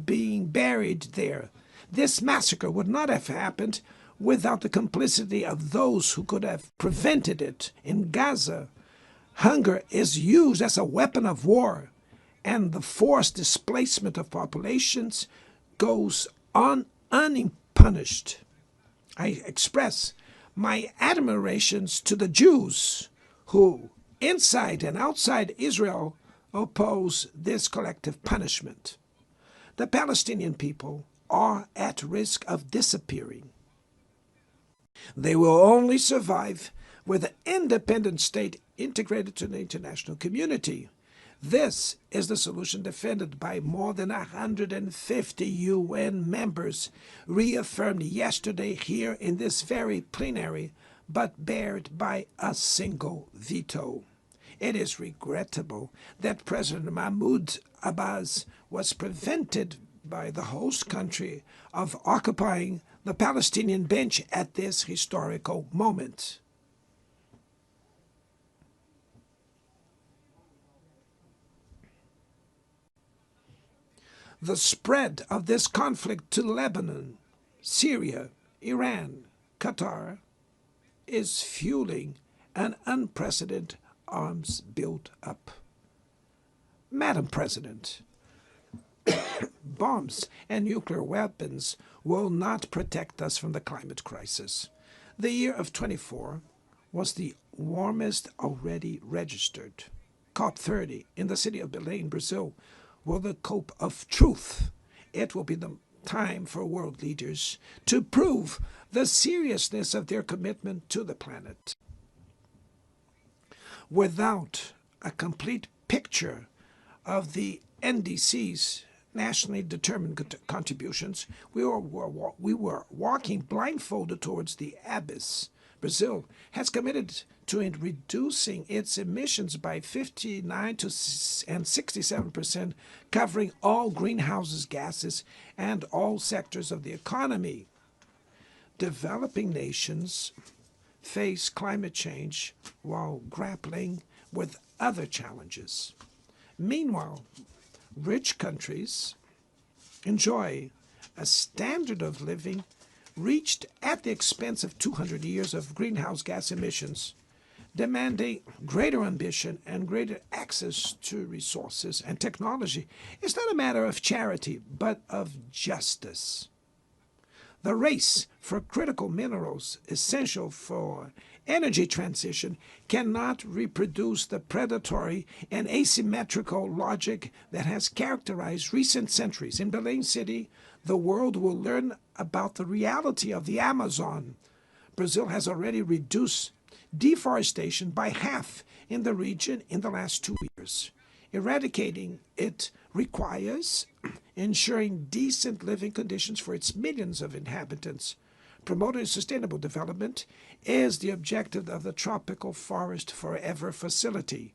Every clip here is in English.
being buried there. This massacre would not have happened without the complicity of those who could have prevented it. In Gaza, hunger is used as a weapon of war, and the forced displacement of populations goes on unpunished. I express my admirations to the Jews who, inside and outside Israel, oppose this collective punishment. The Palestinian people are at risk of disappearing. They will only survive with an independent state integrated to the international community. This is the solution defended by more than 150 UN members, reaffirmed yesterday here in this very plenary, but bared by a single veto. It is regrettable that President Mahmoud Abbas was prevented by the host country of occupying the Palestinian bench at this historical moment. The spread of this conflict to Lebanon, Syria, Iran, Qatar is fueling an unprecedented arms build-up. Madam President, bombs and nuclear weapons will not protect us from the climate crisis. The year of 24 was the warmest already registered. COP30 in the city of Belém, Brazil, will the cope of truth. It will be the time for world leaders to prove the seriousness of their commitment to the planet. Without a complete picture of the NDC's nationally determined contributions, we were walking blindfolded towards the abyss. Brazil has committed to reducing its emissions by 59 and 67%, covering all greenhouse gases and all sectors of the economy. Developing nations face climate change while grappling with other challenges. Meanwhile, rich countries enjoy a standard of living reached at the expense of 200 years of greenhouse gas emissions, demanding greater ambition and greater access to resources and technology. It's not a matter of charity, but of justice. The race for critical minerals essential for energy transition cannot reproduce the predatory and asymmetrical logic that has characterized recent centuries. In Belém City, the world will learn about the reality of the Amazon. Brazil has already reduced deforestation by half in the region in the last 2 years. Eradicating it requires ensuring decent living conditions for its millions of inhabitants. Promoting sustainable development is the objective of the Tropical Forest Forever facility,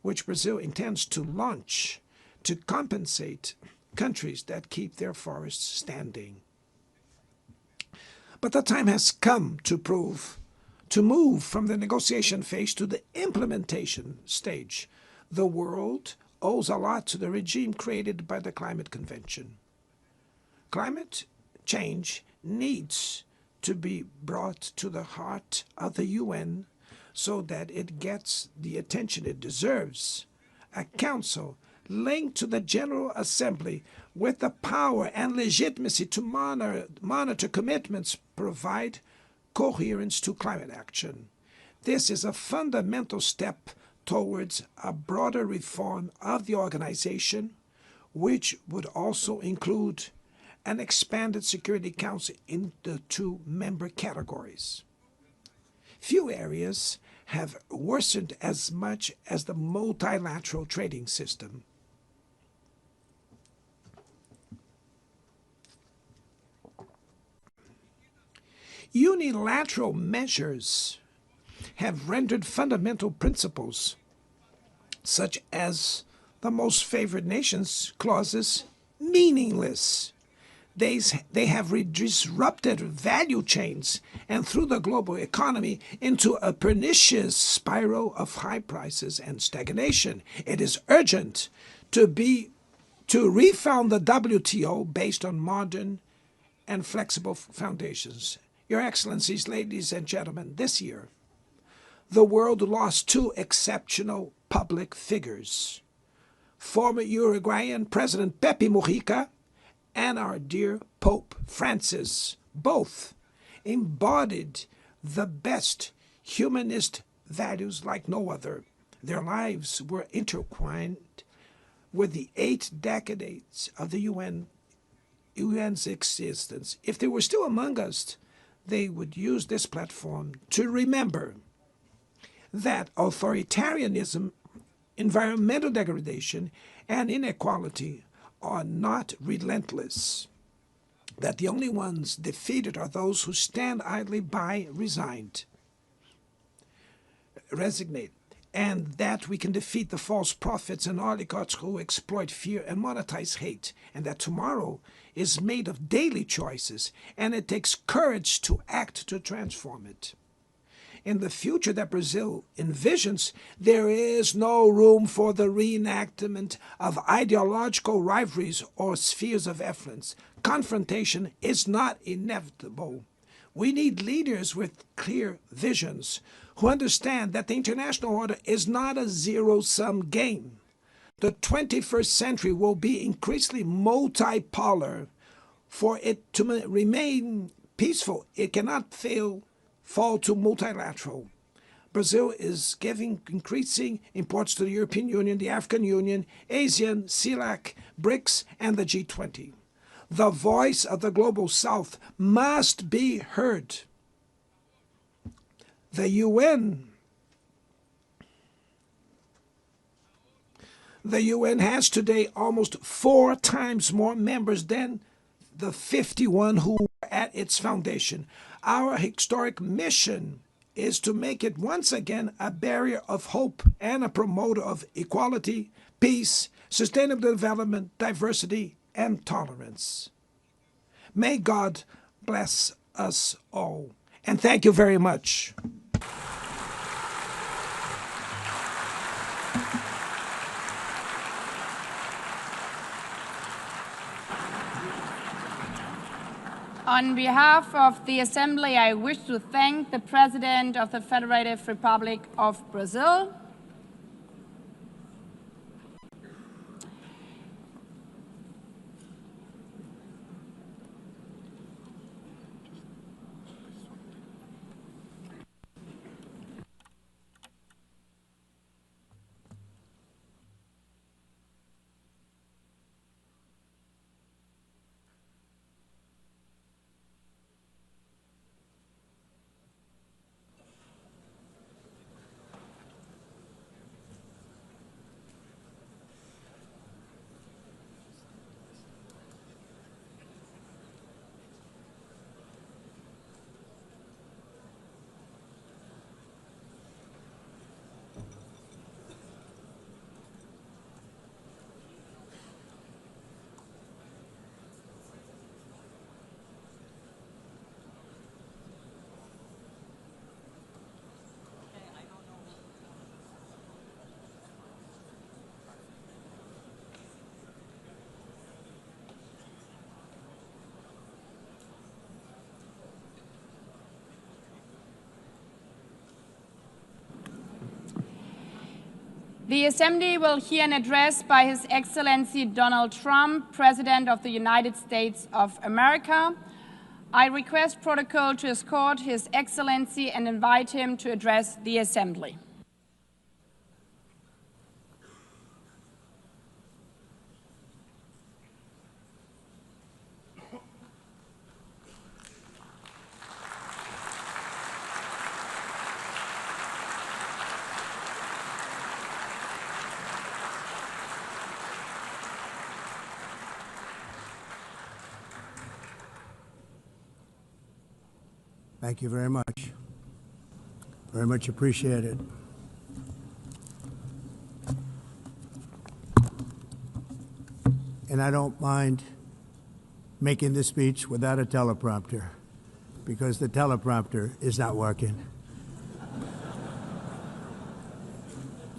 which Brazil intends to launch to compensate countries that keep their forests standing. But the time has come to move from the negotiation phase to the implementation stage. The world owes a lot to the regime created by the Climate Convention. Climate change needs to be brought to the heart of the UN so that it gets the attention it deserves. A council linked to the General Assembly with the power and legitimacy to monitor commitments provide coherence to climate action. This is a fundamental step towards a broader reform of the organization, which would also include an expanded Security Council in the 2 member categories. Few areas have worsened as much as the multilateral trading system. Unilateral measures have rendered fundamental principles, such as the most favored nations clauses, meaningless. They have disrupted value chains and threw the global economy into a pernicious spiral of high prices and stagnation. It is urgent to be to refound the WTO based on modern and flexible foundations. Your Excellencies, ladies and gentlemen, this year, the world lost two exceptional public figures, former Uruguayan President Pepe Mujica and our dear Pope Francis. Both embodied the best humanist values like no other. Their lives were intertwined with the 8 decades of the UN's existence. If they were still among us, they would use this platform to remember that authoritarianism, environmental degradation, and inequality are not relentless, that the only ones defeated are those who stand idly by, resignate, and that we can defeat the false prophets and oligarchs who exploit fear and monetize hate, and that tomorrow is made of daily choices, and it takes courage to act to transform it. In the future that Brazil envisions, there is no room for the reenactment of ideological rivalries or spheres of influence. Confrontation is not inevitable. We need leaders with clear visions who understand that the international order is not a zero-sum game. The 21st century will be increasingly multipolar. For it to remain peaceful, it cannot fall to multilateral. Brazil is giving increasing importance to the European Union, the African Union, ASEAN, CELAC, BRICS, and the G20. The voice of the Global South must be heard. The UN has today almost 4 times more members than the 51 who were at its foundation. Our historic mission is to make it once again a barrier of hope and a promoter of equality, peace, sustainable development, diversity, and tolerance. May God bless us all. And thank you very much. On behalf of the Assembly, I wish to thank the President of the Federative Republic of Brazil, the Assembly will hear an address by His Excellency Donald Trump, President of the United States of America. I request protocol to escort His Excellency and invite him to address the Assembly. Thank you very much. Very much appreciated. And I don't mind making this speech without a teleprompter, because the teleprompter is not working.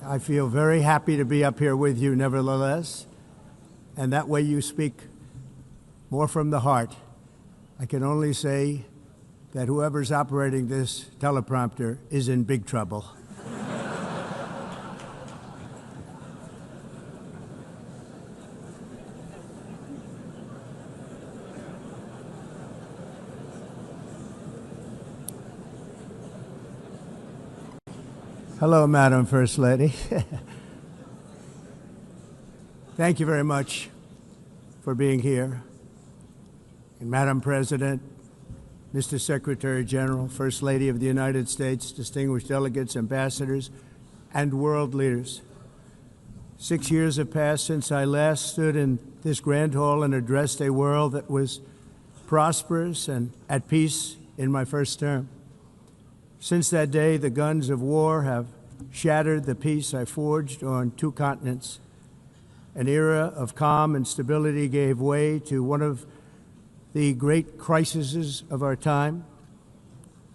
I feel very happy to be up here with you nevertheless, and that way you speak more from the heart. I can only say that whoever's operating this teleprompter is in big trouble. Hello, Madam First Lady. Thank you very much for being here. And Madam President, Mr. Secretary General, First Lady of the United States, distinguished delegates, ambassadors, and world leaders. 6 years have passed since I last stood in this grand hall and addressed a world that was prosperous and at peace in my first term. Since that day, the guns of war have shattered the peace I forged on 2 continents. An era of calm and stability gave way to one of the great crises of our time.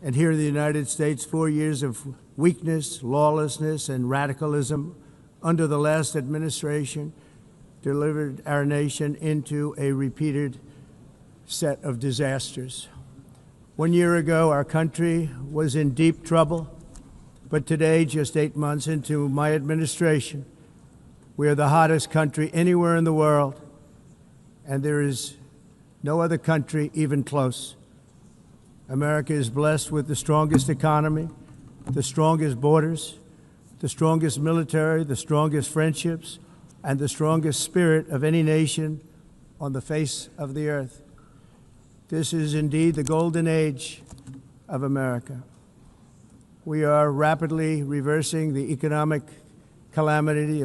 And here in the United States, 4 years of weakness, lawlessness, and radicalism under the last administration delivered our nation into a repeated set of disasters. 1 year ago, our country was in deep trouble, but today, just 8 months into my administration, we are the hottest country anywhere in the world, and there is no other country even close. America is blessed with the strongest economy, the strongest borders, the strongest military, the strongest friendships, and the strongest spirit of any nation on the face of the earth. This is indeed the golden age of America. We are rapidly reversing the economic calamity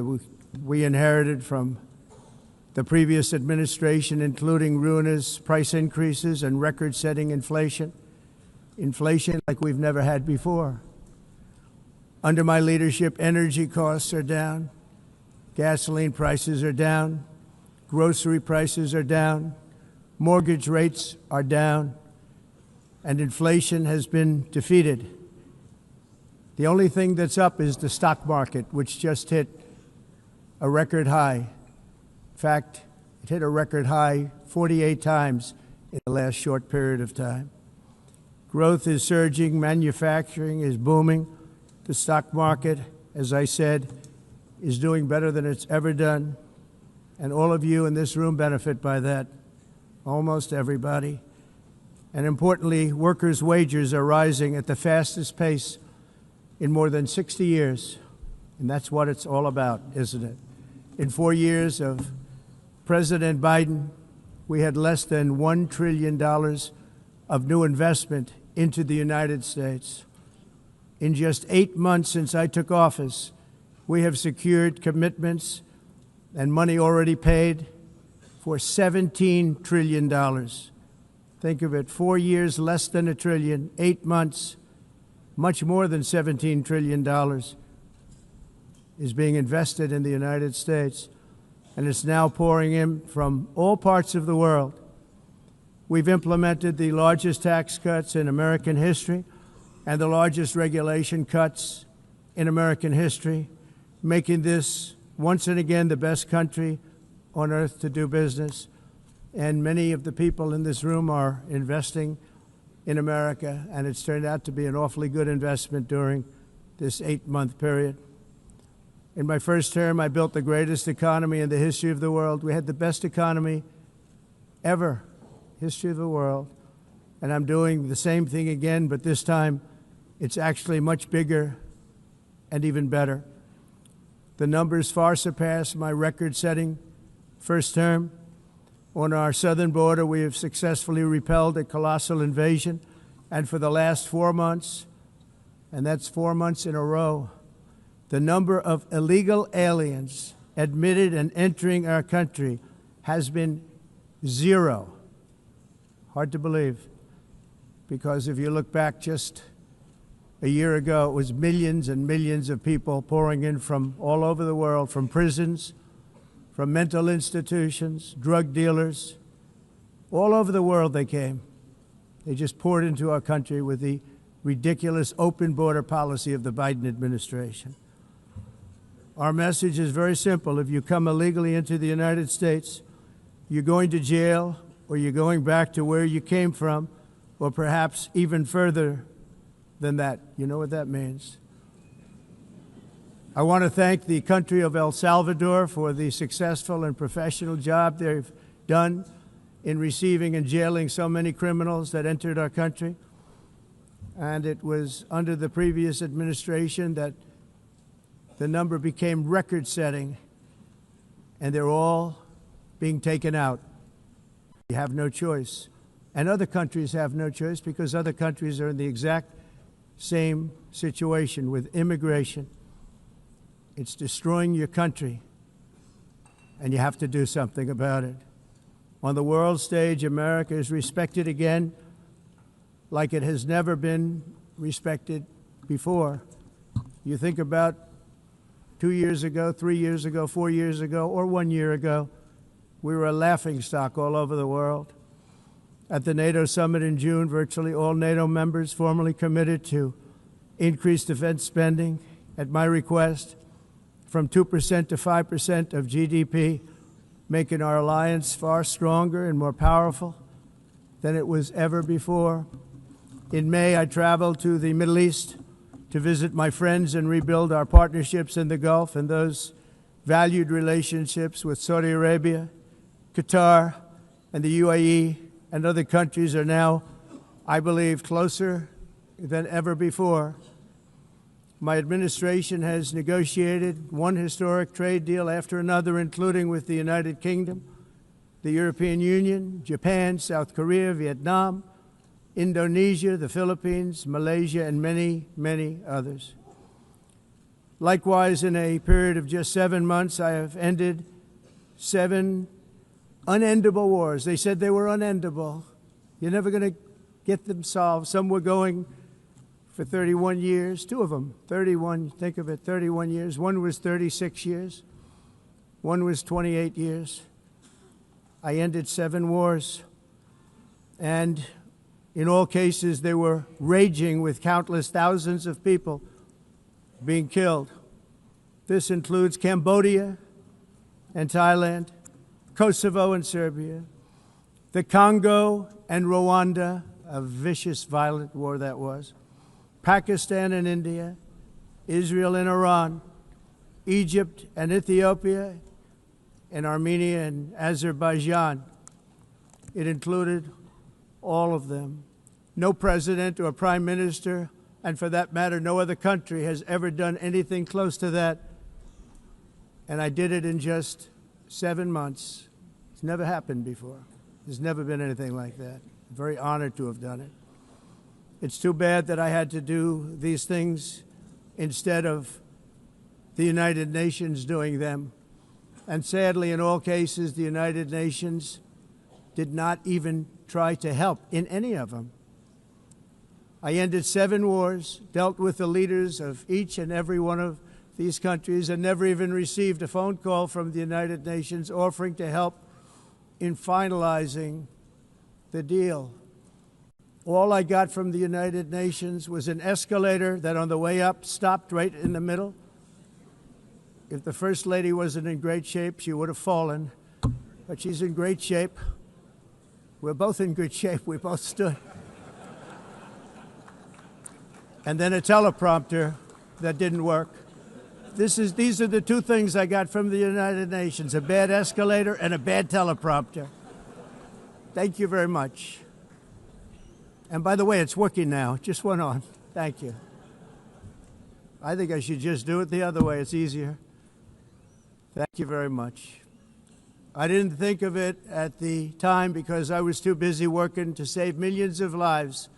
we inherited from the previous administration, including ruinous price increases and record-setting inflation like we've never had before. Under my leadership, energy costs are down, gasoline prices are down, grocery prices are down, mortgage rates are down, and inflation has been defeated. The only thing that's up is the stock market, which just hit a record high. In fact, it hit a record high 48 times in the last short period of time. Growth is surging, manufacturing is booming. The stock market, as I said, is doing better than it's ever done. And all of you in this room benefit by that, almost everybody. And importantly, workers' wages are rising at the fastest pace in more than 60 years. And that's what it's all about, isn't it? In 4 years of President Biden, we had less than $1 trillion of new investment into the United States. In just 8 months since I took office, we have secured commitments and money already paid for $17 trillion. Think of it, 4 years, less than $1 trillion, 8 months, much more than $17 trillion is being invested in the United States, and it's now pouring in from all parts of the world. We've implemented the largest tax cuts in American history and the largest regulation cuts in American history, making this once and again the best country on earth to do business. And many of the people in this room are investing in America, and it's turned out to be an awfully good investment during this 8-month period. In my first term, I built the greatest economy in the history of the world. We had the best economy ever, history of the world. And I'm doing the same thing again, but this time it's actually much bigger and even better. The numbers far surpass my record-setting first term. On our southern border, we have successfully repelled a colossal invasion. And for the last 4 months, and that's 4 months in a row, the number of illegal aliens admitted and entering our country has been 0. Hard to believe, because if you look back just a year ago, it was millions and millions of people pouring in from all over the world, from prisons, from mental institutions, drug dealers. All over the world they came. They just poured into our country with the ridiculous open border policy of the Biden administration. Our message is very simple. If you come illegally into the United States, you're going to jail, or you're going back to where you came from, or perhaps even further than that. You know what that means. I want to thank the country of El Salvador for the successful and professional job they've done in receiving and jailing so many criminals that entered our country. And it was under the previous administration that the number became record-setting, and they're all being taken out. You have no choice. And other countries have no choice because other countries are in the exact same situation with immigration. It's destroying your country, and you have to do something about it. On the world stage, America is respected again like it has never been respected before. You think about 2 years ago, 3 years ago, 4 years ago, or 1 year ago, we were a laughingstock all over the world. At the NATO summit in June, virtually all NATO members formally committed to increase defense spending at my request from 2% to 5% of GDP, making our alliance far stronger and more powerful than it was ever before. In May, I traveled to the Middle East to visit my friends and rebuild our partnerships in the Gulf and those valued relationships with Saudi Arabia, Qatar, and the UAE and other countries are now, I believe, closer than ever before. My administration has negotiated one historic trade deal after another, including with the United Kingdom, the European Union, Japan, South Korea, Vietnam, Indonesia, the Philippines, Malaysia, and many, many others. Likewise, in a period of just 7 months, I have ended 7 unendable wars. They said they were unendable. You're never going to get them solved. Some were going for 31 years, 2 of them, 31, think of it, 31 years. One was 36 years. One was 28 years. I ended 7 wars. And in all cases, they were raging with countless thousands of people being killed. This includes Cambodia and Thailand, Kosovo and Serbia, the Congo and Rwanda, a vicious, violent war that was, Pakistan and India, Israel and Iran, Egypt and Ethiopia, and Armenia and Azerbaijan. It included all of them. No president or prime minister, and for that matter, no other country has ever done anything close to that. And I did it in just 7 months. It's never happened before. There's never been anything like that. I'm very honored to have done it. It's too bad that I had to do these things instead of the United Nations doing them. And sadly, in all cases, the United Nations did not even try to help in any of them. I ended 7 wars, dealt with the leaders of each and every one of these countries, and never even received a phone call from the United Nations offering to help in finalizing the deal. All I got from the United Nations was an escalator that on the way up stopped right in the middle. If the First Lady wasn't in great shape, she would have fallen, but she's in great shape. We're both in good shape. We both stood. And then a teleprompter that didn't work. These are the 2 things I got from the United Nations, a bad escalator and a bad teleprompter. Thank you very much. And by the way, it's working now. It just went on. Thank you. I think I should just do it the other way. It's easier. Thank you very much. I didn't think of it at the time because I was too busy working to save millions of lives.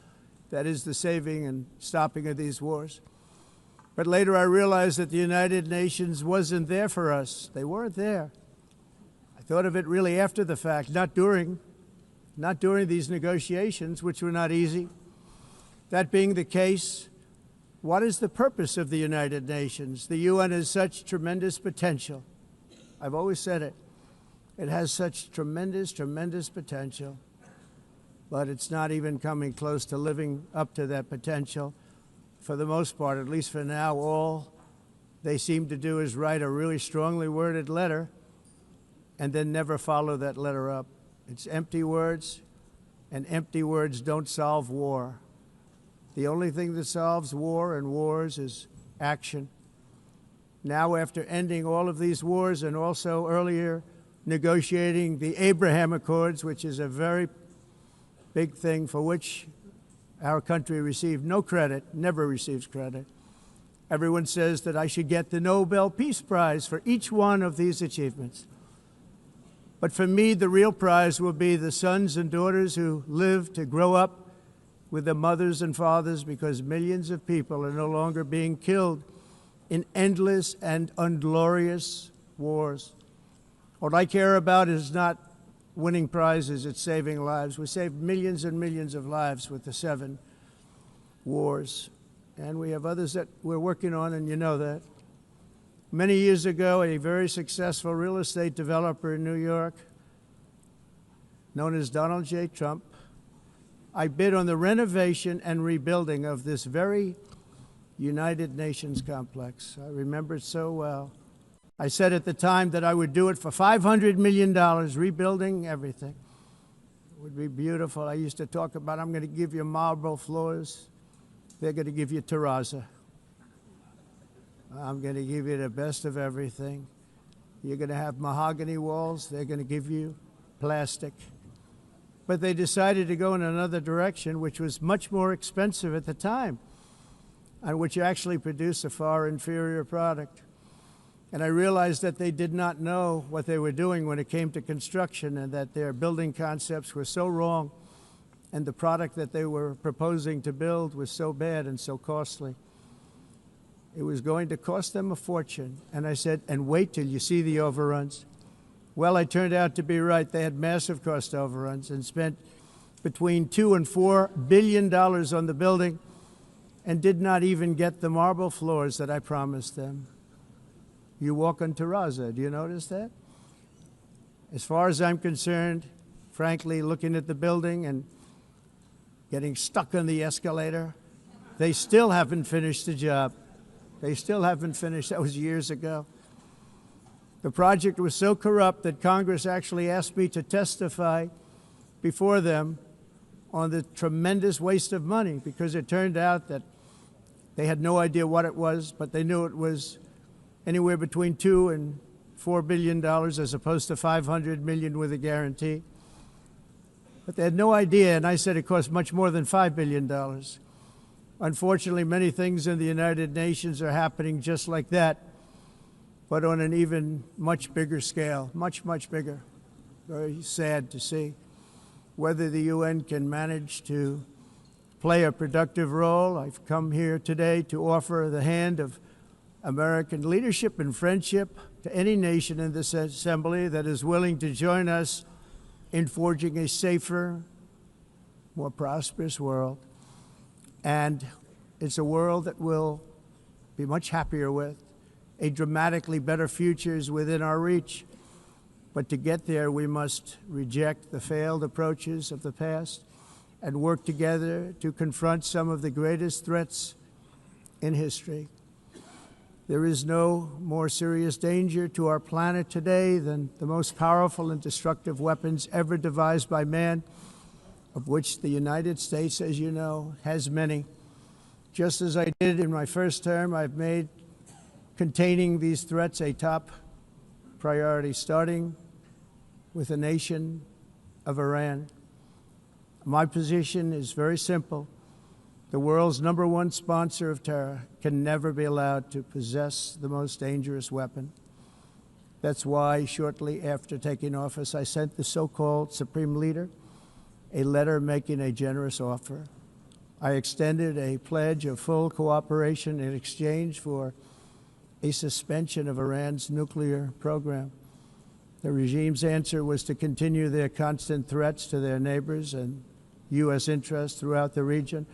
That is the saving and stopping of these wars. But later I realized that the United Nations wasn't there for us. They weren't there. I thought of it really after the fact, not during these negotiations, which were not easy. That being the case, what is the purpose of the United Nations? The UN has such tremendous potential. I've always said it. It has such tremendous, tremendous potential, but it's not even coming close to living up to that potential. For the most part, at least for now, all they seem to do is write a really strongly worded letter and then never follow that letter up. It's empty words, and empty words don't solve war. The only thing that solves war and wars is action. Now, after ending all of these wars and also earlier negotiating the Abraham Accords, which is a very big thing for which our country received no credit, never receives credit. Everyone says that I should get the Nobel Peace Prize for each one of these achievements. But for me, the real prize will be the sons and daughters who live to grow up with their mothers and fathers, because millions of people are no longer being killed in endless and unglorious wars. What I care about is not winning prizes, it's saving lives. We saved millions and millions of lives with the 7 wars. And we have others that we're working on, and you know that. Many years ago, a very successful real estate developer in New York, known as Donald J. Trump, I bid on the renovation and rebuilding of this very United Nations complex. I remember it so well. I said at the time that I would do it for $500 million, rebuilding everything. It would be beautiful. I used to talk about, I'm going to give you marble floors. They're going to give you terrazzo. I'm going to give you the best of everything. You're going to have mahogany walls. They're going to give you plastic. But they decided to go in another direction, which was much more expensive at the time, and which actually produced a far inferior product. And I realized that they did not know what they were doing when it came to construction, and that their building concepts were so wrong, and the product that they were proposing to build was so bad and so costly. It was going to cost them a fortune. And I said, and wait till you see the overruns. Well, I turned out to be right. They had massive cost overruns and spent between $2 and $4 billion on the building and did not even get the marble floors that I promised them. You walk on terrazzo. Do you notice that? As far as I'm concerned, frankly, looking at the building and getting stuck on the escalator, they still haven't finished the job. They still haven't finished. That was years ago. The project was so corrupt that Congress actually asked me to testify before them on the tremendous waste of money, because it turned out that they had no idea what it was, but they knew it was anywhere between $2 and $4 billion as opposed to $500 million with a guarantee. But they had no idea, and I said it cost much more than $5 billion. Unfortunately, many things in the United Nations are happening just like that, but on an even much bigger scale, much, much bigger. Very sad to see. Whether the UN can manage to play a productive role, I've come here today to offer the hand of American leadership and friendship to any nation in this assembly that is willing to join us in forging a safer, more prosperous world. And it's a world that we'll be much happier with. A dramatically better future is within our reach. But to get there, we must reject the failed approaches of the past and work together to confront some of the greatest threats in history. There is no more serious danger to our planet today than the most powerful and destructive weapons ever devised by man, of which the United States, as you know, has many. Just as I did in my first term, I've made containing these threats a top priority, starting with the nation of Iran. My position is very simple. The world's #1 sponsor of terror can never be allowed to possess the most dangerous weapon. That's why, shortly after taking office, I sent the so-called Supreme Leader a letter making a generous offer. I extended a pledge of full cooperation in exchange for a suspension of Iran's nuclear program. The regime's answer was to continue their constant threats to their neighbors and U.S. interests throughout the region,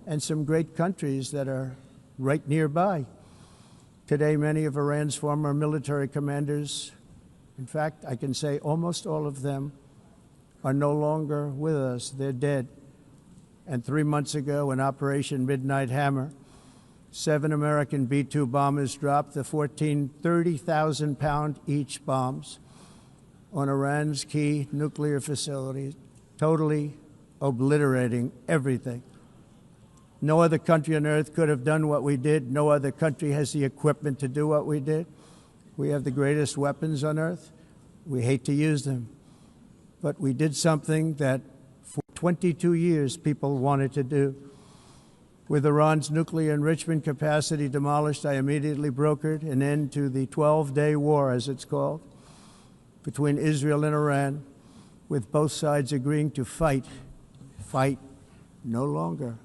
and some great countries that are right nearby. Today, many of Iran's former military commanders, in fact, I can say almost all of them, are no longer with us. They're dead. And 3 months ago, in Operation Midnight Hammer, 7 American B-2 bombers dropped the 14 30,000-pound each bombs. on Iran's key nuclear facilities, totally obliterating everything. No other country on earth could have done what we did. No other country has the equipment to do what we did. We have the greatest weapons on earth. We hate to use them. But we did something that for 22 years people wanted to do. With Iran's nuclear enrichment capacity demolished, I immediately brokered an end to the 12-day war, as it's called, between Israel and Iran, with both sides agreeing to fight no longer.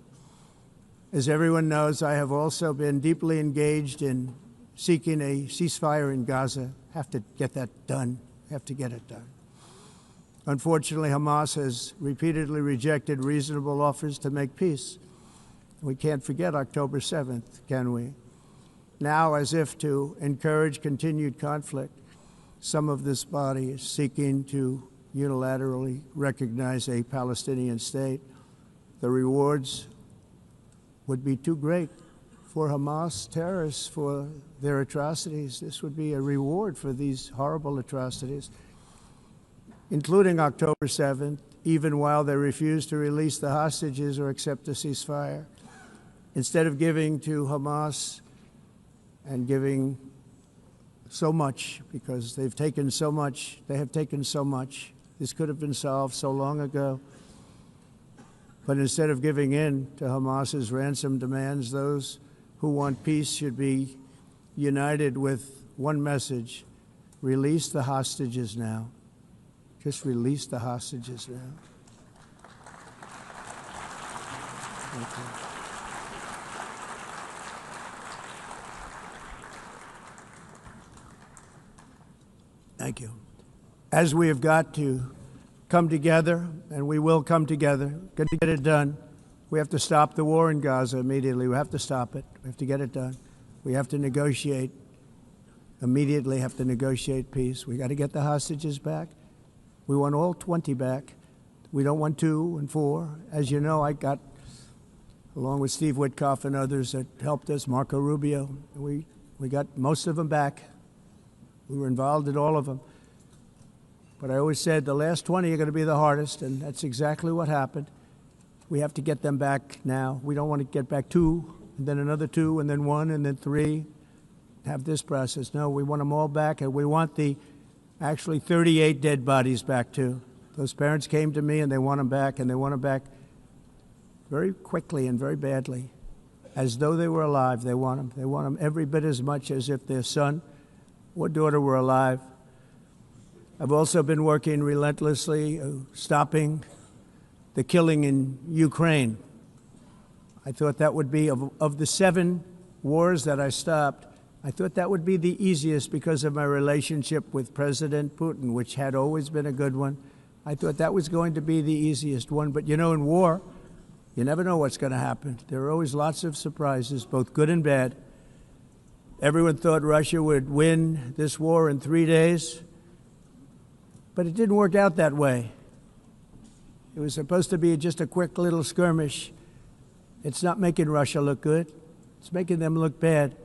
As everyone knows, I have also been deeply engaged in seeking a ceasefire in Gaza. Have to get that done. Have to get it done. Unfortunately, Hamas has repeatedly rejected reasonable offers to make peace. We can't forget October 7th, can we? Now, as if to encourage continued conflict, some of this body is seeking to unilaterally recognize a Palestinian state. The rewards would be too great for Hamas terrorists for their atrocities. This would be a reward for these horrible atrocities, including October 7th, even while they refuse to release the hostages or accept a ceasefire. Instead of giving to Hamas and giving so much, because they've taken so much, they have taken so much. This could have been solved so long ago. But instead of giving in to Hamas's ransom demands, those who want peace should be united with one message: release the hostages now. Just release the hostages now. Thank you. Thank you. As we have got to come together, and we will come together, get it done, we have to stop the war in Gaza immediately. We have to stop it. We have to get it done. We have to negotiate, immediately have to negotiate peace. We got to get the hostages back. We want all 20 back. We don't want 2 and 4. As you know, I got, along with Steve Witkoff and others that helped us, Marco Rubio, we got most of them back. We were involved in all of them. But I always said the last 20 are going to be the hardest, and that's exactly what happened. We have to get them back now. We don't want to get back 2, and then another 2, and then 1, and then 3, have this process. No, we want them all back, and we want the actually 38 dead bodies back, too. Those parents came to me, and they want them back, and they want them back very quickly and very badly, as though they were alive. They want them. They want them every bit as much as if their son or daughter were alive. I've also been working relentlessly, stopping the killing in Ukraine. I thought that would be, of the 7 wars that I stopped, I thought that would be the easiest because of my relationship with President Putin, which had always been a good one. I thought that was going to be the easiest one. But you know, in war, you never know what's going to happen. There are always lots of surprises, both good and bad. Everyone thought Russia would win this war in 3 days, but it didn't work out that way. It was supposed to be just a quick little skirmish. It's not making Russia look good. It's making them look bad.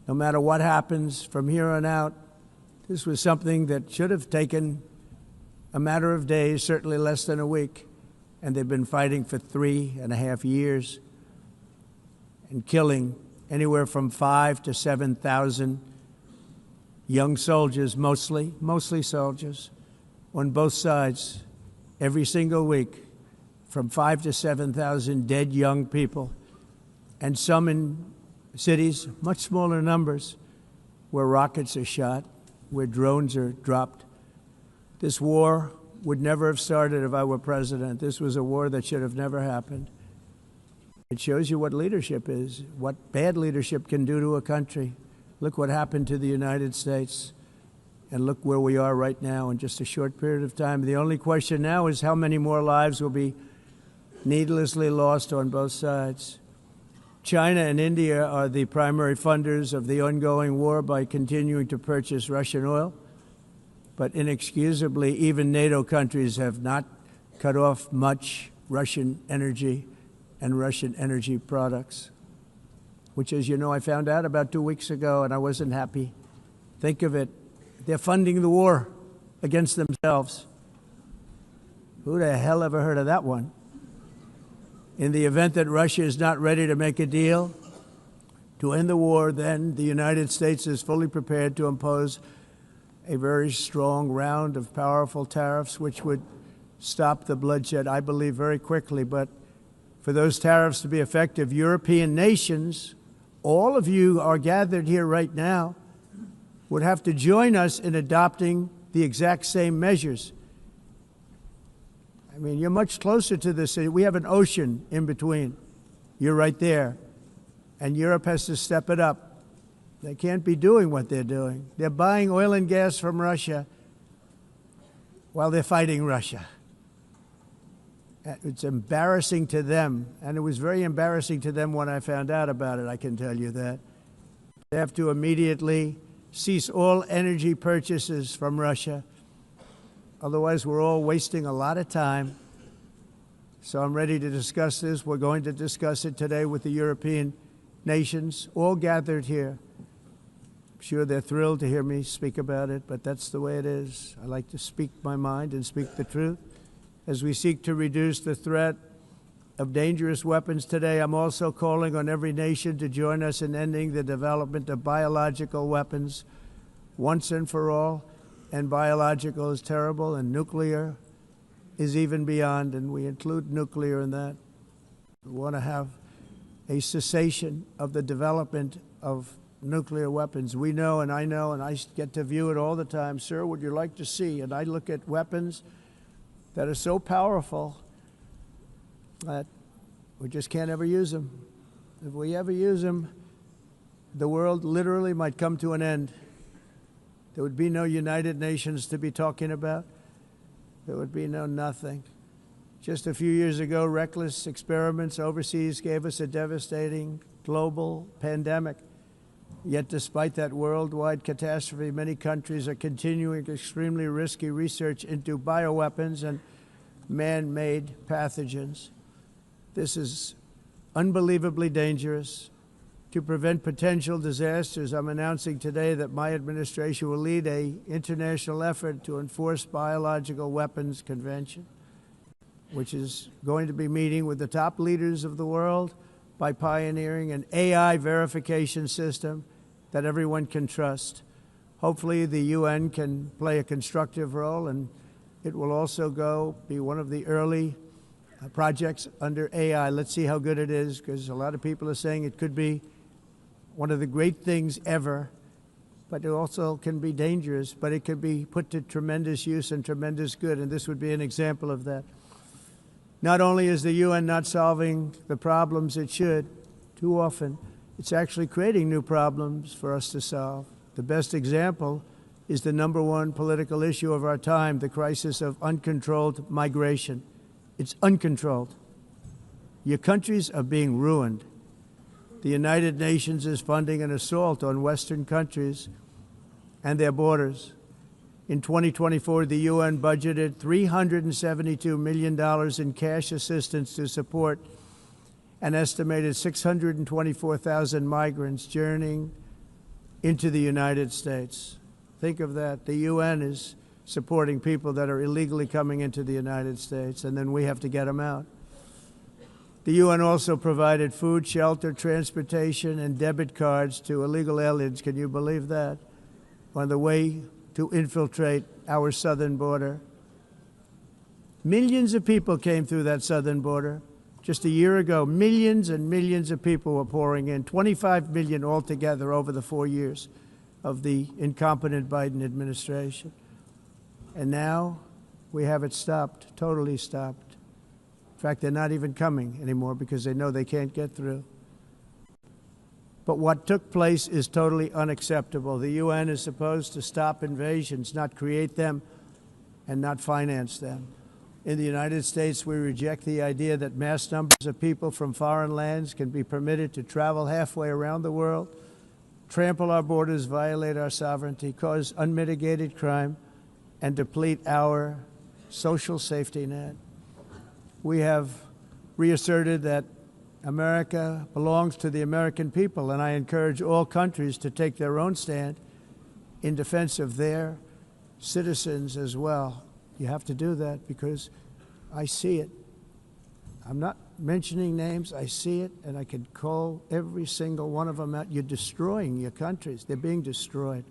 No matter what happens from here on out, this was something that should have taken a matter of days, certainly less than a week, and they've been fighting for 3.5 years and killing anywhere from 5,000 to 7,000 young soldiers, mostly soldiers, on both sides, every single week, from 5,000 to 7,000 dead young people, and some in cities, much smaller numbers, where rockets are shot, where drones are dropped. This war would never have started if I were president. This was a war that should have never happened. It shows you what leadership is, what bad leadership can do to a country. Look what happened to the United States, and look where we are right now in just a short period of time. The only question now is how many more lives will be needlessly lost on both sides. China and India are the primary funders of the ongoing war by continuing to purchase Russian oil. But inexcusably, even NATO countries have not cut off much Russian energy and Russian energy products, which, as you know, I found out about 2 weeks ago, and I wasn't happy. Think of it. They're funding the war. against themselves. Who the hell ever heard of that one? In the event that Russia is not ready to make a deal to end the war, then the United States is fully prepared to impose a very strong round of powerful tariffs, which would stop the bloodshed, I believe, very quickly. But for those tariffs to be effective, European nations, all of you are gathered here right now, would have to join us in adopting the exact same measures. I mean, you're much closer to this. We have an ocean in between. You're right there. And Europe has to step it up. They can't be doing what they're doing. They're buying oil and gas from Russia while they're fighting Russia. It's embarrassing to them, and it was very embarrassing to them when I found out about it, I can tell you that. They have to immediately cease all energy purchases from Russia. Otherwise, we're all wasting a lot of time. So I'm ready to discuss this. We're going to discuss it today with the European nations, all gathered here. I'm sure they're thrilled to hear me speak about it, but that's the way it is. I like to speak my mind and speak the truth. As we seek to reduce the threat of dangerous weapons today, I'm also calling on every nation to join us in ending the development of biological weapons once and for all. And biological is terrible, and nuclear is even beyond, and we include nuclear in that. We want to have a cessation of the development of nuclear weapons. We know, and I get to view it all the time. Sir, would you like to see? And I look at weapons that are so powerful that we just can't ever use them. If we ever use them, the world literally might come to an end. There would be no United Nations to be talking about. There would be no nothing. Just a few years ago, reckless experiments overseas gave us a devastating global pandemic. Yet despite that worldwide catastrophe, many countries are continuing extremely risky research into bioweapons and man-made pathogens. This is unbelievably dangerous. To prevent potential disasters, I'm announcing today that my administration will lead an international effort to enforce biological weapons convention, which is going to be meeting with the top leaders of the world by pioneering an AI verification system that everyone can trust. Hopefully the UN can play a constructive role, and it will also be one of the early projects under AI. Let's see how good it is, because a lot of people are saying it could be one of the great things ever, but it also can be dangerous, but it can be put to tremendous use and tremendous good, and this would be an example of that. Not only is the UN not solving the problems it should, too often, it's actually creating new problems for us to solve. The best example is the #1 political issue of our time, the crisis of uncontrolled migration. It's uncontrolled. Your countries are being ruined. The United Nations is funding an assault on Western countries and their borders. In 2024, the UN budgeted $372 million in cash assistance to support an estimated 624,000 migrants journeying into the United States. Think of that. The UN is supporting people that are illegally coming into the United States, and then we have to get them out. The UN also provided food, shelter, transportation, and debit cards to illegal aliens. Can you believe that? On the way to infiltrate our southern border. Millions of people came through that southern border. Just a year ago, millions and millions of people were pouring in, 25 million altogether over the 4 years of the incompetent Biden administration. And now we have it stopped, totally stopped. In fact, they're not even coming anymore because they know they can't get through. But what took place is totally unacceptable. The UN is supposed to stop invasions, not create them and not finance them. In the United States, we reject the idea that mass numbers of people from foreign lands can be permitted to travel halfway around the world, trample our borders, violate our sovereignty, cause unmitigated crime, and deplete our social safety net. We have reasserted that America belongs to the American people, and I encourage all countries to take their own stand in defense of their citizens as well. You have to do that because I see it. I'm not mentioning names. I see it, and I can call every single one of them out. You're destroying your countries. They're being destroyed.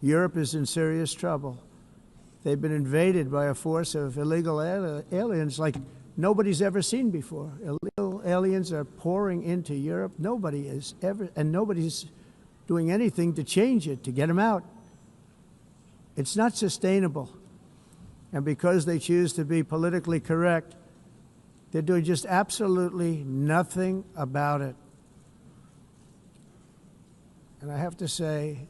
Europe is in serious trouble. They've been invaded by a force of illegal aliens like nobody's ever seen before. Illegal aliens are pouring into Europe. Nobody is ever, and nobody's doing anything to change it, to get them out. It's not sustainable. And because they choose to be politically correct, they're doing just absolutely nothing about it. And I have to say,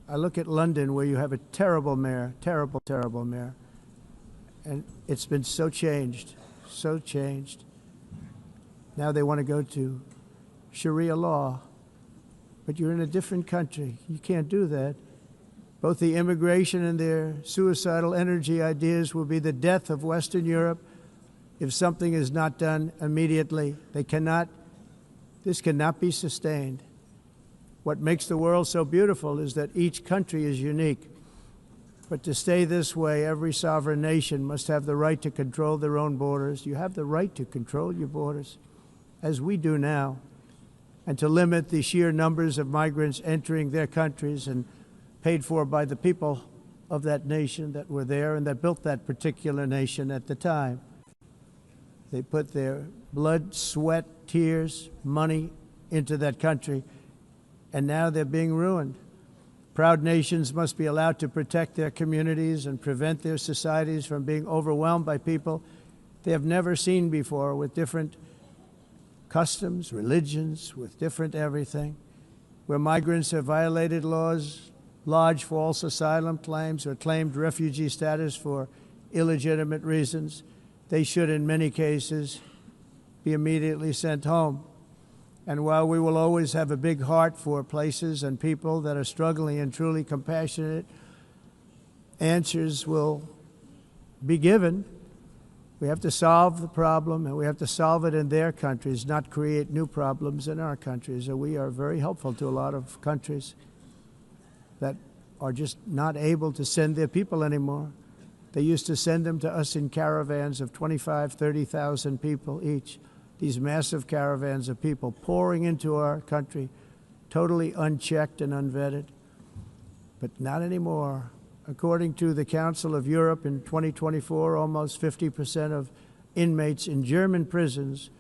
I look at London, where you have a terrible mayor, terrible, terrible mayor, and it's been so changed, so changed. Now they want to go to Sharia law, but you're in a different country. You can't do that. Both the immigration and their suicidal energy ideas will be the death of Western Europe if something is not done immediately. This cannot be sustained. What makes the world so beautiful is that each country is unique. But to stay this way, every sovereign nation must have the right to control their own borders. You have the right to control your borders, as we do now, and to limit the sheer numbers of migrants entering their countries and paid for by the people of that nation that were there and that built that particular nation at the time. They put their blood, sweat, tears, money into that country, and now they're being ruined. Proud nations must be allowed to protect their communities and prevent their societies from being overwhelmed by people they have never seen before, with different customs, religions, with different everything. Where migrants have violated laws, lodged false asylum claims, or claimed refugee status for illegitimate reasons, they should, in many cases, be immediately sent home. And while we will always have a big heart for places and people that are struggling and truly compassionate, answers will be given. We have to solve the problem, and we have to solve it in their countries, not create new problems in our countries. And we are very helpful to a lot of countries that are just not able to send their people anymore. They used to send them to us in caravans of 25,000, 30,000 people each. These massive caravans of people pouring into our country, totally unchecked and unvetted. But not anymore. According to the Council of Europe in 2024, almost 50% of inmates in German prisons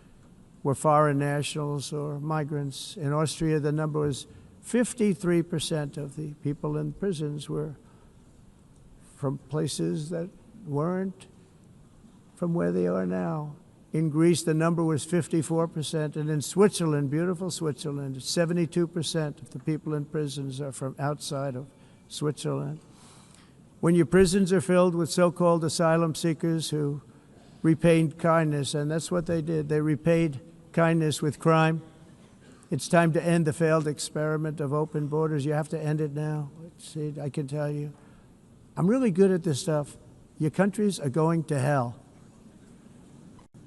were foreign nationals or migrants. In Austria, the number was 53% of the people in prisons were from places that weren't from where they are now. In Greece, the number was 54%, and in Switzerland, beautiful Switzerland, 72% of the people in prisons are from outside of Switzerland. When your prisons are filled with so-called asylum seekers who repaid kindness, and that's what they did, they repaid kindness with crime, it's time to end the failed experiment of open borders. You have to end it now. See, I can tell you, I'm really good at this stuff. Your countries are going to hell.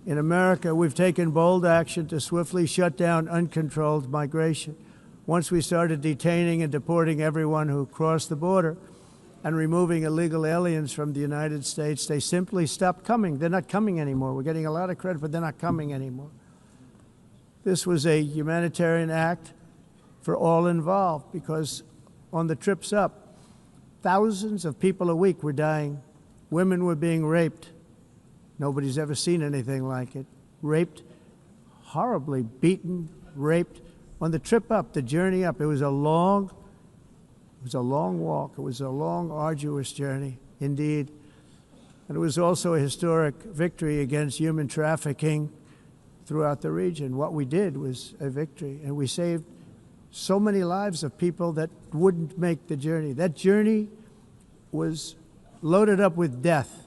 In America, we've taken bold action to swiftly shut down uncontrolled migration. Once we started detaining and deporting everyone who crossed the border and removing illegal aliens from the United States, they simply stopped coming. They're not coming anymore. We're getting a lot of credit, but they're not coming anymore. This was a humanitarian act for all involved, because on the trips up, thousands of people a week were dying. Women were being raped. Nobody's ever seen anything like it. Raped, horribly beaten, raped. On the trip up, the journey up, it was a long walk. It was a long, arduous journey, indeed. And it was also a historic victory against human trafficking throughout the region. What we did was a victory, and we saved so many lives of people that wouldn't make the journey. That journey was loaded up with death.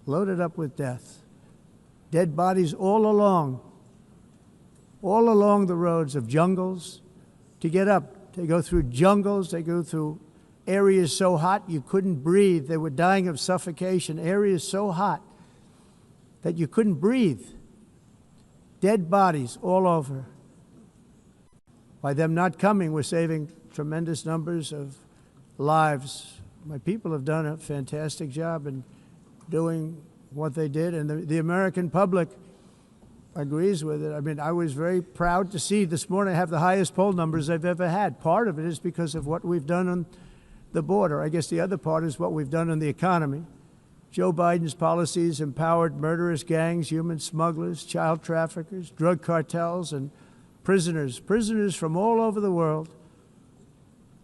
Loaded up with death. Dead bodies all along the roads of jungles to get up. They go through jungles, they go through areas so hot you couldn't breathe. They were dying of suffocation, areas so hot that you couldn't breathe. Dead bodies all over. By them not coming, we're saving tremendous numbers of lives. My people have done a fantastic job in doing what they did, and the American public agrees with it. I mean, I was very proud to see this morning I have the highest poll numbers I've ever had. Part of it is because of what we've done on the border. I guess the other part is what we've done on the economy. Joe Biden's policies empowered murderous gangs, human smugglers, child traffickers, drug cartels, and prisoners from all over the world.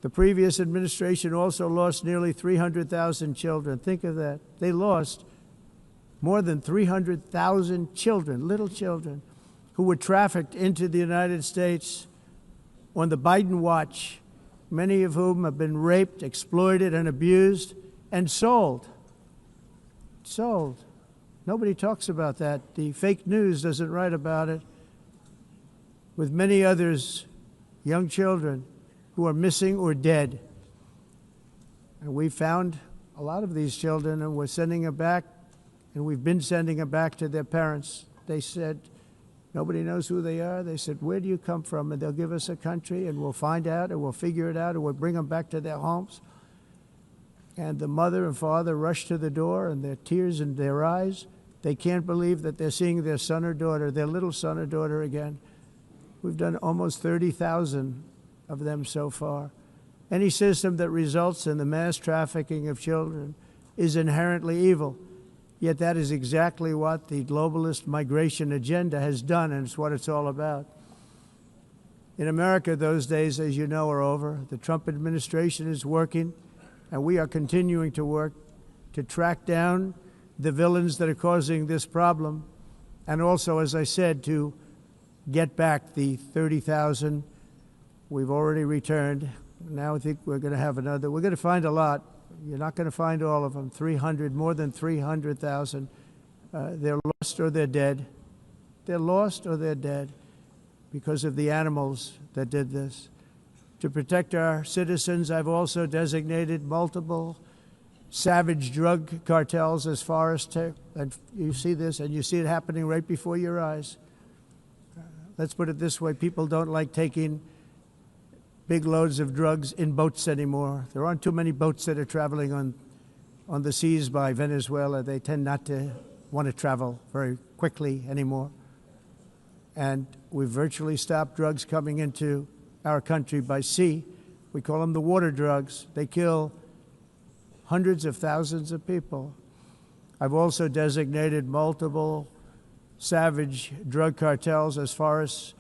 The previous administration also lost nearly 300,000 children. Think of that. They lost more than 300,000 children, little children, who were trafficked into the United States on the Biden watch, many of whom have been raped, exploited, and abused, and sold. Sold. Nobody talks about that. The fake news doesn't write about it. With many others, young children who are missing or dead. And we found a lot of these children, and we're sending them back, and we've been sending them back to their parents. They said, nobody knows who they are. They said, where do you come from? And they'll give us a country, and we'll find out, and we'll figure it out, and we'll bring them back to their homes. And the mother and father rush to the door, and their tears in their eyes. They can't believe that they're seeing their son or daughter, their little son or daughter again. We've done almost 30,000 of them so far. Any system that results in the mass trafficking of children is inherently evil. Yet that is exactly what the globalist migration agenda has done, and it's what it's all about. In America, those days, as you know, are over. The Trump administration is working, and we are continuing to work to track down the villains that are causing this problem, and also, as I said, to get back the 30,000 we've already returned. Now I think we're going to have another. We're going to find a lot. You're not going to find all of them. More than 300,000. They're lost or they're dead. They're lost or they're dead because of the animals that did this. To protect our citizens, I've also designated multiple savage drug cartels as far as and you see this, and you see it happening right before your eyes. Let's put it this way. People don't like taking big loads of drugs in boats anymore. There aren't too many boats that are traveling on the seas by Venezuela. They tend not to want to travel very quickly anymore. And we've virtually stopped drugs coming into our country by sea. We call them the water drugs. They kill hundreds of thousands of people. I've also designated multiple savage drug cartels as far as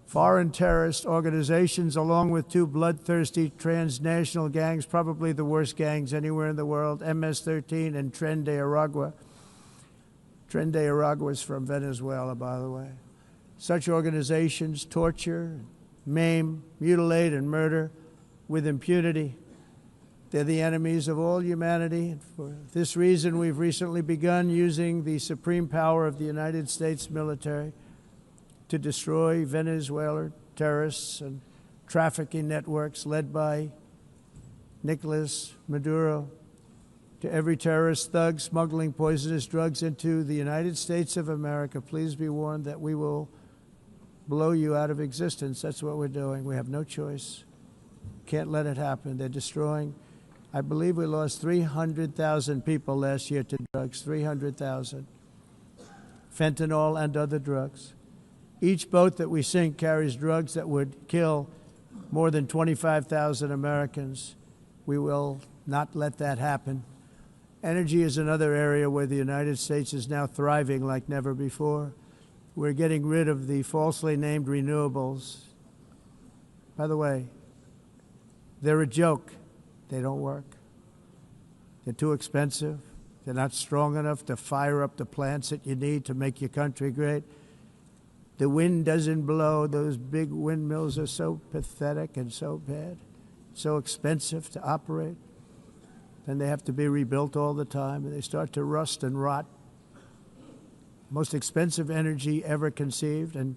foreign terrorist organizations, along with two bloodthirsty transnational gangs, probably the worst gangs anywhere in the world, MS-13 and Tren de Aragua. Tren de Aragua is from Venezuela, by the way. Such organizations torture, maim, mutilate, and murder with impunity. They're the enemies of all humanity. And for this reason, we've recently begun using the supreme power of the United States military to destroy Venezuelan terrorists and trafficking networks led by Nicolas Maduro. To every terrorist thug smuggling poisonous drugs into the United States of America, please be warned that we will blow you out of existence. That's what we're doing. We have no choice. Can't let it happen. They're destroying. I believe we lost 300,000 people last year to drugs, 300,000. Fentanyl and other drugs. Each boat that we sink carries drugs that would kill more than 25,000 Americans. We will not let that happen. Energy is another area where the United States is now thriving like never before. We're getting rid of the falsely named renewables. By the way, they're a joke. They don't work. They're too expensive. They're not strong enough to fire up the plants that you need to make your country great. The wind doesn't blow. Those big windmills are so pathetic and so bad, so expensive to operate. And they have to be rebuilt all the time, and they start to rust and rot. Most expensive energy ever conceived, and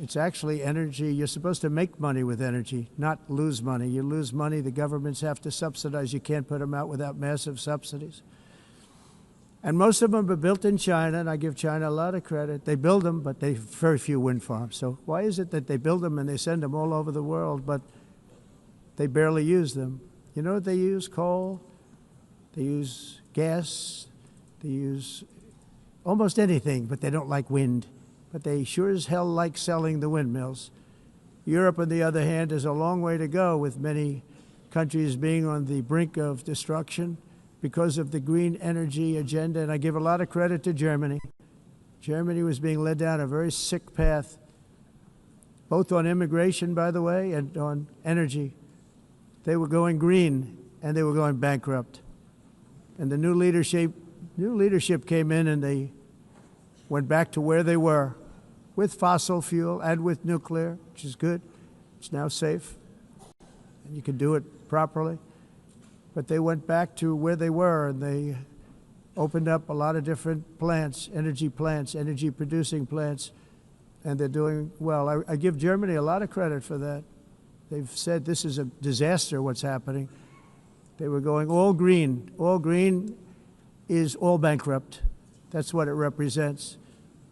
it's actually energy. You're supposed to make money with energy, not lose money. You lose money, the governments have to subsidize. You can't put them out without massive subsidies. And most of them are built in China, and I give China a lot of credit. They build them, but they have very few wind farms. So why is it that they build them and they send them all over the world, but they barely use them? You know what they use? Coal. They use gas. They use almost anything, but they don't like wind. But they sure as hell like selling the windmills. Europe, on the other hand, has a long way to go, with many countries being on the brink of destruction because of the green energy agenda. And I give a lot of credit to Germany. Germany was being led down a very sick path, both on immigration, by the way, and on energy. They were going green, and they were going bankrupt. And the new leadership came in, and they went back to where they were, with fossil fuel and with nuclear, which is good. It's now safe, and you can do it properly. But they went back to where they were, and they opened up a lot of different plants, energy-producing plants, and they're doing well. I give Germany a lot of credit for that. They've said this is a disaster, what's happening. They were going all green. All green is all bankrupt. That's what it represents.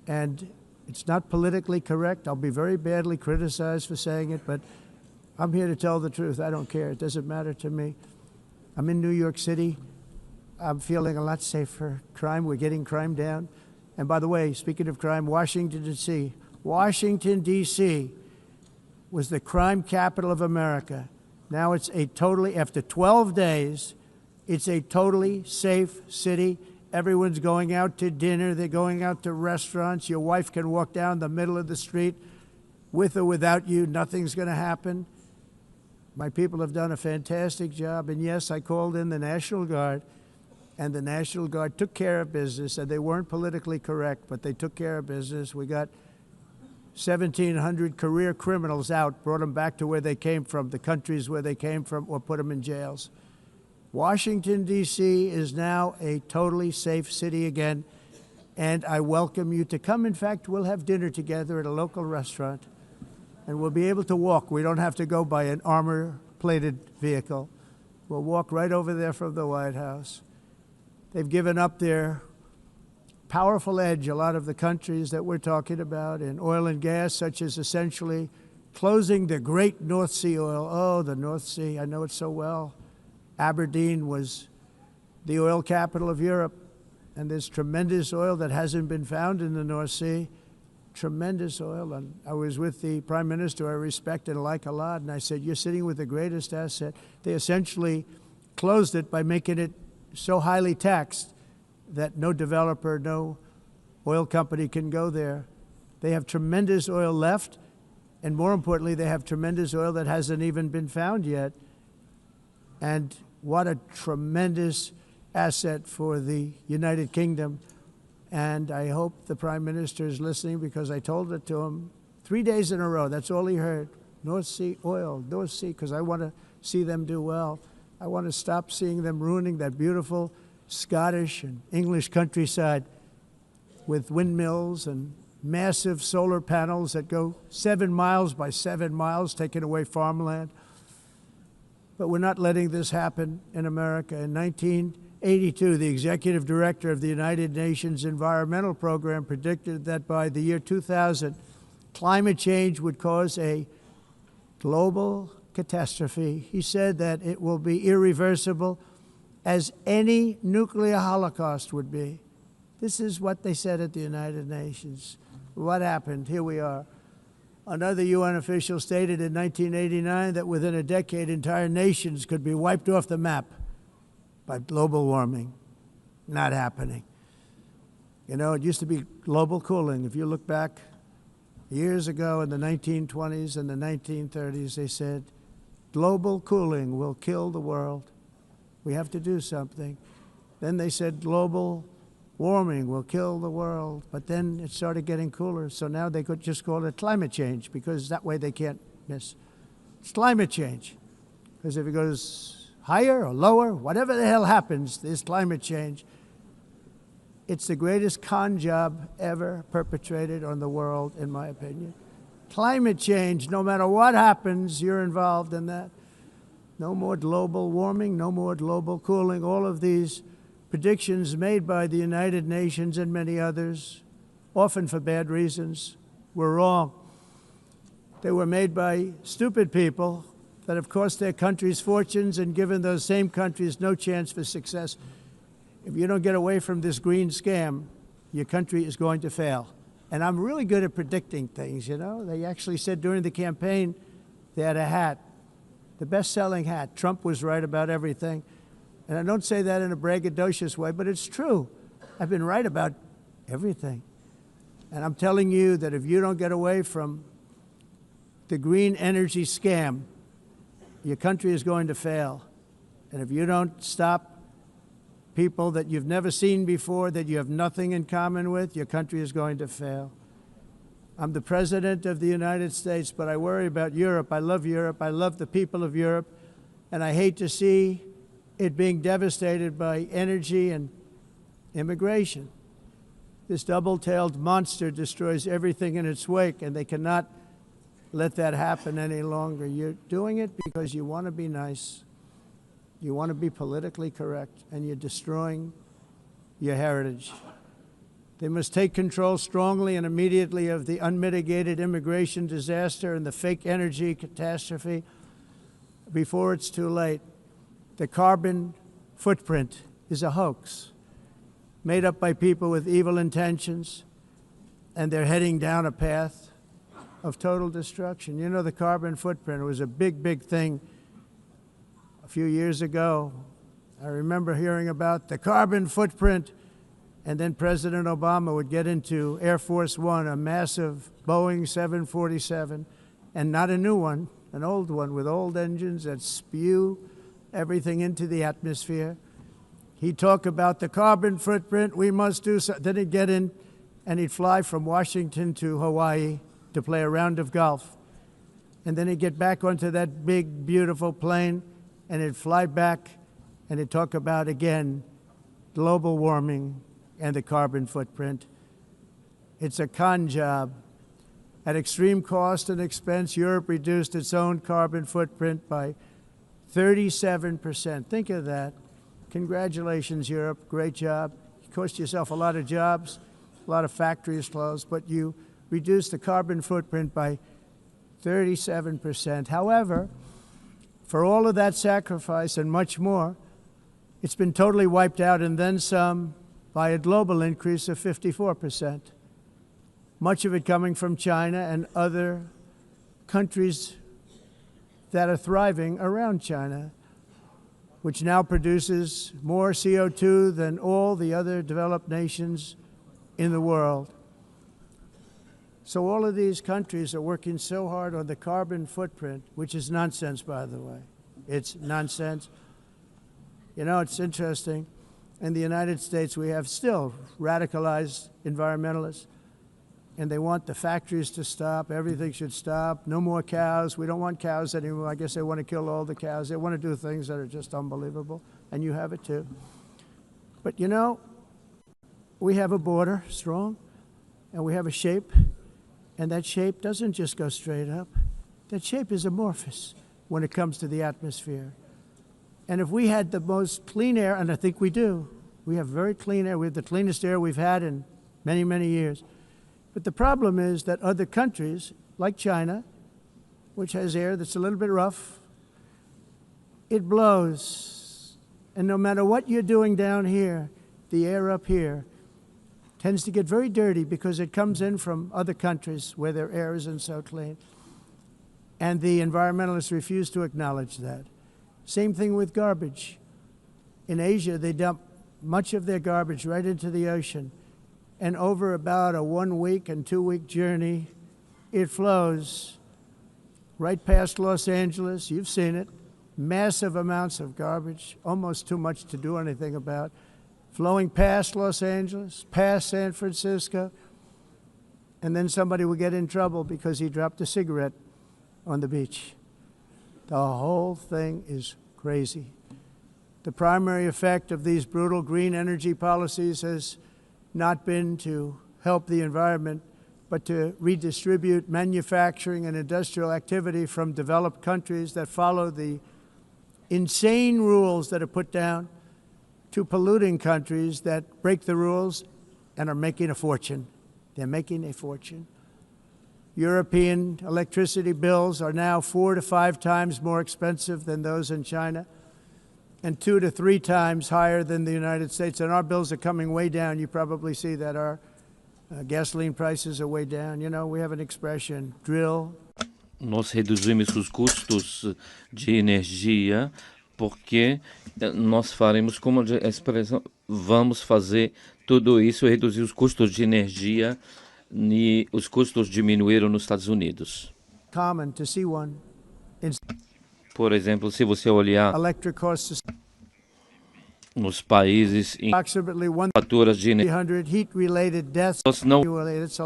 And it's not politically correct. I'll be very badly criticized for saying it, but I'm here to tell the truth. I don't care. It doesn't matter to me. I'm in New York City. I'm feeling a lot safer. Crime, we're getting crime down. And by the way, speaking of crime, Washington, D.C. Washington, D.C. was the crime capital of America. Now it's a totally, after 12 days, it's a totally safe city. Everyone's going out to dinner. They're going out to restaurants. Your wife can walk down the middle of the street with or without you. Nothing's going to happen. My people have done a fantastic job. And yes, I called in the National Guard, and the National Guard took care of business. And they weren't politically correct, but they took care of business. We got 1,700 career criminals out, brought them back to where they came from, the countries where they came from, or put them in jails. Washington, D.C. is now a totally safe city again, and I welcome you to come. In fact, we'll have dinner together at a local restaurant, and we'll be able to walk. We don't have to go by an armor-plated vehicle. We'll walk right over there from the White House. They've given up their powerful edge, a lot of the countries that we're talking about, in oil and gas, such as essentially closing the great North Sea oil. Oh, the North Sea, I know it so well. Aberdeen was the oil capital of Europe, and there's tremendous oil that hasn't been found in the North Sea. Tremendous oil. And I was with the Prime Minister I respect and like a lot, and I said, you're sitting with the greatest asset. They essentially closed it by making it so highly taxed that no developer, no oil company can go there. They have tremendous oil left, and more importantly, they have tremendous oil that hasn't even been found yet. And what a tremendous asset for the United Kingdom. And I hope the Prime Minister is listening, because I told it to him 3 days in a row. That's all he heard. North Sea oil, North Sea, because I want to see them do well. I want to stop seeing them ruining that beautiful Scottish and English countryside with windmills and massive solar panels that go 7 miles by 7 miles, taking away farmland. But we're not letting this happen in America. In 1982, the executive director of the United Nations Environmental Program predicted that by the year 2000, climate change would cause a global catastrophe. He said that it will be irreversible, as any nuclear holocaust would be. This is what they said at the United Nations. What happened? Here we are. Another UN official stated in 1989 that within a decade, entire nations could be wiped off the map by global warming. Not happening. You know, it used to be global cooling. If you look back years ago in the 1920s and the 1930s, they said, global cooling will kill the world. We have to do something. Then they said global warming will kill the world, but then it started getting cooler, so now they could just call it climate change, because that way they can't miss. It's climate change, because if it goes higher or lower, whatever the hell happens, there's climate change. It's the greatest con job ever perpetrated on the world, in my opinion. Climate change, no matter what happens, you're involved in that. No more global warming, no more global cooling. All of these predictions made by the United Nations and many others, often for bad reasons, were wrong. They were made by stupid people that have cost their countries fortunes and given those same countries no chance for success. If you don't get away from this green scam, your country is going to fail. And I'm really good at predicting things, you know. They actually said during the campaign they had a hat, the best-selling hat. Trump was right about everything. And I don't say that in a braggadocious way, but it's true. I've been right about everything. And I'm telling you that if you don't get away from the green energy scam, your country is going to fail. And if you don't stop people that you've never seen before, that you have nothing in common with, your country is going to fail. I'm the President of the United States, but I worry about Europe. I love Europe. I love the people of Europe. And I hate to see it being devastated by energy and immigration. This double-tailed monster destroys everything in its wake, and they cannot let that happen any longer. You're doing it because you want to be nice. You want to be politically correct, and you're destroying your heritage. They must take control strongly and immediately of the unmitigated immigration disaster and the fake energy catastrophe before it's too late. The carbon footprint is a hoax made up by people with evil intentions, and they're heading down a path of total destruction. You know, the carbon footprint was a big, big thing a few years ago. I remember hearing about the carbon footprint, and then President Obama would get into Air Force One, a massive Boeing 747, and not a new one, an old one with old engines that spew everything into the atmosphere. He'd talk about the carbon footprint, we must do so. Then he'd get in and he'd fly from Washington to Hawaii to play a round of golf. And then he'd get back onto that big, beautiful plane and he'd fly back and he'd talk about, again, global warming and the carbon footprint. It's a con job. At extreme cost and expense, Europe reduced its own carbon footprint by 37%. Think of that. Congratulations, Europe. Great job. You cost yourself a lot of jobs, a lot of factories closed, but you reduced the carbon footprint by 37%. However, for all of that sacrifice and much more, it's been totally wiped out and then some by a global increase of 54%. Much of it coming from China and other countries that are thriving around China, which now produces more CO2 than all the other developed nations in the world. So all of these countries are working so hard on the carbon footprint, which is nonsense, by the way. It's nonsense. You know, it's interesting. In the United States, we have still radicalized environmentalists, and they want the factories to stop. Everything should stop. No more cows. We don't want cows anymore. I guess they want to kill all the cows. They want to do things that are just unbelievable, and you have it too. But you know, we have a border, strong, and we have a shape, and that shape doesn't just go straight up. That shape is amorphous when it comes to the atmosphere. And if we had the most clean air, and I think we do, we have very clean air. We have the cleanest air we've had in many, many years. But the problem is that other countries, like China, which has air that's a little bit rough, it blows. And no matter what you're doing down here, the air up here tends to get very dirty because it comes in from other countries where their air isn't so clean. And the environmentalists refuse to acknowledge that. Same thing with garbage. In Asia, they dump much of their garbage right into the ocean. And over about a 1 week and 2 week journey, it flows right past Los Angeles. You've seen it. Massive amounts of garbage, almost too much to do anything about, flowing past Los Angeles, past San Francisco, and then somebody will get in trouble because he dropped a cigarette on the beach. The whole thing is crazy. The primary effect of these brutal green energy policies has not been to help the environment, but to redistribute manufacturing and industrial activity from developed countries that follow the insane rules that are put down to polluting countries that break the rules and are making a fortune. They're making a fortune. European electricity bills are now 4 to 5 times more expensive than those in China, and 2 to 3 times higher than the United States. And our bills are coming way down. You probably see that our gasoline prices are way down. You know, we have an expression, drill. Nós reduzimos os custos de energia porque nós faremos como expressão, vamos fazer tudo isso, reduzir os custos de energia e os custos diminuíram nos Estados Unidos. Common to see one. Por exemplo, se você olhar nos países em faturas de energia, nós não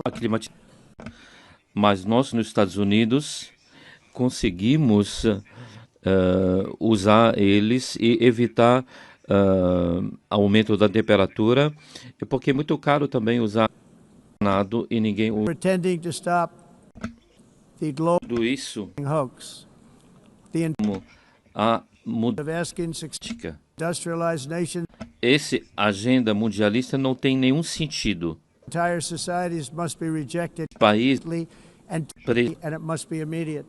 aclimatizamos, mas nós nos Estados Unidos conseguimos usar eles e evitar aumento da temperatura, porque é muito caro também usar nada e ninguém usa tudo isso. A mudança. Essa agenda mundialista não tem nenhum sentido. País and it must be immediate.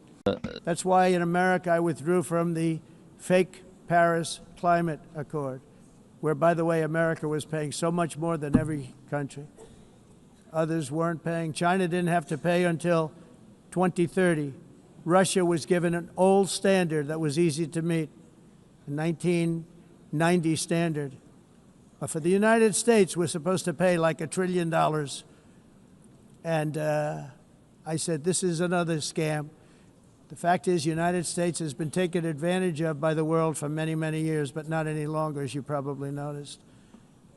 That's why in America I withdrew from the fake Paris Climate Accord, where, by the way, America was paying so much more than every country. Others weren't paying. China didn't have to pay until 2030. Russia was given an old standard that was easy to meet, a 1990 standard. But for the United States, we're supposed to pay like $1 trillion. And I said, this is another scam. The fact is, the United States has been taken advantage of by the world for many, many years, but not any longer, as you probably noticed.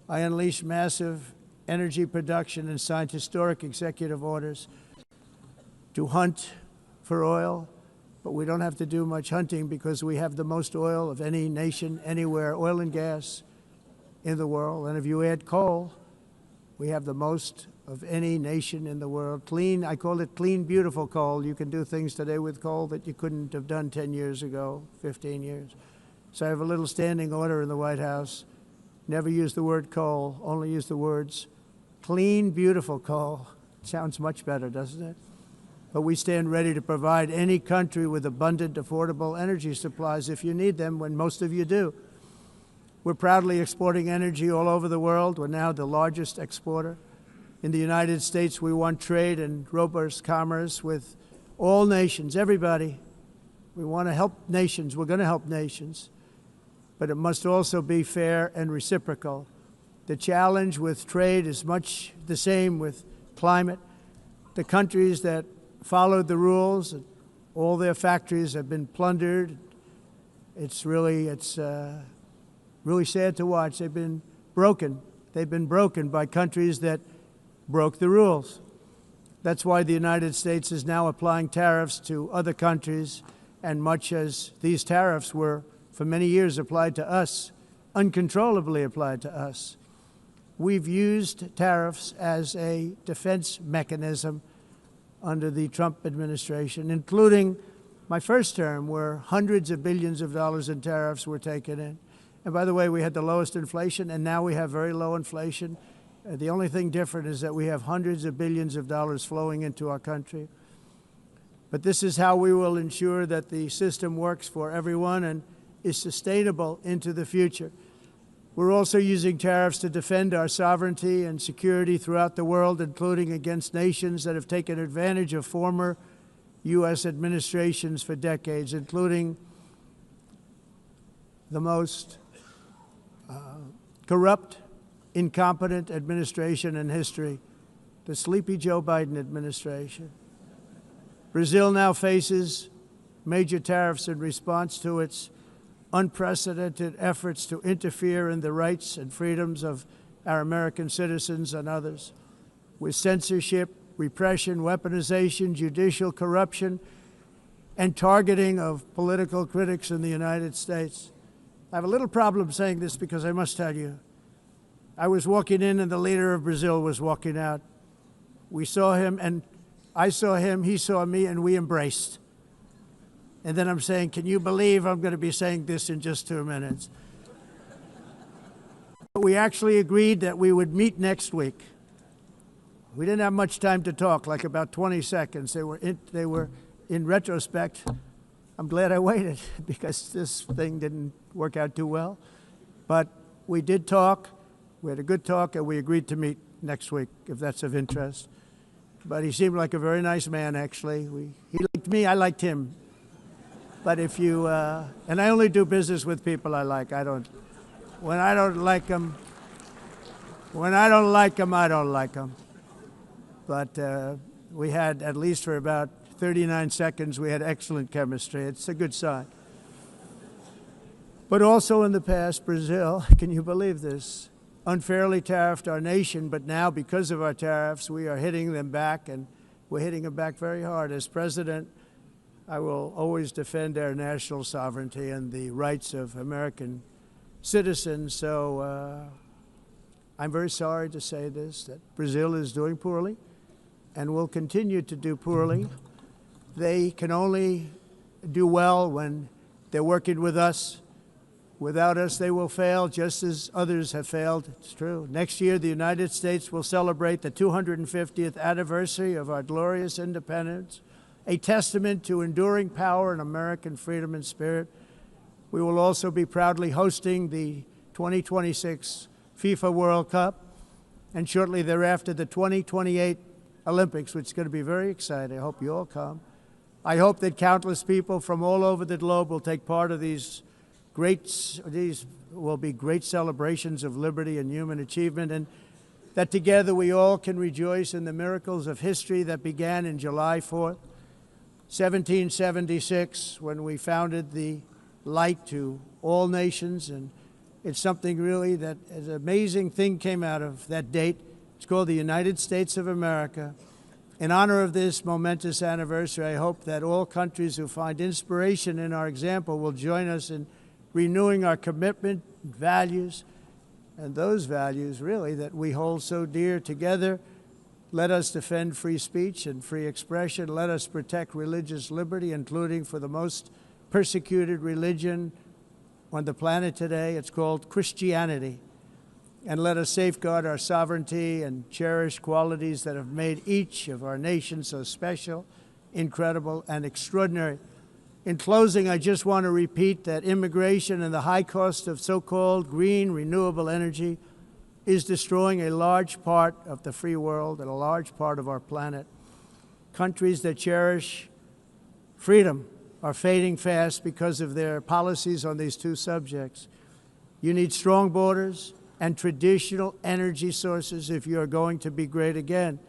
I unleashed massive energy production and signed historic executive orders to hunt for oil, but we don't have to do much hunting because we have the most oil of any nation anywhere, oil and gas in the world. And if you add coal, we have the most of any nation in the world. Clean, I call it clean, beautiful coal. You can do things today with coal that you couldn't have done 10 years ago, 15 years. So I have a little standing order in the White House. Never use the word coal, only use the words clean, beautiful coal. Sounds much better, doesn't it? But we stand ready to provide any country with abundant, affordable energy supplies if you need them, when most of you do. We're proudly exporting energy all over the world. We're now the largest exporter. In the United States, we want trade and robust commerce with all nations, everybody. We want to help nations. We're going to help nations. But it must also be fair and reciprocal. The challenge with trade is much the same with climate. The countries that followed the rules, all their factories have been plundered. It's really sad to watch. They've been broken. They've been broken by countries that broke the rules. That's why the United States is now applying tariffs to other countries, and much as these tariffs were for many years applied to us, uncontrollably applied to us. We've used tariffs as a defense mechanism under the Trump administration, including my first term, where hundreds of billions of dollars in tariffs were taken in. And by the way, we had the lowest inflation, and now we have very low inflation. The only thing different is that we have hundreds of billions of dollars flowing into our country. But this is how we will ensure that the system works for everyone and is sustainable into the future. We're also using tariffs to defend our sovereignty and security throughout the world, including against nations that have taken advantage of former U.S. administrations for decades, including the most corrupt, incompetent administration in history, the sleepy Joe Biden administration. Brazil now faces major tariffs in response to its unprecedented efforts to interfere in the rights and freedoms of our American citizens and others, with censorship, repression, weaponization, judicial corruption, and targeting of political critics in the United States. I have a little problem saying this because I must tell you, I was walking in and the leader of Brazil was walking out. We saw him and I saw him, he saw me, and we embraced. And then I'm saying, can you believe I'm going to be saying this in just 2 minutes? We actually agreed that we would meet next week. We didn't have much time to talk, like about 20 seconds. They were in retrospect, I'm glad I waited because this thing didn't work out too well. But we did talk. We had a good talk, and we agreed to meet next week, if that's of interest. But he seemed like a very nice man, actually. He liked me, I liked him. But if you, and I only do business with people I like. When I don't like them, I don't like them. But we had, at least for about 39 seconds, we had excellent chemistry. It's a good sign. But also in the past, Brazil, can you believe this, unfairly tariffed our nation, but now because of our tariffs, we are hitting them back, and we're hitting them back very hard. As president, I will always defend our national sovereignty and the rights of American citizens. So I'm very sorry to say this, that Brazil is doing poorly and will continue to do poorly. They can only do well when they're working with us. Without us, they will fail, just as others have failed. It's true. Next year, the United States will celebrate the 250th anniversary of our glorious independence, a testament to enduring power and American freedom and spirit. We will also be proudly hosting the 2026 FIFA World Cup, and shortly thereafter, the 2028 Olympics, which is going to be very exciting. I hope you all come. I hope that countless people from all over the globe will take part of these will be great celebrations of liberty and human achievement, and that together we all can rejoice in the miracles of history that began in July 4th, 1776, when we founded the light to all nations. And it's something really that an amazing thing came out of that date. It's called the United States of America. In honor of this momentous anniversary, I hope that all countries who find inspiration in our example will join us in renewing our commitment, values, and those values, really, that we hold so dear together. Let us defend free speech and free expression. Let us protect religious liberty, including for the most persecuted religion on the planet today. It's called Christianity. And let us safeguard our sovereignty and cherish qualities that have made each of our nations so special, incredible, and extraordinary. In closing, I just want to repeat that immigration and the high cost of so-called green renewable energy is destroying a large part of the free world and a large part of our planet. Countries that cherish freedom are fading fast because of their policies on these two subjects. You need strong borders and traditional energy sources if you are going to be great again.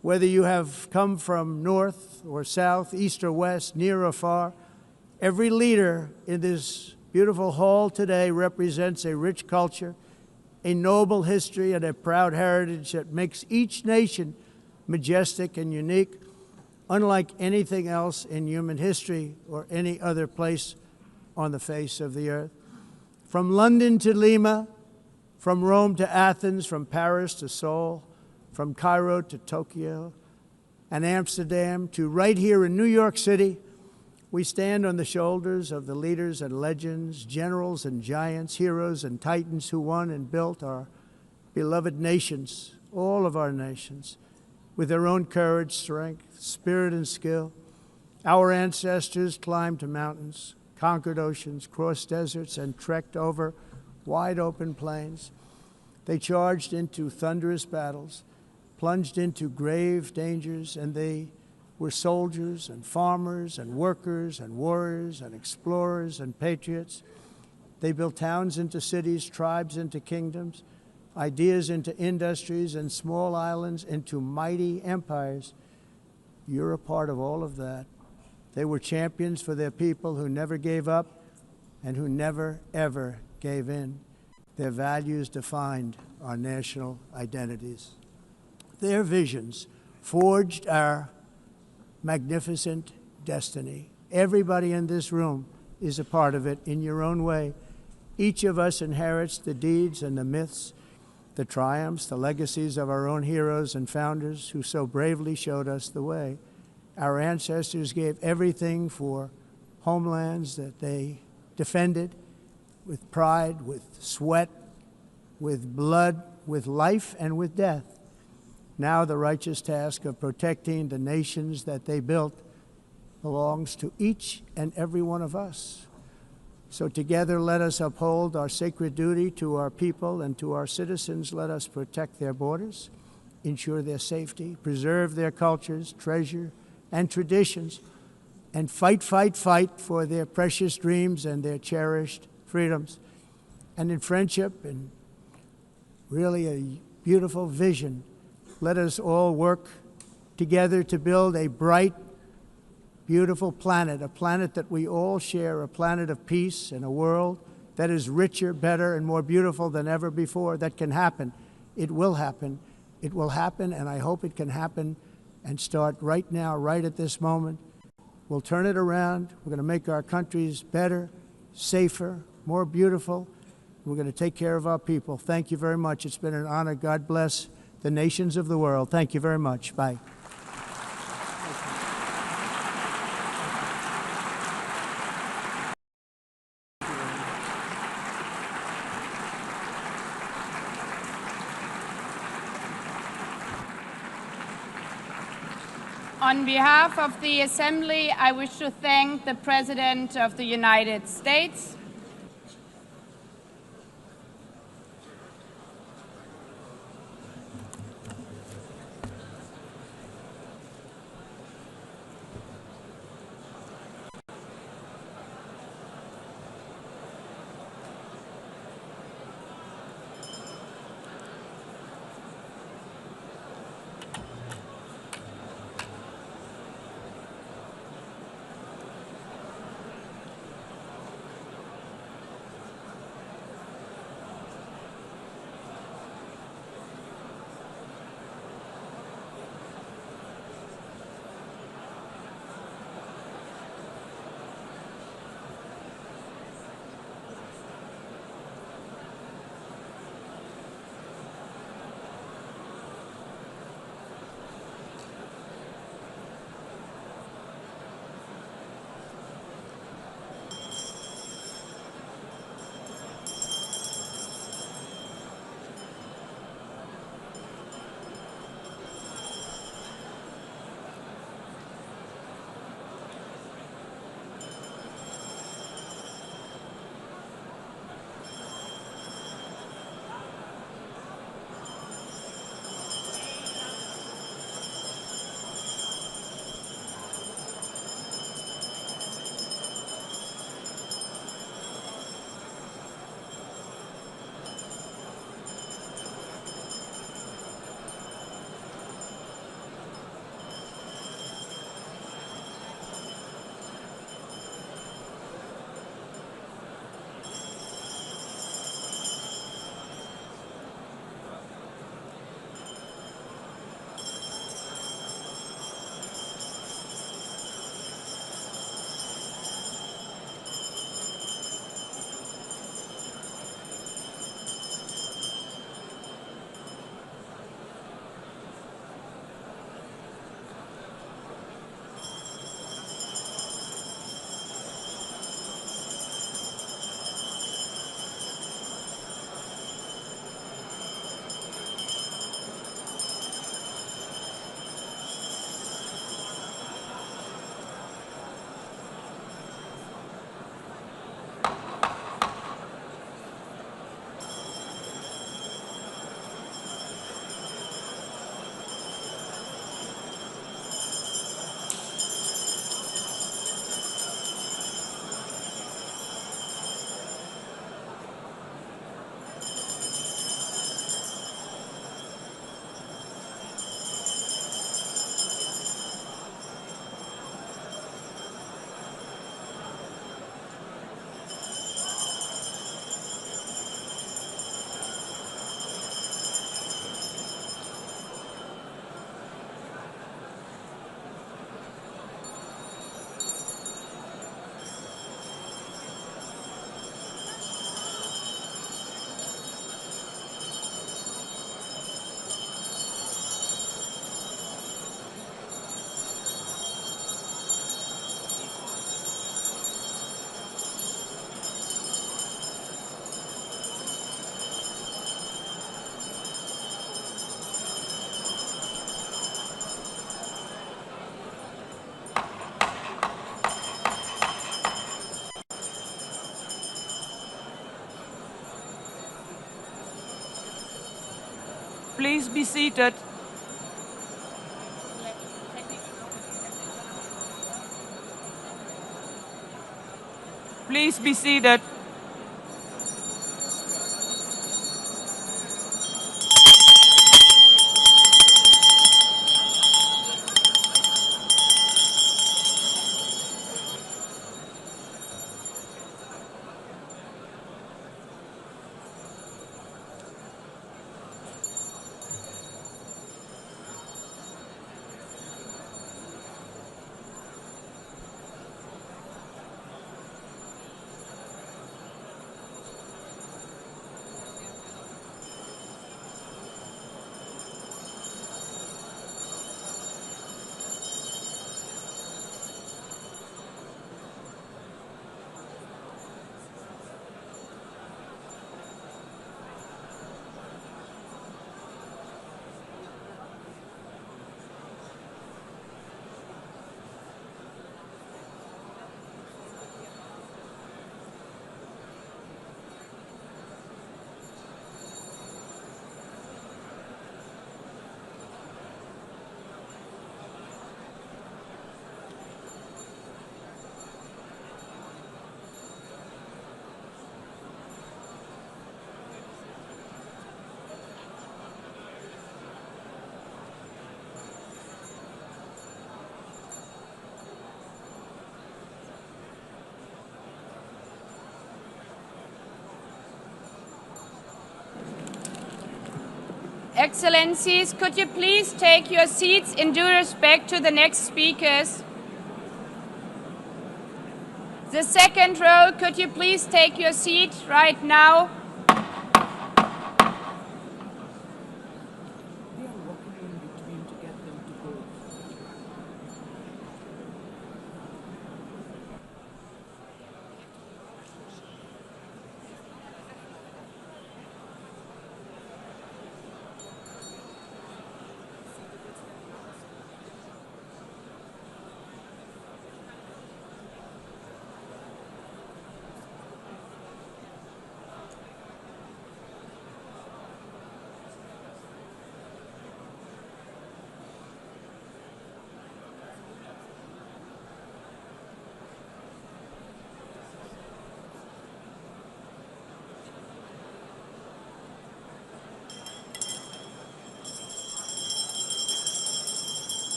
Whether you have come from north or south, east or west, near or far, every leader in this beautiful hall today represents a rich culture, a noble history, and a proud heritage that makes each nation majestic and unique, unlike anything else in human history or any other place on the face of the earth. From London to Lima, from Rome to Athens, from Paris to Seoul, from Cairo to Tokyo and Amsterdam to right here in New York City, we stand on the shoulders of the leaders and legends, generals and giants, heroes and titans who won and built our beloved nations, all of our nations, with their own courage, strength, spirit, and skill. Our ancestors climbed mountains, conquered oceans, crossed deserts, and trekked over wide open plains. They charged into thunderous battles, plunged into grave dangers, and they were soldiers and farmers and workers and warriors and explorers and patriots. They built towns into cities, tribes into kingdoms, ideas into industries, and small islands into mighty empires. You're a part of all of that. They were champions for their people who never gave up and who never, ever gave in. Their values defined our national identities. Their visions forged our magnificent destiny. Everybody in this room is a part of it in your own way. Each of us inherits the deeds and the myths, the triumphs, the legacies of our own heroes and founders who so bravely showed us the way. Our ancestors gave everything for homelands that they defended with pride, with sweat, with blood, with life, and with death. Now the righteous task of protecting the nations that they built belongs to each and every one of us. So together let us uphold our sacred duty to our people and to our citizens. Let us protect their borders, ensure their safety, preserve their cultures, treasure, and traditions, and fight, fight, fight for their precious dreams and their cherished freedoms. And in friendship and really a beautiful vision, let us all work together to build a bright, beautiful planet, a planet that we all share, a planet of peace and a world that is richer, better, and more beautiful than ever before. That can happen. It will happen. It will happen, and I hope it can happen and start right now, right at this moment. We'll turn it around. We're going to make our countries better, safer, more beautiful. We're going to take care of our people. Thank you very much. It's been an honor. God bless the nations of the world. Thank you very much. Bye. On behalf of the Assembly, I wish to thank the President of the United States, please be seated. Please be seated. Excellencies, could you please take your seats in due respect to the next speakers? The second row, could you please take your seat right now?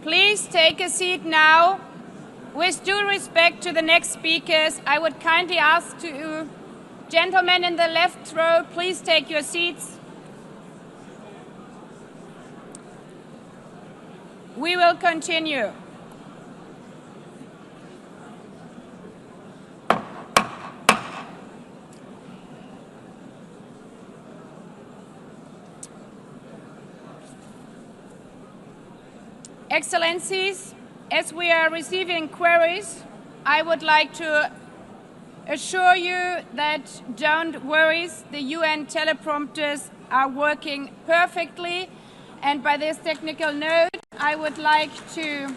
Please take a seat now. With due respect to the next speakers, I would kindly ask you, gentlemen in the left row, please take your seats. We will continue. Excellencies, as we are receiving queries, I would like to assure you that don't worry, the UN teleprompters are working perfectly. And by this technical note, I would like to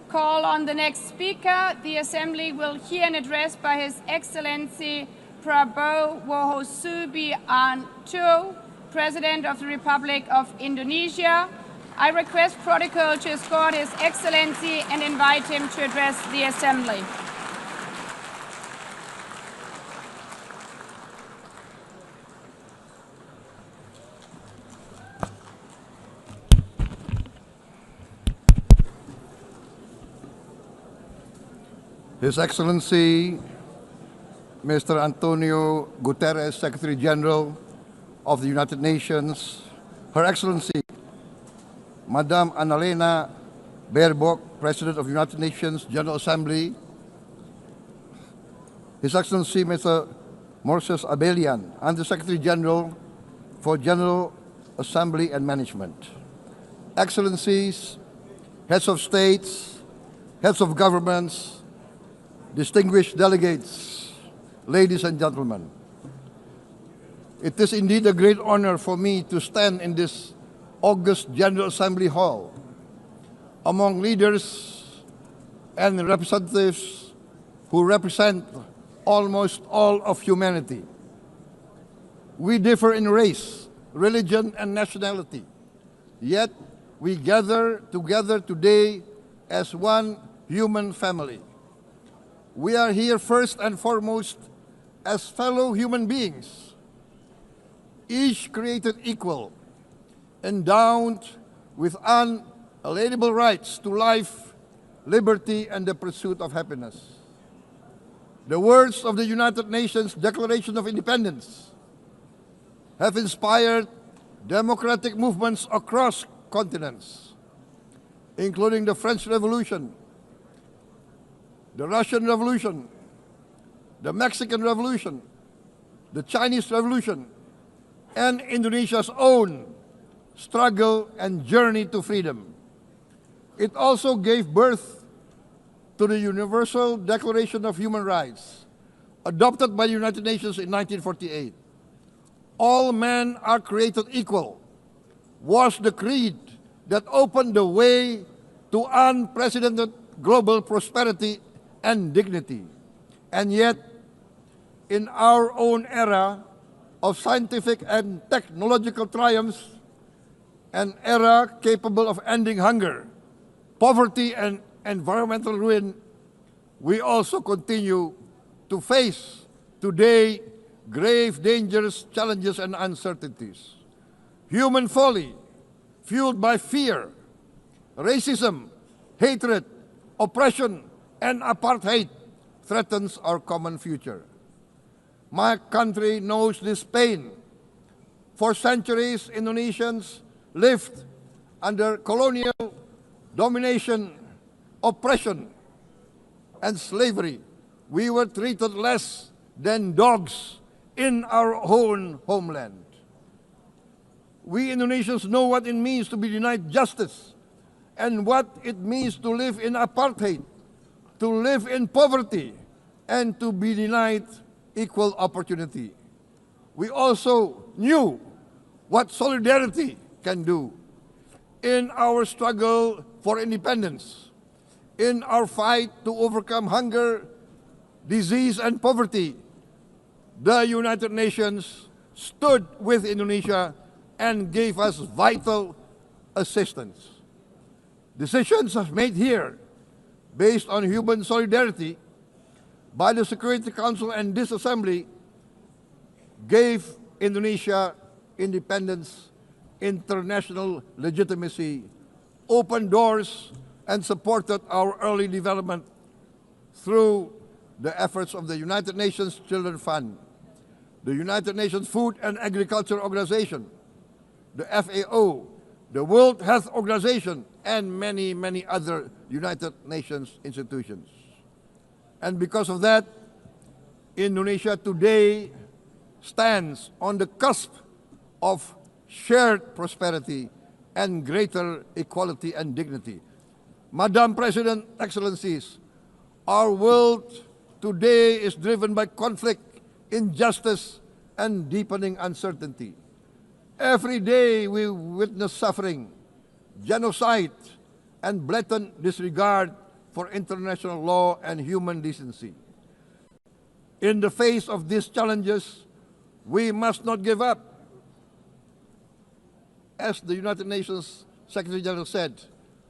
call on the next speaker. The Assembly will hear an address by His Excellency Prabowo Subianto, President of the Republic of Indonesia. I request protocol to escort His Excellency and invite him to address the Assembly. His Excellency Mr. Antonio Guterres, Secretary General of the United Nations, Her Excellency Madame Annalena Baerbock, President of the United Nations General Assembly, His Excellency Mr. Moses Abelian, Under Secretary General for General Assembly and Management, Excellencies, Heads of States, Heads of Governments, distinguished delegates, ladies and gentlemen. It is indeed a great honor for me to stand in this august General Assembly Hall among leaders and representatives who represent almost all of humanity. We differ in race, religion, and nationality, yet we gather together today as one human family. We are here first and foremost as fellow human beings, each created equal, endowed with unalienable rights to life, liberty, and the pursuit of happiness. The words of the United Nations Declaration of Independence have inspired democratic movements across continents, including the French Revolution, the Russian Revolution, the Mexican Revolution, the Chinese Revolution, and Indonesia's own struggle and journey to freedom. It also gave birth to the Universal Declaration of Human Rights, adopted by the United Nations in 1948. All men are created equal was the creed that opened the way to unprecedented global prosperity and dignity. And yet, in our own era of scientific and technological triumphs, an era capable of ending hunger, poverty, and environmental ruin, we also continue to face today grave dangers, challenges, and uncertainties. Human folly, fueled by fear, racism, hatred, oppression, and apartheid, threatens our common future. My country knows this pain. For centuries, Indonesians lived under colonial domination, oppression, and slavery. We were treated less than dogs in our own homeland. We Indonesians know what it means to be denied justice and what it means to live in apartheid, to live in poverty, and to be denied equal opportunity. We also knew what solidarity can do in our struggle for independence, in our fight to overcome hunger, disease, and poverty. The United Nations stood with Indonesia and gave us vital assistance. Decisions are made here based on human solidarity by the Security Council, and this assembly gave Indonesia independence, international legitimacy, opened doors, and supported our early development through the efforts of the United Nations Children Fund, the United Nations Food and Agriculture Organization, the FAO, the World Health Organization, and many, many other United Nations institutions. And because of that, Indonesia today stands on the cusp of shared prosperity and greater equality and dignity. Madam President, Excellencies, our world today is driven by conflict, injustice, and deepening uncertainty. Every day we witness suffering, genocide, and blatant disregard for international law and human decency. In the face of these challenges, we must not give up. As the United Nations Secretary General said,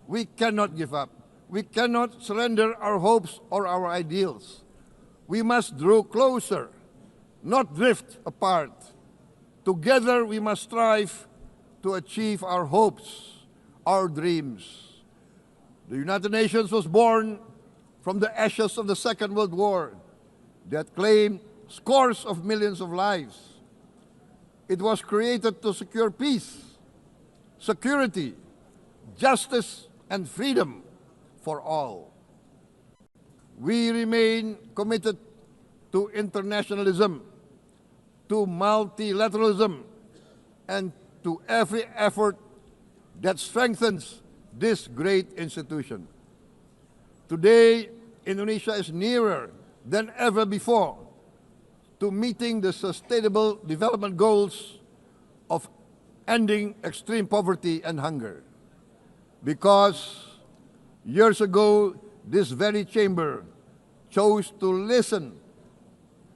we cannot give up. We cannot surrender our hopes or our ideals. We must draw closer, not drift apart. Together we must strive to achieve our hopes, our dreams. The United Nations was born from the ashes of the Second World War that claimed scores of millions of lives. It was created to secure peace, security, justice, and freedom for all. We remain committed to internationalism, to multilateralism, and to every effort that strengthens this great institution. Today, Indonesia is nearer than ever before to meeting the sustainable development goals of ending extreme poverty and hunger. Because years ago, this very chamber chose to listen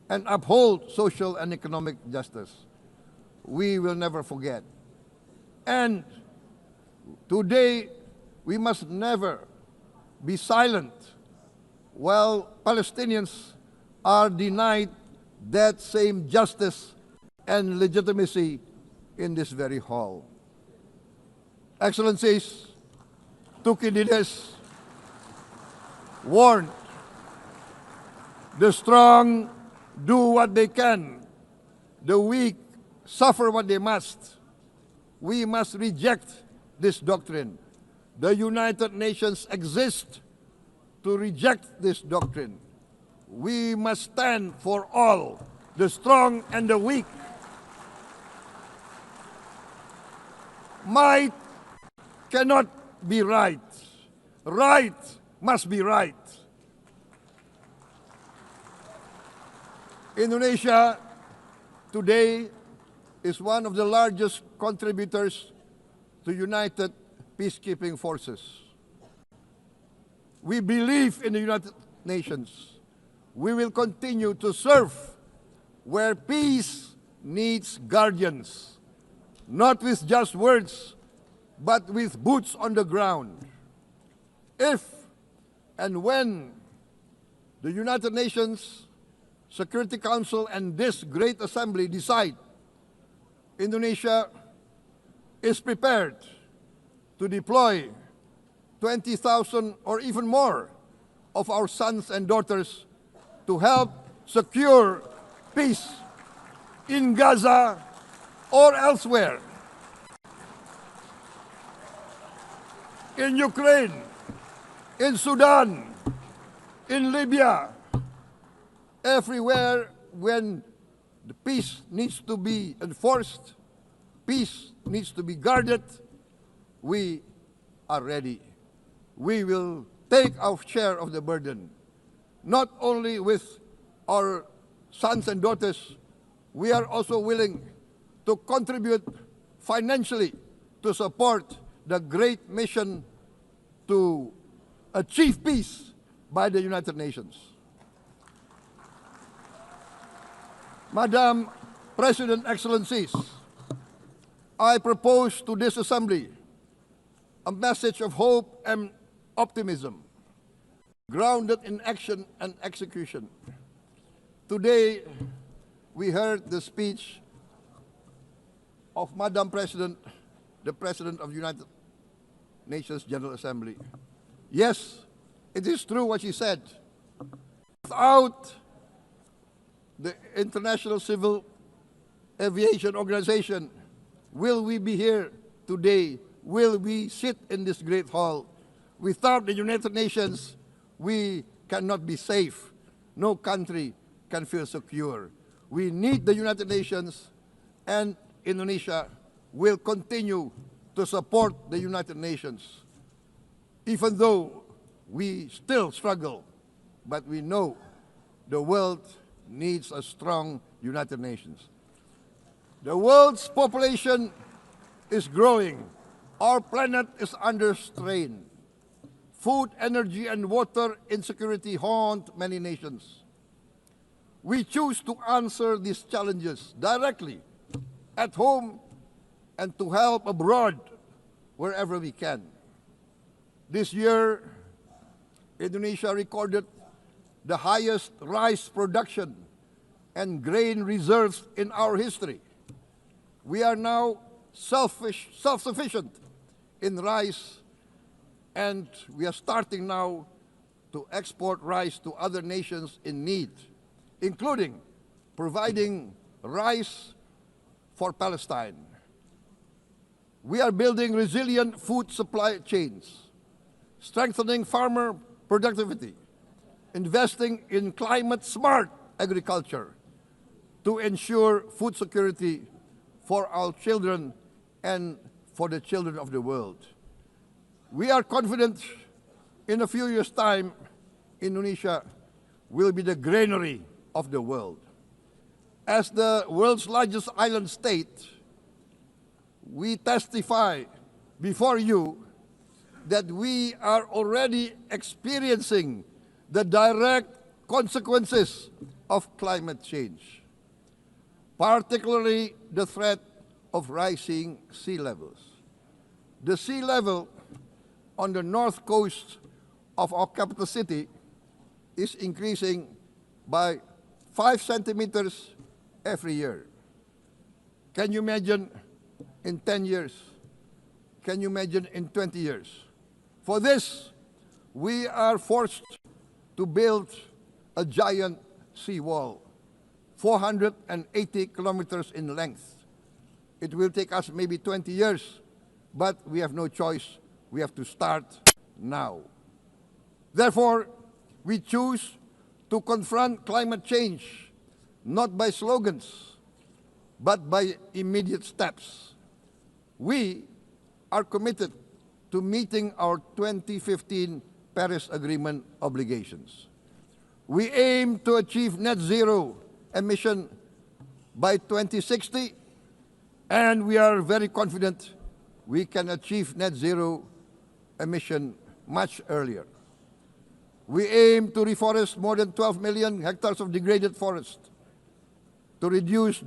and uphold social and economic justice, we will never forget. And today, we must never be silent while Palestinians are denied that same justice and legitimacy in this very hall. Excellencies, Thucydides warned, the strong do what they can, the weak suffer what they must. We must reject this doctrine. The United Nations exist to reject this doctrine. We must stand for all, the strong and the weak. Might cannot be right. Right must be right. Indonesia today is one of the largest contributors to United Peacekeeping Forces. We believe in the United Nations. We will continue to serve where peace needs guardians, not with just words, but with boots on the ground. If and when the United Nations Security Council and this great assembly decide Indonesia is prepared to deploy 20,000 or even more of our sons and daughters to help secure peace in Gaza or elsewhere, in Ukraine, in Sudan, in Libya, everywhere when the peace needs to be enforced, peace needs to be guarded, we are ready. We will take our share of the burden, not only with our sons and daughters, we are also willing to contribute financially to support the great mission to achieve peace by the United Nations. Madam President, Excellencies, I propose to this Assembly a message of hope and optimism, grounded in action and execution. Today, we heard the speech of Madam President, the President of the United Nations General Assembly. Yes, it is true what she said. Without the International Civil Aviation Organization, will we be here today? Will we sit in this great hall? Without the United Nations, we cannot be safe. No country can feel secure. We need the United Nations, and Indonesia will continue to support the United Nations. Even though we still struggle, but we know the world needs a strong United Nations. The world's population is growing. Our planet is under strain. Food, energy, and water insecurity haunt many nations. We choose to answer these challenges directly at home and to help abroad wherever we can. This year, Indonesia recorded the highest rice production and grain reserves in our history. We are now self-sufficient in rice, and we are starting now to export rice to other nations in need, including providing rice for Palestine. We are building resilient food supply chains, strengthening farmer productivity, investing in climate-smart agriculture to ensure food security for our children and for the children of the world. We are confident in a few years' time, Indonesia will be the granary of the world. As the world's largest island state, we testify before you that we are already experiencing the direct consequences of climate change, particularly the threat of rising sea levels. The sea level on the north coast of our capital city is increasing by 5 centimeters every year. Can you imagine in 10 years? Can you imagine in 20 years? For this, we are forced to build a giant seawall, 480 kilometers in length. It will take us maybe 20 years, but we have no choice. We have to start now. Therefore, we choose to confront climate change not by slogans, but by immediate steps. We are committed to meeting our 2015 Paris Agreement obligations. We aim to achieve net zero emission by 2060, and we are very confident we can achieve net zero emission much earlier. We aim to reforest more than 12 million hectares of degraded forest, to reduce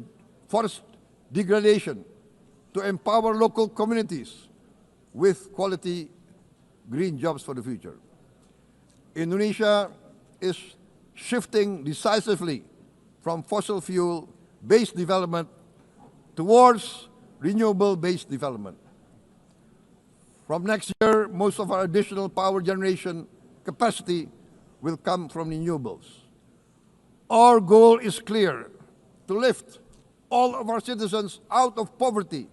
forest degradation, to empower local communities with quality green jobs for the future. Indonesia is shifting decisively from fossil fuel-based development towards renewable-based development. From next year, most of our additional power generation capacity will come from renewables. Our goal is clear: to lift all of our citizens out of poverty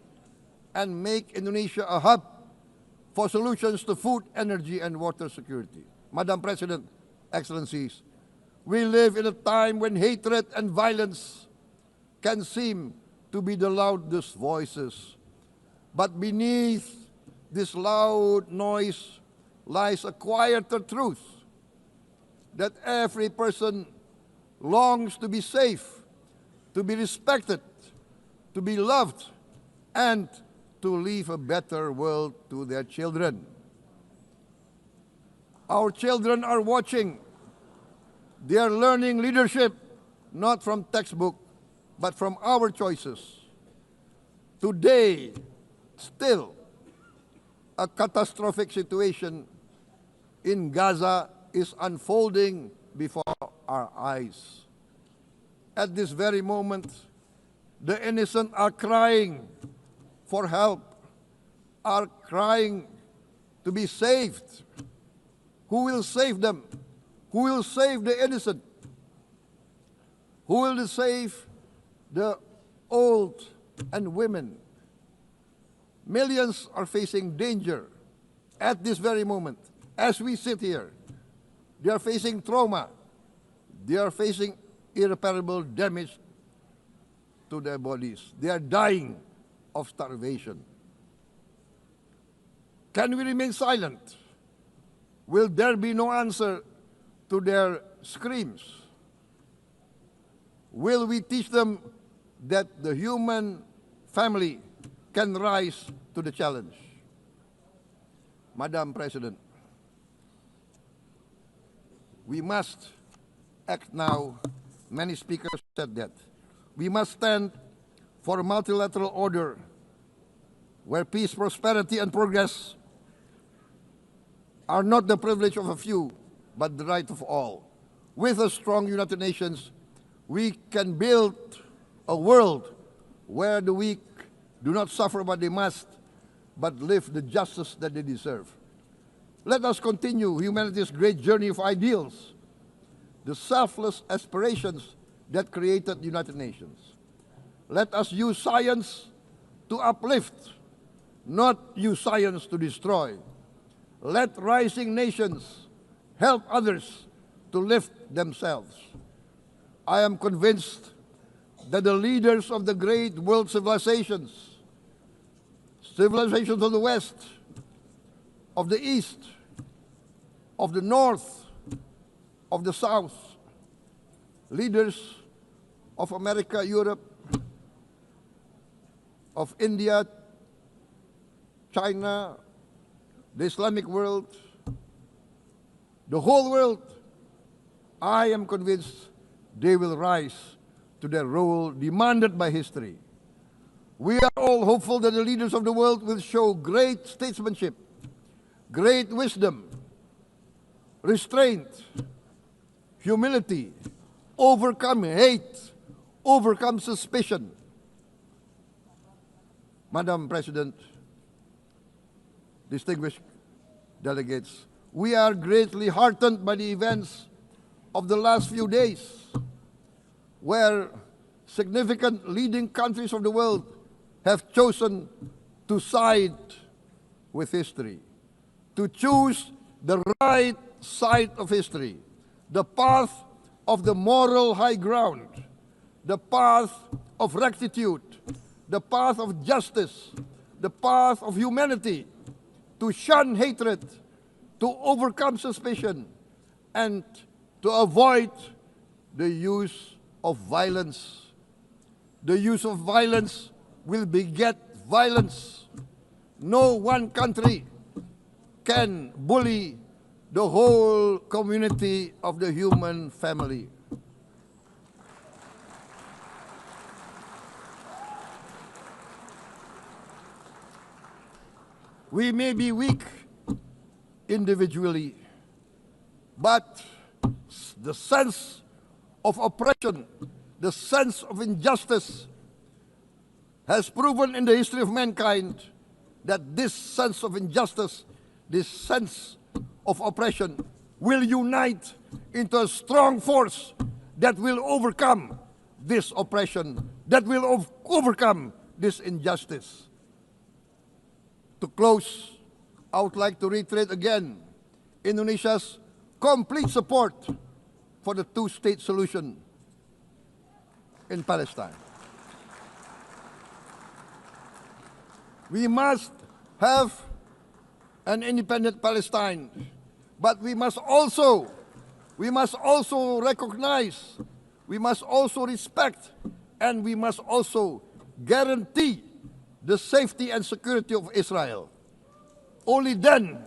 and make Indonesia a hub for solutions to food, energy, and water security. Madam President, Excellencies, we live in a time when hatred and violence can seem to be the loudest voices. But beneath this loud noise lies a quieter truth, that every person longs to be safe, to be respected, to be loved, and to leave a better world to their children. Our children are watching. They are learning leadership, not from textbook, but from our choices. Today, still, a catastrophic situation in Gaza is unfolding before our eyes. At this very moment, the innocent are crying for help, are crying to be saved. Who will save them? Who will save the innocent? Who will save the old and women? Millions are facing danger at this very moment. As we sit here, they are facing trauma. They are facing irreparable damage to their bodies. They are dying of starvation. Can we remain silent? Will there be no answer to their screams? Will we teach them that the human family can rise to the challenge? Madam President, we must act now. Many speakers said that. We must stand for a multilateral order where peace, prosperity, and progress are not the privilege of a few, but the right of all. With a strong United Nations, we can build a world where the weak do not suffer what they must, but live the justice that they deserve. Let us continue humanity's great journey of ideals, the selfless aspirations that created the United Nations. Let us use science to uplift, not use science to destroy. Let rising nations help others to lift themselves. I am convinced that the leaders of the great world civilizations, civilizations of the West, of the East, of the North, of the South, leaders of America, Europe, of India, China, the Islamic world, the whole world, I am convinced they will rise to their role demanded by history. We are all hopeful that the leaders of the world will show great statesmanship, great wisdom, restraint, humility, overcome hate, overcome suspicion. Madam President, distinguished delegates, we are greatly heartened by the events of the last few days, where significant leading countries of the world have chosen to side with history, to choose the right side of history, the path of the moral high ground, the path of rectitude, the path of justice, the path of humanity, to shun hatred, to overcome suspicion, and to avoid the use of violence. The use of violence will beget violence. No one country can bully the whole community of the human family. We may be weak individually, but the sense of oppression, the sense of injustice has proven in the history of mankind that this sense of injustice, this sense of oppression will unite into a strong force that will overcome this oppression, that will overcome this injustice. To close, I would like to reiterate again Indonesia's complete support for the two-state solution in Palestine. We must have an independent Palestine, but we must also recognize, we must also respect, and we must also guarantee the safety and security of Israel. Only then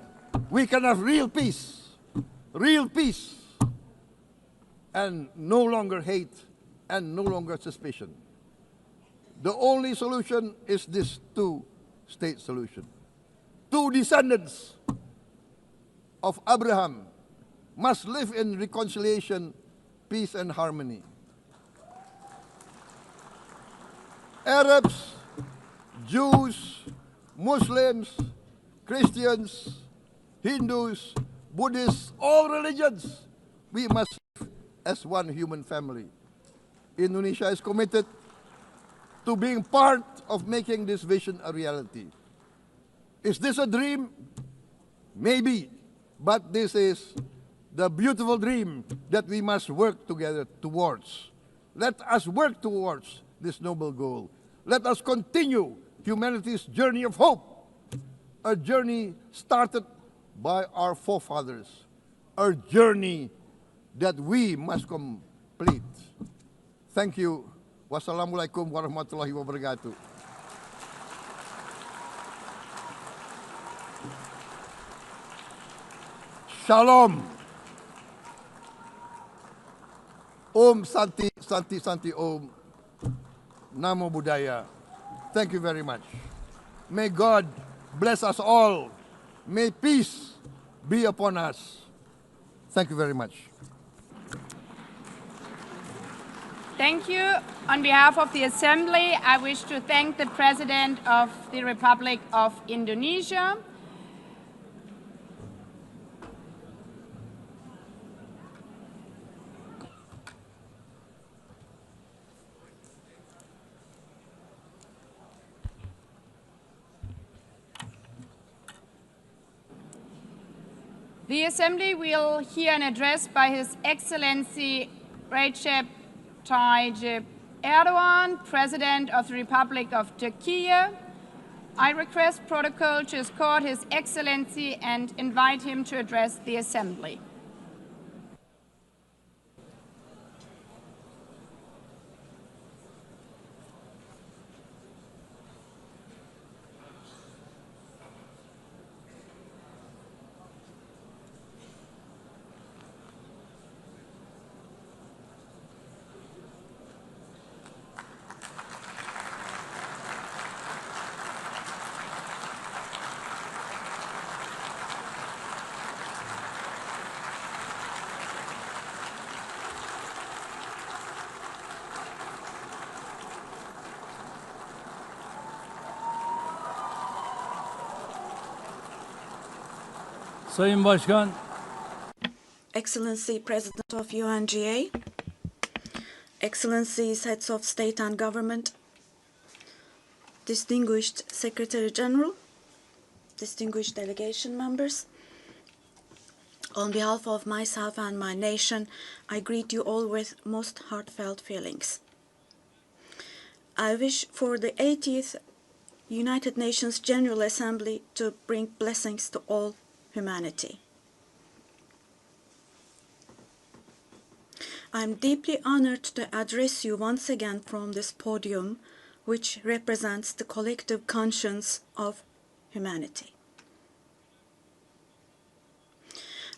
we can have real peace, and no longer hate and no longer suspicion. The only solution is this two-state solution. Two descendants of Abraham must live in reconciliation, peace, and harmony. Arabs, Jews, Muslims, Christians, Hindus, Buddhists, all religions, we must live as one human family. Indonesia is committed to being part of making this vision a reality. Is this a dream? Maybe, but this is the beautiful dream that we must work together towards. Let us work towards this noble goal. Let us continue humanity's journey of hope, a journey started by our forefathers, a journey that we must complete. Thank you. Wassalamualaikum warahmatullahi wabarakatuh. Shalom. Om Santi, Santi, Santi Om. Namo Buddhaya. Thank you very much. May God bless us all. May peace be upon us. Thank you very much. Thank you. On behalf of the Assembly, I wish to thank the President of the Republic of Indonesia. The Assembly will hear an address by His Excellency Recep Tayyip Erdogan, President of the Republic of Turkey. I request protocol to escort His Excellency and invite him to address the Assembly. Sayın Başkan, Excellency President of UNGA, Excellencies Heads of State and Government, Distinguished Secretary General, distinguished delegation members, on behalf of myself and my nation, I greet you all with most heartfelt feelings. I wish for the 80th United Nations General Assembly to bring blessings to all humanity. I am deeply honored to address you once again from this podium, which represents the collective conscience of humanity.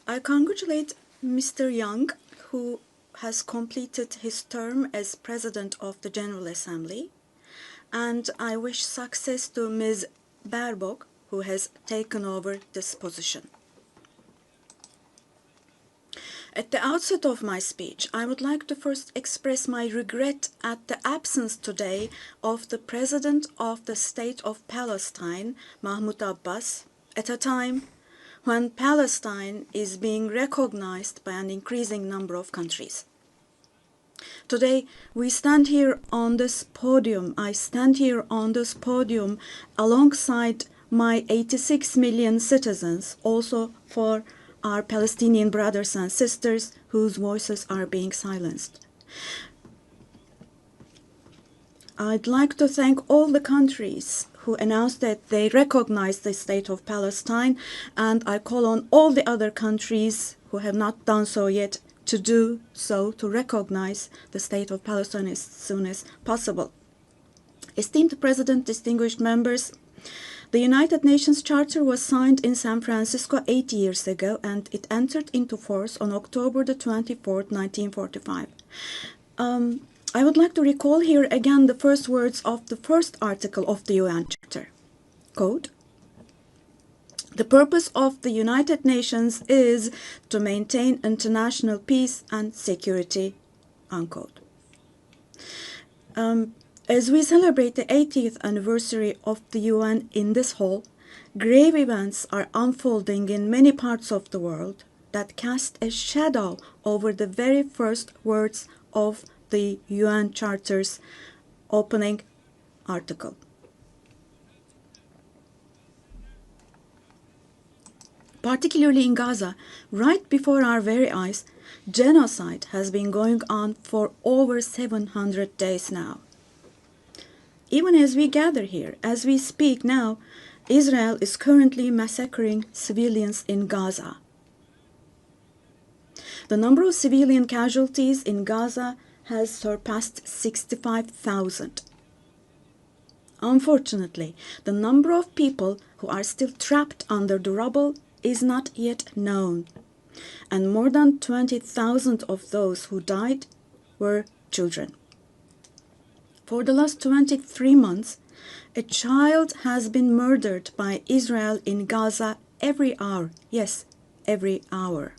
I congratulate Mr. Young, who has completed his term as President of the General Assembly, and I wish success to Ms. Baerbock, who has taken over this position. At the outset of my speech, I would like to first express my regret at the absence today of the President of the State of Palestine, Mahmoud Abbas, at a time when Palestine is being recognized by an increasing number of countries. Today, we stand here on this podium. I stand here on this podium alongside my 86 million citizens, also for our Palestinian brothers and sisters whose voices are being silenced. I'd like to thank all the countries who announced that they recognize the state of Palestine, and I call on all the other countries who have not done so yet to do so, to recognize the state of Palestine as soon as possible. Esteemed President, distinguished members, the United Nations Charter was signed in San Francisco 8 years ago, and it entered into force on October the 24th, 1945. I would like to recall here again the first words of the first article of the UN Charter. Quote, "The purpose of the United Nations is to maintain international peace and security," unquote. As we celebrate the 80th anniversary of the UN in this hall, grave events are unfolding in many parts of the world that cast a shadow over the very first words of the UN Charter's opening article. Particularly in Gaza, right before our very eyes, genocide has been going on for over 700 days now. Even as we gather here, as we speak now, Israel is currently massacring civilians in Gaza. The number of civilian casualties in Gaza has surpassed 65,000. Unfortunately, the number of people who are still trapped under the rubble is not yet known, and more than 20,000 of those who died were children. For the last 23 months, a child has been murdered by Israel in Gaza every hour. Yes, every hour.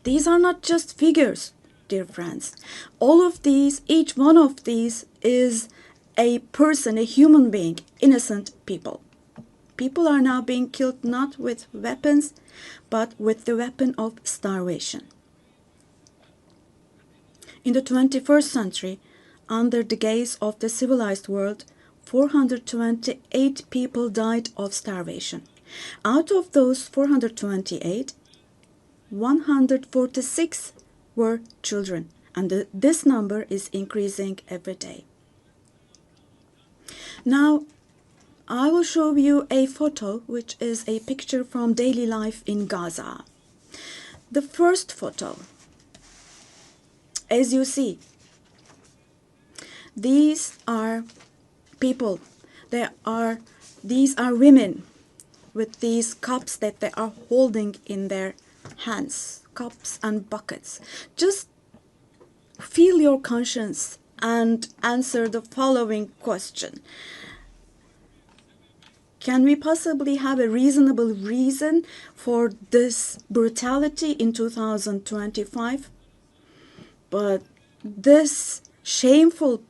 These are not just figures, dear friends. All of these, each one of these is a person, a human being, innocent people. People are now being killed not with weapons, but with the weapon of starvation. In the 21st century, under the gaze of the civilized world, 428 people died of starvation. Out of those 428, 146 were children, and this number is increasing every day. Now, I will show you a photo, which is a picture from daily life in Gaza. The first photo, as you see, these are people. These are women with these cups that they are holding in their hands, cups and buckets. Just feel your conscience and answer the following question. Can we possibly have a reasonable reason for this brutality in 2025? But this shameful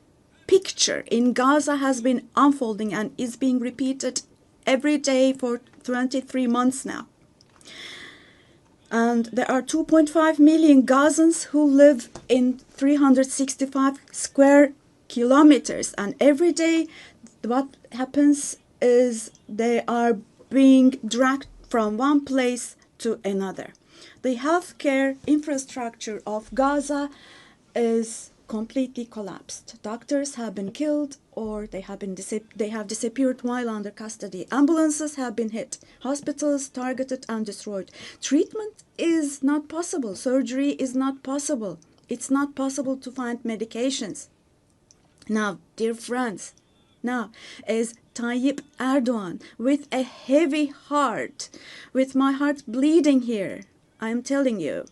picture in Gaza has been unfolding and is being repeated every day for 23 months now. And there are 2.5 million Gazans who live in 365 square kilometers. And every day what happens is they are being dragged from one place to another. The healthcare infrastructure of Gaza is completely collapsed. Doctors have been killed or they have disappeared while under custody. Ambulances have been hit. Hospitals targeted and destroyed. Treatment is not possible. Surgery is not possible. It's not possible to find medications. Now, dear friends, now as Tayyip Erdogan, with a heavy heart, with my heart bleeding here, I am telling you,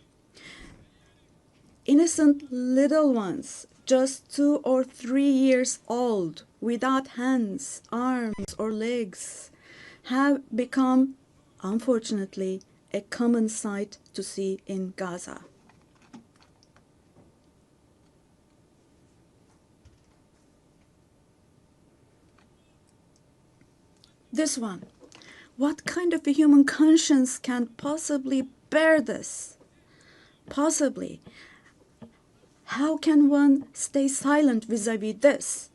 innocent little ones, just 2 or 3 years old, without hands, arms, or legs, have become, unfortunately, a common sight to see in Gaza. This one. What kind of a human conscience can possibly bear this? Possibly. How can one stay silent vis-à-vis this?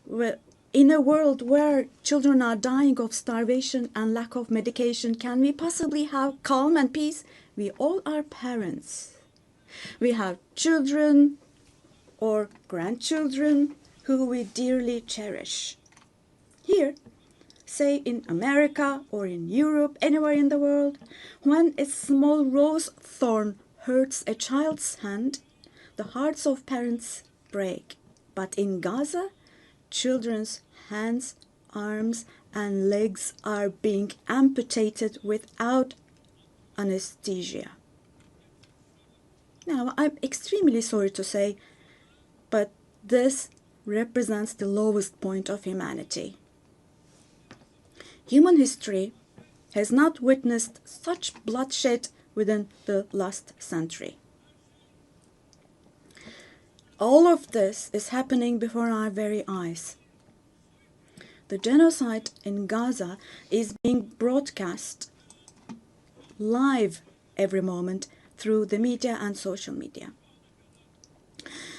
Well, in a world where children are dying of starvation and lack of medication, can we possibly have calm and peace? We all are parents. We have children or grandchildren who we dearly cherish. Here, say in America or in Europe, anywhere in the world, when a small rose thorn hurts a child's hand, the hearts of parents break. But in Gaza, children's hands, arms, and legs are being amputated without anesthesia. Now, I'm extremely sorry to say, but this represents the lowest point of humanity. Human history has not witnessed such bloodshed within the last century. All of this is happening before our very eyes. The genocide in Gaza is being broadcast live every moment through the media and social media.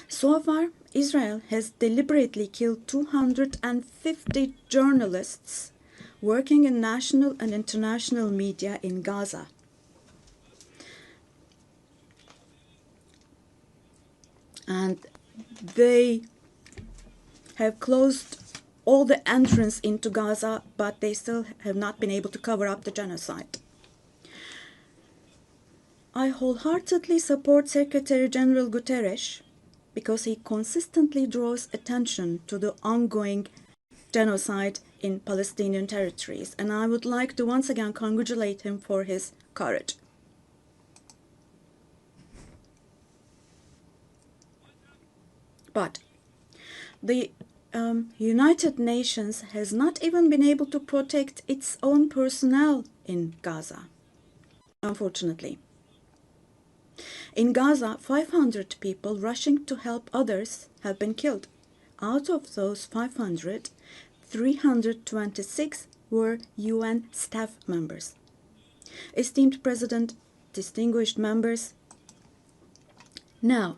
So far, Israel has deliberately killed 250 journalists working in national and international media in Gaza. And they have closed all the entrance into Gaza, but they still have not been able to cover up the genocide. I wholeheartedly support Secretary General Guterres because he consistently draws attention to the ongoing genocide in Palestinian territories, and I would like to once again congratulate him for his courage. But the United Nations has not even been able to protect its own personnel in Gaza, unfortunately. In Gaza, 500 people rushing to help others have been killed. Out of those 500, 326 were UN staff members. Esteemed President, distinguished members, now,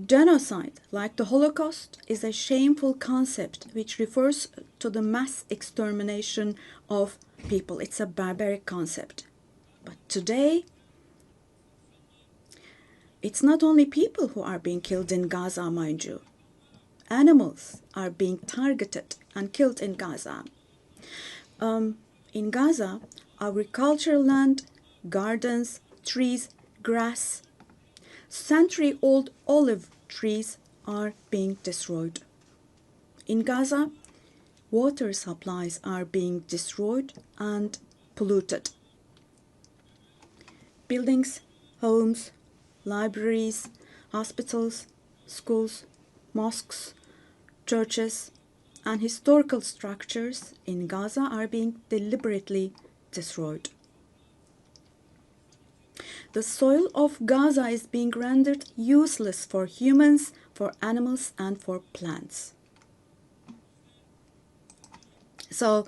genocide, like the Holocaust, is a shameful concept which refers to the mass extermination of people. It's a barbaric concept. But today, it's not only people who are being killed in Gaza, mind you. Animals are being targeted and killed in Gaza. In Gaza, agricultural land, gardens, trees, grass, century-old olive trees are being destroyed. In Gaza, water supplies are being destroyed and polluted. Buildings, homes, libraries, hospitals, schools, mosques, churches, and historical structures in Gaza are being deliberately destroyed. The soil of Gaza is being rendered useless for humans, for animals, and for plants. So,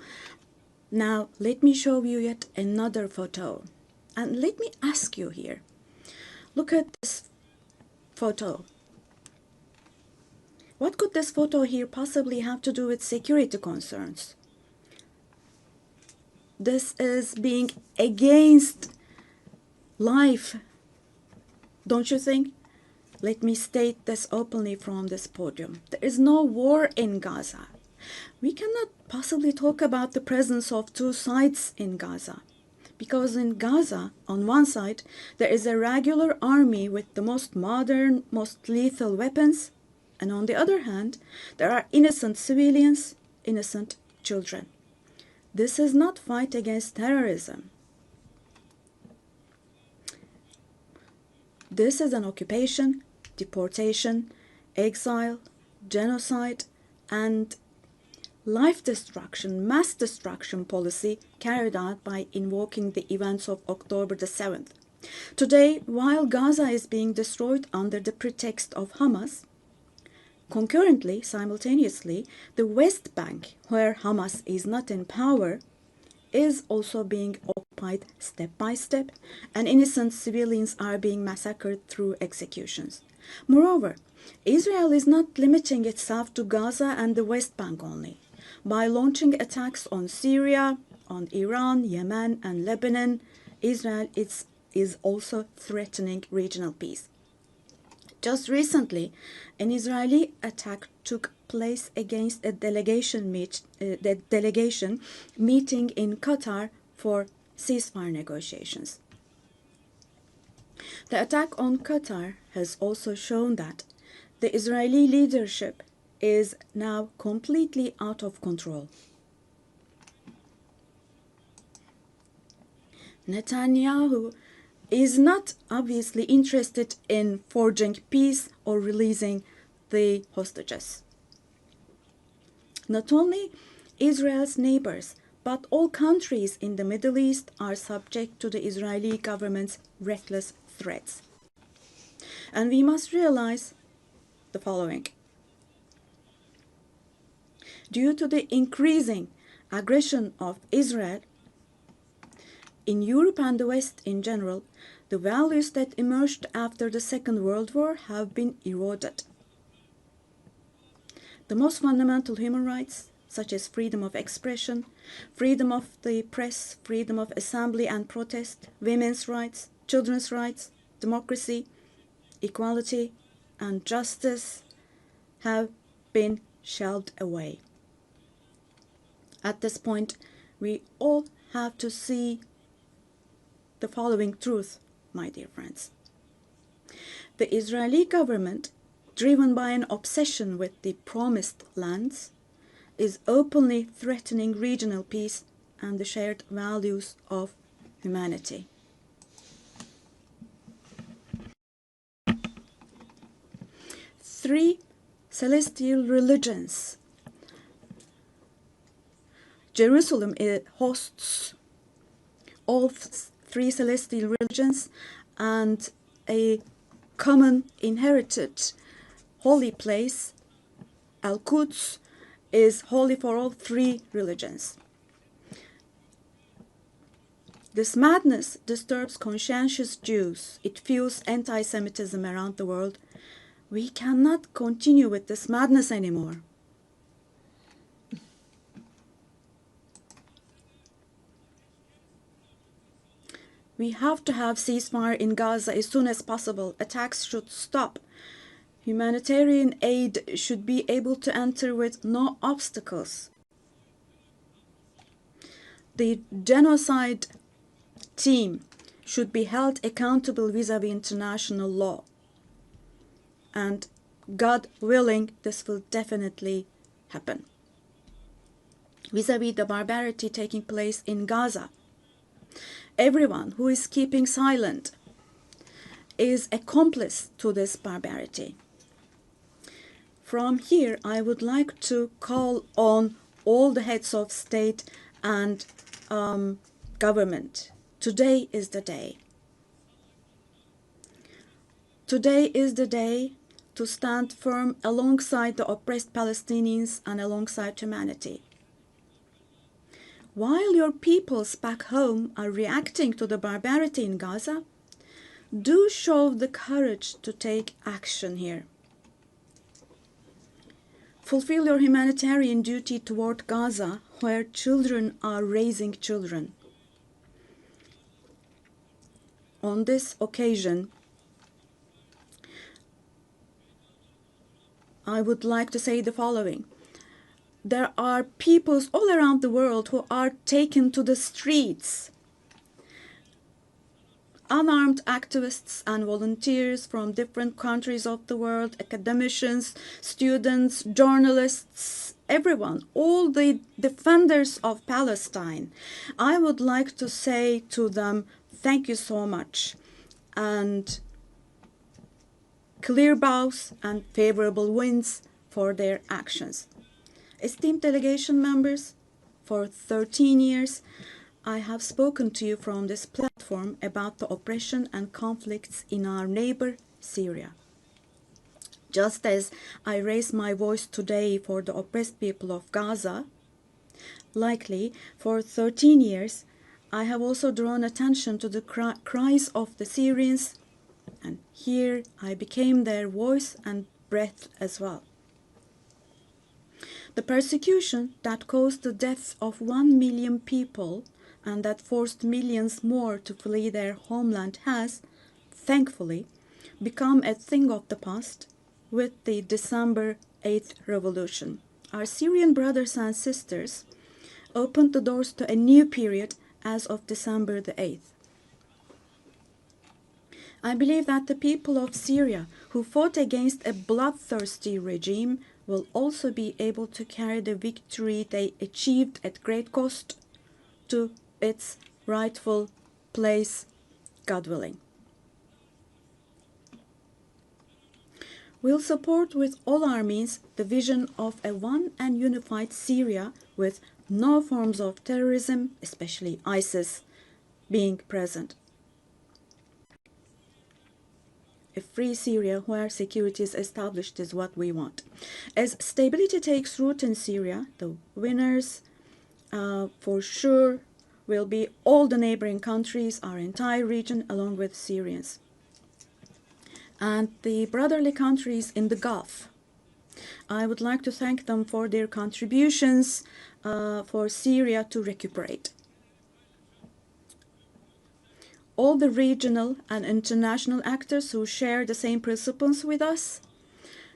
Now, let me show you yet another photo. And let me ask you here. Look at this photo. What could this photo here possibly have to do with security concerns? This is being against life, don't you think? Let me state this openly from this podium. There is no war in Gaza. We cannot possibly talk about the presence of two sides in Gaza. Because in Gaza, on one side, there is a regular army with the most modern, most lethal weapons, and on the other hand, there are innocent civilians, innocent children. This is not fight against terrorism. This is an occupation, deportation, exile, genocide, and life destruction, mass destruction policy carried out by invoking the events of October the 7th. Today, while Gaza is being destroyed under the pretext of Hamas, concurrently, simultaneously, the West Bank, where Hamas is not in power, is also being occupied step by step, and innocent civilians are being massacred through executions. Moreover, Israel is not limiting itself to Gaza and the West Bank only. By launching attacks on Syria, on Iran, Yemen, and Lebanon, Israel is also threatening regional peace. Just recently, an Israeli attack took place against a delegation meeting in Qatar for ceasefire negotiations. The attack on Qatar has also shown that the Israeli leadership is now completely out of control. Netanyahu is not obviously interested in forging peace or releasing the hostages. Not only Israel's neighbors, but all countries in the Middle East are subject to the Israeli government's reckless threats. And we must realize the following. Due to the increasing aggression of Israel, in Europe and the West in general, the values that emerged after the Second World War have been eroded. The most fundamental human rights, such as freedom of expression, freedom of the press, freedom of assembly and protest, women's rights, children's rights, democracy, equality, and justice, have been shelved away. At this point, we all have to see the following truth, my dear friends. The Israeli government, driven by an obsession with the promised lands, is openly threatening regional peace and the shared values of humanity. Three celestial religions. Jerusalem hosts all three celestial religions, and a common inherited holy place, Al-Quds, is holy for all three religions. This madness disturbs conscientious Jews. It fuels anti-Semitism around the world. We cannot continue with this madness anymore. We have to have ceasefire in Gaza as soon as possible. Attacks should stop. Humanitarian aid should be able to enter with no obstacles. The genocide team should be held accountable vis-à-vis international law. And God willing, this will definitely happen. Vis-à-vis the barbarity taking place in Gaza, everyone who is keeping silent is accomplice to this barbarity. From here, I would like to call on all the heads of state and government. Today is the day. Today is the day to stand firm alongside the oppressed Palestinians and alongside humanity. while your peoples back home are reacting to the barbarity in Gaza, do show the courage to take action here. Fulfill your humanitarian duty toward Gaza, where children are raising children. On this occasion, I would like to say the following. There are peoples all around the world who are taken to the streets. Unarmed activists and volunteers from different countries of the world, academicians, students, journalists, everyone, all the defenders of Palestine. I would like to say to them, thank you so much, and clear bows and favorable winds for their actions. Esteemed delegation members, for 13 years, I have spoken to you from this platform about the oppression and conflicts in our neighbor, Syria. Just as I raise my voice today for the oppressed people of Gaza, likely for 13 years, I have also drawn attention to the cries of the Syrians, and here I became their voice and breath as well. The persecution that caused the death of 1 million people and that forced millions more to flee their homeland has, thankfully, become a thing of the past with the December 8th revolution. Our Syrian brothers and sisters opened the doors to a new period as of December the 8th. I believe that the people of Syria who fought against a bloodthirsty regime will also be able to carry the victory they achieved at great cost to its rightful place, God willing. We'll support with all our means the vision of a one and unified Syria with no forms of terrorism, especially ISIS, being present. A free Syria where security is established is what we want. As stability takes root in Syria, the winners for sure will be all the neighboring countries, our entire region, along with Syrians. And the brotherly countries in the Gulf. I would like to thank them for their contributions for Syria to recuperate. All the regional and international actors who share the same principles with us,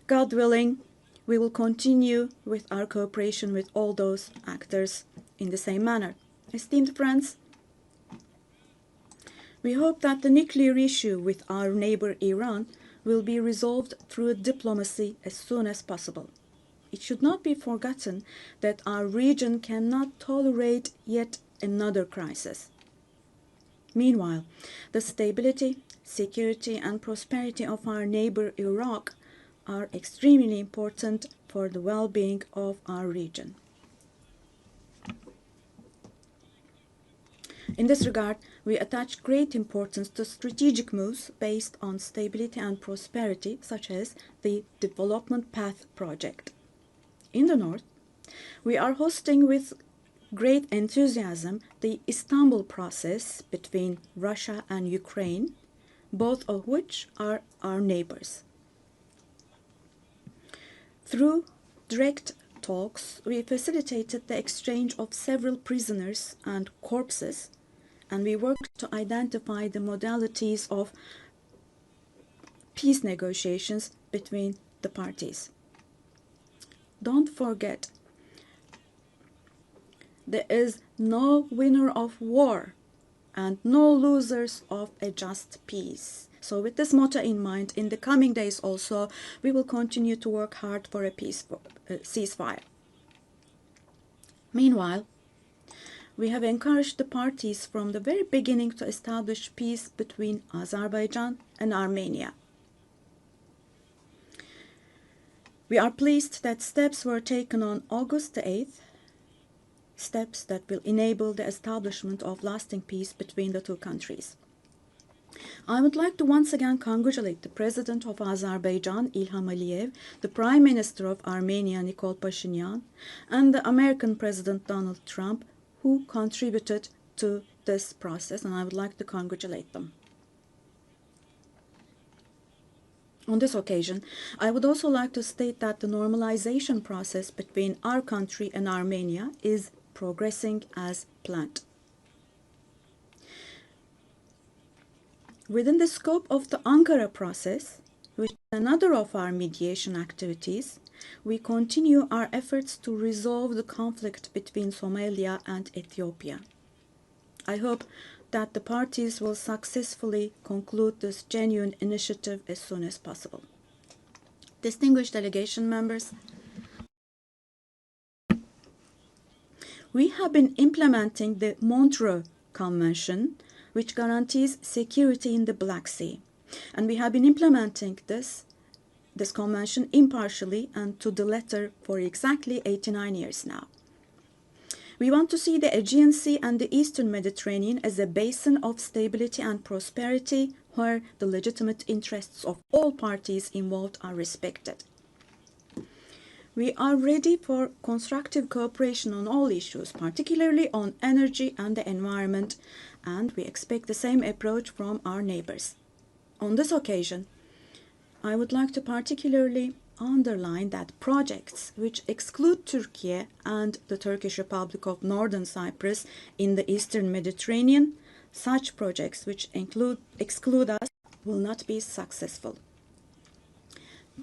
God willing, we will continue with our cooperation with all those actors in the same manner. Esteemed friends, we hope that the nuclear issue with our neighbor Iran will be resolved through diplomacy as soon as possible. It should not be forgotten that our region cannot tolerate yet another crisis. Meanwhile, the stability, security, and prosperity of our neighbor Iraq are extremely important for the well-being of our region. In this regard, we attach great importance to strategic moves based on stability and prosperity, such as the Development Path Project. In the north, we are hosting with great enthusiasm the Istanbul process between Russia and Ukraine, both of which are our neighbors. Through direct talks, we facilitated the exchange of several prisoners and corpses, and we worked to identify the modalities of peace negotiations between the parties. Don't forget, there is no winner of war and no losers of a just peace. So with this motto in mind, in the coming days also, we will continue to work hard for a peaceful ceasefire. Meanwhile, we have encouraged the parties from the very beginning to establish peace between Azerbaijan and Armenia. We are pleased that steps were taken on August the 8th, steps that will enable the establishment of lasting peace between the two countries. I would like to once again congratulate the President of Azerbaijan, Ilham Aliyev, the Prime Minister of Armenia, Nikol Pashinyan, and the American President Donald Trump, who contributed to this process, and I would like to congratulate them. On this occasion, I would also like to state that the normalization process between our country and Armenia is progressing as planned. Within the scope of the Ankara process, which is another of our mediation activities, we continue our efforts to resolve the conflict between Somalia and Ethiopia. I hope that the parties will successfully conclude this genuine initiative as soon as possible. Distinguished delegation members, we have been implementing the Montreux Convention, which guarantees security in the Black Sea. And we have been implementing this convention impartially and to the letter for exactly 89 years now. We want to see the Aegean Sea and the Eastern Mediterranean as a basin of stability and prosperity where the legitimate interests of all parties involved are respected. We are ready for constructive cooperation on all issues, particularly on energy and the environment, and we expect the same approach from our neighbors. On this occasion, I would like to particularly underline that projects which exclude Turkey and the Turkish Republic of Northern Cyprus in the Eastern Mediterranean, such projects which exclude us will not be successful.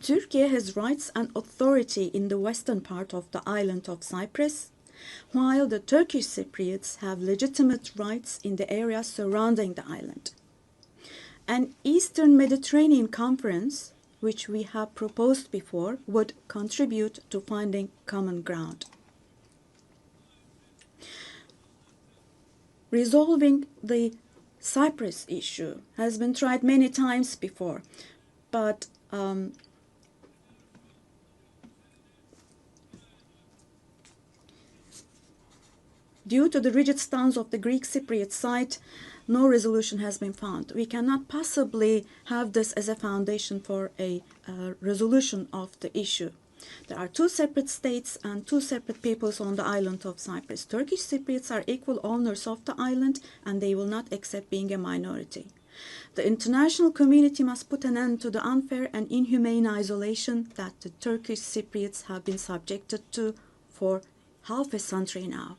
Turkey has rights and authority in the western part of the island of Cyprus, while the Turkish Cypriots have legitimate rights in the area surrounding the island. An Eastern Mediterranean Conference, which we have proposed before, would contribute to finding common ground. Resolving the Cyprus issue has been tried many times before, but due to the rigid stance of the Greek Cypriot side, no resolution has been found. We cannot possibly have this as a foundation for a resolution of the issue. There are two separate states and two separate peoples on the island of Cyprus. Turkish Cypriots are equal owners of the island and they will not accept being a minority. The international community must put an end to the unfair and inhumane isolation that the Turkish Cypriots have been subjected to for half a century now.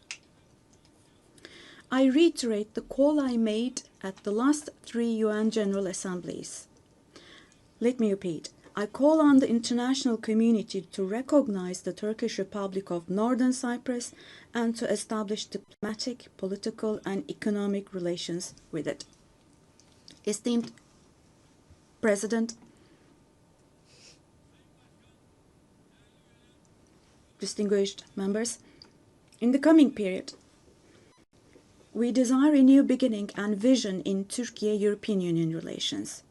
I reiterate the call I made at the last 3 UN General Assemblies. Let me repeat. I call on the international community to recognize the Turkish Republic of Northern Cyprus and to establish diplomatic, political, and economic relations with it. Esteemed President, distinguished members, in the coming period, we desire a new beginning and vision in Turkey-European Union relations.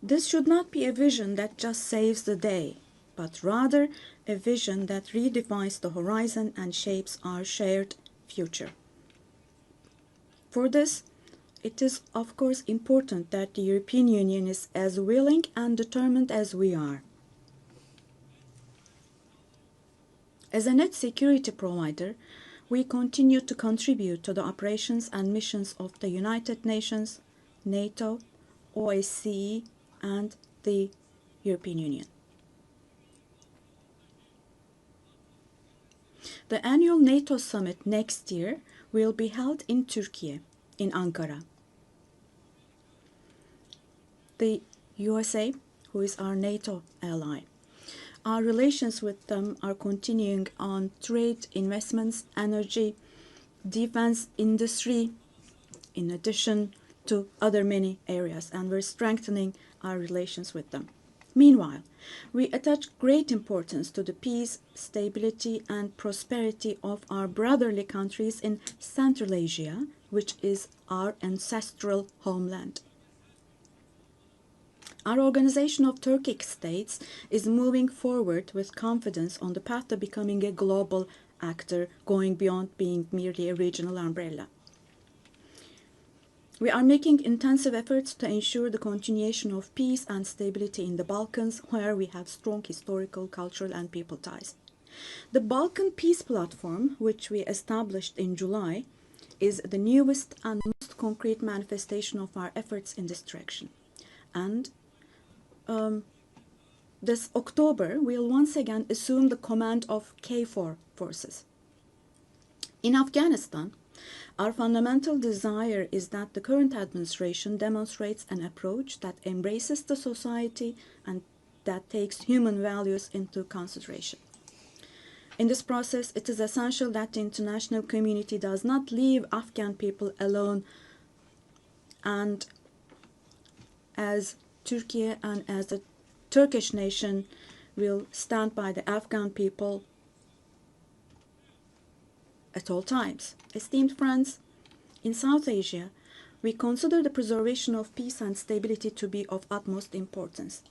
This should not be a vision that just saves the day, but rather a vision that redefines the horizon and shapes our shared future. For this, it is of course important that the European Union is as willing and determined as we are. As a net security provider, we continue to contribute to the operations and missions of the United Nations, NATO, OSCE, and the European Union. The annual NATO summit next year will be held in Turkey, in Ankara. The USA, who is our NATO ally, our relations with them are continuing on trade, investments, energy, defense industry, in addition to other many areas, and we're strengthening our relations with them. Meanwhile, we attach great importance to the peace, stability, and prosperity of our brotherly countries in Central Asia, which is our ancestral homeland. Our Organization of Turkic States is moving forward with confidence on the path to becoming a global actor, going beyond being merely a regional umbrella. We are making intensive efforts to ensure the continuation of peace and stability in the Balkans, where we have strong historical, cultural, and people ties. The Balkan Peace Platform, which we established in July, is the newest and most concrete manifestation of our efforts in this direction. And this October, we'll once again assume the command of KFOR forces. In Afghanistan, our fundamental desire is that the current administration demonstrates an approach that embraces the society and that takes human values into consideration. In this process, it is essential that the international community does not leave Afghan people alone, and as Turkey and as the Turkish nation will stand by the Afghan people at all times. Esteemed friends, in South Asia, we consider the preservation of peace and stability to be of utmost importance.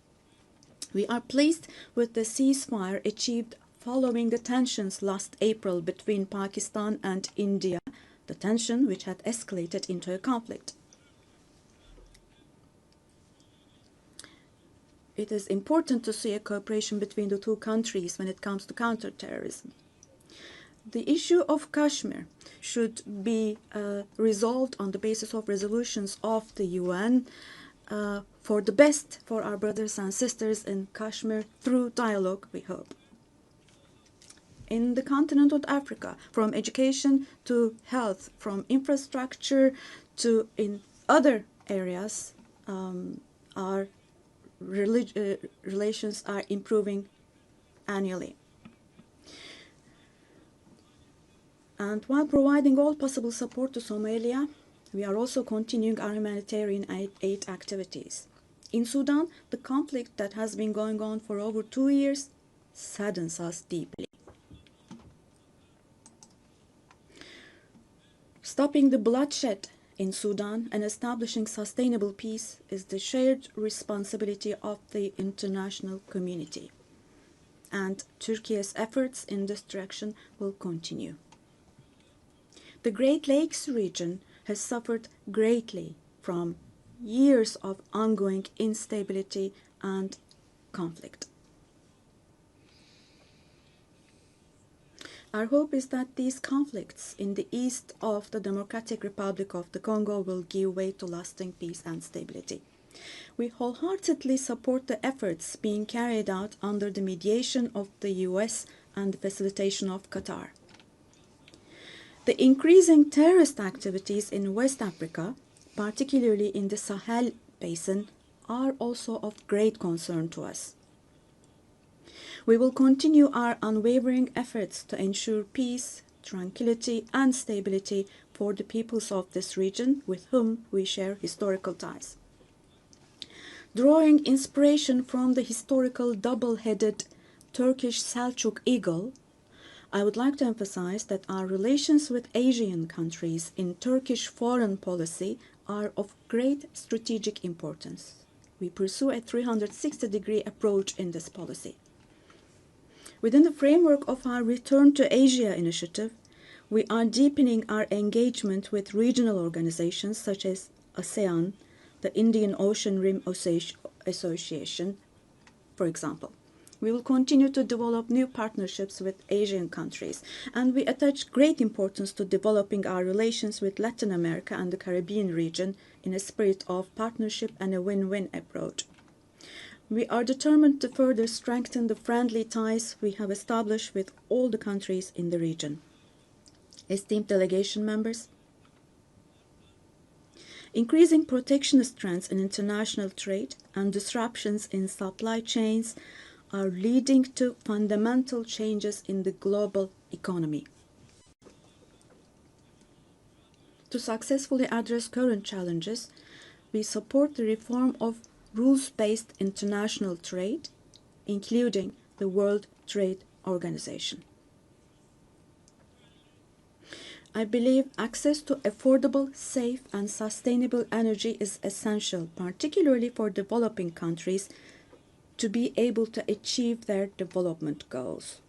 We are pleased with the ceasefire achieved following the tensions last April between Pakistan and India, the tension which had escalated into a conflict. It is important to see a cooperation between the two countries when it comes to counterterrorism. The issue of Kashmir should be resolved on the basis of resolutions of the UN for the best for our brothers and sisters in Kashmir through dialogue, we hope. In the continent of Africa, from education to health, from infrastructure to in other areas, our relations are improving annually. And while providing all possible support to Somalia, we are also continuing our humanitarian aid activities. In Sudan, the conflict that has been going on for over 2 years saddens us deeply. Stopping the bloodshed in Sudan and establishing sustainable peace is the shared responsibility of the international community. And Turkey's efforts in this direction will continue. The Great Lakes region has suffered greatly from years of ongoing instability and conflict. Our hope is that these conflicts in the east of the Democratic Republic of the Congo will give way to lasting peace and stability. We wholeheartedly support the efforts being carried out under the mediation of the US and the facilitation of Qatar. The increasing terrorist activities in West Africa, particularly in the Sahel Basin, are also of great concern to us. We will continue our unwavering efforts to ensure peace, tranquility, and stability for the peoples of this region with whom we share historical ties. Drawing inspiration from the historical double-headed Turkish Selçuk eagle, I would like to emphasize that our relations with Asian countries in Turkish foreign policy are of great strategic importance. We pursue a 360-degree approach in this policy. Within the framework of our Return to Asia initiative, we are deepening our engagement with regional organizations such as ASEAN, the Indian Ocean Rim Association, for example. We will continue to develop new partnerships with Asian countries, and we attach great importance to developing our relations with Latin America and the Caribbean region in a spirit of partnership and a win-win approach. We are determined to further strengthen the friendly ties we have established with all the countries in the region. Esteemed delegation members, increasing protectionist trends in international trade and disruptions in supply chains are leading to fundamental changes in the global economy. To successfully address current challenges, we support the reform of rules-based international trade, including the World Trade Organization. I believe access to affordable, safe, and sustainable energy is essential, particularly for developing countries, to be able to achieve their development goals.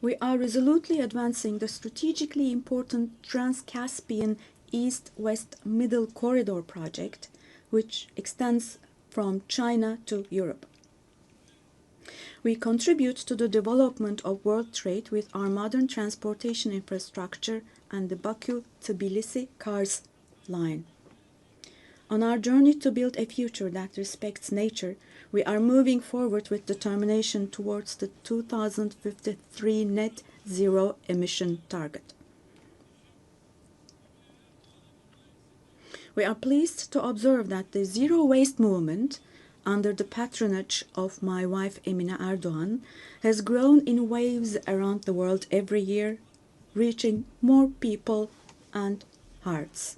We are resolutely advancing the strategically important Trans-Caspian East-West Middle Corridor project, which extends from China to Europe. We contribute to the development of world trade with our modern transportation infrastructure and the Baku-Tbilisi cars line. On our journey to build a future that respects nature, we are moving forward with determination towards the 2053 net zero emission target. We are pleased to observe that the zero waste movement, under the patronage of my wife Emine Erdogan, has grown in waves around the world every year, reaching more people and hearts.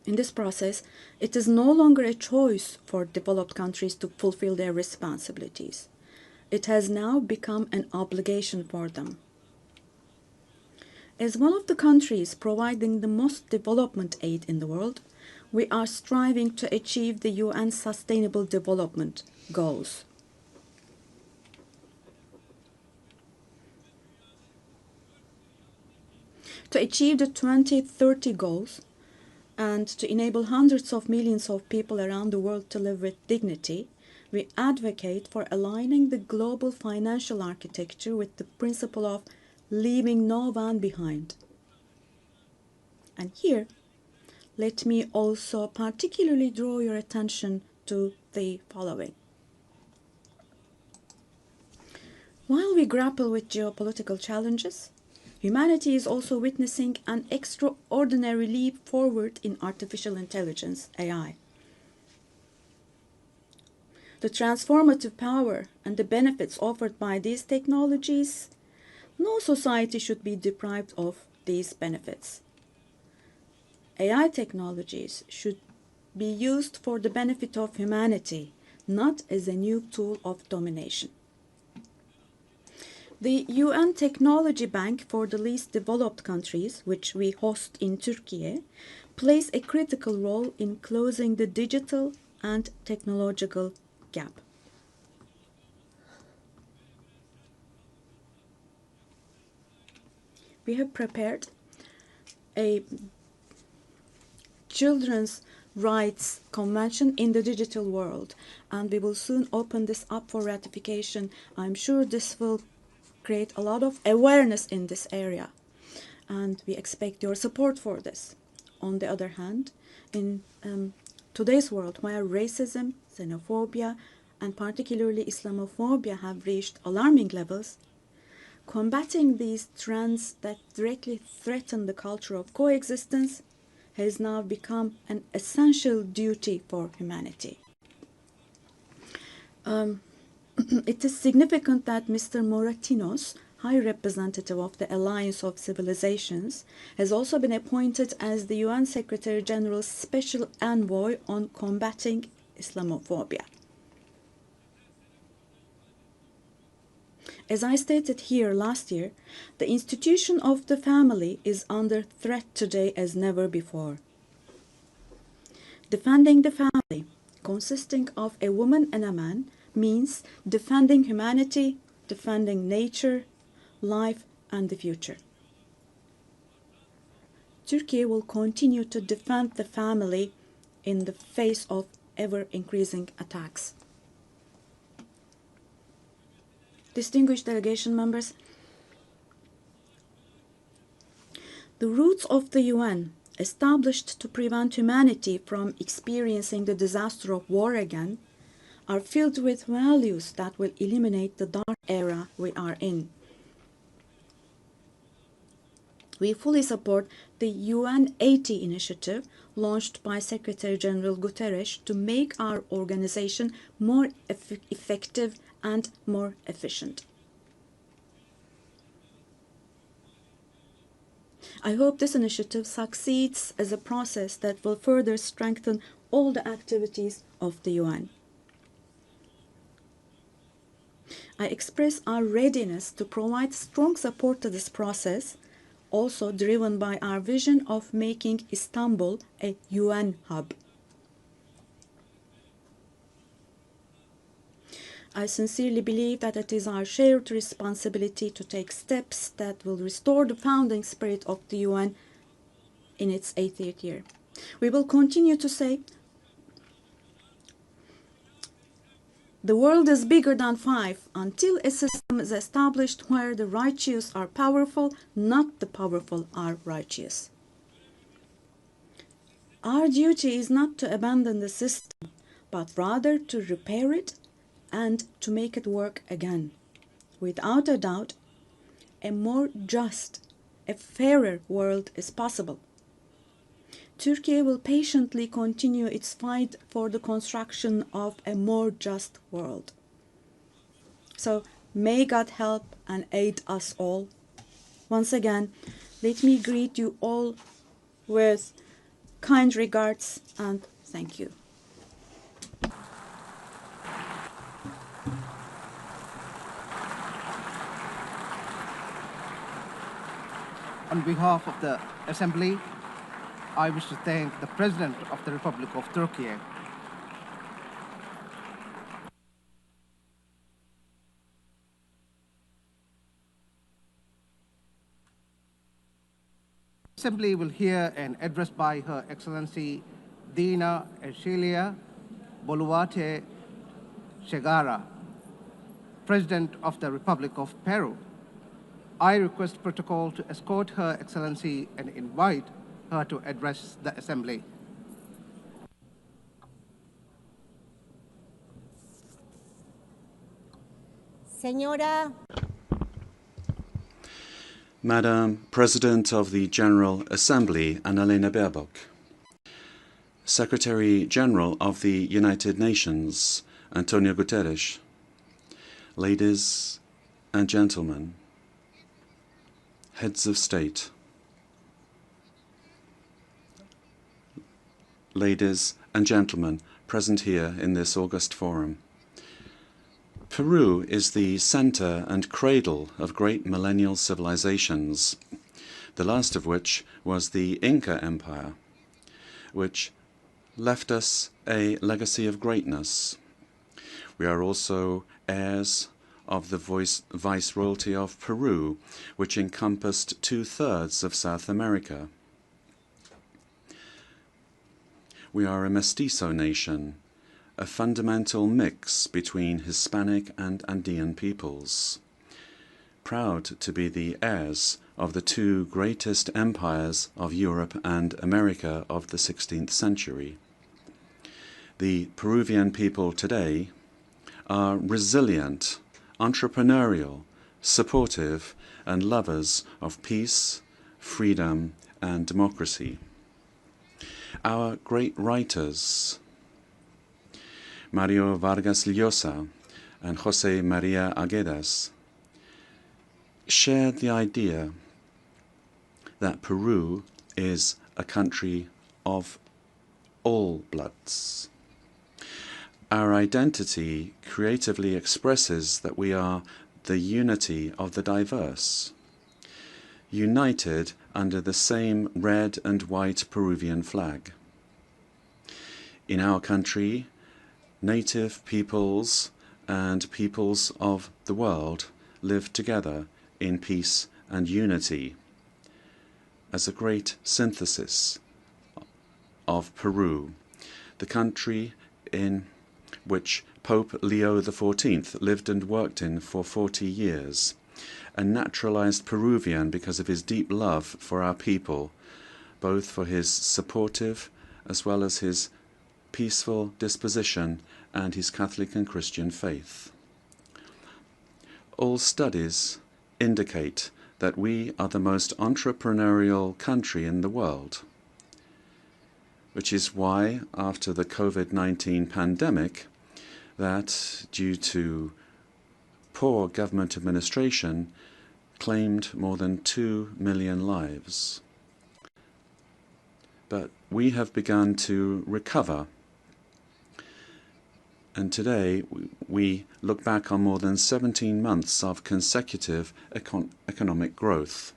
In this process, it is no longer a choice for developed countries to fulfill their responsibilities. It has now become an obligation for them. As one of the countries providing the most development aid in the world, we are striving to achieve the UN Sustainable Development Goals. To achieve the 2030 goals and to enable hundreds of millions of people around the world to live with dignity, we advocate for aligning the global financial architecture with the principle of leaving no one behind. And here, let me also particularly draw your attention to the following. While we grapple with geopolitical challenges, humanity is also witnessing an extraordinary leap forward in artificial intelligence, AI. The transformative power and the benefits offered by these technologies, no society should be deprived of these benefits. AI technologies should be used for the benefit of humanity, not as a new tool of domination. The UN Technology Bank for the Least Developed Countries, which we host in Turkey, plays a critical role in closing the digital and technological gap. We have prepared a children's rights convention in the digital world, and we will soon open this up for ratification. I'm sure this will create a lot of awareness in this area, and we expect your support for this. On the other hand, in today's world, where racism, xenophobia, and particularly Islamophobia have reached alarming levels, combating these trends that directly threaten the culture of coexistence has now become an essential duty for humanity. It is significant that Mr. Moratinos, High Representative of the Alliance of Civilizations, has also been appointed as the UN Secretary General's Special Envoy on combating Islamophobia. As I stated here last year, the institution of the family is under threat today as never before. Defending the family, consisting of a woman and a man, means defending humanity, defending nature, life, and the future. Turkey will continue to defend the family in the face of ever-increasing attacks. Distinguished delegation members, the roots of the UN, established to prevent humanity from experiencing the disaster of war again, are filled with values that will eliminate the dark era we are in. We fully support the UN 80 initiative launched by Secretary General Guterres to make our organization more effective and more efficient. I hope this initiative succeeds as a process that will further strengthen all the activities of the UN. I express our readiness to provide strong support to this process, also driven by our vision of making Istanbul a UN hub. I sincerely believe that it is our shared responsibility to take steps that will restore the founding spirit of the UN in its 80th year. We will continue to say, the world is bigger than five until a system is established where the righteous are powerful, not the powerful are righteous. Our duty is not to abandon the system, but rather to repair it and to make it work again. Without a doubt, a more just, a fairer world is possible. Turkey will patiently continue its fight for the construction of a more just world. So may God help and aid us all. Once again, let me greet you all with kind regards and thank you. On behalf of the Assembly, I wish to thank the President of the Republic of Turkey, the Assembly will hear an address by Her Excellency Dina Ercilia Boluarte Segara, President of the Republic of Peru. I request protocol to escort Her Excellency and invite her to address the Assembly. Señora. Madam President of the General Assembly, Annalena Baerbock. Secretary General of the United Nations, Antonio Guterres. Ladies and gentlemen, heads of state, ladies and gentlemen present here in this august forum. Peru is the center and cradle of great millennial civilizations, the last of which was the Inca Empire, which left us a legacy of greatness. We are also heirs of the Viceroyalty of Peru, which encompassed 2/3 of South America. We are a mestizo nation, a fundamental mix between Hispanic and Andean peoples, proud to be the heirs of the two greatest empires of Europe and America of the 16th century. The Peruvian people today are resilient, entrepreneurial, supportive, and lovers of peace, freedom, and democracy. Our great writers, Mario Vargas Llosa and José María Arguedas, shared the idea that Peru is a country of all bloods. Our identity creatively expresses that we are the unity of the diverse, united under the same red and white Peruvian flag. In our country, native peoples and peoples of the world live together in peace and unity as a great synthesis of Peru, the country in which Pope Leo XIV lived and worked in for 40 years, a naturalized Peruvian because of his deep love for our people, both for his supportive as well as his peaceful disposition and his Catholic and Christian faith. All studies indicate that we are the most entrepreneurial country in the world, which is why, after the COVID-19 pandemic, that, due to poor government administration, claimed more than 2 million lives. But we have begun to recover, and today we look back on more than 17 months of consecutive economic growth.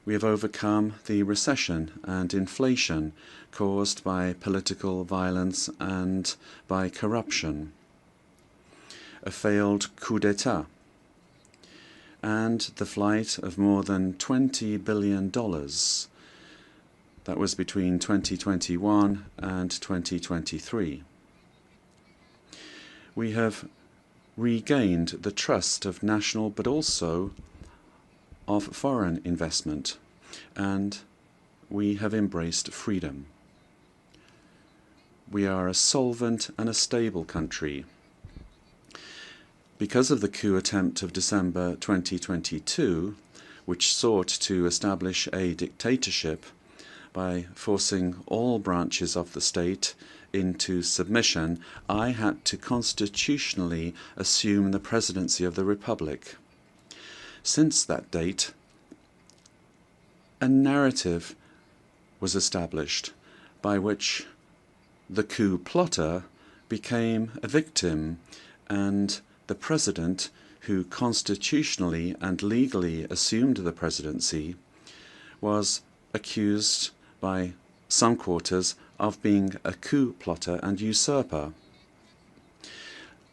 We have overcome the recession and inflation caused by political violence and by corruption, a failed coup d'etat, and the flight of more than $20 billion That was between 2021 and 2023. We have regained the trust of national but also of foreign investment, and we have embraced freedom. We are a solvent and a stable country. Because of the coup attempt of December 2022, which sought to establish a dictatorship by forcing all branches of the state into submission, I had to constitutionally assume the presidency of the Republic. Since that date, a narrative was established by which the coup plotter became a victim, and the president, who constitutionally and legally assumed the presidency, was accused by some quarters of being a coup plotter and usurper.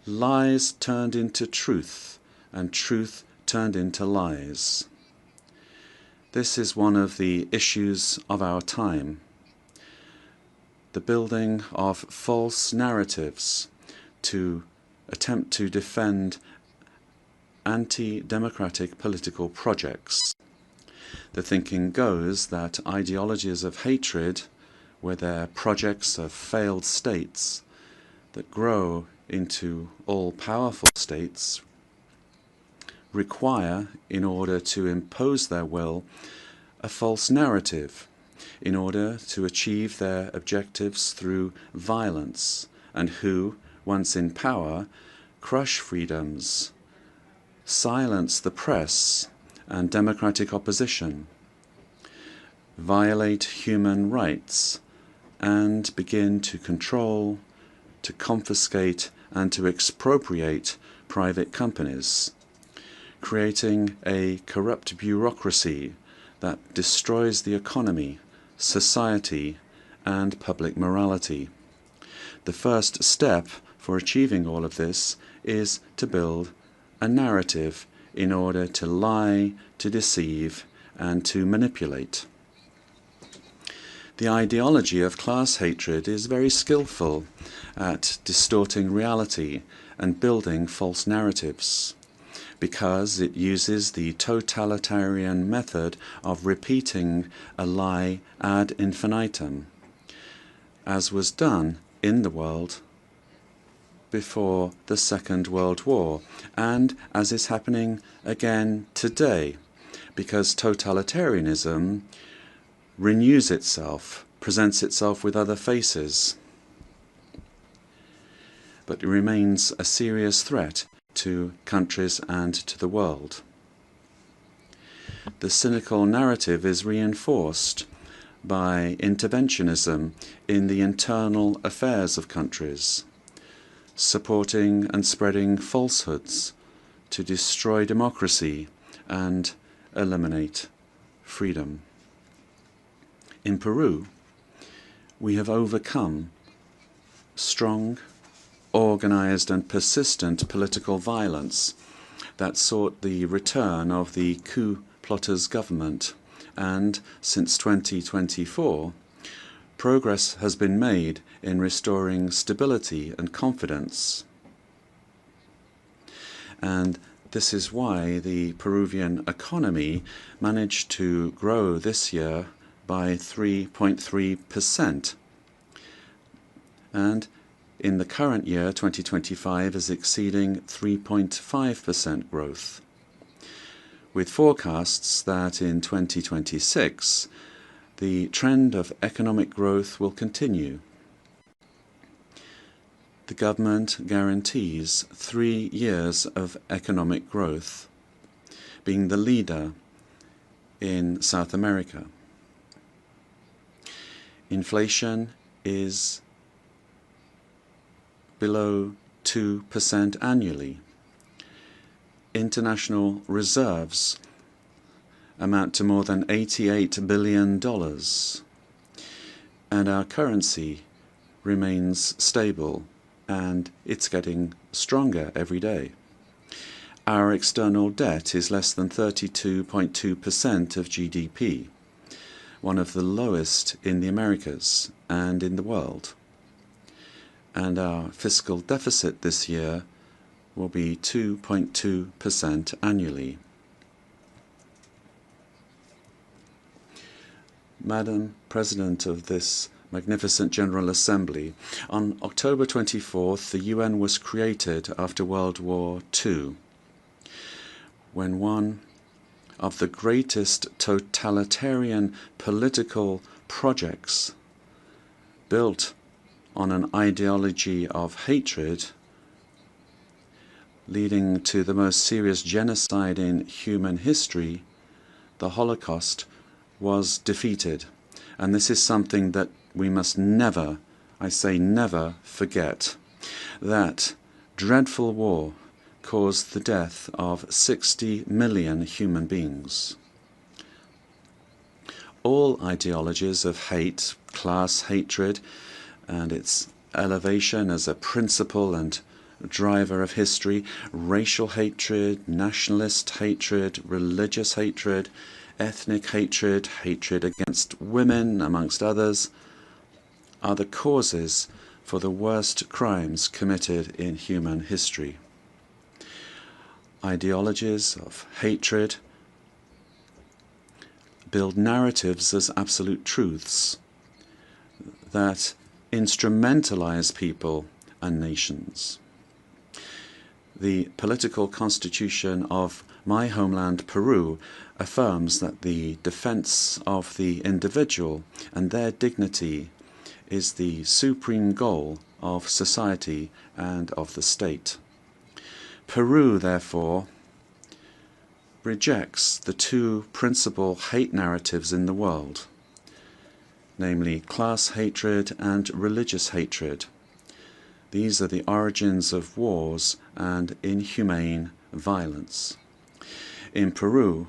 Lies turned into truth, and truth turned into lies. This is one of the issues of our time. The building of false narratives to attempt to defend anti-democratic political projects. The thinking goes that ideologies of hatred, where they're projects of failed states that grow into all-powerful states, require, in order to impose their will, a false narrative, in order to achieve their objectives through violence, and who, once in power, crush freedoms, silence the press and democratic opposition, violate human rights, and begin to control, to confiscate, and to expropriate private companies, creating a corrupt bureaucracy that destroys the economy, society, and public morality. The first step for achieving all of this is to build a narrative in order to lie, to deceive, and to manipulate. The ideology of class hatred is very skillful at distorting reality and building false narratives, because it uses the totalitarian method of repeating a lie ad infinitum, as was done in the world before the Second World War, and as is happening again today, because totalitarianism renews itself, presents itself with other faces, but it remains a serious threat to countries and to the world. The cynical narrative is reinforced by interventionism in the internal affairs of countries, supporting and spreading falsehoods to destroy democracy and eliminate freedom. In Peru, we have overcome strong, organized and persistent political violence that sought the return of the coup plotters' government, and since 2024, progress has been made in restoring stability and confidence. And this is why the Peruvian economy managed to grow this year by 3.3%. And in the current year, 2025, is exceeding 3.5% growth, with forecasts that in 2026 the trend of economic growth will continue. The government guarantees 3 years of economic growth, being the leader in South America. Inflation is below 2% annually. International reserves amount to more than $88 billion, and our currency remains stable, and it's getting stronger every day. Our external debt is less than 32.2% of GDP, one of the lowest in the Americas and in the world. And our fiscal deficit this year will be 2.2% annually. Madam President of this magnificent General Assembly, on October 24th, the UN was created after World War II, when one of the greatest totalitarian political projects built on an ideology of hatred, leading to the most serious genocide in human history, the Holocaust, was defeated. And this is something that we must never, I say never, forget. That dreadful war caused the death of 60 million human beings. All ideologies of hate, class hatred, and its elevation as a principle and driver of history, racial hatred, nationalist hatred, religious hatred, ethnic hatred, hatred against women, amongst others, are the causes for the worst crimes committed in human history. Ideologies of hatred build narratives as absolute truths that instrumentalize people and nations. The political constitution of my homeland, Peru, affirms that the defense of the individual and their dignity is the supreme goal of society and of the state. Peru, therefore, rejects the two principal hate narratives in the world, namely class hatred and religious hatred. These are the origins of wars and inhumane violence. In Peru,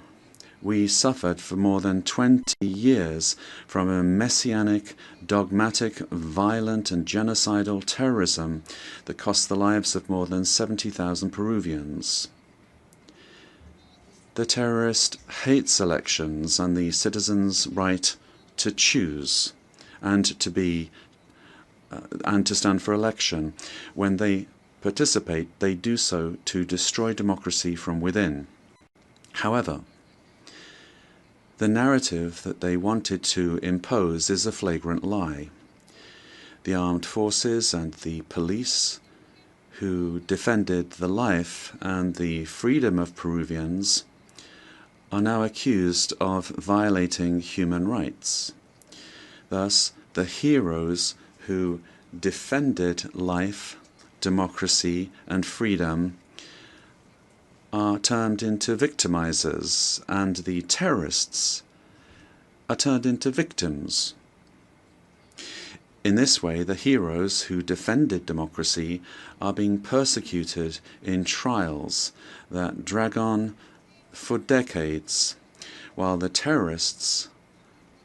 we suffered for more than 20 years from a messianic, dogmatic, violent and genocidal terrorism that cost the lives of more than 70,000 Peruvians. The terrorist hates elections and the citizens' right to choose and to stand for election. When they participate, they do so to destroy democracy from within. However, the narrative that they wanted to impose is a flagrant lie. The armed forces and the police, who defended the life and the freedom of Peruvians, are now accused of violating human rights. Thus, the heroes who defended life, democracy, and freedom are turned into victimizers, and the terrorists are turned into victims. In this way, the heroes who defended democracy are being persecuted in trials that drag on for decades, while the terrorists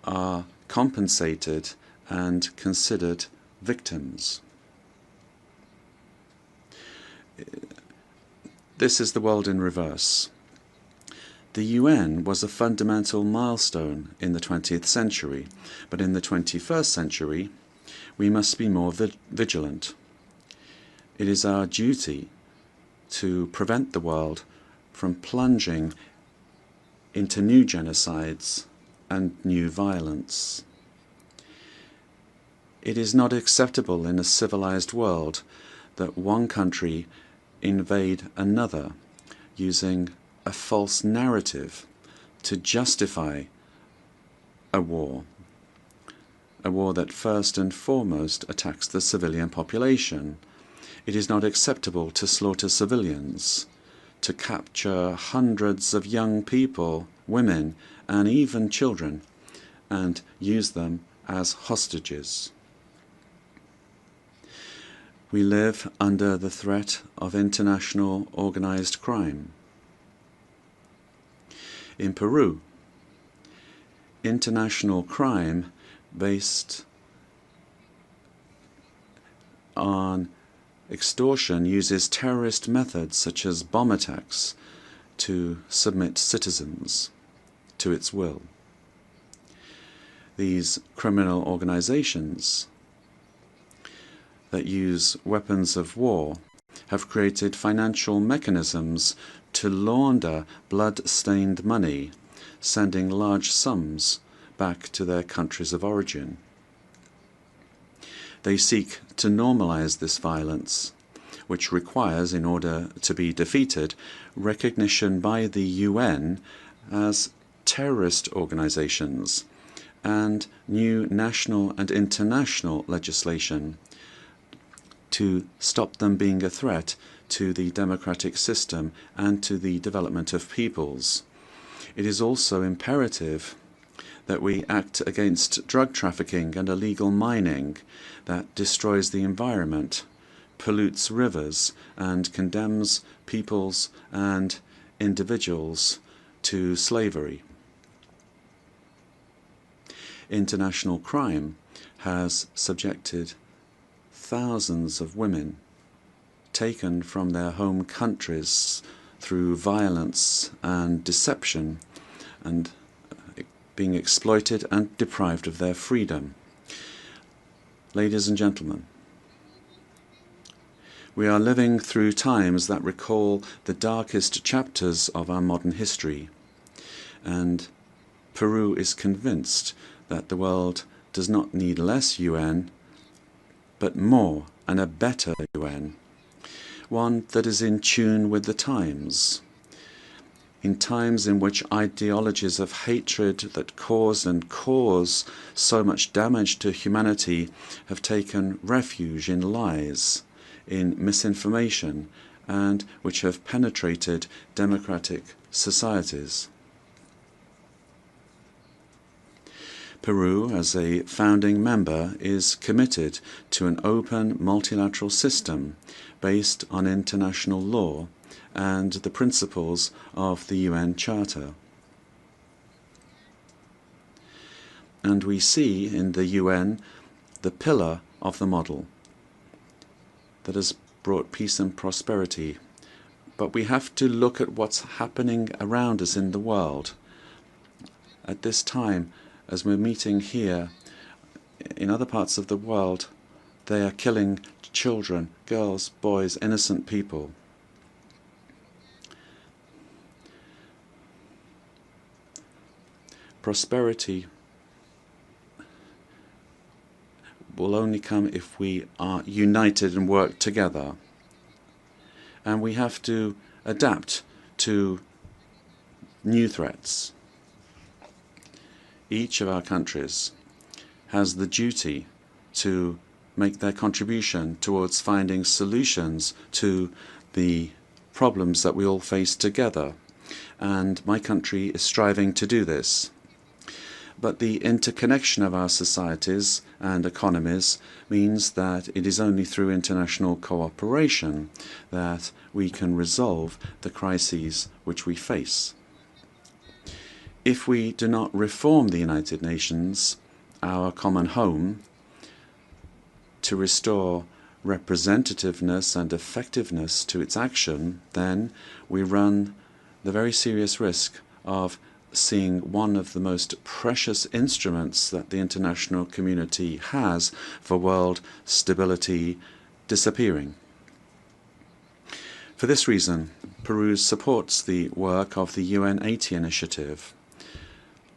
are compensated and considered victims. This is the world in reverse. The UN was a fundamental milestone in the 20th century, but in the 21st century, we must be more vigilant. It is our duty to prevent the world from plunging into new genocides and new violence. It is not acceptable in a civilized world that one country invade another using a false narrative to justify a war that first and foremost attacks the civilian population. It is not acceptable to slaughter civilians, to capture hundreds of young people, women, and even children, and use them as hostages. We live under the threat of international organized crime. In Peru, international crime based on extortion uses terrorist methods such as bomb attacks to submit citizens to its will. These criminal organizations that use weapons of war have created financial mechanisms to launder blood-stained money, sending large sums back to their countries of origin. They seek to normalize this violence, which requires, in order to be defeated, recognition by the UN as terrorist organizations and new national and international legislation to stop them being a threat to the democratic system and to the development of peoples. It is also imperative that we act against drug trafficking and illegal mining that destroys the environment, pollutes rivers, and condemns peoples and individuals to slavery. International crime has subjected thousands of women taken from their home countries through violence and deception and being exploited and deprived of their freedom. Ladies and gentlemen, we are living through times that recall the darkest chapters of our modern history, and Peru is convinced that the world does not need less UN, but more and a better UN, one that is in tune with the times. In times in which ideologies of hatred that caused and cause so much damage to humanity have taken refuge in lies, in misinformation, and which have penetrated democratic societies. Peru, as a founding member, is committed to an open multilateral system based on international law and the principles of the UN Charter. And we see in the UN the pillar of the model that has brought peace and prosperity. But we have to look at what's happening around us in the world. At this time, as we're meeting here, in other parts of the world, they are killing children, girls, boys, innocent people. Prosperity will only come if we are united and work together. And we have to adapt to new threats. Each of our countries has the duty to make their contribution towards finding solutions to the problems that we all face together. And my country is striving to do this. But the interconnection of our societies and economies means that it is only through international cooperation that we can resolve the crises which we face. If we do not reform the United Nations, our common home, to restore representativeness and effectiveness to its action, then we run the very serious risk of seeing one of the most precious instruments that the international community has for world stability disappearing. For this reason, Peru supports the work of the UN 80 initiative,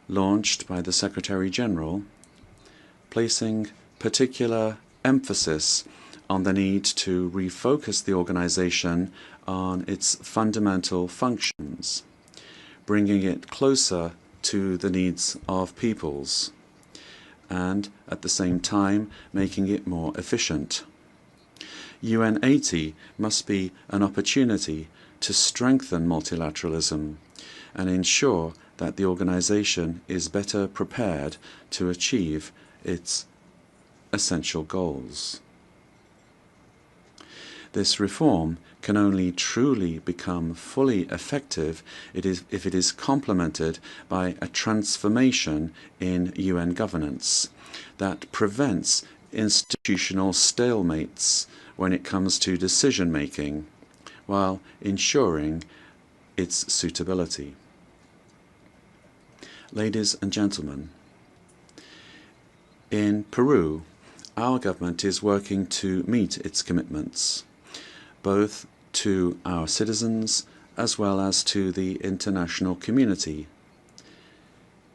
launched by the Secretary General, placing particular emphasis on the need to refocus the organization on its fundamental functions, bringing it closer to the needs of peoples, and at the same time making it more efficient. UN 80 must be an opportunity to strengthen multilateralism and ensure that the organization is better prepared to achieve its essential goals. This reform can only truly become fully effective if it is complemented by a transformation in UN governance that prevents institutional stalemates when it comes to decision-making, while ensuring its suitability. Ladies and gentlemen, Peru, our government is working to meet its commitments, both to our citizens as well as to the international community,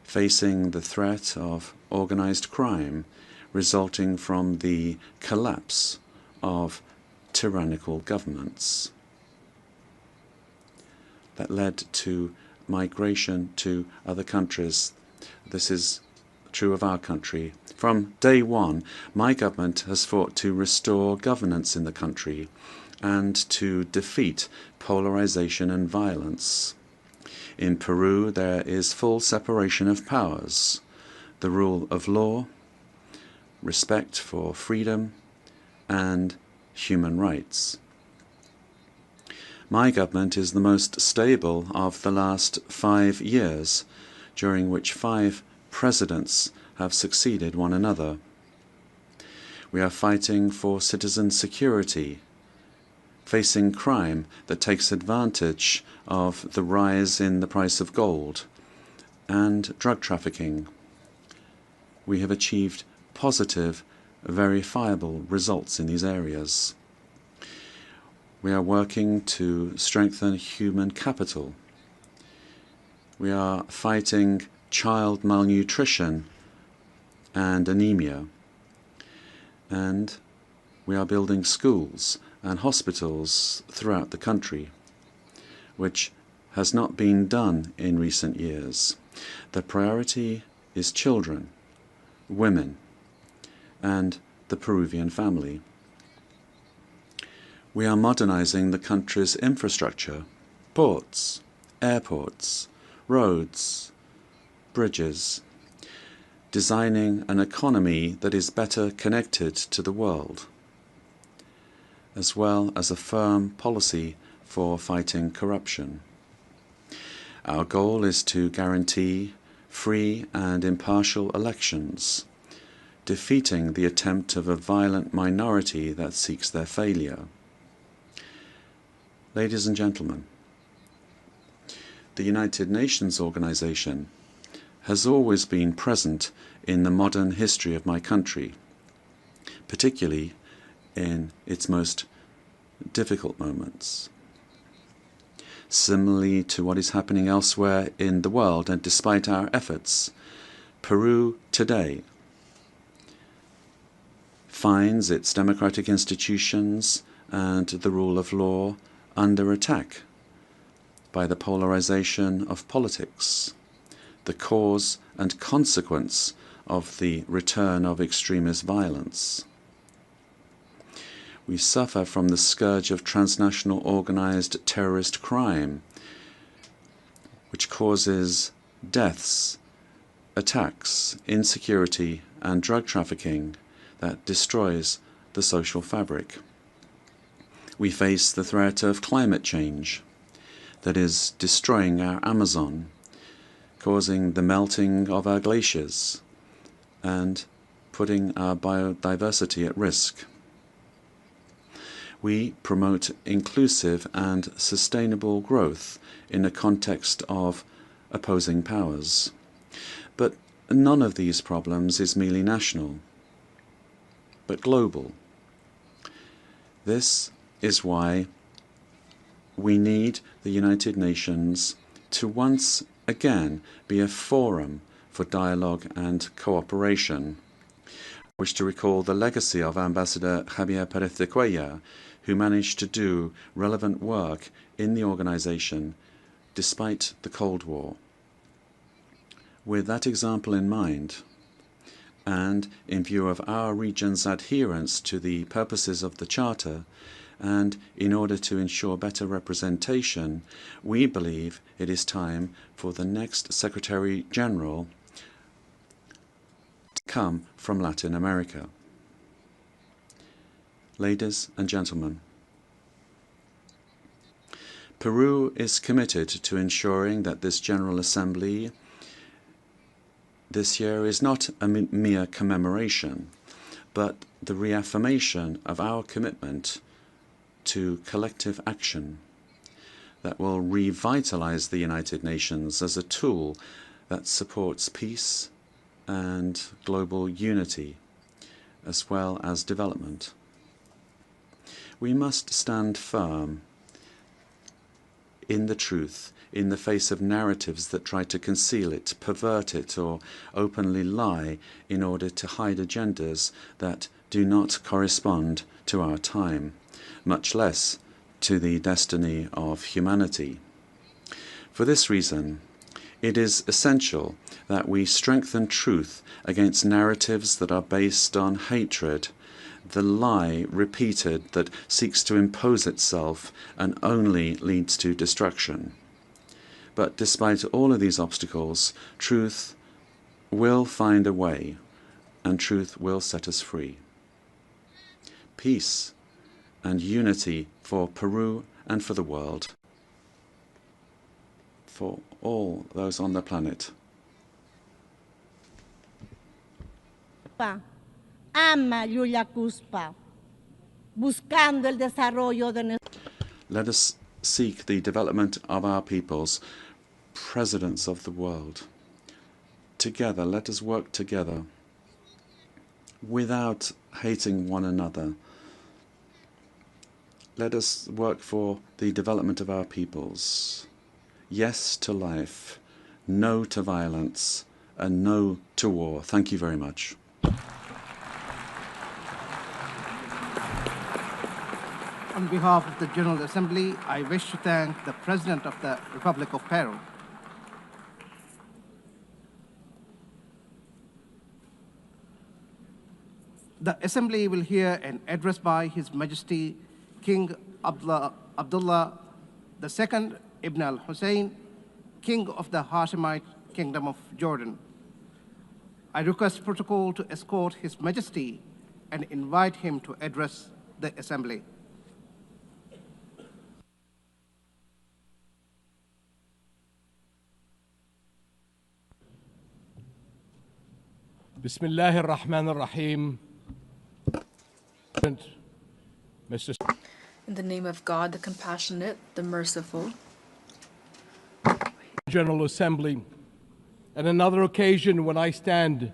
facing the threat of organized crime resulting from the collapse of tyrannical governments that led to migration to other countries. This is true of our country. From day one, my government has fought to restore governance in the country and to defeat polarization and violence. In Peru, there is full separation of powers, the rule of law, respect for freedom, and human rights. My government is the most stable of the last 5 years, during which 5 presidents have succeeded one another. We are fighting for citizen security, facing crime that takes advantage of the rise in the price of gold and drug trafficking. We have achieved positive, verifiable results in these areas. We are working to strengthen human capital. We are fighting child malnutrition and anemia. And we are building schools and hospitals throughout the country, which has not been done in recent years. The priority is children, women, and the Peruvian family. We are modernizing the country's infrastructure, ports, airports, roads, bridges, designing an economy that is better connected to the world, as well as a firm policy for fighting corruption. Our goal is to guarantee free and impartial elections, defeating the attempt of a violent minority that seeks their failure. Ladies and gentlemen, the United Nations organization has always been present in the modern history of my country, particularly in its most difficult moments. Similarly to what is happening elsewhere in the world, and despite our efforts, Peru today finds its democratic institutions and the rule of law under attack by the polarization of politics, the cause and consequence of the return of extremist violence. We suffer from the scourge of transnational organized terrorist crime, which causes deaths, attacks, insecurity, and drug trafficking that destroys the social fabric. We face the threat of climate change that is destroying our Amazon, causing the melting of our glaciers, and putting our biodiversity at risk. We promote inclusive and sustainable growth in a context of opposing powers. But none of these problems is merely national, but global. This is why we need the United Nations to once again be a forum for dialogue and cooperation. I wish to recall the legacy of Ambassador Javier Pérez de Cuellar, who managed to do relevant work in the organization despite the Cold War. With that example in mind, and in view of our region's adherence to the purposes of the Charter, and in order to ensure better representation, we believe it is time for the next Secretary General to come from Latin America. Ladies and gentlemen, Peru is committed to ensuring that this General Assembly this year is not a mere commemoration, but the reaffirmation of our commitment to collective action that will revitalize the United Nations as a tool that supports peace and global unity as well as development. We must stand firm in the truth in the face of narratives that try to conceal it, pervert it, or openly lie in order to hide agendas that do not correspond to our time, much less to the destiny of humanity. For this reason, it is essential that we strengthen truth against narratives that are based on hatred, the lie repeated that seeks to impose itself and only leads to destruction. But despite all of these obstacles, truth will find a way, and truth will set us free. Peace and unity for Peru and for the world, for all those on the planet. Ama Yuyacuspa, buscando el desarrollo de. Let us seek the development of our peoples, presidents of the world. Together, let us work together without hating one another. Let us work for the development of our peoples. Yes to life, no to violence, and no to war. Thank you very much. On behalf of the General Assembly, I wish to thank the President of the Republic of Peru. The Assembly will hear an address by His Majesty King Abdullah II Ibn al-Hussein, King of the Hashemite Kingdom of Jordan. I request protocol to escort His Majesty and invite him to address the Assembly. Bismillah ar-Rahman ar-Rahim. In the name of God, the compassionate, the merciful. General Assembly, at another occasion when I stand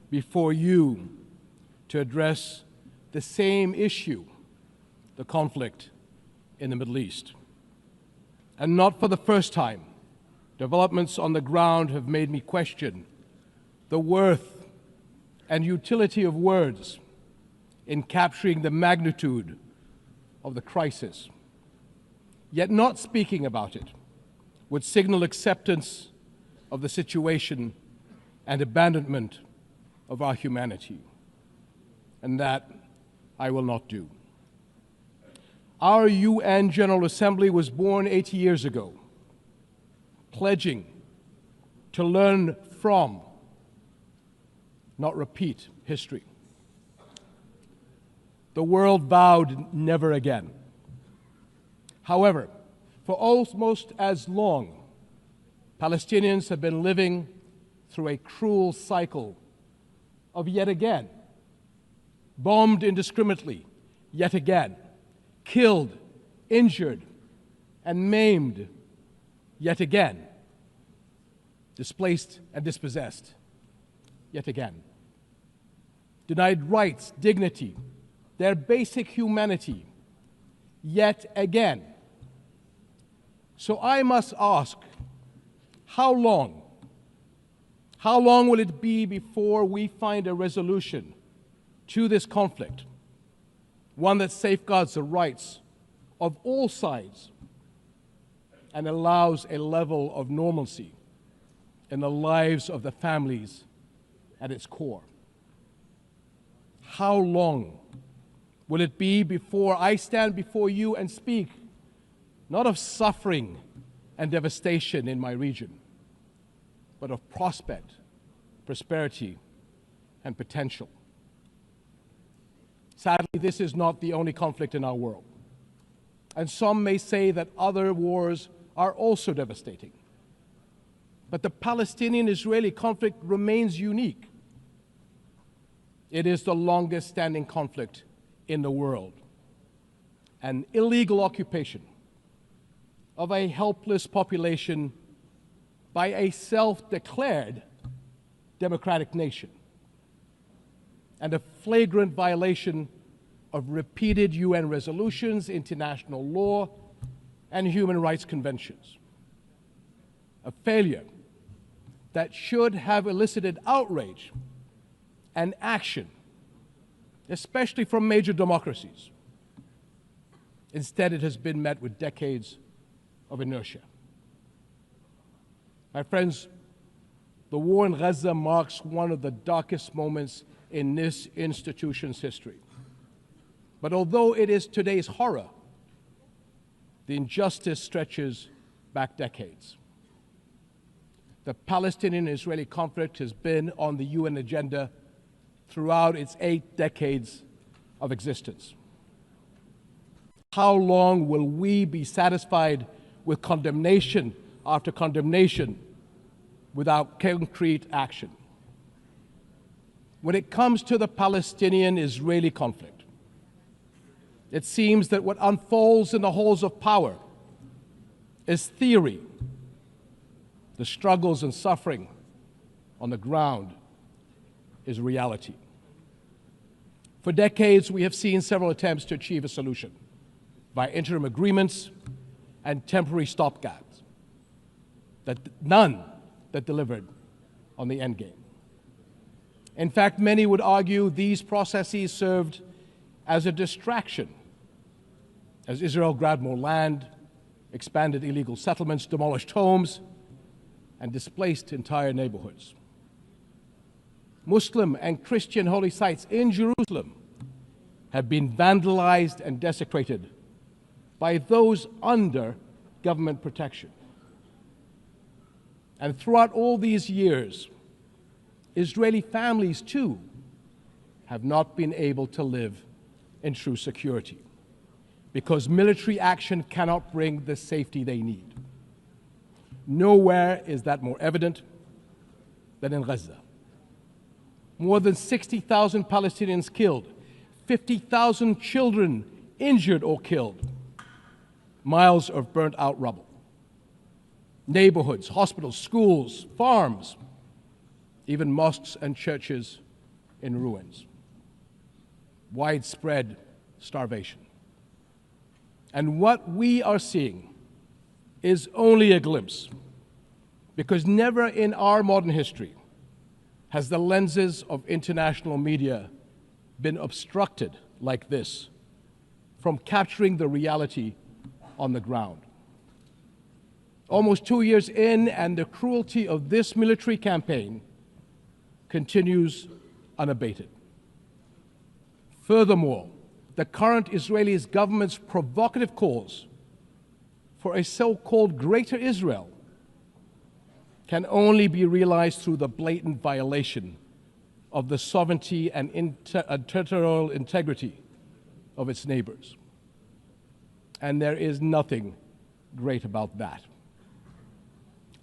before you to address the same issue, the conflict in the Middle East. And not for the first time, developments on the ground have made me question the worth and utility of words in capturing the magnitude of the crisis. Yet not speaking about it would signal acceptance of the situation and abandonment of our humanity. And that I will not do. Our UN General Assembly was born 80 years ago, pledging to learn from, not repeat, history. The world vowed never again. However, for almost as long, Palestinians have been living through a cruel cycle of yet again, bombed indiscriminately, yet again, killed, injured, and maimed, yet again, displaced and dispossessed, yet again, denied rights, dignity, their basic humanity, yet again. So I must ask, how long? How long will it be before we find a resolution to this conflict, one that safeguards the rights of all sides and allows a level of normalcy in the lives of the families at its core? How long will it be before I stand before you and speak not of suffering and devastation in my region, but of prospect, prosperity, and potential? Sadly, this is not the only conflict in our world. And some may say that other wars are also devastating. But the Palestinian-Israeli conflict remains unique. It is the longest standing conflict in the world. An illegal occupation of a helpless population by a self-declared democratic nation. and a flagrant violation of repeated UN resolutions, international law, and human rights conventions. A failure that should have elicited outrage and action, especially from major democracies. Instead, it has been met with decades of inertia. My friends, the war in Gaza marks one of the darkest moments in this institution's history. But although it is today's horror, the injustice stretches back decades. The Palestinian-Israeli conflict has been on the UN agenda throughout its 8 decades of existence. How long will we be satisfied with condemnation after condemnation without concrete action? When it comes to the Palestinian-Israeli conflict, it seems that what unfolds in the halls of power is theory. The struggles and suffering on the ground is reality. For decades, we have seen several attempts to achieve a solution by interim agreements and temporary stopgaps, none that delivered on the end game. In fact, many would argue these processes served as a distraction as Israel grabbed more land, expanded illegal settlements, demolished homes, and displaced entire neighborhoods. Muslim and Christian holy sites in Jerusalem have been vandalized and desecrated by those under government protection. And throughout all these years, Israeli families too have not been able to live in true security because military action cannot bring the safety they need. Nowhere is that more evident than in Gaza. More than 60,000 Palestinians killed, 50,000 children injured or killed, miles of burnt out rubble. Neighborhoods, hospitals, schools, farms, even mosques and churches in ruins. Widespread starvation. And what we are seeing is only a glimpse, because never in our modern history has the lenses of international media been obstructed like this from capturing the reality on the ground. Almost 2 years in, and the cruelty of this military campaign continues unabated. Furthermore, the current Israeli government's provocative calls for a so-called Greater Israel can only be realized through the blatant violation of the sovereignty and territorial integrity of its neighbors. And there is nothing great about that.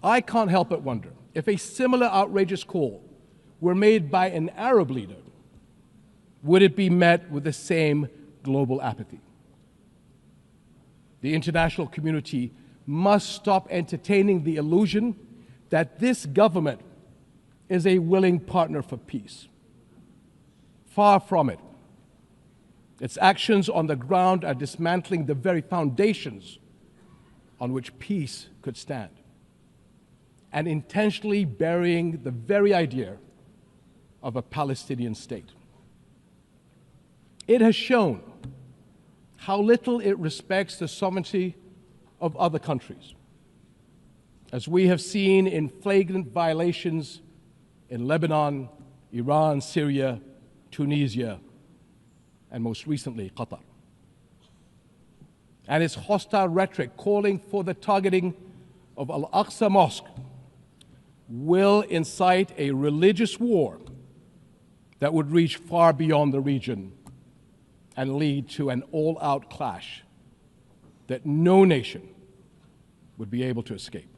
I can't help but wonder if a similar outrageous call were made by an Arab leader, would it be met with the same global apathy? The international community must stop entertaining the illusion that this government is a willing partner for peace. Far from it. Its actions on the ground are dismantling the very foundations on which peace could stand, and intentionally burying the very idea of a Palestinian state. It has shown how little it respects the sovereignty of other countries, as we have seen in flagrant violations in Lebanon, Iran, Syria, Tunisia, and most recently, Qatar. And its hostile rhetoric calling for the targeting of Al-Aqsa Mosque will incite a religious war that would reach far beyond the region and lead to an all-out clash that no nation would be able to escape.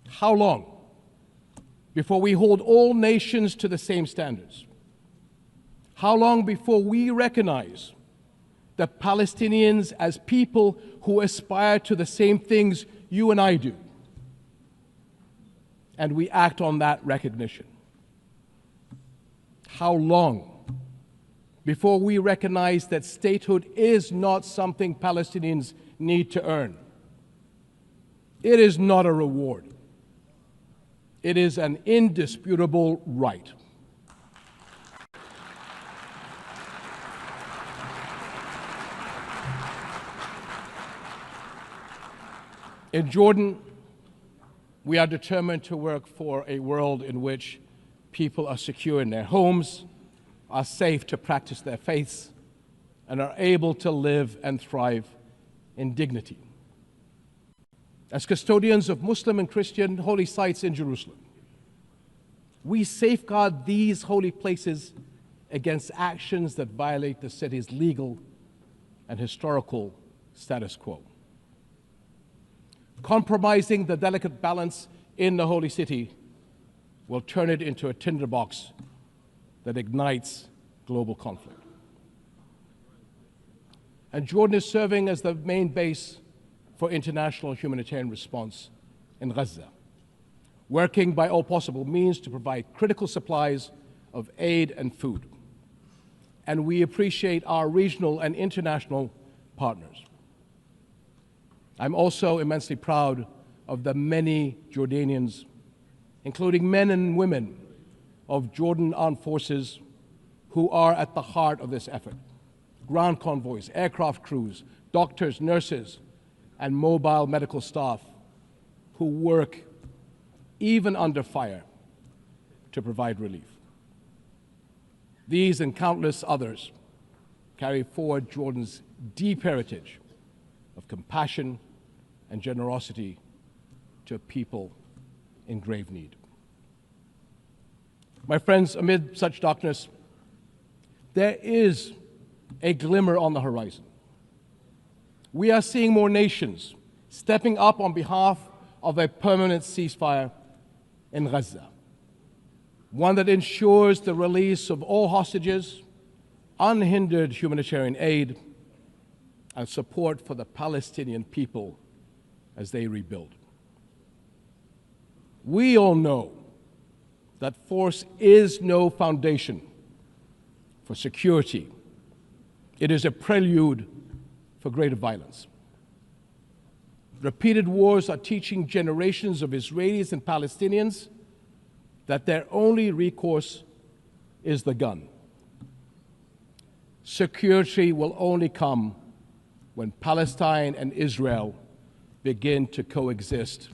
How long before we hold all nations to the same standards? How long before we recognize the Palestinians as people who aspire to the same things you and I do, and we act on that recognition? how long before we recognize that statehood is not something Palestinians need to earn. It is not a reward. It is an indisputable right. In Jordan, we are determined to work for a world in which people are secure in their homes, are safe to practice their faiths, and are able to live and thrive in dignity. As custodians of Muslim and Christian holy sites in Jerusalem, we safeguard these holy places against actions that violate the city's legal and historical status quo. Compromising the delicate balance in the holy city will turn it into a tinderbox that ignites global conflict. And Jordan is serving as the main base for international humanitarian response in Gaza, working by all possible means to provide critical supplies of aid and food. And we appreciate our regional and international partners. I'm also immensely proud of the many Jordanians, including men and women of Jordan Armed Forces, who are at the heart of this effort. Ground convoys, aircraft crews, doctors, nurses, and mobile medical staff who work even under fire to provide relief. These and countless others carry forward Jordan's deep heritage of compassion and generosity to a people in grave need. My friends, amid such darkness, there is a glimmer on the horizon. We are seeing more nations stepping up on behalf of a permanent ceasefire in Gaza, one that ensures the release of all hostages, unhindered humanitarian aid, and support for the Palestinian people as they rebuild. We all know that force is no foundation for security. It is a prelude for greater violence. Repeated wars are teaching generations of Israelis and Palestinians that their only recourse is the gun. Security will only come when Palestine and Israel begin to coexist.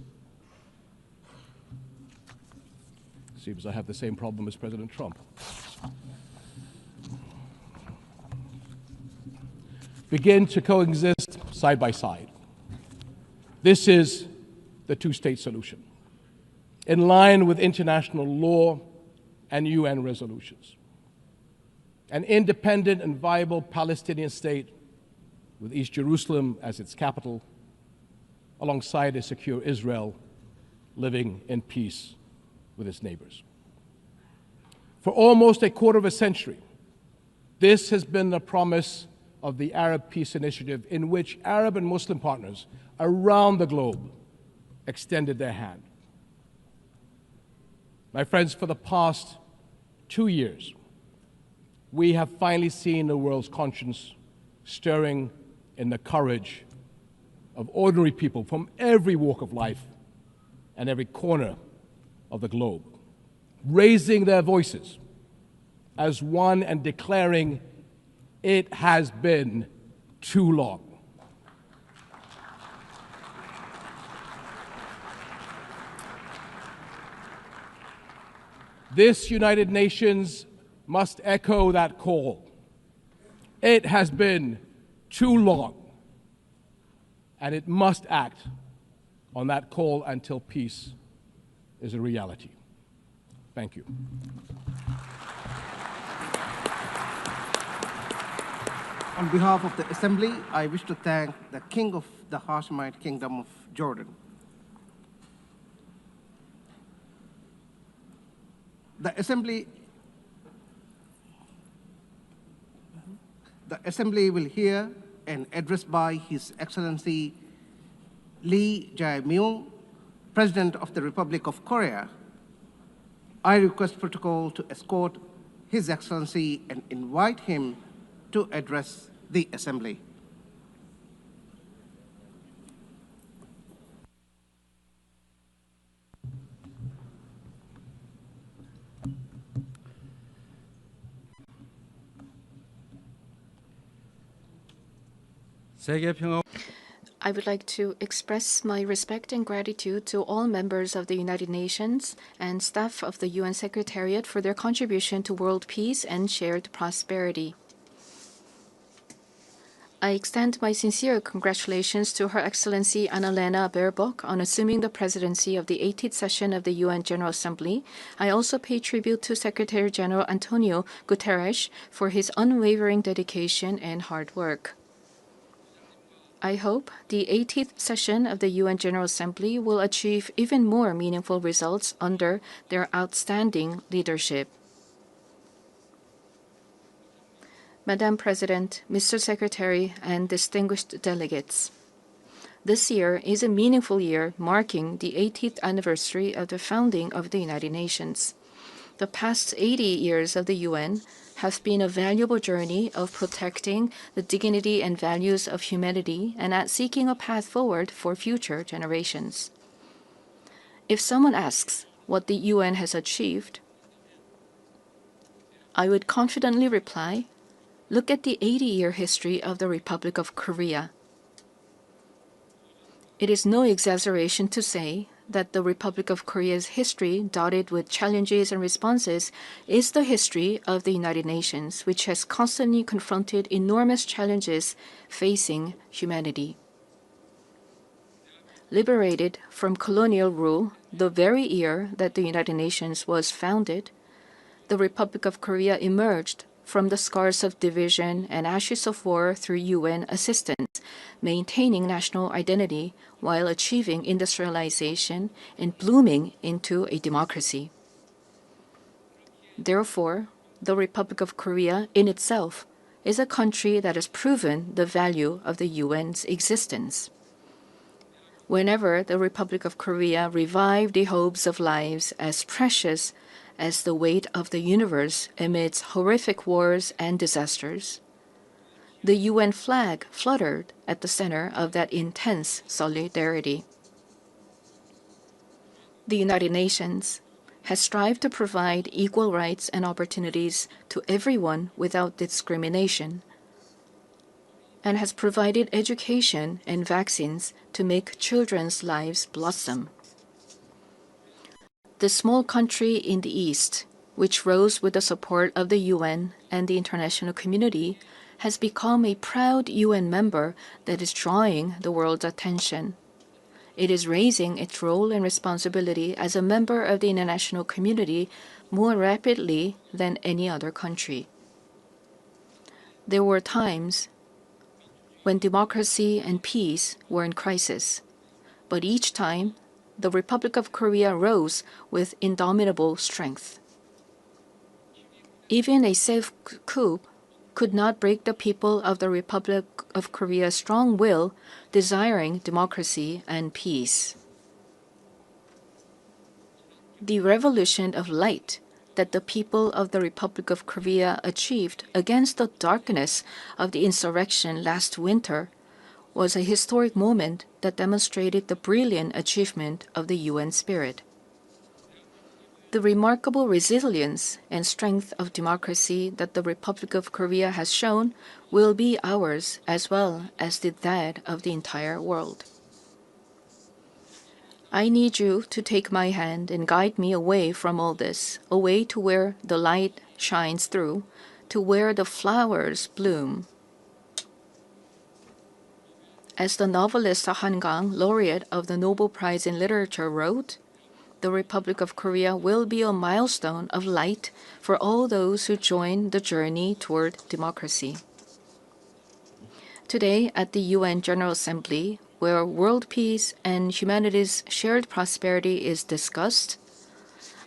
Seems I have the same problem as President Trump. Begin to coexist side by side. This is the two-state solution, in line with international law and UN resolutions. An independent and viable Palestinian state with East Jerusalem as its capital, alongside a secure Israel living in peace with its neighbors. For almost a quarter of a century, this has been the promise of the Arab Peace Initiative, in which Arab and Muslim partners around the globe extended their hand. My friends, for the past 2 years, we have finally seen the world's conscience stirring in the courage of ordinary people from every walk of life and every corner of the globe, raising their voices as one and declaring, it has been too long. This United Nations must echo that call. It has been too long, and it must act on that call until peace is a reality. Thank you. On behalf of the Assembly, I wish to thank the King of the Hashemite Kingdom of Jordan. The Assembly will hear an address by His Excellency Lee Jae-myung, President of the Republic of Korea. I request protocol to escort His Excellency and invite him to address the Assembly. I would like to express my respect and gratitude to all members of the United Nations and staff of the UN Secretariat for their contribution to world peace and shared prosperity. I extend my sincere congratulations to Her Excellency Annalena Baerbock on assuming the presidency of the 18th session of the UN General Assembly. I also pay tribute to Secretary General Antonio Guterres for his unwavering dedication and hard work. I hope the 18th session of the UN General Assembly will achieve even more meaningful results under their outstanding leadership. Madam President, Mr. Secretary, and distinguished delegates, this year is a meaningful year marking the 80th anniversary of the founding of the United Nations. The past 80 years of the UN have been a valuable journey of protecting the dignity and values of humanity and at seeking a path forward for future generations. If someone asks what the UN has achieved, I would confidently reply, look at the 80-year history of the Republic of Korea. It is no exaggeration to say that the Republic of Korea's history, dotted with challenges and responses, is the history of the United Nations, which has constantly confronted enormous challenges facing humanity. Liberated from colonial rule the very year that the United Nations was founded, the Republic of Korea emerged from the scars of division and ashes of war through UN assistance, maintaining national identity while achieving industrialization and blooming into a democracy. Therefore, the Republic of Korea in itself is a country that has proven the value of the UN's existence. Whenever the Republic of Korea revived the hopes of lives as precious as the weight of the universe amidst horrific wars and disasters, the UN flag fluttered at the center of that intense solidarity. The United Nations has strived to provide equal rights and opportunities to everyone without discrimination, and has provided education and vaccines to make children's lives blossom. The small country in the East, which rose with the support of the UN and the international community, has become a proud UN member that is drawing the world's attention. It is raising its role and responsibility as a member of the international community more rapidly than any other country. There were times when democracy and peace were in crisis, but each time the Republic of Korea rose with indomitable strength. Even a safe coup could not break the people of the Republic of Korea's strong will, desiring democracy and peace. The revolution of light that the people of the Republic of Korea achieved against the darkness of the insurrection last winter was a historic moment that demonstrated the brilliant achievement of the UN spirit. The remarkable resilience and strength of democracy that the Republic of Korea has shown will be ours as well as that of the entire world. I need you to take my hand and guide me away from all this, away to where the light shines through, to where the flowers bloom. As the novelist Han Gang, laureate of the Nobel Prize in Literature, wrote, the Republic of Korea will be a milestone of light for all those who join the journey toward democracy. Today, at the UN General Assembly, where world peace and humanity's shared prosperity is discussed,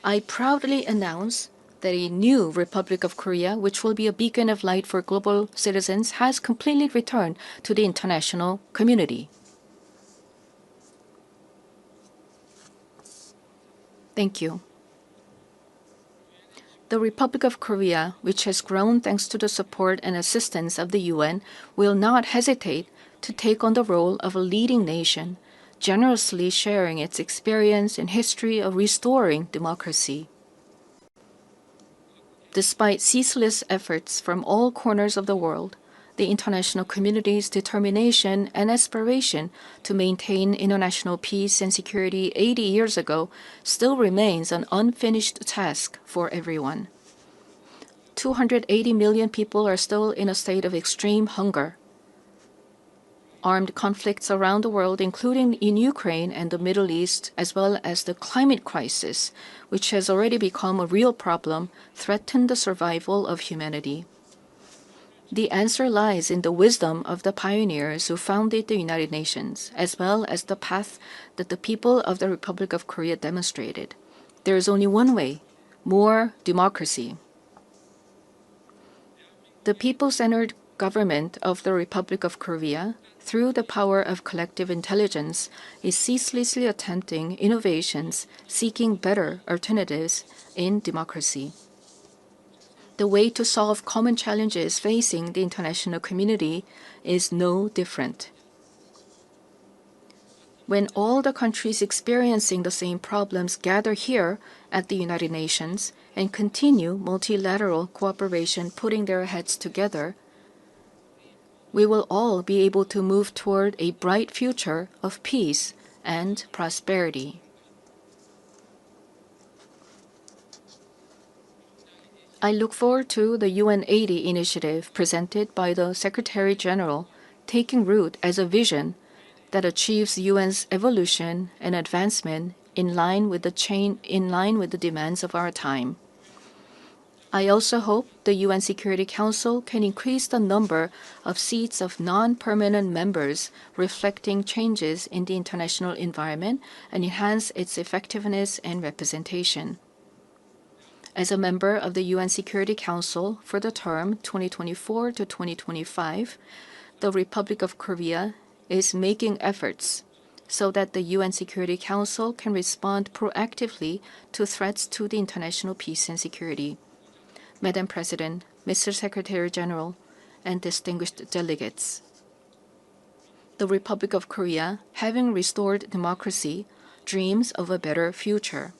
I proudly announce that a new Republic of Korea, which will be a beacon of light for global citizens, has completely returned to the international community. Thank you. The Republic of Korea, which has grown thanks to the support and assistance of the UN, will not hesitate to take on the role of a leading nation, generously sharing its experience and history of restoring democracy. Despite ceaseless efforts from all corners of the world, the international community's determination and aspiration to maintain international peace and security 80 years ago still remains an unfinished task for everyone. 280 million people are still in a state of extreme hunger. Armed conflicts around the world, including in Ukraine and the Middle East, as well as the climate crisis, which has already become a real problem, threaten the survival of humanity. The answer lies in the wisdom of the pioneers who founded the United Nations, as well as the path that the people of the Republic of Korea demonstrated. There is only one way: more democracy. The people-centered government of the Republic of Korea, through the power of collective intelligence, is ceaselessly attempting innovations, seeking better alternatives in democracy. The way to solve common challenges facing the international community is no different. When all the countries experiencing the same problems gather here at the United Nations and continue multilateral cooperation, putting their heads together, we will all be able to move toward a bright future of peace and prosperity. I look forward to the UN 80 initiative presented by the Secretary General, taking root as a vision that achieves UN's evolution and advancement in line with the demands of our time. I also hope the UN Security Council can increase the number of seats of non-permanent members, reflecting changes in the international environment, and enhance its effectiveness and representation. As a member of the UN Security Council for the term 2024 to 2025, the Republic of Korea is making efforts so that the UN Security Council can respond proactively to threats to the international peace and security. Madam President, Mr. Secretary General, and distinguished delegates, the Republic of Korea, having restored democracy, dreams of a better future.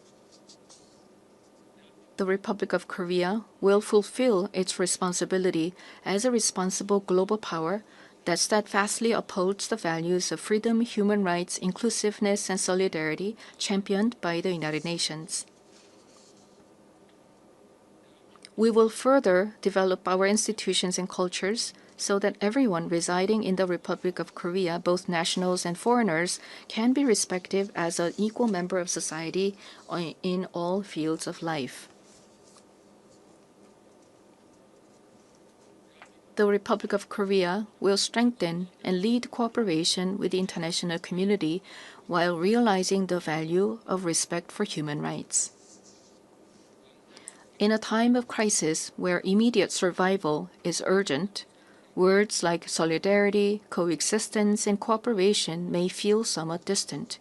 The Republic of Korea will fulfill its responsibility as a responsible global power that steadfastly upholds the values of freedom, human rights, inclusiveness, and solidarity championed by the United Nations. We will further develop our institutions and cultures so that everyone residing in the Republic of Korea, both nationals and foreigners, can be respected as an equal member of society in all fields of life. The Republic of Korea will strengthen and lead cooperation with the international community while realizing the value of respect for human rights. In a time of crisis where immediate survival is urgent, words like solidarity, coexistence, and cooperation may feel somewhat distant.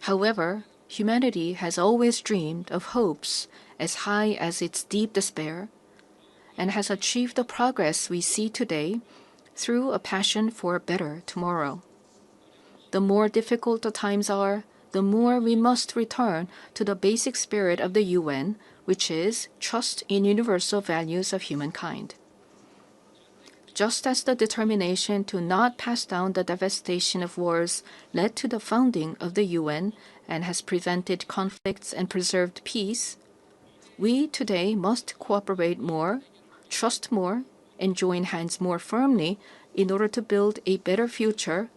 However, humanity has always dreamed of hopes as high as its deep despair, and has achieved the progress we see today through a passion for a better tomorrow. The more difficult the times are, the more we must return to the basic spirit of the UN, which is trust in universal values of humankind. Just as the determination to not pass down the devastation of wars led to the founding of the UN and has prevented conflicts and preserved peace, we today must cooperate more, trust more, and join hands more firmly in order to build a better future,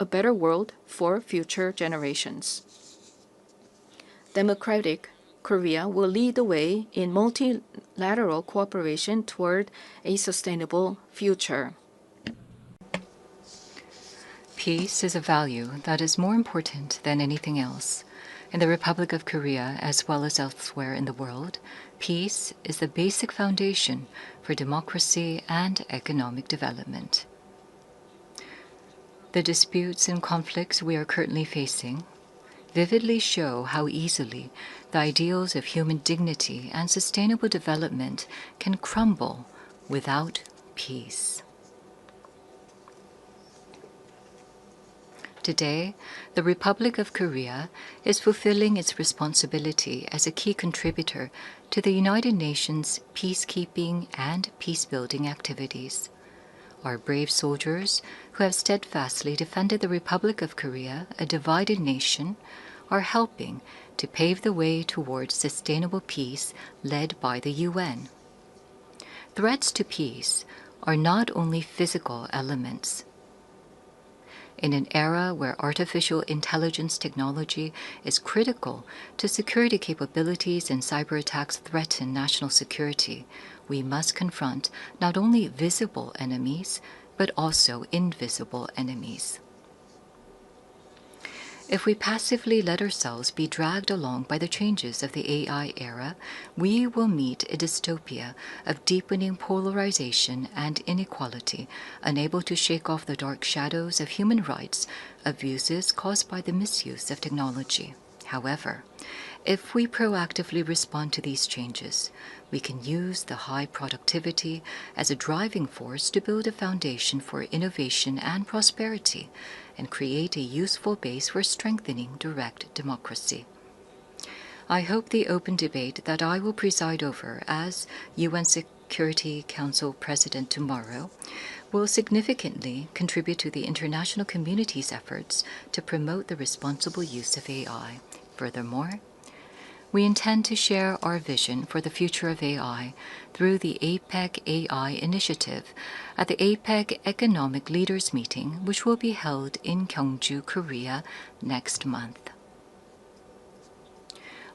a better world for future generations. Democratic Korea will lead the way in multilateral cooperation toward a sustainable future. Peace is a value that is more important than anything else. In the Republic of Korea, as well as elsewhere in the world, peace is the basic foundation for democracy and economic development. The disputes and conflicts we are currently facing vividly show how easily the ideals of human dignity and sustainable development can crumble without peace. Today, the Republic of Korea is fulfilling its responsibility as a key contributor to the United Nations peacekeeping and peacebuilding activities. Our brave soldiers, who have steadfastly defended the Republic of Korea, a divided nation, are helping to pave the way towards sustainable peace led by the UN. Threats to peace are not only physical elements. In an era where artificial intelligence technology is critical to security capabilities and cyber attacks threaten national security, we must confront not only visible enemies, but also invisible enemies. If we passively let ourselves be dragged along by the changes of the AI era, we will meet a dystopia of deepening polarization and inequality, unable to shake off the dark shadows of human rights abuses caused by the misuse of technology. However, if we proactively respond to these changes, we can use the high productivity as a driving force to build a foundation for innovation and prosperity, and create a useful base for strengthening direct democracy. I hope the open debate that I will preside over as UN Security Council President tomorrow will significantly contribute to the international community's efforts to promote the responsible use of AI. Furthermore, we intend to share our vision for the future of AI through the APEC AI initiative at the APEC Economic Leaders Meeting, which will be held in Gyeongju, Korea next month.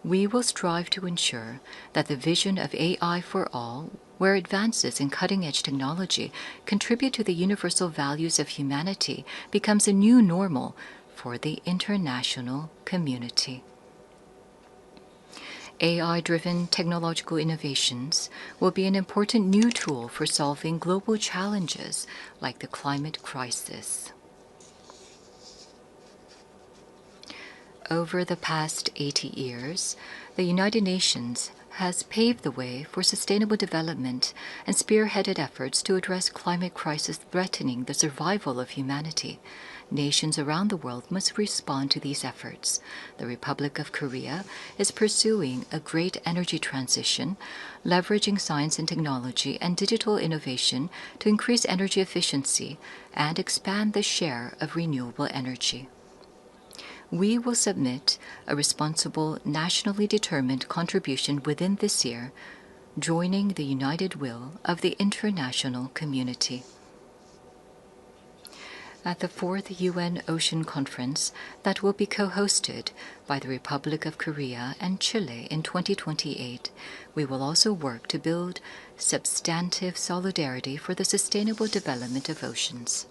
We will strive to ensure that the vision of AI for all, where advances in cutting-edge technology contribute to the universal values of humanity, becomes a new normal for the international community. AI-driven technological innovations will be an important new tool for solving global challenges like the climate crisis. Over the past 80 years, the United Nations has paved the way for sustainable development and spearheaded efforts to address climate crisis threatening the survival of humanity. Nations around the world must respond to these efforts. The Republic of Korea is pursuing a great energy transition, leveraging science and technology and digital innovation to increase energy efficiency and expand the share of renewable energy. We will submit a responsible, nationally determined contribution within this year, joining the united will of the international community. At the 4th UN Ocean Conference that will be co-hosted by the Republic of Korea and Chile in 2028, we will also work to build substantive solidarity for the sustainable development of oceans.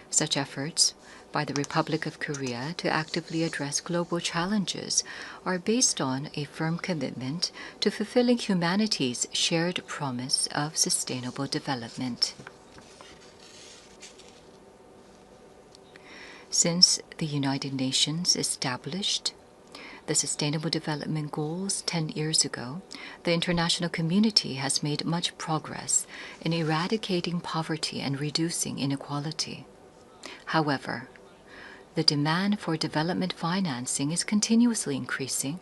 Such efforts by the Republic of Korea to actively address global challenges are based on a firm commitment to fulfilling humanity's shared promise of sustainable development. Since the United Nations established the Sustainable Development Goals 10 years ago, the international community has made much progress in eradicating poverty and reducing inequality. However, the demand for development financing is continuously increasing,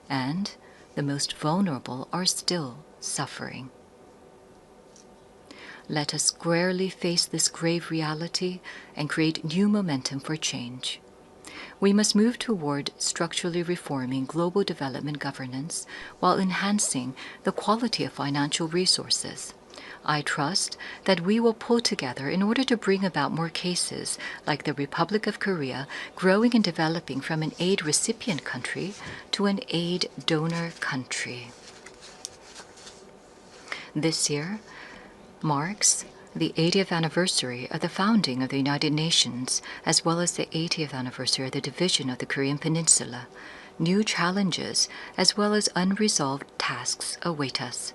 and the most vulnerable are still suffering. Let us squarely face this grave reality and create new momentum for change. We must move toward structurally reforming global development governance while enhancing the quality of financial resources. I trust that we will pull together in order to bring about more cases like the Republic of Korea growing and developing from an aid recipient country to an aid donor country. This year marks the 80th anniversary of the founding of the United Nations, as well as the 80th anniversary of the division of the Korean Peninsula. New challenges, as well as unresolved tasks, await us.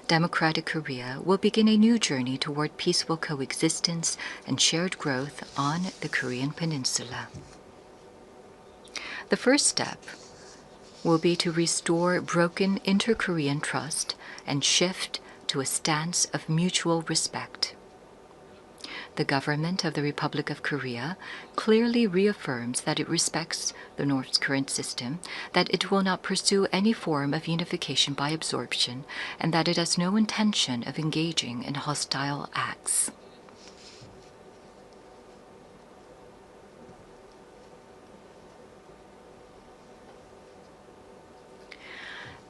Democratic Korea will begin a new journey toward peaceful coexistence and shared growth on the Korean Peninsula. The first step will be to restore broken inter-Korean trust and shift to a stance of mutual respect. The government of the Republic of Korea clearly reaffirms that it respects the North's current system, that it will not pursue any form of unification by absorption, and that it has no intention of engaging in hostile acts.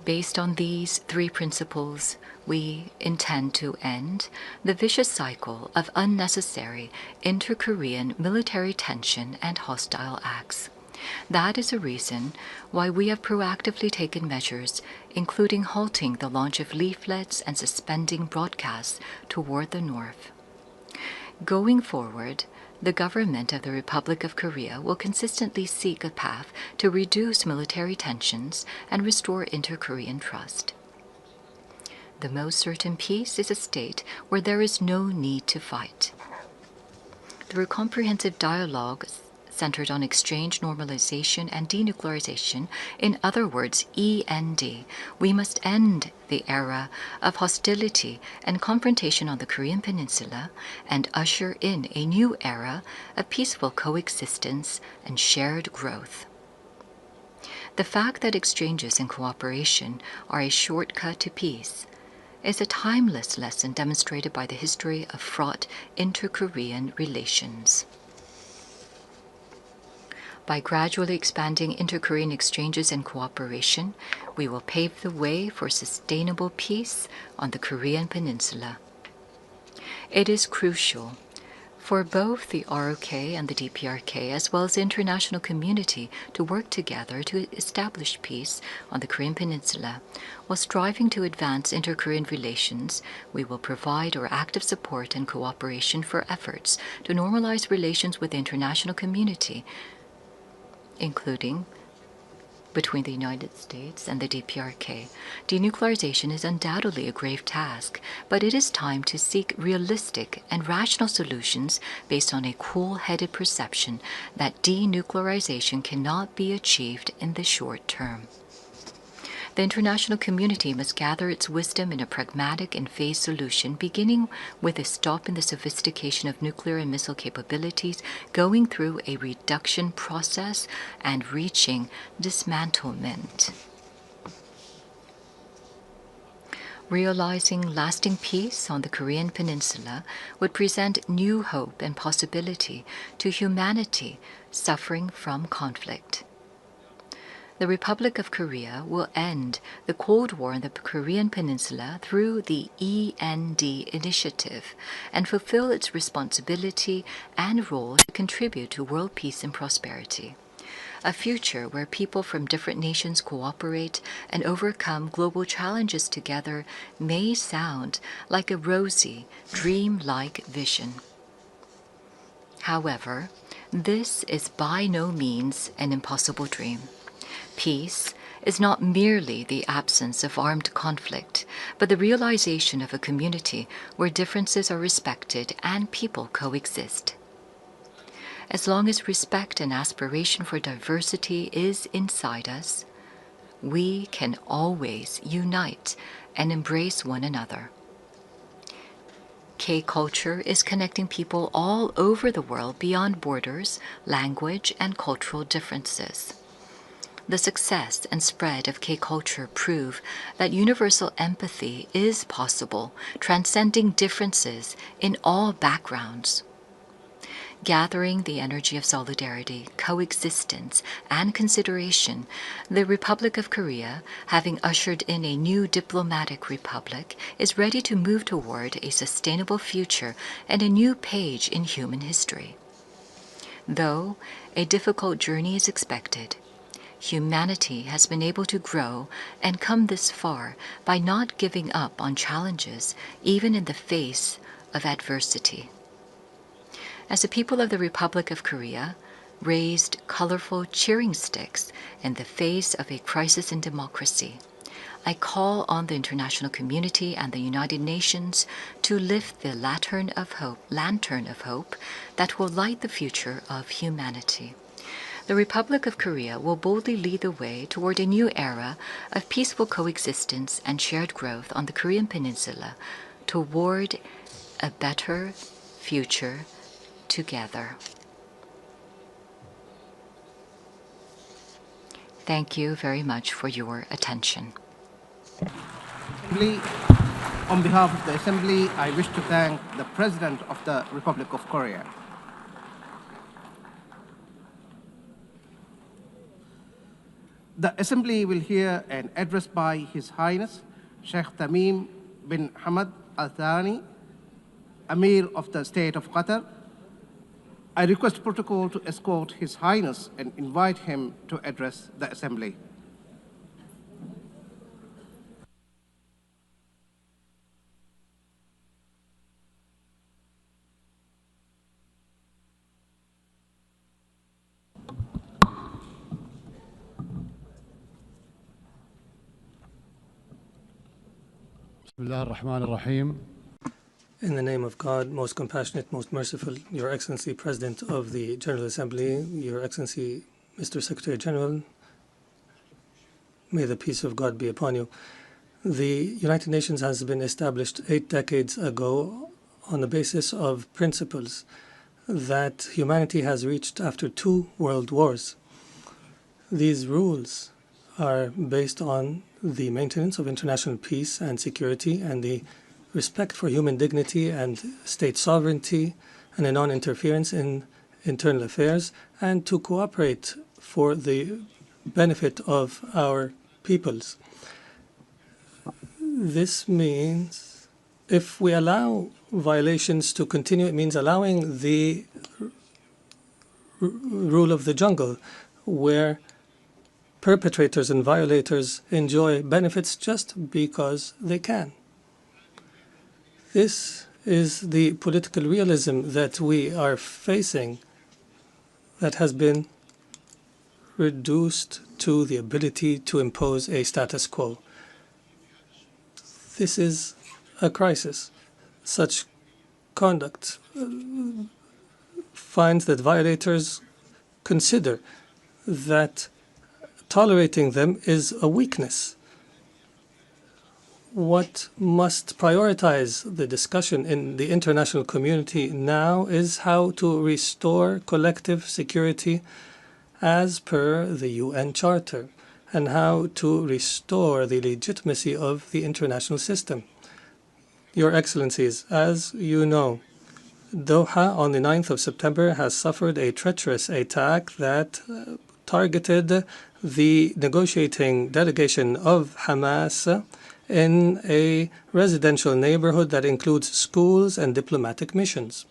Based on these three principles, we intend to end the vicious cycle of unnecessary inter-Korean military tension and hostile acts. That is a reason why we have proactively taken measures, including halting the launch of leaflets and suspending broadcasts toward the North. Going forward, the government of the Republic of Korea will consistently seek a path to reduce military tensions and restore inter-Korean trust. The most certain peace is a state where there is no need to fight. Through comprehensive dialogue centered on exchange, normalization, and denuclearization, in other words, END, we must end the era of hostility and confrontation on the Korean Peninsula and usher in a new era of peaceful coexistence and shared growth. The fact that exchanges and cooperation are a shortcut to peace is a timeless lesson demonstrated by the history of fraught inter-Korean relations. By gradually expanding inter-Korean exchanges and cooperation, we will pave the way for sustainable peace on the Korean Peninsula. It is crucial for both the ROK and the DPRK, as well as the international community, to work together to establish peace on the Korean Peninsula. While striving to advance inter-Korean relations, we will provide our active support and cooperation for efforts to normalize relations with the international community, including between the United States and the DPRK. Denuclearization is undoubtedly a grave task, but it is time to seek realistic and rational solutions based on a cool-headed perception that denuclearization cannot be achieved in the short term. The international community must gather its wisdom in a pragmatic and phased solution, beginning with a stop in the sophistication of nuclear and missile capabilities, going through a reduction process, and reaching dismantlement. Realizing lasting peace on the Korean Peninsula would present new hope and possibility to humanity suffering from conflict. The Republic of Korea will end the Cold War in the Korean Peninsula through the END initiative and fulfill its responsibility and role to contribute to world peace and prosperity. A future where people from different nations cooperate and overcome global challenges together may sound like a rosy, dream-like vision. However, this is by no means an impossible dream. Peace is not merely the absence of armed conflict, but the realization of a community where differences are respected and people coexist. As long as respect and aspiration for diversity is inside us, we can always unite and embrace one another. K-culture is connecting people all over the world beyond borders, language, and cultural differences. The success and spread of K-culture prove that universal empathy is possible, transcending differences in all backgrounds. Gathering the energy of solidarity, coexistence, and consideration, the Republic of Korea, having ushered in a new diplomatic republic, is ready to move toward a sustainable future and a new page in human history. Though a difficult journey is expected, humanity has been able to grow and come this far by not giving up on challenges, even in the face of adversity. As the people of the Republic of Korea raised colorful cheering sticks in the face of a crisis in democracy, I call on the international community and the United Nations to lift the lantern of hope that will light the future of humanity. the Republic of Korea will boldly lead the way toward a new era of peaceful coexistence and shared growth on the Korean Peninsula toward a better future together. Thank you very much for your attention. On behalf of the Assembly, I wish to thank the President of the Republic of Korea. The Assembly will hear an address by His Highness Sheikh Tamim bin Hamad Al Thani, Amir of the State of Qatar. I request protocol to escort His Highness and invite him to address the Assembly. Bismillah ar-Rahman ar-Rahim. In the name of God, most compassionate, most merciful, Your Excellency, President of the General Assembly, Your Excellency, Mr. Secretary General, may the peace of God be upon you. The United Nations has been established 8 decades ago on the basis of principles that humanity has reached after 2 world wars. These rules are based on the maintenance of international peace and security and the respect for human dignity and state sovereignty and a non-interference in internal affairs, and to cooperate for the benefit of our peoples. This means if we allow violations to continue, it means allowing the rule of the jungle, where perpetrators and violators enjoy benefits just because they can. This is the political realism that we are facing, that has been reduced to the ability to impose a status quo. This is a crisis. Such conduct finds that violators consider that tolerating them is a weakness. What must prioritize the discussion in the international community now is how to restore collective security as per the UN Charter, and how to restore the legitimacy of the international system. Your Excellencies, as you know, Doha on the 9th of September has suffered a treacherous attack that targeted the negotiating delegation of Hamas in a residential neighborhood that includes schools and diplomatic missions.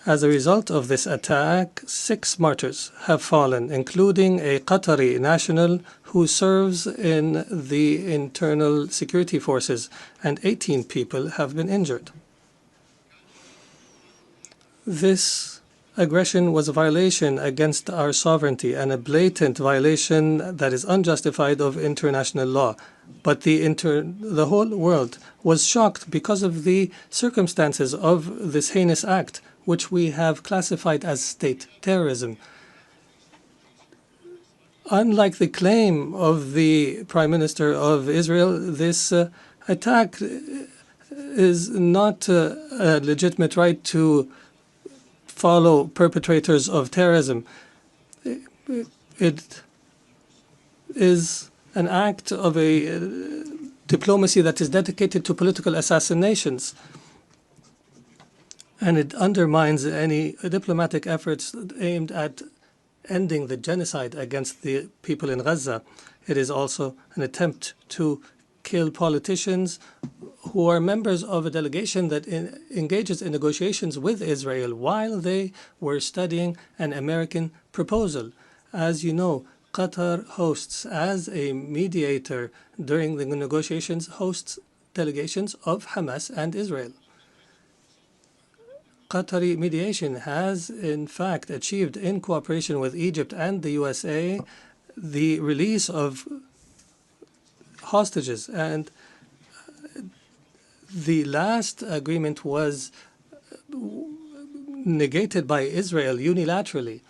As a result of this attack, 6 martyrs have fallen, including a Qatari national who serves in the internal security forces, and 18 people have been injured. This aggression was a violation against our sovereignty and a blatant violation that is unjustified of international law. But the whole world was shocked because of the circumstances of this heinous act, which we have classified as state terrorism. Unlike the claim of the Prime Minister of Israel, this attack is not a legitimate right to follow perpetrators of terrorism. It is an act of a diplomacy that is dedicated to political assassinations, and it undermines any diplomatic efforts aimed at ending the genocide against the people in Gaza. It is also an attempt to kill politicians who are members of a delegation that engages in negotiations with Israel while they were studying an American proposal. As you know, Qatar hosts, as a mediator during the negotiations, hosts delegations of Hamas and Israel. Qatari mediation has, in fact, achieved, in cooperation with Egypt and the USA, the release of hostages. And the last agreement was negated by Israel unilaterally.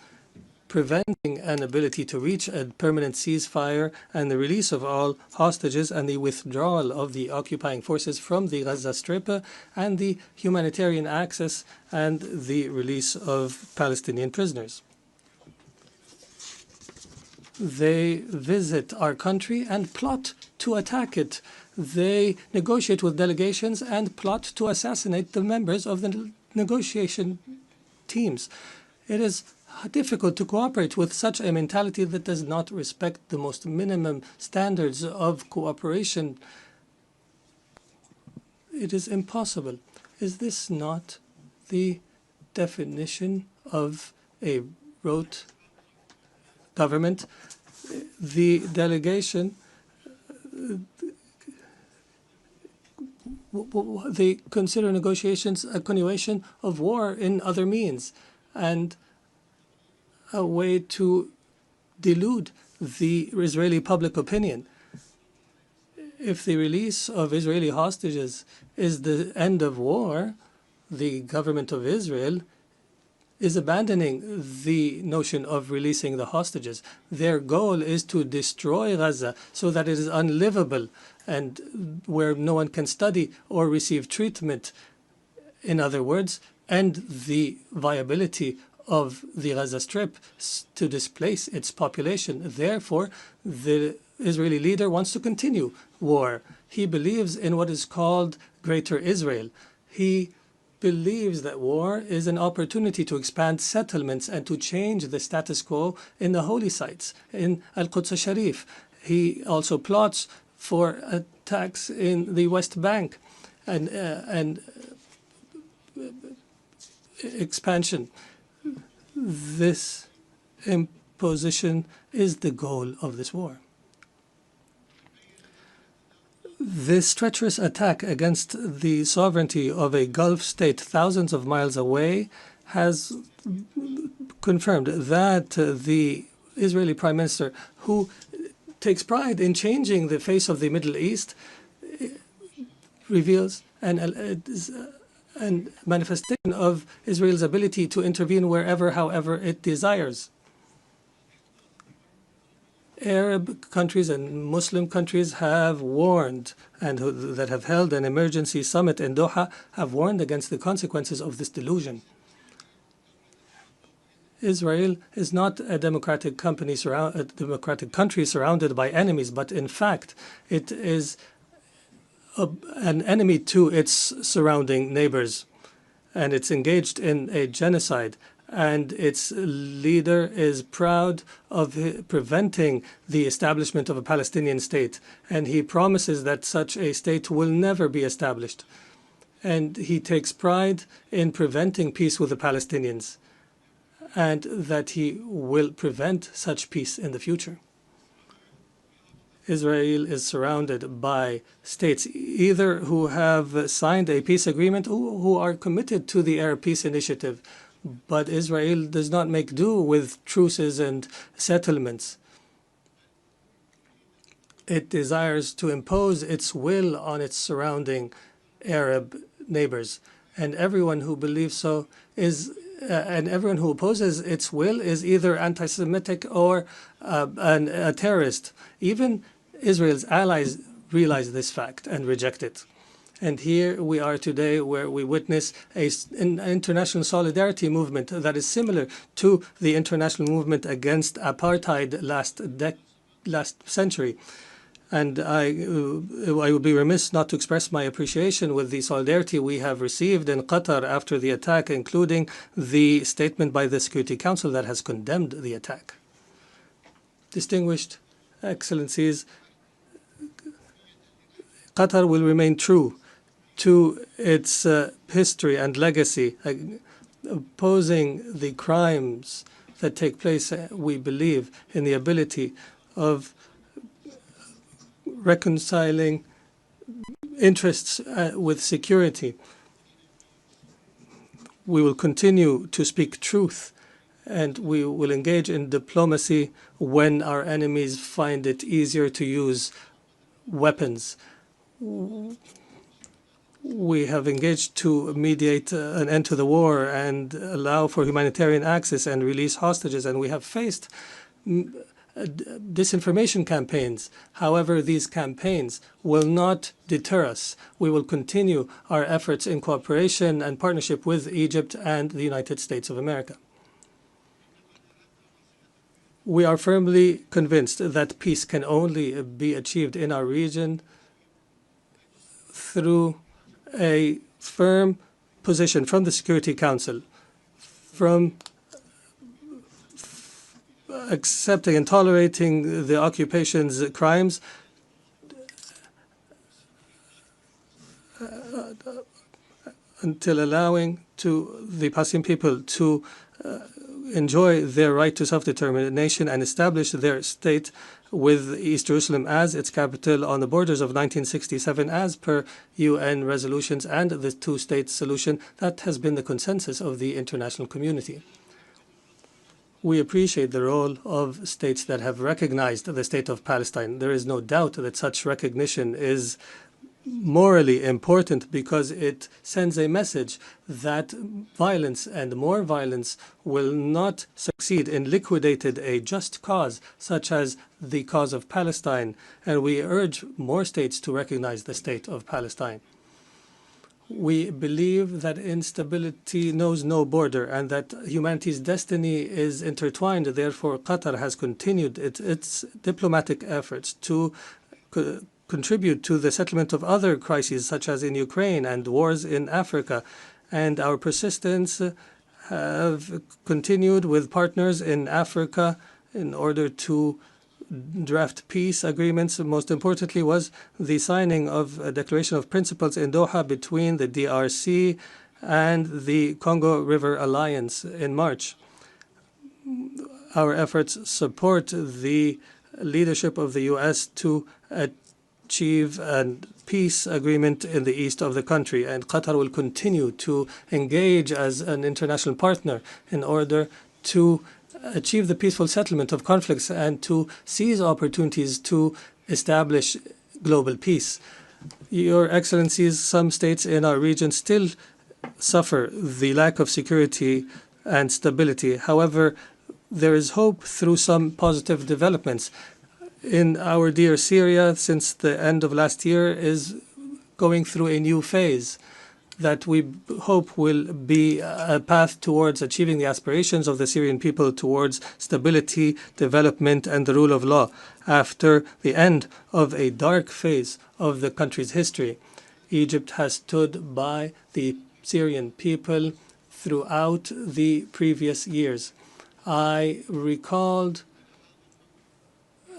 preventing an ability to reach a permanent ceasefire and the release of all hostages and the withdrawal of the occupying forces from the Gaza Strip and the humanitarian access and the release of Palestinian prisoners. They visit our country and plot to attack it. They negotiate with delegations and plot to assassinate the members of the negotiation teams. It is difficult to cooperate with such a mentality that does not respect the most minimum standards of cooperation. It is impossible. Is this not the definition of a rote government? The delegation, they consider negotiations a continuation of war in other means and a way to delude the Israeli public opinion. If the release of Israeli hostages is the end of war, the government of Israel is abandoning the notion of releasing the hostages. Their goal is to destroy Gaza so that it is unlivable and where no one can study or receive treatment. In other words, end the viability of the Gaza Strip to displace its population. Therefore, the Israeli leader wants to continue war. He believes in what is called Greater Israel. He believes that war is an opportunity to expand settlements and to change the status quo in the holy sites, in Al-Quds Sharif. He also plots for attacks in the West Bank and expansion. This imposition is the goal of this war. This treacherous attack against the sovereignty of a Gulf state thousands of miles away has confirmed that the Israeli Prime Minister, who takes pride in changing the face of the Middle East, reveals and manifestation of Israel's ability to intervene wherever, however it desires. Arab countries and Muslim countries have warned, and that have held an emergency summit in Doha, have warned against the consequences of this delusion. Israel is not a democratic country surrounded by enemies, but in fact, it is an enemy to its surrounding neighbors, and it's engaged in a genocide. And its leader is proud of preventing the establishment of a Palestinian state. And he promises that such a state will never be established. And he takes pride in preventing peace with the Palestinians, and that he will prevent such peace in the future. Israel is surrounded by states either who have signed a peace agreement or who are committed to the Arab Peace Initiative. But Israel does not make do with truces and settlements. It desires to impose its will on its surrounding Arab neighbors. And everyone who believes so is, and everyone who opposes its will is either anti-Semitic or a terrorist. Even Israel's allies realize this fact and reject it. And here we are today, where we witness an international solidarity movement that is similar to the international movement against apartheid last century. And I would be remiss not to express my appreciation with the solidarity we have received in Qatar after the attack, including the statement by the Security Council that has condemned the attack. Distinguished Excellencies, Qatar will remain true to its history and legacy, opposing the crimes that take place. We believe in the ability of reconciling interests with security. We will continue to speak truth, and we will engage in diplomacy when our enemies find it easier to use weapons. We have engaged to mediate an end to the war and allow for humanitarian access and release hostages, and we have faced disinformation campaigns. However, these campaigns will not deter us. We will continue our efforts in cooperation and partnership with Egypt and the United States of America. We are firmly convinced that peace can only be achieved in our region through a firm position from the Security Council, from accepting and tolerating the occupation's crimes, until allowing to the Palestinian people to enjoy their right to self-determination and establish their state with East Jerusalem as its capital on the borders of 1967 as per UN resolutions and the two-state solution that has been the consensus of the international community. We appreciate the role of states that have recognized the state of Palestine. There is no doubt that such recognition is morally important because it sends a message that violence and more violence will not succeed in liquidating a just cause such as the cause of Palestine, and we urge more states to recognize the state of Palestine. We believe that instability knows no border and that humanity's destiny is intertwined. Therefore, Qatar has continued its diplomatic efforts to contribute to the settlement of other crises, such as in Ukraine and wars in Africa. And our persistence have continued with partners in Africa in order to draft peace agreements. Most importantly was the signing of a declaration of principles in Doha between the DRC and the Congo River Alliance in March. Our efforts support the leadership of the U.S. to achieve a peace agreement in the east of the country, and Qatar will continue to engage as an international partner in order to achieve the peaceful settlement of conflicts and to seize opportunities to establish global peace. Your Excellencies, some states in our region still suffer the lack of security and stability. However, there is hope through some positive developments. In our dear Syria, since the end of last year, is going through a new phase that we hope will be a path towards achieving the aspirations of the Syrian people towards stability, development, and the rule of law after the end of a dark phase of the country's history. Egypt has stood by the Syrian people throughout the previous years. I recalled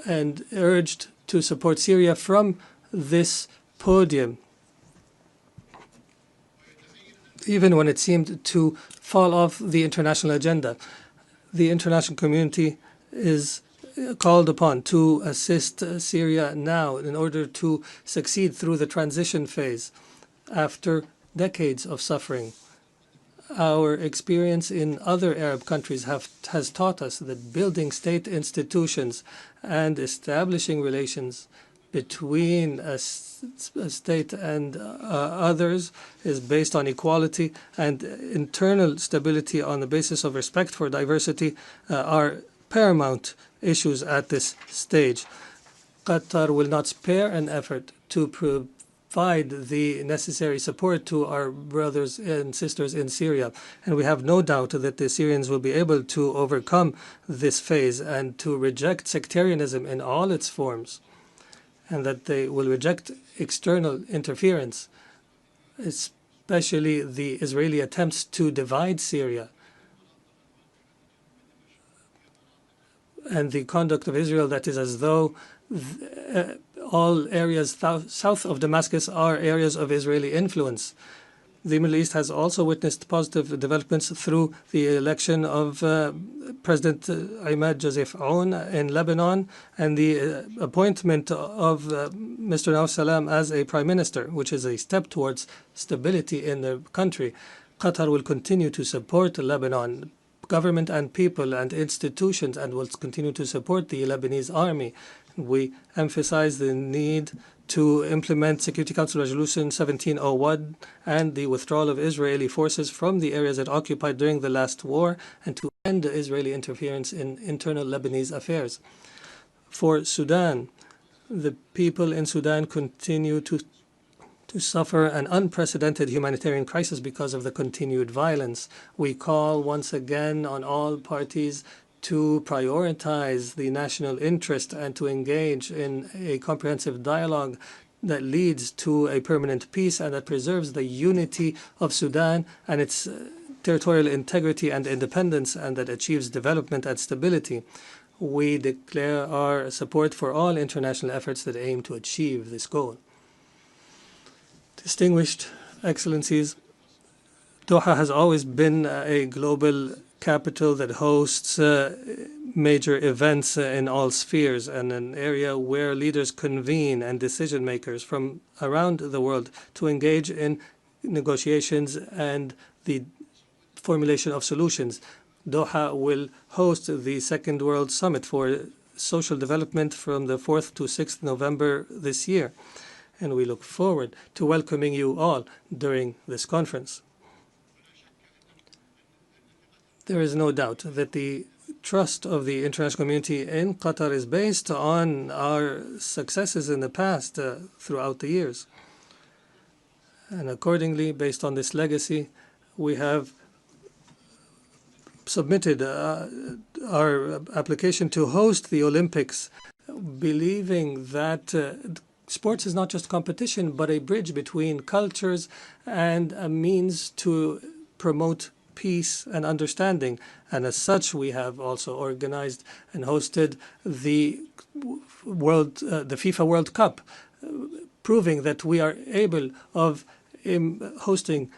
and urged to support Syria from this podium, even when it seemed to fall off the international agenda. The international community is called upon to assist Syria now in order to succeed through the transition phase after decades of suffering. Our experience in other Arab countries has taught us that building state institutions and establishing relations between a state and others is based on equality, and internal stability on the basis of respect for diversity are paramount issues at this stage. Qatar will not spare an effort to provide the necessary support to our brothers and sisters in Syria. And we have no doubt that the Syrians will be able to overcome this phase and to reject sectarianism in all its forms, and that they will reject external interference, especially the Israeli attempts to divide Syria and the conduct of Israel that is as though all areas south of Damascus are areas of Israeli influence. The Middle East has also witnessed positive developments through the election of President Ahmed Joseph Aoun in Lebanon and the appointment of Mr. Nawaf Salam as a prime minister, which is a step towards stability in the country. Qatar will continue to support Lebanon government and people and institutions, and will continue to support the Lebanese army. We emphasize the need to implement Security Council Resolution 1701 and the withdrawal of Israeli forces from the areas it occupied during the last war, and to end Israeli interference in internal Lebanese affairs. For Sudan, the people in Sudan continue to suffer an unprecedented humanitarian crisis because of the continued violence. We call once again on all parties to prioritize the national interest and to engage in a comprehensive dialogue that leads to a permanent peace and that preserves the unity of Sudan and its territorial integrity and independence, and that achieves development and stability. We declare our support for all international efforts that aim to achieve this goal. Distinguished Excellencies, Doha has always been a global capital that hosts major events in all spheres, and an area where leaders convene and decision makers from around the world to engage in negotiations and the formulation of solutions. Doha will host the Second World Summit for Social Development from the 4th to 6th November this year, and we look forward to welcoming you all during this conference. There is no doubt that the trust of the international community in Qatar is based on our successes in the past throughout the years. And accordingly, based on this legacy, we have submitted our application to host the Olympics, believing that sports is not just competition, but a bridge between cultures and a means to promote peace and understanding. And as such, we have also organized and hosted the FIFA World Cup, proving that we are able of hosting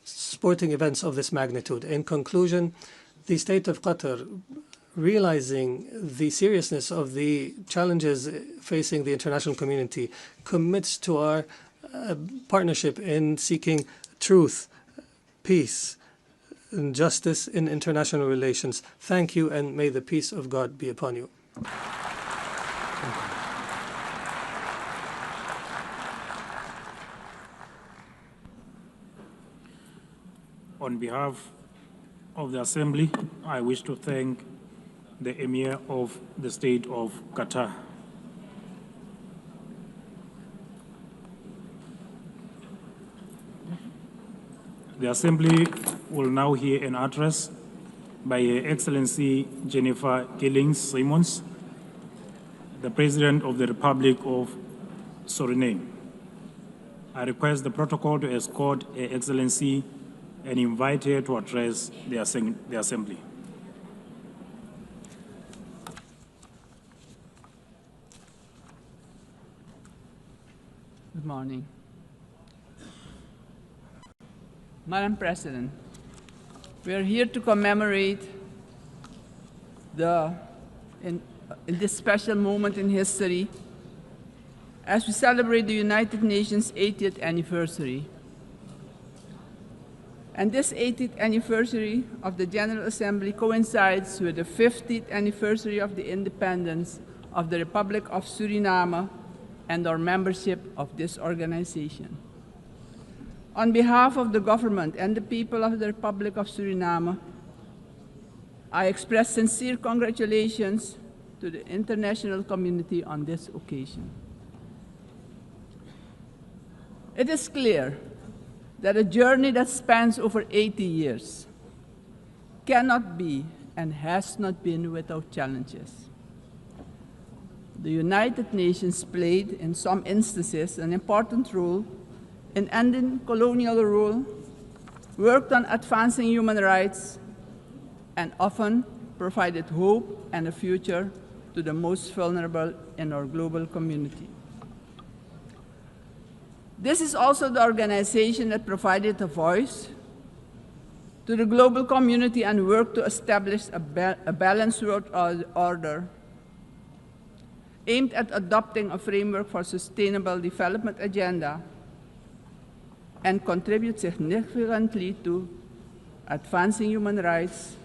sporting events of this magnitude. In conclusion, the state of Qatar, realizing the seriousness of the challenges facing the international community, commits to our partnership in seeking truth, peace, and justice in international relations. Thank you, and may the peace of God be upon you. On behalf of the Assembly, I wish to thank the Emir of the State of Qatar. The Assembly will now hear an address by Her Excellency Jennifer Gillings-Simons, the President of the Republic of Suriname. I request the protocol to escort Her Excellency and invite her to address the Assembly. Good morning. Madam President, we are here to commemorate in this special moment in history as we celebrate the United Nations 80th anniversary. And this 80th anniversary of the General Assembly coincides with the 50th anniversary of the independence of the Republic of Suriname and our membership of this organization. On behalf of the government and the people of the Republic of Suriname, I express sincere congratulations to the international community on this occasion. It is clear that a journey that spans over 80 years cannot be and has not been without challenges. The United Nations played, in some instances, an important role in ending colonial rule, worked on advancing human rights, and often provided hope and a future to the most vulnerable in our global community. This is also the organization that provided a voice to the global community and worked to establish a balanced world order aimed at adopting a framework for sustainable development agenda and contribute significantly to advancing human rights,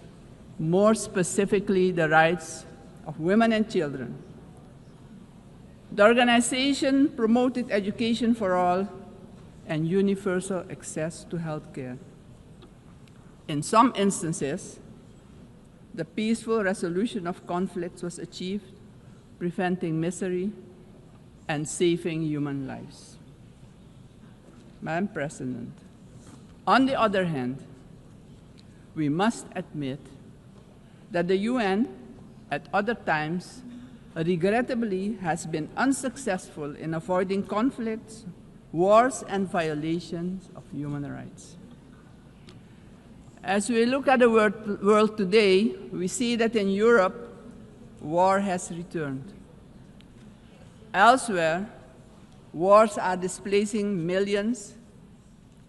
more specifically the rights of women and children. The organization promoted education for all and universal access to health care. In some instances, the peaceful resolution of conflicts was achieved, preventing misery and saving human lives. Madam President, on the other hand, we must admit that the UN, at other times, regrettably has been unsuccessful in avoiding conflicts, wars, and violations of human rights. As we look at the world today, we see that in Europe, war has returned. Elsewhere, wars are displacing millions,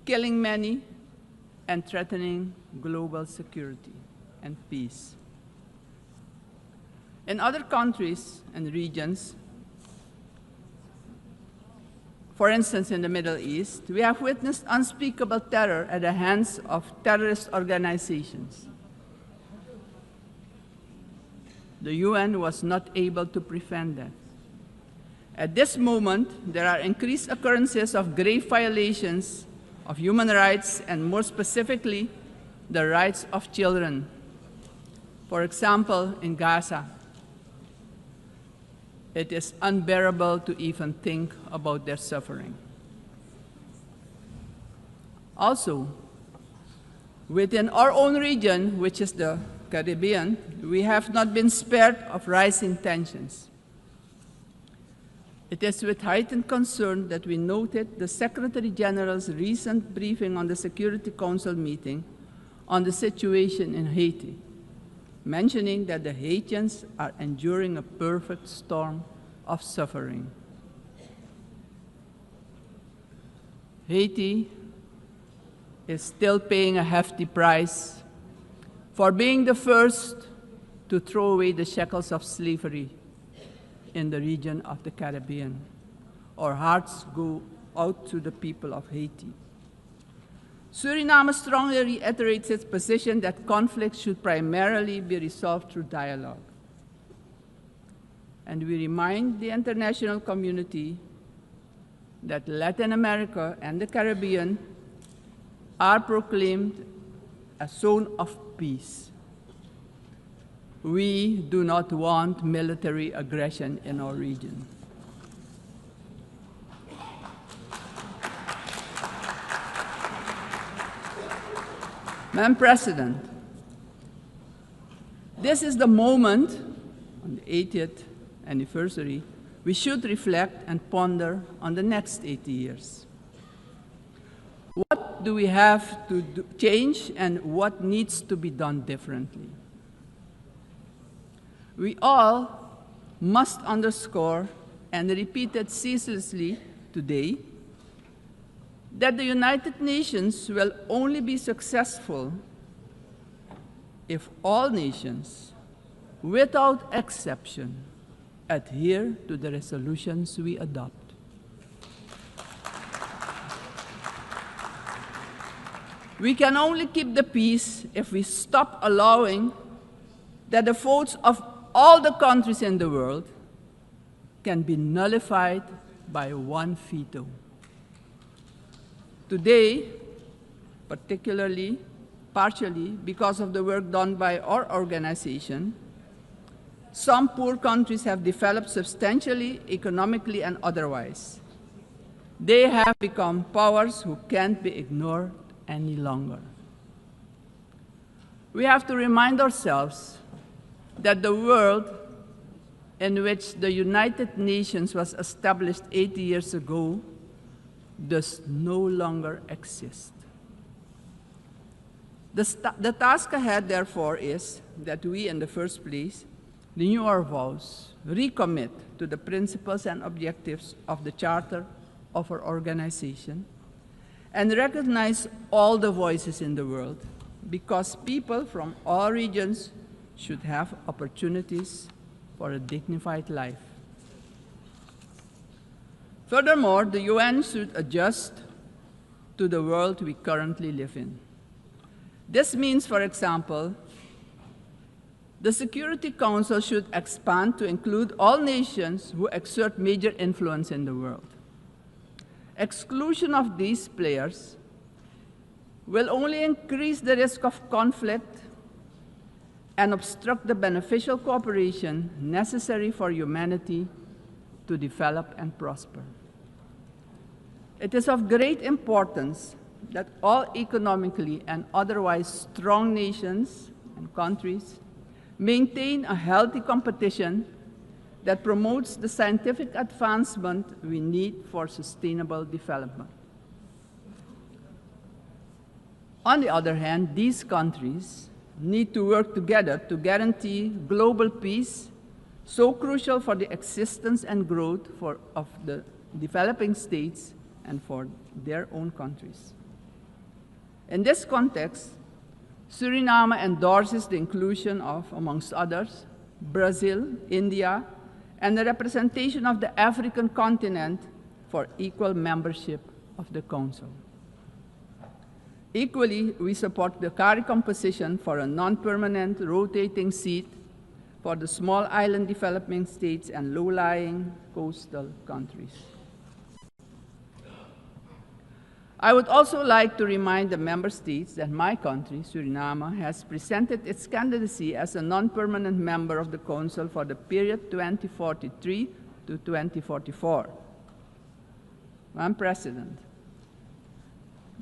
killing many, and threatening global security and peace. In other countries and regions, for instance, in the Middle East, we have witnessed unspeakable terror at the hands of terrorist organizations. The UN was not able to prevent that. At this moment, there are increased occurrences of grave violations of human rights, and more specifically, the rights of children. For example, in Gaza, it is unbearable to even think about their suffering. Also, within our own region, which is the Caribbean, we have not been spared of rising tensions. It is with heightened concern that we noted the Secretary General's recent briefing on the Security Council meeting on the situation in Haiti, mentioning that the Haitians are enduring a perfect storm of suffering. Haiti is still paying a hefty price for being the first to throw away the shackles of slavery in the region of the Caribbean. Our hearts go out to the people of Haiti. Suriname strongly reiterates its position that conflicts should primarily be resolved through dialogue. And we remind the international community that Latin America and the Caribbean are proclaimed a zone of peace. We do not want military aggression in our region. Madam President, this is the moment, on the 80th anniversary, we should reflect and ponder on the next 80 years. What do we have to change and what needs to be done differently? We all must underscore and repeat it ceaselessly today that the United Nations will only be successful if all nations, without exception, adhere to the resolutions we adopt. We can only keep the peace if we stop allowing that the votes of all the countries in the world can be nullified by one veto. Today, partially because of the work done by our organization, some poor countries have developed substantially, economically and otherwise. They have become powers who can't be ignored any longer. We have to remind ourselves that the world in which the United Nations was established 80 years ago does no longer exist. The task ahead, therefore, is that we, in the first place, renew our vows, recommit to the principles and objectives of the Charter of our organization, and recognize all the voices in the world, because people from all regions should have opportunities for a dignified life. Furthermore, the UN should adjust to the world we currently live in. This means, for example, The Security Council should expand to include all nations who exert major influence in the world. Exclusion of these players will only increase the risk of conflict and obstruct the beneficial cooperation necessary for humanity to develop and prosper. It is of great importance that all economically and otherwise strong nations and countries maintain a healthy competition that promotes the scientific advancement we need for sustainable development. On the other hand, these countries need to work together to guarantee global peace, so crucial for the existence and growth of the developing states and for their own countries. In this context, Suriname endorses the inclusion of, amongst others, Brazil, India, and the representation of the African continent for equal membership of the Council. Equally, we support the CARICOM position for a non-permanent rotating seat for the small island developing states and low-lying coastal countries. I would also like to remind the member states that my country, Suriname, has presented its candidacy as a non-permanent member of the Council for the period 2043 to 2044. Madam President,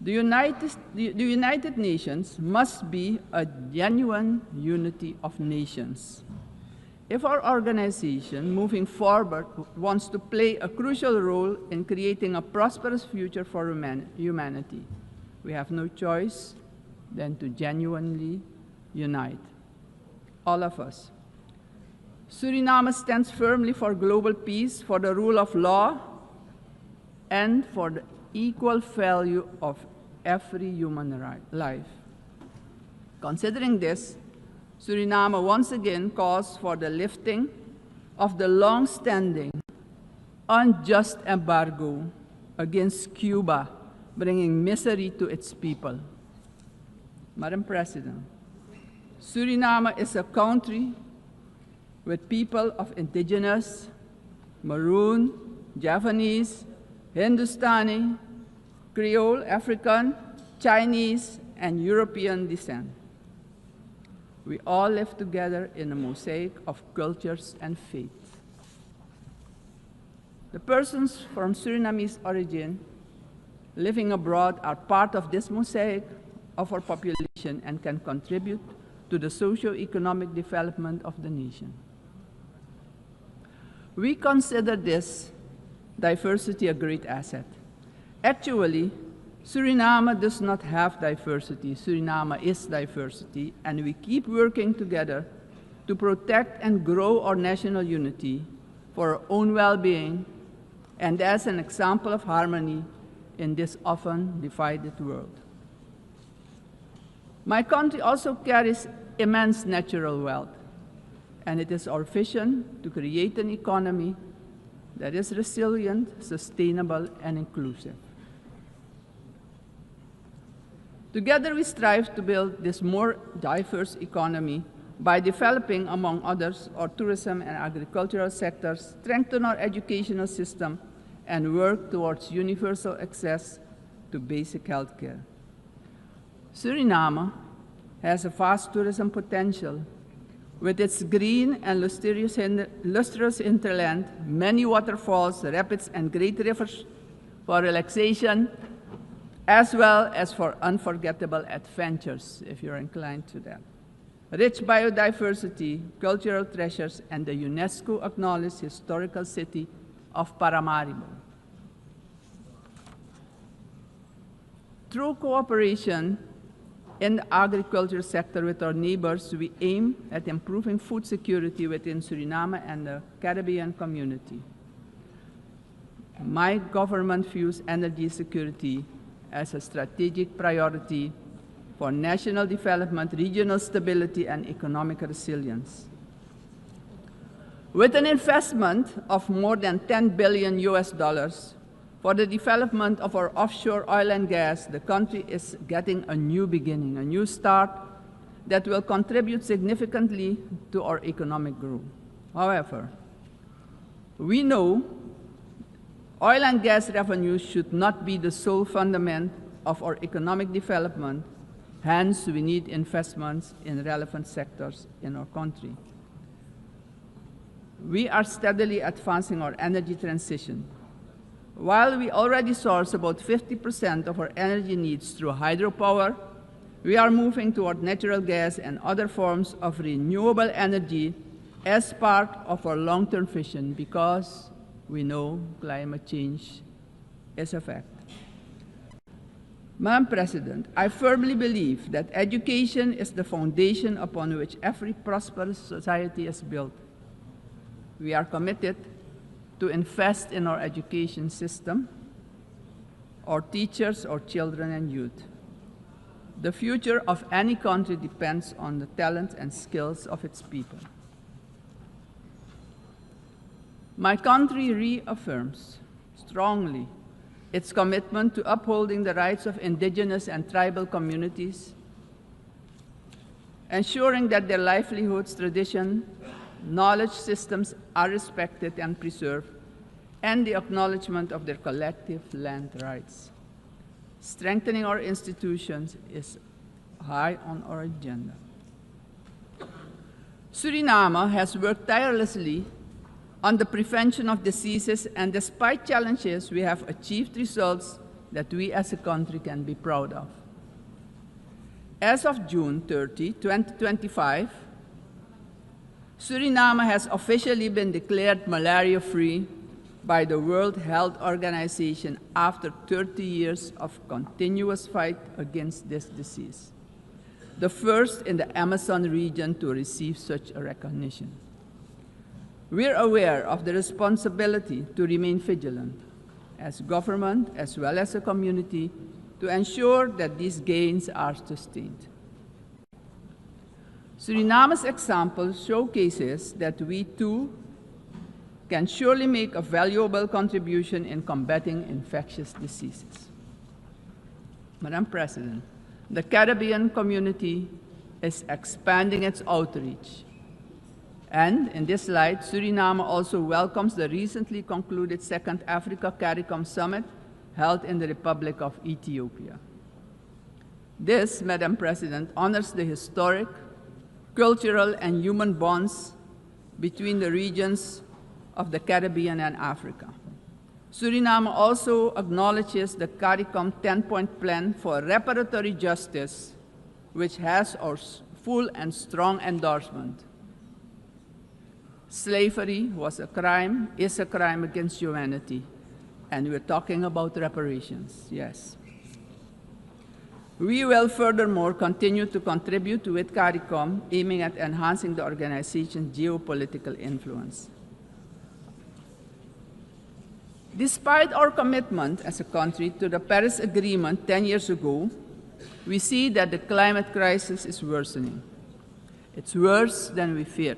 the United Nations must be a genuine unity of nations. If our organization, moving forward, wants to play a crucial role in creating a prosperous future for humanity, we have no choice than to genuinely unite, all of us. Suriname stands firmly for global peace, for the rule of law, and for the equal value of every human life. Considering this, Suriname once again calls for the lifting of the long-standing, unjust embargo against Cuba, bringing misery to its people. Madam President, Suriname is a country with people of indigenous, Maroon, Javanese, Hindustani, Creole, African, Chinese, and European descent. We all live together in a mosaic of cultures and faiths. The persons from Surinamese origin living abroad are part of this mosaic of our population and can contribute to the socio-economic development of the nation. We consider this diversity a great asset. Actually, Suriname does not have diversity. Suriname is diversity, and we keep working together to protect and grow our national unity for our own well-being and as an example of harmony in this often divided world. My country also carries immense natural wealth, and it is our vision to create an economy that is resilient, sustainable, and inclusive. Together, we strive to build this more diverse economy by developing, among others, our tourism and agricultural sectors, strengthen our educational system, and work towards universal access to basic health care. Suriname has a vast tourism potential with its green and lustrous hinterland, many waterfalls, rapids, and great rivers for relaxation, as well as for unforgettable adventures, if you're inclined to that. Rich biodiversity, cultural treasures, and the UNESCO-acknowledged historical city of Paramaribo. Through cooperation in the agriculture sector with our neighbors, we aim at improving food security within Suriname and the Caribbean community. My government views energy security as a strategic priority for national development, regional stability, and economic resilience. With an investment of more than $10 billion for the development of our offshore oil and gas, the country is getting a new beginning, a new start that will contribute significantly to our economic growth. However, we know oil and gas revenues should not be the sole fundament of our economic development. Hence, we need investments in relevant sectors in our country. We are steadily advancing our energy transition. While we already source about 50% of our energy needs through hydropower, we are moving toward natural gas and other forms of renewable energy as part of our long-term vision, because we know climate change is a fact. Madam President, I firmly believe that education is the foundation upon which every prosperous society is built. We are committed to invest in our education system, our teachers, our children and youth. The future of any country depends on the talent and skills of its people. My country reaffirms strongly its commitment to upholding the rights of indigenous and tribal communities, ensuring that their livelihoods, tradition, knowledge systems are respected and preserved, and the acknowledgement of their collective land rights. Strengthening our institutions is high on our agenda. Suriname has worked tirelessly on the prevention of diseases, and despite challenges, we have achieved results that we as a country can be proud of. As of June 30, 2025, Suriname has officially been declared malaria-free by the World Health Organization after 30 years of continuous fight against this disease, the first in the Amazon region to receive such a recognition. We're aware of the responsibility to remain vigilant as government as well as a community to ensure that these gains are sustained. Suriname's example showcases that we too can surely make a valuable contribution in combating infectious diseases. Madam President, the Caribbean community is expanding its outreach. And in this light, Suriname also welcomes the recently concluded Second Africa CARICOM Summit held in the Republic of Ethiopia. This, Madam President, honors the historic, cultural, and human bonds between the regions of the Caribbean and Africa. Suriname also acknowledges the CARICOM 10-point plan for reparatory justice, which has our full and strong endorsement. Slavery was a crime, is a crime against humanity, and we're talking about reparations, yes. We will furthermore continue to contribute with CARICOM, aiming at enhancing the organization's geopolitical influence. Despite our commitment as a country to the Paris Agreement 10 years ago, we see that the climate crisis is worsening. It's worse than we feared.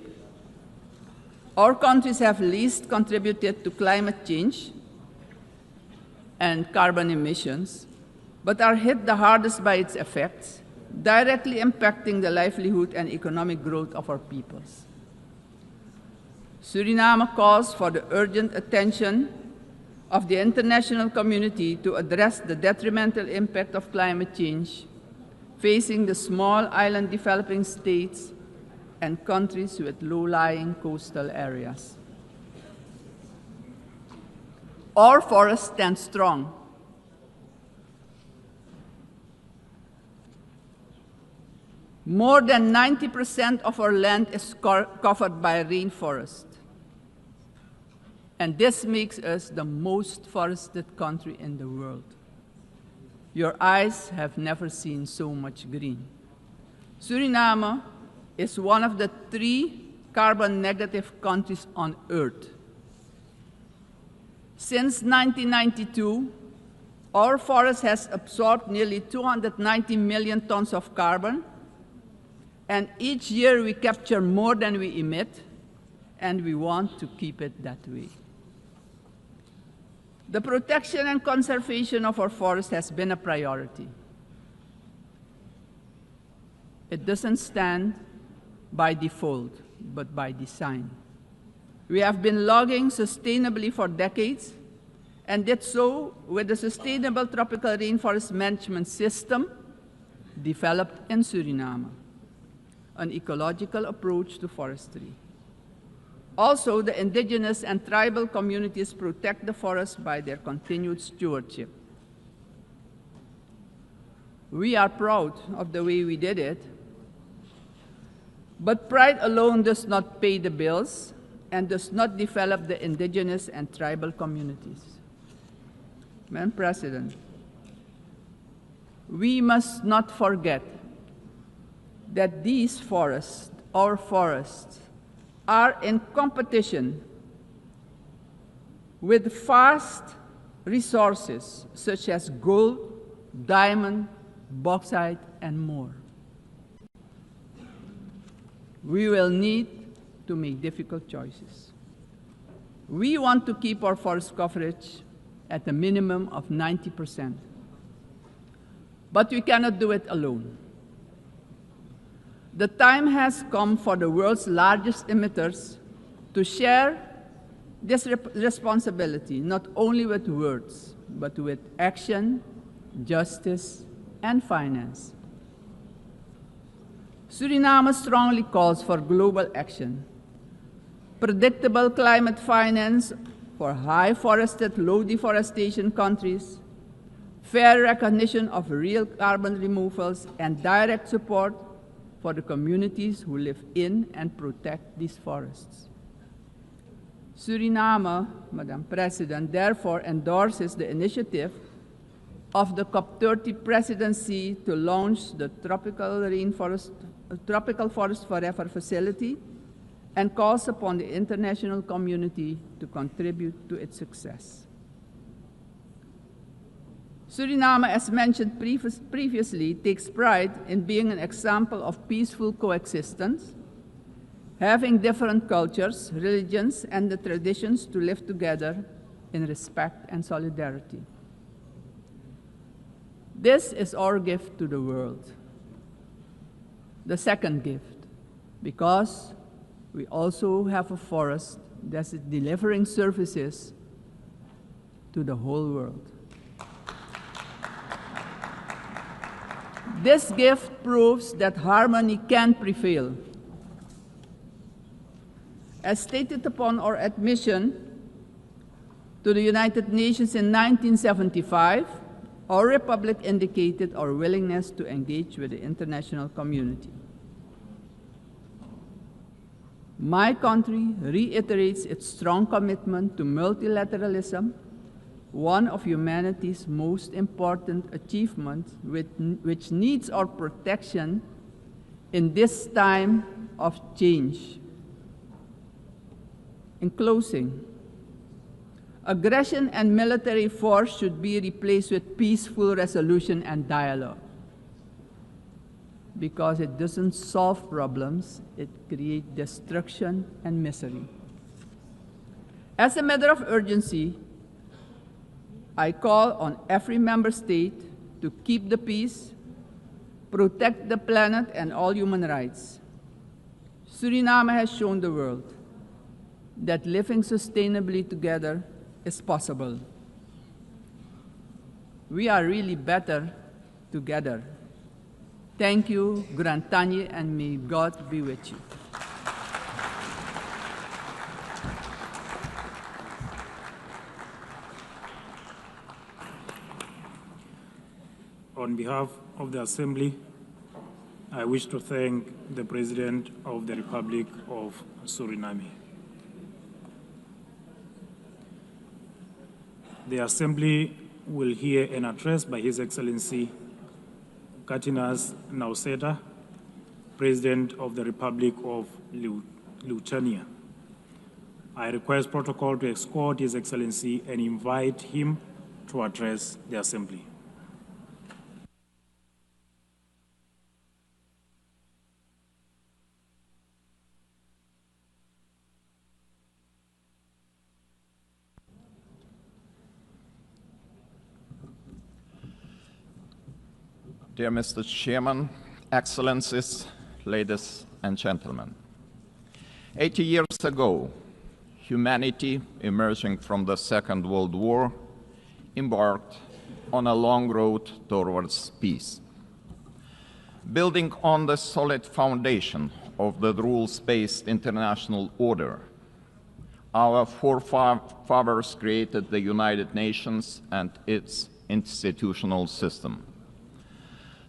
Our countries have least contributed to climate change and carbon emissions, but are hit the hardest by its effects, directly impacting the livelihood and economic growth of our peoples. Suriname calls for the urgent attention of the international community to address the detrimental impact of climate change facing the small island developing states and countries with low-lying coastal areas. Our forests stand strong. More than 90% of our land is covered by rainforest. And this makes us the most forested country in the world. Your eyes have never seen so much green. Suriname is one of the 3 carbon-negative countries on Earth. Since 1992, our forest has absorbed nearly 290 million tons of carbon, and each year we capture more than we emit, and we want to keep it that way. The protection and conservation of our forests has been a priority. It doesn't stand by default, but by design. We have been logging sustainably for decades, and did so with the Sustainable Tropical Rainforest Management System developed in Suriname, an ecological approach to forestry. Also, the indigenous and tribal communities protect the forest by their continued stewardship. We are proud of the way we did it, but pride alone does not pay the bills and does not develop the indigenous and tribal communities. Madam President, we must not forget that these forests, our forests, are in competition with vast resources such as gold, diamond, bauxite, and more. We will need to make difficult choices. We want to keep our forest coverage at a minimum of 90%. But we cannot do it alone. The time has come for the world's largest emitters to share this responsibility, not only with words, but with action, justice, and finance. Suriname strongly calls for global action, predictable climate finance for high forested, low deforestation countries, fair recognition of real carbon removals, and direct support for the communities who live in and protect these forests. Suriname, Madam President, therefore endorses the initiative of the COP30 presidency to launch the Tropical Forest Forever facility and calls upon the international community to contribute to its success. Suriname, as mentioned previously, takes pride in being an example of peaceful coexistence, having different cultures, religions, and the traditions to live together in respect and solidarity. This is our gift to the world. The second gift, because we also have a forest that is delivering services to the whole world. This gift proves that harmony can prevail. As stated upon our admission to the United Nations in 1975, our republic indicated our willingness to engage with the international community. My country reiterates its strong commitment to multilateralism, one of humanity's most important achievements, which needs our protection in this time of change. In closing, aggression and military force should be replaced with peaceful resolution and dialogue, because it doesn't solve problems, it creates destruction and misery. As a matter of urgency, I call on every member state to keep the peace, protect the planet and all human rights. Suriname has shown the world that living sustainably together is possible. We are really better together. Thank you, Grand Tanye, and may God be with you. On behalf of the Assembly, I wish to thank the President of the Republic of Suriname. The Assembly will hear an address by His Excellency Katinas Nauseda, President of the Republic of Lithuania. I request protocol to escort His Excellency and invite him to address the Assembly. Dear Mr. Chairman Excellencies, ladies and gentlemen. 80 years ago, humanity, emerging from the Second World War, embarked on a long road towards peace. Building on the solid foundation of the rules-based international order, our forefathers created the United Nations and its institutional system.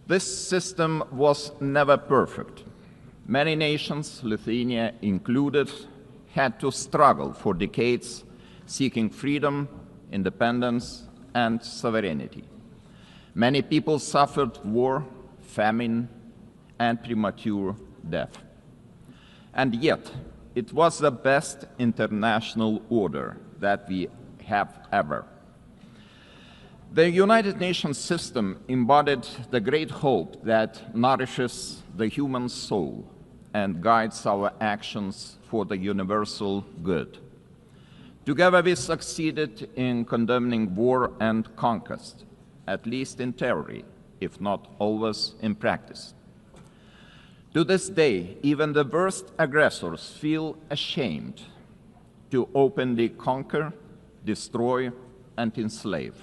This system was never perfect. Many nations, Lithuania included, had to struggle for decades, seeking freedom, independence, and sovereignty. Many people suffered war, famine, and premature death. And yet, it was the best international order that we have ever. The United Nations system embodied the great hope that nourishes the human soul and guides our actions for the universal good. Together we succeeded in condemning war and conquest, at least in theory, if not always in practice. To this day, even the worst aggressors feel ashamed to openly conquer, destroy, and enslave.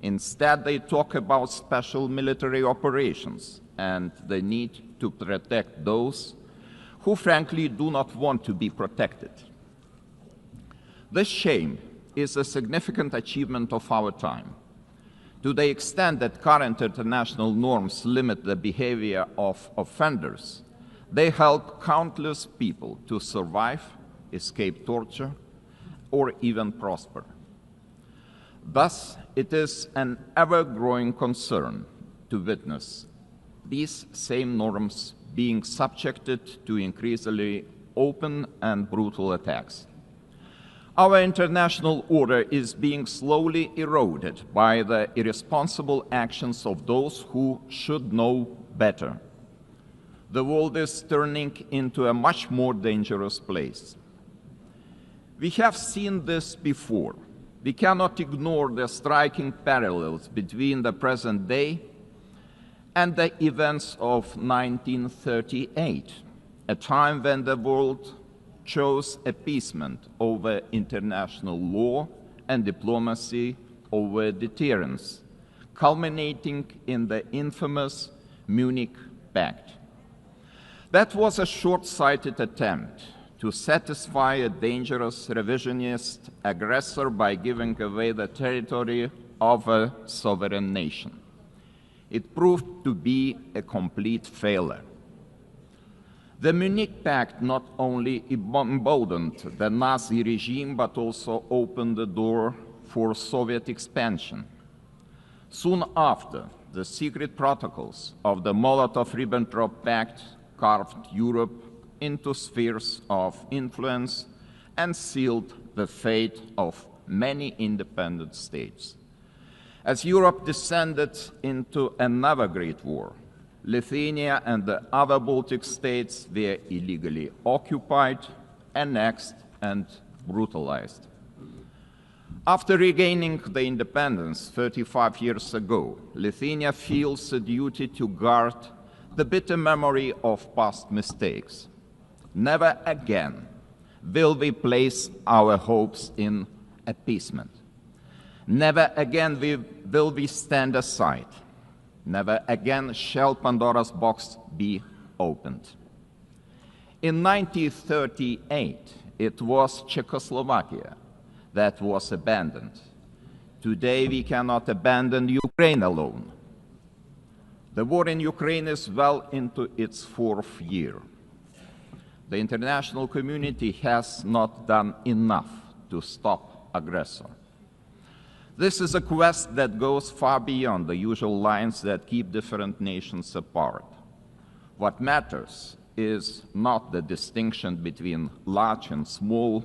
Instead, they talk about special military operations and the need to protect those who frankly do not want to be protected. This shame is a significant achievement of our time. To the extent that current international norms limit the behavior of offenders, they help countless people to survive, escape torture, or even prosper. Thus, it is an ever-growing concern to witness these same norms being subjected to increasingly open and brutal attacks. Our international order is being slowly eroded by the irresponsible actions of those who should know better. The world is turning into a much more dangerous place. We have seen this before. We cannot ignore the striking parallels between the present day and the events of 1938, a time when the world chose appeasement over international law and diplomacy over deterrence, culminating in the infamous Munich Pact. That was a short-sighted attempt to satisfy a dangerous revisionist aggressor by giving away the territory of a sovereign nation. It proved to be a complete failure. The Munich Pact not only emboldened the Nazi regime, but also opened the door for Soviet expansion. Soon after, the secret protocols of the Molotov-Ribbentrop Pact carved Europe into spheres of influence and sealed the fate of many independent states. As Europe descended into another great war, Lithuania and the other Baltic states were illegally occupied, annexed, and brutalized. After regaining the independence 35 years ago, Lithuania feels a duty to guard the bitter memory of past mistakes. Never again will we place our hopes in appeasement. Never again will we stand aside. Never again shall Pandora's box be opened. In 1938, it was Czechoslovakia that was abandoned. Today, we cannot abandon Ukraine alone. The war in Ukraine is well into its fourth year. The international community has not done enough to stop aggressor. This is a quest that goes far beyond the usual lines that keep different nations apart. What matters is not the distinction between large and small,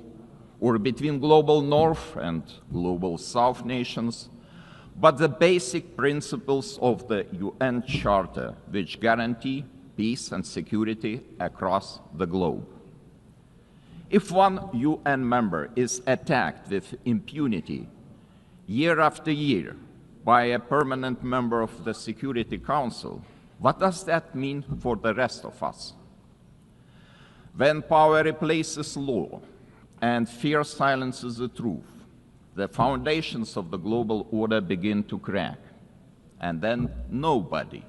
or between global North and global South nations, but the basic principles of the UN Charter, which guarantee peace and security across the globe. If one UN member is attacked with impunity year after year by a permanent member of the Security Council, What does that mean for the rest of us? When power replaces law and fear silences the truth, the foundations of the global order begin to crack. And then nobody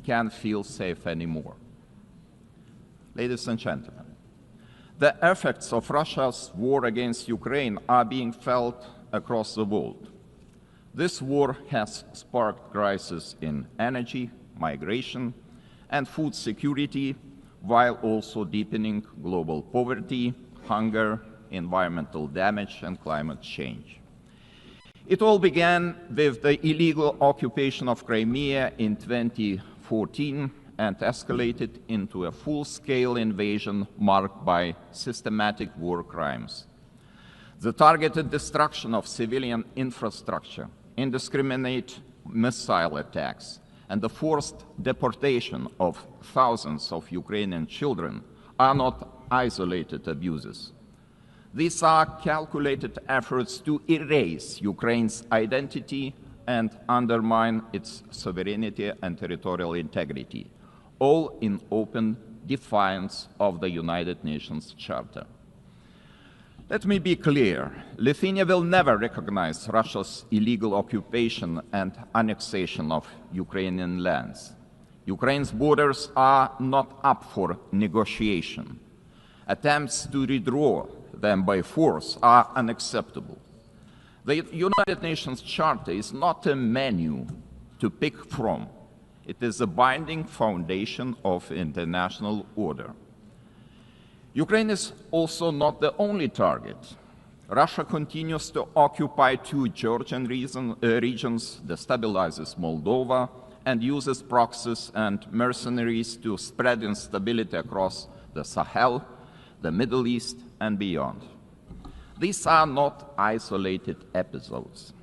can feel safe anymore. Ladies and gentlemen, the effects of Russia's war against Ukraine are being felt across the world. This war has sparked crises in energy, migration, and food security, while also deepening global poverty, hunger, environmental damage, and climate change. It all began with the illegal occupation of Crimea in 2014 and escalated into a full-scale invasion marked by systematic war crimes. The targeted destruction of civilian infrastructure, indiscriminate missile attacks, and the forced deportation of thousands of Ukrainian children are not isolated abuses. These are calculated efforts to erase Ukraine's identity and undermine its sovereignty and territorial integrity, all in open defiance of the United Nations Charter. Let me be clear, Lithuania will never recognize Russia's illegal occupation and annexation of Ukrainian lands. Ukraine's borders are not up for negotiation. Attempts to redraw them by force are unacceptable. The United Nations Charter is not a menu to pick from. It is a binding foundation of international order. Ukraine is also not the only target. Russia continues to occupy two Georgian regions, destabilizes Moldova, and uses proxies and mercenaries to spread instability across the Sahel, the Middle East, and beyond. These are not isolated episodes.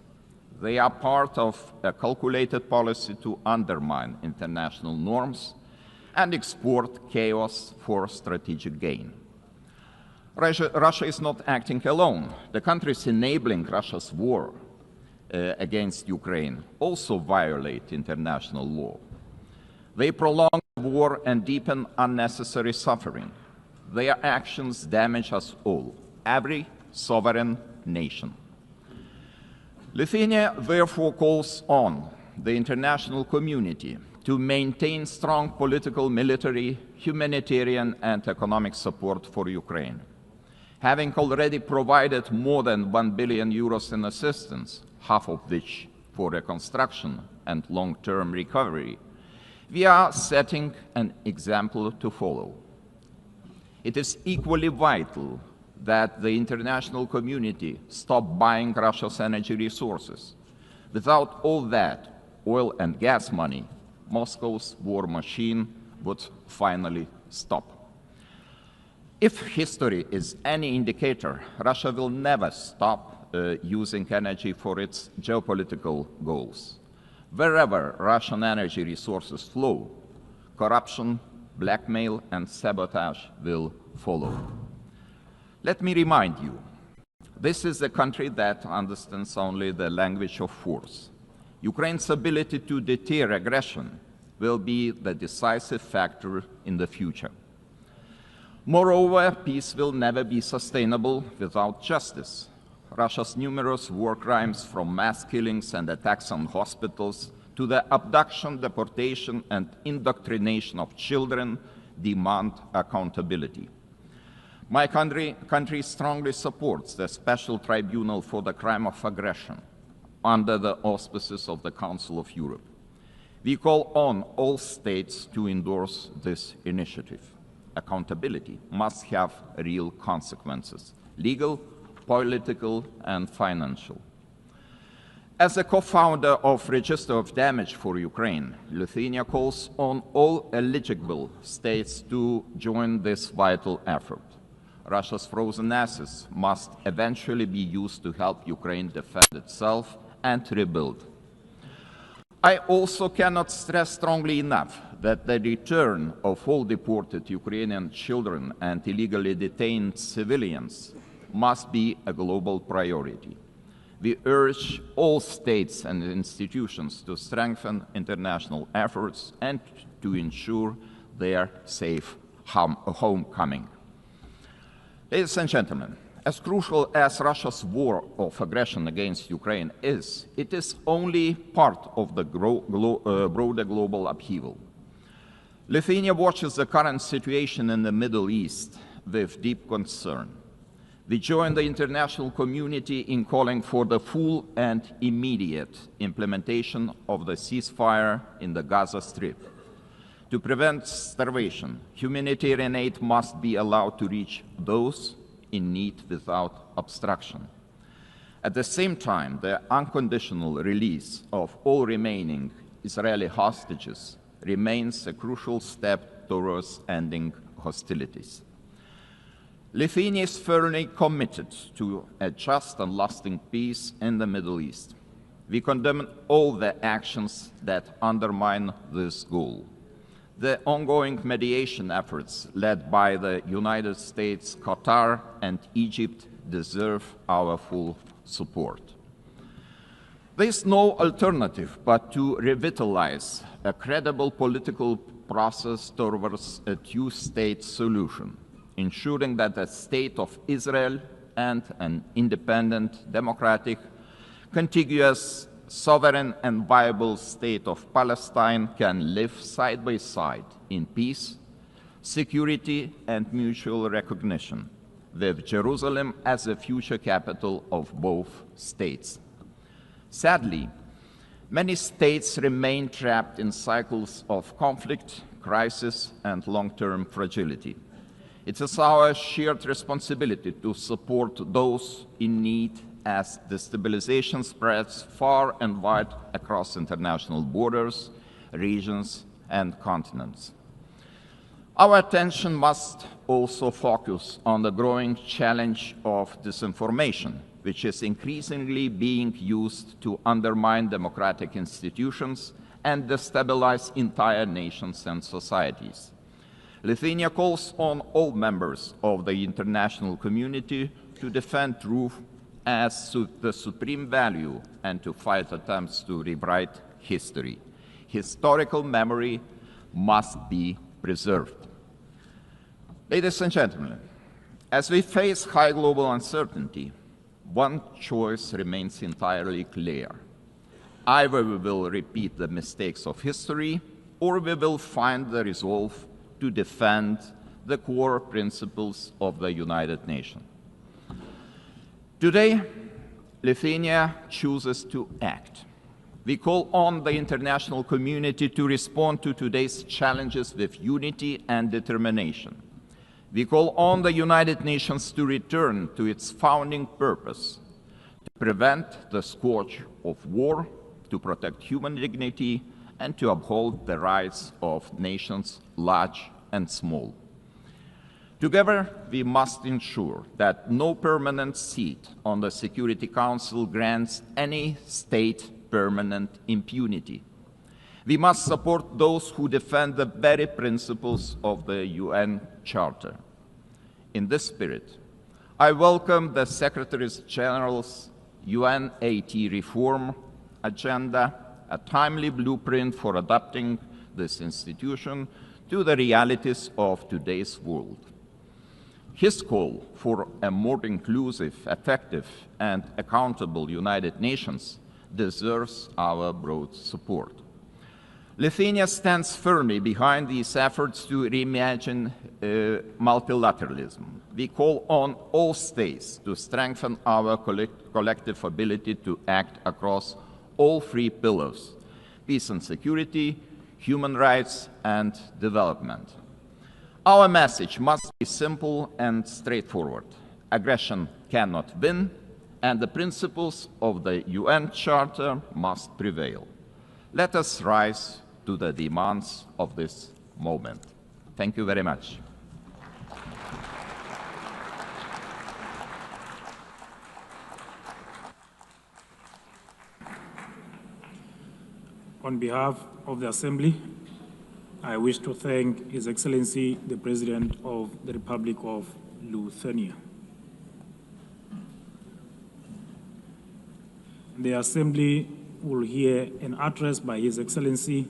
They are part of a calculated policy to undermine international norms and export chaos for strategic gain. Russia is not acting alone. The countries enabling Russia's war against Ukraine also violate international law. They prolong the war and deepen unnecessary suffering. Their actions damage us all, every sovereign nation. Lithuania therefore calls on the international community to maintain strong political, military, humanitarian, and economic support for Ukraine. Having already provided more than 1 billion euros in assistance, half of which for reconstruction and long-term recovery, we are setting an example to follow. It is equally vital that the international community stop buying Russia's energy resources. Without all that oil and gas money, Moscow's war machine would finally stop. If history is any indicator, Russia will never stop using energy for its geopolitical goals. Wherever Russian energy resources flow, corruption, blackmail, and sabotage will follow. Let me remind you, this is a country that understands only the language of force. Ukraine's ability to deter aggression will be the decisive factor in the future. Moreover, peace will never be sustainable without justice. Russia's numerous war crimes, from mass killings and attacks on hospitals to the abduction, deportation, and indoctrination of children, demand accountability. My country strongly supports the Special Tribunal for the Crime of Aggression under the auspices of the Council of Europe. We call on all states to endorse this initiative. Accountability must have real consequences, legal, political, and financial. As a co-founder of Register of Damage for Ukraine, Lithuania calls on all eligible states to join this vital effort. Russia's frozen assets must eventually be used to help Ukraine defend itself and rebuild. I also cannot stress strongly enough that the return of all deported Ukrainian children and illegally detained civilians must be a global priority. We urge all states and institutions to strengthen international efforts and to ensure their safe homecoming. Ladies and gentlemen, as crucial as Russia's war of aggression against Ukraine is, it is only part of the broader global upheaval. Lithuania watches the current situation in the Middle East with deep concern. We join the international community in calling for the full and immediate implementation of the ceasefire in the Gaza Strip. To prevent starvation, humanitarian aid must be allowed to reach those in need without obstruction. At the same time, the unconditional release of all remaining Israeli hostages remains a crucial step towards ending hostilities. Lithuania is firmly committed to a just and lasting peace in the Middle East. We condemn all the actions that undermine this goal. The ongoing mediation efforts led by the United States, Qatar, and Egypt deserve our full support. There is no alternative but to revitalize a credible political process towards a two-state solution, ensuring that the State of Israel and an independent, democratic, contiguous, sovereign and viable State of Palestine can live side by side in peace, security and mutual recognition, with Jerusalem as the future capital of both states. Sadly, many states remain trapped in cycles of conflict, crisis and long-term fragility. It is our shared responsibility to support those in need as destabilization spreads far and wide across international borders, regions, and continents. Our attention must also focus on the growing challenge of disinformation, which is increasingly being used to undermine democratic institutions and destabilize entire nations and societies. Lithuania calls on all members of the international community to defend truth as the supreme value and to fight attempts to rewrite history. Historical memory must be preserved. Ladies and gentlemen, as we face high global uncertainty, one choice remains entirely clear. Either we will repeat the mistakes of history, or we will find the resolve to defend the core principles of the United Nations. Today, Lithuania chooses to act. We call on the international community to respond to today's challenges with unity and determination. We call on the United Nations to return to its founding purpose, to prevent the scourge of war, to protect human dignity, and to uphold the rights of nations large and small. Together, we must ensure that no permanent seat on the Security Council grants any state permanent impunity. We must support those who defend the very principles of the UN Charter. In this spirit, I welcome the Secretary General's UNAT reform agenda, a timely blueprint for adapting this institution to the realities of today's world. His call for a more inclusive, effective, and accountable United Nations deserves our broad support. Lithuania stands firmly behind these efforts to reimagine multilateralism. We call on all states to strengthen our collective ability to act across all three pillars: peace and security, human rights, and development. Our message must be simple and straightforward. Aggression cannot win, and the principles of the UN Charter must prevail. Let us rise to the demands of this moment. Thank you very much. On behalf of the Assembly, I wish to thank His Excellency, the President of the Republic of Lithuania. The Assembly will hear an address by His Excellency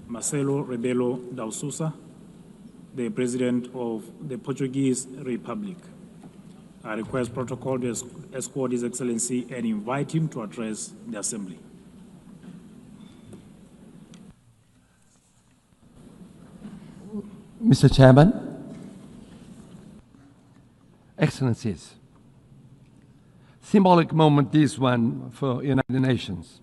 Marcelo Rebelo da Sousa, the President of the Portuguese Republic. I request protocol to escort His Excellency and invite him to address the Assembly. Mr. Chairman, Excellencies, symbolic moment this one for United Nations,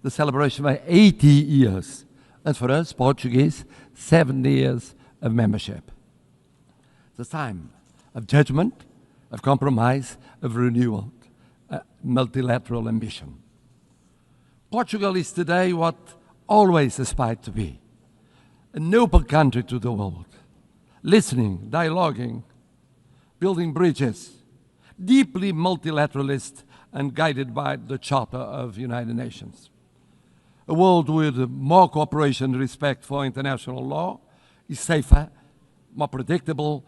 the celebration of 80 years, and for us, Portuguese, 70 years of membership. The time of judgment, of compromise, of renewal, multilateral ambition. Portugal is today what always aspired to be, an open country to the world, listening, dialoguing, building bridges, deeply multilateralist and guided by the Charter of the United Nations. A world with more cooperation and respect for international law is safer, more predictable,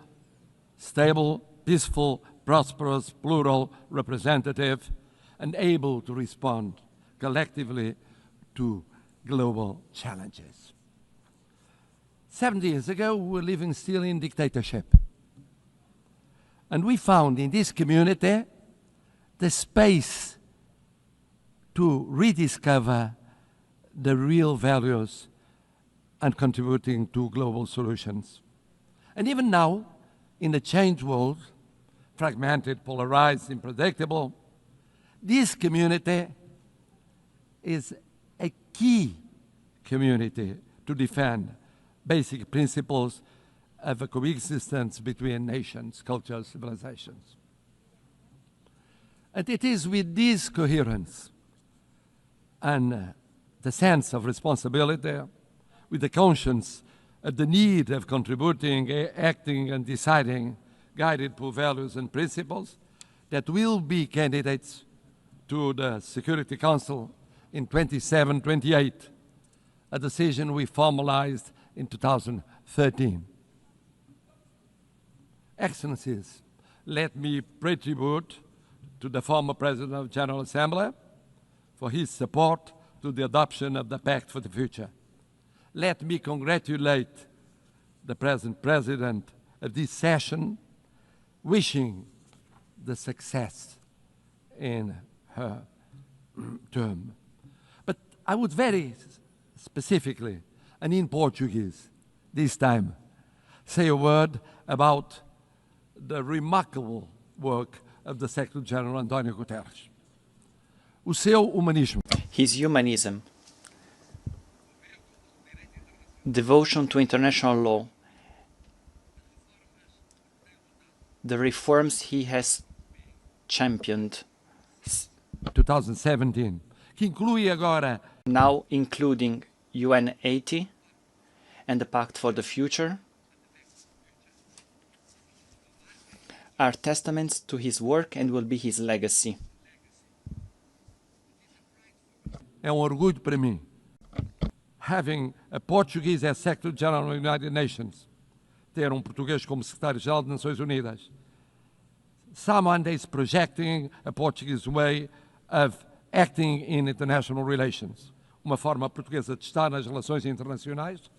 stable, peaceful, prosperous, plural, representative, and able to respond collectively to global challenges. 70 years ago, we were living still in dictatorship. And we found in this community the space to rediscover the real values and contributing to global solutions. And even now, in the changed world, fragmented, polarized, unpredictable, this community is a key community to defend basic principles of a coexistence between nations, cultures, civilizations. And it is with this coherence and the sense of responsibility, with the conscience of the need of contributing, acting, and deciding, guided by values and principles, that will be candidates to the Security Council in 27-28, a decision we formalized in 2013. Excellencies, let me pay tribute to the former President of the General Assembly for his support to the adoption of the Pact for the Future. Let me congratulate the present President of this session, wishing the success in her term. But I would very specifically, and in Portuguese this time, say a word about the remarkable work of the Secretary-General António Guterres. O seu humanismo. His humanism, devotion to international law, the reforms he has championed. 2017, que inclui agora, now including UN 80 and the Pact for the Future, are testaments to his work and will be his legacy. É orgulho para mim, having a Portuguese as Secretary-General of the United Nations, ter português como Secretário-Geral das Nações Unidas. Someone is projecting a Portuguese way of acting in international relations, uma forma portuguesa de estar nas relações internacionais.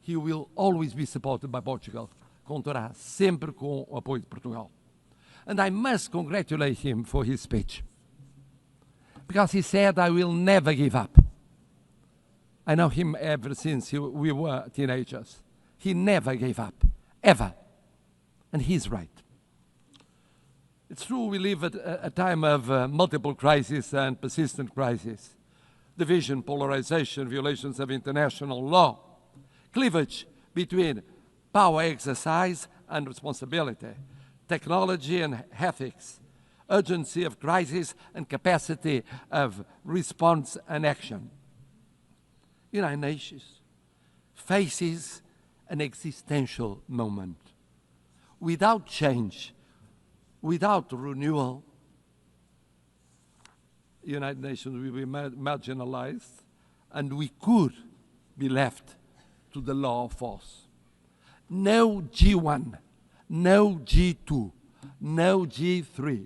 He will always be supported by Portugal. Contará sempre com o apoio de Portugal. And I must congratulate him for his speech, because he said, I will never give up. I know him ever since we were teenagers. He never gave up, ever. And he's right. It's true we live at a time of multiple crises and persistent crises. Division, polarization, violations of international law, cleavage between power exercise and responsibility, technology and ethics, urgency of crisis and capacity of response and action. United Nations faces an existential moment. Without change, without renewal, the United Nations will be marginalized, and we could be left to the law of force. No G1, no G2, no G3,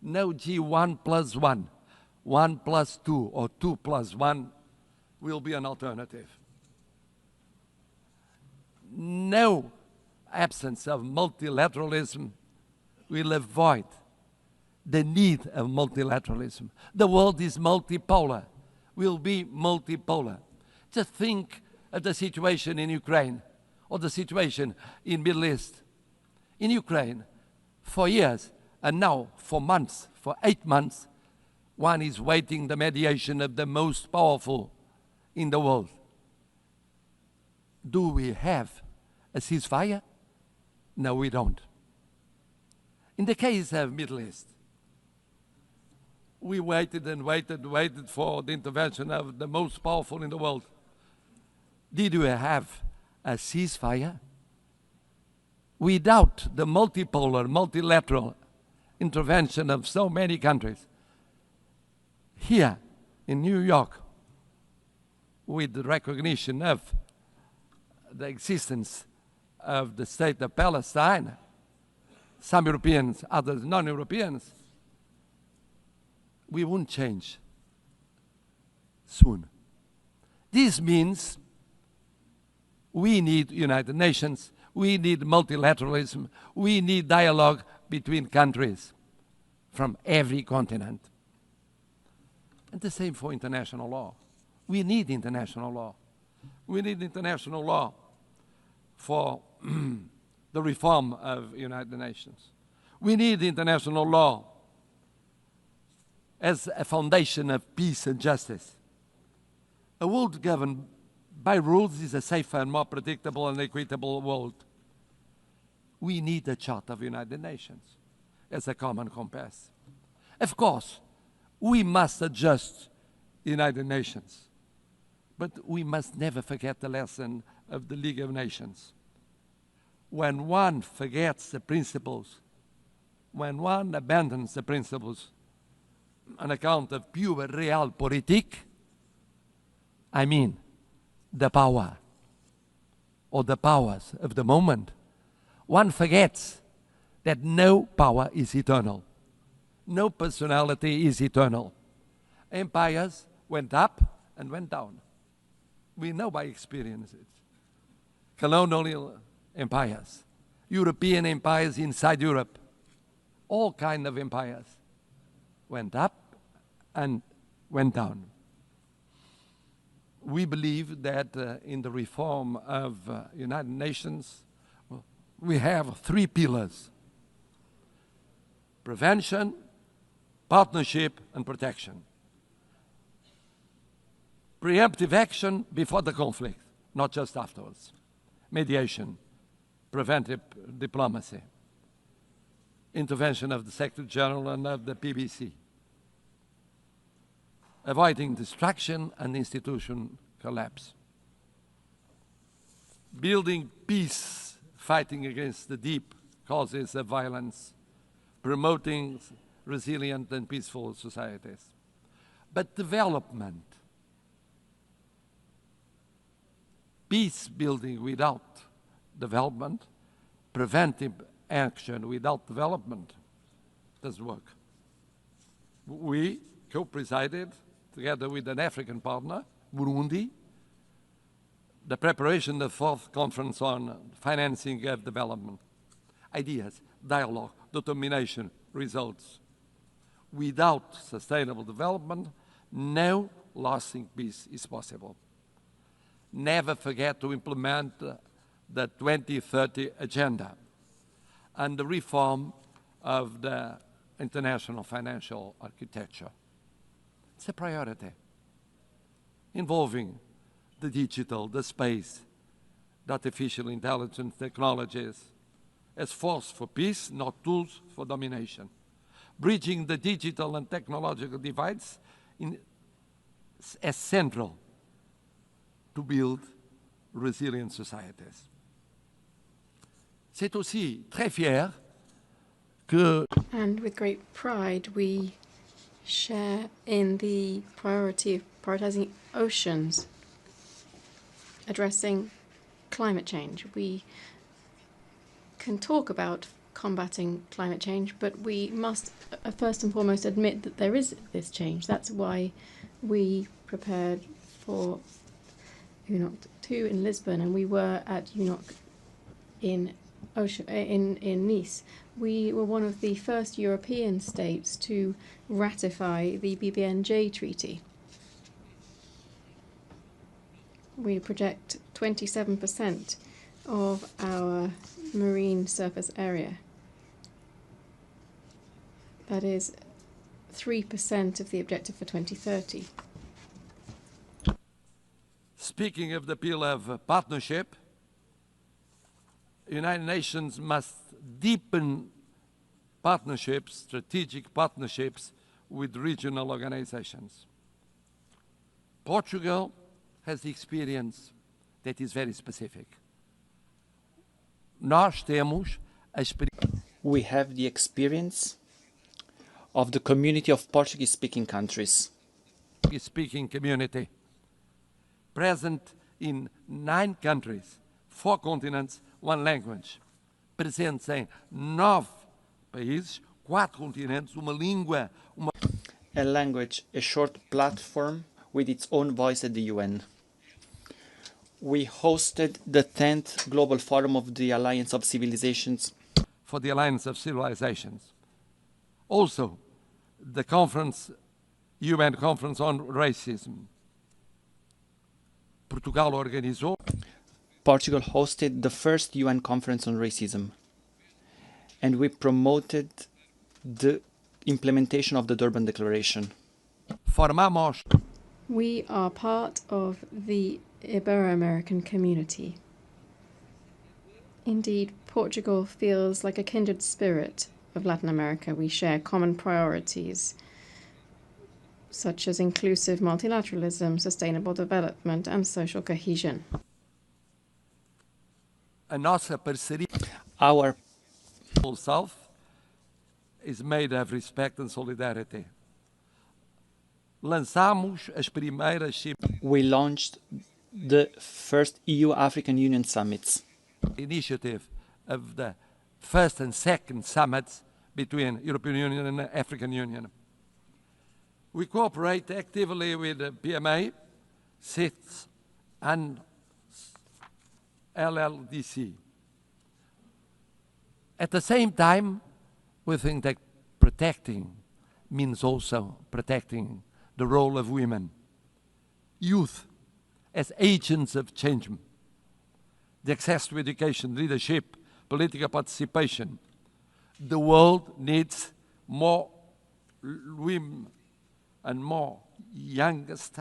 no G1+1. 1+2 or 2+1 will be an alternative. No absence of multilateralism will avoid the need of multilateralism. The world is multipolar, will be multipolar. Just think of the situation in Ukraine or the situation in Middle East. In Ukraine, for years, and now for months, for 8 months, one is waiting the mediation of the most powerful in the world. Do we have a ceasefire? No, we don't. In the case of Middle East, we waited and waited for the intervention of the most powerful in the world. Did we have a ceasefire? Without the multipolar, multilateral intervention of so many countries, here in New York, with the recognition of the existence of the state of Palestine, some Europeans, others non-Europeans, we won't change soon. This means we need United Nations, we need multilateralism, we need dialogue between countries from every continent. And the same for international law. We need international law. We need international law for the reform of United Nations. We need international law as a foundation of peace and justice. A world governed by rules is a safer and more predictable and equitable world. We need a Charter of United Nations as a common compass. Of course, we must adjust the United Nations, but we must never forget the lesson of the League of Nations. When one forgets the principles, when one abandons the principles on account of pure realpolitik, I mean the power or the powers of the moment, one forgets that no power is eternal. No personality is eternal. Empires went up and went down. We know by experience it. Colonial empires, European empires inside Europe, all kinds of empires went up and went down. We believe that in the reform of United Nations, we have 3 pillars: prevention, partnership, and protection. Preemptive action before the conflict, not just afterwards. Mediation, preventive diplomacy, intervention of the Secretary General and of the PBC. Avoiding destruction and institution collapse. Building peace, fighting against the deep causes of violence, promoting resilient and peaceful societies. But development, peace building without development, preventive action without development, doesn't work. We co-presided, together with an African partner, Burundi, the preparation of the 4th conference on financing of development. Ideas, dialogue, determination, results. Without sustainable development, no lasting peace is possible. Never forget to implement the 2030 agenda and the reform of the international financial architecture. It's a priority involving the digital, the space, the artificial intelligence technologies as force for peace, not tools for domination. Bridging the digital and technological divides as central to build resilient societies. C'est aussi très fier que... And with great pride, we share in the priority of prioritizing oceans, addressing climate change. We can talk about combating climate change, but we must first and foremost admit that there is this change. That's why we prepared for UNOC 2 in Lisbon, and we were at UNOC in Nice. We were one of the first European states to ratify the BBNJ treaty. We project 27% of our marine surface area. That is 3% of the objective for 2030. Speaking of the appeal of partnership, United Nations must deepen partnerships, strategic partnerships with regional organizations. Portugal has the experience that is very specific. We have the experience of the community of Portuguese-speaking countries. Portuguese-speaking community, present in 9 countries, 4 continents, 1 language. Presentes em 9 países, 4 continentes, uma língua, A language, a short platform with its own voice at the UN. We hosted the 10th Global Forum of the Alliance of Civilizations. For the Alliance of Civilizations. Also, the conference, UN Conference on Racism. Portugal hosted the first UN Conference on Racism, and we promoted the implementation of the Durban Declaration. Formamos. We are part of the Ibero-American community. Indeed, Portugal feels like a kindred spirit of Latin America. We share common priorities, such as inclusive multilateralism, sustainable development, and social cohesion. A nossa parceria, our South, is made of respect and solidarity. Lançamos as primeiras We launched the first EU-African Union summits. Initiative of the first and second summits between European Union and the African Union. We cooperate actively with the PMA, CITES, and LLDC. At the same time, we think that protecting means also protecting the role of women, youth as agents of change, the access to education, leadership, political participation. The world needs more women and more youngest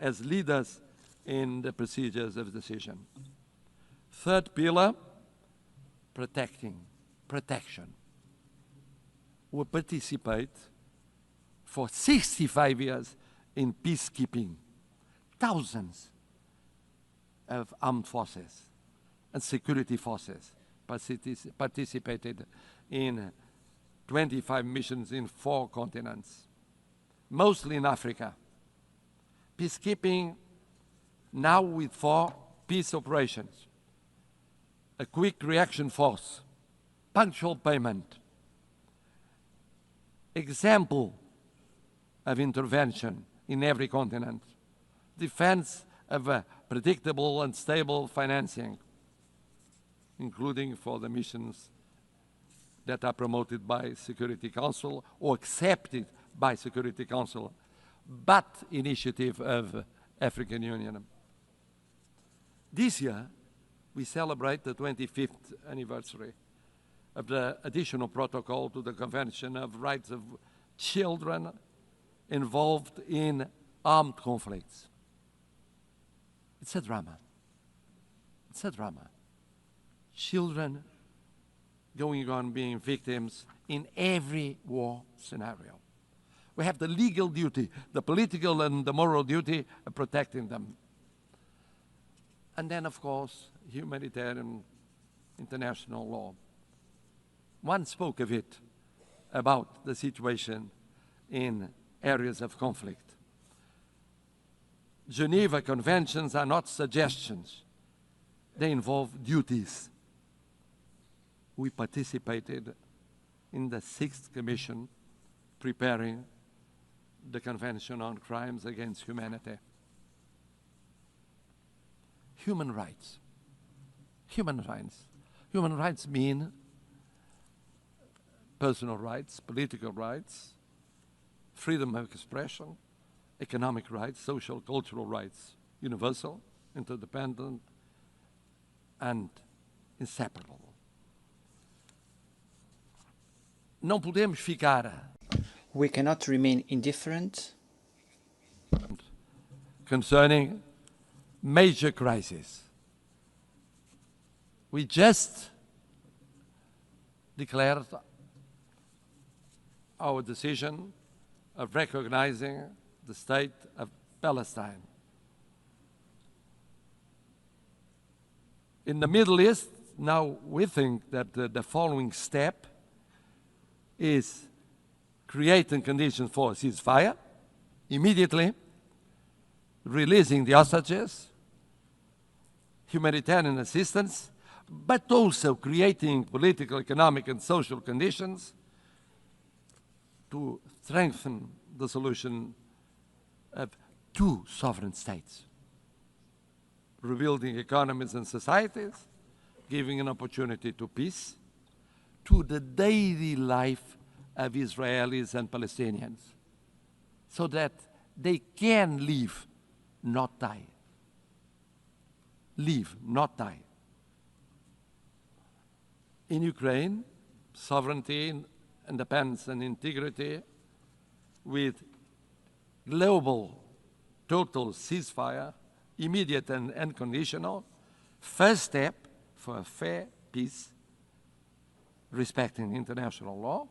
as leaders in the procedures of decision. Third pillar, protection. We participate for 65 years in peacekeeping. Thousands of armed forces and security forces participated in 25 missions in 4 continents, mostly in Africa. Peacekeeping now with 4 peace operations, a quick reaction force, punctual payment, example of intervention in every continent, defense of a predictable and stable financing, including for the missions that are promoted by Security Council or accepted by Security Council, but initiative of African Union. This year, we celebrate the 25th anniversary of the additional protocol to the Convention of Rights of Children involved in armed conflicts. It's a drama. It's a drama. Children going on being victims in every war scenario. We have the legal duty, the political and the moral duty of protecting them. And then, of course, humanitarian international law. One spoke of it, about the situation in areas of conflict. Geneva Conventions are not suggestions. They involve duties. we participated in the 6th Commission preparing the Convention on Crimes Against Humanity. Human rights. Human rights. Human rights mean personal rights, political rights, freedom of expression, economic rights, social, cultural rights, universal, interdependent, and inseparable. Não podemos ficar. We cannot remain indifferent concerning major crises. We just declared our decision of recognizing the state of Palestine. In the Middle East, now we think that the following step is creating conditions for a ceasefire, immediately releasing the hostages, humanitarian assistance, but also creating political, economic, and social conditions to strengthen the solution of 2 sovereign states, rebuilding economies and societies, giving an opportunity to peace, to the daily life of Israelis and Palestinians, so that they can live, not die. Live, not die. In Ukraine, sovereignty, independence, and integrity with global total ceasefire, immediate and unconditional, first step for a fair peace, respecting international law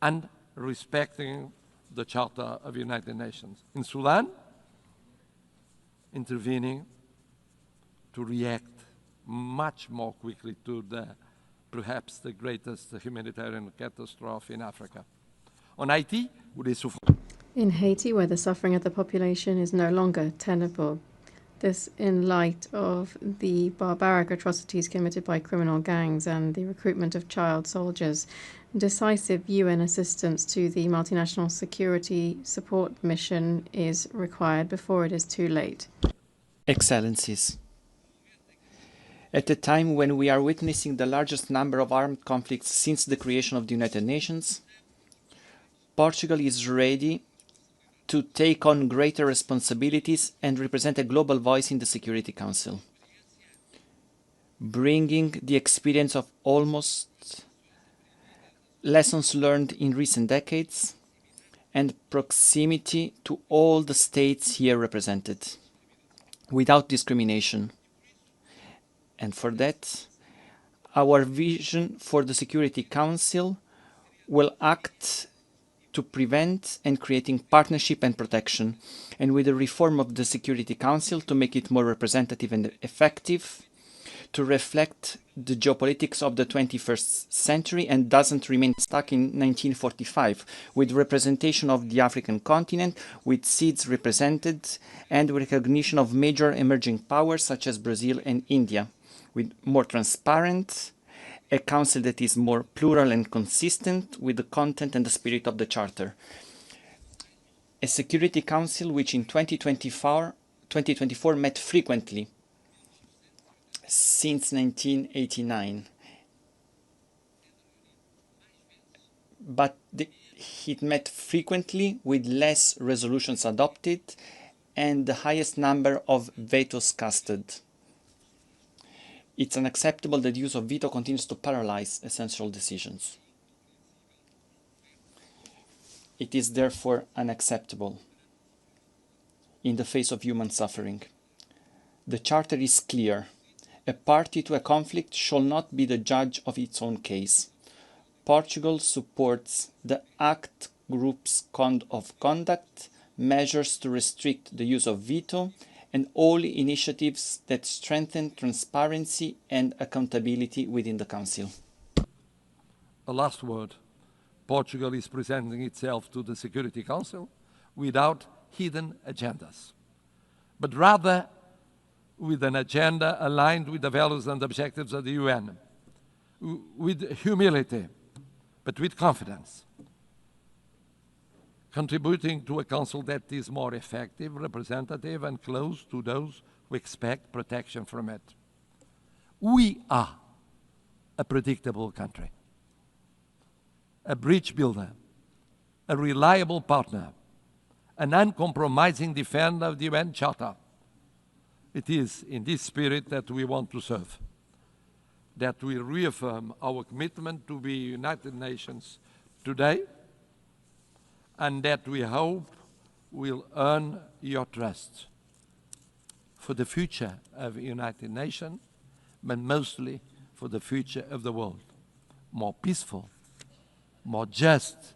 and respecting the Charter of the United Nations. In Sudan, intervening to react much more quickly to perhaps the greatest humanitarian catastrophe in Africa. On Haiti, in Haiti, where the suffering of the population is no longer tenable. This in light of the barbaric atrocities committed by criminal gangs and the recruitment of child soldiers. Decisive UN assistance to the multinational security support mission is required before it is too late. Excellencies, at a time when we are witnessing the largest number of armed conflicts since the creation of the United Nations, Portugal is ready to take on greater responsibilities and represent a global voice in the Security Council, bringing the experience of almost lessons learned in recent decades and proximity to all the states here represented, without discrimination. And for that, our vision for the Security Council will act to prevent and creating partnership and protection, and with the reform of the Security Council to make it more representative and effective, to reflect the geopolitics of the 21st century and doesn't remain stuck in 1945, with representation of the African continent, with seats represented, and recognition of major emerging powers such as Brazil and India, with more transparent, a council that is more plural and consistent with the content and the spirit of the Charter. A Security Council which in 2024 met frequently since 1989. But it met frequently with less resolutions adopted and the highest number of vetoes casted. It's unacceptable that the use of veto continues to paralyze essential decisions. It is therefore unacceptable in the face of human suffering. The Charter is clear. A party to a conflict shall not be the judge of its own case. Portugal supports the ACT Group's code of conduct, measures to restrict the use of veto, and all initiatives that strengthen transparency and accountability within the Council. A last word. Portugal is presenting itself to the Security Council without hidden agendas, but rather with an agenda aligned with the values and objectives of the UN. with humility, but with confidence, contributing to a council that is more effective, representative, and close to those who expect protection from it. We are a predictable country, a bridge builder, a reliable partner, an uncompromising defender of the UN Charter. It is in this spirit that we want to serve, that we reaffirm our commitment to the United Nations today, and that we hope will earn your trust for the future of the United Nations, but mostly for the future of the world. More peaceful, more just,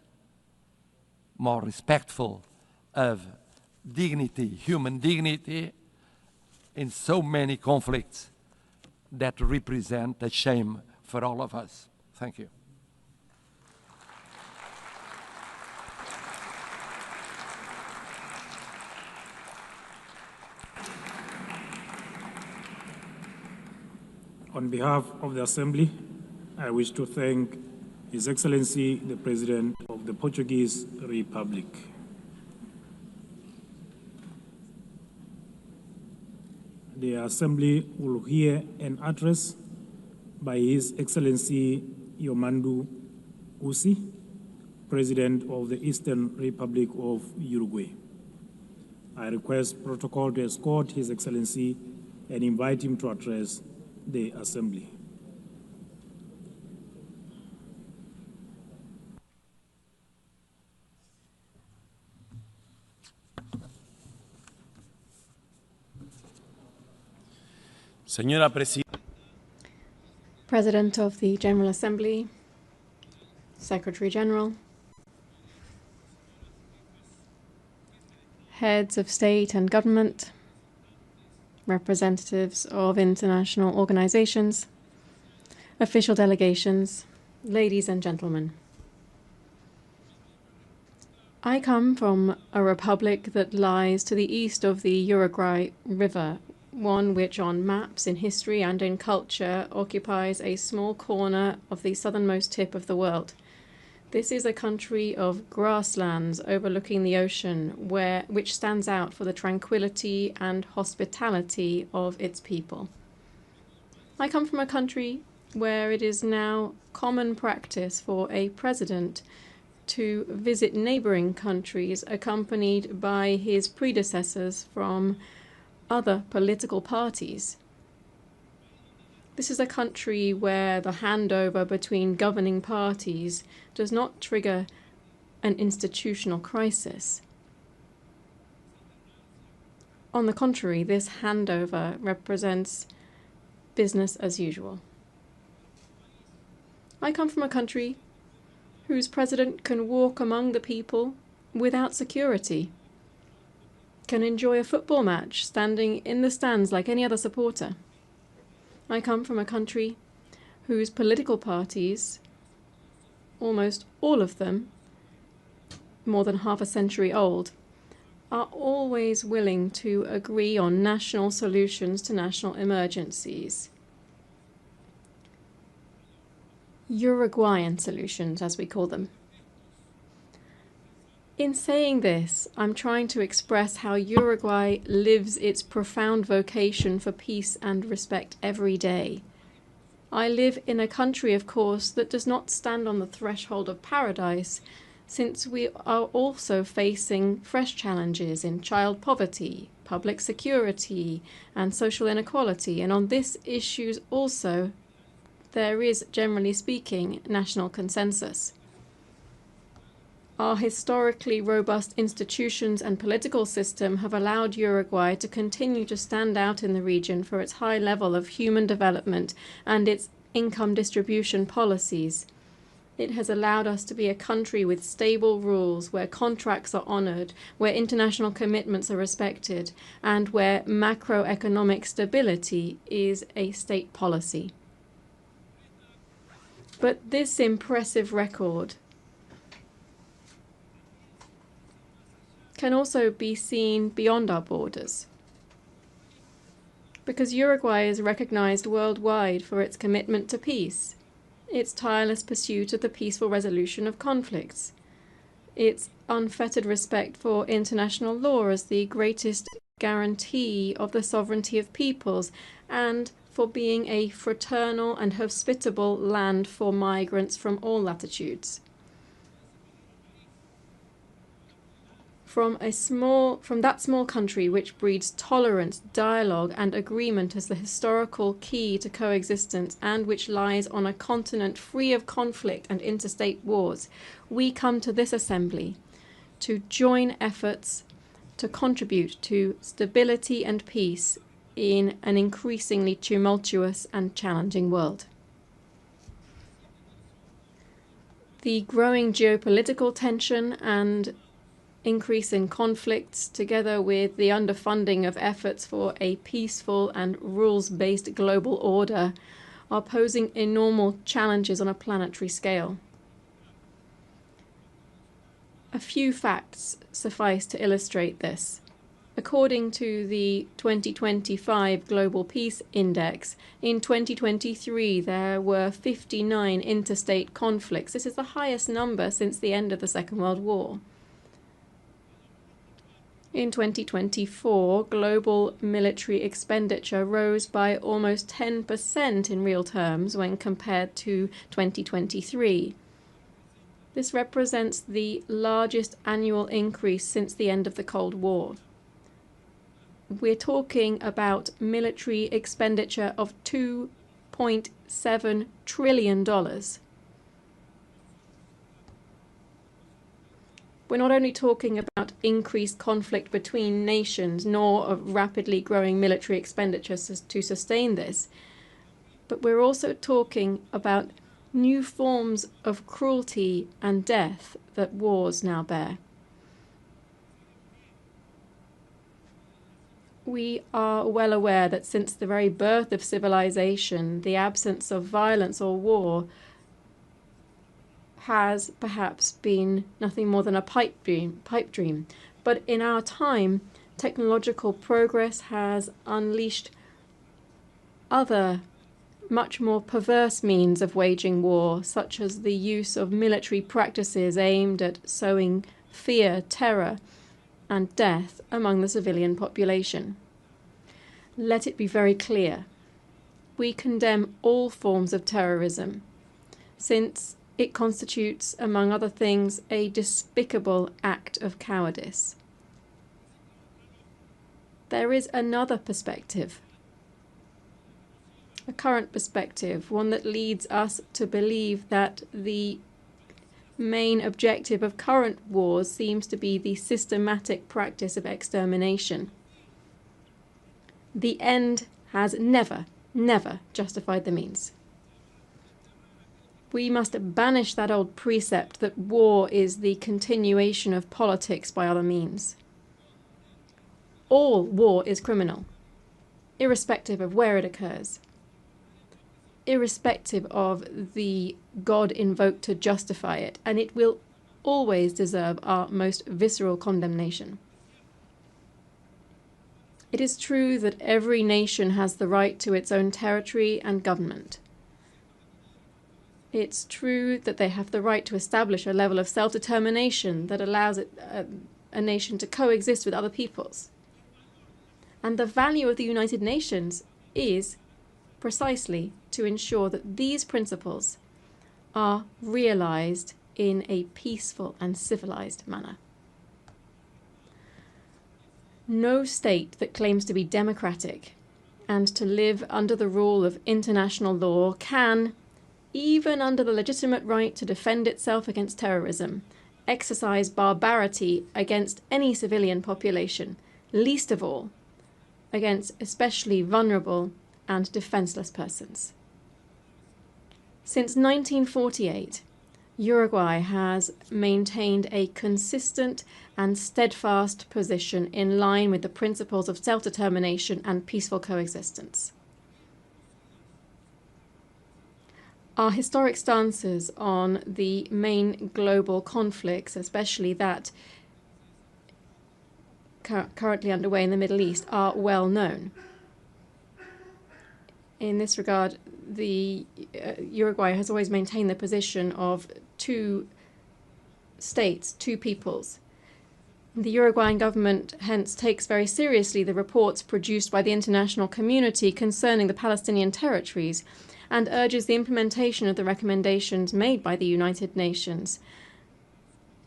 more respectful of dignity, human dignity, in so many conflicts that represent a shame for all of us. Thank you. On behalf of the Assembly, I wish to thank His Excellency, the President of the Portuguese Republic. The Assembly will hear an address by His Excellency Yomandu Usi, President of the Eastern Republic of Uruguay. I request protocol to escort His Excellency and invite him to address the Assembly. Señora Presidenta. President of the General Assembly, Secretary General, heads of state and government, representatives of international organizations, official delegations, ladies and gentlemen. I come from a republic that lies to the east of the Uruguay River, one which on maps, in history and in culture occupies a small corner of the southernmost tip of the world. This is a country of grasslands overlooking the ocean, which stands out for the tranquility and hospitality of its people. I come from a country where it is now common practice for a president to visit neighboring countries accompanied by his predecessors from other political parties. This is a country where the handover between governing parties does not trigger an institutional crisis. On the contrary, this handover represents business as usual. I come from a country whose president can walk among the people without security, can enjoy a football match standing in the stands like any other supporter. I come from a country whose political parties, almost all of them, more than half a century old, are always willing to agree on national solutions to national emergencies. Uruguayan solutions, as we call them. In saying this, I'm trying to express how Uruguay lives its profound vocation for peace and respect every day. I live in a country, of course, that does not stand on the threshold of paradise, since we are also facing fresh challenges in child poverty, public security, and social inequality. And on these issues also, there is, generally speaking, national consensus. Our historically robust institutions and political system have allowed Uruguay to continue to stand out in the region for its high level of human development and its income distribution policies. It has allowed us to be a country with stable rules, where contracts are honored, where international commitments are respected, and where macroeconomic stability is a state policy. But this impressive record can also be seen beyond our borders, because Uruguay is recognized worldwide for its commitment to peace, its tireless pursuit of the peaceful resolution of conflicts, its unfettered respect for international law as the greatest guarantee of the sovereignty of peoples, and for being a fraternal and hospitable land for migrants from all latitudes. From that small country which breeds tolerance, dialogue, and agreement as the historical key to coexistence, and which lies on a continent free of conflict and interstate wars, we come to this assembly to join efforts to contribute to stability and peace in an increasingly tumultuous and challenging world. The growing geopolitical tension and increase in conflicts, together with the underfunding of efforts for a peaceful and rules-based global order, are posing enormous challenges on a planetary scale. A few facts suffice to illustrate this. According to the 2025 Global Peace Index, in 2023 there were 59 interstate conflicts. This is the highest number since the end of the Second World War. In 2024, global military expenditure rose by almost 10% in real terms when compared to 2023. This represents the largest annual increase since the end of the Cold War. We're talking about military expenditure of $2.7 trillion. We're not only talking about increased conflict between nations, nor of rapidly growing military expenditures to sustain this, but we're also talking about new forms of cruelty and death that wars now bear. We are well aware that since the very birth of civilization, the absence of violence or war has perhaps been nothing more than a pipe dream. But in our time, technological progress has unleashed other, much more perverse means of waging war, such as the use of military practices aimed at sowing fear, terror, and death among the civilian population. Let it be very clear. We condemn all forms of terrorism, since it constitutes, among other things, a despicable act of cowardice. There is another perspective, a current perspective, one that leads us to believe that the main objective of current wars seems to be the systematic practice of extermination. The end has never justified the means. We must banish that old precept that war is the continuation of politics by other means. All war is criminal, irrespective of where it occurs, irrespective of the God invoked to justify it, and it will always deserve our most visceral condemnation. It is true that every nation has the right to its own territory and government. It's true that they have the right to establish a level of self-determination that allows a nation to coexist with other peoples. And the value of the United Nations is precisely to ensure that these principles are realized in a peaceful and civilized manner. No state that claims to be democratic and to live under the rule of international law can, even under the legitimate right to defend itself against terrorism, exercise barbarity against any civilian population, least of all against especially vulnerable and defenseless persons. Since 1948, Uruguay has maintained a consistent and steadfast position in line with the principles of self-determination and peaceful coexistence. Our historic stances on the main global conflicts, especially that currently underway in the Middle East, are well known. In this regard, the Uruguay has always maintained the position of two states, two peoples. The Uruguayan government hence takes very seriously the reports produced by the international community concerning the Palestinian territories and urges the implementation of the recommendations made by the United Nations.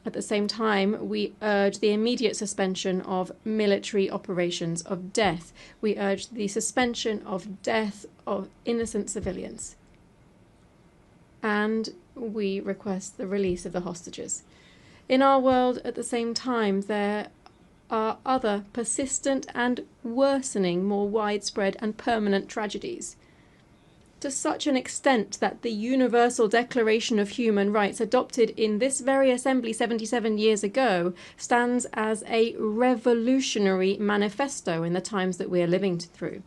At the same time, we urge the immediate suspension of military operations of death. We urge the suspension of death of innocent civilians. And we request the release of the hostages. In our world, at the same time, there are other persistent and worsening, more widespread and permanent tragedies. To such an extent that the Universal Declaration of Human Rights, adopted in this very assembly 77 years ago, stands as a revolutionary manifesto in the times that we are living through.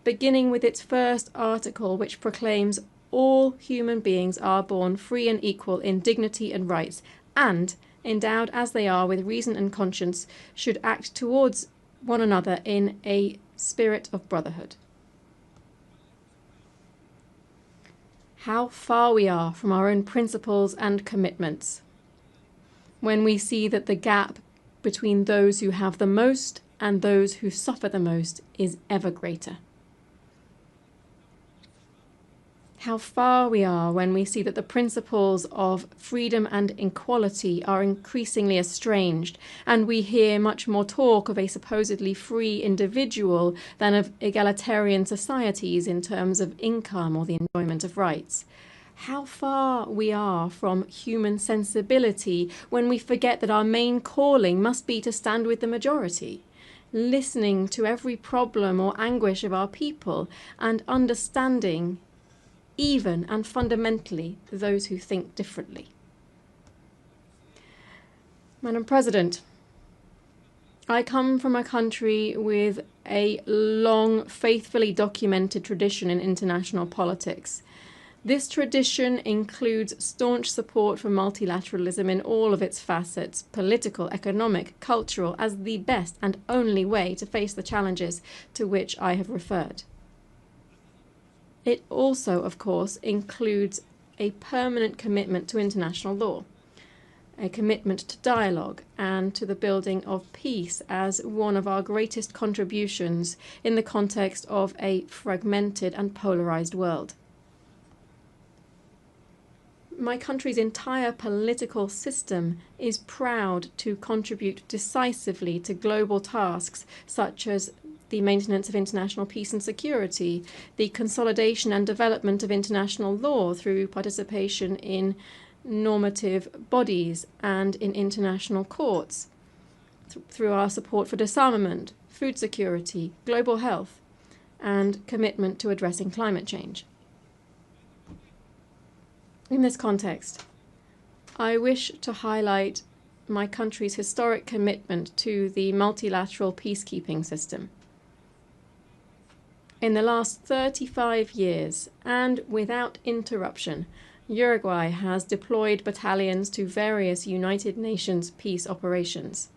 Beginning with its first article, which proclaims all human beings are born free and equal in dignity and rights, and, endowed as they are with reason and conscience, should act towards one another in a spirit of brotherhood. How far we are from our own principles and commitments when we see that the gap between those who have the most and those who suffer the most is ever greater. How far we are when we see that the principles of freedom and equality are increasingly estranged, and we hear much more talk of a supposedly free individual than of egalitarian societies in terms of income or the enjoyment of rights. How far we are from human sensibility when we forget that our main calling must be to stand with the majority, listening to every problem or anguish of our people and understanding even and fundamentally those who think differently. Madam President, I come from a country with a long, faithfully documented tradition in international politics. This tradition includes staunch support for multilateralism in all of its facets, political, economic, cultural, as the best and only way to face the challenges to which I have referred. It also, of course, includes a permanent commitment to international law, a commitment to dialogue and to the building of peace as one of our greatest contributions in the context of a fragmented and polarized world. My country's entire political system is proud to contribute decisively to global tasks such as the maintenance of international peace and security, the consolidation and development of international law through participation in normative bodies and in international courts, through our support for disarmament, food security, global health, and commitment to addressing climate change. In this context, I wish to highlight my country's historic commitment to the multilateral peacekeeping system. In the last 35 years, and without interruption, Uruguay has deployed battalions to various United Nations peace operations.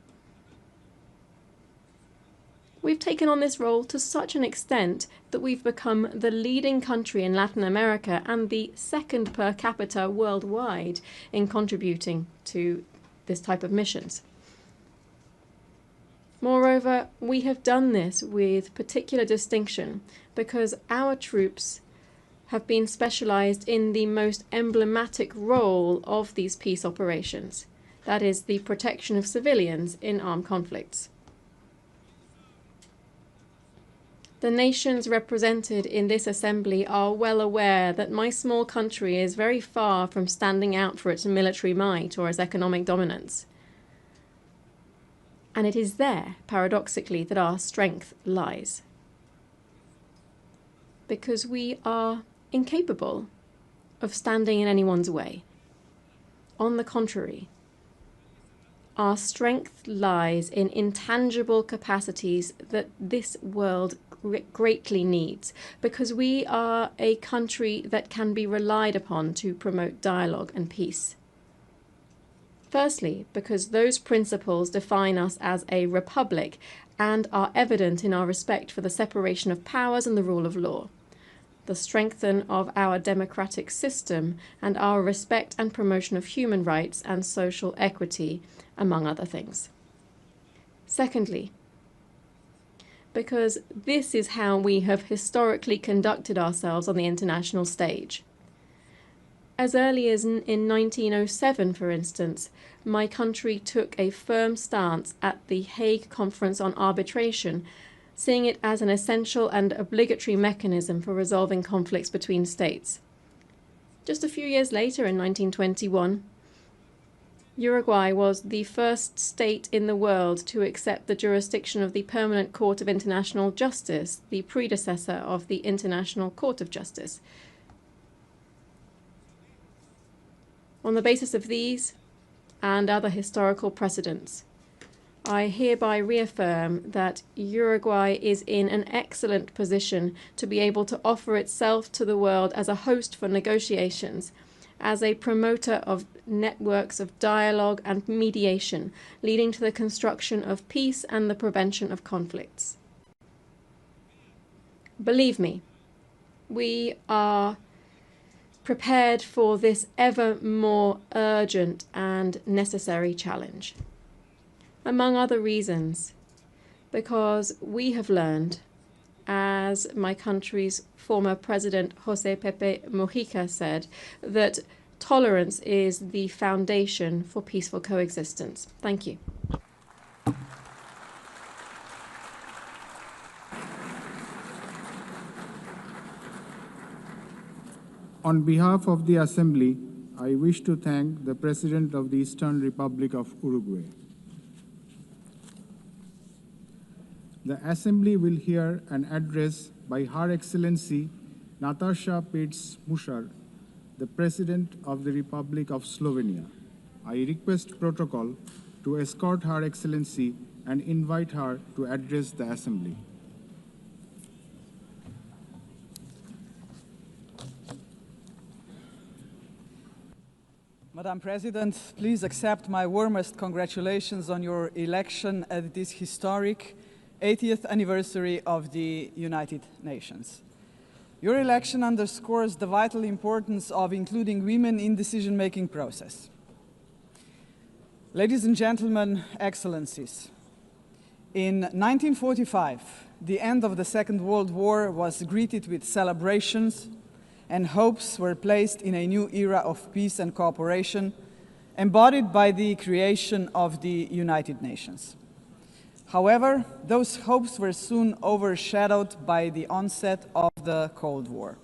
We've taken on this role to such an extent that we've become the leading country in Latin America and the second per capita worldwide in contributing to this type of missions. Moreover, we have done this with particular distinction because our troops have been specialized in the most emblematic role of these peace operations, that is, the protection of civilians in armed conflicts. The nations represented in this assembly are well aware that my small country is very far from standing out for its military might or its economic dominance. And it is there, paradoxically, that our strength lies. Because we are incapable of standing in anyone's way. On the contrary, our strength lies in intangible capacities that this world greatly needs, because we are a country that can be relied upon to promote dialogue and peace. Firstly, because those principles define us as a republic and are evident in our respect for the separation of powers and the rule of law. the strengthening of our democratic system, and our respect and promotion of human rights and social equity, among other things. Secondly, because this is how we have historically conducted ourselves on the international stage. As early as in 1907, for instance, my country took a firm stance at the Hague Conference on Arbitration, seeing it as an essential and obligatory mechanism for resolving conflicts between states. Just a few years later, in 1921, Uruguay was the first state in the world to accept the jurisdiction of the Permanent Court of International Justice, the predecessor of the International Court of Justice. On the basis of these and other historical precedents, I hereby reaffirm that Uruguay is in an excellent position to be able to offer itself to the world as a host for negotiations, as a promoter of networks of dialogue and mediation, leading to the construction of peace and the prevention of conflicts. Believe me, we are prepared for this ever more urgent and necessary challenge. Among other reasons, because we have learned, as my country's former president José Pepe Mujica said, that tolerance is the foundation for peaceful coexistence. Thank you. On behalf of the Assembly, I wish to thank the President of the Eastern Republic of Uruguay. The Assembly will hear an address by Her Excellency Nataša Pirc Musar, the President of the Republic of Slovenia. I request protocol to escort Her Excellency and invite her to address the Assembly. Madam President, please accept my warmest congratulations on your election at this historic 80th anniversary of the United Nations. Your election underscores the vital importance of including women in the decision-making process. Ladies and gentlemen, Excellencies, in 1945, the end of the Second World War was greeted with celebrations, and hopes were placed in a new era of peace and cooperation, embodied by the creation of the United Nations. However, those hopes were soon overshadowed by the onset of the Cold War.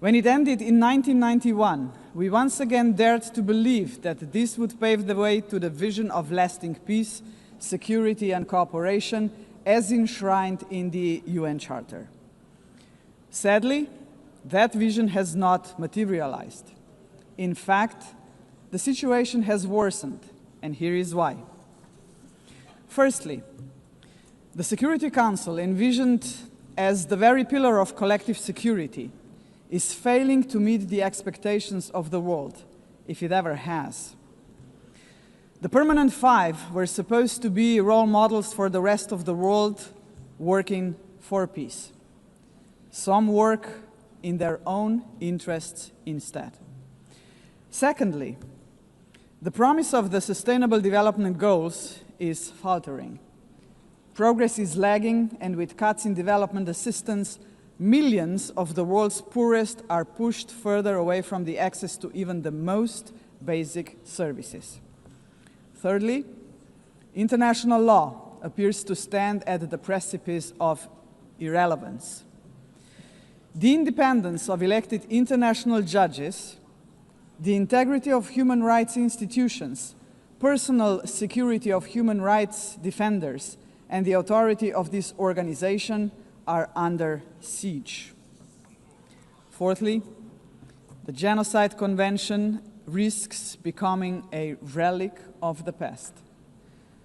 When it ended in 1991, we once again dared to believe that this would pave the way to the vision of lasting peace, security, and cooperation as enshrined in the UN Charter. Sadly, that vision has not materialized. In fact, the situation has worsened, and here is why. Firstly, the Security Council, envisioned as the very pillar of collective security, is failing to meet the expectations of the world, if it ever has. The Permanent Five were supposed to be role models for the rest of the world working for peace. Some work in their own interests instead. Secondly, the promise of the Sustainable Development Goals is faltering. Progress is lagging, and with cuts in development assistance, millions of the world's poorest are pushed further away from the access to even the most basic services. Thirdly, international law appears to stand at the precipice of irrelevance. The independence of elected international judges, the integrity of human rights institutions, personal security of human rights defenders, and the authority of this organization are under siege. Fourthly, the Genocide Convention risks becoming a relic of the past.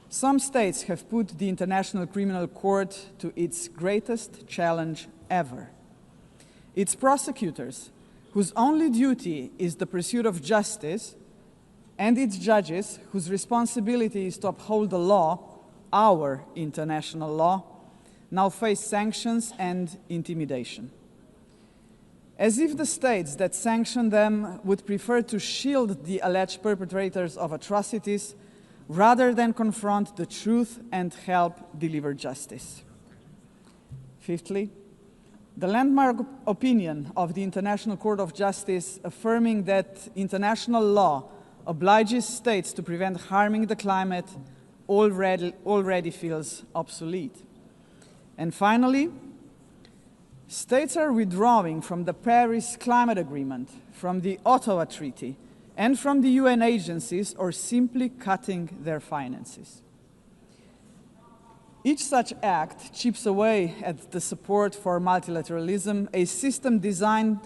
Some states have put the International Criminal Court to its greatest challenge ever. Its prosecutors, whose only duty is the pursuit of justice, and its judges, whose responsibility is to uphold the law, our international law, now face sanctions and intimidation. as if the states that sanction them would prefer to shield the alleged perpetrators of atrocities rather than confront the truth and help deliver justice. Fifthly, the landmark opinion of the International Court of Justice affirming that international law obliges states to prevent harming the climate already feels obsolete. And finally, states are withdrawing from the Paris Climate Agreement, from the Ottawa Treaty, and from the UN agencies, or simply cutting their finances. Each such act chips away at the support for multilateralism, a system designed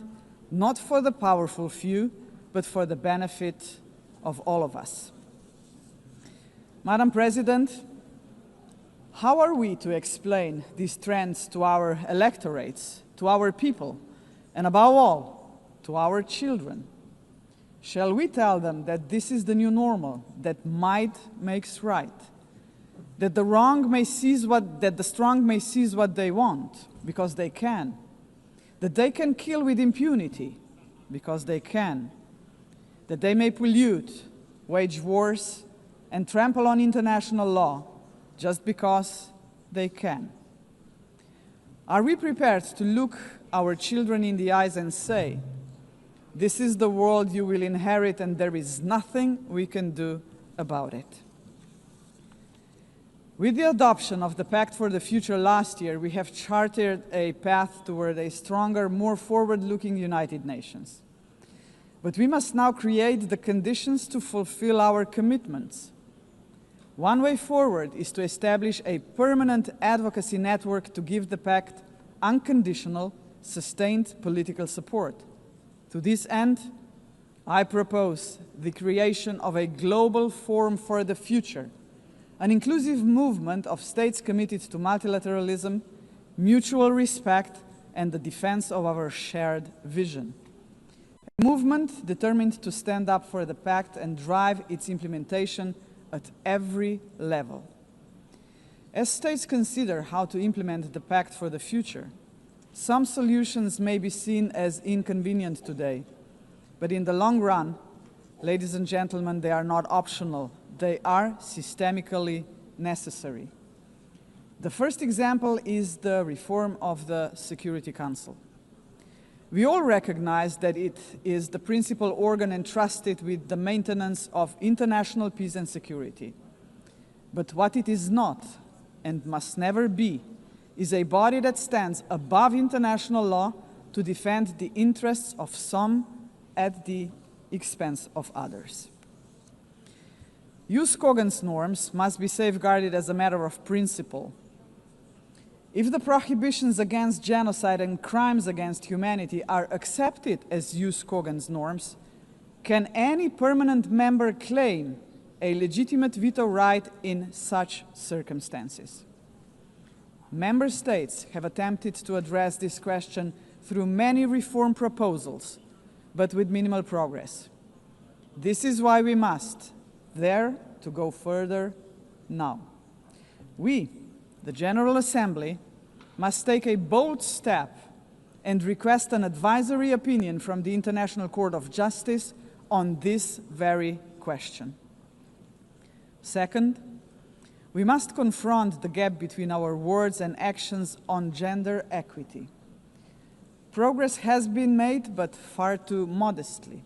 not for the powerful few, but for the benefit of all of us. Madam President, how are we to explain these trends to our electorates, to our people, and above all, to our children? Shall we tell them that this is the new normal, that might makes right, that the strong may seize what they want, because they can, that they can kill with impunity, because they can, that they may pollute, wage wars, and trample on international law, just because they can? Are we prepared to look our children in the eyes and say, "This is the world you will inherit and there is nothing we can do about it"? With the adoption of the Pact for the Future last year, we have charted a path toward a stronger, more forward-looking United Nations. But we must now create the conditions to fulfill our commitments. One way forward is to establish a permanent advocacy network to give the Pact unconditional, sustained political support. To this end, I propose the creation of a global forum for the future, an inclusive movement of states committed to multilateralism, mutual respect, and the defense of our shared vision. A movement determined to stand up for the Pact and drive its implementation at every level. As states consider how to implement the Pact for the Future, some solutions may be seen as inconvenient today, but in the long run, ladies and gentlemen, they are not optional. They are systemically necessary. The first example is the reform of the Security Council. We all recognize that it is the principal organ entrusted with the maintenance of international peace and security. But what it is not, and must never be, is a body that stands above international law to defend the interests of some at the expense of others. Jus cogens norms must be safeguarded as a matter of principle. If the prohibitions against genocide and crimes against humanity are accepted as jus cogens norms, can any permanent member claim a legitimate veto right in such circumstances? Member states have attempted to address this question through many reform proposals, but with minimal progress. This is why we must dare to go further now. We, the General Assembly, must take a bold step and request an advisory opinion from the International Court of Justice on this very question. Second, we must confront the gap between our words and actions on gender equity. Progress has been made, but far too modestly.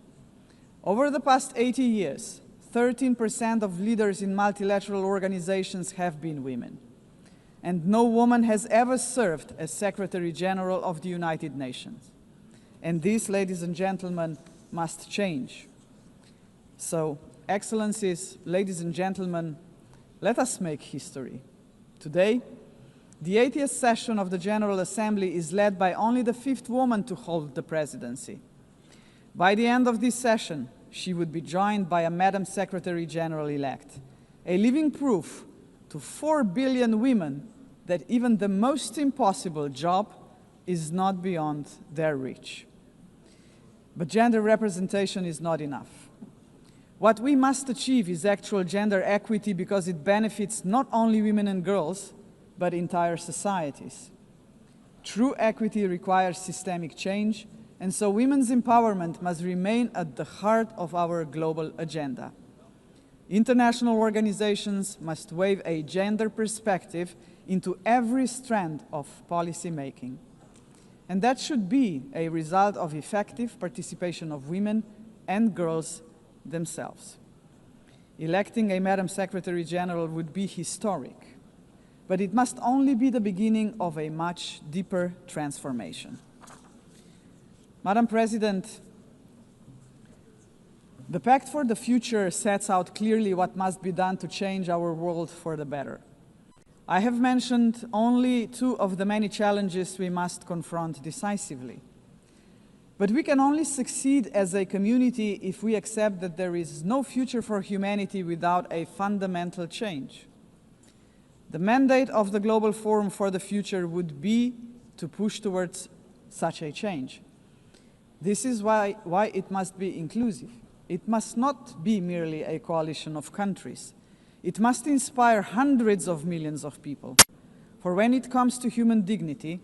Over the past 80 years, 13% of leaders in multilateral organizations have been women. And no woman has ever served as Secretary General of the United Nations. And this, ladies and gentlemen, must change. So, Excellencies, ladies and gentlemen, let us make history. Today, the 80th session of the General Assembly is led by only the 5th woman to hold the presidency. By the end of this session, she would be joined by a Madam Secretary General-elect, a living proof to 4 billion women that even the most impossible job is not beyond their reach. But gender representation is not enough. What we must achieve is actual gender equity because it benefits not only women and girls, but entire societies. True equity requires systemic change, And so women's empowerment must remain at the heart of our global agenda. International organizations must weave a gender perspective into every strand of policy making. And that should be a result of effective participation of women and girls themselves. Electing a Madam Secretary General would be historic, but it must only be the beginning of a much deeper transformation. Madam President, the Pact for the Future sets out clearly what must be done to change our world for the better. I have mentioned only two of the many challenges we must confront decisively. But we can only succeed as a community if we accept that there is no future for humanity without a fundamental change. The mandate of the Global Forum for the Future would be to push towards such a change. This is why it must be inclusive. It must not be merely a coalition of countries. It must inspire hundreds of millions of people. For when it comes to human dignity,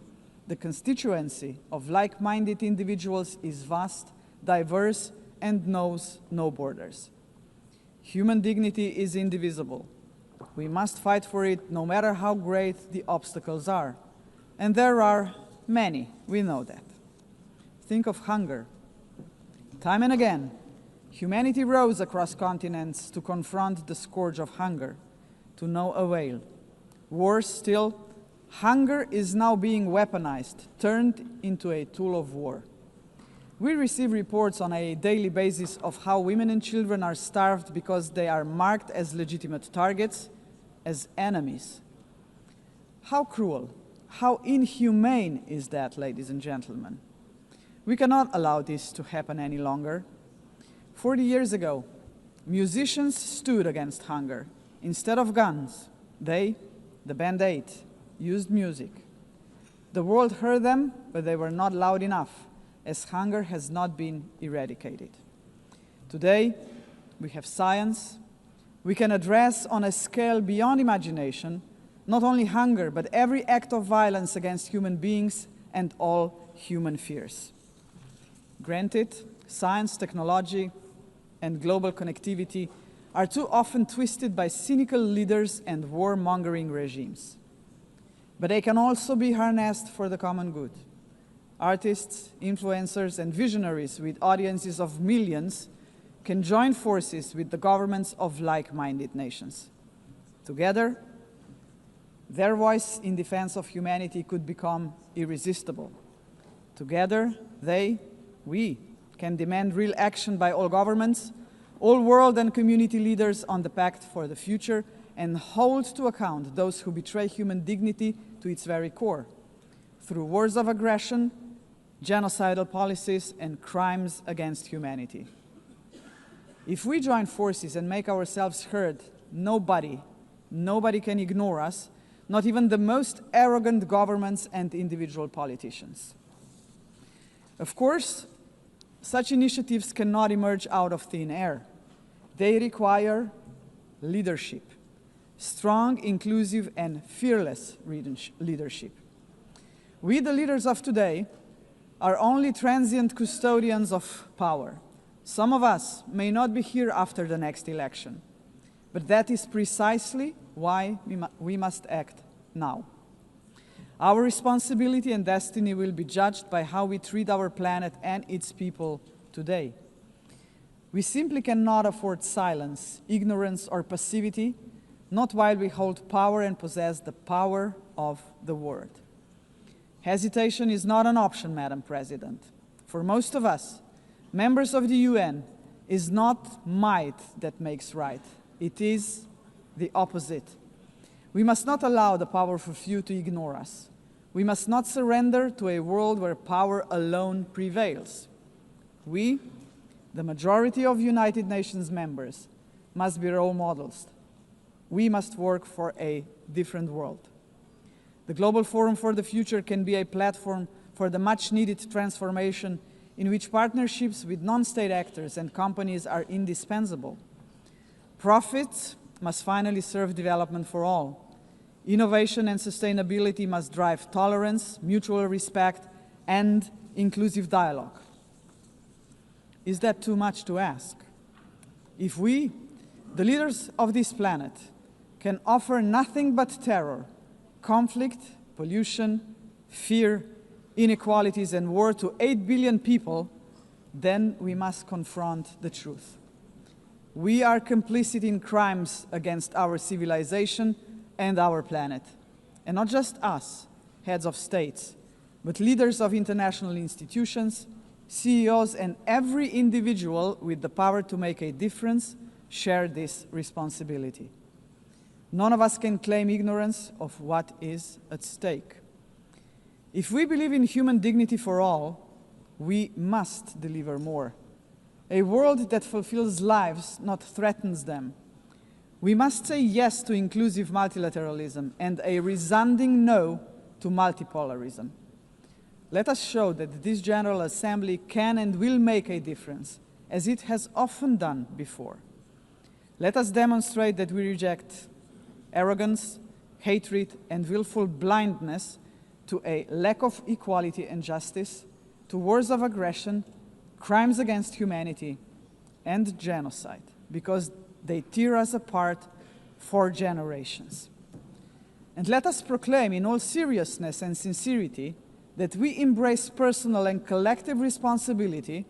the constituency of like-minded individuals is vast, diverse, and knows no borders. Human dignity is indivisible. We must fight for it no matter how great the obstacles are. And there are many, we know that. Think of hunger. Time and again, humanity rose across continents to confront the scourge of hunger, to no avail. Worse still, hunger is now being weaponized, turned into a tool of war. We receive reports on a daily basis of how women and children are starved because they are marked as legitimate targets, as enemies. How cruel, how inhumane is that, ladies and gentlemen? We cannot allow this to happen any longer. 40 years ago, musicians stood against hunger. Instead of guns, they, the Band 8, used music. The world heard them, but they were not loud enough, as hunger has not been eradicated. Today, we have science. We can address on a scale beyond imagination not only hunger, but every act of violence against human beings and all human fears. Granted, science, technology, and global connectivity are too often twisted by cynical leaders and warmongering regimes. But they can also be harnessed for the common good. Artists, influencers, and visionaries with audiences of millions can join forces with the governments of like-minded nations. Together, their voice in defense of humanity could become irresistible. Together, we can demand real action by all governments, all world and community leaders on the Pact for the Future, and hold to account those who betray human dignity to its very core, through wars of aggression, genocidal policies, and crimes against humanity. If we join forces and make ourselves heard, nobody can ignore us, not even the most arrogant governments and individual politicians. Of course, such initiatives cannot emerge out of thin air. They require leadership, strong, inclusive, and fearless leadership. We, the leaders of today, are only transient custodians of power. Some of us may not be here after the next election, but that is precisely why we must act now. Our responsibility and destiny will be judged by how we treat our planet and its people today. We simply cannot afford silence, ignorance, or passivity, not while we hold power and possess the power of the word. Hesitation is not an option, Madam President. For most of us, members of the UN, is not might that makes right. It is the opposite. We must not allow the powerful few to ignore us. We must not surrender to a world where power alone prevails. We, the majority of United Nations members, must be role models. We must work for a different world. The Global Forum for the Future can be a platform for the much-needed transformation in which partnerships with non-state actors and companies are indispensable. Profits must finally serve development for all. Innovation and sustainability must drive tolerance, mutual respect, and inclusive dialogue. Is that too much to ask? If we, the leaders of this planet, can offer nothing but terror, conflict, pollution, fear, inequalities, and war to 8 billion people, then we must confront the truth. We are complicit in crimes against our civilization and our planet. And not just us, heads of states, but leaders of international institutions, CEOs, and every individual with the power to make a difference share this responsibility. None of us can claim ignorance of what is at stake. If we believe in human dignity for all, we must deliver more. A world that fulfills lives, not threatens them. We must say yes to inclusive multilateralism and a resounding no to multipolarism. Let us show that this General Assembly can and will make a difference, as it has often done before. Let us demonstrate that we reject arrogance, hatred, and willful blindness to a lack of equality and justice, to wars of aggression, crimes against humanity, and genocide, because they tear us apart for generations. And let us proclaim in all seriousness and sincerity that we embrace personal and collective responsibility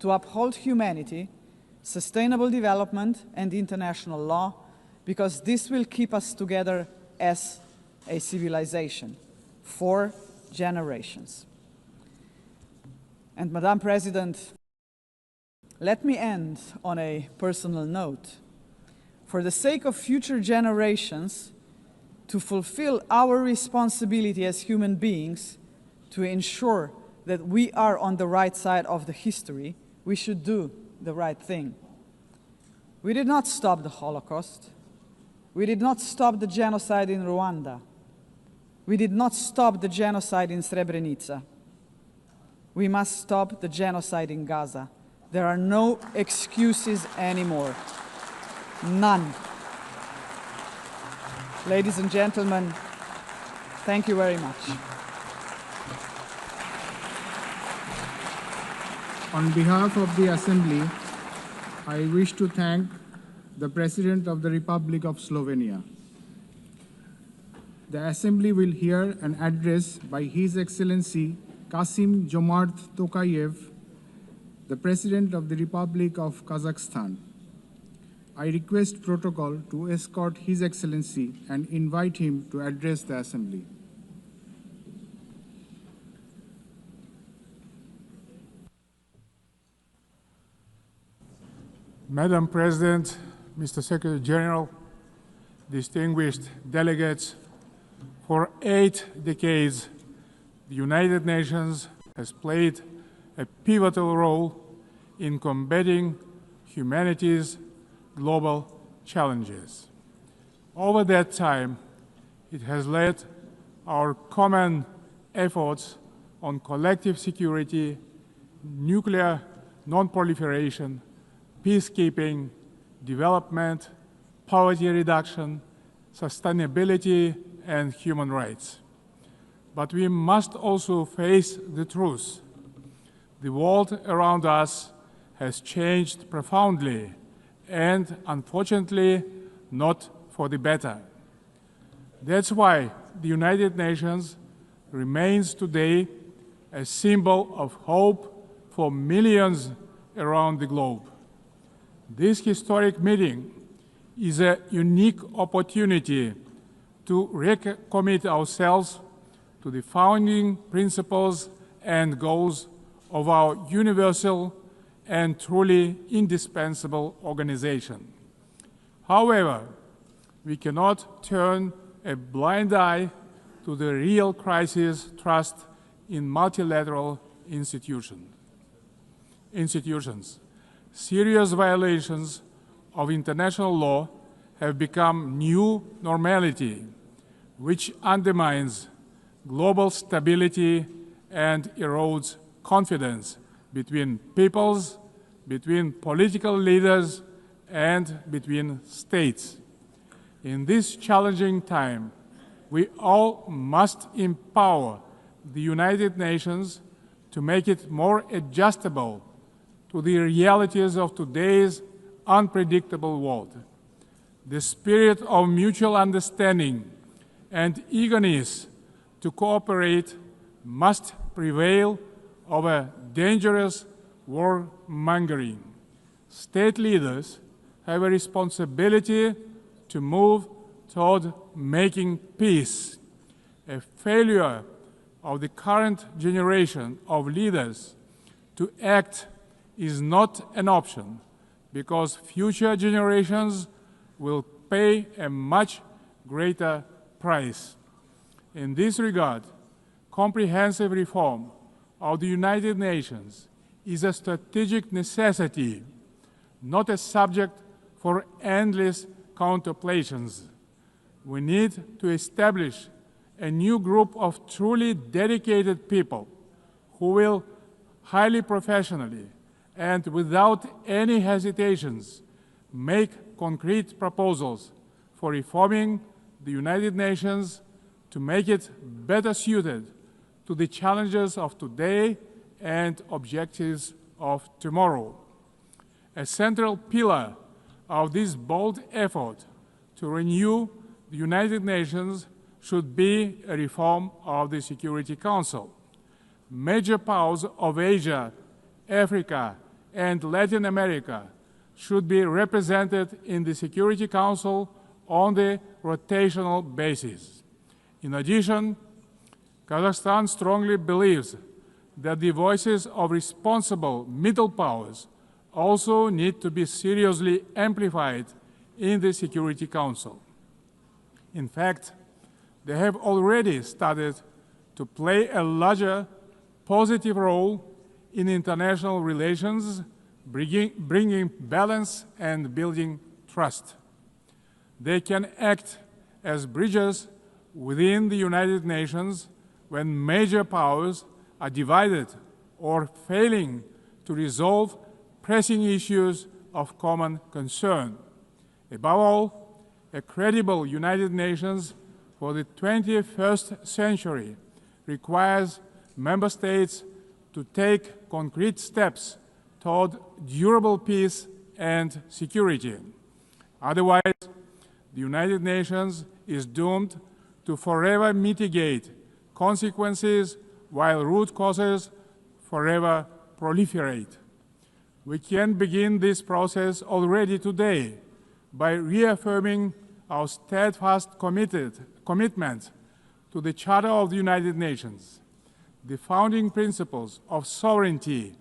to uphold humanity, sustainable development, and international law, because this will keep us together as a civilization for generations. And Madam President, let me end on a personal note. For the sake of future generations, to fulfill our responsibility as human beings, to ensure that we are on the right side of the history, we should do the right thing. We did not stop the Holocaust. We did not stop the genocide in Rwanda. We did not stop the genocide in Srebrenica. We must stop the genocide in Gaza. There are no excuses anymore. None. Ladies and gentlemen, thank you very much. On behalf of the Assembly, I wish to thank the President of the Republic of Slovenia. The Assembly will hear an address by His Excellency Kasim Jomart Tokayev, the President of the Republic of Kazakhstan. I request protocol to escort His Excellency and invite him to address the Assembly. Madam President, Mr. Secretary General, distinguished delegates, for 8 decades, the United Nations has played a pivotal role in combating humanity's global challenges. Over that time, it has led our common efforts on collective security, nuclear non-proliferation, peacekeeping, development, poverty reduction, sustainability, and human rights. But we must also face the truth. The world around us has changed profoundly and, unfortunately, not for the better. That's why the United Nations remains today a symbol of hope for millions around the globe. This historic meeting is a unique opportunity to recommit ourselves to the founding principles and goals of our universal and truly indispensable organization. However, we cannot turn a blind eye to the real crisis thrust in multilateral institutions. Serious violations of international law have become new normality, which undermines global stability and erodes confidence between peoples, between political leaders, and between states. In this challenging time, we all must empower the United Nations to make it more adjustable to the realities of today's unpredictable world. The spirit of mutual understanding and eagerness to cooperate must prevail over dangerous warmongering. State leaders have a responsibility to move toward making peace. A failure of the current generation of leaders to act is not an option, because future generations will pay a much greater price. In this regard, comprehensive reform of the United Nations is a strategic necessity, not a subject for endless contemplations. We need to establish a new group of truly dedicated people who will highly professionally and without any hesitations make concrete proposals for reforming the United Nations to make it better suited to the challenges of today and objectives of tomorrow. A central pillar of this bold effort to renew the United Nations should be a reform of the Security Council. Major powers of Asia, Africa, and Latin America should be represented in the Security Council on the rotational basis. In addition, Kazakhstan strongly believes that the voices of responsible middle powers also need to be seriously amplified in the Security Council. In fact, they have already started to play a larger positive role in international relations, bringing balance and building trust. They can act as bridges within the United Nations when major powers are divided or failing to resolve pressing issues of common concern. Above all, a credible United Nations for the 21st century requires member states to take concrete steps toward durable peace and security. Otherwise, the United Nations is doomed to forever mitigate consequences while root causes forever proliferate. We can begin this process already today by reaffirming our steadfast commitment to the Charter of the United Nations. The founding principles of sovereignty,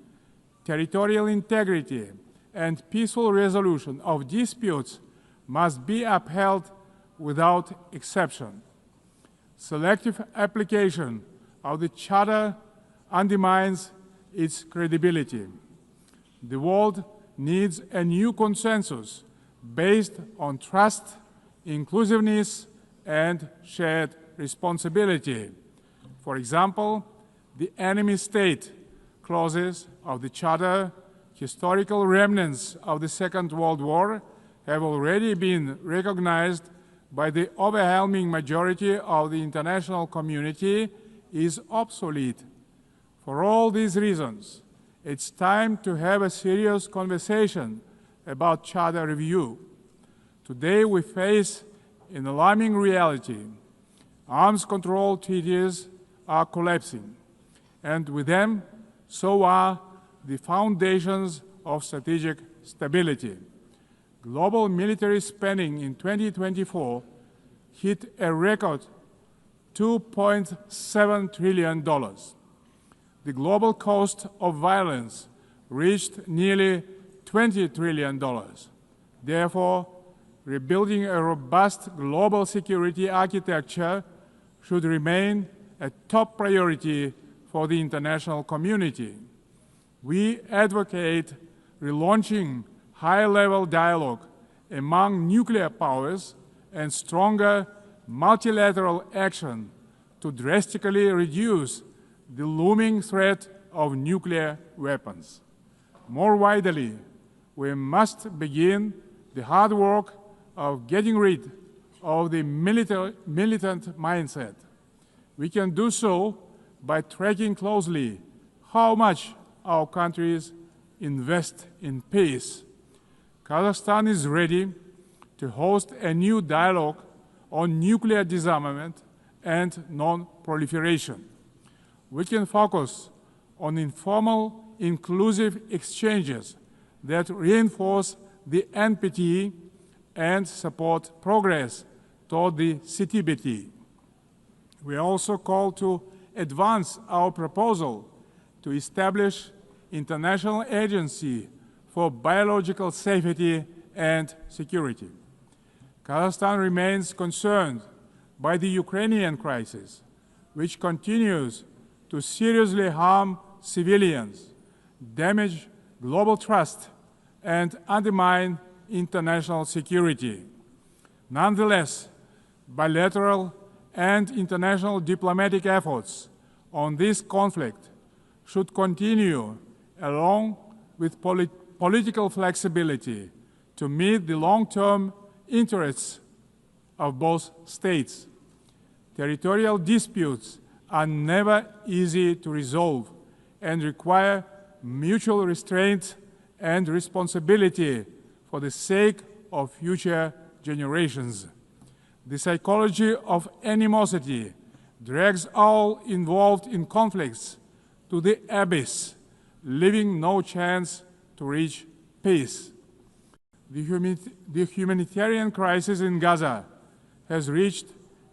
territorial integrity, and peaceful resolution of disputes must be upheld without exception. Selective application of the Charter undermines its credibility. The world needs a new consensus based on trust, inclusiveness, and shared responsibility. For example, the enemy state clauses of the Charter, historical remnants of the Second World War, have already been recognized by the overwhelming majority of the international community is obsolete. For all these reasons, it's time to have a serious conversation about Charter review. Today we face an alarming reality. Arms control treaties are collapsing, and with them, so are the foundations of strategic stability. Global military spending in 2024 hit a record $2.7 trillion. The global cost of violence reached nearly $20 trillion. Therefore, rebuilding a robust global security architecture should remain a top priority for the international community. We advocate relaunching high-level dialogue among nuclear powers and stronger multilateral action to drastically reduce the looming threat of nuclear weapons. More widely, we must begin the hard work of getting rid of the militant mindset. We can do so by tracking closely how much our countries invest in peace, Kazakhstan is ready to host a new dialogue on nuclear disarmament and non-proliferation. We can focus on informal, inclusive exchanges that reinforce the NPT and support progress toward the CTBT. We also call to advance our proposal to establish international agency for biological safety and security. Kazakhstan remains concerned by the Ukrainian crisis, which continues to seriously harm civilians, damage global trust, and undermine international security. Nonetheless, bilateral and international diplomatic efforts on this conflict should continue along with political flexibility to meet the long-term interests of both states. Territorial disputes are never easy to resolve and require mutual restraint and responsibility for the sake of future generations. The psychology of animosity drags all involved in conflicts to the abyss, leaving no chance to reach peace. The humanitarian crisis in Gaza has reached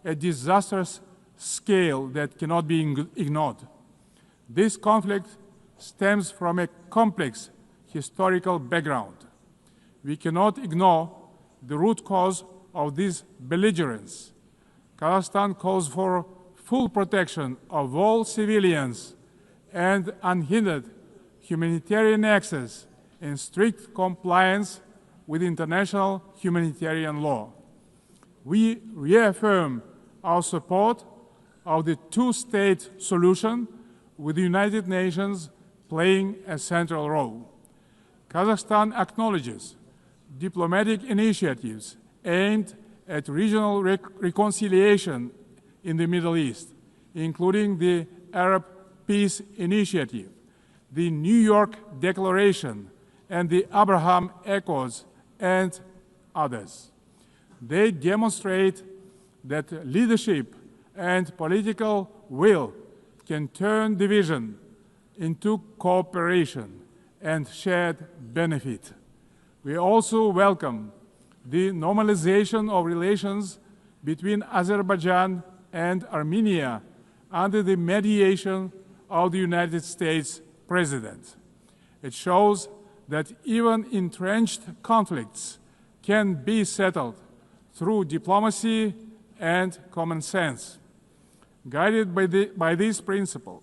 a disastrous scale that cannot be ignored. This conflict stems from a complex historical background. We cannot ignore the root cause of this belligerence. Kazakhstan calls for full protection of all civilians and unhindered humanitarian access in strict compliance with international humanitarian law. We reaffirm our support of the two-state solution, with the United Nations playing a central role. Kazakhstan acknowledges diplomatic initiatives aimed at regional reconciliation in the Middle East, including the Arab Peace Initiative, the New York Declaration, and the Abraham Accords, and others. They demonstrate that leadership and political will can turn division into cooperation and shared benefit. We also welcome the normalization of relations between Azerbaijan and Armenia under the mediation of the United States President. It shows that even entrenched conflicts can be settled through diplomacy and common sense. Guided by this principle,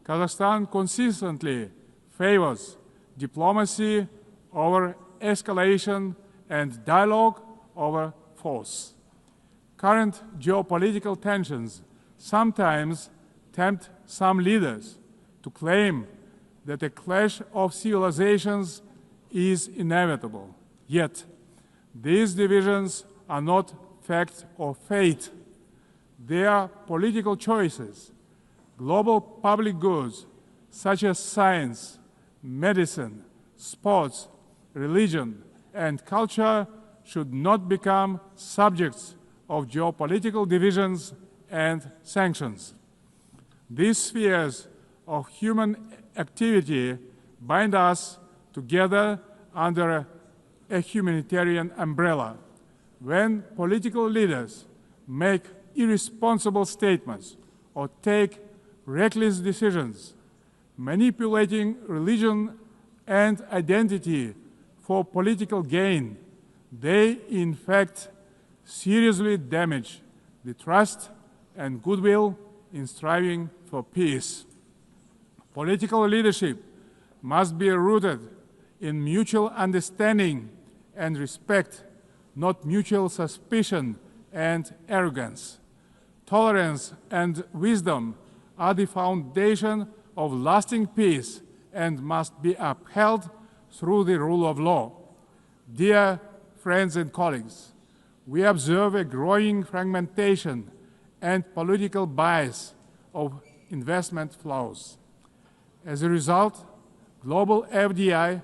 Kazakhstan consistently favors diplomacy over escalation and dialogue over force. Current geopolitical tensions sometimes tempt some leaders to claim that a clash of civilizations is inevitable. Yet, these divisions are not fact or fate. They are political choices. Global public goods, such as science, medicine, sports, religion, and culture, should not become subjects of geopolitical divisions and sanctions. These spheres of human activity bind us together under a humanitarian umbrella. When political leaders make irresponsible statements or take reckless decisions, manipulating religion and identity for political gain, they in fact seriously damage the trust and goodwill in striving for peace. Political leadership must be rooted in mutual understanding and respect, not mutual suspicion and arrogance. Tolerance and wisdom are the foundation of lasting peace and must be upheld through the rule of law. Dear friends and colleagues, we observe a growing fragmentation and political bias of investment flows. As a result, global FDI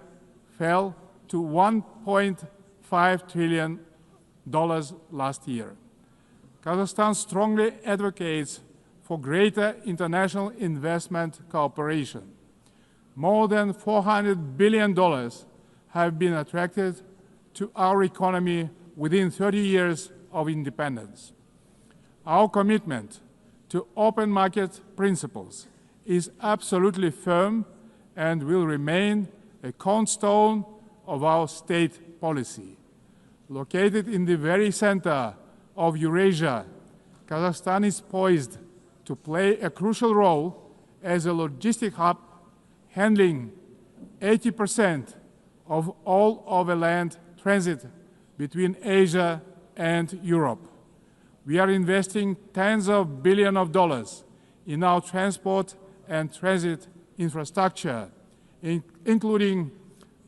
fell to $1.5 trillion last year. Kazakhstan strongly advocates for greater international investment cooperation. More than $400 billion have been attracted to our economy within 30 years of independence. Our commitment to open market principles is absolutely firm and will remain a cornerstone of our state policy. Located in the very center of Eurasia, Kazakhstan is poised to play a crucial role as a logistic hub, handling 80% of all overland transit between Asia and Europe. We are investing tens of billions of dollars in our transport and transit infrastructure, including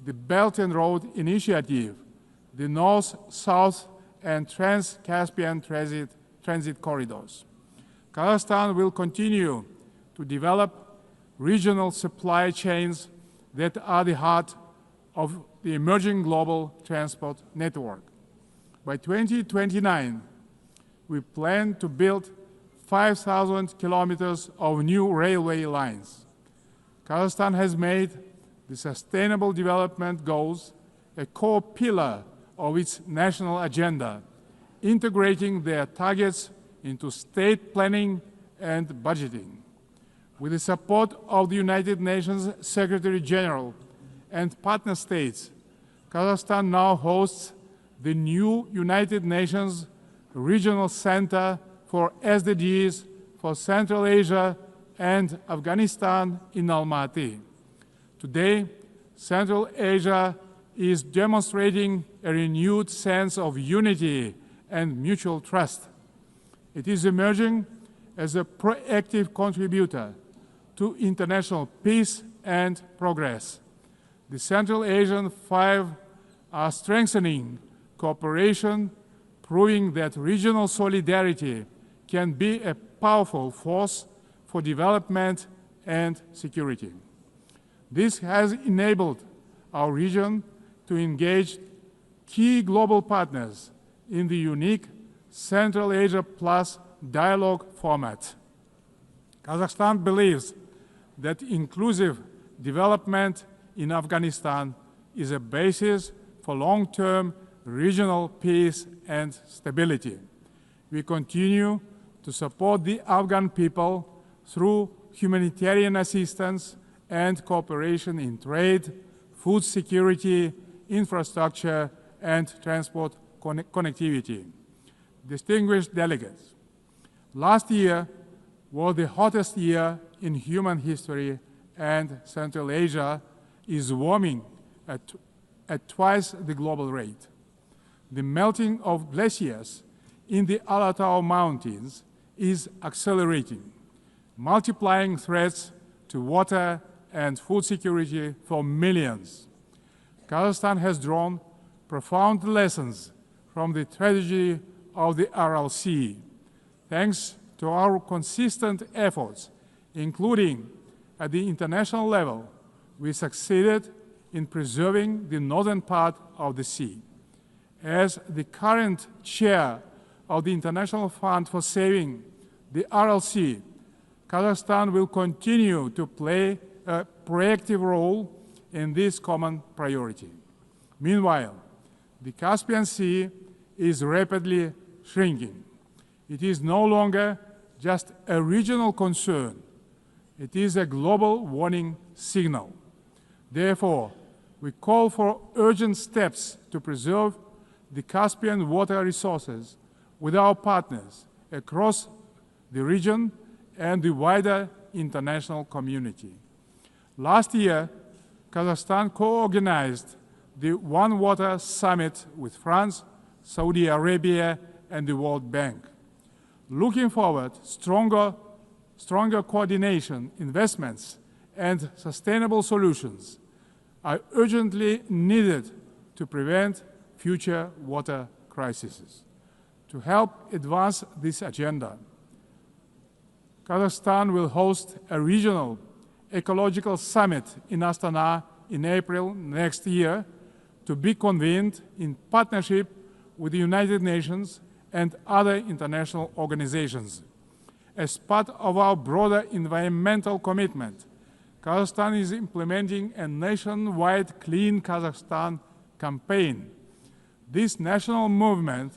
the Belt and Road Initiative, the North-South and Trans-Caspian transit corridors. Kazakhstan will continue to develop regional supply chains that are the heart of the emerging global transport network. By 2029, we plan to build 5,000 kilometers of new railway lines. Kazakhstan has made the Sustainable Development Goals a core pillar of its national agenda, integrating their targets into state planning and budgeting. With the support of the United Nations Secretary General and partner states, Kazakhstan now hosts the new United Nations Regional Center for SDGs for Central Asia and Afghanistan in Almaty. Today, Central Asia is demonstrating a renewed sense of unity and mutual trust. It is emerging as a proactive contributor to international peace and progress. The Central Asian Five are strengthening cooperation, proving that regional solidarity can be a powerful force for development and security. This has enabled our region to engage key global partners in the unique Central Asia Plus dialogue format. Kazakhstan believes that inclusive development in Afghanistan is a basis for long-term regional peace and stability. We continue to support the Afghan people through humanitarian assistance and cooperation in trade, food security, infrastructure, and transport connectivity. Distinguished delegates, last year was the hottest year in human history, and Central Asia is warming at twice the global rate. The melting of glaciers in the Alatau Mountains is accelerating, multiplying threats to water and food security for millions. Kazakhstan has drawn profound lessons from the tragedy of the Aral Sea. Thanks to our consistent efforts, including at the international level, we succeeded in preserving the northern part of the sea. As the current chair of the International Fund for Saving the Aral Sea, Kazakhstan will continue to play a proactive role in this common priority. Meanwhile, the Caspian Sea is rapidly shrinking. It is no longer just a regional concern. It is a global warning signal. Therefore, we call for urgent steps to preserve the Caspian water resources with our partners across the region and the wider international community. Last year, Kazakhstan co-organized the One Water Summit with France, Saudi Arabia, and the World Bank. Looking forward, stronger coordination, investments, and sustainable solutions are urgently needed to prevent future water crises. To help advance this agenda, Kazakhstan will host a regional Ecological Summit in Astana in April next year, to be convened in partnership with the United Nations and other international organizations. As part of our broader environmental commitment, Kazakhstan is implementing a nationwide Clean Kazakhstan campaign. This national movement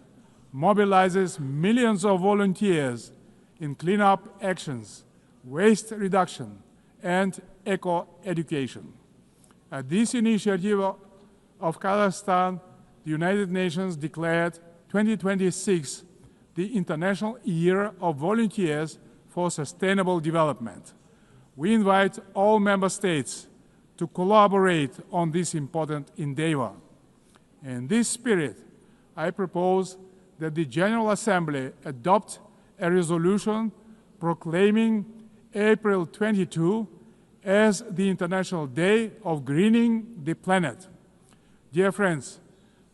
mobilizes millions of volunteers in cleanup actions, waste reduction, and eco-education. At this initiative of Kazakhstan, the United Nations declared 2026 the International Year of Volunteers for Sustainable Development. We invite all member states to collaborate on this important endeavor. In this spirit, I propose that the General Assembly adopt a resolution proclaiming April 22 as the International Day of Greening the Planet. Dear friends,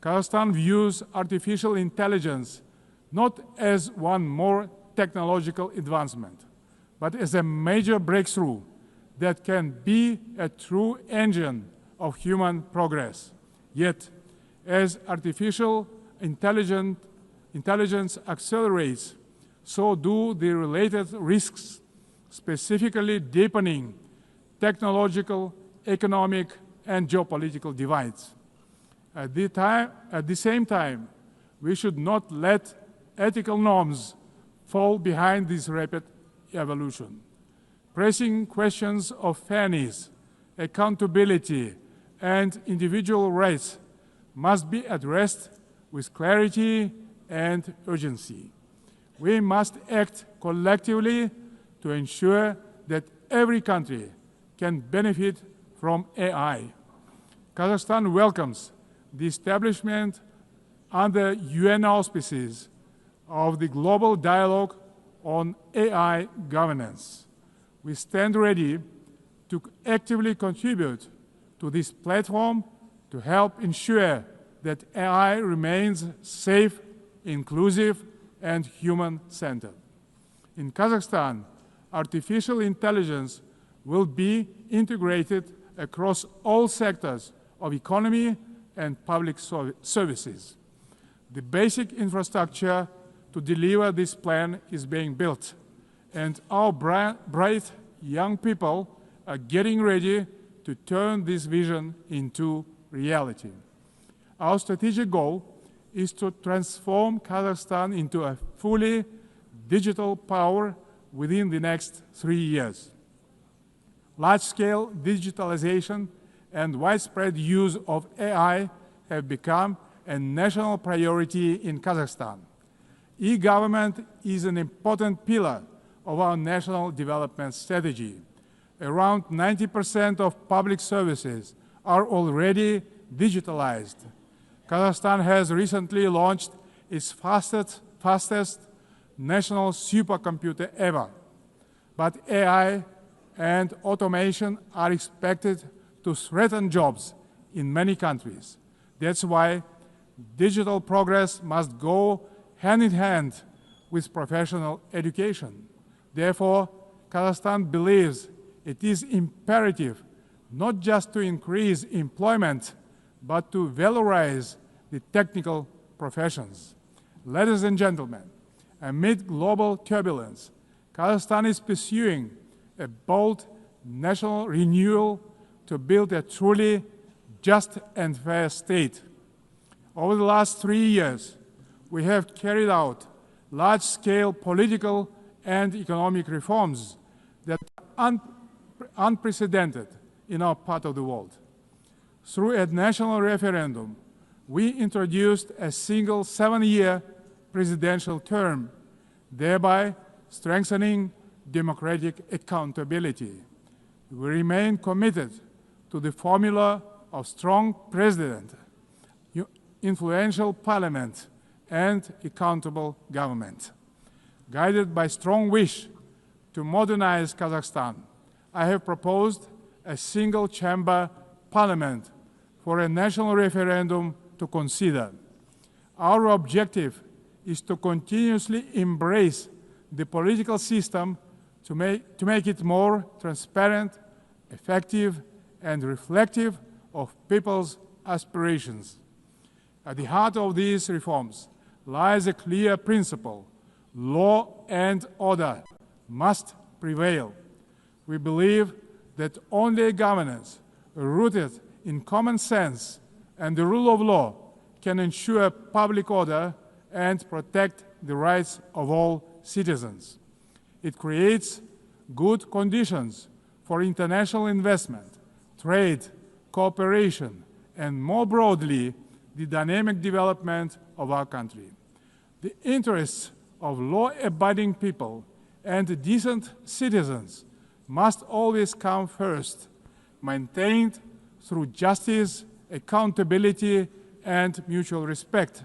Kazakhstan views artificial intelligence not as one more technological advancement, but as a major breakthrough that can be a true engine of human progress. Yet, as artificial intelligence accelerates, so do the related risks, specifically deepening technological, economic, and geopolitical divides. At the same time, we should not let ethical norms fall behind this rapid evolution. Pressing questions of fairness, accountability, and individual rights must be addressed with clarity and urgency. We must act collectively to ensure that every country can benefit from AI. Kazakhstan welcomes the establishment under UN auspices of the Global Dialogue on AI Governance. We stand ready to actively contribute to this platform to help ensure that AI remains safe, inclusive, and human-centered. In Kazakhstan, artificial intelligence will be integrated across all sectors of economy and public services. The basic infrastructure to deliver this plan is being built, and our bright young people are getting ready to turn this vision into reality. Our strategic goal is to transform Kazakhstan into a fully digital power within the next 3 years. Large-scale digitalization and widespread use of AI have become a national priority in Kazakhstan. E-government is an important pillar of our national development strategy. Around 90% of public services are already digitalized. Kazakhstan has recently launched its fastest national supercomputer ever. But AI and automation are expected to threaten jobs in many countries. That's why digital progress must go hand in hand with professional education. Therefore, Kazakhstan believes it is imperative not just to increase employment, but to valorize the technical professions. Ladies and gentlemen, amid global turbulence, Kazakhstan is pursuing a bold national renewal to build a truly just and fair state. Over the last 3 years, we have carried out large-scale political and economic reforms that are unprecedented in our part of the world. Through a national referendum, we introduced a single 7-year presidential term, thereby strengthening democratic accountability. We remain committed to the formula of strong president, influential parliament, and accountable government. Guided by strong wish to modernize Kazakhstan, I have proposed a single-chamber parliament for a national referendum to consider. Our objective is to continuously embrace the political system to make it more transparent effective, and reflective of people's aspirations. At the heart of these reforms lies a clear principle: law and order must prevail. We believe that only governance rooted in common sense and the rule of law can ensure public order and protect the rights of all citizens. It creates good conditions for international investment, trade, cooperation, and more broadly, the dynamic development of our country. The interests of law-abiding people and decent citizens must always come first, maintained through justice, accountability, and mutual respect.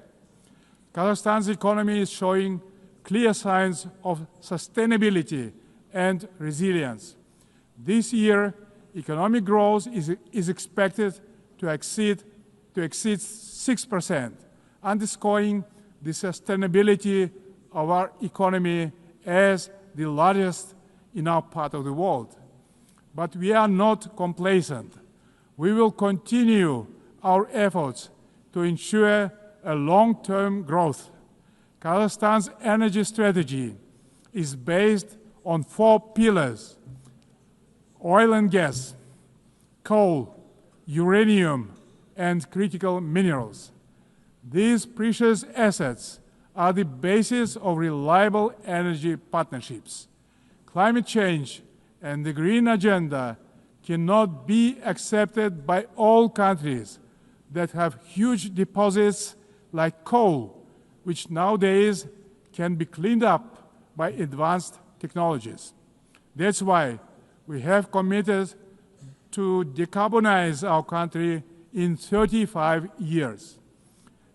Kazakhstan's economy is showing clear signs of sustainability and resilience. This year, economic growth is expected to exceed 6%, underscoring the sustainability of our economy as the largest in our part of the world. But we are not complacent. We will continue our efforts to ensure a long-term growth. Kazakhstan's energy strategy is based on 4 pillars: oil and gas, coal, uranium, and critical minerals. These precious assets are the basis of reliable energy partnerships. Climate change and the green agenda cannot be accepted by all countries that have huge deposits like coal, which nowadays can be cleaned up by advanced technologies. That's why we have committed to decarbonize our country in 35 years.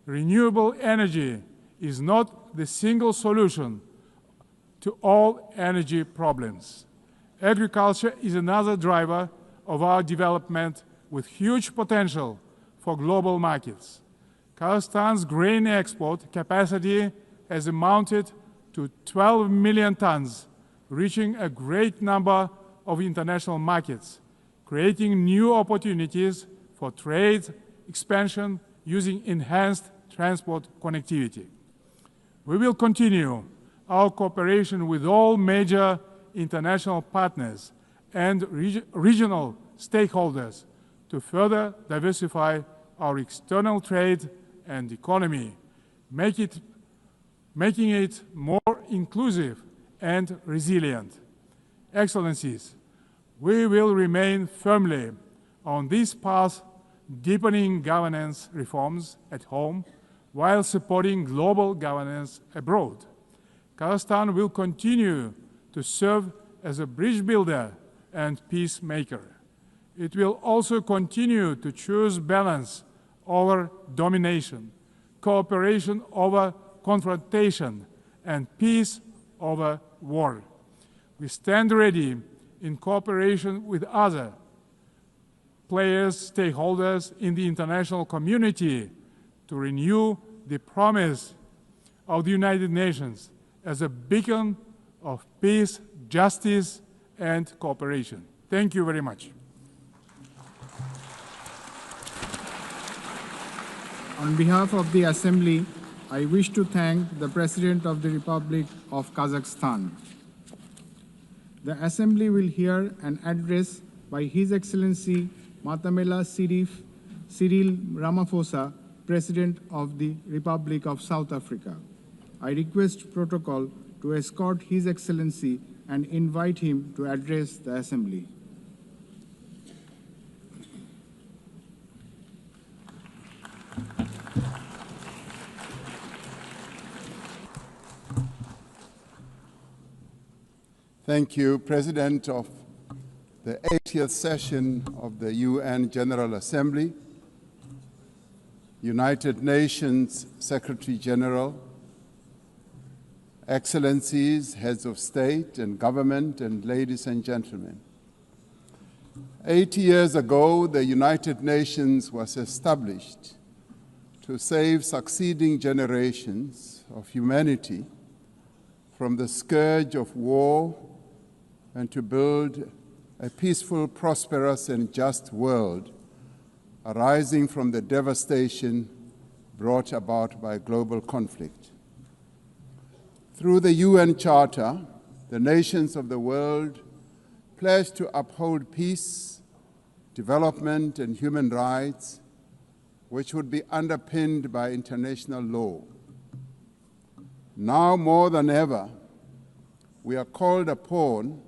Renewable energy is not the single solution to all energy problems. Agriculture is another driver of our development with huge potential for global markets. Kazakhstan's grain export capacity has amounted to 12 million tons, reaching a great number of international markets, creating new opportunities for trade expansion using enhanced transport connectivity. We will continue our cooperation with all major international partners and regional stakeholders to further diversify our external trade and economy, making it more inclusive and resilient. Excellencies, we will remain firmly on this path, deepening governance reforms at home while supporting global governance abroad. Kazakhstan will continue to serve as a bridge builder and peacemaker. It will also continue to choose balance over domination, cooperation over confrontation, and peace over war. We stand ready in cooperation with other players, stakeholders in the international community to renew the promise of the United Nations as a beacon of peace, justice, and cooperation. Thank you very much. On behalf of the Assembly, I wish to thank the President of the Republic of Kazakhstan. The Assembly will hear an address by His Excellency Matamela Cyril Ramaphosa, President of the Republic of South Africa. I request protocol to escort His Excellency and invite him to address the Assembly. Thank you, President of the 80th session of the UN General Assembly, United Nations Secretary General, Excellencies, Heads of State and Government, and ladies and gentlemen. 80 years ago, the United Nations was established to save succeeding generations of humanity from the scourge of war and to build a peaceful, prosperous, and just world arising from the devastation brought about by global conflict. Through the UN Charter, the nations of the world pledge to uphold peace, development, and human rights, which would be underpinned by international law. Now more than ever, we are called upon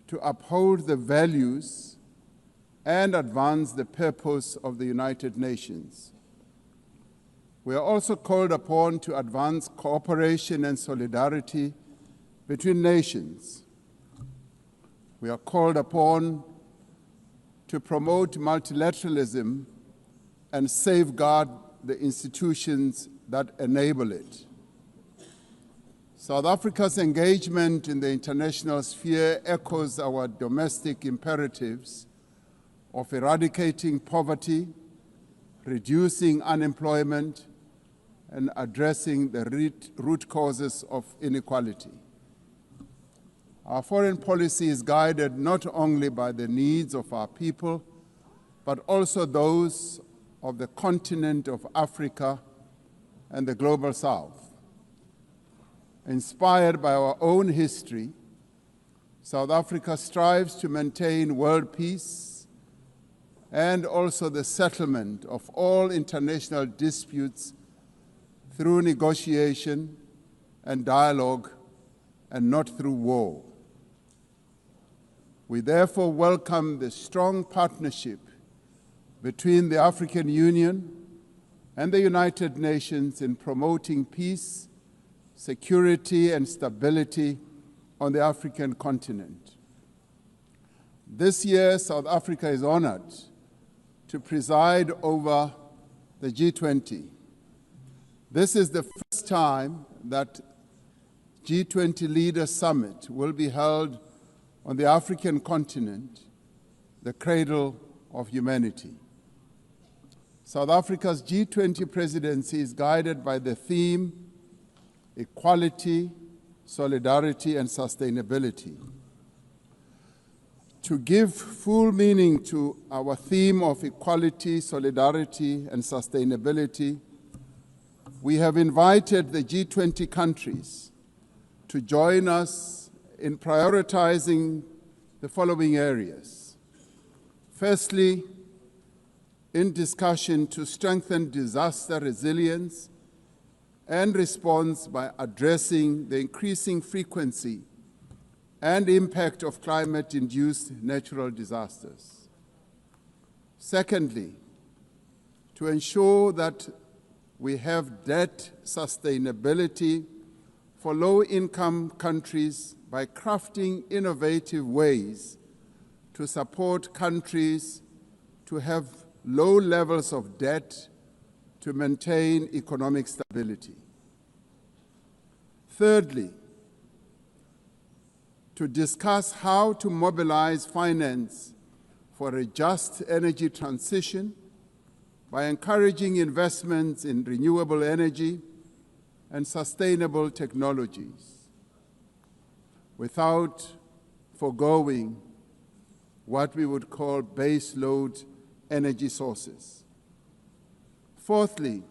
to uphold the values and advance the purpose of the United Nations. We are also called upon to advance cooperation and solidarity between nations. We are called upon to promote multilateralism and safeguard the institutions that enable it. South Africa's engagement in the international sphere echoes our domestic imperatives of eradicating poverty, reducing unemployment, and addressing the root causes of inequality. Our foreign policy is guided not only by the needs of our people, but also those of the continent of Africa and the global South. Inspired by our own history, South Africa strives to maintain world peace and also the settlement of all international disputes through negotiation and dialogue and not through war. We therefore welcome the strong partnership between the African Union and the United Nations in promoting peace, security, and stability on the African continent. This year, South Africa is honored to preside over the G20. This is the first time that G20 Leaders Summit will be held on the African continent, the cradle of humanity. South Africa's G20 presidency is guided by the theme equality, solidarity, and sustainability. To give full meaning to our theme of equality, solidarity, and sustainability, we have invited the G20 countries to join us in prioritizing the following areas. Firstly, in discussion to strengthen disaster resilience and response by addressing the increasing frequency and impact of climate-induced natural disasters. Secondly, to ensure that we have debt sustainability for low-income countries by crafting innovative ways to support countries to have low levels of debt to maintain economic stability. Thirdly, to discuss how to mobilize finance for a just energy transition by encouraging investments in renewable energy and sustainable technologies without foregoing what we would call baseload energy sources. Fourthly,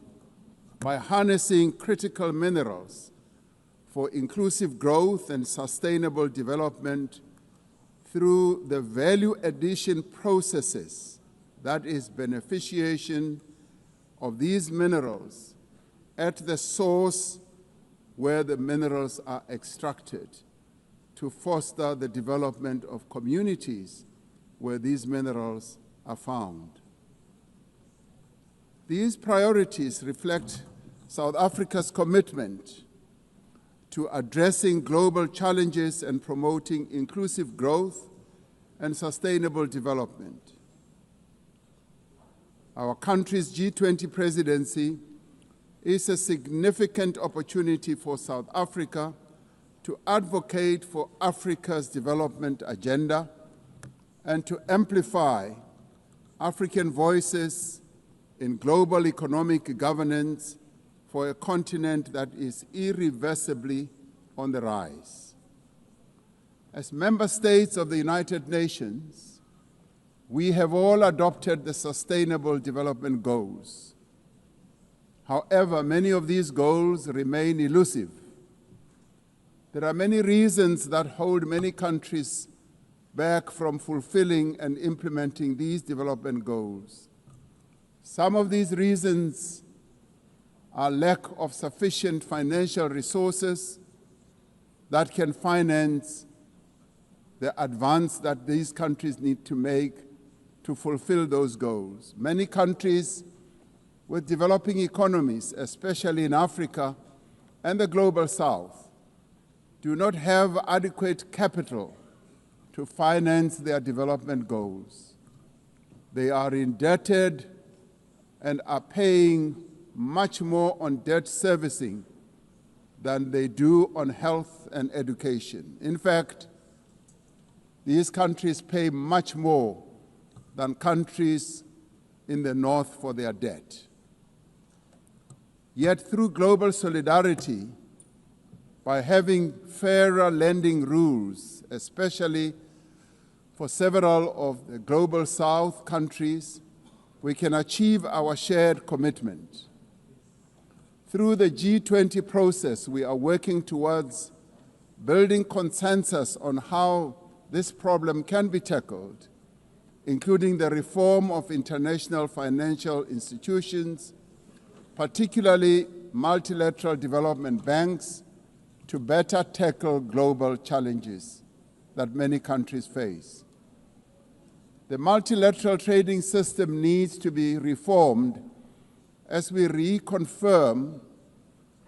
by harnessing critical minerals for inclusive growth and sustainable development through the value addition processes, that is, beneficiation of these minerals at the source where the minerals are extracted to foster the development of communities where these minerals are found. These priorities reflect South Africa's commitment to addressing global challenges and promoting inclusive growth and sustainable development. Our country's G20 presidency is a significant opportunity for South Africa to advocate for Africa's development agenda and to amplify African voices in global economic governance for a continent that is irreversibly on the rise. As member states of the United Nations, we have all adopted the Sustainable Development Goals. However, many of these goals remain elusive. There are many reasons that hold many countries back from fulfilling and implementing these development goals. Some of these reasons are lack of sufficient financial resources that can finance the advance that these countries need to make to fulfill those goals. Many countries with developing economies, especially in Africa and the global South, do not have adequate capital to finance their development goals. They are indebted and are paying much more on debt servicing than they do on health and education. In fact, these countries pay much more than countries in the North for their debt. Yet through global solidarity, by having fairer lending rules, especially for several of the global South countries, we can achieve our shared commitment. Through the G20 process, we are working towards building consensus on how this problem can be tackled, including the reform of international financial institutions, particularly multilateral development banks, to better tackle global challenges that many countries face. The multilateral trading system needs to be reformed as we reconfirm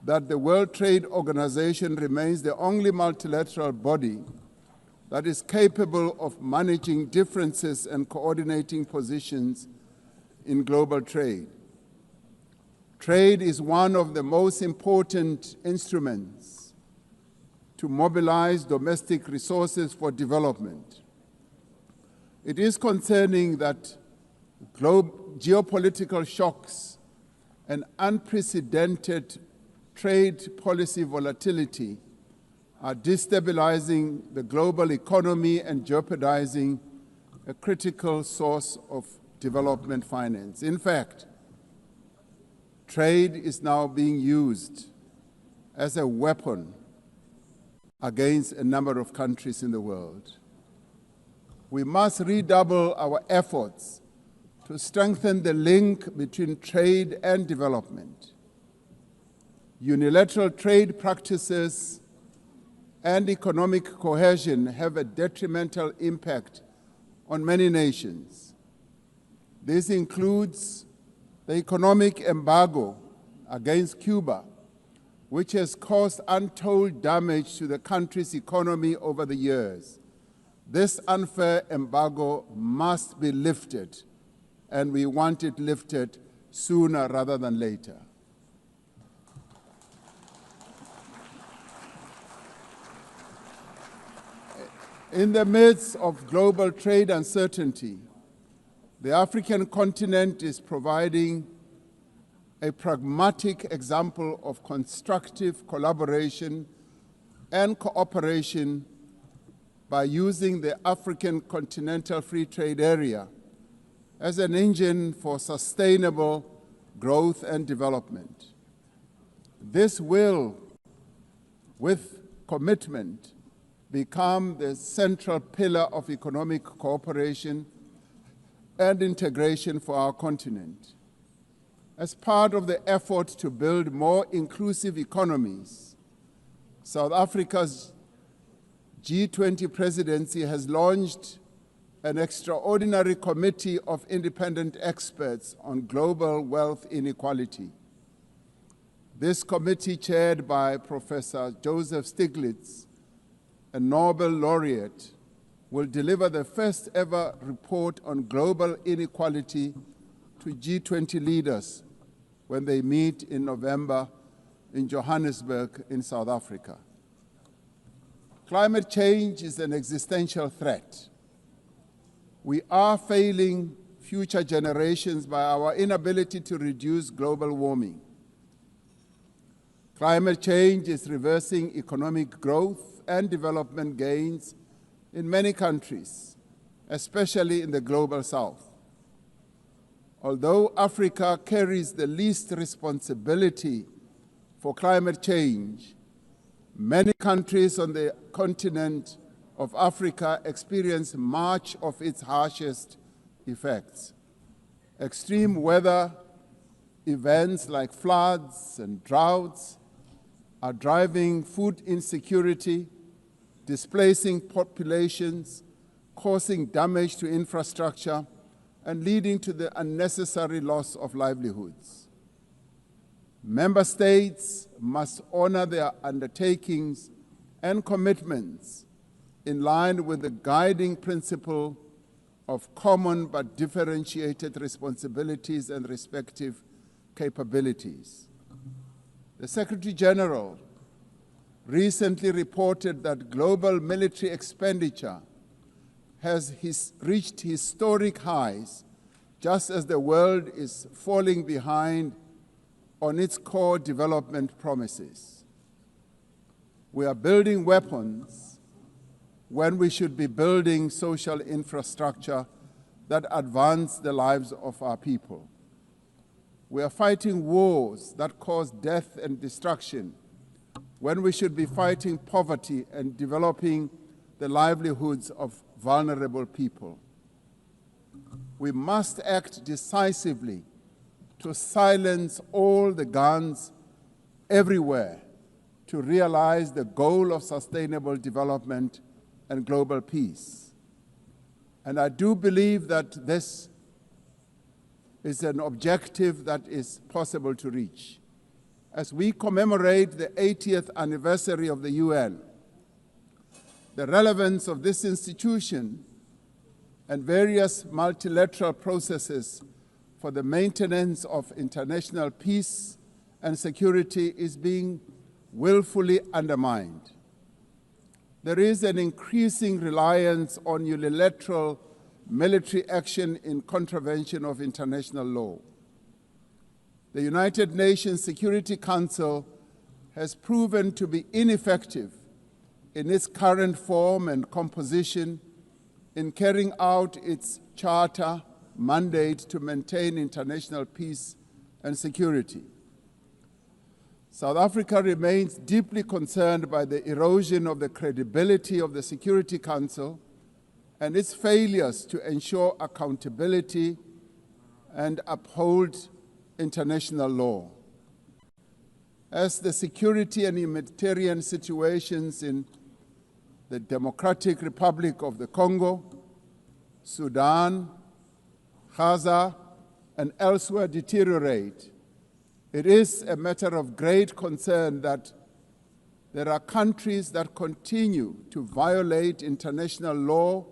that the World Trade Organization remains the only multilateral body that is capable of managing differences and coordinating positions in global trade. Trade is one of the most important instruments to mobilize domestic resources for development. It is concerning that geopolitical shocks and unprecedented trade policy volatility are destabilizing the global economy and jeopardizing a critical source of development finance. In fact, trade is now being used as a weapon against a number of countries in the world. We must redouble our efforts to strengthen the link between trade and development. Unilateral trade practices and economic cohesion have a detrimental impact on many nations. This includes the economic embargo against Cuba, which has caused untold damage to the country's economy over the years. This unfair embargo must be lifted, and we want it lifted sooner rather than later. In the midst of global trade uncertainty, the African continent is providing a pragmatic example of constructive collaboration and cooperation by using the African Continental Free Trade Area as an engine for sustainable growth and development. This will, with commitment, become the central pillar of economic cooperation and integration for our continent. As part of the effort to build more inclusive economies, South Africa's G20 presidency has launched an extraordinary committee of independent experts on global wealth inequality. This committee, chaired by Professor Joseph Stiglitz, a Nobel laureate, will deliver the first ever report on global inequality to G20 leaders when they meet in November in Johannesburg in South Africa. Climate change is an existential threat. We are failing future generations by our inability to reduce global warming. Climate change is reversing economic growth and development gains in many countries, especially in the global south. Although Africa carries the least responsibility for climate change, many countries on the continent of Africa experience much of its harshest effects. Extreme weather events like floods and droughts are driving food insecurity, displacing populations, causing damage to infrastructure, and leading to the unnecessary loss of livelihoods. Member states must honor their undertakings and commitments in line with the guiding principle of common but differentiated responsibilities and respective capabilities. The Secretary General recently reported that global military expenditure has reached historic highs, just as the world is falling behind on its core development promises. We are building weapons when we should be building social infrastructure that advance the lives of our people. We are fighting wars that cause death and destruction when we should be fighting poverty and developing the livelihoods of vulnerable people. We must act decisively to silence all the guns everywhere to realize the goal of sustainable development and global peace. And I do believe that this is an objective that is possible to reach. As we commemorate the 80th anniversary of the UN, the relevance of this institution and various multilateral processes for the maintenance of international peace and security is being willfully undermined. There is an increasing reliance on unilateral military action in contravention of international law. The United Nations Security Council has proven to be ineffective in its current form and composition in carrying out its charter mandate to maintain international peace and security. South Africa remains deeply concerned by the erosion of the credibility of the Security Council and its failures to ensure accountability and uphold international law. As the security and humanitarian situations in the Democratic Republic of the Congo, Sudan, Gaza, and elsewhere deteriorate, it is a matter of great concern that there are countries that continue to violate international law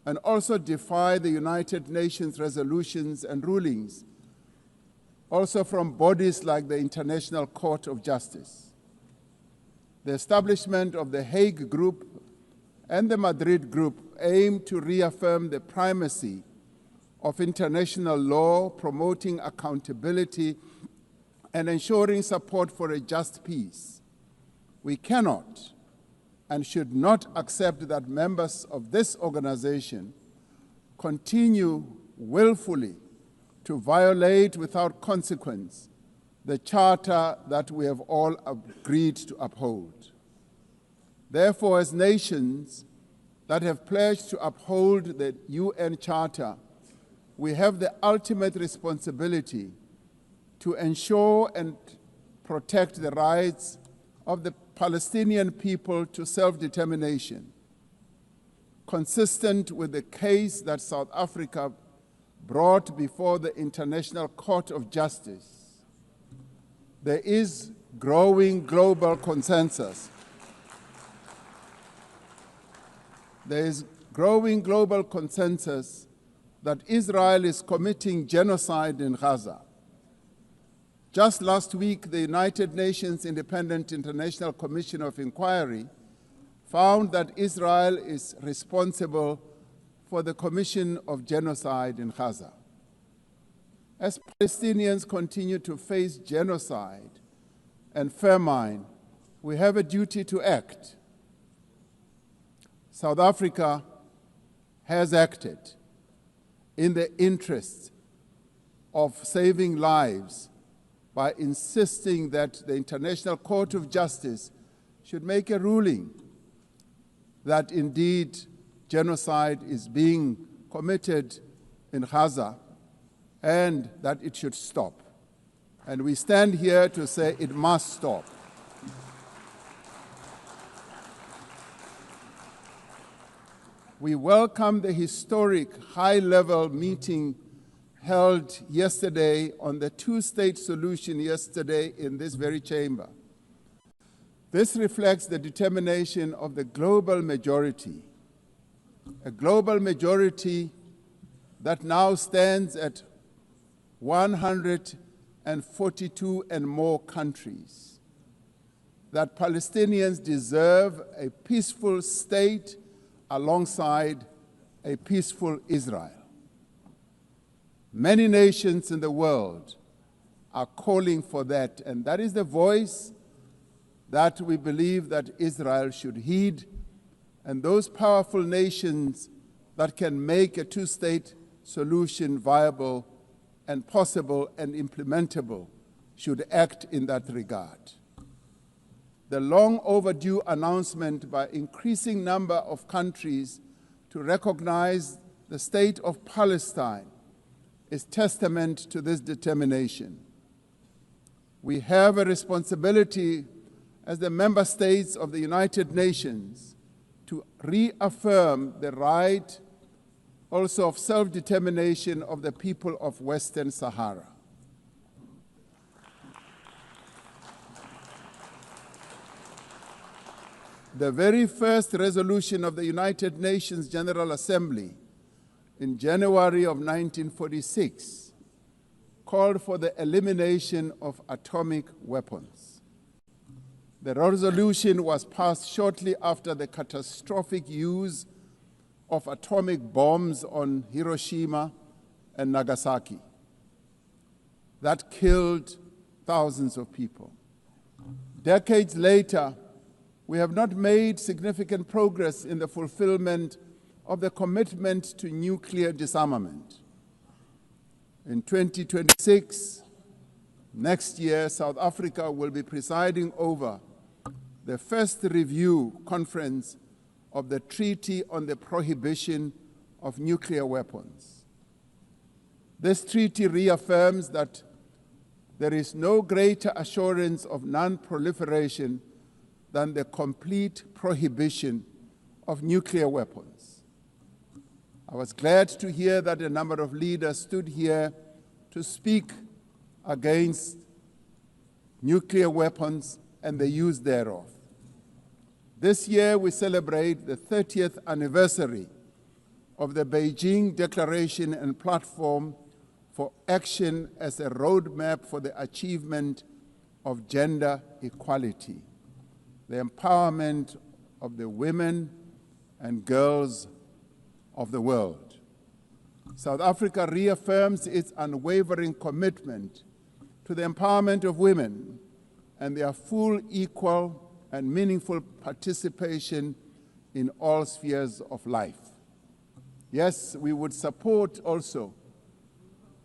and also defy the United Nations resolutions and rulings, also from bodies like the International Court of Justice. The establishment of the Hague Group and the Madrid Group aim to reaffirm the primacy of international law, promoting accountability and ensuring support for a just peace. We cannot and should not accept that members of this organization continue willfully to violate without consequence the charter that we have all agreed to uphold. Therefore, as nations that have pledged to uphold the UN Charter, we have the ultimate responsibility to ensure and protect the rights of the Palestinian people to self-determination, consistent with the case that South Africa brought before the International Court of Justice. There is growing global consensus. There is growing global consensus that Israel is committing genocide in Gaza. Just last week, the United Nations Independent International Commission of Inquiry found that Israel is responsible for the commission of genocide in Gaza. As Palestinians continue to face genocide and famine, we have a duty to act. South Africa has acted in the interest of saving lives by insisting that the International Court of Justice should make a ruling that indeed genocide is being committed in Gaza and that it should stop. And we stand here to say it must stop. We welcome the historic high-level meeting held yesterday on the two-state solution yesterday in this very chamber. This reflects the determination of the global majority, a global majority that now stands at 142 and more countries, that Palestinians deserve a peaceful state alongside a peaceful Israel. Many nations in the world are calling for that, and that is the voice that we believe that Israel should heed, and those powerful nations that can make a two-state solution viable and possible and implementable should act in that regard. The long overdue announcement by increasing number of countries to recognize the state of Palestine is testament to this determination. We have a responsibility as the member states of the United Nations to reaffirm the right also of self-determination of the people of Western Sahara. The very first resolution of the United Nations General Assembly in January of 1946 called for the elimination of atomic weapons. The resolution was passed shortly after the catastrophic use of atomic bombs on Hiroshima and Nagasaki that killed thousands of people. Decades later, we have not made significant progress in the fulfillment of the commitment to nuclear disarmament. In 2026, next year, South Africa will be presiding over the first review conference of the Treaty on the Prohibition of Nuclear Weapons. This treaty reaffirms that there is no greater assurance of non-proliferation than the complete prohibition of nuclear weapons. I was glad to hear that a number of leaders stood here to speak against nuclear weapons and the use thereof. This year we celebrate the 30th anniversary of the Beijing Declaration and Platform for Action as a roadmap for the achievement of gender equality, the empowerment of the women and girls of the world. South Africa reaffirms its unwavering commitment to the empowerment of women and their full, equal, and meaningful participation in all spheres of life. Yes, we would support also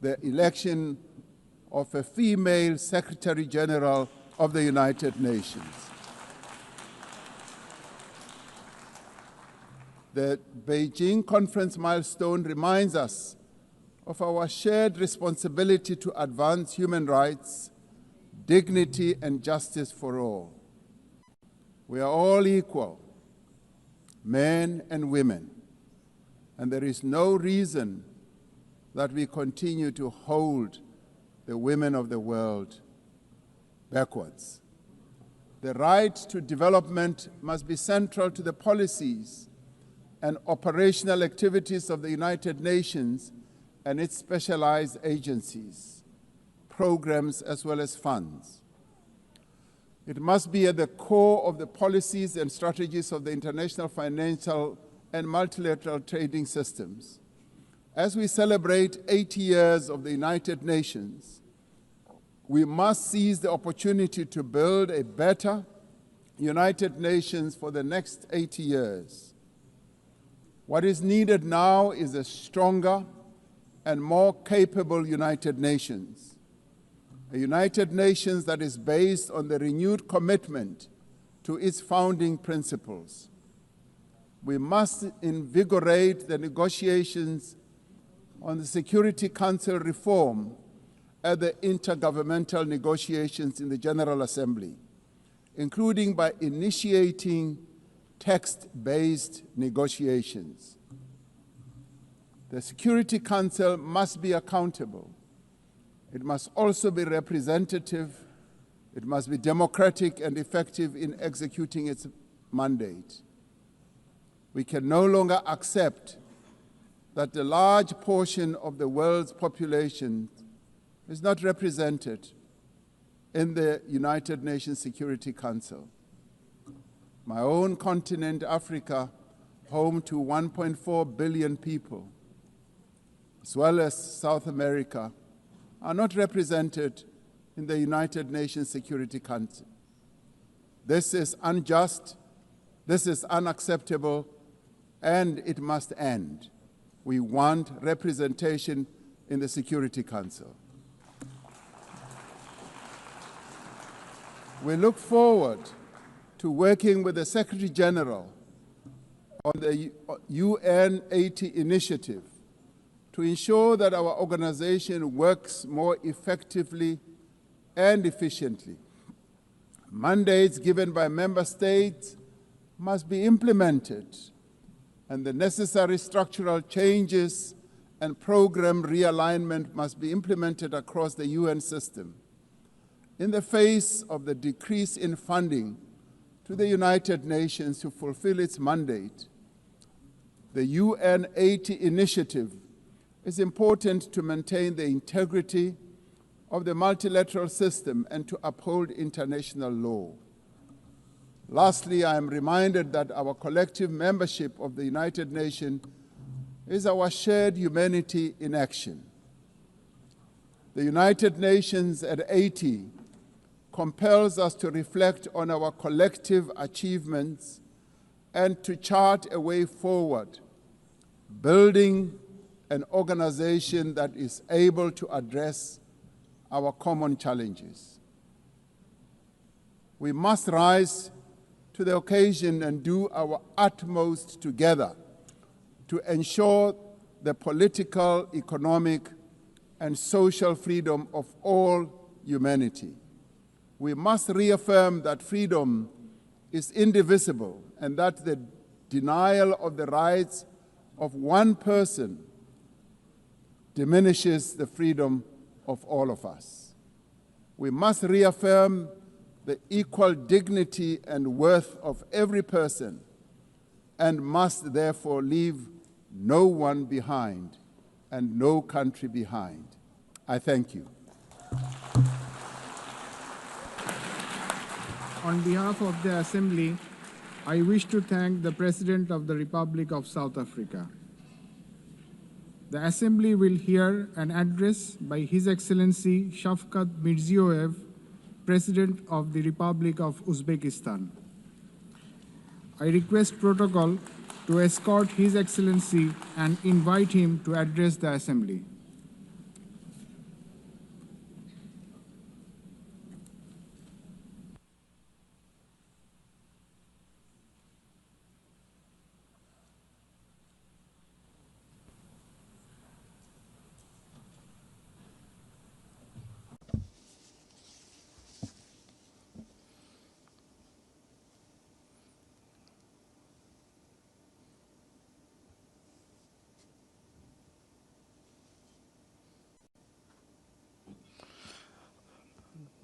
the election of a female Secretary General of the United Nations. The Beijing Conference milestone reminds us of our shared responsibility to advance human rights, dignity, and justice for all. We are all equal, men and women, and there is no reason that we continue to hold the women of the world backwards. The right to development must be central to the policies and operational activities of the United Nations and its specialized agencies, programs, as well as funds. It must be at the core of the policies and strategies of the international financial and multilateral trading systems. As we celebrate 80 years of the United Nations, we must seize the opportunity to build a better United Nations for the next 80 years. What is needed now is a stronger and more capable United Nations, a United Nations that is based on the renewed commitment to its founding principles. We must invigorate the negotiations on the Security Council reform at the intergovernmental negotiations in the General Assembly, including by initiating text-based negotiations. The Security Council must be accountable. It must also be representative. It must be democratic and effective in executing its mandate. We can no longer accept that a large portion of the world's population is not represented in the United Nations Security Council. My own continent, Africa, home to 1.4 billion people, as well as South America, are not represented in the United Nations Security Council. This is unjust, this is unacceptable, and it must end. We want representation in the Security Council. We look forward to working with the Secretary General on the UN 80 initiative to ensure that our organization works more effectively and efficiently. Mandates given by member states must be implemented, and the necessary structural changes and program realignment must be implemented across the UN system. In the face of the decrease in funding to the United Nations to fulfill its mandate, the UN 80 initiative is important to maintain the integrity of the multilateral system and to uphold international law. Lastly, I am reminded that our collective membership of the United Nations is our shared humanity in action. The United Nations at 80 compels us to reflect on our collective achievements and to chart a way forward, building an organization that is able to address our common challenges. We must rise to the occasion and do our utmost together to ensure the political, economic, and social freedom of all humanity. We must reaffirm that freedom is indivisible and that the denial of the rights of one person diminishes the freedom of all of us. We must reaffirm the equal dignity and worth of every person and must therefore leave no one behind and no country behind. I thank you. On behalf of the Assembly, I wish to thank the President of the Republic of South Africa. The Assembly will hear an address by His Excellency Shavkat Mirziyoyev, President of the Republic of Uzbekistan. I request protocol to escort His Excellency and invite him to address the Assembly.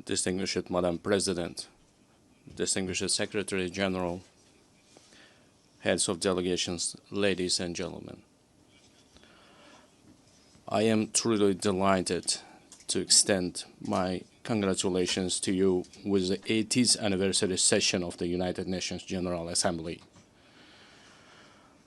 Distinguished Madam President, distinguished Secretary General, heads of delegations, ladies and gentlemen. I am truly delighted to extend my congratulations to you with the 80th anniversary session of the United Nations General Assembly.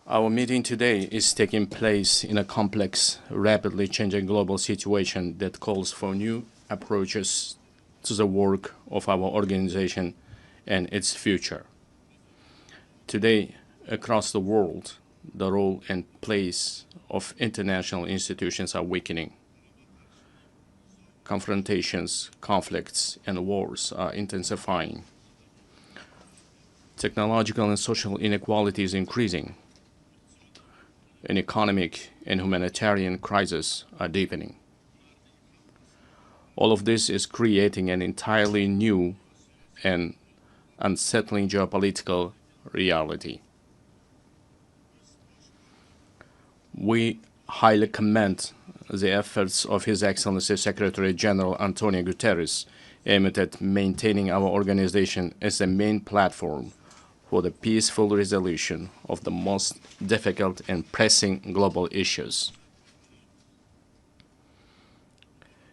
Our meeting today is taking place in a complex, rapidly changing global situation that calls for new approaches to the work of our organization and its future. Today, across the world, the role and place of international institutions are weakening. Confrontations, conflicts, and wars are intensifying. Technological and social inequality is increasing. An economic and humanitarian crisis are deepening. All of this is creating an entirely new and unsettling geopolitical reality. We highly commend the efforts of His Excellency Secretary General Antonio Guterres aimed at maintaining our organization as the main platform for the peaceful resolution of the most difficult and pressing global issues.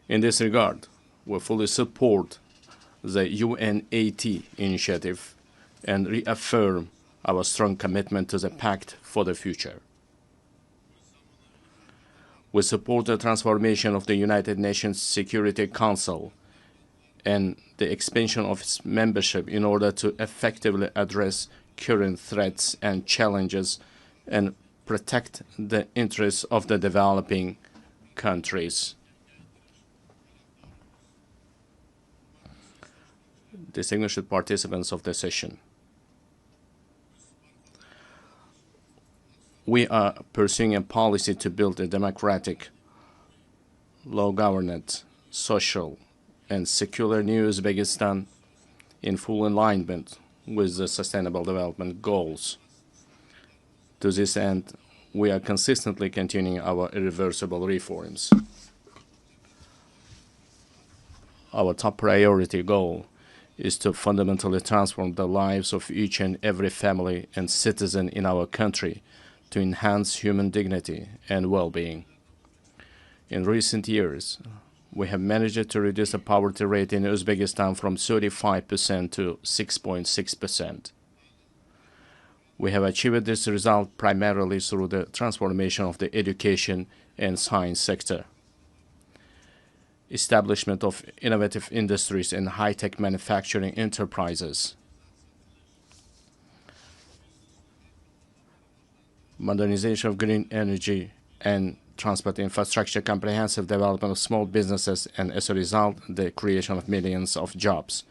In this regard, we fully support the UNAT initiative and reaffirm our strong commitment to the Pact for the Future. We support the transformation of the United Nations Security Council and the expansion of its membership in order to effectively address current threats and challenges and protect the interests of the developing countries. Distinguished participants of the session, we are pursuing a policy to build a democratic, law-governed, social, and secular new Uzbekistan in full alignment with the Sustainable Development Goals. To this end, we are consistently continuing our irreversible reforms. Our top priority goal is to fundamentally transform the lives of each and every family and citizen in our country to enhance human dignity and well-being. In recent years, we have managed to reduce the poverty rate in Uzbekistan from 35% to 6.6%. We have achieved this result primarily through the transformation of the education and science sector, establishment of innovative industries and high-tech manufacturing enterprises, modernization of green energy and transport infrastructure, comprehensive development of small businesses, and as a result, the creation of millions of jobs.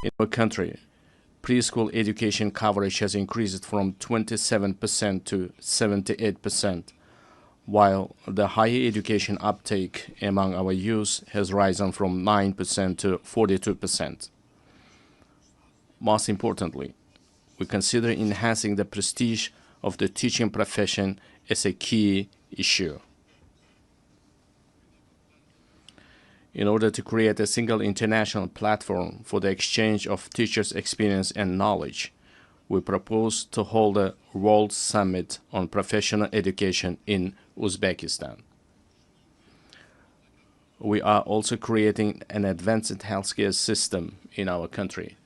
In our country, preschool education coverage has increased from 27% to 78%, while the higher education uptake among our youth has risen from 9% to 42%. Most importantly, we consider enhancing the prestige of the teaching profession as a key issue. In order to create a single international platform for the exchange of teachers' experience and knowledge, we propose to hold a World Summit on Professional Education in Uzbekistan. We are also creating an advanced healthcare system in our country.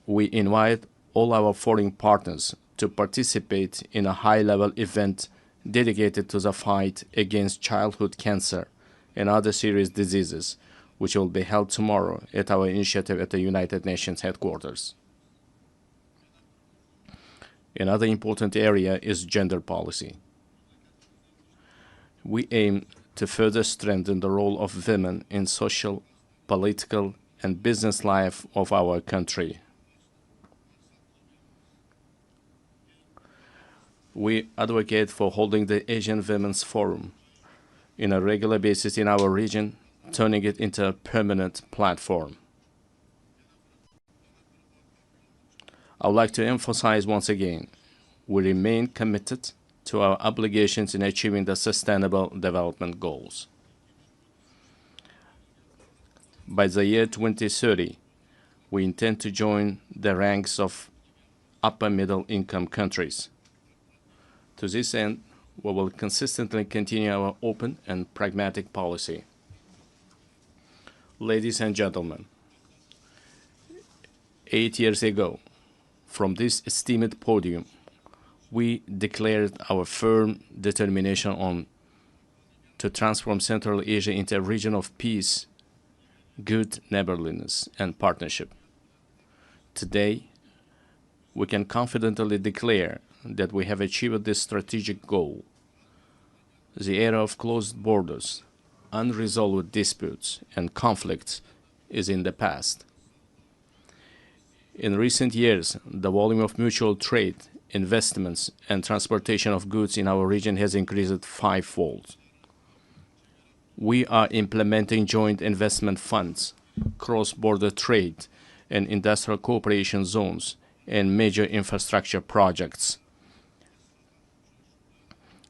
We invite all our foreign partners to participate in a high-level event dedicated to the fight against childhood cancer and other serious diseases, which will be held tomorrow at our initiative at the United Nations headquarters. Another important area is gender policy. We aim to further strengthen the role of women in social, political, and business life of our country. We advocate for holding the Asian Women's Forum on a regular basis in our region, turning it into a permanent platform. I would like to emphasize once again, we remain committed to our obligations in achieving the Sustainable Development Goals. By the year 2030, we intend to join the ranks of upper middle income countries. To this end, we will consistently continue our open and pragmatic policy. Ladies and gentlemen, 8 years ago, from this esteemed podium, we declared our firm determination to transform Central Asia into a region of peace, good neighborliness, and partnership. Today, we can confidently declare that we have achieved this strategic goal. The era of closed borders, unresolved disputes, and conflicts is in the past. In recent years, the volume of mutual trade, investments, and transportation of goods in our region has increased fivefold. We are implementing joint investment funds, cross-border trade, and industrial cooperation zones, and major infrastructure projects.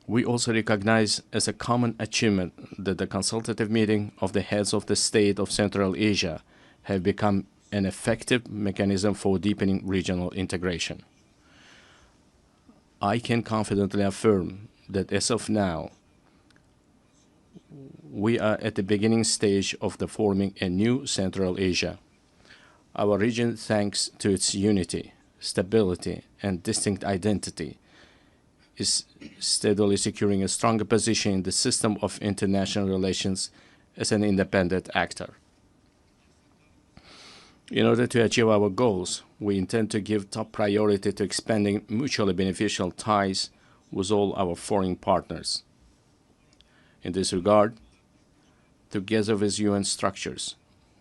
We also recognize as a common achievement that the consultative meeting of the heads of the state of Central Asia have become an effective mechanism for deepening regional integration. I can confidently affirm that as of now, we are at the beginning stage of the forming a new Central Asia. Our region, thanks to its unity, stability, and distinct identity, is steadily securing a stronger position in the system of international relations as an independent actor. In order to achieve our goals, we intend to give top priority to expanding mutually beneficial ties with all our foreign partners. In this regard, together with UN structures,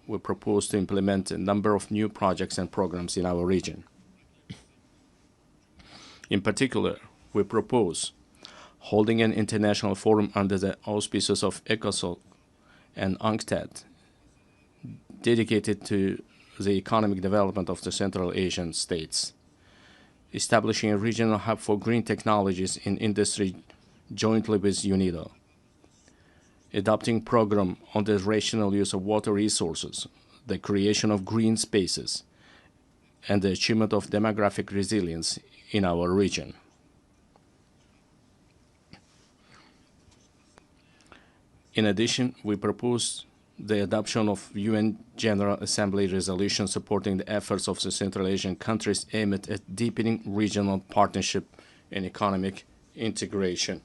we propose to implement a number of new projects and programs in our region. In particular, we propose holding an international forum under the auspices of ECOSOC and UNCTAD, dedicated to the economic development of the Central Asian states, establishing a regional hub for green technologies in industry jointly with UNIDO, adopting program on the rational use of water resources, the creation of green spaces, and the achievement of demographic resilience in our region. In addition, we propose the adoption of UN General Assembly resolution supporting the efforts of the Central Asian countries aimed at deepening regional partnership and economic integration.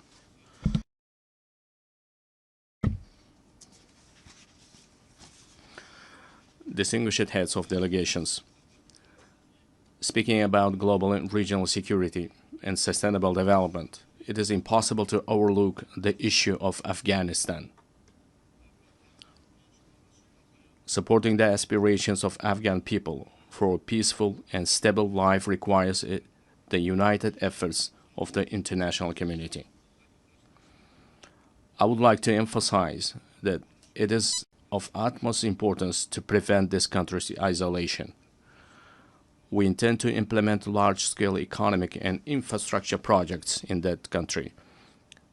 Distinguished heads of delegations, speaking about global and regional security and sustainable development, it is impossible to overlook the issue of Afghanistan. Supporting the aspirations of Afghan people for a peaceful and stable life requires the united efforts of the international community. I would like to emphasize that it is of utmost importance to prevent this country's isolation. We intend to implement large-scale economic and infrastructure projects in that country.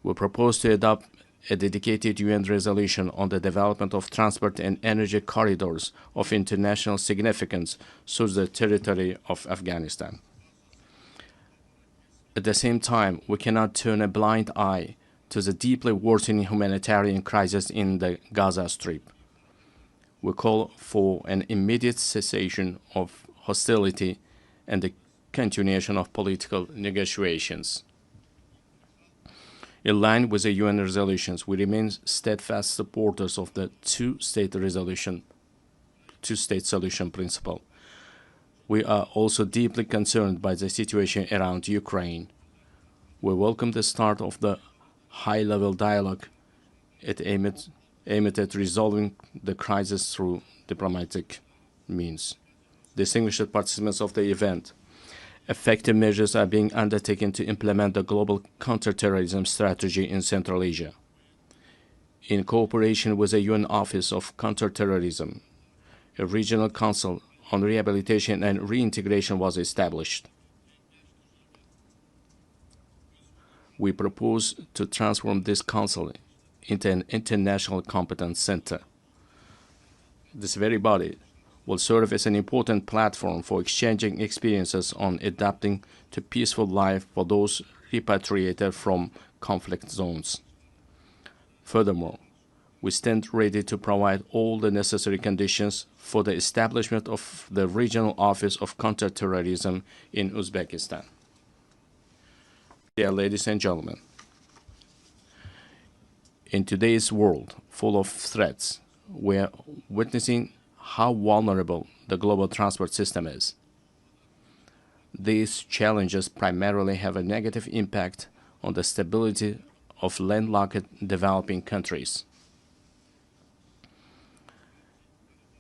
We propose to adopt a dedicated UN resolution on the development of transport and energy corridors of international significance through the territory of Afghanistan. At the same time, we cannot turn a blind eye to the deeply worsening humanitarian crisis in the Gaza Strip. We call for an immediate cessation of hostility and the continuation of political negotiations. In line with the UN resolutions, we remain steadfast supporters of the two-state solution principle. We are also deeply concerned by the situation around Ukraine. We welcome the start of the high-level dialogue aimed at resolving the crisis through diplomatic means. Distinguished participants of the event, effective measures are being undertaken to implement the global counterterrorism strategy in Central Asia. In cooperation with the UN Office of Counterterrorism, a regional council on rehabilitation and reintegration was established. We propose to transform this council into an international competence center. This very body will serve as an important platform for exchanging experiences on adapting to peaceful life for those repatriated from conflict zones. Furthermore, we stand ready to provide all the necessary conditions for the establishment of the Regional Office of Counterterrorism in Uzbekistan. Dear ladies and gentlemen, in today's world full of threats, we are witnessing how vulnerable the global transport system is. These challenges primarily have a negative impact on the stability of landlocked developing countries.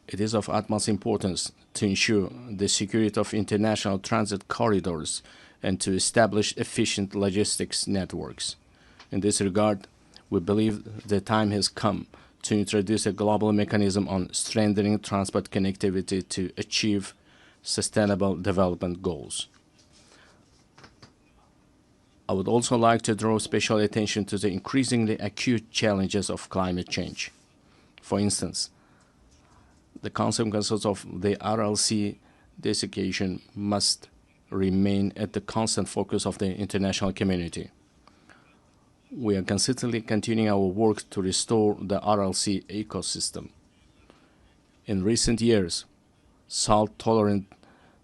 It is of utmost importance to ensure the security of international transit corridors and to establish efficient logistics networks. In this regard, we believe the time has come to introduce a global mechanism on strengthening transport connectivity to achieve sustainable development goals. I would also like to draw special attention to the increasingly acute challenges of climate change. For instance, the consequences of the RLC desiccation must remain at the constant focus of the international community. We are consistently continuing our work to restore the RLC ecosystem. In recent years, salt-tolerant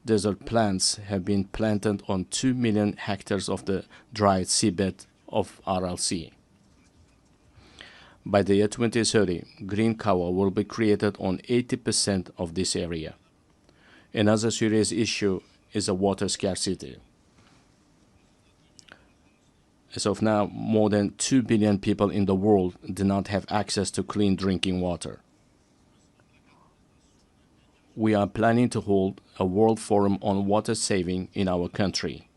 desert plants have been planted on 2 million hectares of the dried seabed of RLC. By the year 2030, green cover will be created on 80% of this area. Another serious issue is water scarcity. As of now, more than 2 billion people in the world do not have access to clean drinking water. We are planning to hold a World Forum on water saving in our country.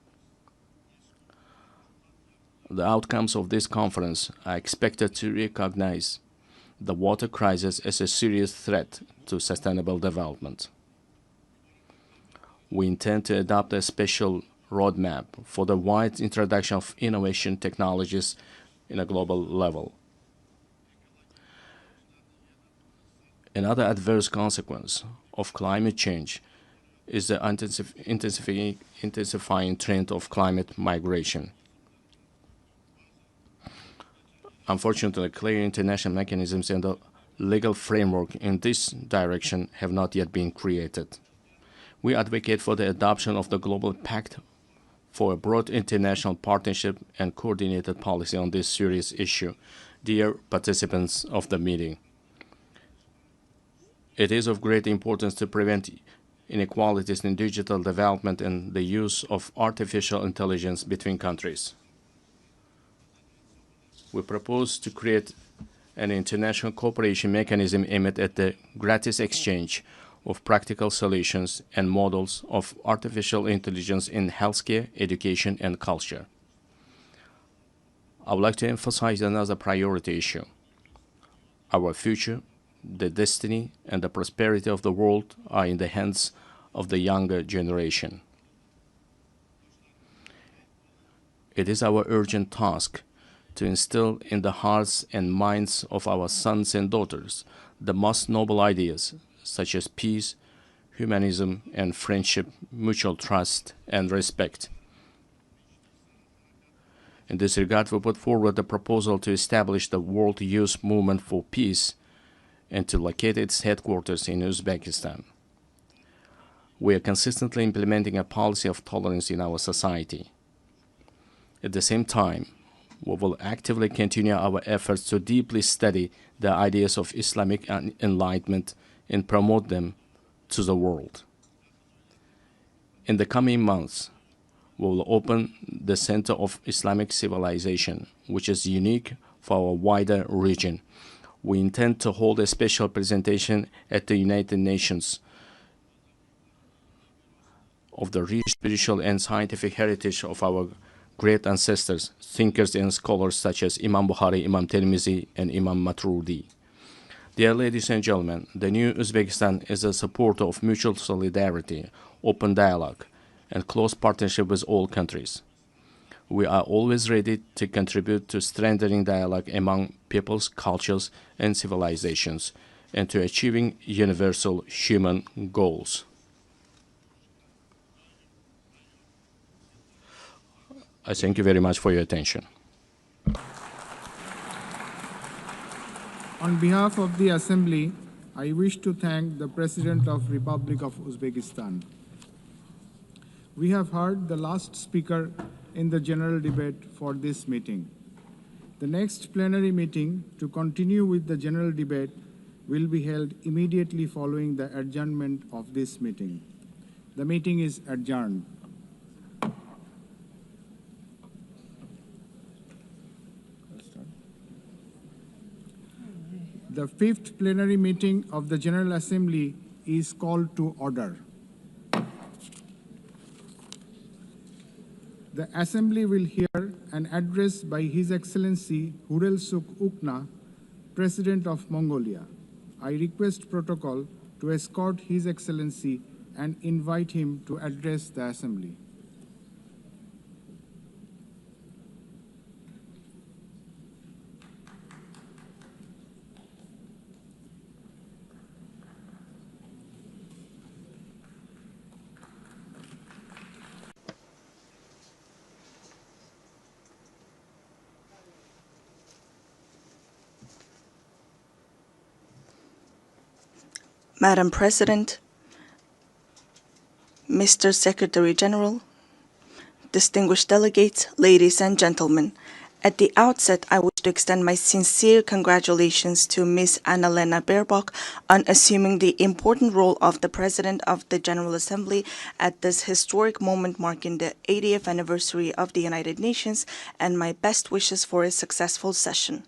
The outcomes of this conference are expected to recognize the water crisis as a serious threat to sustainable development. We intend to adopt a special roadmap for the wide introduction of innovation technologies in a global level. Another adverse consequence of climate change is the intensifying trend of climate migration. Unfortunately, clear international mechanisms and the legal framework in this direction have not yet been created. We advocate for the adoption of the Global Pact for a broad international partnership and coordinated policy on this serious issue. Dear participants of the meeting, it is of great importance to prevent inequalities in digital development and the use of artificial intelligence between countries. We propose to create an international cooperation mechanism aimed at the gratis exchange of practical solutions and models of artificial intelligence in healthcare, education, and culture. I would like to emphasize another priority issue. Our future, the destiny, and the prosperity of the world are in the hands of the younger generation. It is our urgent task to instill in the hearts and minds of our sons and daughters the most noble ideas, such as peace, humanism, and friendship, mutual trust, and respect. In this regard, we put forward the proposal to establish the World Youth Movement for Peace and to locate its headquarters in Uzbekistan. We are consistently implementing a policy of tolerance in our society. At the same time, we will actively continue our efforts to deeply study the ideas of Islamic enlightenment and promote them to the world. In the coming months, we will open the Center of Islamic Civilization, which is unique for our wider region. We intend to hold a special presentation at the United Nations of the rich spiritual and scientific heritage of our great ancestors, thinkers and scholars such as Imam Bukhari, Imam Tirmizi, and Imam Maturidi. Dear ladies and gentlemen, the new Uzbekistan is a supporter of mutual solidarity, open dialogue, and close partnership with all countries. We are always ready to contribute to strengthening dialogue among peoples, cultures, and civilizations, and to achieving universal human goals. I thank you very much for your attention. On behalf of the Assembly, I wish to thank the President of Republic of Uzbekistan. We have heard the last speaker in the general debate for this meeting. The next plenary meeting to continue with the general debate will be held immediately following the adjournment of this meeting. The meeting is adjourned. The fifth plenary meeting of the General Assembly is called to order. The Assembly will hear an address by His Excellency Hurel Suk Ukna, President of Mongolia. I request protocol to escort His Excellency and invite him to address the Assembly. Madam President, Mr. Secretary General, distinguished delegates, ladies and gentlemen, at the outset, I wish to extend my sincere congratulations to Ms. Annalena Baerbock on assuming the important role of the President of the General Assembly at this historic moment marking the 80th anniversary of the United Nations, and my best wishes for a successful session.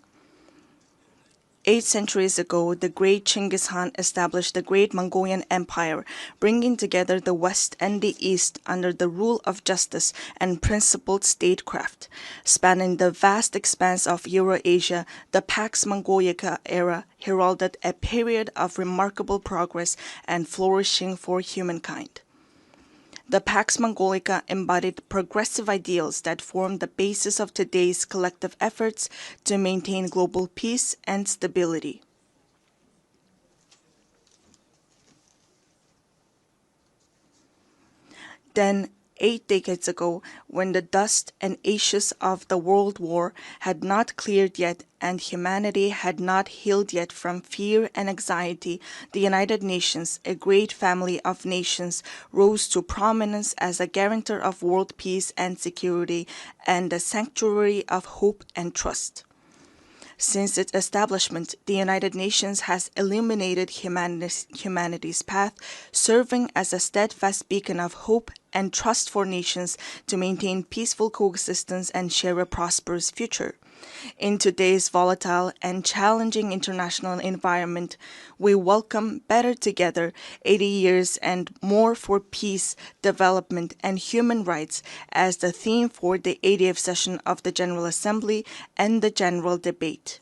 8 centuries ago, the great Genghis Khan established the Great Mongolian Empire, bringing together the West and the East under the rule of justice and principled statecraft. Spanning the vast expanse of Eurasia, the Pax Mongolica era heralded a period of remarkable progress and flourishing for humankind. The Pax Mongolica embodied progressive ideals that form the basis of today's collective efforts to maintain global peace and stability. Then, 8 decades ago, when the dust and ashes of the World War had not cleared yet and humanity had not healed yet from fear and anxiety, the United Nations, a great family of nations, rose to prominence as a guarantor of world peace and security and a sanctuary of hope and trust. Since its establishment, the United Nations has illuminated humanity's path, serving as a steadfast beacon of hope and trust for nations to maintain peaceful coexistence and share a prosperous future. In today's volatile and challenging international environment, we welcome Better Together, 80 years and more for peace, development, and human rights as the theme for the 80th session of the General Assembly and the general debate.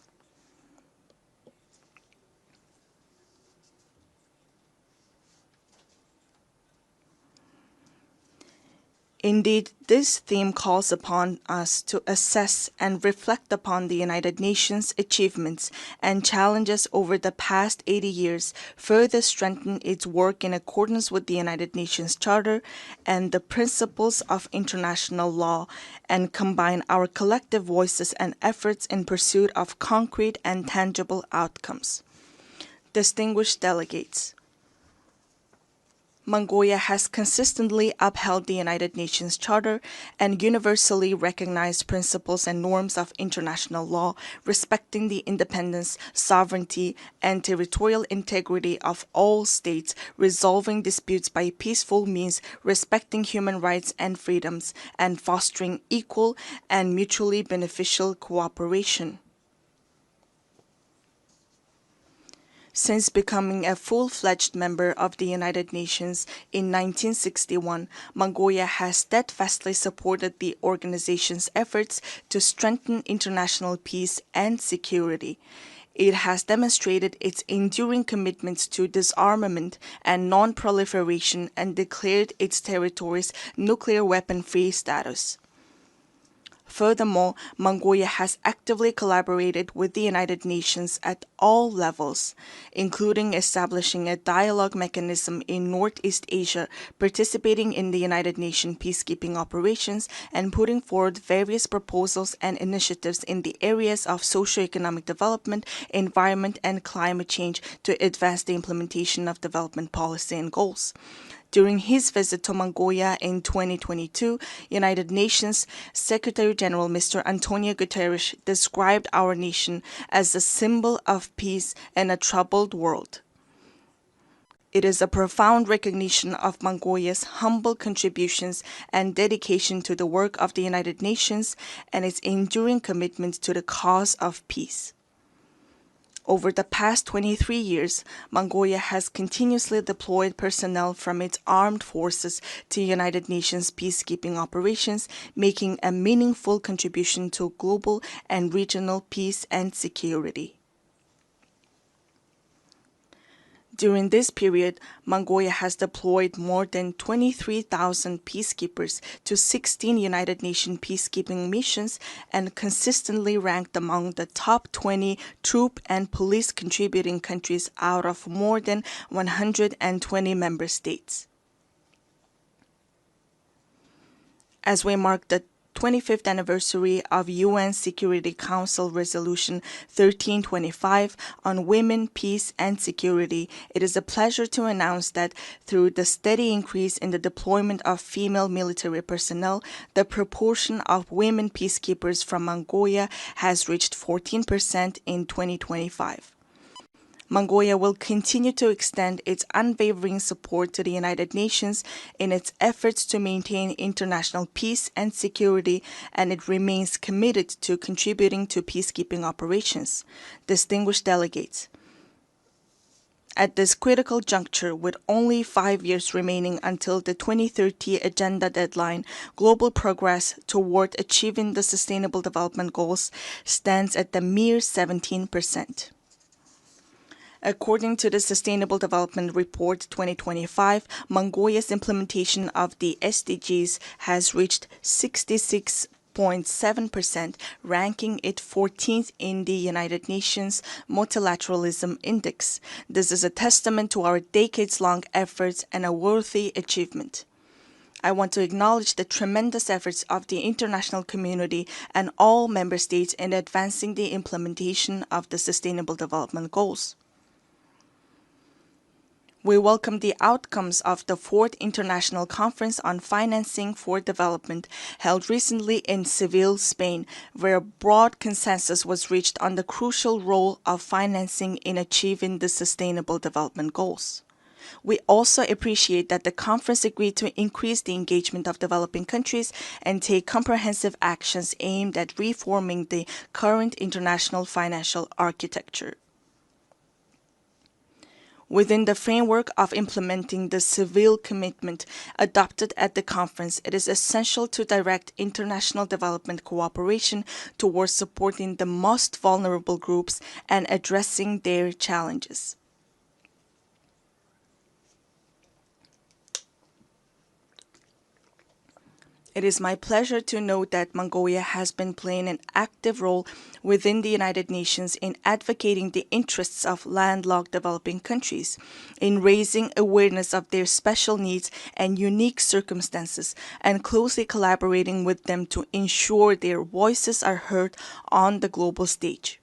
Indeed, this theme calls upon us to assess and reflect upon the United Nations' achievements and challenges over the past 80 years, further strengthen its work in accordance with the United Nations Charter and the principles of international law, and combine our collective voices and efforts in pursuit of concrete and tangible outcomes. Distinguished delegates, Mongolia has consistently upheld the United Nations Charter and universally recognized principles and norms of international law, respecting the independence, sovereignty, and territorial integrity of all states, resolving disputes by peaceful means, respecting human rights and freedoms, and fostering equal and mutually beneficial cooperation. Since becoming a full-fledged member of the United Nations in 1961, Mongolia has steadfastly supported the organization's efforts to strengthen international peace and security. It has demonstrated its enduring commitments to disarmament and non-proliferation and declared its territories nuclear weapon-free status. Furthermore, Mongolia has actively collaborated with the United Nations at all levels, including establishing a dialogue mechanism in Northeast Asia, participating in the United Nations peacekeeping operations, and putting forward various proposals and initiatives in the areas of socio-economic development, environment, and climate change to advance the implementation of development policy and goals. During his visit to Mongolia in 2022, United Nations Secretary General Mr. Antonio Guterres described our nation as a symbol of peace in a troubled world. It is a profound recognition of Mongolia's humble contributions and dedication to the work of the United Nations and its enduring commitment to the cause of peace. Over the past 23 years, Mongolia has continuously deployed personnel from its armed forces to United Nations peacekeeping operations, making a meaningful contribution to global and regional peace and security. During this period, Mongolia has deployed more than 23,000 peacekeepers to 16 United Nations peacekeeping missions and consistently ranked among the top 20 troop and police contributing countries out of more than 120 member states. As we mark the 25th anniversary of UN Security Council Resolution 1325 on women, peace, and security, it is a pleasure to announce that through the steady increase in the deployment of female military personnel, the proportion of women peacekeepers from Mongolia has reached 14% in 2025. Mongolia will continue to extend its unwavering support to the United Nations in its efforts to maintain international peace and security, and it remains committed to contributing to peacekeeping operations. Distinguished delegates, at this critical juncture, with only 5 years remaining until the 2030 agenda deadline, global progress toward achieving the Sustainable Development Goals stands at the mere 17%. According to the Sustainable Development Report 2025, Mongolia's implementation of the SDGs has reached 66.7%, ranking it 14th in the United Nations Multilateralism Index. This is a testament to our decades-long efforts and a worthy achievement. I want to acknowledge the tremendous efforts of the international community and all member states in advancing the implementation of the Sustainable Development Goals. We welcome the outcomes of the 4th International Conference on Financing for Development, held recently in Seville, Spain, where a broad consensus was reached on the crucial role of financing in achieving the Sustainable Development Goals. We also appreciate that the conference agreed to increase the engagement of developing countries and take comprehensive actions aimed at reforming the current international financial architecture. Within the framework of implementing the Seville commitment adopted at the conference, it is essential to direct international development cooperation towards supporting the most vulnerable groups and addressing their challenges. It is my pleasure to note that Mongolia has been playing an active role within the United Nations in advocating the interests of landlocked developing countries, in raising awareness of their special needs and unique circumstances, and closely collaborating with them to ensure their voices are heard on the global stage.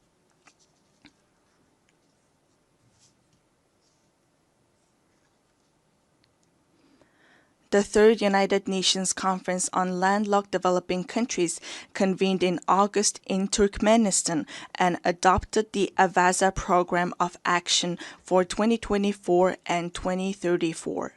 The 3rd United Nations Conference on Landlocked Developing Countries convened in August in Turkmenistan and adopted the Avaza Program of Action for 2024 and 2034.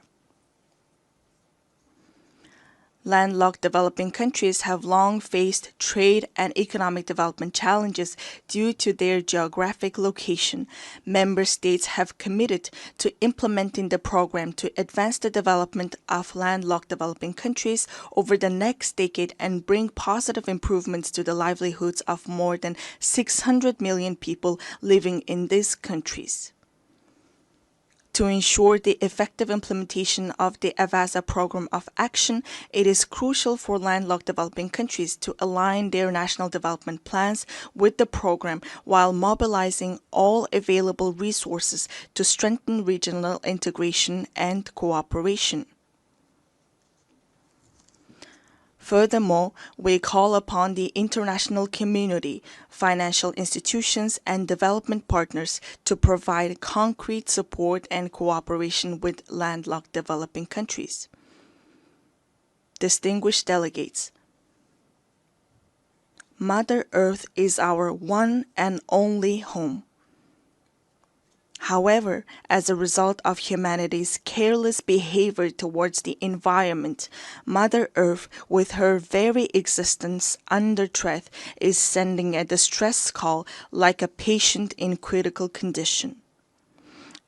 Landlocked developing countries have long faced trade and economic development challenges due to their geographic location. Member states have committed to implementing the program to advance the development of landlocked developing countries over the next decade and bring positive improvements to the livelihoods of more than 600 million people living in these countries. To ensure the effective implementation of the Avaza Program of Action, it is crucial for landlocked developing countries to align their national development plans with the program while mobilizing all available resources to strengthen regional integration and cooperation. Furthermore, we call upon the international community, financial institutions, and development partners to provide concrete support and cooperation with landlocked developing countries. Distinguished delegates, Mother Earth is our one and only home. However, as a result of humanity's careless behavior towards the environment, Mother Earth, with her very existence under threat, is sending a distress call like a patient in critical condition.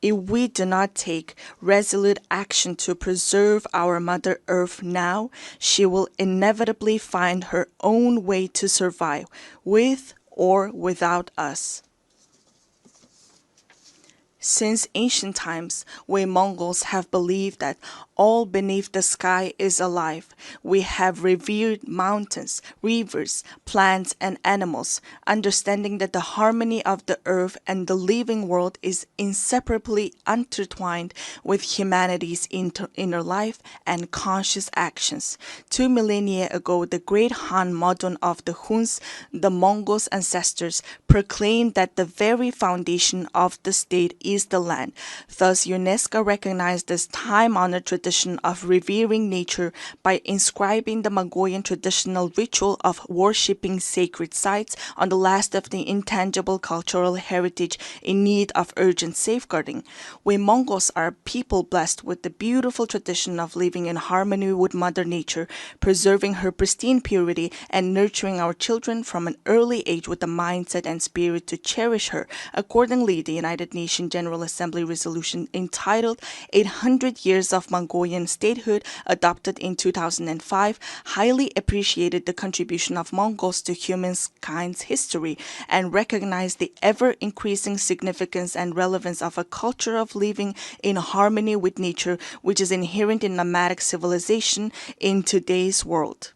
If we do not take resolute action to preserve our Mother Earth now, she will inevitably find her own way to survive, with or without us. Since ancient times, we Mongols have believed that all beneath the sky is alive. We have revered mountains, rivers, plants, and animals, understanding that the harmony of the earth and the living world is inseparably intertwined with humanity's inner life and conscious actions. 2 millennia ago, the great Han Modon of the Huns, the Mongols' ancestors, proclaimed that the very foundation of the state is the land. Thus, UNESCO recognized this time-honored tradition of revering nature by inscribing the Mongolian traditional ritual of worshipping sacred sites on the last of the intangible cultural heritage in need of urgent safeguarding. We Mongols are a people blessed with the beautiful tradition of living in harmony with Mother Nature, preserving her pristine purity, and nurturing our children from an early age with the mindset and spirit to cherish her. Accordingly, the United Nations General Assembly resolution entitled 800 Years of Mongolian Statehood, adopted in 2005, highly appreciated the contribution of Mongols to humankind's history and recognized the ever-increasing significance and relevance of a culture of living in harmony with nature, which is inherent in nomadic civilization in today's world.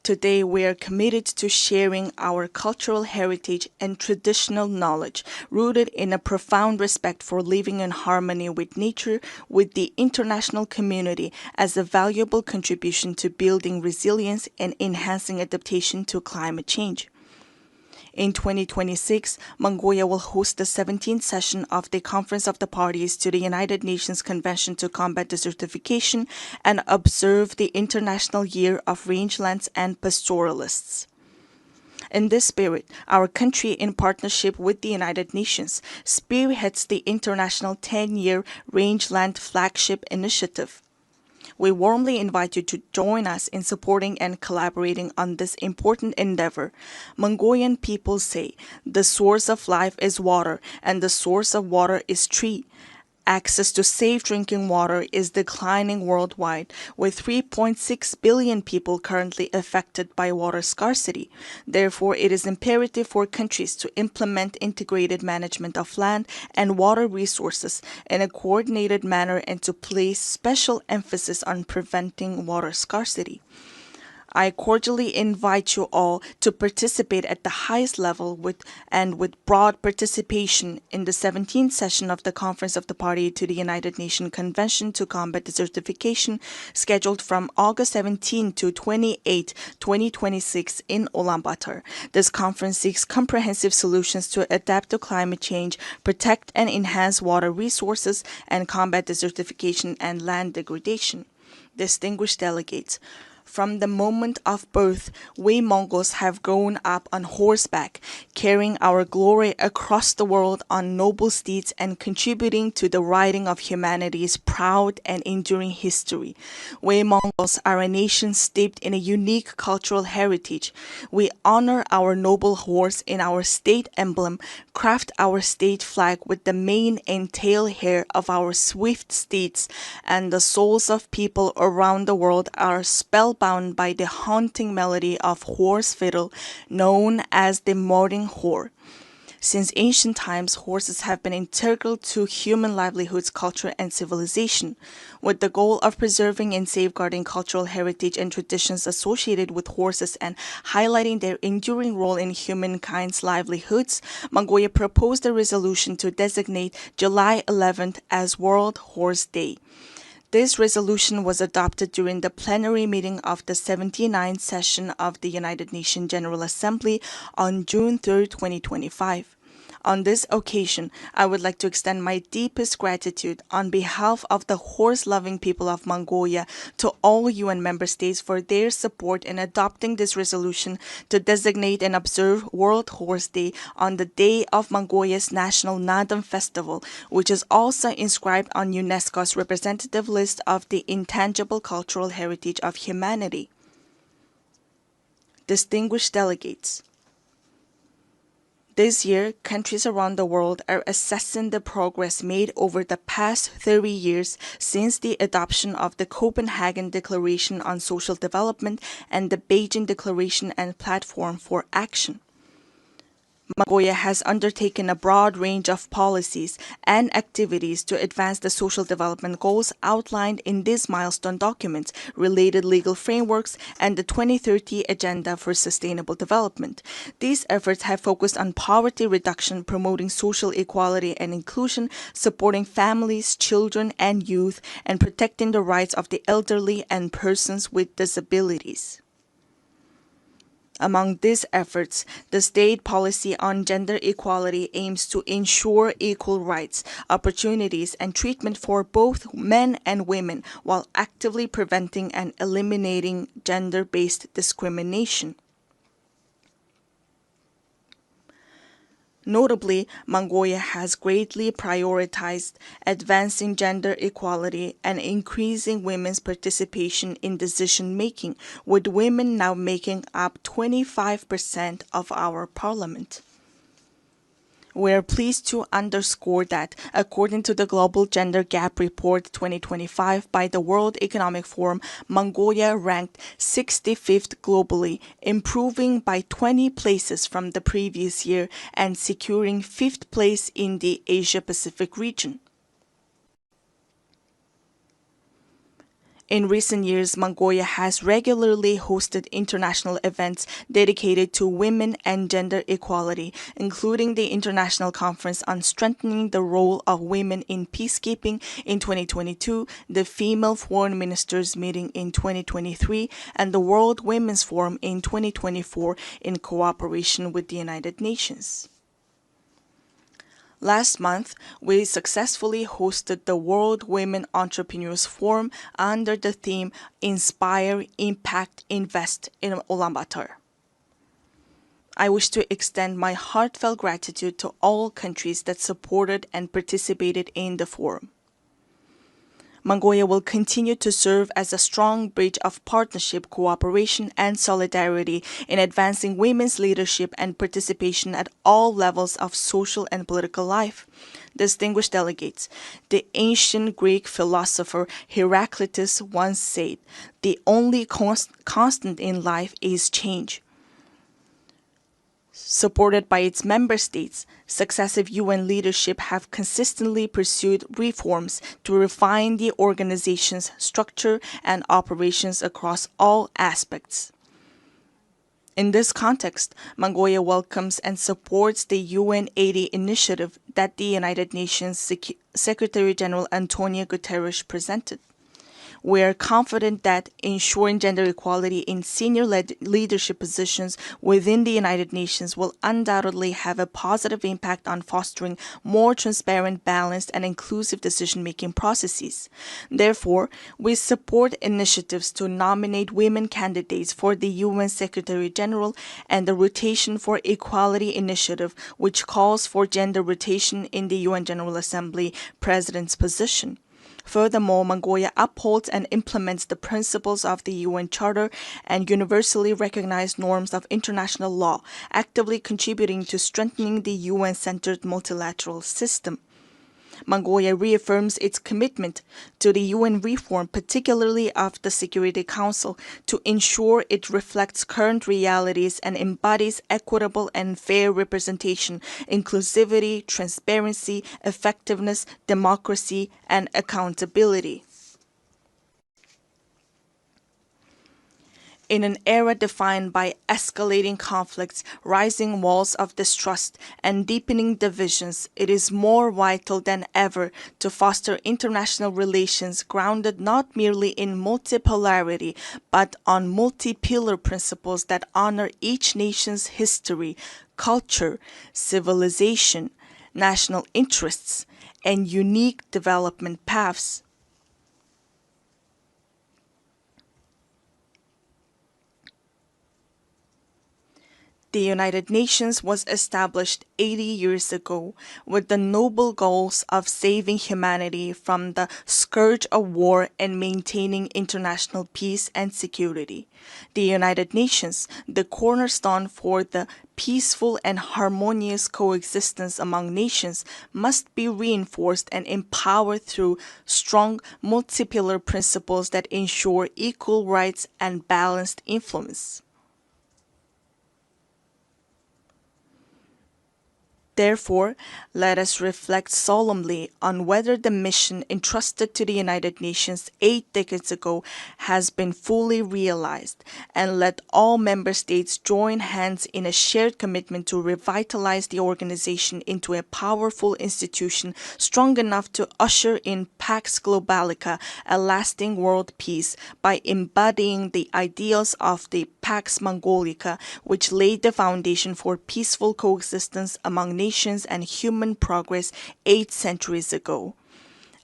Today, we are committed to sharing our cultural heritage and traditional knowledge, rooted in a profound respect for living in harmony with nature, with the international community, as a valuable contribution to building resilience and enhancing adaptation to climate change. In 2026, Mongolia will host the 17th session of the Conference of the Parties to the United Nations Convention to Combat Desertification and observe the International Year of Rangelands and Pastoralists. In this spirit, our country, in partnership with the United Nations, spearheads the International 10-Year Rangeland Flagship Initiative. We warmly invite you to join us in supporting and collaborating on this important endeavor. Mongolian people say, the source of life is water, and the source of water is tree. Access to safe drinking water is declining worldwide, with 3.6 billion people currently affected by water scarcity. Therefore, it is imperative for countries to implement integrated management of land and water resources in a coordinated manner and to place special emphasis on preventing water scarcity. I cordially invite you all to participate at the highest level with broad participation in the 17th session of the Conference of the Party to the United Nations Convention to Combat Desertification, scheduled from August 17 to 28, 2026 in Ulaanbaatar. This conference seeks comprehensive solutions to adapt to climate change, protect and enhance water resources, and combat desertification and land degradation. Distinguished delegates, from the moment of birth, we Mongols have grown up on horseback, carrying our glory across the world on noble steeds and contributing to the writing of humanity's proud and enduring history. We Mongols are a nation steeped in a unique cultural heritage. We honor our noble horse in our state emblem, craft our state flag with the mane and tail hair of our swift steeds, and the souls of people around the world are spellbound by the haunting melody of horse fiddle known as the modern whore. Since ancient times, horses have been integral to human livelihoods, culture, and civilization. With the goal of preserving and safeguarding cultural heritage and traditions associated with horses and highlighting their enduring role in humankind's livelihoods, Mongolia proposed a resolution to designate July 11th as World Horse Day. This resolution was adopted during the plenary meeting of the 79th session of the United Nations General Assembly on June 3, 2025. On this occasion, I would like to extend my deepest gratitude on behalf of the horse-loving people of Mongolia to all UN member states for their support in adopting this resolution to designate and observe World Horse Day on the day of Mongolia's National Nadam Festival, which is also inscribed on UNESCO's representative list of the intangible cultural heritage of humanity. Distinguished delegates, this year, countries around the world are assessing the progress made over the past 30 years since the adoption of the Copenhagen Declaration on Social Development and the Beijing Declaration and Platform for Action. Mongolia has undertaken a broad range of policies and activities to advance the social development goals outlined in these milestone documents, related legal frameworks, and the 2030 Agenda for Sustainable Development. These efforts have focused on poverty reduction, promoting social equality and inclusion, supporting families, children, and youth, and protecting the rights of the elderly and persons with disabilities. Among these efforts, the state policy on gender equality aims to ensure equal rights, opportunities, and treatment for both men and women while actively preventing and eliminating gender-based discrimination. Notably, Mongolia has greatly prioritized advancing gender equality and increasing women's participation in decision-making, with women now making up 25% of our parliament. We are pleased to underscore that, according to the Global Gender Gap Report 2025 by the World Economic Forum, Mongolia ranked 65th globally, improving by 20 places from the previous year and securing 5th place in the Asia-Pacific region. In recent years, Mongolia has regularly hosted international events dedicated to women and gender equality, including the International Conference on Strengthening the Role of Women in Peacekeeping in 2022, the Female Foreign Ministers Meeting in 2023, and the World Women's Forum in 2024 in cooperation with the United Nations. Last month, we successfully hosted the World Women Entrepreneurs Forum under the theme Inspire, Impact, Invest in Ulaanbaatar. I wish to extend my heartfelt gratitude to all countries that supported and participated in the forum. Mongolia will continue to serve as a strong bridge of partnership, cooperation, and solidarity in advancing women's leadership and participation at all levels of social and political life. Distinguished delegates, the ancient Greek philosopher Heraclitus once said, "The only constant in life is change." Supported by its member states, successive UN leadership have consistently pursued reforms to refine the organization's structure and operations across all aspects. In this context, Mongolia welcomes and supports the UN 80 initiative that the United Nations Secretary-General Antonio Guterres presented. We are confident that ensuring gender equality in senior leadership positions within the United Nations will undoubtedly have a positive impact on fostering more transparent, balanced, and inclusive decision-making processes. Therefore, we support initiatives to nominate women candidates for the UN Secretary-General and the Rotation for Equality initiative, which calls for gender rotation in the UN General Assembly President's position. Furthermore, Mongolia upholds and implements the principles of the UN Charter and universally recognized norms of international law, actively contributing to strengthening the UN-centered multilateral system. Mongolia reaffirms its commitment to the UN reform, particularly of the Security Council, to ensure it reflects current realities and embodies equitable and fair representation, inclusivity, transparency, effectiveness, democracy, and accountability. In an era defined by escalating conflicts, rising walls of distrust, and deepening divisions, it is more vital than ever to foster international relations grounded not merely in multipolarity, but on multi-pillar principles that honor each nation's history, culture, civilization, national interests, and unique development paths. The United Nations was established 80 years ago with the noble goals of saving humanity from the scourge of war and maintaining international peace and security. The United Nations, the cornerstone for the peaceful and harmonious coexistence among nations, must be reinforced and empowered through strong multi-pillar principles that ensure equal rights and balanced influence. Therefore, let us reflect solemnly on whether the mission entrusted to the United Nations 8 decades ago has been fully realized, and let all member states join hands in a shared commitment to revitalize the organization into a powerful institution strong enough to usher in Pax Globalica, a lasting world peace, by embodying the ideals of the Pax Mongolica, which laid the foundation for peaceful coexistence among nations and human progress 8 centuries ago.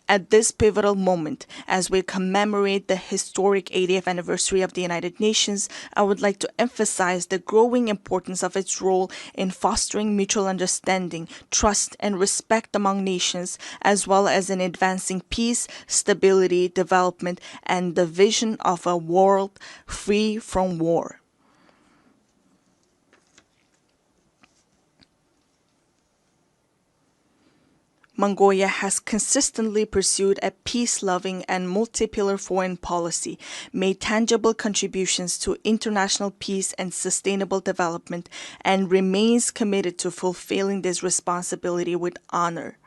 At this pivotal moment, as we commemorate the historic 80th anniversary of the United Nations, I would like to emphasize the growing importance of its role in fostering mutual understanding, trust, and respect among nations, as well as in advancing peace, stability, development, and the vision of a world free from war. Mongolia has consistently pursued a peace-loving and multi-pillar foreign policy, made tangible contributions to international peace and sustainable development, and remains committed to fulfilling this responsibility with honor.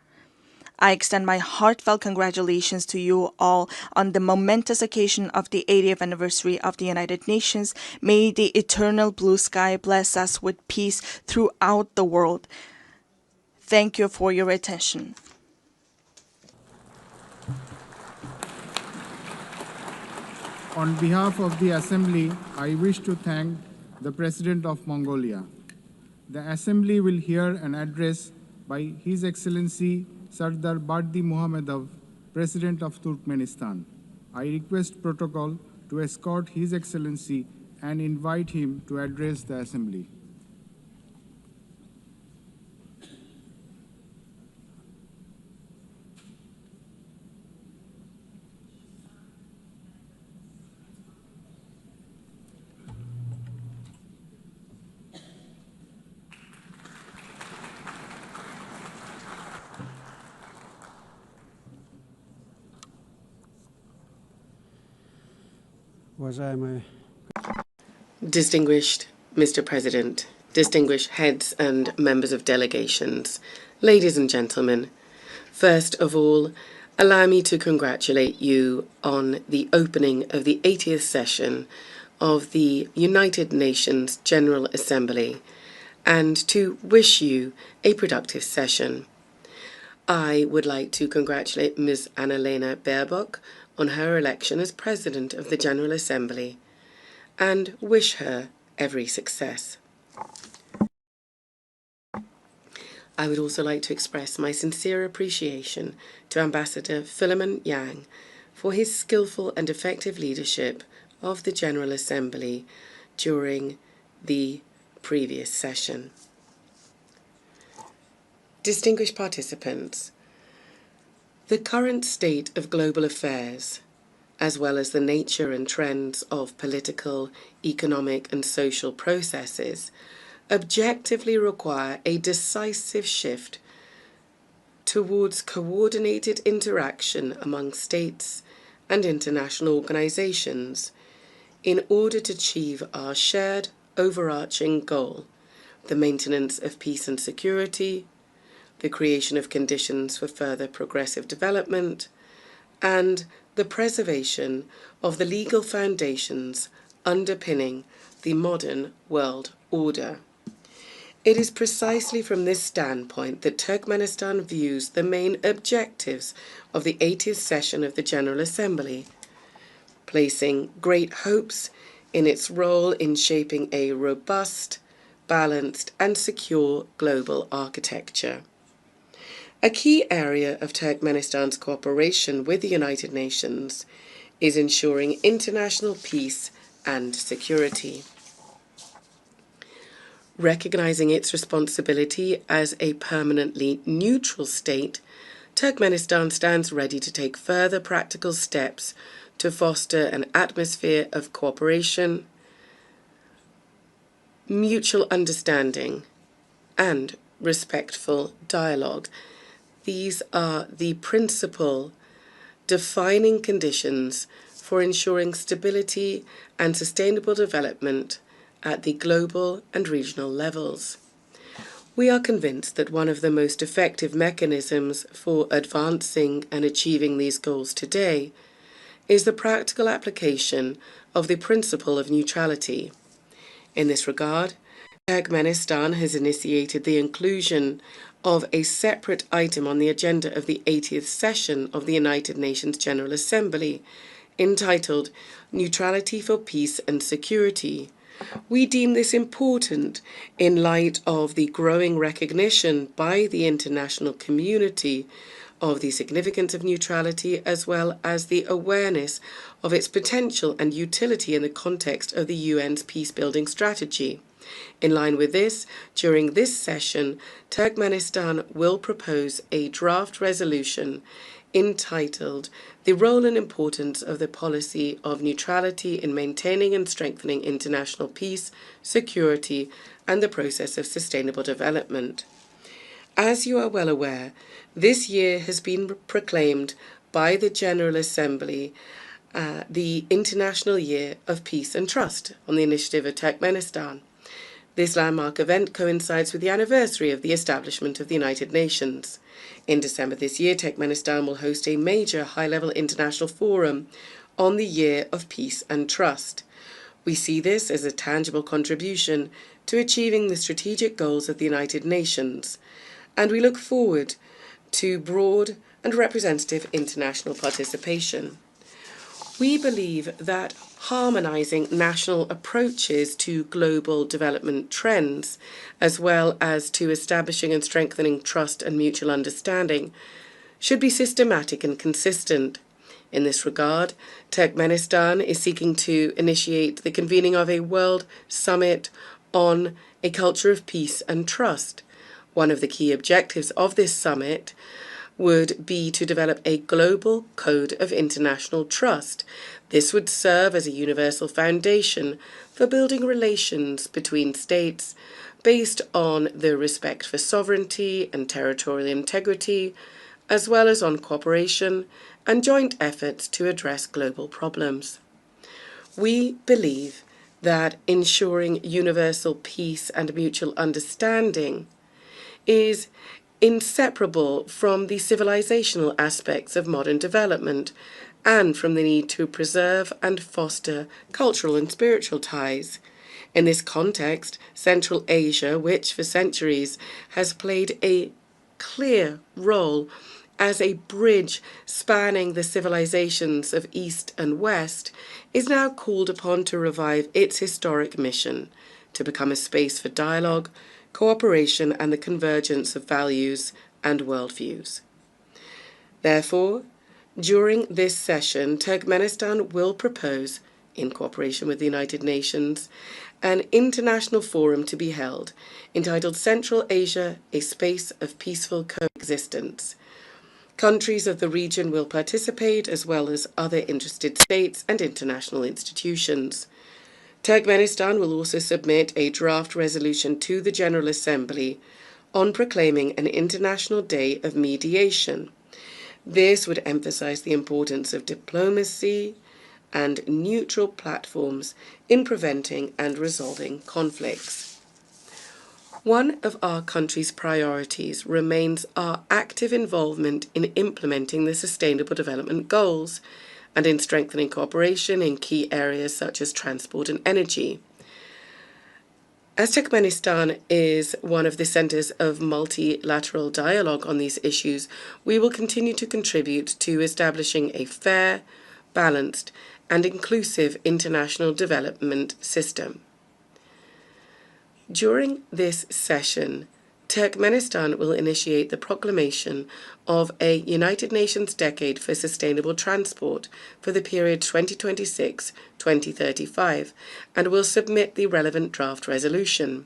I extend my heartfelt congratulations to you all on the momentous occasion of the 80th anniversary of the United Nations. May the eternal blue sky bless us with peace throughout the world. Thank you for your attention. On behalf of the Assembly, I wish to thank the President of Mongolia. The Assembly will hear an address by His Excellency Sardar Bardi Muhammadov, President of Turkmenistan. I request Protocol to escort His Excellency and invite him to address the Assembly. Distinguished Mr. President, distinguished heads and members of delegations, ladies and gentlemen, first of all, allow me to congratulate you on the opening of the 80th session of the United Nations General Assembly and to wish you a productive session. I would like to congratulate Ms. Annalena Baerbock on her election as President of the General Assembly and wish her every success. I would also like to express my sincere appreciation to Ambassador Philemon Yang for his skillful and effective leadership of the General Assembly during the previous session. Distinguished participants, the current state of global affairs, as well as the nature and trends of political, economic, and social processes, objectively require a decisive shift towards coordinated interaction among states and international organizations in order to achieve our shared overarching goal, the maintenance of peace and security, the creation of conditions for further progressive development, and the preservation of the legal foundations underpinning the modern world order. It is precisely from this standpoint that Turkmenistan views the main objectives of the 80th session of the General Assembly, placing great hopes in its role in shaping a robust, balanced, and secure global architecture. A key area of Turkmenistan's cooperation with the United Nations is ensuring international peace and security. Recognizing its responsibility as a permanently neutral state, Turkmenistan stands ready to take further practical steps to foster an atmosphere of cooperation, mutual understanding, and respectful dialogue. These are the principal defining conditions for ensuring stability and sustainable development at the global and regional levels. We are convinced that one of the most effective mechanisms for advancing and achieving these goals today is the practical application of the principle of neutrality. In this regard, Turkmenistan has initiated the inclusion of a separate item on the agenda of the 80th session of the United Nations General Assembly, entitled Neutrality for Peace and Security. We deem this important in light of the growing recognition by the international community of the significance of neutrality, as well as the awareness of its potential and utility in the context of the UN's peace-building strategy. In line with this, during this session, Turkmenistan will propose a draft resolution entitled The Role and Importance of the Policy of Neutrality in Maintaining and Strengthening International Peace, Security, and the Process of Sustainable Development. As you are well aware, this year has been proclaimed by the General Assembly the International Year of Peace and Trust on the initiative of Turkmenistan. This landmark event coincides with the anniversary of the establishment of the United Nations. In December this year, Turkmenistan will host a major high-level international forum on the Year of Peace and Trust. We see this as a tangible contribution to achieving the strategic goals of the United Nations, and we look forward to broad and representative international participation. We believe that harmonizing national approaches to global development trends, as well as to establishing and strengthening trust and mutual understanding, should be systematic and consistent. In this regard, Turkmenistan is seeking to initiate the convening of a World Summit on a culture of peace and trust. One of the key objectives of this summit would be to develop a global code of international trust. This would serve as a universal foundation for building relations between states based on the respect for sovereignty and territorial integrity, as well as on cooperation and joint efforts to address global problems. We believe that ensuring universal peace and mutual understanding is inseparable from the civilizational aspects of modern development and from the need to preserve and foster cultural and spiritual ties. In this context, Central Asia, which for centuries has played a clear role as a bridge spanning the civilizations of East and West, is now called upon to revive its historic mission to become a space for dialogue, cooperation, and the convergence of values and worldviews. Therefore, during this session, Turkmenistan will propose, in cooperation with the United Nations, an international forum to be held entitled Central Asia, a Space of Peaceful Coexistence. Countries of the region will participate, as well as other interested states and international institutions. Turkmenistan will also submit a draft resolution to the General Assembly on proclaiming an International Day of Mediation. This would emphasize the importance of diplomacy and neutral platforms in preventing and resolving conflicts. One of our country's priorities remains our active involvement in implementing the Sustainable Development Goals and in strengthening cooperation in key areas such as transport and energy. As Turkmenistan is one of the centres of multilateral dialogue on these issues, we will continue to contribute to establishing a fair, balanced, and inclusive international development system. During this session, Turkmenistan will initiate the proclamation of a United Nations Decade for Sustainable Transport for the period 2026-2035 and will submit the relevant draft resolution.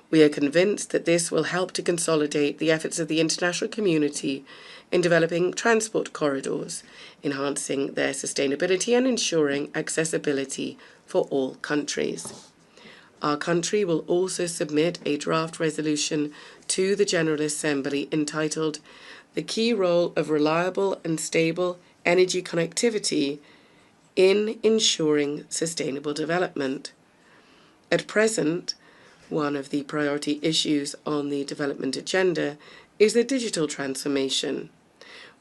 We are convinced that this will help to consolidate the efforts of the international community in developing transport corridors, enhancing their sustainability and ensuring accessibility for all countries. Our country will also submit a draft resolution to the General Assembly entitled "The Key Role of Reliable and Stable Energy Connectivity in Ensuring Sustainable Development." At present, one of the priority issues on the development agenda is the digital transformation.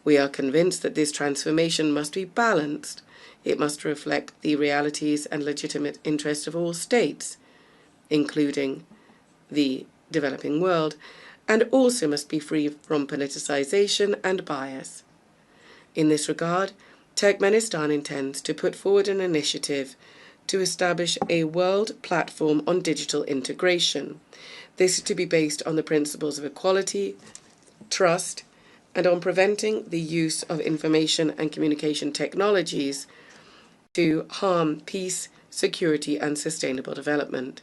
We are convinced that this transformation must be balanced. It must reflect the realities and legitimate interests of all states, including the developing world, and also must be free from politicization and bias. In this regard, Turkmenistan intends to put forward an initiative to establish a world platform on digital integration. This is to be based on the principles of equality, trust, and on preventing the use of information and communication technologies to harm peace, security, and sustainable development.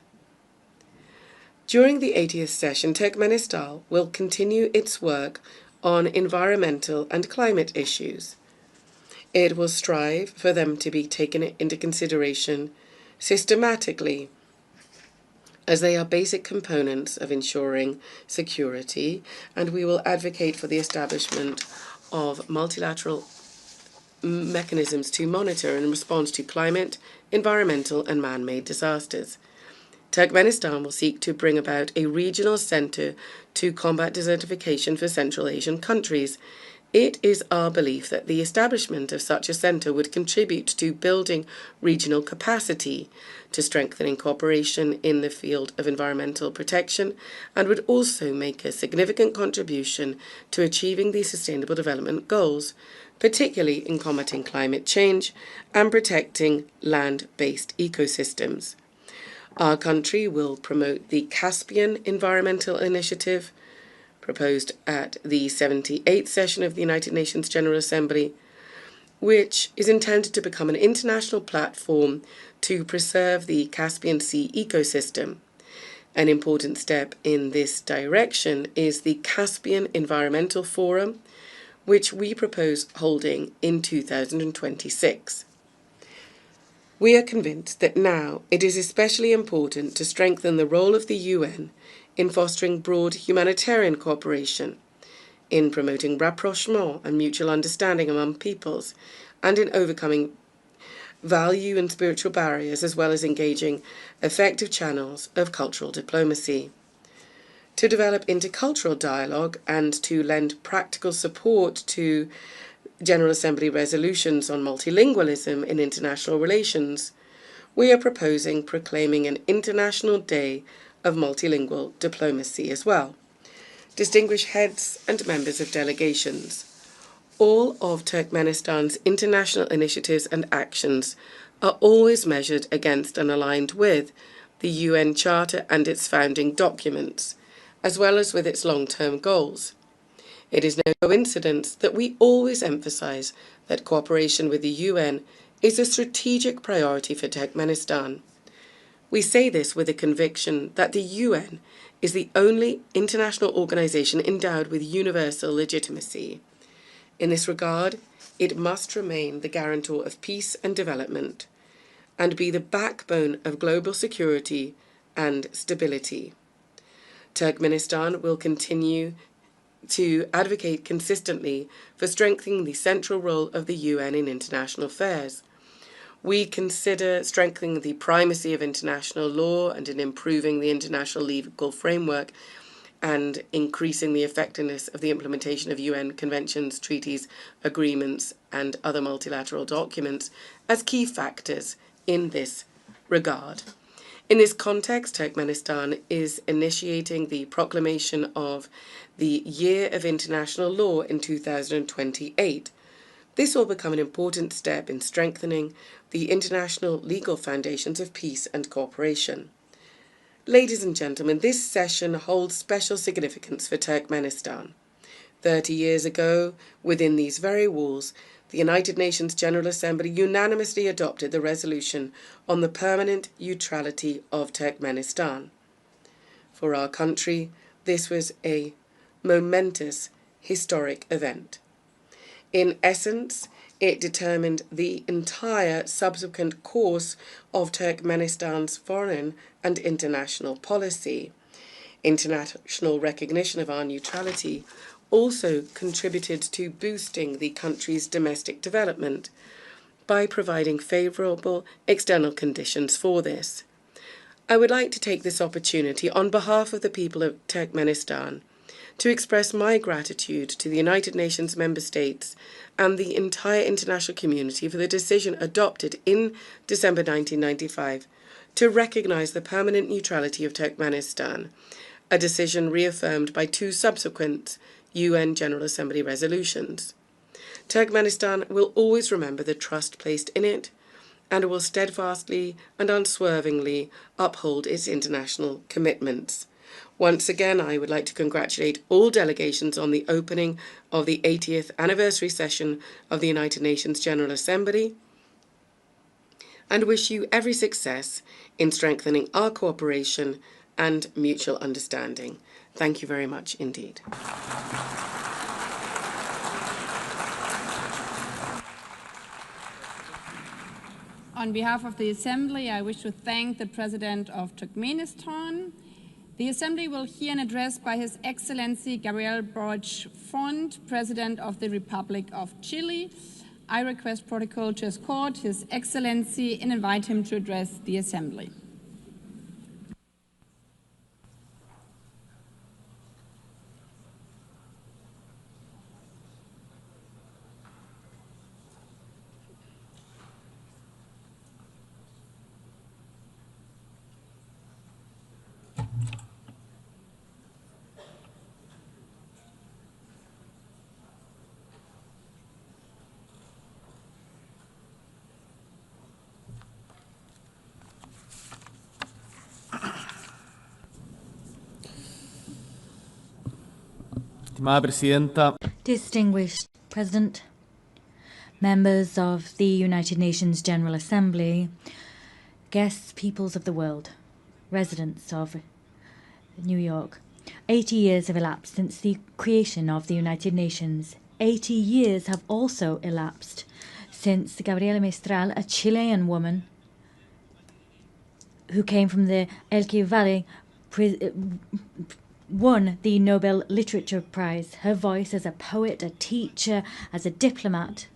During the 80th session, Turkmenistan will continue its work on environmental and climate issues. It will strive for them to be taken into consideration systematically, as they are basic components of ensuring security, and we will advocate for the establishment of multilateral mechanisms to monitor and respond to climate, environmental, and man-made disasters. Turkmenistan will seek to bring about a regional centre to combat desertification for Central Asian countries. It is our belief that the establishment of such a centre would contribute to building regional capacity, to strengthening cooperation in the field of environmental protection, and would also make a significant contribution to achieving the Sustainable Development Goals, particularly in combating climate change and protecting land-based ecosystems. Our country will promote the Caspian Environmental Initiative, proposed at the 78th session of the United Nations General Assembly, which is intended to become an international platform to preserve the Caspian Sea ecosystem. An important step in this direction is the Caspian Environmental Forum, which we propose holding in 2026. We are convinced that now it is especially important to strengthen the role of the UN in fostering broad humanitarian cooperation, in promoting rapprochement and mutual understanding among peoples, and in overcoming value and spiritual barriers, as well as engaging effective channels of cultural diplomacy. To develop intercultural dialogue and to lend practical support to General Assembly resolutions on multilingualism in international relations, we are proposing proclaiming an International Day of Multilingual Diplomacy as well. Distinguished heads and members of delegations, all of Turkmenistan's international initiatives and actions are always measured against and aligned with the UN Charter and its founding documents, as well as with its long-term goals. It is no coincidence that we always emphasize that cooperation with the UN is a strategic priority for Turkmenistan. We say this with a conviction that the UN is the only international organization endowed with universal legitimacy. In this regard, it must remain the guarantor of peace and development, and be the backbone of global security and stability. Turkmenistan will continue to advocate consistently for strengthening the central role of the UN in international affairs. We consider strengthening the primacy of international law and in improving the international legal framework and increasing the effectiveness of the implementation of UN conventions, treaties, agreements, and other multilateral documents as key factors in this regard. In this context, Turkmenistan is initiating the proclamation of the Year of International Law in 2028. This will become an important step in strengthening the international legal foundations of peace and cooperation. Ladies and gentlemen, this session holds special significance for Turkmenistan. 30 years ago, within these very walls, the United Nations General Assembly unanimously adopted the resolution on the permanent neutrality of Turkmenistan. For our country, this was a momentous, historic event. In essence, it determined the entire subsequent course of Turkmenistan's foreign and international policy. International recognition of our neutrality also contributed to boosting the country's domestic development by providing favourable external conditions for this. I would like to take this opportunity on behalf of the people of Turkmenistan to express my gratitude to the United Nations member states and the entire international community for the decision adopted in December 1995 to recognise the permanent neutrality of Turkmenistan, a decision reaffirmed by 2 subsequent UN General Assembly resolutions. Turkmenistan will always remember the trust placed in it and will steadfastly and unswervingly uphold its international commitments. Once again, I would like to congratulate all delegations on the opening of the 80th anniversary session of the United Nations General Assembly and wish you every success in strengthening our cooperation and mutual understanding. Thank you very much indeed. On behalf of the Assembly, I wish to thank the President of Turkmenistan. The Assembly will hear an address by His Excellency Gabriel Boric Font, President of the Republic of Chile. I request protocol to escort His Excellency and invite him to address the Assembly. Distinguished President, members of the United Nations General Assembly, guests, peoples of the world, residents of New York. 80 years have elapsed since the creation of the United Nations. 80 years have also elapsed since Gabriela Mistral, a Chilean woman who came from the Elqui Valley, won the Nobel Literature Prize. Her voice as a poet, a teacher, as a diplomat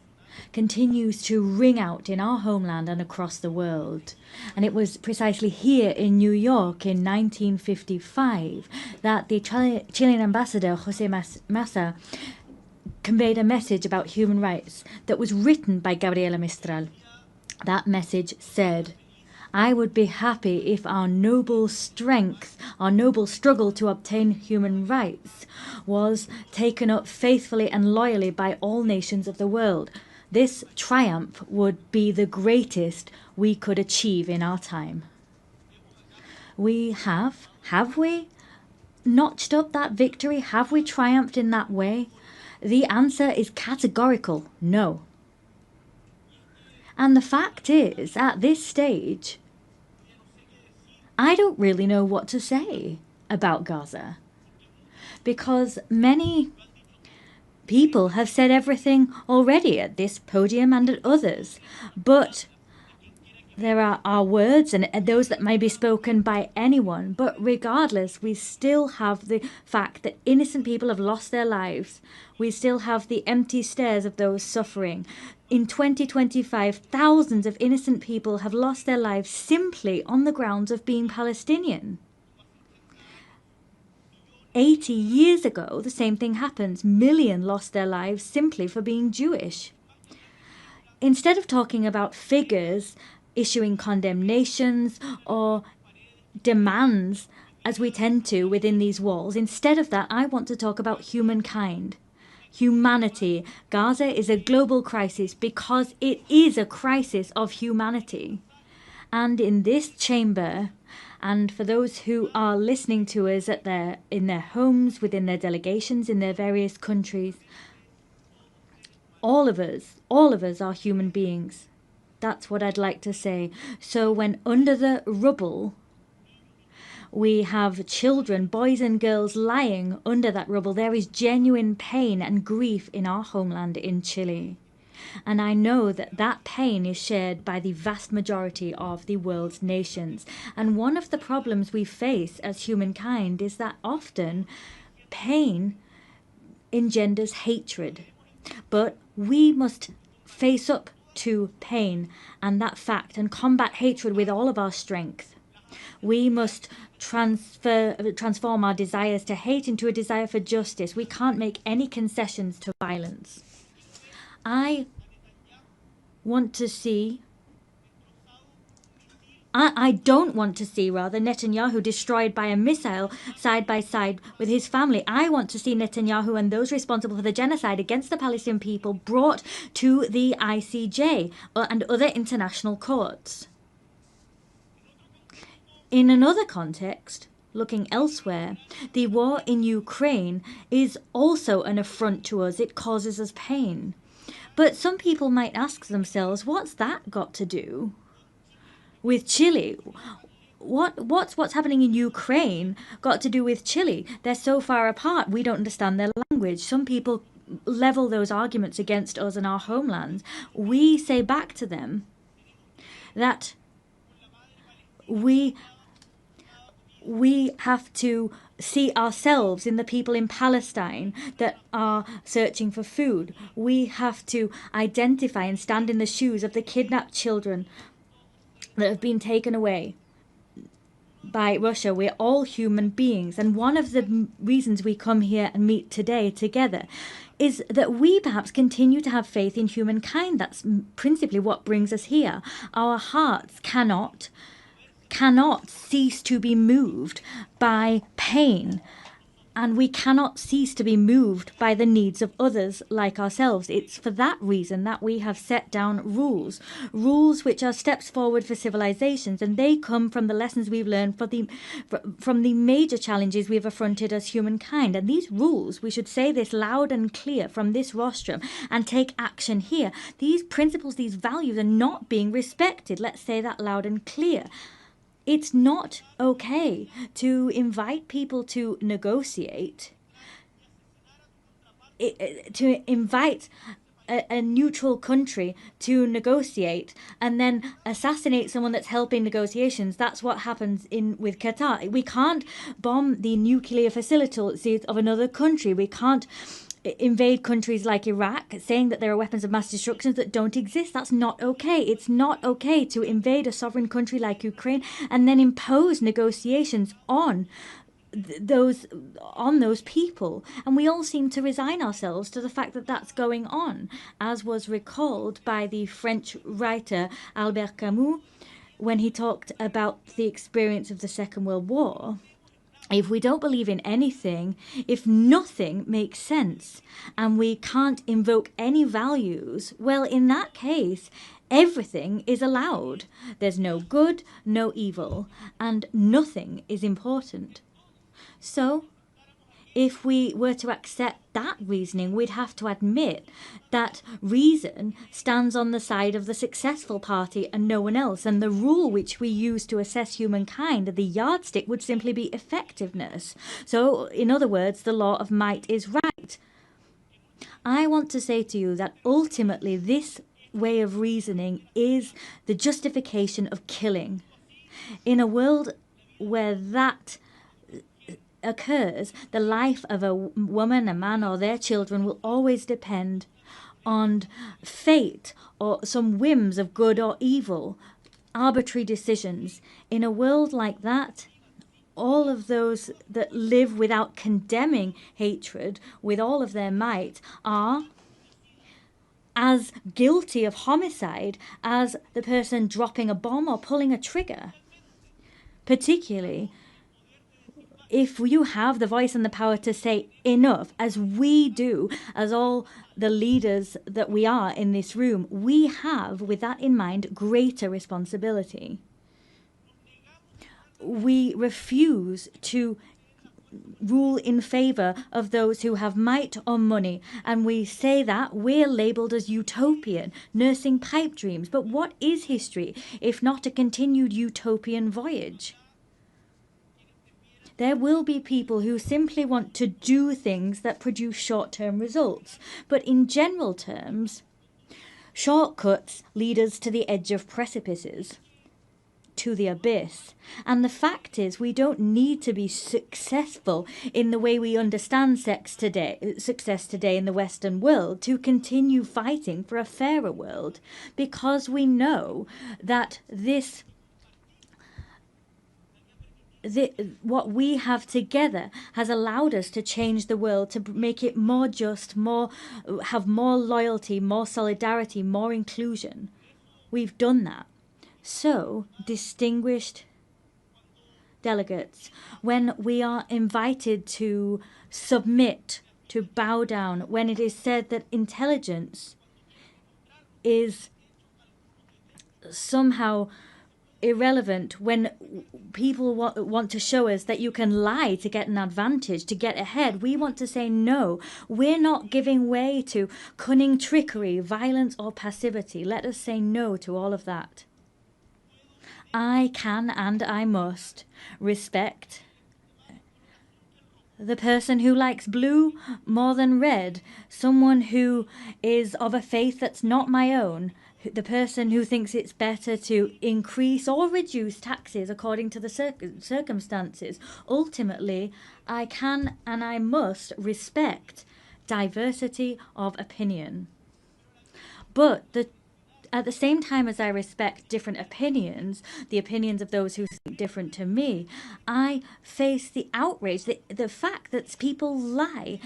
continues to ring out in our homeland and across the world. And it was precisely here in New York in 1955 that the Chilean ambassador José Massa conveyed a message about human rights that was written by Gabriela Mistral. That message said, "I would be happy if our noble strength, our noble struggle to obtain human rights was taken up faithfully and loyally by all nations of the world. This triumph would be the greatest we could achieve in our time." We have we notched up that victory? Have we triumphed in that way? The answer is categorical no. And the fact is, at this stage, I don't really know what to say about Gaza, because many people have said everything already at this podium and at others, but there are our words and those that may be spoken by anyone, but regardless, we still have the fact that innocent people have lost their lives. We still have the empty stares of those suffering. In 2025, thousands of innocent people have lost their lives simply on the grounds of being Palestinian. 80 years ago, the same thing happened. Millions lost their lives simply for being Jewish. Instead of talking about figures, issuing condemnations or demands, as we tend to within these walls, instead of that, I want to talk about humankind. Humanity. Gaza is a global crisis because it is a crisis of humanity. And in this chamber, and for those who are listening to us in their homes, within their delegations, in their various countries, all of us are human beings. That's what I'd like to say. So when under the rubble, we have children, boys and girls lying under that rubble, there is genuine pain and grief in our homeland in Chile. And I know that that pain is shared by the vast majority of the world's nations. And one of the problems we face as humankind is that often pain engenders hatred. But we must face up to pain and that fact and combat hatred with all of our strength. We must transform our desires to hate into a desire for justice. We can't make any concessions to violence. I don't want to see Netanyahu destroyed by a missile side by side with his family. I want to see Netanyahu and those responsible for the genocide against the Palestinian people brought to the ICJ and other international courts. In another context, looking elsewhere, the war in Ukraine is also an affront to us. It causes us pain. But some people might ask themselves, what's that got to do with Chile? What's happening in Ukraine got to do with Chile? They're so far apart, we don't understand their language. Some people level those arguments against us and our homelands. We say back to them that we have to see ourselves in the people in Palestine that are searching for food. We have to identify and stand in the shoes of the kidnapped children that have been taken away by Russia. We're all human beings. And one of the reasons we come here and meet today together is that we perhaps continue to have faith in humankind. That's principally what brings us here. Our hearts cannot cease to be moved by pain, and we cannot cease to be moved by the needs of others like ourselves. It's for that reason that we have set down rules which are steps forward for civilizations, and they come from the lessons we've learned from the major challenges we've affronted as humankind. And these rules, we should say this loud and clear from this rostrum and take action here. These principles, these values are not being respected. Let's say that loud and clear. It's not okay to invite people to negotiate, to invite a neutral country to negotiate and then assassinate someone that's helping negotiations. That's what happens with Qatar. We can't bomb the nuclear facilities of another country. We can't invade countries like Iraq, saying that there are weapons of mass destruction that don't exist. That's not okay. It's not okay to invade a sovereign country like Ukraine and then impose negotiations on those people. And we all seem to resign ourselves to the fact that that's going on, as was recalled by the French writer Albert Camus when he talked about the experience of the Second World War. If we don't believe in anything, if nothing makes sense, and we can't invoke any values, well, in that case, everything is allowed. There's no good, no evil, and nothing is important. So, if we were to accept that reasoning, we'd have to admit that reason stands on the side of the successful party and no one else. And the rule which we use to assess humankind, the yardstick, would simply be effectiveness. So, in other words, the law of might is right. I want to say to you that ultimately this way of reasoning is the justification of killing. In a world where that occurs, the life of a woman, a man, or their children will always depend on fate or some whims of good or evil, arbitrary decisions. In a world like that, all all of those that live without condemning hatred with all of their might are as guilty of homicide as the person dropping a bomb or pulling a trigger. Particularly if you have the voice and the power to say enough, as we do, as all the leaders that we are in this room, we have, with that in mind, greater responsibility. We refuse to rule in favour of those who have might or money, and we say that we're labelled as utopian, nursing pipe dreams. But what is history if not a continued utopian voyage? There will be people who simply want to do things that produce short-term results. But in general terms, shortcuts lead us to the edge of precipices, to the abyss. And the fact is, we don't need to be successful in the way we understand success today in the Western world to continue fighting for a fairer world, because we know that what we have together has allowed us to change the world, to make it more just, have more loyalty, more solidarity, more inclusion. We've done that. So, distinguished delegates, when we are invited to submit, to bow down, when it is said that intelligence is somehow irrelevant, when people want to show us that you can lie to get an advantage, to get ahead, we want to say no. We're not giving way to cunning trickery, violence or passivity. Let us say no to all of that. I can and I must respect the person who likes blue more than red, someone who is of a faith that's not my own, the person who thinks it's better to increase or reduce taxes according to the circumstances. Ultimately, I can and I must respect diversity of opinion. But at the same time as I respect different opinions, the opinions of those who think different to me, I face the outrage, the fact that people lie.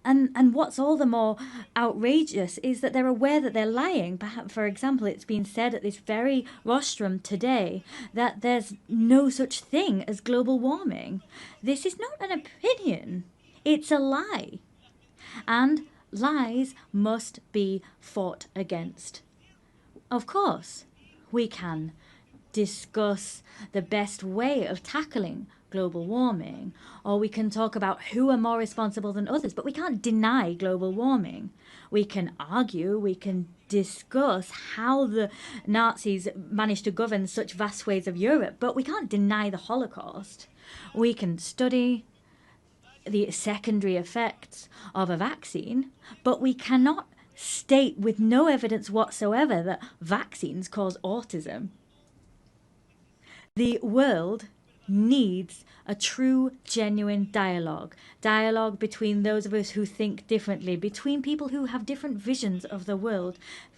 And what's all the more outrageous is that they're aware that they're lying. Perhaps, for example, it's been said at this very rostrum today that there's no such thing as global warming. This is not an opinion. It's a lie. And lies must be fought against. Of course, we can discuss the best way of tackling global warming, or we can talk about who are more responsible than others, but we can't deny global warming. We can argue, we can discuss how the Nazis managed to govern such vast swathes of Europe, but we can't deny the Holocaust. We can study the secondary effects of a vaccine, but we cannot state with no evidence whatsoever that vaccines cause autism. The world needs a true, genuine dialogue between those of us who think differently, between people who have different visions of the world.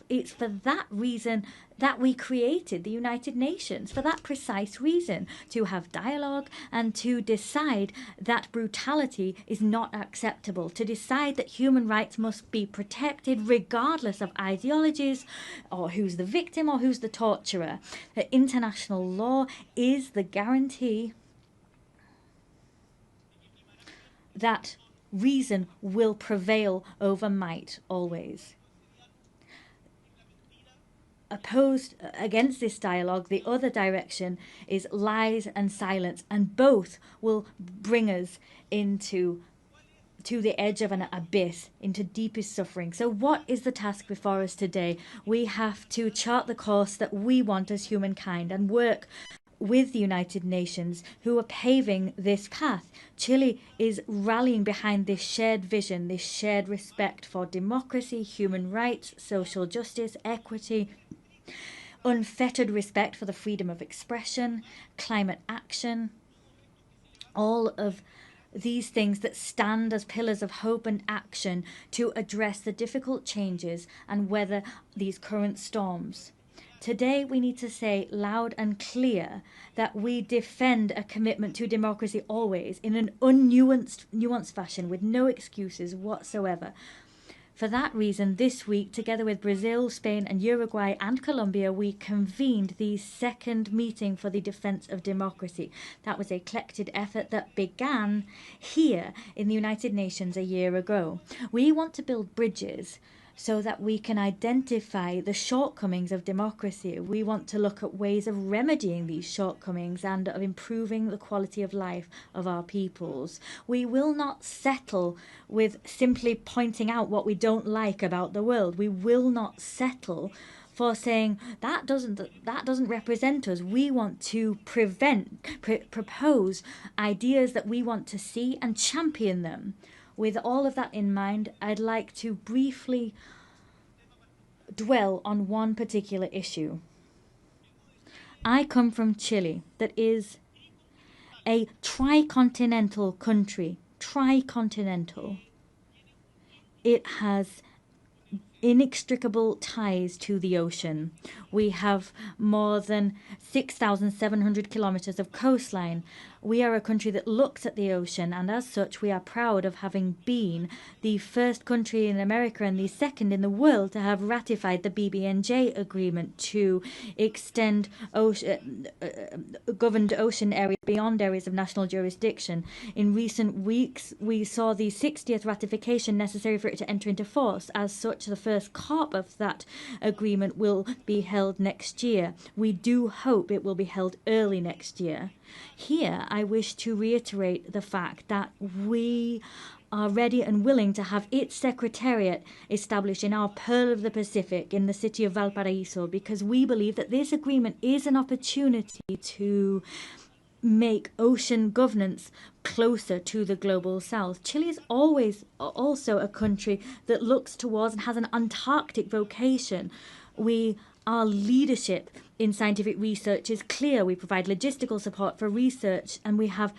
It's for that reason that we created the United Nations, for that precise reason, to have dialogue and to decide that brutality is not acceptable, to decide that human rights must be protected regardless of ideologies or who's the victim or who's the torturer. That international law is the guarantee that reason will prevail over might always. Opposed against this dialogue, the other direction is lies and silence, and both will bring us to the edge of an abyss, into deepest suffering. So what is the task before us today? We have to chart the course that we want as humankind and work with the United Nations, who are paving this path. Chile is rallying behind this shared vision, this shared respect for democracy, human rights, social justice, equity, unfettered respect for the freedom of expression, climate action, all of these things that stand as pillars of hope and action to address the difficult changes and weather these current storms. Today we need to say loud and clear that we defend a commitment to democracy always in an nuanced fashion with no excuses whatsoever. For that reason, this week, together with Brazil, Spain and Uruguay and Colombia, we convened the second meeting for the defence of democracy. That was a collected effort that began here in the United Nations a year ago. We want to build bridges so that we can identify the shortcomings of democracy. We want to look at ways of remedying these shortcomings and of improving the quality of life of our peoples. We will not settle with simply pointing out what we don't like about the world. We will not settle for saying that doesn't represent us. We want to propose ideas that we want to see and champion them. With all of that in mind, I'd like to briefly dwell on one particular issue. I come from Chile, that is a tricontinental country. Tricontinental. It has inextricable ties to the ocean. We have more than 6,700 kilometers of coastline. We are a country that looks at the ocean, and as such we are proud of having been the first country in America and the second in the world to have ratified the BBNJ agreement to extend governed ocean areas beyond areas of national jurisdiction. In recent weeks, we saw the 60th ratification necessary for it to enter into force. As such, the first COP of that agreement will be held next year. We do hope it will be held early next year. Here, I wish to reiterate the fact that we are ready and willing to have its secretariat established in our Pearl of the Pacific in the city of Valparaiso, because we believe that this agreement is an opportunity to make ocean governance closer to the global south. Chile is always also a country that looks towards and has an Antarctic vocation. Our leadership in scientific research is clear. We provide logistical support for research, and we have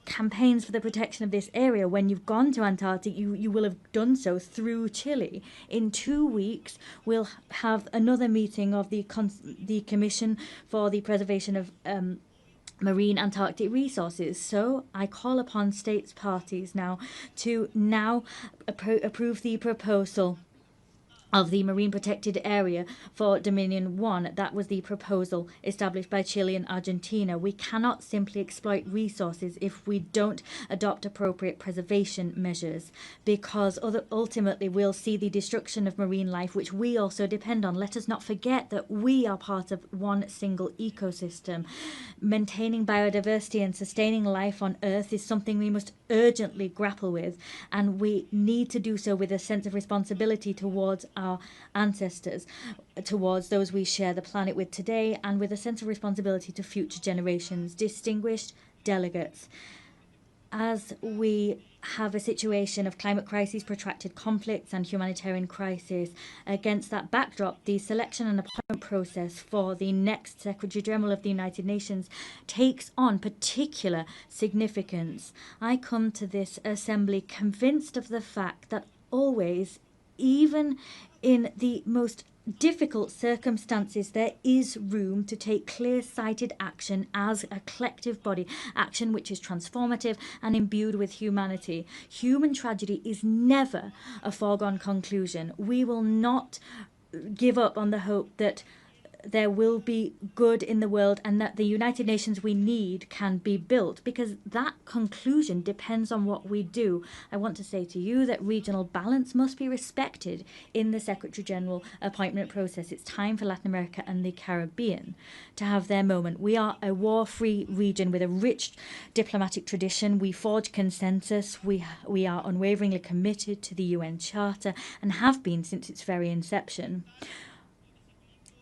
campaigns for the protection of this area. When you've gone to Antarctic, you will have done so through Chile. In 2 weeks, we'll have another meeting of the Commission for the Preservation of Marine Antarctic Resources. So I call upon states parties now to approve the proposal of the Marine Protected Area for Dominion 1. That was the proposal established by Chile and Argentina. We cannot simply exploit resources if we don't adopt appropriate preservation measures, because ultimately we'll see the destruction of marine life, which we also depend on. Let us not forget that we are part of one single ecosystem. Maintaining biodiversity and sustaining life on Earth is something we must urgently grapple with, and we need to do so with a sense of responsibility towards our ancestors, towards those we share the planet with today, and with a sense of responsibility to future generations. Distinguished delegates, as we have a situation of climate crisis, protracted conflicts and humanitarian crisis, against that backdrop, the selection and appointment process for the next Secretary General of the United Nations takes on particular significance. I come to this assembly convinced of the fact that always, even in the most difficult circumstances, there is room to take clear-sighted action as a collective body, action which is transformative and imbued with humanity. Human tragedy is never a foregone conclusion. We will not give up on the hope that there will be good in the world and that the United Nations we need can be built, because that conclusion depends on what we do. I want to say to you that regional balance must be respected in the Secretary General appointment process. It's time for Latin America and the Caribbean to have their moment. We are a war-free region with a rich diplomatic tradition. We forge consensus. We are unwaveringly committed to the UN Charter and have been since its very inception.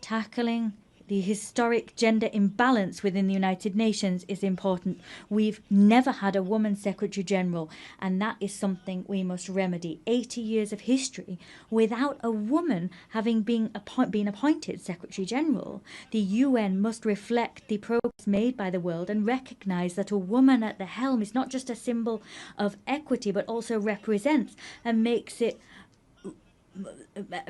Tackling the historic gender imbalance within the United Nations is important. We've never had a woman Secretary General, and that is something we must remedy. 80 years of history without a woman having been appointed Secretary General. The UN must reflect the progress made by the world and recognise that a woman at the helm is not just a symbol of equity, but also represents and makes it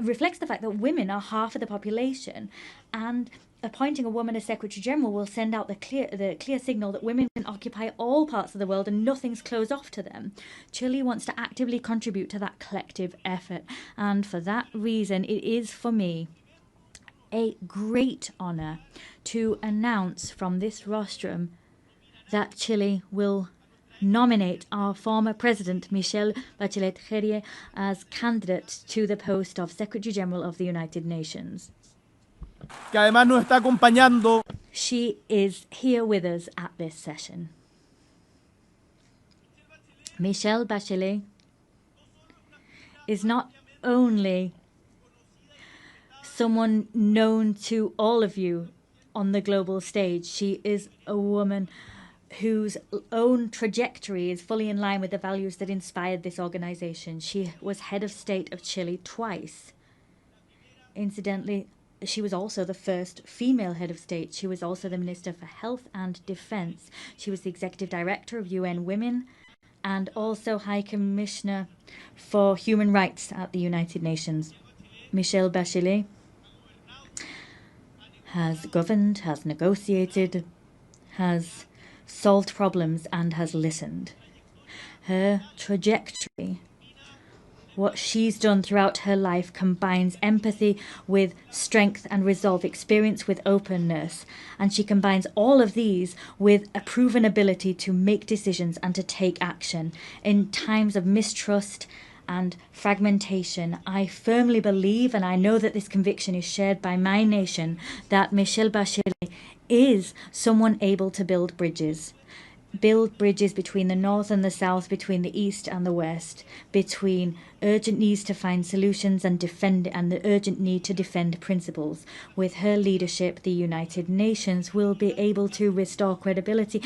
reflects the fact that women are half of the population, and appointing a woman as Secretary General will send out the clear signal that women can occupy all parts of the world and nothing's closed off to them. Chile wants to actively contribute to that collective effort, and for that reason it is for me a great honour to announce from this rostrum that Chile will nominate our former president, Michelle Bachelet as candidate to the post of Secretary General of the United Nations. Que además nos está acompañando. She is here with us at this session. Michelle Bachelet is not only someone known to all of you on the global stage, she is a woman whose own trajectory is fully in line with the values that inspired this organization. She was head of state of Chile twice. Incidentally, she was also the first female head of state. She was also the Minister for Health and Defense. She was the Executive Director of UN Women and also High Commissioner for Human Rights at the United Nations. Michelle Bachelet has governed, has negotiated, has solved problems and has listened. Her trajectory, what she's done throughout her life, combines empathy with strength and resolve, experience with openness, and she combines all of these with a proven ability to make decisions and to take action in times of mistrust and fragmentation. I firmly believe, and I know that this conviction is shared by my nation, that Michelle Bachelet is someone able to build bridges between the North and the South, between the East and the West, between urgent needs to find solutions and the urgent need to defend principles. With her leadership, the United Nations will be able to restore credibility,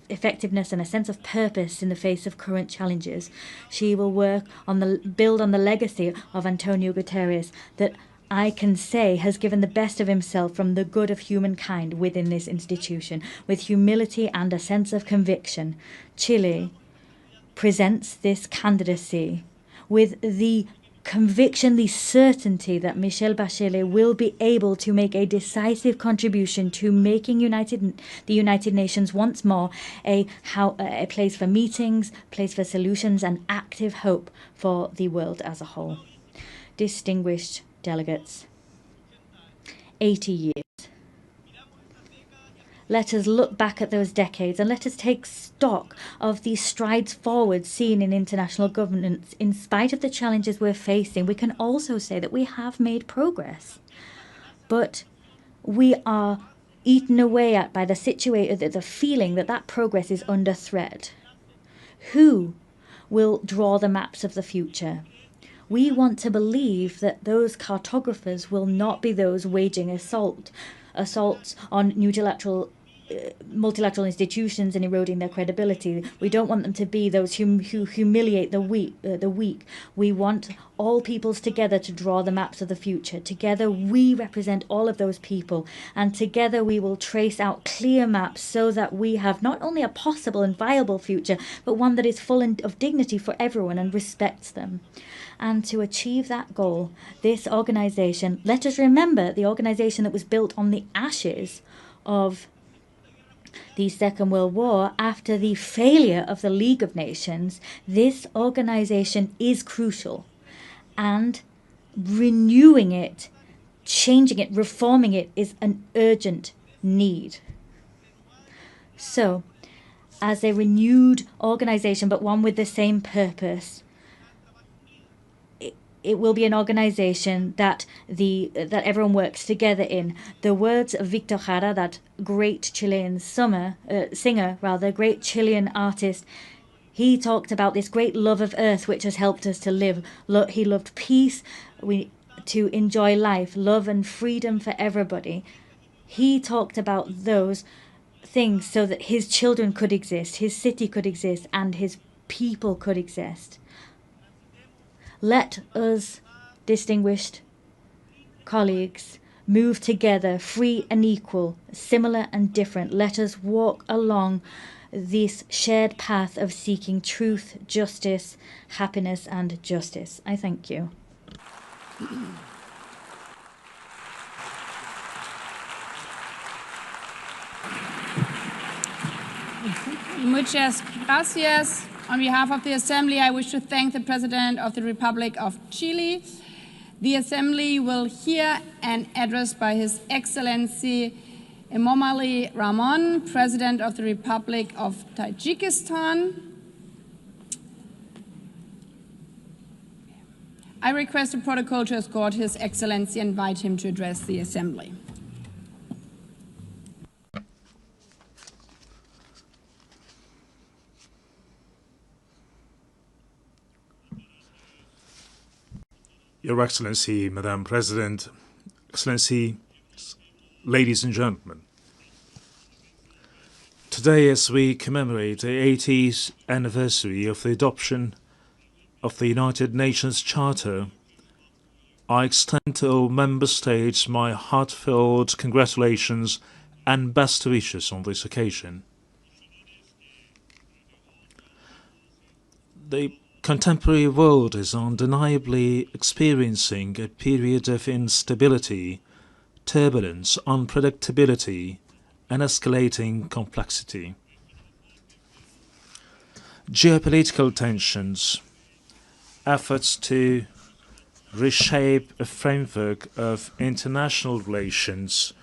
effectiveness and a sense of purpose in the face of current challenges. She will build on the legacy of Antonio Guterres that I can say has given the best of himself from the good of humankind within this institution. With humility and a sense of conviction, Chile presents this candidacy with the conviction, the certainty that Michelle Bachelet will be able to make a decisive contribution to making the United Nations once more a place for meetings, place for solutions and active hope for the world as a whole. Distinguished delegates, 80 years. Let us look back at those decades and let us take stock of the strides forward seen in international governance. In spite of the challenges we're facing, we can also say that we have made progress. But we are eaten away at by the feeling that that progress is under threat. Who will draw the maps of the future? We want to believe that those cartographers will not be those waging assaults on multilateral institutions and eroding their credibility. We don't want them to be those who humiliate the weak. We want all peoples together to draw the maps of the future. Together we represent all of those people, and together we will trace out clear maps so that we have not only a possible and viable future, but one that is full of dignity for everyone and respects them. And to achieve that goal, this organization, let us remember the organization that was built on the ashes of the Second World War after the failure of the League of Nations, this organization is crucial. And renewing it, changing it, reforming it is an urgent need. So, as a renewed organization, but one with the same purpose, it will be an organization that everyone works together in. The words of Victor Jara, that great Chilean great Chilean artist, he talked about this great love of earth which has helped us to live. He loved peace, to enjoy life, love and freedom for everybody. He talked about those things so that his children could exist, his city could exist, and his people could exist. Let us, distinguished colleagues, move together, free and equal, similar and different. Let us walk along this shared path of seeking truth, justice, happiness, and justice. I thank you. Muchas gracias. On behalf of the Assembly, I wish to thank the President of the Republic of Chile. The Assembly will hear an address by His Excellency Emomali Rahmon, President of the Republic of Tajikistan. I request the protocol to escort His Excellency and invite him to address the Assembly. Your Excellency, Madam President, Excellency, ladies and gentlemen. Today, as we commemorate the 80th anniversary of the adoption of the United Nations Charter, I extend to all member states my heartfelt congratulations and best wishes on this occasion. The contemporary world is undeniably experiencing a period of instability, turbulence, unpredictability, and escalating complexity. Geopolitical tensions, efforts to reshape a framework of international relations,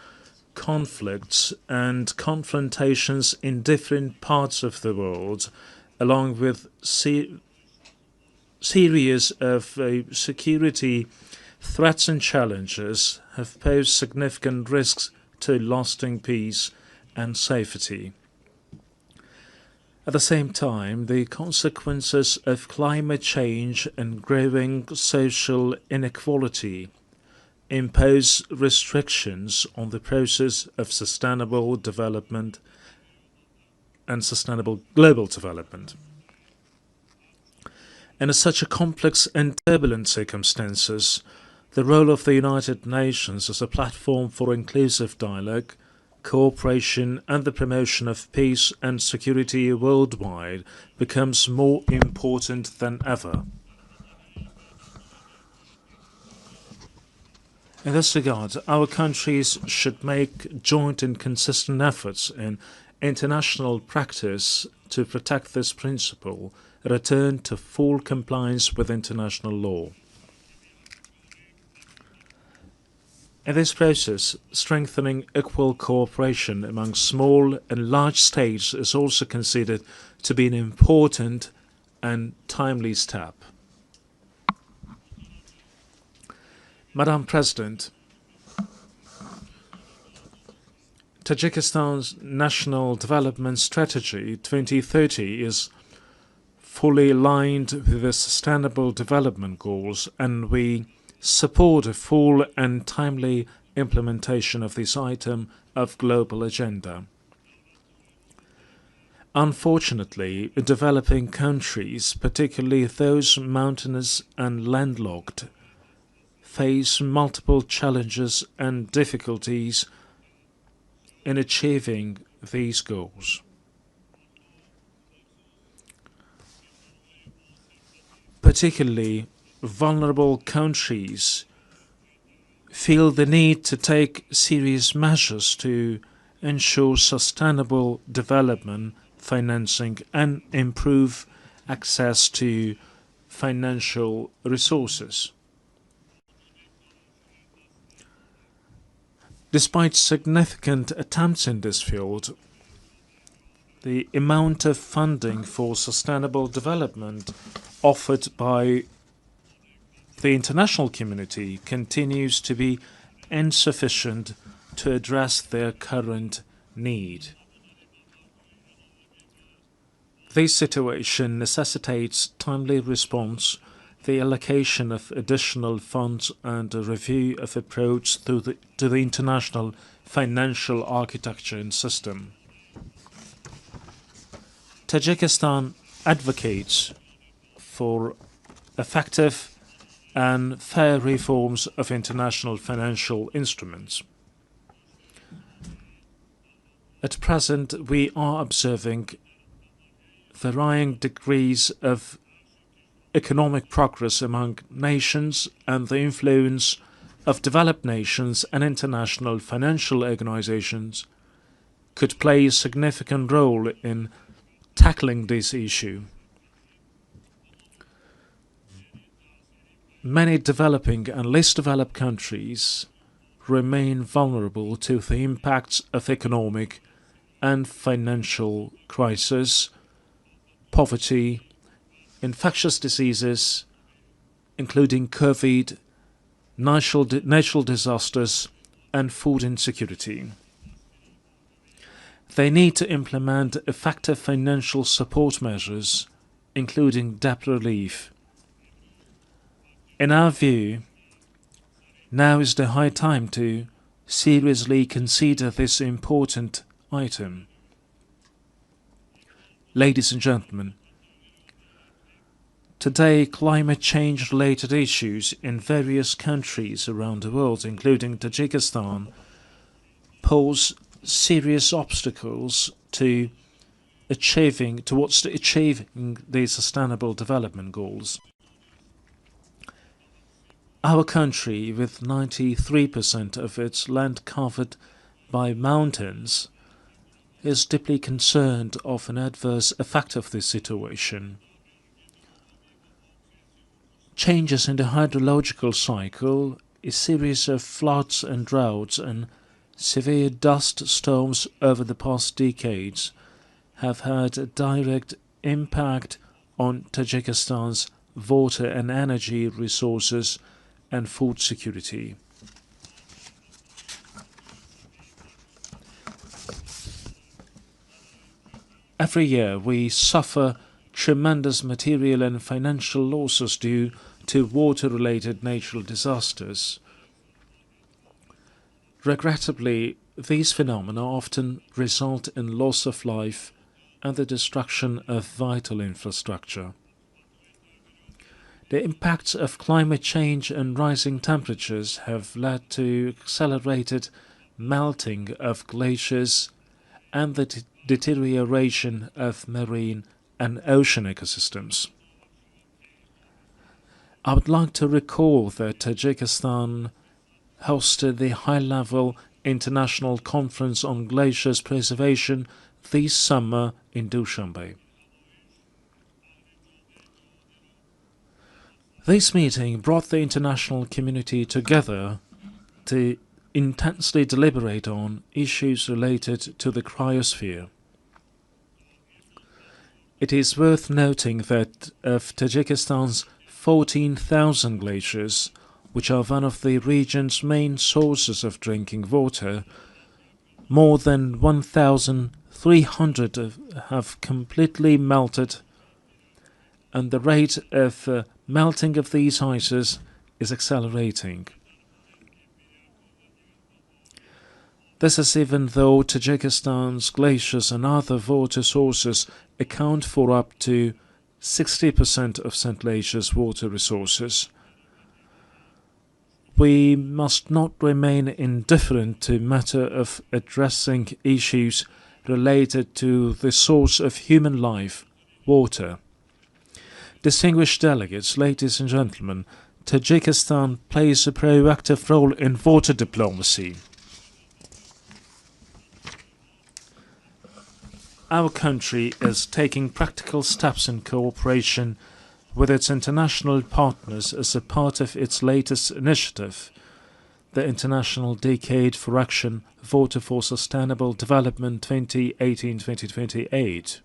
conflicts and confrontations in different parts of the world, along with series of security threats and challenges have posed significant risks to lasting peace and safety. At the same time, the consequences of climate change and growing social inequality impose restrictions on the process of sustainable development and sustainable global development. In such a complex and turbulent circumstances, the role of the United Nations as a platform for inclusive dialogue, cooperation and the promotion of peace and security worldwide becomes more important than ever. In this regard, our countries should make joint and consistent efforts in international practice to protect this principle, a return to full compliance with international law. In this process, strengthening equal cooperation among small and large states is also considered to be an important and timely step. Madam President, Tajikistan's National Development Strategy 2030 is fully aligned with the Sustainable Development Goals, and we support a full and timely implementation of this item of global agenda. Unfortunately, developing countries, particularly those mountainous and landlocked, face multiple challenges and difficulties in achieving these goals. Particularly vulnerable countries feel the need to take serious measures to ensure sustainable development, financing, and improve access to financial resources. Despite significant attempts in this field, the amount of funding for sustainable development offered by the international community continues to be insufficient to address their current need. This situation necessitates timely response, the allocation of additional funds, and a review of approach to the international financial architecture and system. Tajikistan advocates for effective and fair reforms of international financial instruments. At present, we are observing varying degrees of economic progress among nations and the influence of developed nations and international financial organizations could play a significant role in tackling this issue. Many developing and less developed countries remain vulnerable to the impacts of economic and financial crisis, poverty, infectious diseases, including COVID, natural disasters, and food insecurity. They need to implement effective financial support measures, including debt relief. In our view, now is the high time to seriously consider this important item. Ladies and gentlemen, today climate change-related issues in various countries around the world, including Tajikistan, pose serious obstacles to towards achieving the Sustainable Development Goals. Our country, with 93% of its land covered by mountains, is deeply concerned of an adverse effect of this situation. Changes in the hydrological cycle, a series of floods and droughts, and severe dust storms over the past decades have had a direct impact on Tajikistan's water and energy resources and food security. Every year we suffer tremendous material and financial losses due to water-related natural disasters. Regrettably, these phenomena often result in loss of life and the destruction of vital infrastructure. The impacts of climate change and rising temperatures have led to accelerated melting of glaciers and the deterioration of marine and ocean ecosystems. I would like to recall that Tajikistan hosted the high-level International Conference on Glaciers Preservation this summer in Dushanbe. This meeting brought the international community together to intensely deliberate on issues related to the cryosphere. It is worth noting that of Tajikistan's 14,000 glaciers, which are one of the region's main sources of drinking water, more than 1,300 have completely melted, and the rate of melting of these ices is accelerating. This is even though Tajikistan's glaciers and other water sources account for up to 60% of Central Asia's water resources. We must not remain indifferent to the matter of addressing issues related to the source of human life, water. Distinguished delegates, ladies and gentlemen, Tajikistan plays a proactive role in water diplomacy. Our country is taking practical steps in cooperation with its international partners as a part of its latest initiative, the International Decade for Action Water for Sustainable Development 2018-2028.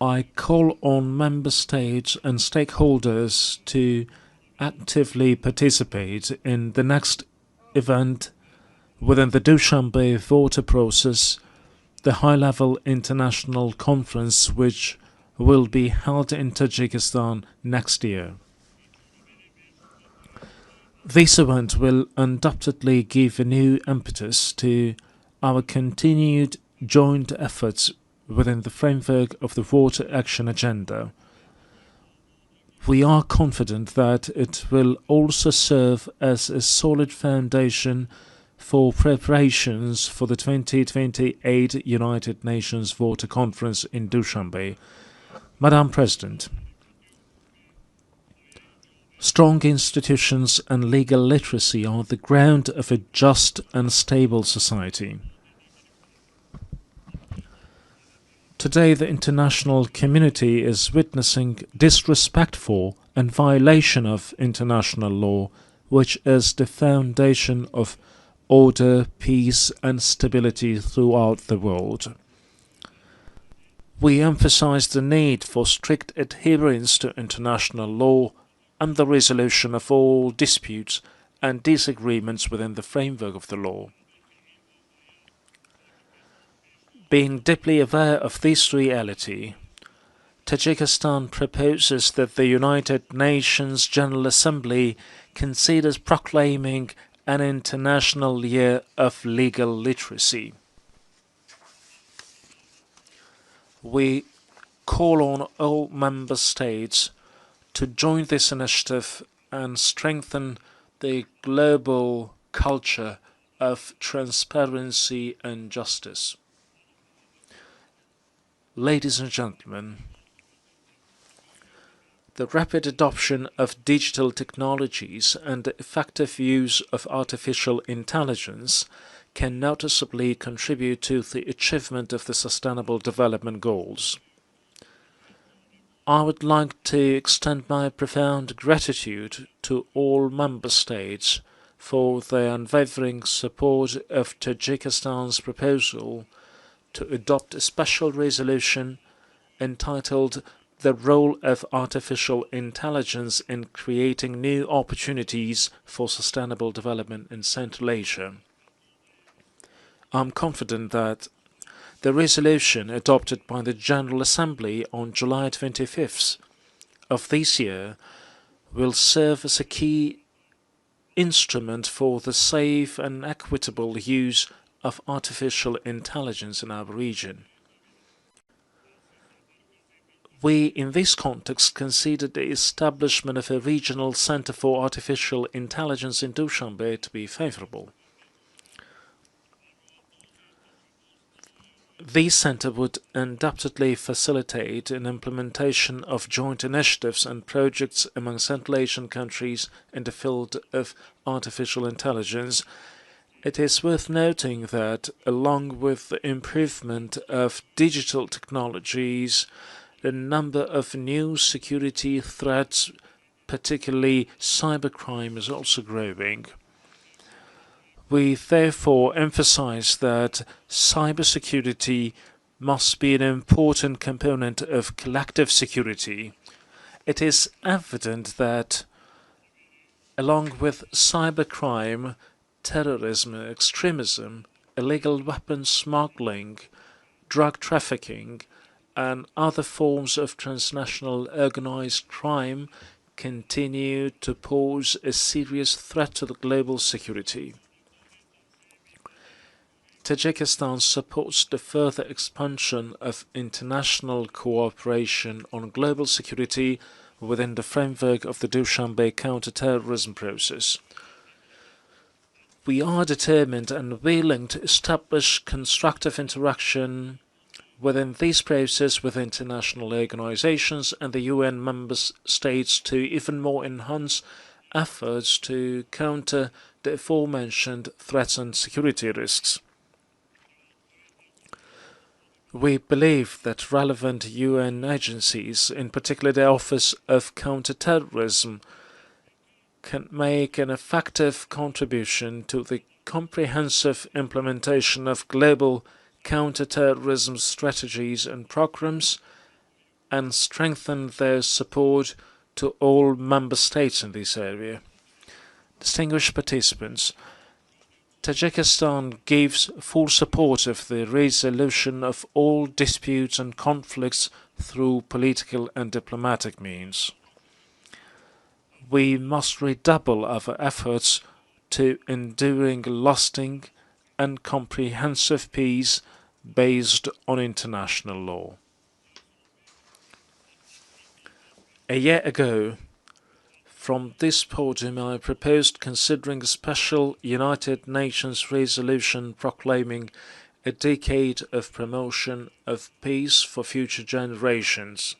I call on member states and stakeholders to actively participate in the next event within the Dushanbe water process, the high-level international conference which will be held in Tajikistan next year. This event will undoubtedly give a new impetus to our continued joint efforts within the framework of the Water Action Agenda. We are confident that it will also serve as a solid foundation for preparations for the 2028 United Nations Water Conference in Dushanbe. Madam President, strong institutions and legal literacy are the ground of a just and stable society. Today, the international community is witnessing disrespect for and violation of international law, which is the foundation of order, peace, and stability throughout the world. We emphasize the need for strict adherence to international law and the resolution of all disputes and disagreements within the framework of the law. Being deeply aware of this reality, Tajikistan proposes that the United Nations General Assembly considers proclaiming an International Year of Legal Literacy. We call on all member states to join this initiative and strengthen the global culture of transparency and justice. Ladies and gentlemen, the rapid adoption of digital technologies and the effective use of artificial intelligence can noticeably contribute to the achievement of the Sustainable Development Goals. I would like to extend my profound gratitude to all member states for their unwavering support of Tajikistan's proposal to adopt a special resolution entitled "The Role of Artificial Intelligence in Creating New Opportunities for Sustainable Development in Central Asia." I'm confident that the resolution adopted by the General Assembly on July 25th of this year will serve as a key instrument for the safe and equitable use of artificial intelligence in our region. We, in this context, consider the establishment of a regional Center for Artificial Intelligence in Dushanbe to be favorable. This center would undoubtedly facilitate an implementation of joint initiatives and projects among Central Asian countries in the field of artificial intelligence. It is worth noting that, along with the improvement of digital technologies, the number of new security threats, particularly cybercrime, is also growing. We therefore emphasize that cybersecurity must be an important component of collective security. It is evident that, along with cybercrime, terrorism, extremism, illegal weapons smuggling, drug trafficking, and other forms of transnational organized crime continue to pose a serious threat to the global security. Tajikistan supports the further expansion of international cooperation on global security within the framework of the Dushanbe counter-terrorism process. We are determined and willing to establish constructive interaction within this process with international organizations and the UN member states to even more enhance efforts to counter the aforementioned threats and security risks. We believe that relevant UN agencies, in particular the Office of Counterterrorism, can make an effective contribution to the comprehensive implementation of global counterterrorism strategies and programs and strengthen their support to all member states in this area. Distinguished participants, Tajikistan gives full support of the resolution of all disputes and conflicts through political and diplomatic means. We must redouble our efforts to enduring, lasting, and comprehensive peace based on international law. A year ago, From this podium, I proposed considering a special United Nations resolution proclaiming a decade of promotion of peace for future generations.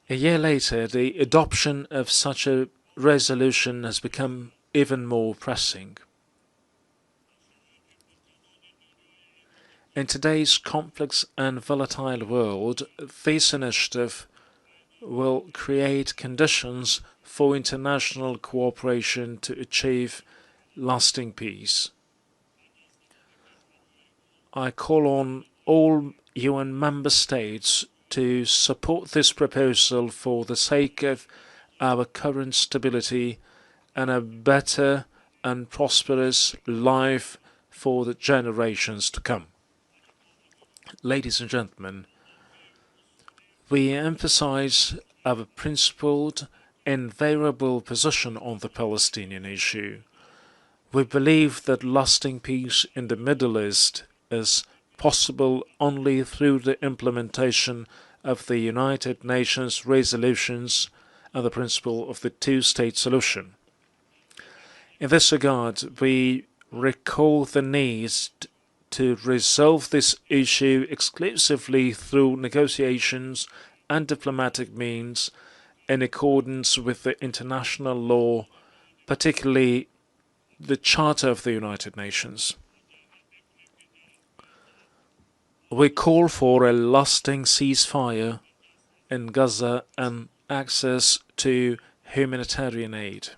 A year later, the adoption of such a resolution has become even more pressing. In today's complex and volatile world, this initiative will create conditions for international cooperation to achieve lasting peace. I call on all UN member states to support this proposal for the sake of our current stability and a better and prosperous life for the generations to come. Ladies and gentlemen, we emphasize our principled, invariable position on the Palestinian issue. We believe that lasting peace in the Middle East is possible only through the implementation of the United Nations resolutions and the principle of the two-state solution. In this regard, we recall the need to resolve this issue exclusively through negotiations and diplomatic means in accordance with the international law, particularly the Charter of the United Nations. We call for a lasting ceasefire in Gaza and access to humanitarian aid.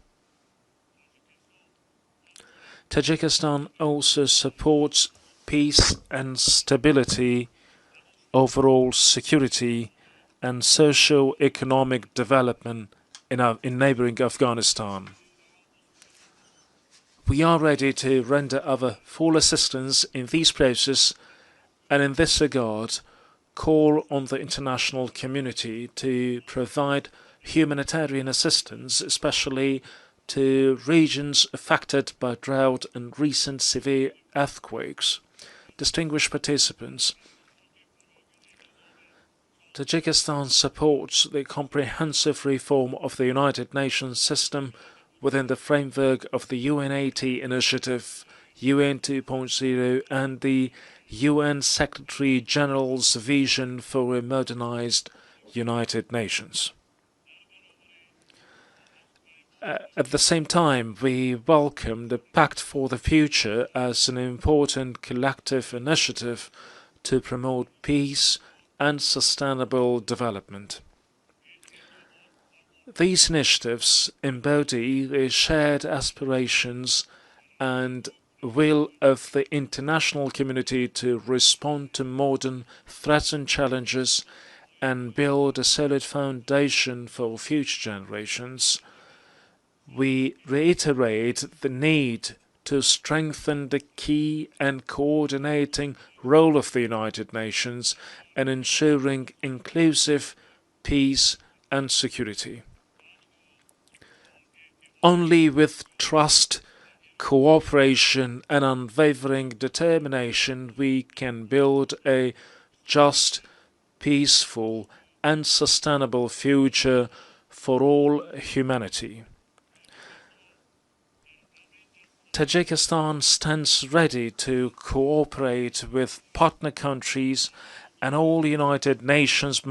Tajikistan also supports peace and stability, overall security and socio-economic development in neighboring Afghanistan. We are ready to render our full assistance in these processes and in this regard call on the international community to provide humanitarian assistance, especially to regions affected by drought and recent severe earthquakes. Distinguished participants, Tajikistan supports the comprehensive reform of the United Nations system within the framework of the UN80 initiative, UN 2.0, and the UN Secretary General's vision for a modernized United Nations. At the same time, we welcome the Pact for the Future as an important collective initiative to promote peace and sustainable development. These initiatives embody the shared aspirations and will of the international community to respond to modern threats and challenges and build a solid foundation for future generations. We reiterate the need to strengthen the key and coordinating role of the United Nations in ensuring inclusive peace and security. Only with trust, cooperation and unwavering determination we can build a just, peaceful and sustainable future for all humanity. Tajikistan stands ready to cooperate with partner countries and all United Nations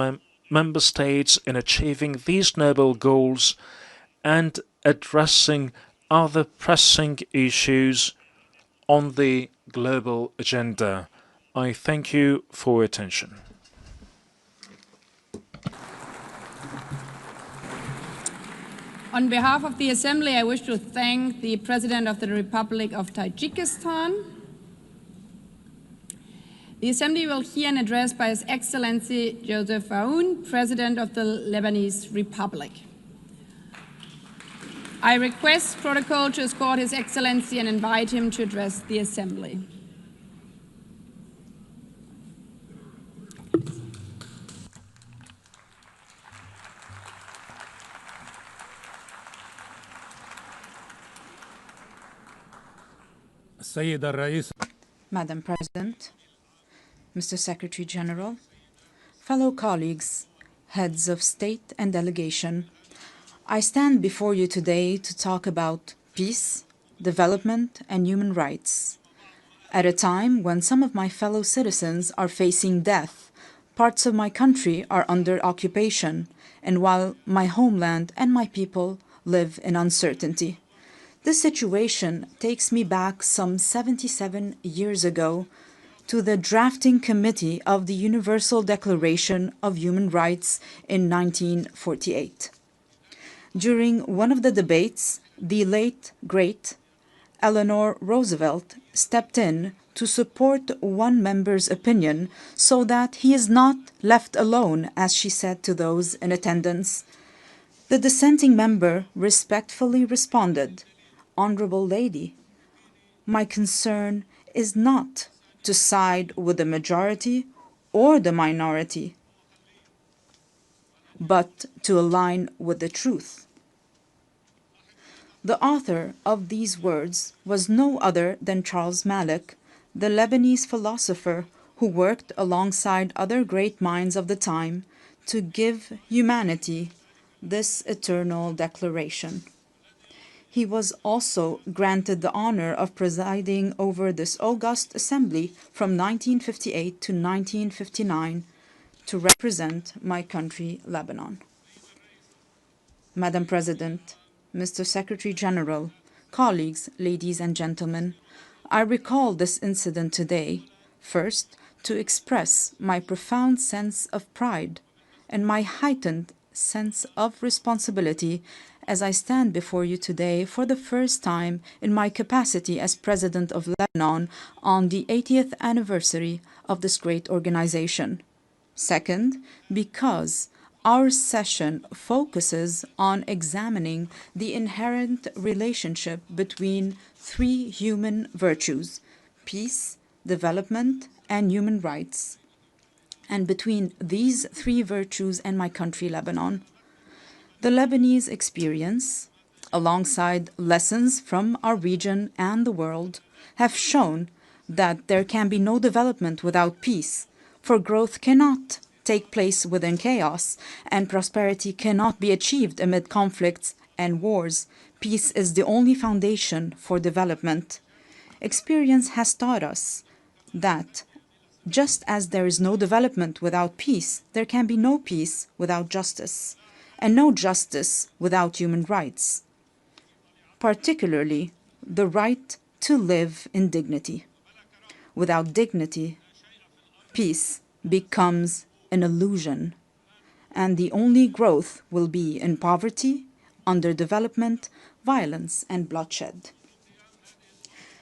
member states in achieving these noble goals and addressing other pressing issues on the global agenda. I thank you for your attention. On behalf of the Assembly, I wish to thank the President of the Republic of Tajikistan. The Assembly will hear an address by His Excellency Joseph Aoun, President of the Lebanese Republic. I request protocol to escort His Excellency and invite him to address the Assembly. Madam President, Mr. Secretary General, fellow colleagues, heads of state and delegation, I stand before you today to talk about peace, development, and human rights. At a time when some of my fellow citizens are facing death, parts of my country are under occupation, and while my homeland and my people live in uncertainty. This situation takes me back some 77 years ago to the drafting committee of the Universal Declaration of Human Rights in 1948. During one of the debates, the late, great Eleanor Roosevelt stepped in to support one member's opinion so that he is not left alone, as she said to those in attendance. The dissenting member respectfully responded, "Honorable lady, my concern is not to side with the majority or the minority, but to align with the truth." The author of these words was no other than Charles Malik, the Lebanese philosopher who worked alongside other great minds of the time to give humanity this eternal declaration. He was also granted the honor of presiding over this august assembly from 1958 to 1959 to represent my country, Lebanon. Madam President, Mr. Secretary General, colleagues, ladies and gentlemen, I recall this incident today, first, to express my profound sense of pride and my heightened sense of responsibility as I stand before you today for the first time in my capacity as President of Lebanon on the 80th anniversary of this great organization. Second, because our session focuses on examining the inherent relationship between three human virtues: peace, development, and human rights, and between these three virtues and my country, Lebanon. The Lebanese experience, alongside lessons from our region and the world, have shown that there can be no development without peace, for growth cannot take place within chaos, and prosperity cannot be achieved amid conflicts and wars. Peace is the only foundation for development. Experience has taught us that just as there is no development without peace, there can be no peace without justice, and no justice without human rights, particularly the right to live in dignity. Without dignity, peace becomes an illusion, and the only growth will be in poverty, underdevelopment, violence, and bloodshed.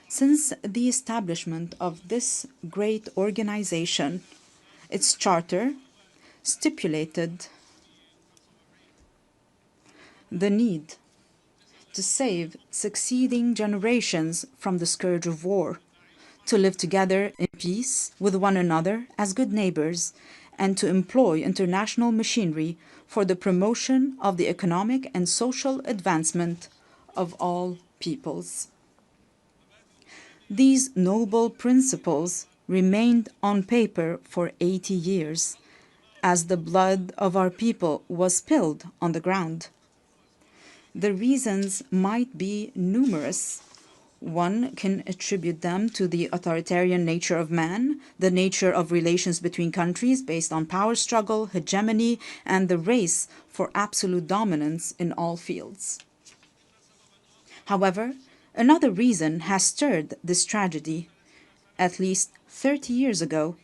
Since the establishment of this great organization, its charter stipulated the need to save succeeding generations from the scourge of war, to live together in peace with one another as good neighbors, and to employ international machinery for the promotion of the economic and social advancement of all peoples. These noble principles remained on paper for 80 years, as the blood of our people was spilled on the ground. The reasons might be numerous. One can attribute them to the authoritarian nature of man, the nature of relations between countries based on power struggle, hegemony, and the race for absolute dominance in all fields. However, another reason has stirred this tragedy. At least 30 years ago,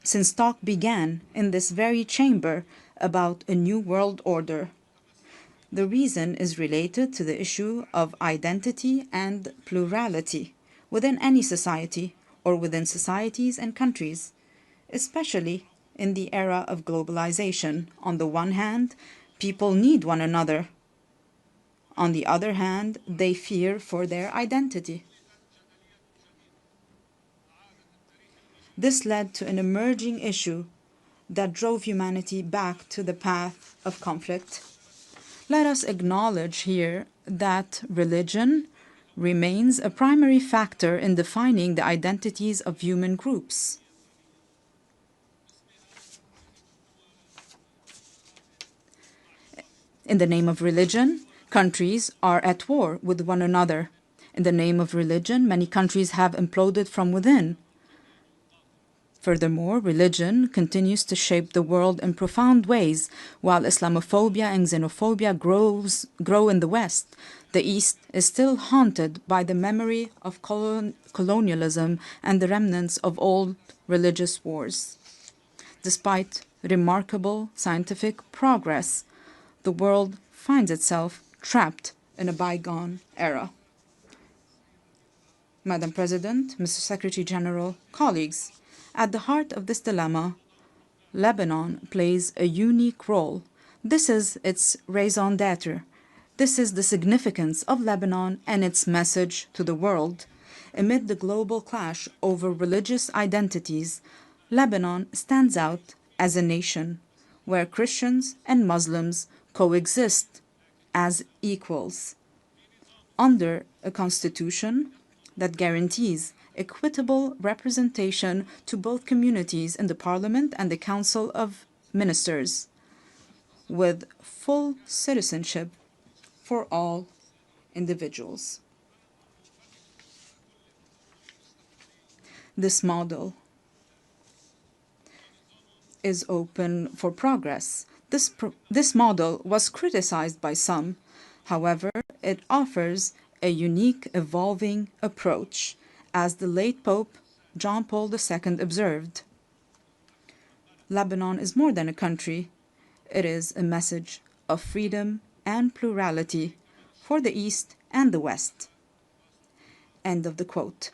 since talk began in this very chamber about a new world order. The reason is related to the issue of identity and plurality within any society or within societies and countries, especially in the era of globalization. On the one hand, people need one another. On the other hand, they fear for their identity. This led to an emerging issue that drove humanity back to the path of conflict. Let us acknowledge here that religion remains a primary factor in defining the identities of human groups. In the name of religion, countries are at war with one another. In the name of religion, many countries have imploded from within. Furthermore, religion continues to shape the world in profound ways, while Islamophobia and xenophobia grow in the West. The East is still haunted by the memory of colonialism and the remnants of old religious wars. Despite remarkable scientific progress, the world finds itself trapped in a bygone era. Madam President, Mr. Secretary General, colleagues, at the heart of this dilemma, Lebanon plays a unique role. This is its raison d'etre. This is the significance of Lebanon and its message to the world. Amid the global clash over religious identities, Lebanon stands out as a nation where Christians and Muslims coexist as equals under a constitution that guarantees equitable representation to both communities in the Parliament and the Council of Ministers, with full citizenship for all individuals. This model is open for progress. This model was criticized by some. However, it offers a unique, evolving approach, as the late Pope John Paul II observed. Lebanon is more than a country. It is a message of freedom and plurality for the East and the West. End of the quote.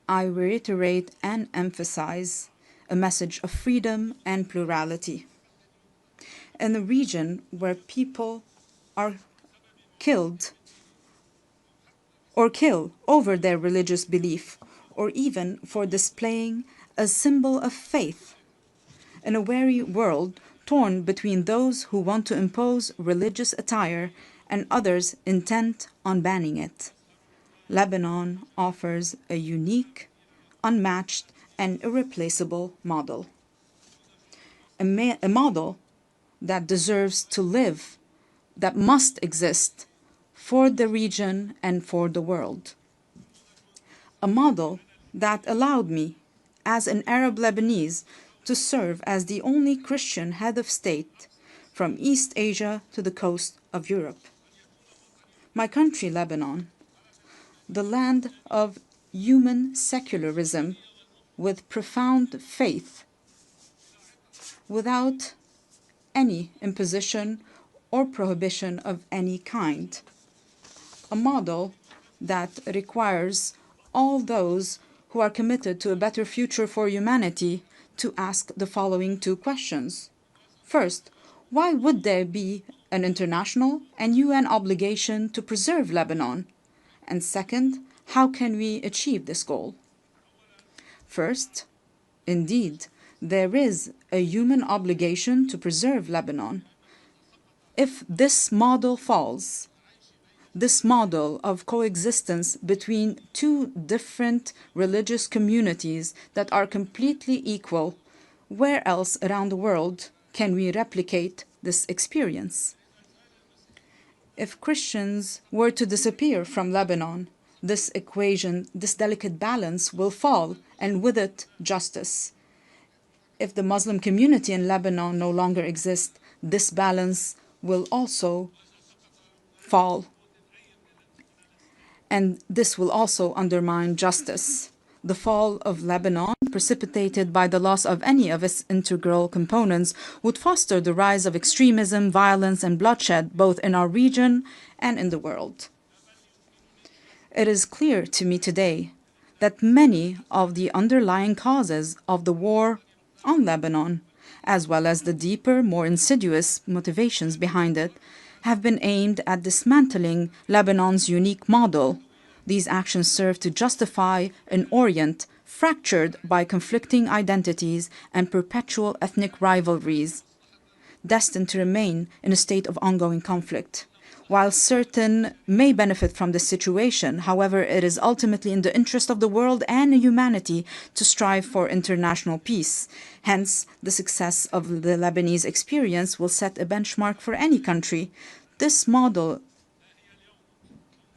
I reiterate and emphasize a message of freedom and plurality. In a region where people are killed or kill over their religious belief, or even for displaying a symbol of faith. In a weary world torn between those who want to impose religious attire and others intent on banning it, Lebanon offers a unique, unmatched, and irreplaceable model. A model that deserves to live, that must exist for the region and for the world. A model that allowed me, as an Arab Lebanese, to serve as the only Christian head of state from East Asia to the coast of Europe. My country, Lebanon, the land of human secularism with profound faith, without any imposition or prohibition of any kind. A model that requires all those who are committed to a better future for humanity to ask the following two questions. First, why would there be an international and UN obligation to preserve Lebanon? And second, how can we achieve this goal? First, indeed, there is a human obligation to preserve Lebanon. If this model falls, this model of coexistence between two different religious communities that are completely equal, where else around the world can we replicate this experience? If Christians were to disappear from Lebanon, this equation, this delicate balance will fall, and with it, justice. If the Muslim community in Lebanon no longer exists, this balance will also fall. And this will also undermine justice. The fall of Lebanon, precipitated by the loss of any of its integral components, would foster the rise of extremism, violence, and bloodshed, both in our region and in the world. It is clear to me today that many of the underlying causes of the war on Lebanon, as well as the deeper, more insidious motivations behind it, have been aimed at dismantling Lebanon's unique model. These actions serve to justify an Orient fractured by conflicting identities and perpetual ethnic rivalries, destined to remain in a state of ongoing conflict. While certain may benefit from this situation, however, it is ultimately in the interest of the world and humanity to strive for international peace. Hence, the success of the Lebanese experience will set a benchmark for any country. This model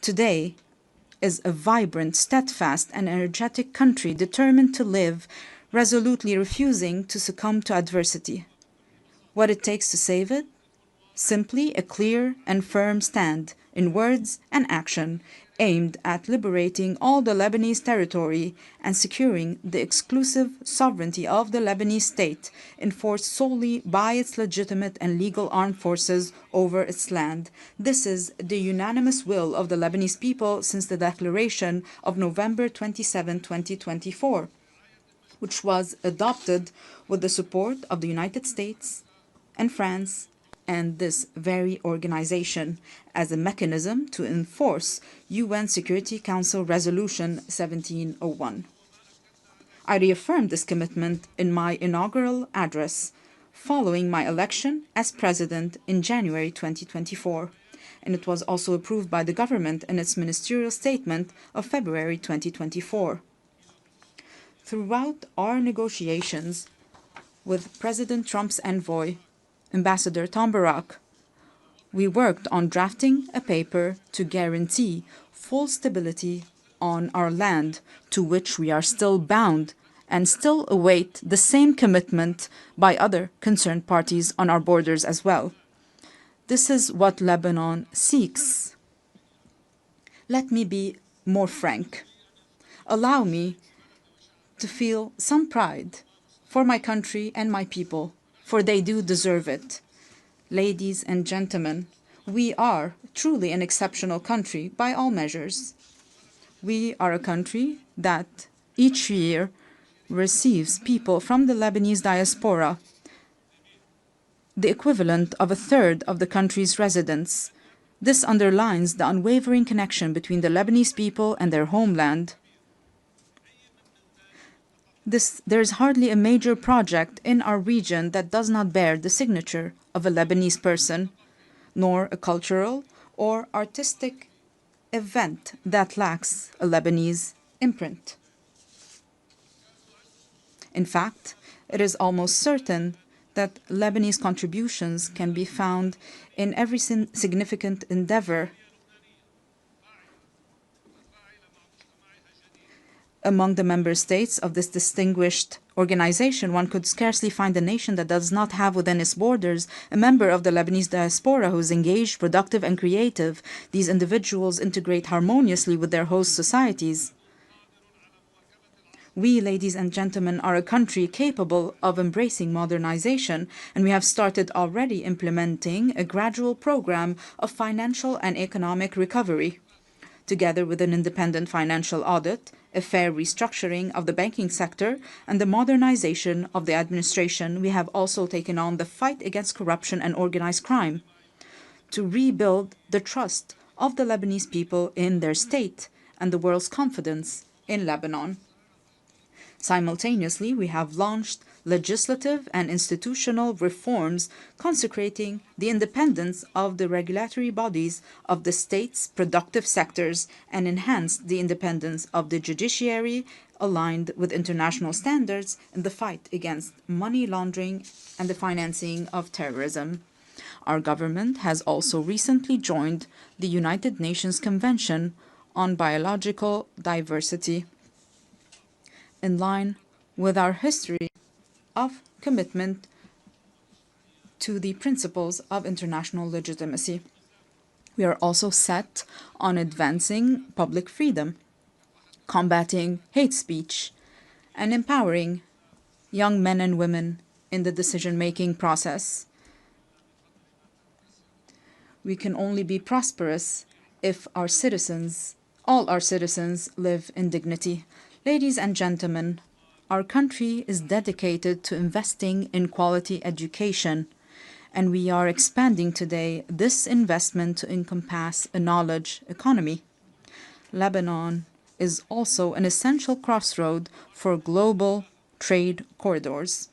today is a vibrant, steadfast, and energetic country determined to live, resolutely refusing to succumb to adversity. What it takes to save it? Simply a clear and firm stand, in words and action, aimed at liberating all the Lebanese territory and securing the exclusive sovereignty of the Lebanese state, enforced solely by its legitimate and legal armed forces over its land. This is the unanimous will of the Lebanese people since the declaration of November 27, 2024, which was adopted with the support of the United States and France and this very organization as a mechanism to enforce UN Security Council Resolution 1701. I reaffirmed this commitment in my inaugural address following my election as president in January 2024, and it was also approved by the government in its ministerial statement of February 2024. Throughout our negotiations with President Trump's envoy, Ambassador Tom Barak, we worked on drafting a paper to guarantee full stability on our land, to which we are still bound and still await the same commitment by other concerned parties on our borders as well. This is what Lebanon seeks. Let me be more frank. Allow me to feel some pride for my country and my people, for they do deserve it. Ladies and gentlemen, we are truly an exceptional country by all measures. We are a country that each year receives people from the Lebanese diaspora, the equivalent of a third of the country's residents. This underlines the unwavering connection between the Lebanese people and their homeland. There is hardly a major project in our region that does not bear the signature of a Lebanese person, nor a cultural or artistic event that lacks a Lebanese imprint. In fact, it is almost certain that Lebanese contributions can be found in every significant endeavor. Among the member states of this distinguished organization, one could scarcely find a nation that does not have within its borders a member of the Lebanese diaspora who is engaged, productive, and creative. These individuals integrate harmoniously with their host societies. We, ladies and gentlemen, are a country capable of embracing modernization, and we have started already implementing a gradual program of financial and economic recovery. Together with an independent financial audit, a fair restructuring of the banking sector, and the modernization of the administration, we have also taken on the fight against corruption and organized crime to rebuild the trust of the Lebanese people in their state and the world's confidence in Lebanon. Simultaneously, we have launched legislative and institutional reforms consecrating the independence of the regulatory bodies of the state's productive sectors and enhanced the independence of the judiciary aligned with international standards in the fight against money laundering and the financing of terrorism. Our government has also recently joined the United Nations Convention on Biological Diversity, in line with our history of commitment to the principles of international legitimacy. We are also set on advancing public freedom, combating hate speech, and empowering young men and women in the decision-making process. We can only be prosperous if our citizens, all our citizens, live in dignity. Ladies and gentlemen, our country is dedicated to investing in quality education, and we are expanding today this investment to encompass a knowledge economy. Lebanon is also an essential crossroad for global trade corridors.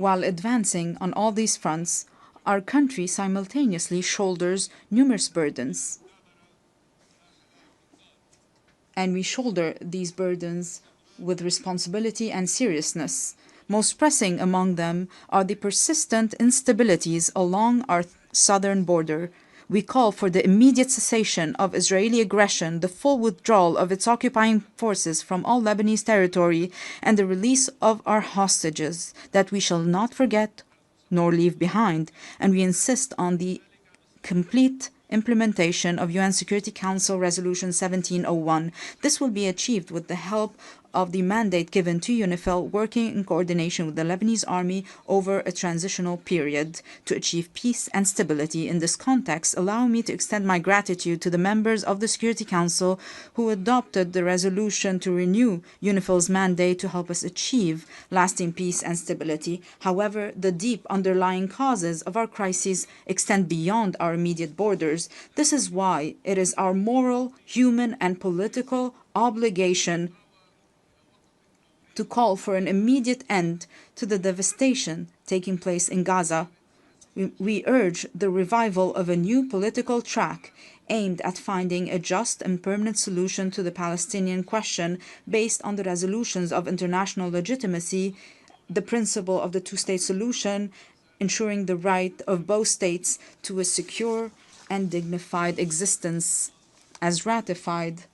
While advancing on all these fronts, our country simultaneously shoulders numerous burdens. And we shoulder these burdens with responsibility and seriousness. Most pressing among them are the persistent instabilities along our southern border. We call for the immediate cessation of Israeli aggression, the full withdrawal of its occupying forces from all Lebanese territory, and the release of our hostages that we shall not forget nor leave behind. And we insist on the complete implementation of UN Security Council Resolution 1701. This will be achieved with the help of the mandate given to UNIFIL, working in coordination with the Lebanese army over a transitional period to achieve peace and stability. In this context, allow me to extend my gratitude to the members of the Security Council who adopted the resolution to renew UNIFIL's mandate to help us achieve lasting peace and stability. However, the deep underlying causes of our crises extend beyond our immediate borders. This is why it is our moral, human, and political obligation to call for an immediate end to the devastation taking place in Gaza. We urge the revival of a new political track aimed at finding a just and permanent solution to the Palestinian question based on the resolutions of international legitimacy, the principle of the two-state solution, ensuring the right of both states to a secure and dignified existence, as ratified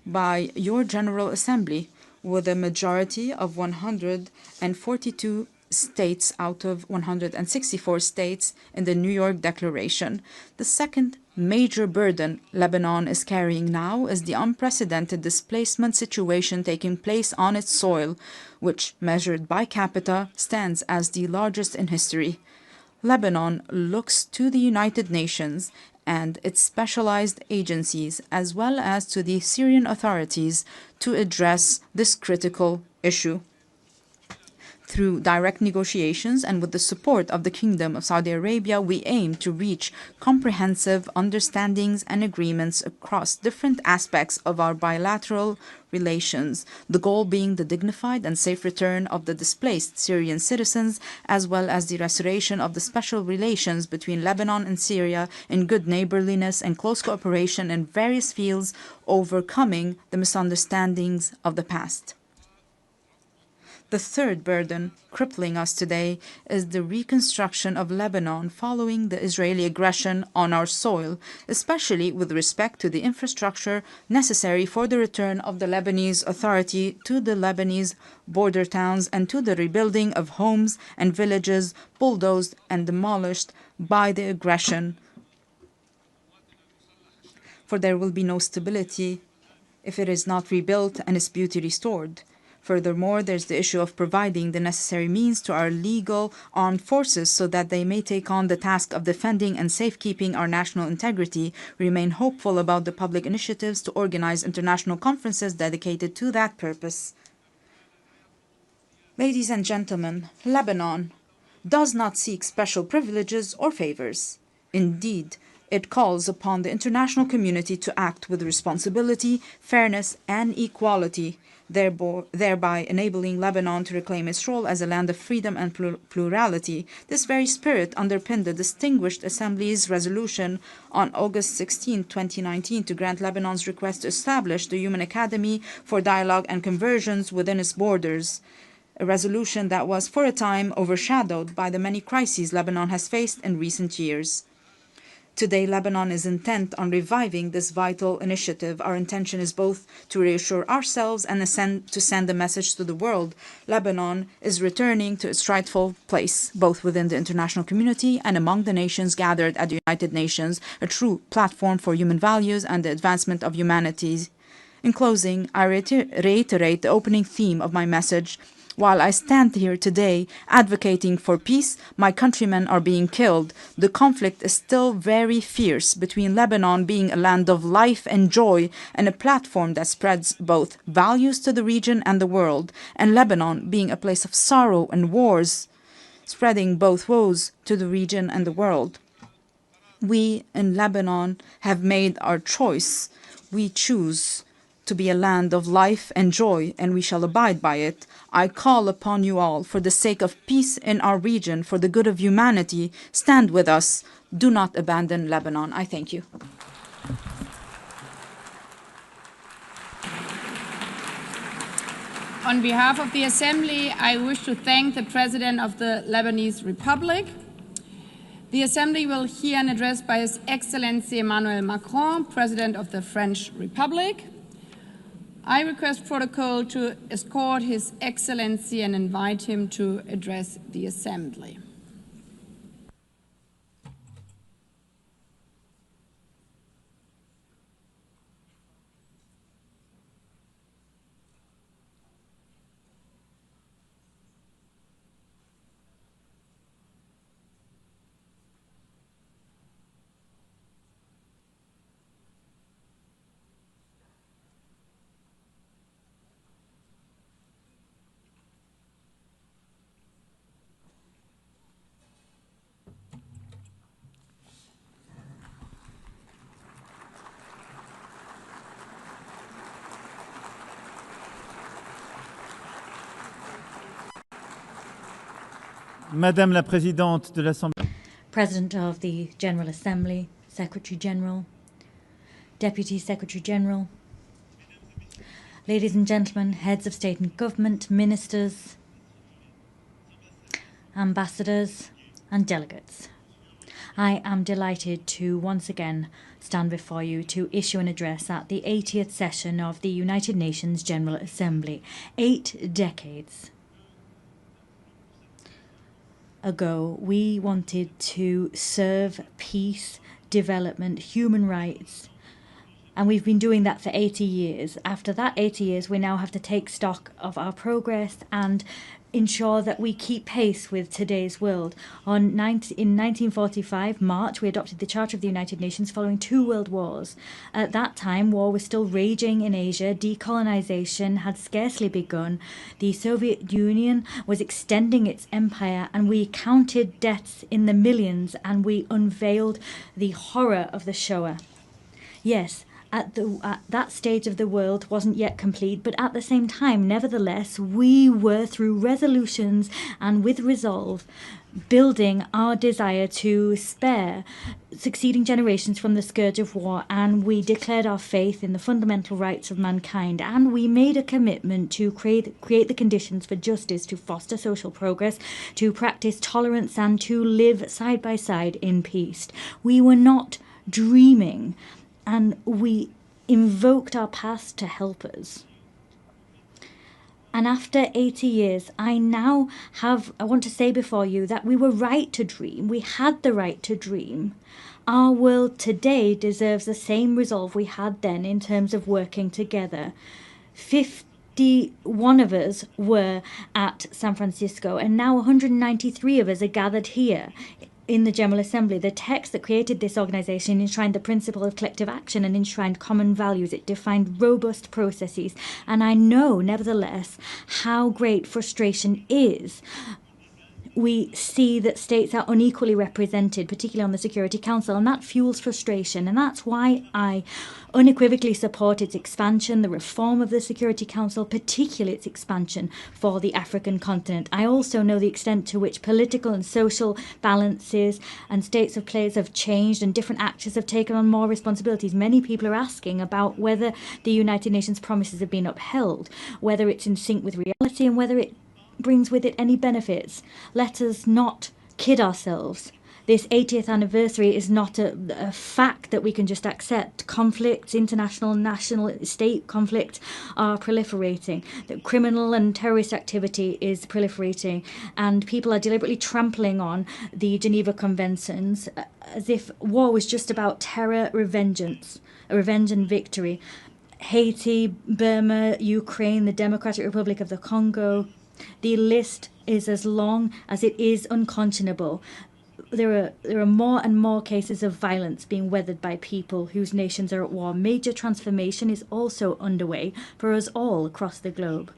by your General Assembly, with a majority of 142 states out of 164 states in the New York Declaration. The second major burden Lebanon is carrying now is the unprecedented displacement situation taking place on its soil, which, measured by capita, stands as the largest in history. Lebanon looks to the United Nations and its specialized agencies, as well as to the Syrian authorities, to address this critical issue. Through direct negotiations and with the support of the Kingdom of Saudi Arabia, we aim to reach comprehensive understandings and agreements across different aspects of our bilateral relations, the goal being the dignified and safe return of the displaced Syrian citizens, as well as the restoration of the special relations between Lebanon and Syria in good neighborliness and close cooperation in various fields, overcoming the misunderstandings of the past. The third burden crippling us today is the reconstruction of Lebanon following the Israeli aggression on our soil, especially with respect to the infrastructure necessary for the return of the Lebanese Authority to the Lebanese border towns and to the rebuilding of homes and villages bulldozed and demolished by the aggression. For there will be no stability if it is not rebuilt and its beauty restored. Furthermore, there's the issue of providing the necessary means to our legal armed forces so that they may take on the task of defending and safekeeping our national integrity. We remain hopeful about the public initiatives to organize international conferences dedicated to that purpose. Ladies and gentlemen, Lebanon does not seek special privileges or favors. Indeed, it calls upon the international community to act with responsibility, fairness, and equality, thereby enabling Lebanon to reclaim its role as a land of freedom and plurality. This very spirit underpinned the Distinguished Assembly's resolution on August 16, 2019, to grant Lebanon's request to establish the Human Academy for Dialogue and Conversions within its borders, a resolution that was for a time overshadowed by the many crises Lebanon has faced in recent years. Today, Lebanon is intent on reviving this vital initiative. Our intention is both to reassure ourselves and to send a message to the world. Lebanon is returning to its rightful place, both within the international community and among the nations gathered at the United Nations, a true platform for human values and the advancement of humanity. In closing, I reiterate the opening theme of my message. While I stand here today advocating for peace, my countrymen are being killed. The conflict is still very fierce between Lebanon being a land of life and joy and a platform that spreads both values to the region and the world, and Lebanon being a place of sorrow and wars, spreading both woes to the region and the world. We in Lebanon have made our choice. We choose to be a land of life and joy, and we shall abide by it. I call upon you all, for the sake of peace in our region, for the good of humanity, stand with us. Do not abandon Lebanon. I thank you. On behalf of the Assembly, I wish to thank the President of the Lebanese Republic. The Assembly will hear an address by His Excellency Emmanuel Macron, President of the French Republic. I request protocol to escort His Excellency and invite him to address the Assembly. Madame la Présidente de l'Assemblée. President of the General Assembly, Secretary General, Deputy Secretary General, ladies and gentlemen, heads of state and government, ministers, ambassadors, and delegates. I am delighted to once again stand before you to issue an address at the 80th session of the United Nations General Assembly. 8 decades ago, we wanted to serve peace, development, human rights, and we've been doing that for 80 years. After that 80 years, we now have to take stock of our progress and ensure that we keep pace with today's world. In 1945, March, we adopted the Charter of the United Nations following 2 world wars. At that time, war was still raging in Asia. Decolonization had scarcely begun. The Soviet Union was extending its empire, and we counted deaths in the millions, and we unveiled the horror of the Shoah. Yes, at that stage of the world wasn't yet complete, but at the same time, nevertheless, we were, through resolutions and with resolve, building our desire to spare succeeding generations from the scourge of war, and we declared our faith in the fundamental rights of mankind, and we made a commitment to create the conditions for justice, to foster social progress, to practice tolerance, and to live side by side in peace. We were not dreaming, and we invoked our past to help us. And after 80 years, I want to say before you that we were right to dream. We had the right to dream. Our world today deserves the same resolve we had then in terms of working together. 51 of us were at San Francisco, and now 193 of us are gathered here in the General Assembly. The text that created this organization enshrined the principle of collective action and enshrined common values. It defined robust processes. And I know, nevertheless, how great frustration is. We see that states are unequally represented, particularly on the Security Council, and that fuels frustration. And that's why I unequivocally support its expansion, the reform of the Security Council, particularly its expansion for the African continent. I also know the extent to which political and social balances and states of place have changed, and different actors have taken on more responsibilities. Many people are asking about whether the United Nations promises have been upheld, whether it's in sync with reality, and whether it brings with it any benefits. Let us not kid ourselves. This 80th anniversary is not a fact that we can just accept. Conflicts, international, national, state conflicts are proliferating. The criminal and terrorist activity is proliferating, and people are deliberately trampling on the Geneva Conventions as if war was just about terror, revenge and victory. Haiti, Burma, Ukraine, the Democratic Republic of the Congo. The list is as long as it is unconscionable. There are more and more cases of violence being weathered by people whose nations are at war. Major transformation is also underway for us all across the globe.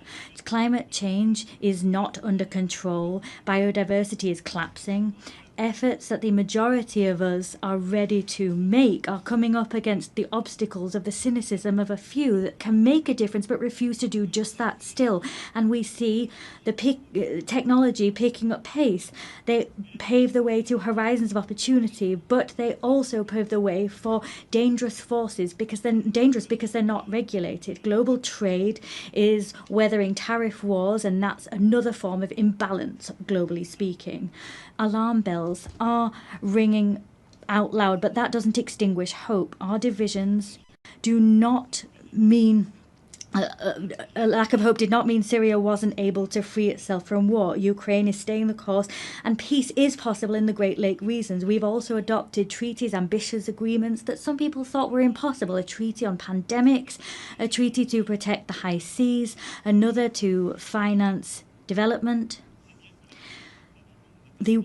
Climate change is not under control. Biodiversity is collapsing. efforts that the majority of us are ready to make are coming up against the obstacles of the cynicism of a few that can make a difference but refuse to do just that still. And we see the technology picking up pace. They pave the way to horizons of opportunity, but they also pave the way for dangerous forces because they're not regulated. Global trade is weathering tariff wars, and that's another form of imbalance, globally speaking. Alarm bells are ringing out loud, but that doesn't extinguish hope. Our divisions do not mean a lack of hope did not mean Syria wasn't able to free itself from war. Ukraine is staying the course, and peace is possible in the Great Lake regions. We've also adopted treaties, ambitious agreements that some people thought were impossible. A treaty on pandemics, a treaty to protect the high seas, another to finance development. The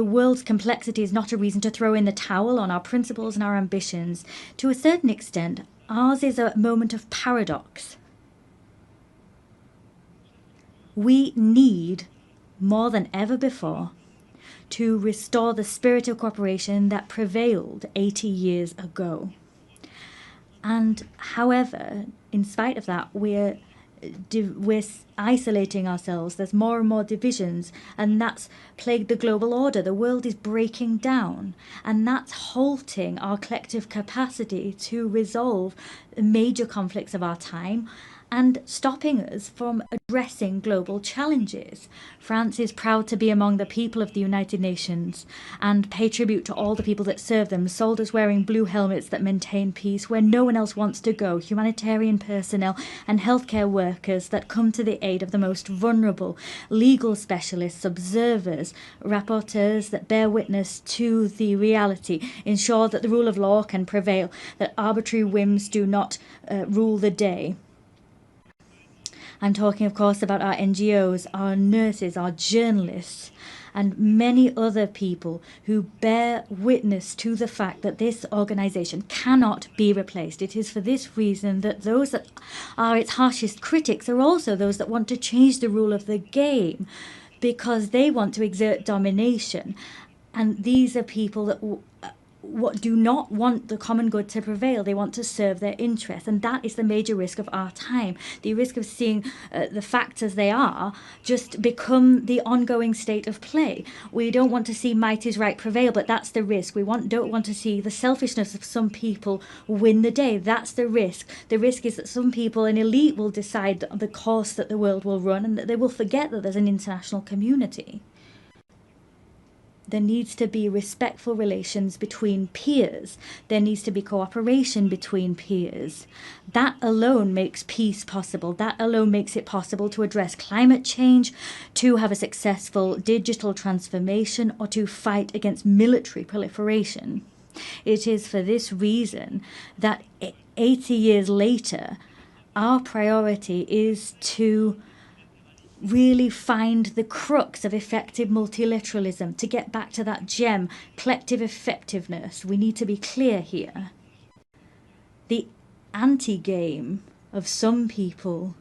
world's complexity is not a reason to throw in the towel on our principles and our ambitions. To a certain extent, ours is a moment of paradox. We need, more than ever before, to restore the spirit of cooperation that prevailed 80 years ago. And however, in spite of that, we're isolating ourselves. There's more and more divisions, and that's plagued the global order. The world is breaking down, and that's halting our collective capacity to resolve major conflicts of our time and stopping us from addressing global challenges. France is proud to be among the people of the United Nations and pay tribute to all the people that serve them, soldiers wearing blue helmets that maintain peace where no one else wants to go, humanitarian personnel and healthcare workers that come to the aid of the most vulnerable, legal specialists, observers, rapporteurs that bear witness to the reality, ensure that the rule of law can prevail, that arbitrary whims do not rule the day. I'm talking, of course, about our NGOs, our nurses, our journalists, and many other people who bear witness to the fact that this organization cannot be replaced. It is for this reason that those that are its harshest critics are also those that want to change the rule of the game because they want to exert domination. And these are people that do not want the common good to prevail. They want to serve their interests, and that is the major risk of our time. The risk of seeing the facts as they are just become the ongoing state of play. We don't want to see might is right prevail, but that's the risk. We don't want to see the selfishness of some people win the day. That's the risk. The risk is that some people, an elite, will decide the course that the world will run, and that they will forget that there's an international community. There needs to be respectful relations between peers. There needs to be cooperation between peers. That alone makes peace possible. That alone makes it possible to address climate change, to have a successful digital transformation, or to fight against military proliferation. It is for this reason that 80 years later, our priority is to really find the crux of effective multilateralism, to get back to that gem, collective effectiveness. We need to be clear here. The anti-game of some people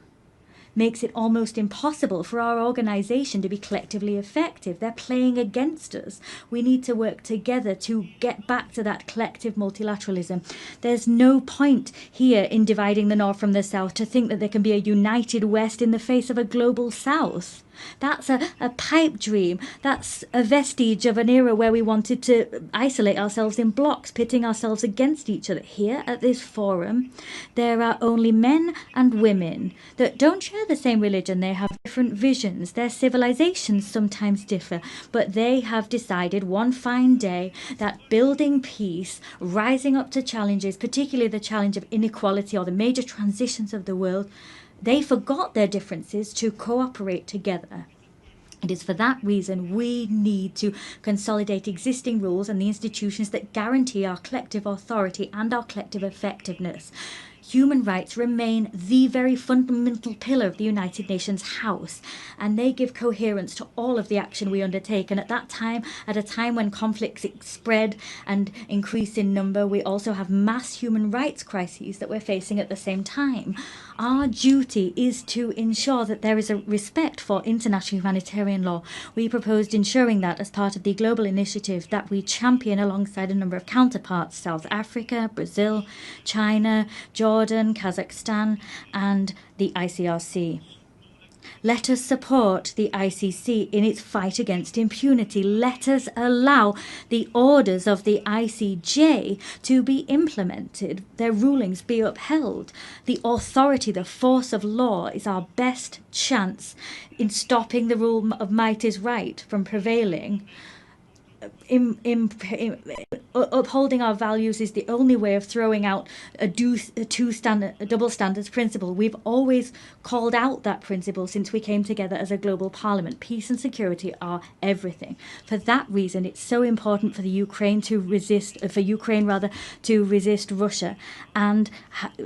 makes it almost impossible for our organization to be collectively effective. They're playing against us. We need to work together to get back to that collective multilateralism. There's no point here in dividing the North from the South to think that there can be a united West in the face of a global South. That's a pipe dream. That's a vestige of an era where we wanted to isolate ourselves in blocks, pitting ourselves against each other. Here at this forum, there are only men and women that don't share the same religion. They have different visions. Their civilizations sometimes differ, but they have decided one fine day that building peace, rising up to challenges, particularly the challenge of inequality or the major transitions of the world, they forgot their differences to cooperate together. It is for that reason we need to consolidate existing rules and the institutions that guarantee our collective authority and our collective effectiveness. Human rights remain the very fundamental pillar of the United Nations House, and they give coherence to all of the action we undertake. And at a time when conflicts spread and increase in number, we also have mass human rights crises that we're facing at the same time. Our duty is to ensure that there is a respect for international humanitarian law. We proposed ensuring that as part of the global initiative that we champion alongside a number of counterparts, South Africa, Brazil, China, Jordan, Kazakhstan, and the ICRC. Let us support the ICC in its fight against impunity. Let us allow the orders of the ICJ to be implemented, their rulings be upheld. The authority, the force of law is our best chance in stopping the rule of might is right from prevailing. Upholding our values is the only way of throwing out a double standards principle. We've always called out that principle since we came together as a global parliament. Peace and security are everything. For that reason, it's so important for Ukraine to resist Russia and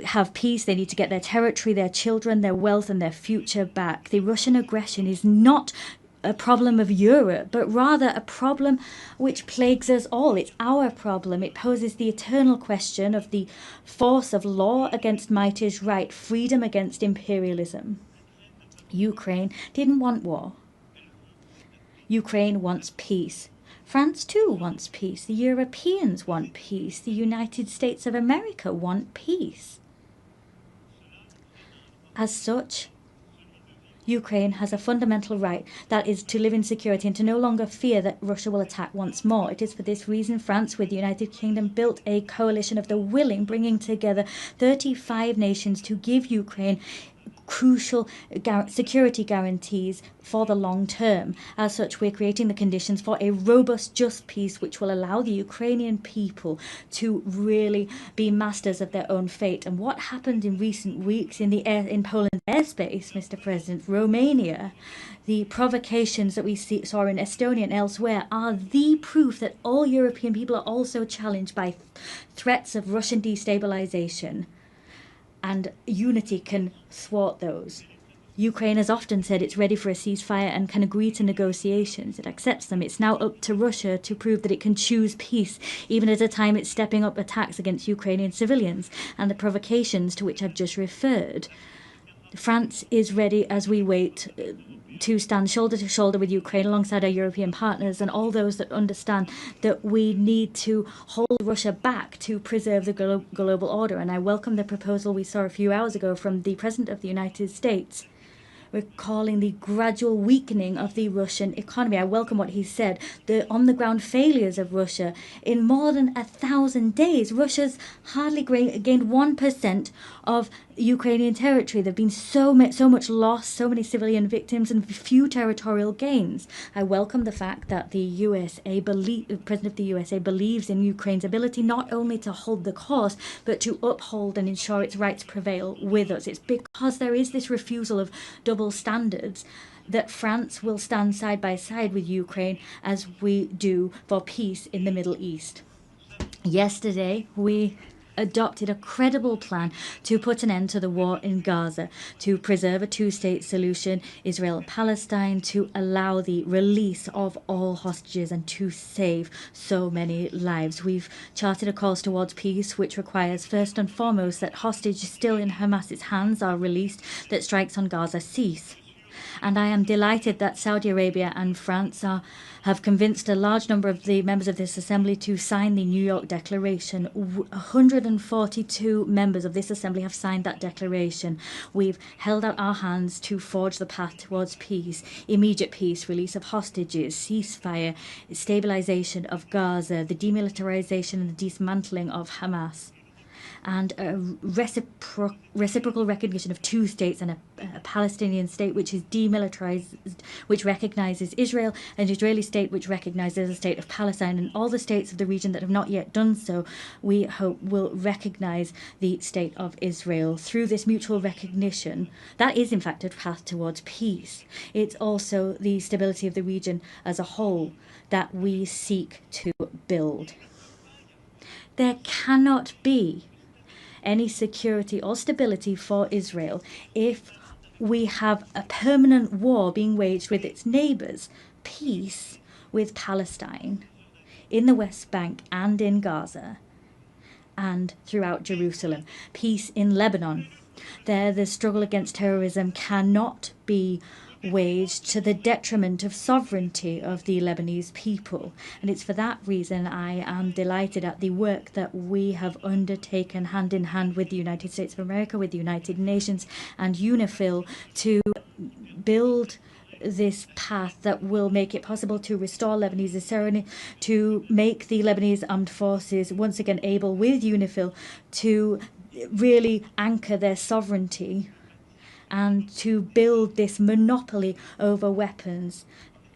have peace. They need to get their territory, their children, their wealth, and their future back. The Russian aggression is not a problem of Europe, but rather a problem which plagues us all. It's our problem. It poses the eternal question of the force of law against might is right, freedom against imperialism. Ukraine didn't want war. Ukraine wants peace. France too wants peace. The Europeans want peace. The United States of America want peace. As such, Ukraine has a fundamental right, that is to live in security and to no longer fear that Russia will attack once more. It is for this reason France, with the United Kingdom, built a coalition of the willing, bringing together 35 nations to give Ukraine crucial security guarantees for the long term. As such, we're creating the conditions for a robust, just peace which will allow the Ukrainian people to really be masters of their own fate. And what happened in recent weeks in Poland's airspace, Mr. President, Romania, the provocations that we saw in Estonia and elsewhere are the proof that all European people are also challenged by threats of Russian destabilization. And unity can thwart those. Ukraine has often said it's ready for a ceasefire and can agree to negotiations. It accepts them. It's now up to Russia to prove that it can choose peace, even at a time it's stepping up attacks against Ukrainian civilians and the provocations to which I've just referred. France is ready as we wait to stand shoulder to shoulder with Ukraine alongside our European partners and all those that understand that we need to hold Russia back to preserve the global order. And I welcome the proposal we saw a few hours ago from the President of the United States, recalling the gradual weakening of the Russian economy. I welcome what he said, the on-the-ground failures of Russia. In more than 1,000 days, Russia's hardly gained 1% of Ukrainian territory. There have been so much loss, so many civilian victims, and few territorial gains. I welcome the fact that the President of the USA believes in Ukraine's ability not only to hold the course, but to uphold and ensure its rights prevail with us. It's because there is this refusal of double standards that France will stand side by side with Ukraine as we do for peace in the Middle East. Yesterday, we adopted a credible plan to put an end to the war in Gaza, to preserve a two-state solution, Israel and Palestine, to allow the release of all hostages and to save so many lives. We've charted a course towards peace, which requires first and foremost that hostages still in Hamas's hands are released, that strikes on Gaza cease. And I am delighted that Saudi Arabia and France have convinced a large number of the members of this assembly to sign the New York Declaration. 142 members of this assembly have signed that declaration. We've held out our hands to forge the path towards peace, immediate peace, release of hostages, ceasefire, stabilization of Gaza, the demilitarization and the dismantling of Hamas, and a reciprocal recognition of two states and a Palestinian state which is demilitarized, which recognizes Israel, an Israeli state which recognizes the state of Palestine, and all the states of the region that have not yet done so, we hope will recognize the state of Israel. Through this mutual recognition, that is in fact a path towards peace. It's also the stability of the region as a whole that we seek to build. There cannot be any security or stability for Israel if we have a permanent war being waged with its neighbours. Peace with Palestine, in the West Bank and in Gaza, and throughout Jerusalem. Peace in Lebanon, The struggle against terrorism cannot be waged to the detriment of sovereignty of the Lebanese people. And it's for that reason I am delighted at the work that we have undertaken hand in hand with the United States of America, with the United Nations and UNIFIL to build this path that will make it possible to restore Lebanese sovereignty, to make the Lebanese armed forces once again able, with UNIFIL, to really anchor their sovereignty and to build this monopoly over weapons,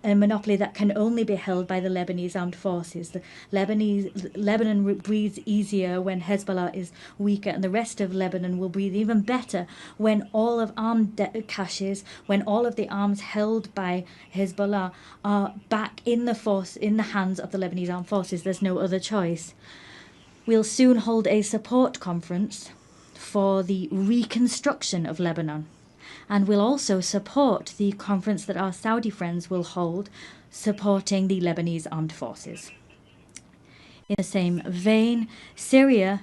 a monopoly that can only be held by the Lebanese armed forces. Lebanon breathes easier when Hezbollah is weaker, and the rest of Lebanon will breathe even better when all of armed caches, when all of the arms held by Hezbollah are back in the hands of the Lebanese armed forces. There's no other choice. We'll soon hold a support conference for the reconstruction of Lebanon. And we'll also support the conference that our Saudi friends will hold, supporting the Lebanese armed forces. In the same vein, Syria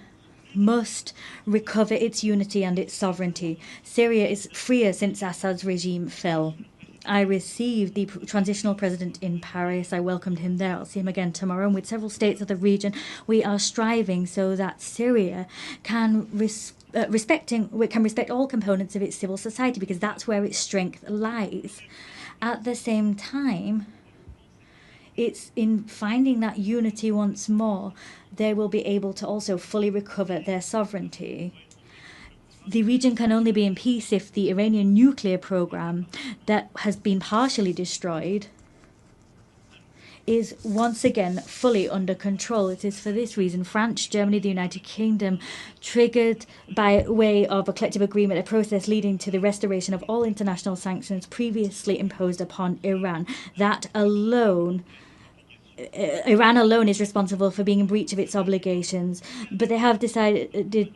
must recover its unity and its sovereignty. Syria is freer since Assad's regime fell. I received the transitional president in Paris. I welcomed him there. I'll see him again tomorrow. And with several states of the region, we are striving so that Syria can respect all components of its civil society, because that's where its strength lies. At the same time, it's in finding that unity once more, they will be able to also fully recover their sovereignty. The region can only be in peace if the Iranian nuclear program that has been partially destroyed is once again fully under control. It is for this reason France, Germany, the United Kingdom triggered by way of a collective agreement a process leading to the restoration of all international sanctions previously imposed upon Iran. Iran alone is responsible for being in breach of its obligations, but they have decided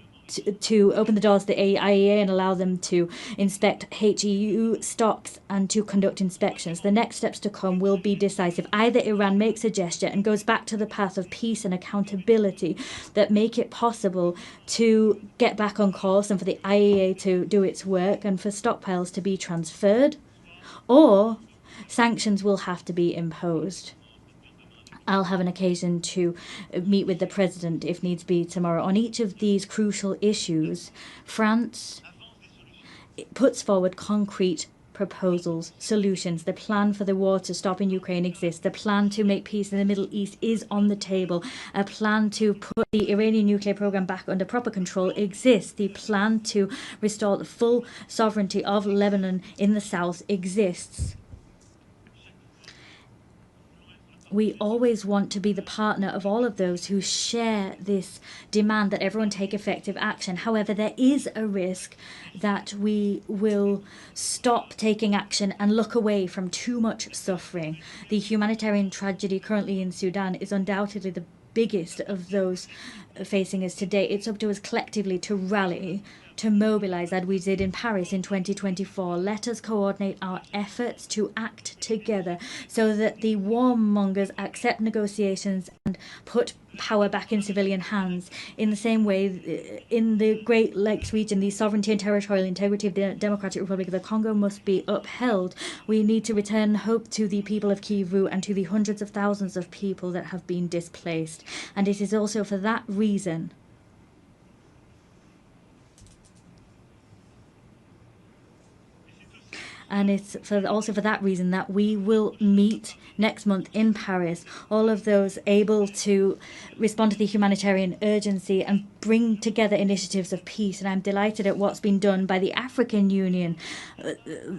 to open the doors to the IAEA and allow them to inspect HEU stocks and to conduct inspections. The next steps to come will be decisive. Either Iran makes a gesture and goes back to the path of peace and accountability that make it possible to get back on course and for the IAEA to do its work and for stockpiles to be transferred, or sanctions will have to be imposed. I'll have an occasion to meet with the president, if needs be, tomorrow. On each of these crucial issues, France puts forward concrete proposals, solutions. The plan for the war to stop in Ukraine exists. The plan to make peace in the Middle East is on the table. A plan to put the Iranian nuclear program back under proper control exists. The plan to restore the full sovereignty of Lebanon in the south exists. We always want to be the partner of all of those who share this demand that everyone take effective action. However, there is a risk that we will stop taking action and look away from too much suffering. The humanitarian tragedy currently in Sudan is undoubtedly the biggest of those facing us today. It's up to us collectively to rally, to mobilize as we did in Paris in 2024. Let us coordinate our efforts to act together so that the warmongers accept negotiations and put power back in civilian hands. In the same way, in the Great Lakes region, the sovereignty and territorial integrity of the Democratic Republic of the Congo must be upheld. We need to return hope to the people of Kivu and to the hundreds of thousands of people that have been displaced. And it is also for that reason and it's also for that reason that we will meet next month in Paris, all of those able to respond to the humanitarian urgency and bring together initiatives of peace. And I'm delighted at what's been done by the African Union,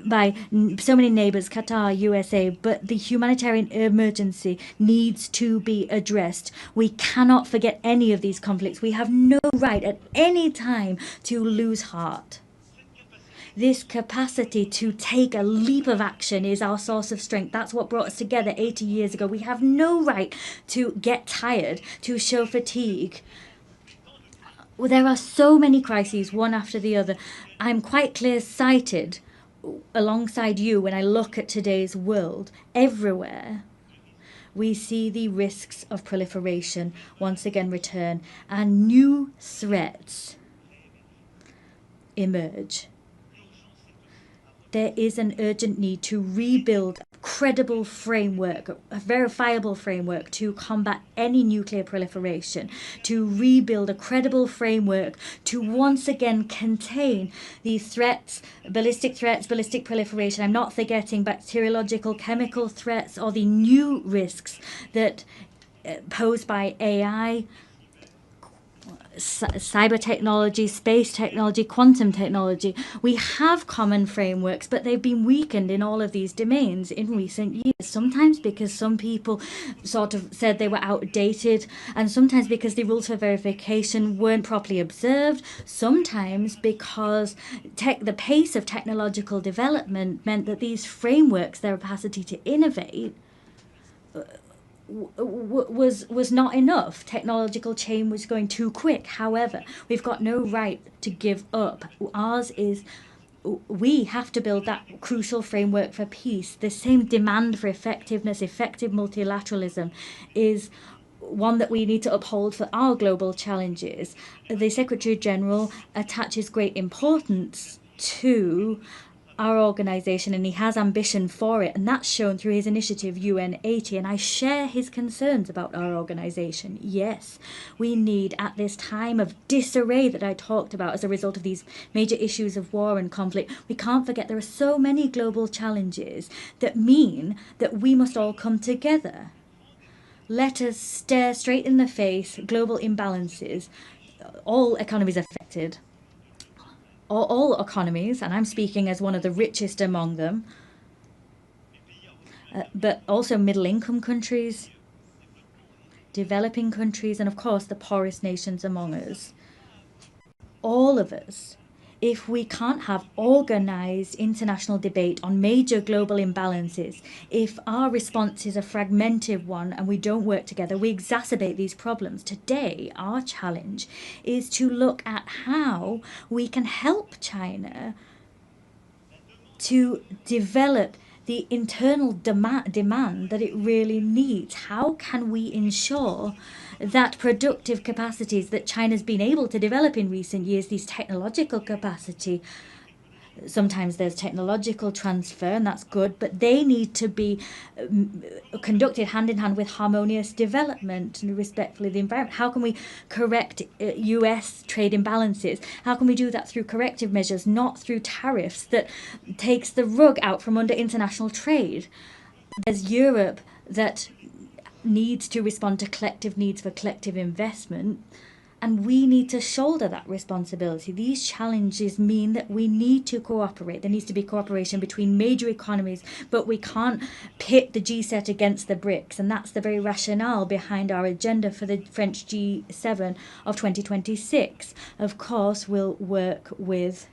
by so many neighbours, Qatar, USA, but the humanitarian emergency needs to be addressed. We cannot forget any of these conflicts. We have no right at any time to lose heart. This capacity to take a leap of action is our source of strength. That's what brought us together 80 years ago. We have no right to get tired, to show fatigue. Well, there are so many crises, one after the other. I'm quite clear-sighted alongside you when I look at today's world. Everywhere we see the risks of proliferation once again return and new threats emerge. There is an urgent need to rebuild a credible framework, a verifiable framework to combat any nuclear proliferation, to rebuild a credible framework to once again contain these threats, ballistic proliferation. I'm not forgetting bacteriological, chemical threats, or the new risks that posed by AI, cyber technology, space technology, quantum technology. We have common frameworks, but they've been weakened in all of these domains in recent years. Sometimes because some people sort of said they were outdated, and sometimes because the rules for verification weren't properly observed, sometimes because the pace of technological development meant that these frameworks, their capacity to innovate, was not enough. Technological change was going too quick. However, we've got no right to give up. Ours is, we have to build that crucial framework for peace. The same demand for effectiveness, effective multilateralism, is one that we need to uphold for our global challenges. The Secretary General attaches great importance to our organisation, and he has ambition for it, and that's shown through his initiative UN 80, and I share his concerns about our organisation. Yes, we need, at this time of disarray that I talked about as a result of these major issues of war and conflict, we can't forget there are so many global challenges that mean that we must all come together. Let us stare straight in the face global imbalances. All economies affected. All economies, and I'm speaking as one of the richest among them, but also middle-income countries, developing countries, and of course the poorest nations among us. All of us, if we can't have organised international debate on major global imbalances, if our response is a fragmented one and we don't work together, we exacerbate these problems. Today, our challenge is to look at how we can help China to develop the internal demand that it really needs. How can we ensure that productive capacities that China's been able to develop in recent years, these technological capacity, sometimes there's technological transfer, and that's good, but they need to be conducted hand in hand with harmonious development and respectfully the environment. How can we correct US trade imbalances? How can we do that through corrective measures, not through tariffs that takes the rug out from under international trade? There's Europe that needs to respond to collective needs for collective investment, and we need to shoulder that responsibility. These challenges mean that we need to cooperate. There needs to be cooperation between major economies, but we can't pit the G7 against the BRICS, and that's the very rationale behind our agenda for the French G7 of 2026. Of course, we'll work with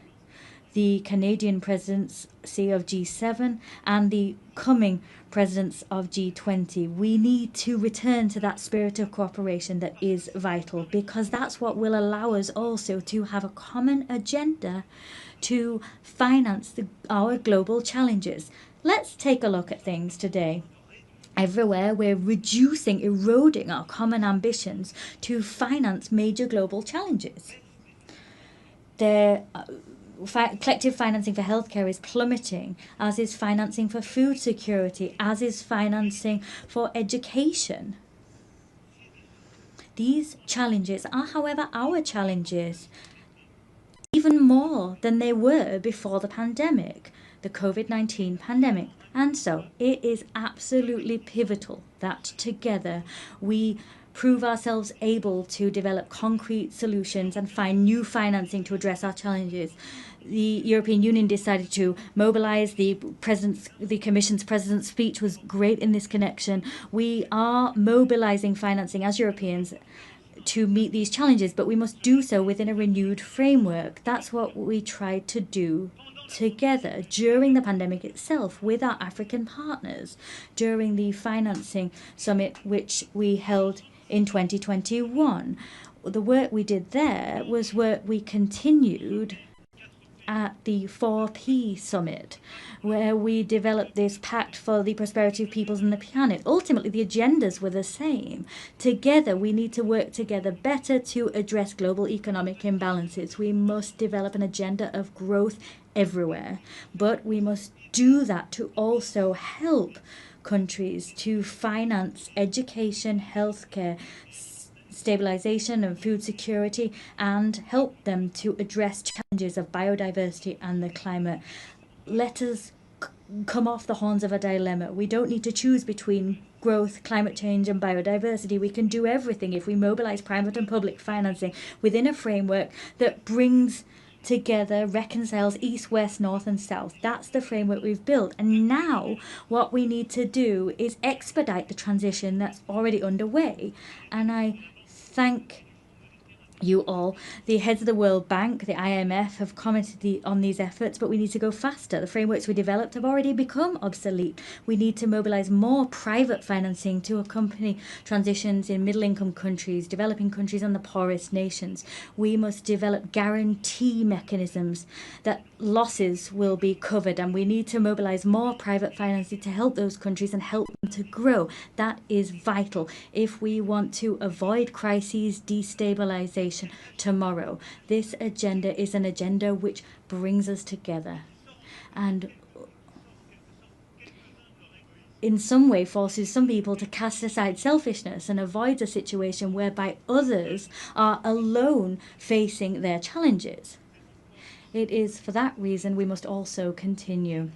the Canadian presidency of G7 and the coming presidents of G20. We need to return to that spirit of cooperation that is vital, because that's what will allow us also to have a common agenda to finance our global challenges. Let's take a look at things today. Everywhere we're eroding our common ambitions to finance major global challenges. Collective financing for healthcare is plummeting, as is financing for food security, as is financing for education. These challenges are, however, our challenges, even more than they were before the pandemic, the COVID-19 pandemic. And so it is absolutely pivotal that together we prove ourselves able to develop concrete solutions and find new financing to address our challenges. The European Union decided to mobilize. The Commission's President's speech was great in this connection. We are mobilizing financing as Europeans to meet these challenges, but we must do so within a renewed framework. That's what we tried to do together during the pandemic itself with our African partners, during the financing summit which we held in 2021. The work we did there was work we continued at the 4P summit, where we developed this pact for the prosperity of peoples and the planet. Ultimately, the agendas were the same. Together, we need to work together better to address global economic imbalances. We must develop an agenda of growth everywhere, but we must do that to also help countries to finance education, healthcare, stabilization and food security, and help them to address challenges of biodiversity and the climate. Let us come off the horns of a dilemma. We don't need to choose between growth, climate change and biodiversity. We can do everything if we mobilize private and public financing within a framework that brings together, reconciles east, west, north and south. That's the framework we've built. And now what we need to do is expedite the transition that's already underway. And I thank you all. The heads of the World Bank, the IMF, have commented on these efforts, but we need to go faster. The frameworks we developed have already become obsolete. We need to mobilize more private financing to accompany transitions in middle-income countries, developing countries and the poorest nations. We must develop guarantee mechanisms that losses will be covered, and we need to mobilize more private financing to help those countries and help them to grow. That is vital if we want to avoid crises, destabilization tomorrow. This agenda is an agenda which brings us together and in some way forces some people to cast aside selfishness and avoid a situation whereby others are alone facing their challenges. It is for that reason we must also continue.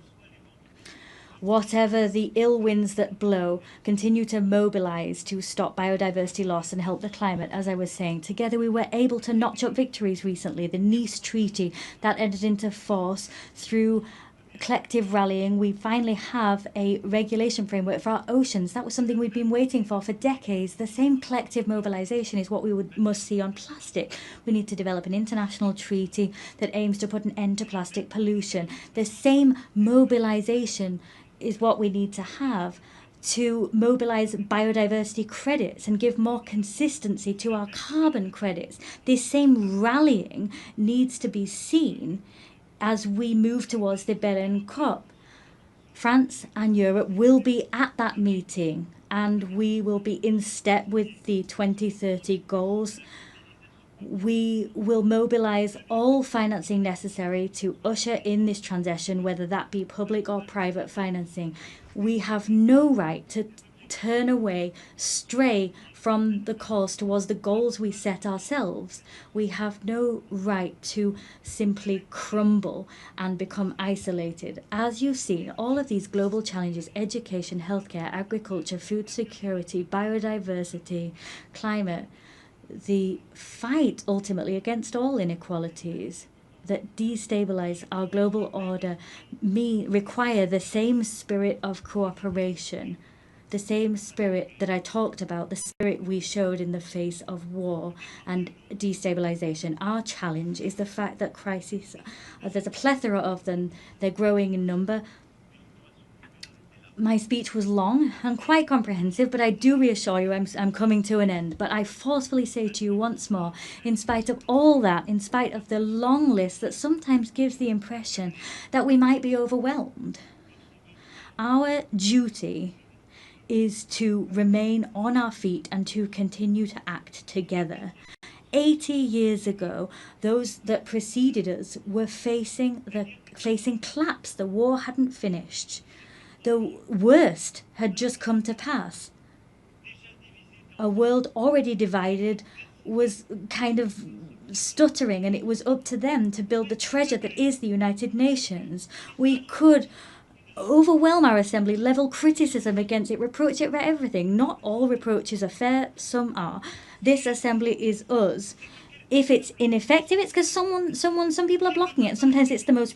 Whatever the ill winds that blow, continue to mobilize to stop biodiversity loss and help the climate. As I was saying, together we were able to notch up victories recently. The Nice Treaty that entered into force through collective rallying. We finally have a regulation framework for our oceans. That was something we'd been waiting for decades. The same collective mobilization is what we must see on plastic. We need to develop an international treaty that aims to put an end to plastic pollution. The same mobilization is what we need to have to mobilize biodiversity credits and give more consistency to our carbon credits. This same rallying needs to be seen as we move towards the Berlin COP. France and Europe will be at that meeting, and we will be in step with the 2030 goals. We will mobilize all financing necessary to usher in this transition, whether that be public or private financing. We have no right to turn away, stray from the course towards the goals we set ourselves. We have no right to simply crumble and become isolated. As you've seen, all of these global challenges, education, healthcare, agriculture, food security, biodiversity, climate, the fight ultimately against all inequalities that destabilize our global order require the same spirit of cooperation, the same spirit that I talked about, the spirit we showed in the face of war and destabilization. Our challenge is the fact that crises, there's a plethora of them, they're growing in number. My speech was long and quite comprehensive, but I do reassure you I'm coming to an end. But I forcefully say to you once more, in spite of all that, in spite of the long list that sometimes gives the impression that we might be overwhelmed, our duty is to remain on our feet and to continue to act together. 80 years ago, those that preceded us were facing collapse. The war hadn't finished. The worst had just come to pass. A world already divided was kind of stuttering, and it was up to them to build the treasure that is the United Nations. We could overwhelm our assembly, level criticism against it, reproach it for everything. Not all reproaches are fair, some are. This assembly is us. If it's ineffective, it's because some people are blocking it. And sometimes it's the most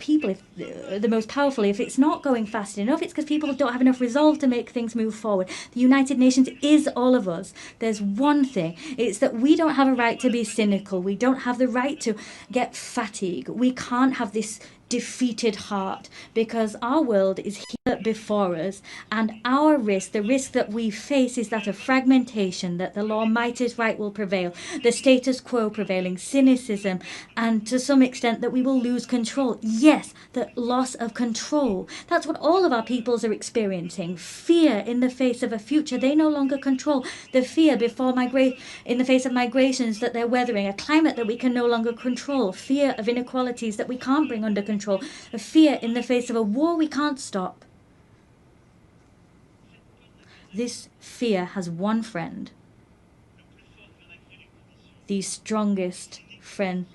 powerful. If it's not going fast enough, it's because people don't have enough resolve to make things move forward. The United Nations is all of us. There's one thing. It's that we don't have a right to be cynical. We don't have the right to get fatigued. We can't have this defeated heart, because our world is here before us, and our risk, the risk that we face, is that of fragmentation, that the law might is right will prevail, the status quo prevailing, cynicism, and to some extent that we will lose control. Yes, the loss of control. That's what all of our peoples are experiencing. Fear in the face of a future they no longer control. The fear before in the face of migrations that they're weathering, a climate that we can no longer control, fear of inequalities that we can't bring under control, a fear in the face of a war we can't stop. This fear has one friend, the strongest friend,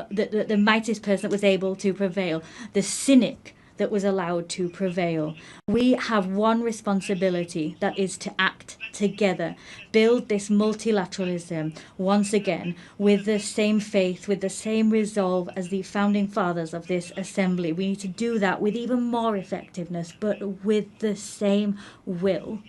the mightiest person that was able to prevail, the cynic that was allowed to prevail. We have one responsibility, that is to act together, build this multilateralism once again with the same faith, with the same resolve as the founding fathers of this assembly. We need to do that with even more effectiveness, but with the same will.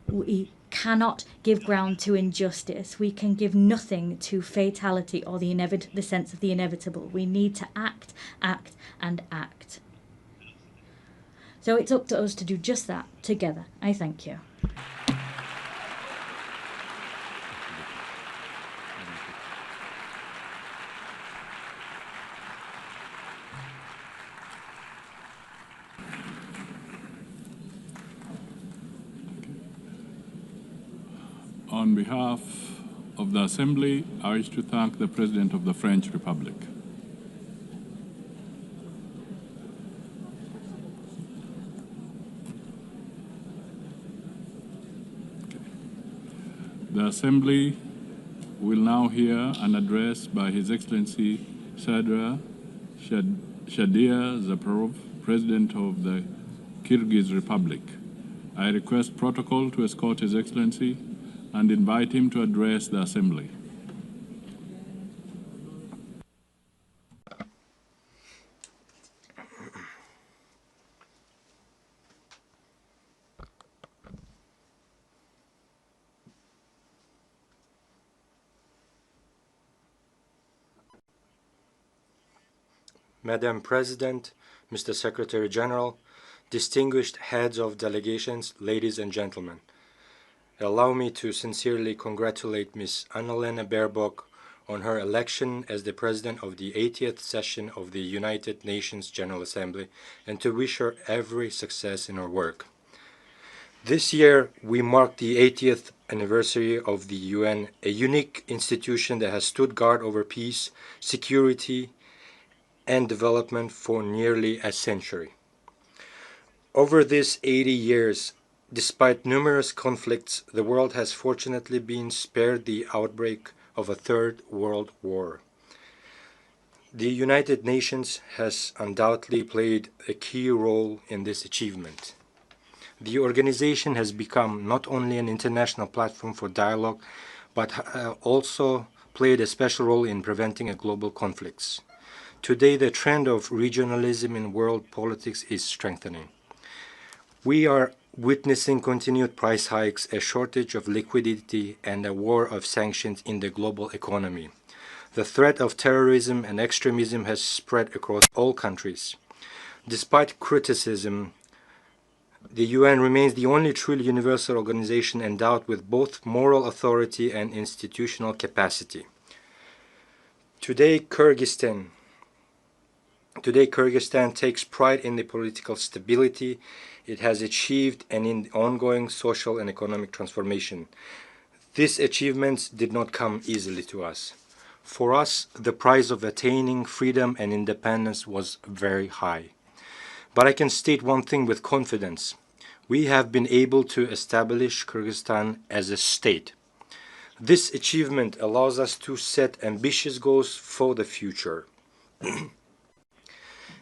We cannot give ground to injustice. We can give nothing to fatality or the sense of the inevitable. We need to act, act, and act. So it's up to us to do just that together. I thank you. On behalf of the Assembly, I wish to thank the President of the French Republic. The Assembly will now hear an address by His Excellency Shadia Zaparov, President of the Kyrgyz Republic. I request protocol to escort His Excellency and invite him to address the Assembly. Madam President, Mr. Secretary General, distinguished heads of delegations, ladies and gentlemen, allow me to sincerely congratulate Ms. Annalena Baerbock on her election as the President of the 80th session of the United Nations General Assembly and to wish her every success in her work. This year, we mark the 80th anniversary of the UN, a unique institution that has stood guard over peace, security, and development for nearly a century. Over these 80 years, despite numerous conflicts, the world has fortunately been spared the outbreak of a third world war. The United Nations has undoubtedly played a key role in this achievement. The organization has become not only an international platform for dialogue, but also played a special role in preventing global conflicts. Today, the trend of regionalism in world politics is strengthening. We are witnessing continued price hikes, a shortage of liquidity, and a war of sanctions in the global economy. The threat of terrorism and extremism has spread across all countries. Despite criticism, the UN remains the only truly universal organization endowed with both moral authority and institutional capacity. Today, Kyrgyzstan takes pride in the political stability it has achieved and in the ongoing social and economic transformation. These achievements did not come easily to us. For us, the price of attaining freedom and independence was very high. But I can state one thing with confidence. We have been able to establish Kyrgyzstan as a state. This achievement allows us to set ambitious goals for the future.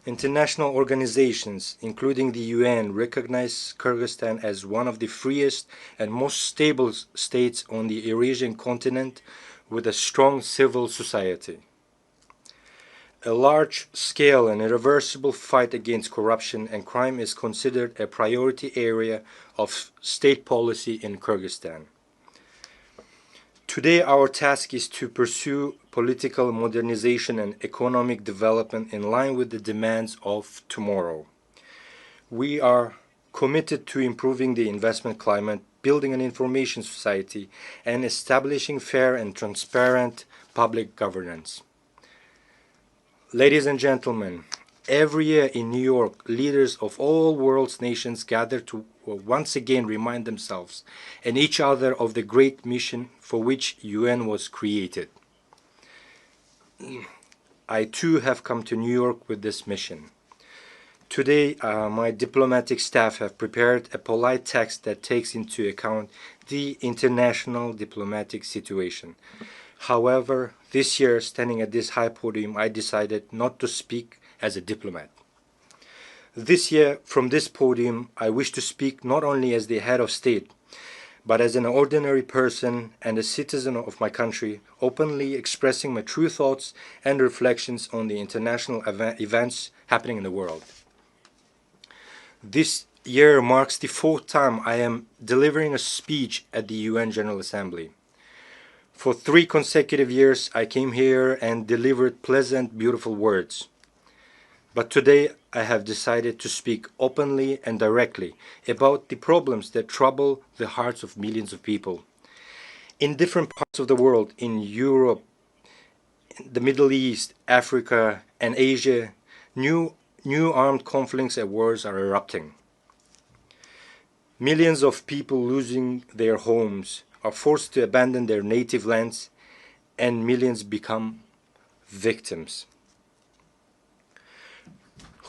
International organizations, including the UN, recognize Kyrgyzstan as one of the freest and most stable states on the Eurasian continent with a strong civil society. A large-scale and irreversible fight against corruption and crime is considered a priority area of state policy in Kyrgyzstan. Today, our task is to pursue political modernization and economic development in line with the demands of tomorrow. We are committed to improving the investment climate, building an information society, and establishing fair and transparent public governance. Ladies and gentlemen, every year in New York, leaders of all world's nations gather to once again remind themselves and each other of the great mission for which UN was created. I too have come to New York with this mission. Today, my diplomatic staff have prepared a polite text that takes into account the international diplomatic situation. However, this year, standing at this high podium, I decided not to speak as a diplomat. This year, from this podium, I wish to speak not only as the head of state, but as an ordinary person and a citizen of my country, openly expressing my true thoughts and reflections on the international events happening in the world. This year marks the 4th time I am delivering a speech at the UN General Assembly. For 3 consecutive years, I came here and delivered pleasant, beautiful words. But today, I have decided to speak openly and directly about the problems that trouble the hearts of millions of people. In different parts of the world, in Europe, the Middle East, Africa, and Asia, new armed conflicts and wars are erupting. Millions of people losing their homes are forced to abandon their native lands, and millions become victims.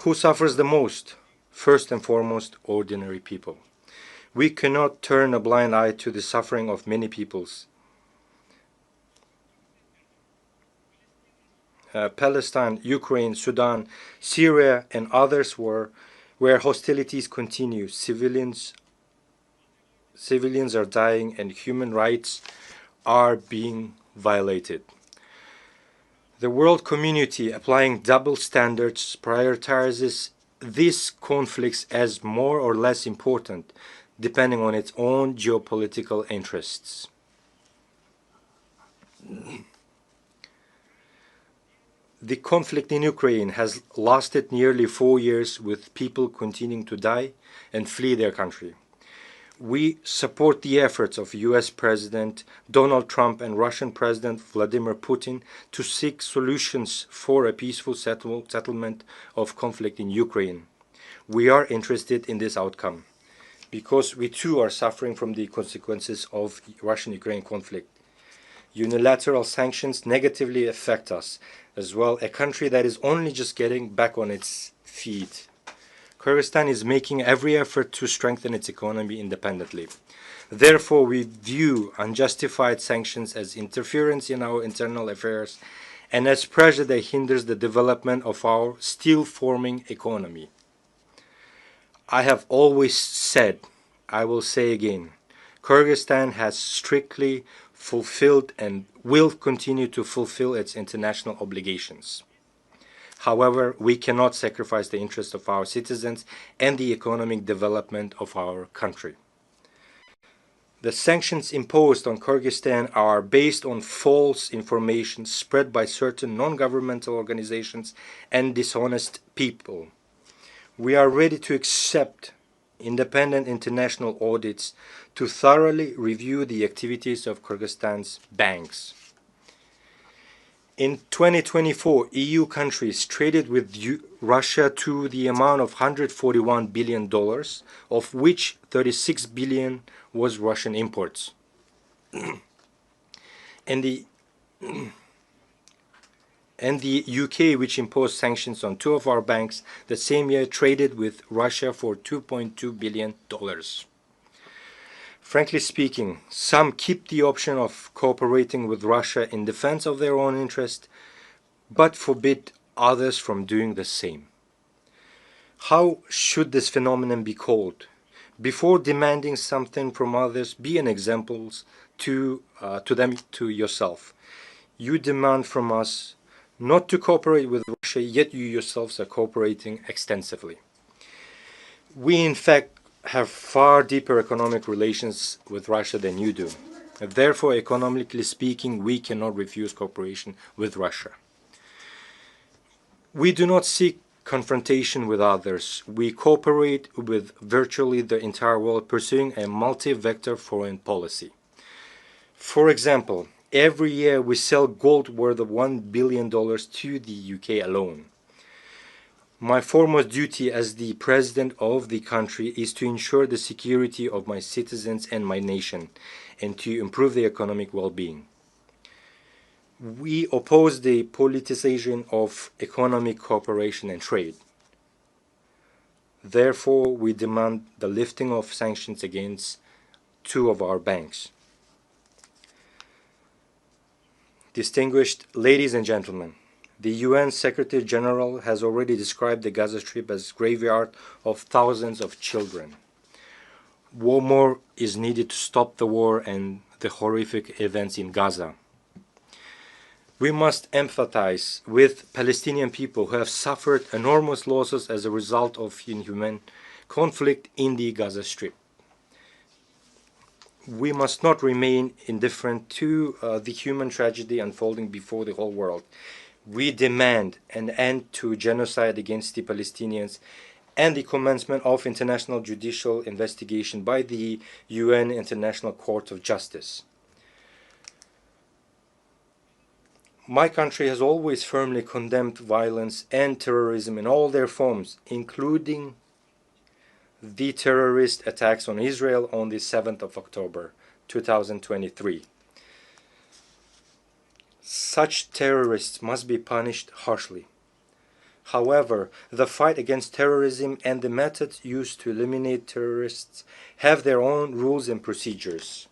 Who suffers the most? First and foremost, ordinary people. We cannot turn a blind eye to the suffering of many peoples. Palestine, Ukraine, Sudan, Syria, and others where hostilities continue. Civilians are dying and human rights are being violated. The world community, applying double standards, prioritizes these conflicts as more or less important, depending on its own geopolitical interests. The conflict in Ukraine has lasted nearly 4 years, with people continuing to die and flee their country. We support the efforts of US President Donald Trump and Russian President Vladimir Putin to seek solutions for a peaceful settlement of conflict in Ukraine. We are interested in this outcome because we too are suffering from the consequences of Russian-Ukraine conflict. Unilateral sanctions negatively affect us as well, a country that is only just getting back on its feet. Kyrgyzstan is making every effort to strengthen its economy independently. Therefore, we view unjustified sanctions as interference in our internal affairs and as pressure that hinders the development of our still-forming economy. I have always said, I will say again, Kyrgyzstan has strictly fulfilled and will continue to fulfill its international obligations. However, we cannot sacrifice the interests of our citizens and the economic development of our country. The sanctions imposed on Kyrgyzstan are based on false information spread by certain non-governmental organizations and dishonest people. We are ready to accept independent international audits to thoroughly review the activities of Kyrgyzstan's banks. In 2024, EU countries traded with Russia to the amount of $141 billion, of which $36 billion was Russian imports. and the UK, which imposed sanctions on 2 of our banks, the same year traded with Russia for $2.2 billion. Frankly speaking, some keep the option of cooperating with Russia in defense of their own interest, but forbid others from doing the same. How should this phenomenon be called? Before demanding something from others, be an example to yourself. You demand from us not to cooperate with Russia, yet you yourselves are cooperating extensively. We, in fact, have far deeper economic relations with Russia than you do. Therefore, economically speaking, we cannot refuse cooperation with Russia. We do not seek confrontation with others. We cooperate with virtually the entire world, pursuing a multi-vector foreign policy. For example, every year we sell gold worth of $1 billion to the UK alone. My foremost duty as the president of the country is to ensure the security of my citizens and my nation, and to improve their economic well-being. We oppose the politicization of economic cooperation and trade. Therefore, we demand the lifting of sanctions against 2 of our banks. Distinguished ladies and gentlemen, the UN Secretary General has already described the Gaza Strip as a graveyard of thousands of children. More is needed to stop the war and the horrific events in Gaza. We must empathize with Palestinian people who have suffered enormous losses as a result of inhuman conflict in the Gaza Strip. We must not remain indifferent to the human tragedy unfolding before the whole world. We demand an end to genocide against the Palestinians and the commencement of international judicial investigation by the UN International Court of Justice. My country has always firmly condemned violence and terrorism in all their forms, including the terrorist attacks on Israel on the 7th of October 2023. Such terrorists must be punished harshly. However, the fight against terrorism and the methods used to eliminate terrorists have their own rules and procedures.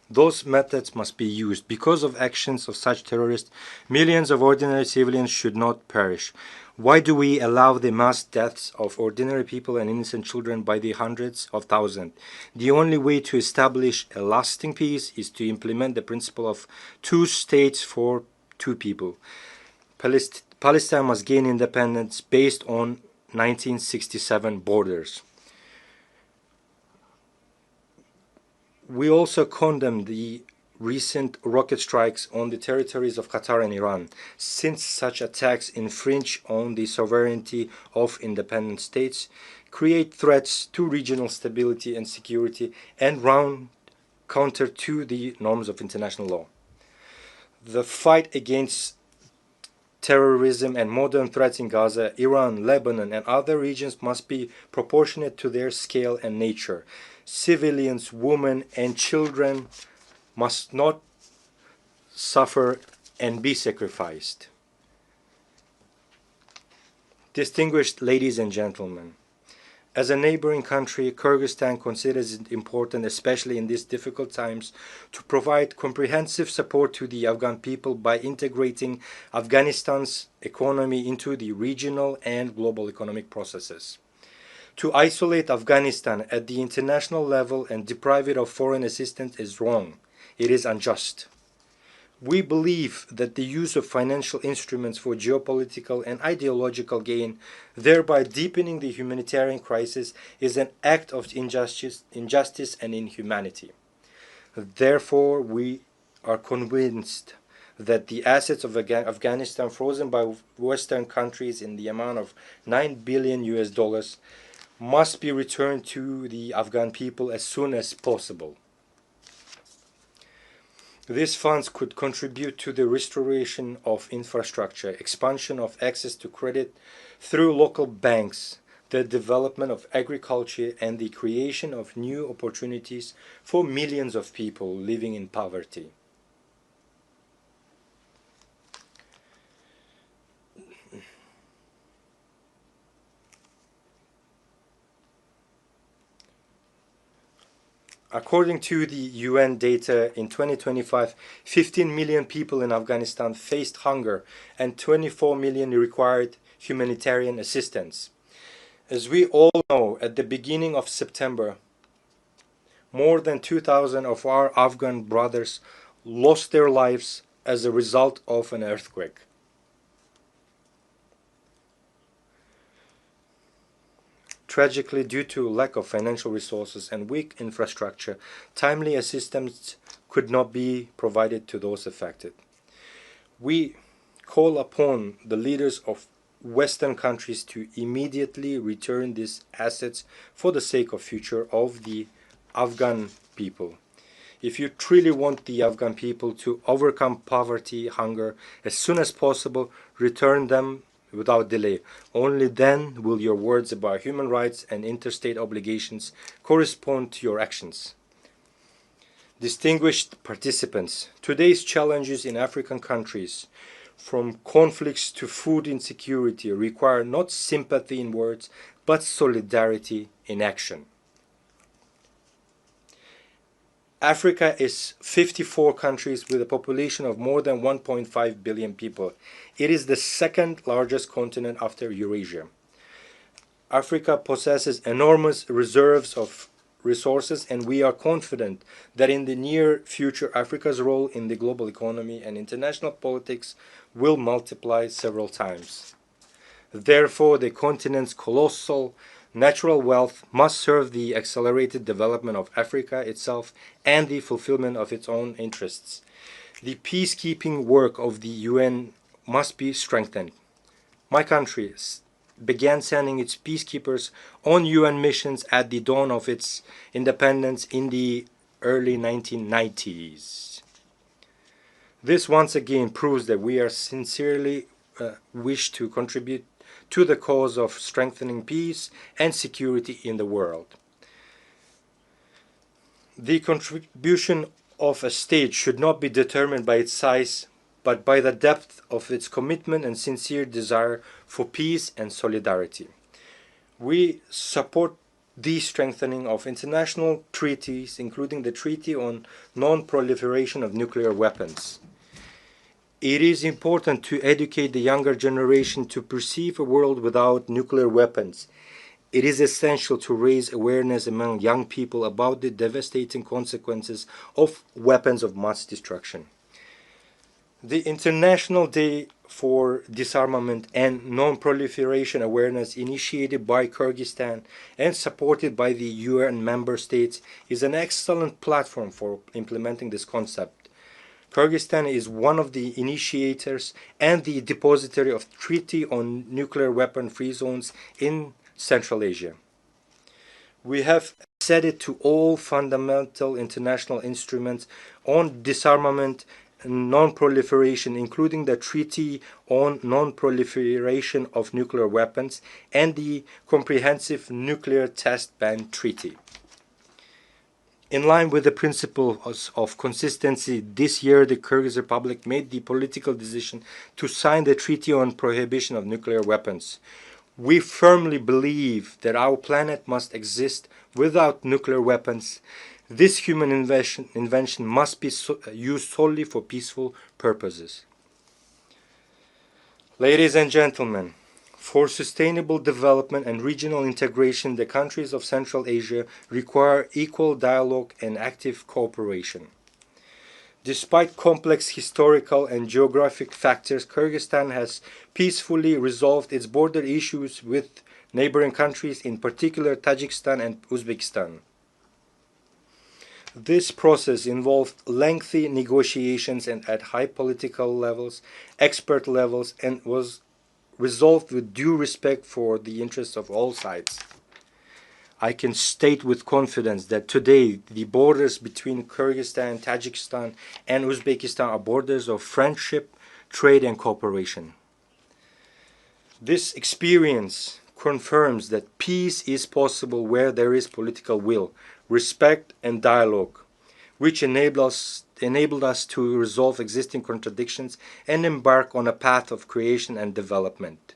Those methods must be used. Because of actions of such terrorists, millions of ordinary civilians should not perish. Why do we allow the mass deaths of ordinary people and innocent children by the hundreds of thousands? The only way to establish a lasting peace is to implement the principle of 2 states for 2 people. Palestine must gain independence based on 1967 borders. We also condemn the recent rocket strikes on the territories of Qatar and Iran, since such attacks infringe on the sovereignty of independent states, create threats to regional stability and security, and run counter to the norms of international law. The fight against terrorism and modern threats in Gaza, Iran, Lebanon, and other regions must be proportionate to their scale and nature. Civilians, women, and children must not suffer and be sacrificed. Distinguished ladies and gentlemen, as a neighboring country, Kyrgyzstan considers it important, especially in these difficult times, to provide comprehensive support to the Afghan people by integrating Afghanistan's economy into the regional and global economic processes. To isolate Afghanistan at the international level and deprive it of foreign assistance is wrong. It is unjust. We believe that the use of financial instruments for geopolitical and ideological gain, thereby deepening the humanitarian crisis, is an act of injustice and inhumanity. Therefore, we are convinced that the assets of Afghanistan frozen by Western countries in the amount of $9 billion must be returned to the Afghan people as soon as possible. These funds could contribute to the restoration of infrastructure, expansion of access to credit through local banks, the development of agriculture, and the creation of new opportunities for millions of people living in poverty. According to the UN data, in 2025, 15 million people in Afghanistan faced hunger and 24 million required humanitarian assistance. As we all know, at the beginning of September, more than 2,000 of our Afghan brothers lost their lives as a result of an earthquake. Tragically, due to lack of financial resources and weak infrastructure, timely assistance could not be provided to those affected. We call upon the leaders of Western countries to immediately return these assets for the sake of future of the Afghan people. If you truly want the Afghan people to overcome poverty, hunger, as soon as possible, return them without delay. Only then will your words about human rights and interstate obligations correspond to your actions. Distinguished participants, today's challenges in African countries, from conflicts to food insecurity, require not sympathy in words, but solidarity in action. Africa is 54 countries with a population of more than 1.5 billion people. It is the second largest continent after Eurasia. Africa possesses enormous reserves of resources, and we are confident that in the near future Africa's role in the global economy and international politics will multiply several times. Therefore, the continent's colossal natural wealth must serve the accelerated development of Africa itself and the fulfillment of its own interests. The peacekeeping work of the UN must be strengthened. My country began sending its peacekeepers on UN missions at the dawn of its independence in the early 1990s. This once again proves that we are sincerely wish to contribute to the cause of strengthening peace and security in the world. The contribution of a state should not be determined by its size, but by the depth of its commitment and sincere desire for peace and solidarity. We support the strengthening of international treaties, including the Treaty on Non-Proliferation of Nuclear Weapons. It is important to educate the younger generation to perceive a world without nuclear weapons. It is essential to raise awareness among young people about the devastating consequences of weapons of mass destruction. The International Day for Disarmament and Non-Proliferation Awareness, initiated by Kyrgyzstan and supported by the UN member states, is an excellent platform for implementing this concept. Kyrgyzstan is one of the initiators and the depository of Treaty on Nuclear Weapon-Free Zones in Central Asia. We have acceded to all fundamental international instruments on disarmament and non-proliferation, including the Treaty on Non-Proliferation of Nuclear Weapons and the Comprehensive Nuclear Test Ban Treaty. In line with the principles of consistency, this year the Kyrgyz Republic made the political decision to sign the Treaty on Prohibition of Nuclear Weapons. We firmly believe that our planet must exist without nuclear weapons. This human invention must be used solely for peaceful purposes. Ladies and gentlemen, for sustainable development and regional integration, the countries of Central Asia require equal dialogue and active cooperation. Despite complex historical and geographic factors, Kyrgyzstan has peacefully resolved its border issues with neighboring countries, in particular Tajikistan and Uzbekistan. This process involved lengthy negotiations and at high political levels, expert levels, and was resolved with due respect for the interests of all sides. I can state with confidence that today the borders between Kyrgyzstan, Tajikistan, and Uzbekistan are borders of friendship, trade, and cooperation. This experience confirms that peace is possible where there is political will, respect, and dialogue, which enabled us to resolve existing contradictions and embark on a path of creation and development.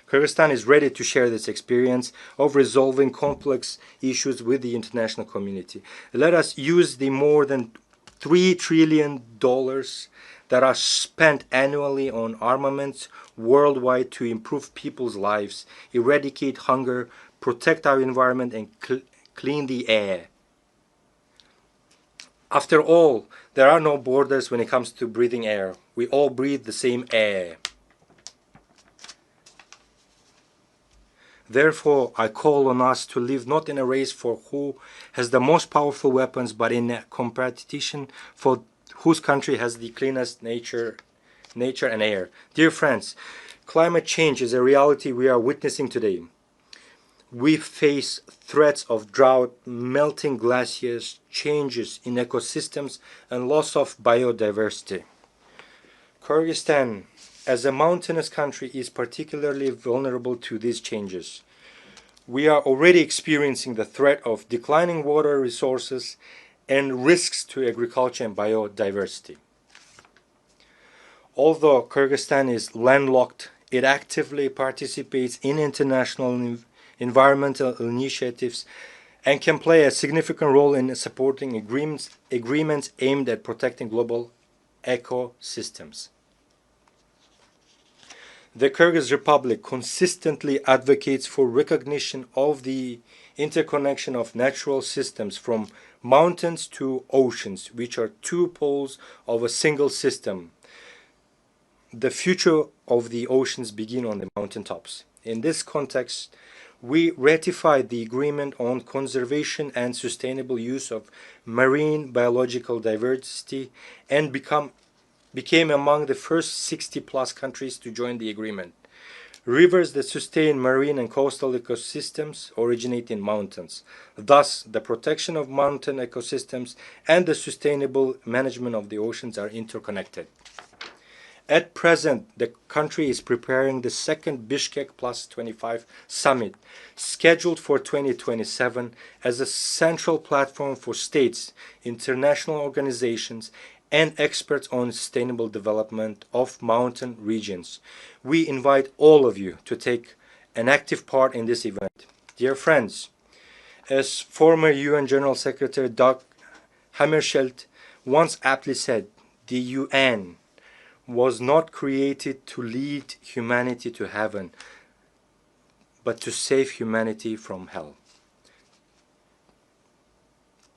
Kyrgyzstan is ready to share this experience of resolving complex issues with the international community. Let us use the more than $3 trillion that are spent annually on armaments worldwide to improve people's lives, eradicate hunger, protect our environment, and clean the air. After all, there are no borders when it comes to breathing air. We all breathe the same air. Therefore, I call on us to live not in a race for who has the most powerful weapons, but in a competition for whose country has the cleanest nature and air. Dear friends, climate change is a reality we are witnessing today. We face threats of drought, melting glaciers, changes in ecosystems, and loss of biodiversity. Kyrgyzstan, as a mountainous country, is particularly vulnerable to these changes. We are already experiencing the threat of declining water resources and risks to agriculture and biodiversity. Although Kyrgyzstan is landlocked, it actively participates in international environmental initiatives and can play a significant role in supporting agreements aimed at protecting global ecosystems. The Kyrgyz Republic consistently advocates for recognition of the interconnection of natural systems from mountains to oceans, which are two poles of a single system. The future of the oceans begin on the mountaintops. In this context, we ratified the agreement on conservation and sustainable use of marine biological diversity and became among the first 60+ countries to join the agreement. Rivers that sustain marine and coastal ecosystems originate in mountains. Thus, the protection of mountain ecosystems and the sustainable management of the oceans are interconnected. At present, the country is preparing the second Bishkek Plus 25 summit, scheduled for 2027, as a central platform for states, international organizations, and experts on sustainable development of mountain regions. We invite all of you to take an active part in this event. Dear friends, as former UN General Secretary Dag Hammarskjöld once aptly said, the UN was not created to lead humanity to heaven, but to save humanity from hell.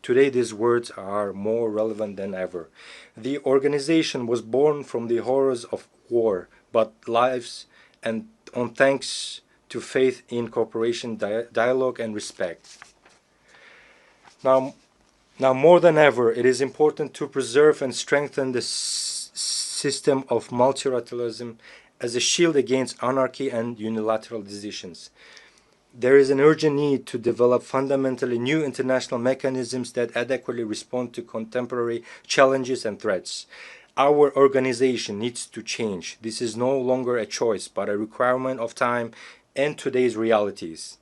Today, these words are more relevant than ever. The organization was born from the horrors of war, but lives and on thanks to faith in cooperation, dialogue, and respect. Now more than ever, it is important to preserve and strengthen the system of multilateralism as a shield against anarchy and unilateral decisions. There is an urgent need to develop fundamentally new international mechanisms that adequately respond to contemporary challenges and threats. Our organization needs to change. This is no longer a choice, but a requirement of time and today's realities.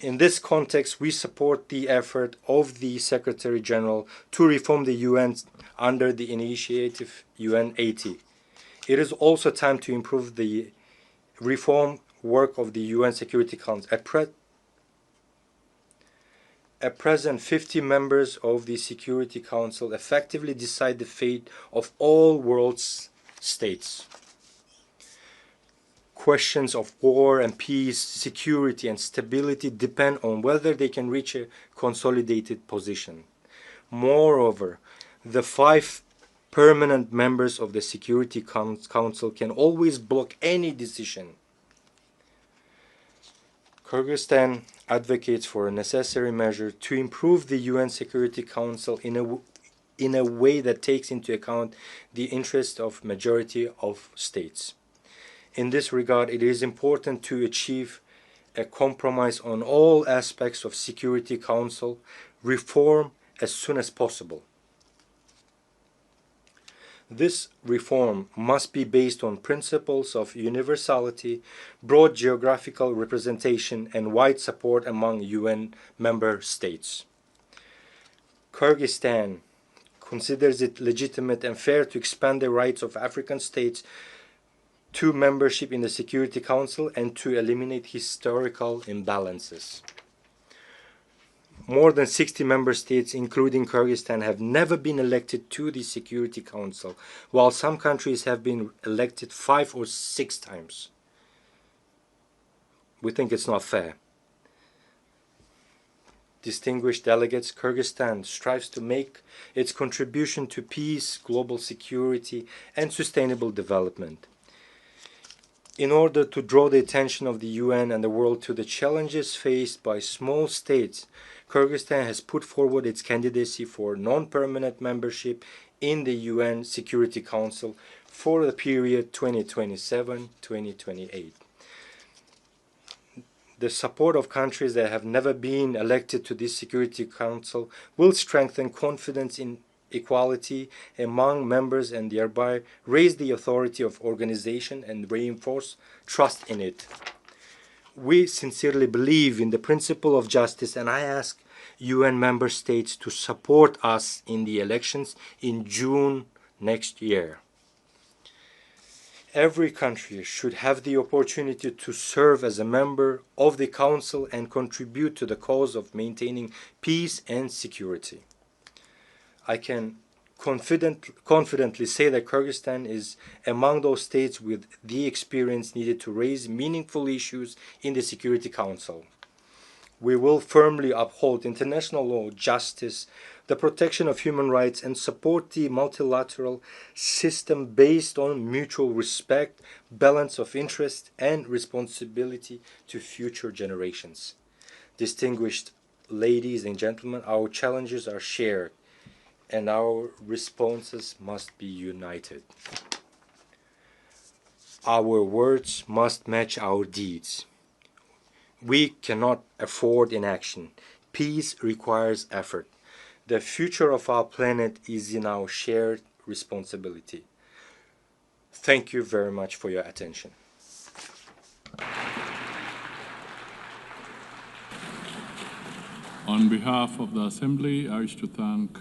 In this context, we support the effort of the Secretary General to reform the UN under the initiative UN 80. It is also time to improve the reform work of the UN Security Council. At present, 50 members of the Security Council effectively decide the fate of all world's states. Questions of war and peace, security and stability depend on whether they can reach a consolidated position. Moreover, the 5 permanent members of the Security Council can always block any decision. Kyrgyzstan advocates for a necessary measure to improve the UN Security Council in a way that takes into account the interests of majority of states. In this regard, it is important to achieve a compromise on all aspects of Security Council reform as soon as possible. This reform must be based on principles of universality, broad geographical representation, and wide support among UN member states. Kyrgyzstan considers it legitimate and fair to expand the rights of African states to membership in the Security Council and to eliminate historical imbalances. More than 60 member states, including Kyrgyzstan, have never been elected to the Security Council, while some countries have been elected 5 or 6 times. We think it's not fair. Distinguished delegates, Kyrgyzstan strives to make its contribution to peace, global security, and sustainable development. In order to draw the attention of the UN and the world to the challenges faced by small states, Kyrgyzstan has put forward its candidacy for non-permanent membership in the UN Security Council for the period 2027-2028. The support of countries that have never been elected to this Security Council will strengthen confidence in equality among members and thereby raise the authority of organization and reinforce trust in it. We sincerely believe in the principle of justice, and I ask UN member states to support us in the elections in June next year. Every country should have the opportunity to serve as a member of the Council and contribute to the cause of maintaining peace and security. I can confidently say that Kyrgyzstan is among those states with the experience needed to raise meaningful issues in the Security Council. We will firmly uphold international law, justice, the protection of human rights, and support the multilateral system based on mutual respect, balance of interest, and responsibility to future generations. Distinguished ladies and gentlemen, our challenges are shared, and our responses must be united. Our words must match our deeds. We cannot afford inaction. Peace requires effort. The future of our planet is in our shared responsibility. Thank you very much for your attention. On behalf of the Assembly, I wish to thank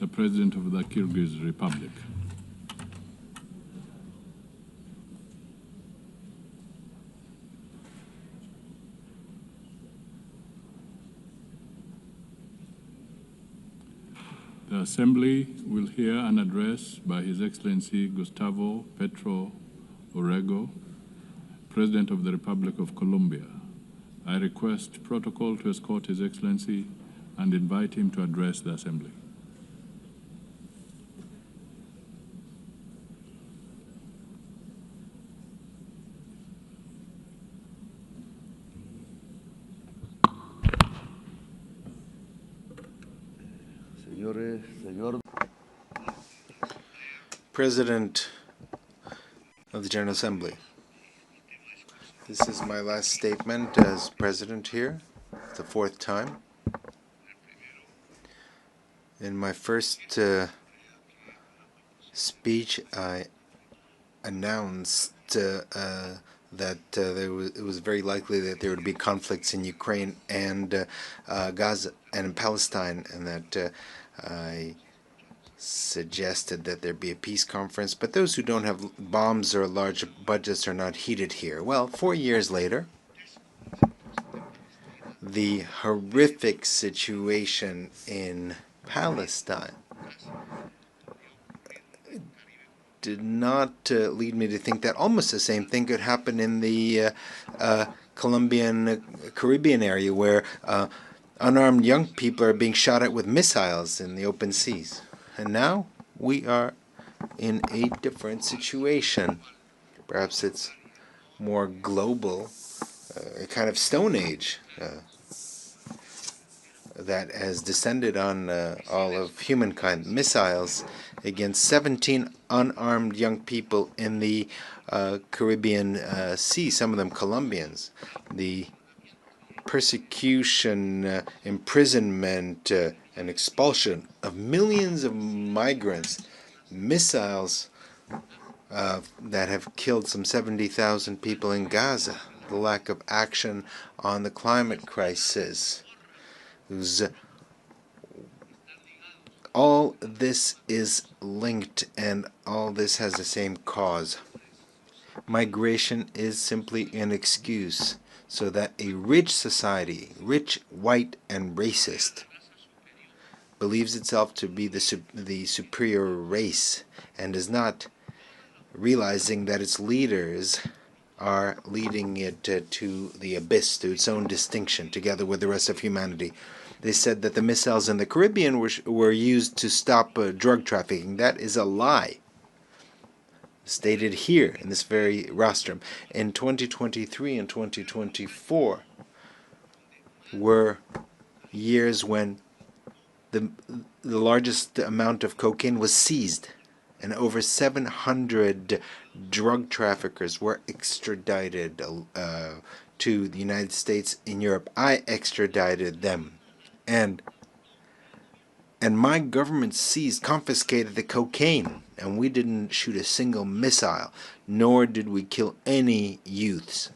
the President of the Kyrgyz Republic. The Assembly will hear an address by His Excellency Gustavo Petro Urrego, President of the Republic of Colombia. I request protocol to escort His Excellency and invite him to address the Assembly. President of the General Assembly, this is my last statement as President here, the fourth time. In my first speech, I announced that it was very likely that there would be conflicts in Ukraine and Gaza and in Palestine, and that I suggested that there be a peace conference, but those who don't have bombs or large budgets are not heated here. Well, 4 years later, the horrific situation in Palestine did not lead me to think that almost the same thing could happen in the Colombian Caribbean area, where unarmed young people are being shot at with missiles in the open seas. And now we are in a different situation. Perhaps it's more global, a kind of Stone Age that has descended on all of humankind. Missiles against 17 unarmed young people in the Caribbean Sea, some of them Colombians. The persecution, imprisonment, and expulsion of millions of migrants, missiles that have killed some 70,000 people in Gaza, the lack of action on the climate crisis. All this is linked, and all this has the same cause. Migration is simply an excuse so that a rich society, rich, white, and racist, believes itself to be the superior race and is not realizing that its leaders are leading it to the abyss, to its own distinction, together with the rest of humanity. They said that the missiles in the Caribbean were used to stop drug trafficking. That is a lie. stated here in this very rostrum. In 2023 and 2024 were years when the largest amount of cocaine was seized, and over 700 drug traffickers were extradited to the United States in Europe. I extradited them, and my government confiscated the cocaine, and we didn't shoot a single missile, nor did we kill any youths.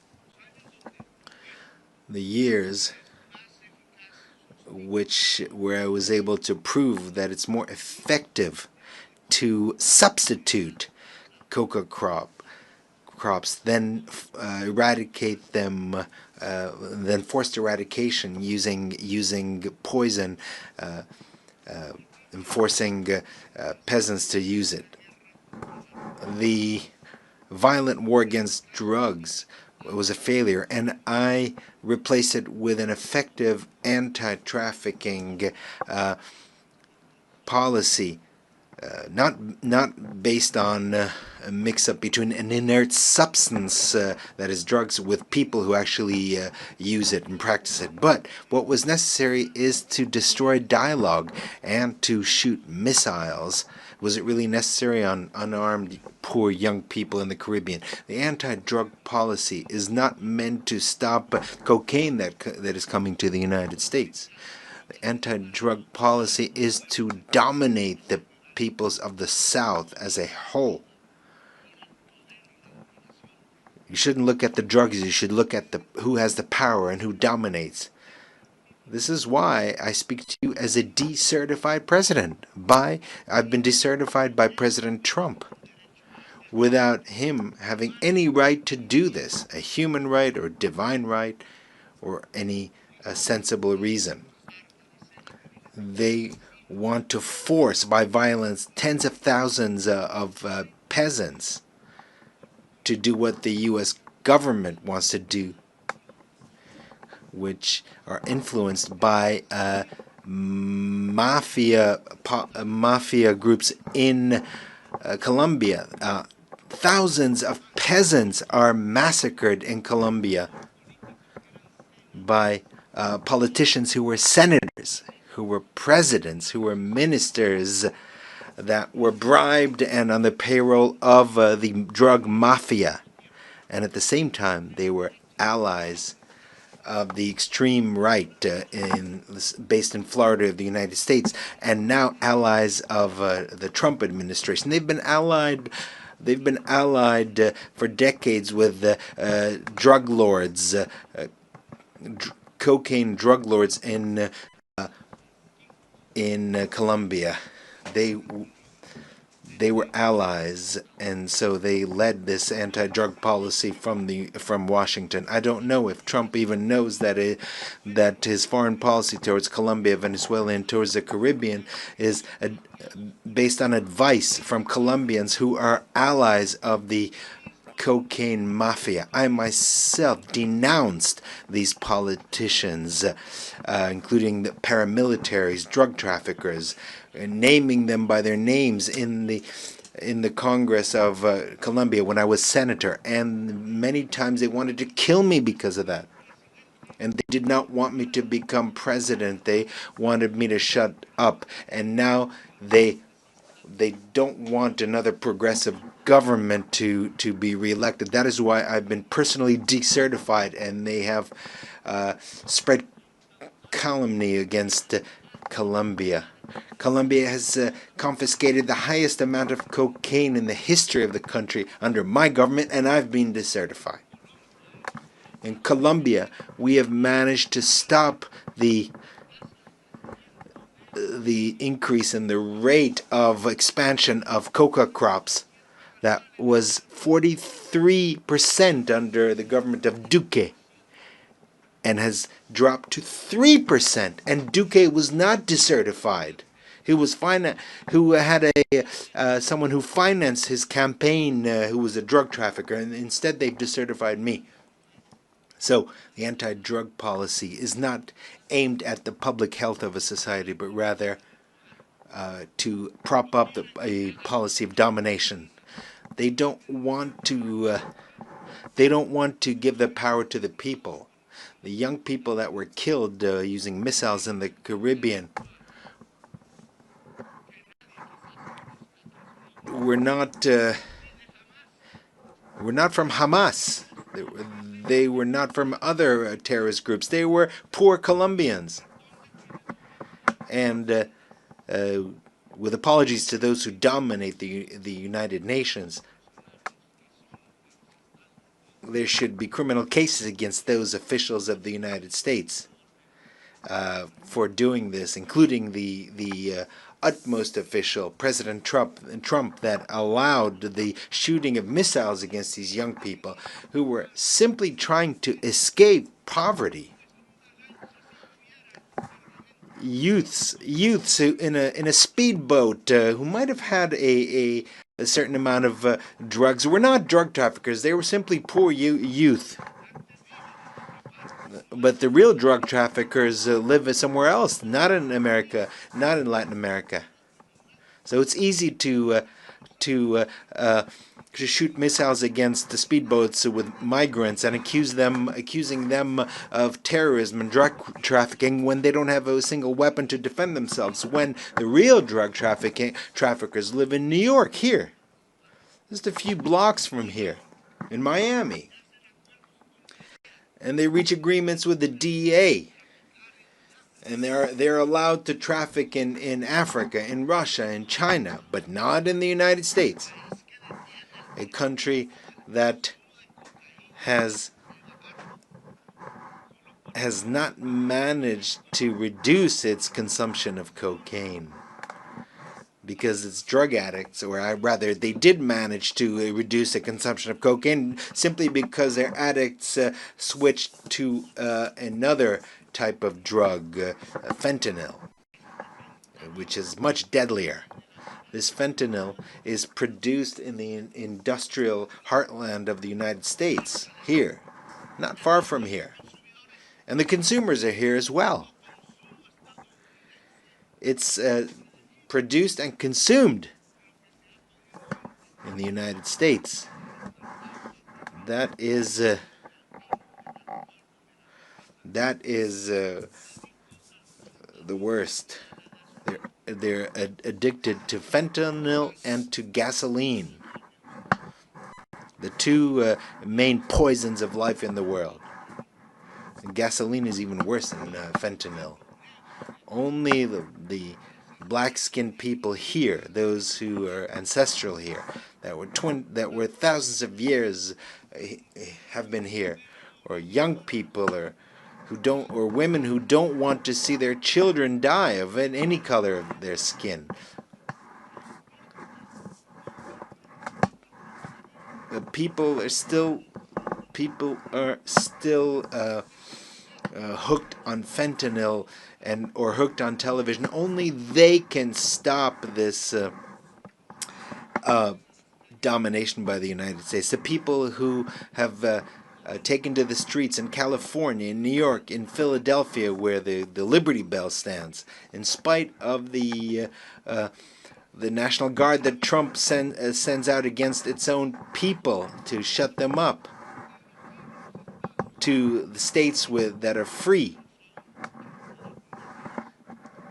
The years where I was able to prove that it's more effective to substitute coca crops than eradicate them, than forced eradication using poison, and forcing peasants to use it. The violent war against drugs was a failure, and I replaced it with an effective anti-trafficking policy, not based on a mix-up between an inert substance, that is drugs, with people who actually use it and practice it. But what was necessary is to destroy dialogue and to shoot missiles. Was it really necessary on unarmed, poor young people in the Caribbean? The anti-drug policy is not meant to stop cocaine that is coming to the United States. The anti-drug policy is to dominate the peoples of the South as a whole. You shouldn't look at the drugs, you should look at who has the power and who dominates. This is why I speak to you as a decertified president. I've been decertified by President Trump, without him having any right to do this, a human right or divine right or any sensible reason. They want to force by violence tens of thousands of peasants to do what the U.S. government wants to do, which are influenced by mafia groups in Colombia. Thousands of peasants are massacred in Colombia by politicians who were senators, who were presidents, who were ministers, that were bribed and on the payroll of the drug mafia. And at the same time, they were allies of the extreme right based in Florida of the United States, and now allies of the Trump administration. They've been allied for decades with drug lords, cocaine drug lords in Colombia. They were allies, and so they led this anti-drug policy from Washington. I don't know if Trump even knows that his foreign policy towards Colombia, Venezuela, and towards the Caribbean is based on advice from Colombians who are allies of the cocaine mafia. I myself denounced these politicians, including the paramilitaries, drug traffickers, naming them by their names in the Congress of Colombia when I was senator, and many times they wanted to kill me because of that. And they did not want me to become president. They wanted me to shut up, and now they don't want another progressive government to be reelected. That is why I've been personally decertified, and they have spread calumny against Colombia. Colombia has confiscated the highest amount of cocaine in the history of the country under my government, and I've been decertified. In Colombia, we have managed to stop the increase in the rate of expansion of coca crops. That was 43% under the government of Duque, and has dropped to 3%. And Duque was not decertified. He was who had someone who financed his campaign, who was a drug trafficker, and instead they've decertified me. So the anti-drug policy is not aimed at the public health of a society, but rather to prop up a policy of domination. They don't want to. They don't want to give the power to the people. The young people that were killed using missiles in the Caribbean were not from Hamas. They were not from other terrorist groups. They were poor Colombians. And with apologies to those who dominate the United Nations, there should be criminal cases against those officials of the United States for doing this, including the utmost official, President Trump, that allowed the shooting of missiles against these young people who were simply trying to escape poverty. Youths who in a speedboat who might have had a certain amount of drugs were not drug traffickers. They were simply poor youth. But the real drug traffickers live somewhere else, not in America, not in Latin America. So it's easy to shoot missiles against the speedboats with migrants and accusing them of terrorism and drug trafficking when they don't have a single weapon to defend themselves. When the real drug traffickers live in New York, here, just a few blocks from here, in Miami. And they reach agreements with the DEA, and they're allowed to traffic in Africa, in Russia, in China, but not in the United States, a country that has not managed to reduce its consumption of cocaine. Because it's drug addicts, or rather, they did manage to reduce the consumption of cocaine simply because their addicts switched to another type of drug, fentanyl, which is much deadlier. This fentanyl is produced in the industrial heartland of the United States, here, not far from here. And the consumers are here as well. It's produced and consumed in the United States. That is the worst. They're addicted to fentanyl and to gasoline, the two main poisons of life in the world. And gasoline is even worse than fentanyl. Only the black-skinned people here, those who are ancestral here, that were thousands of years have been here, or young people, or women who don't want to see their children die of any color of their skin. People are still hooked on fentanyl or hooked on television. Only they can stop this domination by the United States. The people who have taken to the streets in California, in New York, in Philadelphia, where the Liberty Bell stands, in spite of the National Guard that Trump sends out against its own people to shut them up, to the states that are free.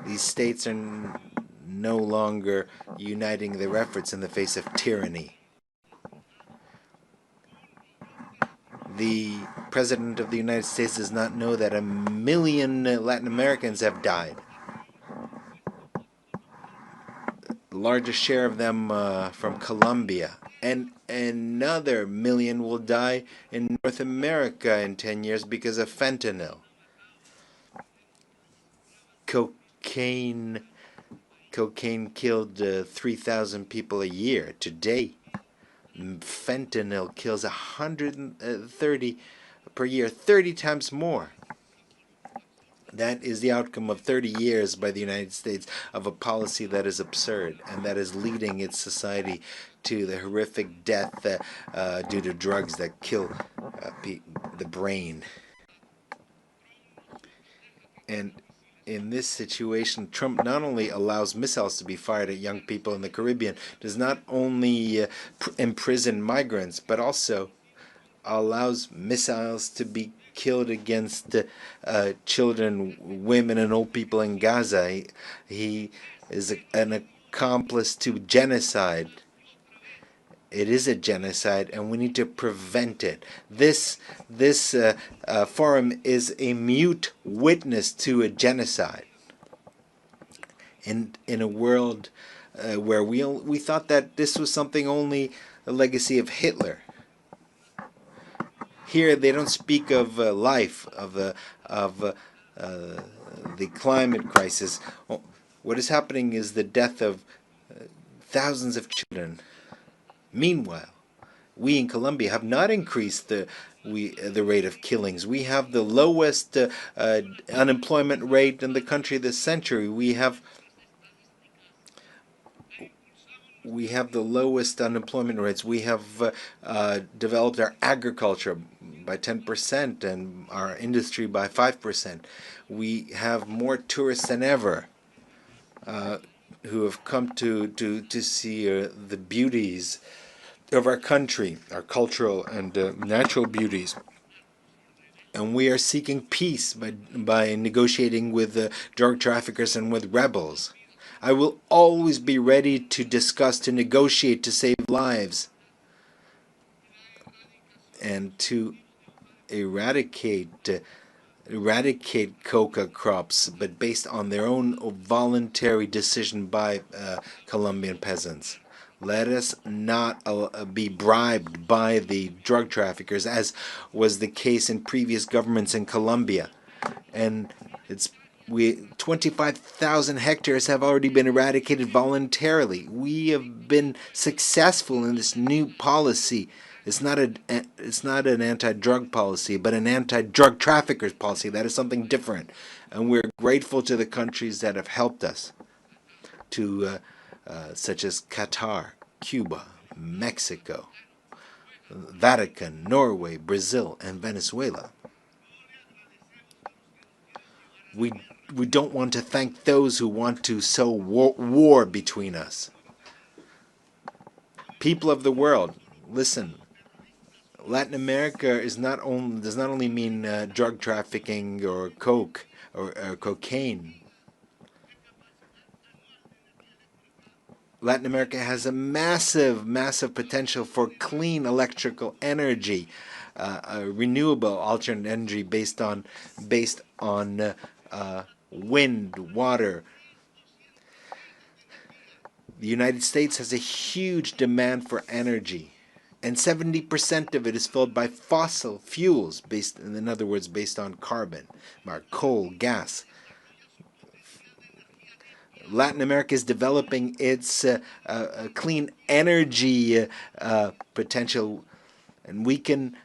These states are no longer uniting their efforts in the face of tyranny. The President of the United States does not know that 1 million Latin Americans have died. The largest share of them from Colombia. And another 1 million will die in North America in 10 years because of fentanyl. Cocaine killed 3,000 people a year. Today, fentanyl kills 130 per year, 30 times more. That is the outcome of 30 years by the United States of a policy that is absurd and that is leading its society to the horrific death due to drugs that kill the brain. And in this situation, Trump not only allows missiles to be fired at young people in the Caribbean, does not only imprison migrants, but also allows missiles to be killed against children, women, and old people in Gaza. He is an accomplice to genocide. It is a genocide, and we need to prevent it. This forum is a mute witness to a genocide. In a world where we thought that this was something only a legacy of Hitler. Here they don't speak of life, of the climate crisis. What is happening is the death of thousands of children. Meanwhile, we in Colombia have not increased the rate of killings. We have the lowest unemployment rate in the country this century. We have the lowest unemployment rates. We have developed our agriculture by 10% and our industry by 5%. We have more tourists than ever who have come to see the beauties of our country, our cultural and natural beauties. And we are seeking peace by negotiating with drug traffickers and with rebels. I will always be ready to discuss, to negotiate, to save lives, and to eradicate coca crops, but based on their own voluntary decision by Colombian peasants. Let us not be bribed by the drug traffickers, as was the case in previous governments in Colombia. And 25,000 hectares have already been eradicated voluntarily. We have been successful in this new policy. It's not an anti-drug policy, but an anti-drug traffickers policy. That is something different. And we're grateful to the countries that have helped us, such as Qatar, Cuba, Mexico, Vatican, Norway, Brazil, and Venezuela. We don't want to thank those who want to sow war between us. People of the world, listen. Latin America does not only mean drug trafficking or coke or cocaine. Latin America has a massive potential for clean electrical energy, renewable alternate energy based on wind, water. The United States has a huge demand for energy, and 70% of it is filled by fossil fuels, in other words, based on carbon, coal, gas. Latin America is developing its clean energy potential, and we can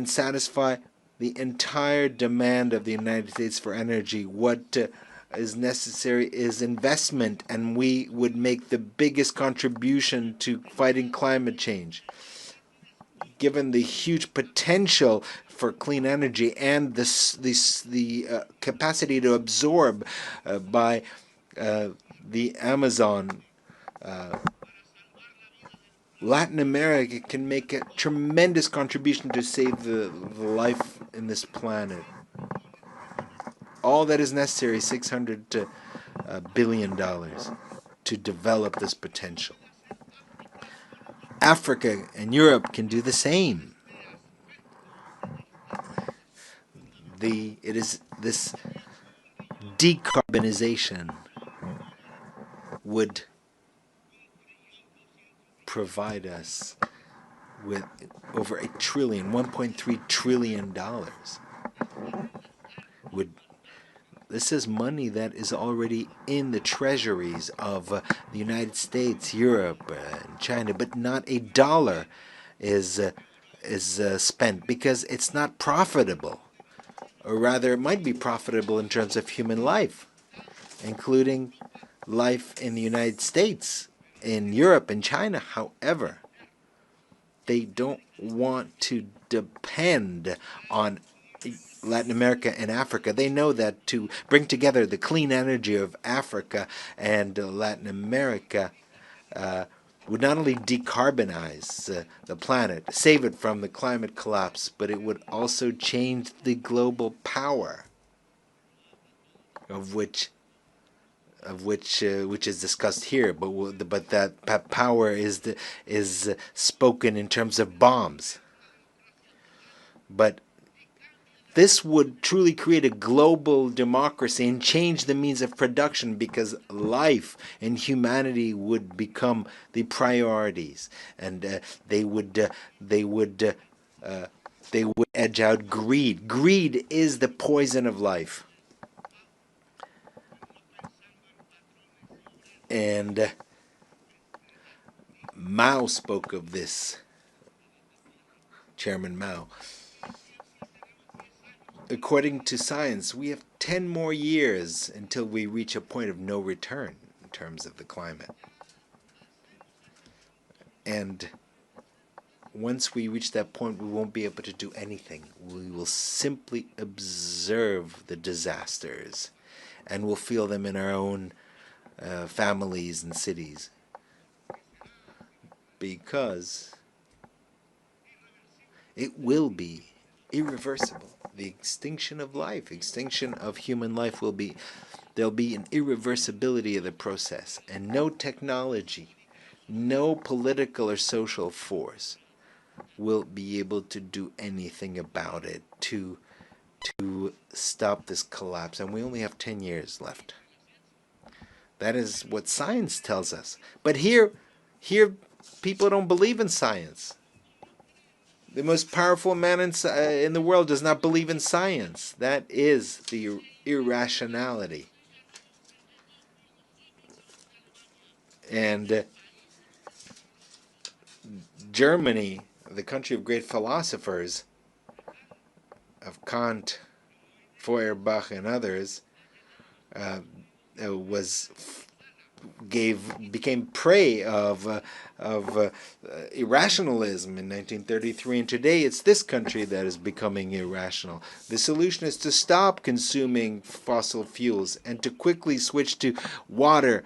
satisfy the entire demand of the United States for energy. What is necessary is investment, and we would make the biggest contribution to fighting climate change. Given the huge potential for clean energy and the capacity to absorb by the Amazon, Latin America can make a tremendous contribution to save the life in this planet. All that is necessary is $600 billion to develop this potential. Africa and Europe can do the same. It is this decarbonization would provide us with over $1.3 trillion. This is money that is already in the treasuries of the United States, Europe, and China, but not a dollar is spent because it's not profitable. Or rather, it might be profitable in terms of human life, including life in the United States, in Europe, and China. However, they don't want to depend on Latin America and Africa. They know that to bring together the clean energy of Africa and Latin America would not only decarbonize the planet, save it from the climate collapse, but it would also change the global power of which is discussed here. But that power is spoken in terms of bombs. But this would truly create a global democracy and change the means of production, because life and humanity would become the priorities, and they would edge out greed. Greed is the poison of life, and Mao spoke of this. Chairman Mao. According to science, we have 10 more years until we reach a point of no return in terms of the climate. And once we reach that point, we won't be able to do anything. We will simply observe the disasters, and we'll feel them in our own families and cities. Because it will be irreversible. The extinction of life, extinction of human life will be, there'll be an irreversibility of the process, and no technology, no political or social force will be able to do anything about it to stop this collapse. And we only have 10 years left. That is what science tells us. But here people don't believe in science. The most powerful man in the world does not believe in science. That is the irrationality. And Germany, the country of great philosophers, of Kant, Feuerbach, and others, became prey of irrationalism in 1933, and today it's this country that is becoming irrational. The solution is to stop consuming fossil fuels and to quickly switch to water,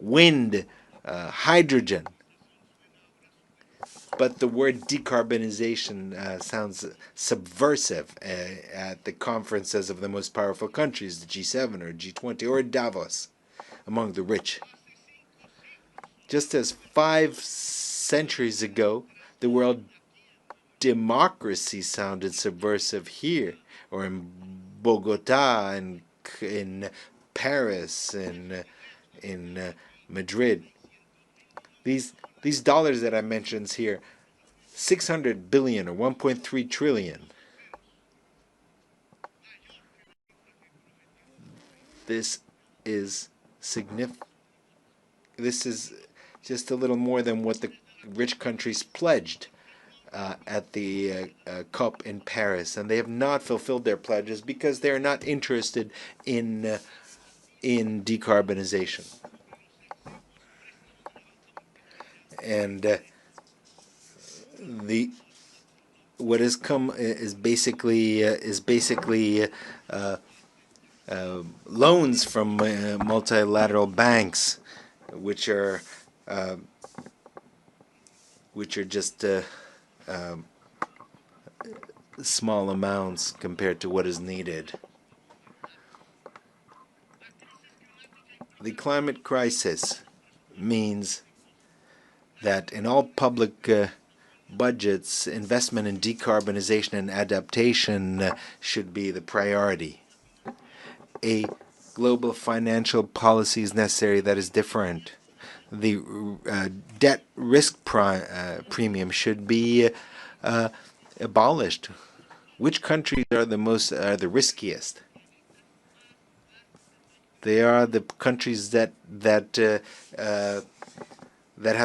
wind, hydrogen. But the word decarbonization sounds subversive at the conferences of the most powerful countries, the G7 or G20 or Davos, among the rich. Just as 5 centuries ago, the word democracy sounded subversive here, or in Bogota, and in Paris, and in Madrid. These dollars that I mentioned here, 600 billion or 1.3 trillion. This is significant. This is just a little more than what the rich countries pledged at the COP in Paris, and they have not fulfilled their pledges because they are not interested in decarbonization. And what has come is basically loans from multilateral banks, which are just small amounts compared to what is needed. The climate crisis means that in all public budgets, investment in decarbonization and adaptation should be the priority. A global financial policy is necessary that is different. The debt risk premium should be abolished. Which countries are the riskiest? They are the countries that have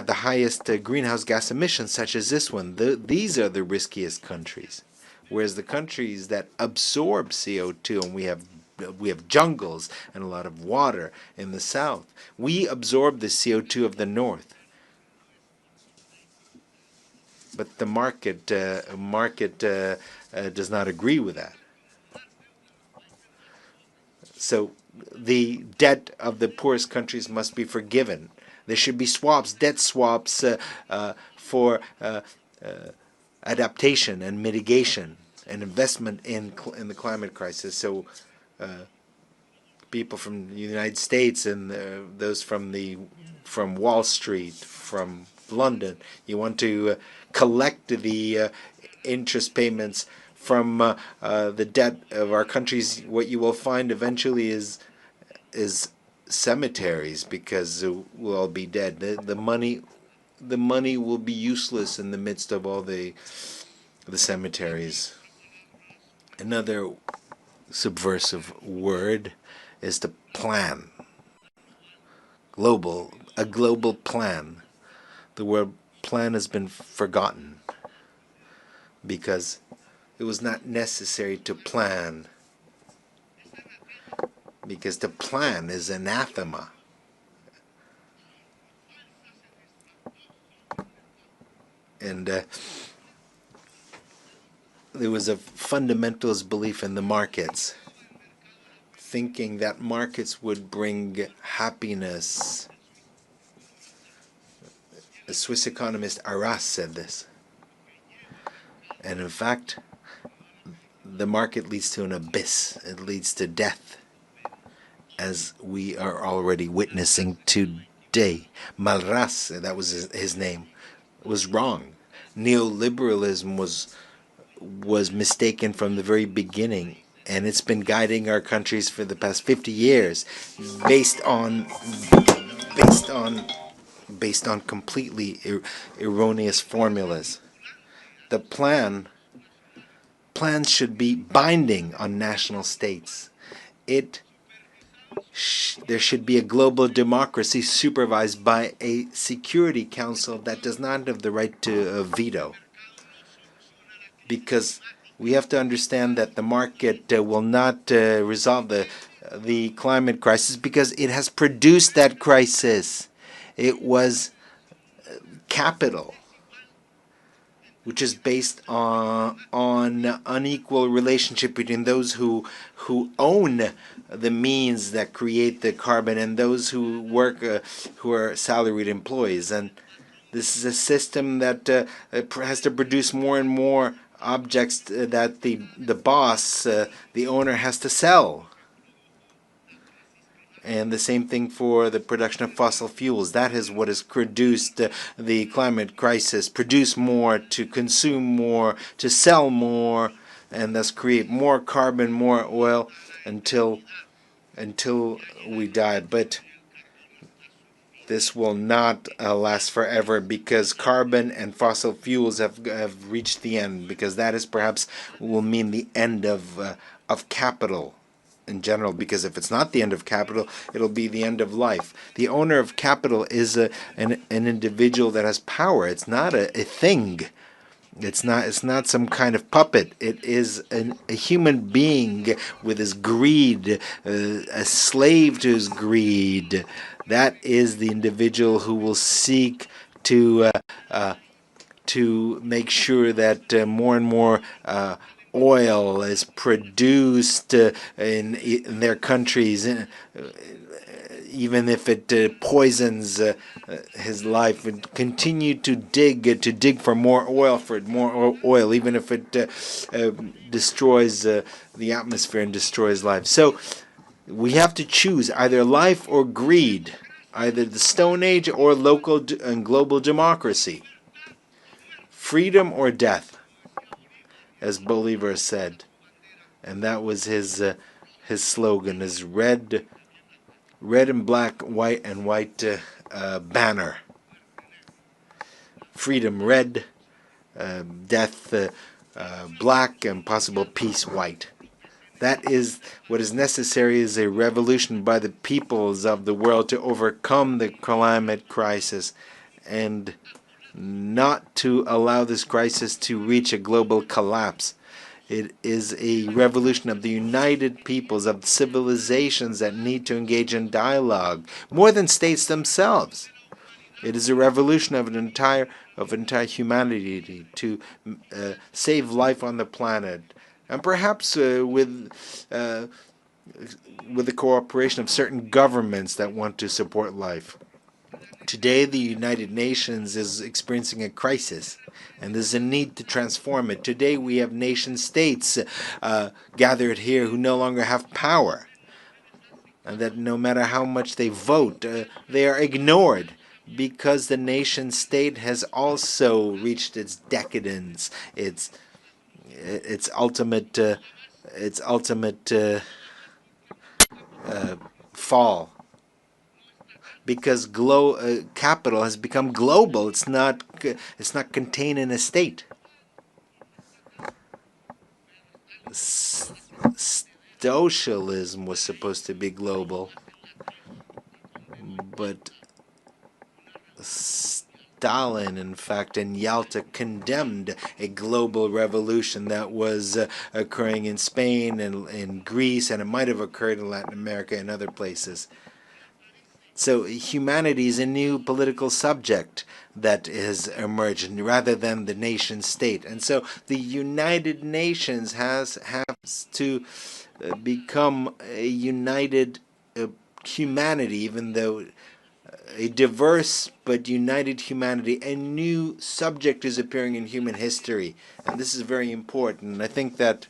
the highest greenhouse gas emissions, such as this one. These are the riskiest countries. Whereas the countries that absorb CO2, and we have jungles and a lot of water in the south, we absorb the CO2 of the north. But the market does not agree with that. So the debt of the poorest countries must be forgiven. There should be swaps, debt swaps for adaptation and mitigation and investment in the climate crisis. So people from the United States and those from Wall Street, from London, you want to collect the interest payments from the debt of our countries. What you will find eventually is cemeteries, because we'll all be dead. The money will be useless in the midst of all the cemeteries. Another subversive word is to plan. A global plan. The word plan has been forgotten because it was not necessary to plan, because to plan is anathema. And there was a fundamentalist belief in the markets, thinking that markets would bring happiness. A Swiss economist, Arras, said this. And in fact, the market leads to an abyss. It leads to death, as we are already witnessing today. Malras, that was his name, was wrong. Neoliberalism was mistaken from the very beginning, and it's been guiding our countries for the past 50 years based on completely erroneous formulas. The plans should be binding on national states. There should be a global democracy supervised by a Security Council that does not have the right to veto. Because we have to understand that the market will not resolve the climate crisis, because it has produced that crisis. It was capital, which is based on unequal relationship between those who own the means that create the carbon and those who work, who are salaried employees. And this is a system that has to produce more and more objects that the boss, the owner, has to sell. And the same thing for the production of fossil fuels. That is what has produced the climate crisis. Produce more, to consume more, to sell more, and thus create more carbon, more oil, until we die. But this will not last forever, because carbon and fossil fuels have reached the end, because that is perhaps will mean the end of capital in general, because if it's not the end of capital, it'll be the end of life. The owner of capital is an individual that has power. It's not a thing. It's not some kind of puppet. It is a human being with his greed, a slave to his greed. That is the individual who will seek to make sure that more and more oil is produced in their countries, even if it poisons his life, and continue to dig for more oil, even if it destroys the atmosphere and destroys life. So we have to choose either life or greed, either the Stone Age or local and global democracy, freedom or death, as Bolivar said. And that was his slogan, his red and black, white and white banner. Freedom red, death black, and possible peace white. That is what is necessary, is a revolution by the peoples of the world to overcome the climate crisis and not to allow this crisis to reach a global collapse. It is a revolution of the united peoples, of civilizations that need to engage in dialogue, more than states themselves. It is a revolution of entire humanity to save life on the planet, and perhaps with with the cooperation of certain governments that want to support life. Today, the United Nations is experiencing a crisis, and there's a need to transform it. Today, we have nation states gathered here who no longer have power, and that no matter how much they vote, they are ignored because the nation state has also reached its decadence, its ultimate fall. Because capital has become global. It's not contained in a state. Socialism was supposed to be global, but Stalin, in fact, in Yalta condemned a global revolution that was occurring in Spain and in Greece, and it might have occurred in Latin America and other places. So humanity is a new political subject that has emerged rather than the nation state. And so the United Nations has to become a united humanity, even though a diverse but united humanity. A new subject is appearing in human history. And this is very important. And I think that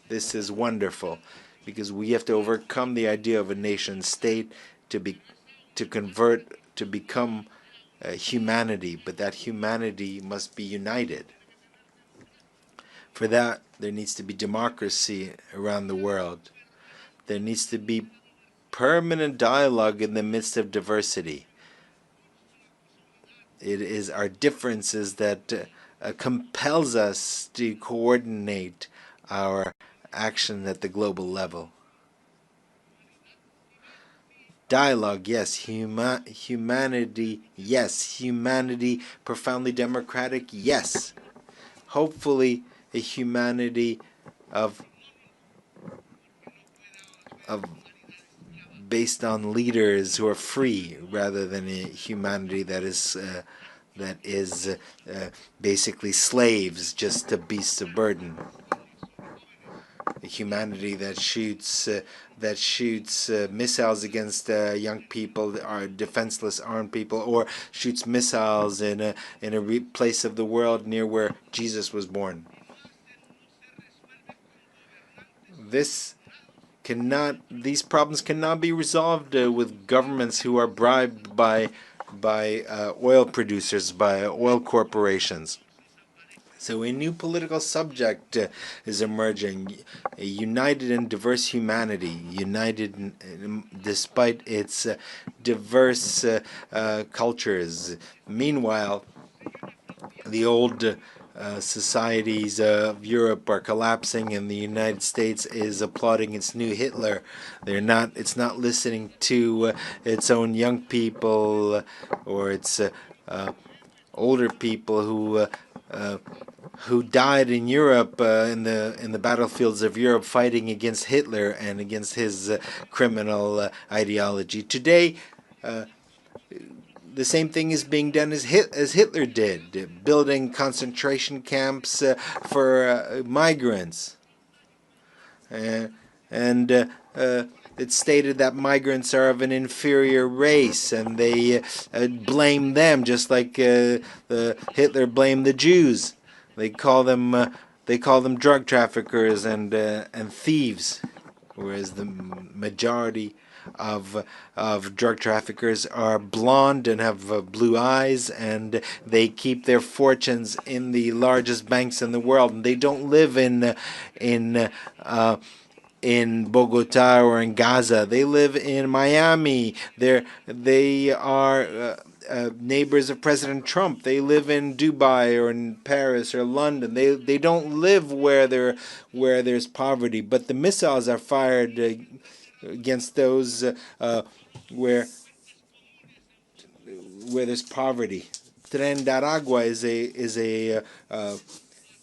this is wonderful because we have to overcome the idea of a nation state to become humanity, but that humanity must be united. For that, there needs to be democracy around the world. There needs to be permanent dialogue in the midst of diversity. It is our differences that compels us to coordinate our action at the global level. Dialogue, yes. Humanity, yes. Humanity profoundly democratic, yes. Hopefully, a humanity based on leaders who are free, rather than a humanity that is basically slaves, just to beasts of burden. A humanity that shoots missiles against young people, are defenseless armed people, or shoots missiles in a place of the world near where Jesus was born. These problems cannot be resolved with governments who are bribed by oil producers, by oil corporations. So a new political subject is emerging, a united and diverse humanity, united despite its diverse cultures. Meanwhile, the old societies of Europe are collapsing, and the United States is applauding its new Hitler. It's not listening to its own young people or its older people who died in Europe in the battlefields of Europe fighting against Hitler and against his criminal ideology. Today, the same thing is being done as Hitler did, building concentration camps for migrants. It's stated that migrants are of an inferior race, and they blame them just like Hitler blamed the Jews. They call them drug traffickers and thieves, whereas the majority of drug traffickers are blonde and have blue eyes, and they keep their fortunes in the largest banks in the world, and they don't live in Bogota or in Gaza. They live in Miami. They are neighbors of President Trump. They live in Dubai or in Paris or London. They don't live where there's poverty. But the missiles are fired against those where there's poverty. Tren de Aragua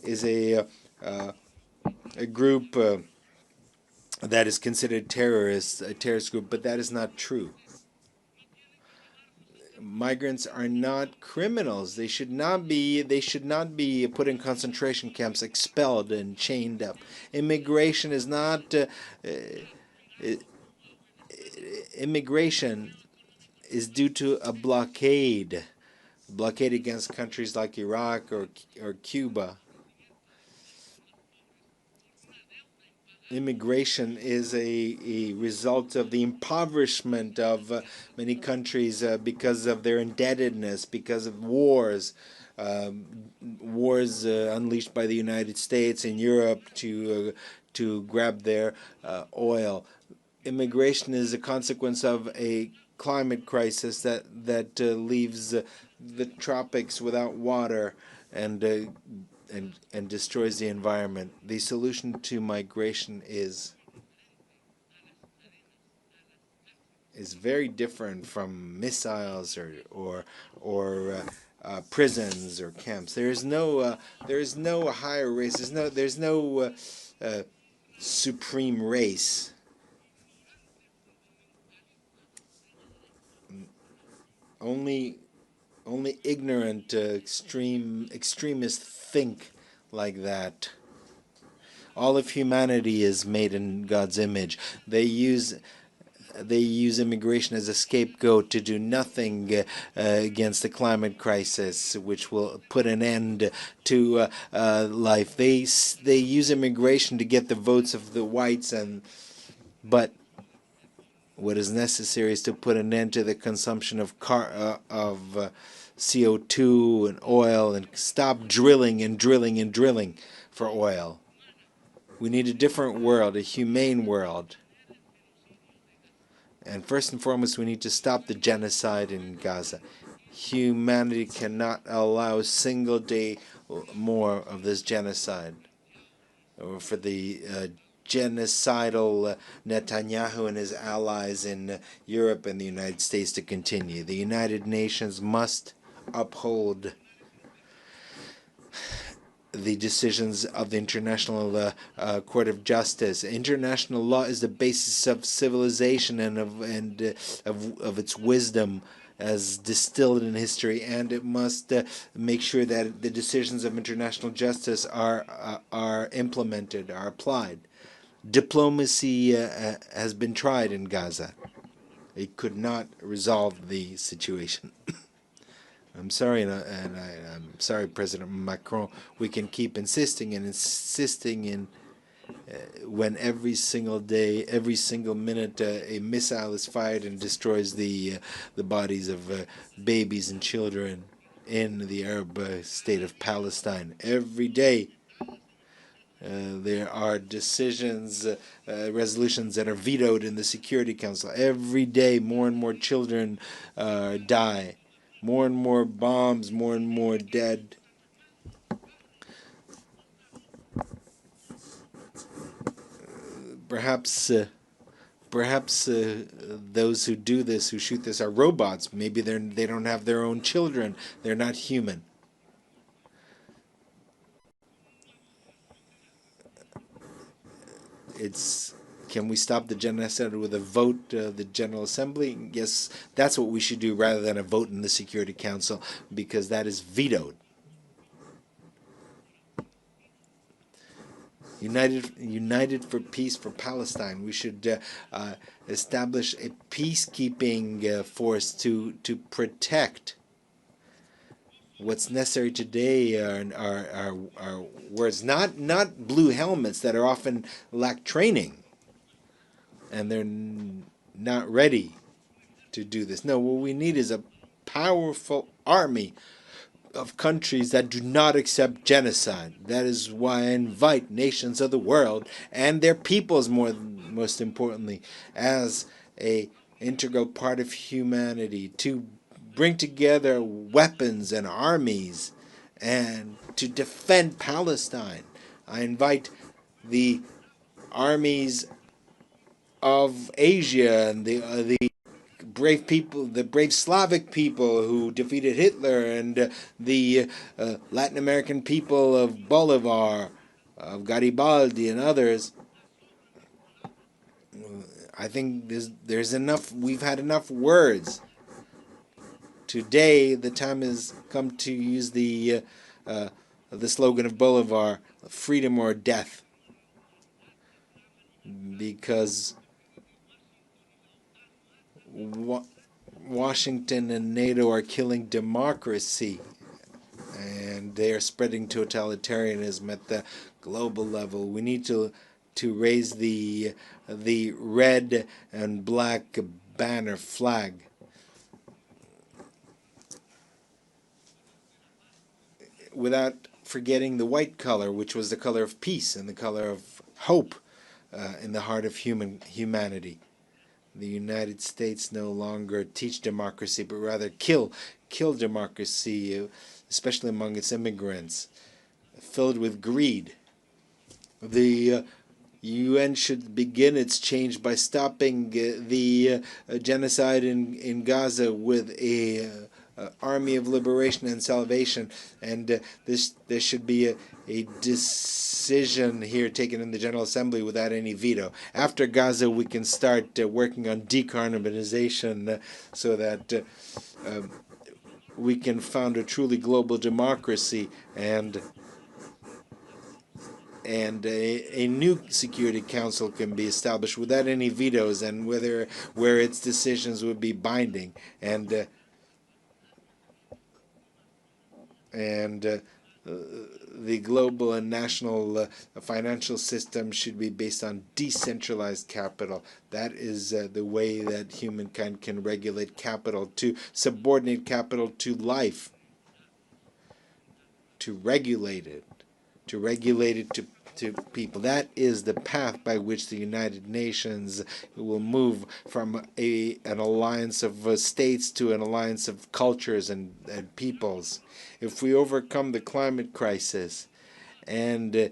is a group that is considered a terrorist group, but that is not true. Migrants are not criminals. They should not be put in concentration camps, expelled and chained up. Immigration is not immigration is due to a blockade against countries like Iraq or Cuba. Immigration is a result of the impoverishment of many countries because of their indebtedness, because of wars, unleashed by the United States and Europe to grab their oil. Immigration is a consequence of a climate crisis that leaves the tropics without water and destroys the environment. The solution to migration is very different from missiles or prisons or camps. There is no higher race. There's no supreme race. Only ignorant extremists think like that. All of humanity is made in God's image. They use immigration as a scapegoat to do nothing against the climate crisis, which will put an end to life. They use immigration to get the votes of the whites, but what is necessary is to put an end to the consumption of CO2 and oil, and stop drilling and drilling and drilling for oil. We need a different world, a humane world. And first and foremost, we need to stop the genocide in Gaza. Humanity cannot allow a single day more of this genocide, or for the genocidal Netanyahu and his allies in Europe and the United States to continue. The United Nations must uphold the decisions of the International Court of Justice. International law is the basis of civilization and of its wisdom as distilled in history, and it must make sure that the decisions of international justice are implemented, are applied. Diplomacy has been tried in Gaza. It could not resolve the situation. I'm sorry, and I'm sorry, President Macron. We can keep insisting and insisting in when every single day, every single minute, a missile is fired and destroys the bodies of babies and children in the Arab state of Palestine. Every day, there are decisions, resolutions that are vetoed in the Security Council. Every day, more and more children die. More and more bombs, more and more dead. Perhaps those who do this, who shoot this, are robots. Maybe they don't have their own children. They're not human. Can we stop the genocide with a vote of the General Assembly? Yes, that's what we should do rather than a vote in the Security Council, because that is vetoed. United for peace for Palestine. We should establish a peacekeeping force to protect. What's necessary today are words, not blue helmets that are often lack training, and they're not ready to do this. No, what we need is a powerful army of countries that do not accept genocide. That is why I invite nations of the world and their peoples, most importantly, as an integral part of humanity, to bring together weapons and armies and to defend Palestine. I invite the armies of Asia and the brave people, the brave Slavic people who defeated Hitler, and the Latin American people of Bolivar, of Garibaldi and others. I think there's enough. We've had enough words. Today, the time has come to use the slogan of Bolivar, freedom or death, because Washington and NATO are killing democracy, and they are spreading totalitarianism at the global level. We need to raise the red and black banner flag. Without forgetting the white color, which was the color of peace and the color of hope in the heart of humanity. The United States no longer teach democracy, but rather kill democracy, especially among its immigrants, filled with greed. The UN should begin its change by stopping the genocide in Gaza with a army of liberation and salvation, and there should be a decision here taken in the General Assembly without any veto. After Gaza, we can start working on decarbonization so that we can found a truly global democracy and a new Security Council can be established without any vetoes, and where its decisions would be binding, and the global and national financial system should be based on decentralized capital. That is the way that humankind can regulate capital, to subordinate capital to life, to regulate it to people. That is the path by which the United Nations will move from an alliance of states to an alliance of cultures and peoples. If we overcome the climate crisis and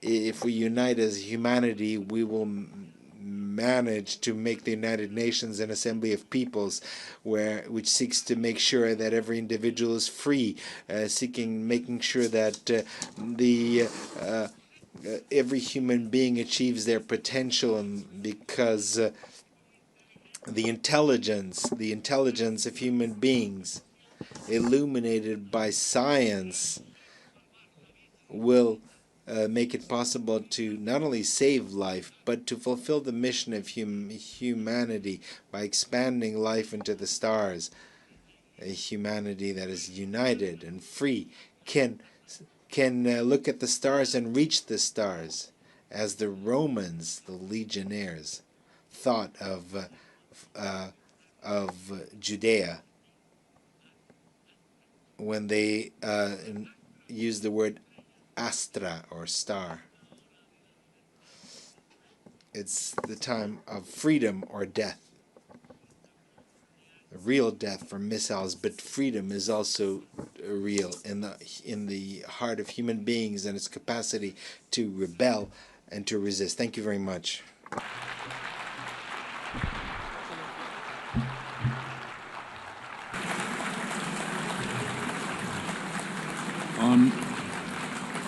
if we unite as humanity, we will manage to make the United Nations an assembly of peoples which seeks to make sure that every individual is free, making sure that every human being achieves their potential, and because the intelligence of human beings, illuminated by science, will make it possible to not only save life, but to fulfill the mission of humanity by expanding life into the stars. A humanity that is united and free can look at the stars and reach the stars, as the Romans, the legionnaires, thought of Judea when they used the word astra, or star. It's the time of freedom or death. A real death from missiles, but freedom is also real in the heart of human beings and its capacity to rebel and to resist. Thank you very much.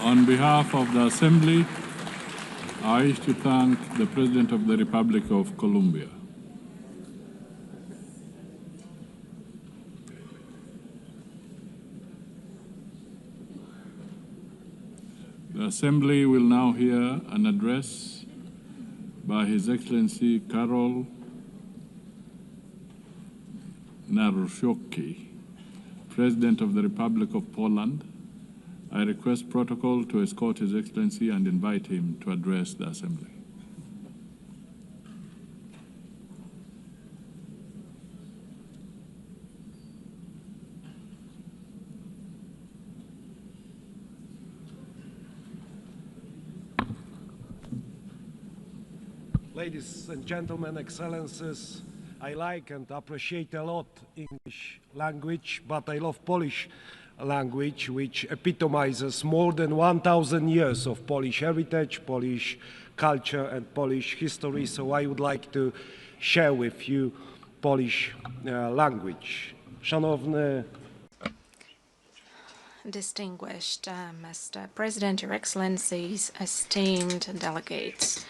On behalf of the Assembly, I wish to thank the President of the Republic of Colombia. The Assembly will now hear an address by His Excellency Karol Nawrocki, President of the Republic of Poland. I request protocol to escort His Excellency and invite him to address the Assembly. Ladies and gentlemen, excellencies, I like and appreciate a lot English language, but I love Polish language, which epitomizes more than 1,000 years of Polish heritage, Polish culture, and Polish history. So I would like to share with you Polish language. Szanowny Distinguished Mr. President, Your Excellencies, esteemed delegates,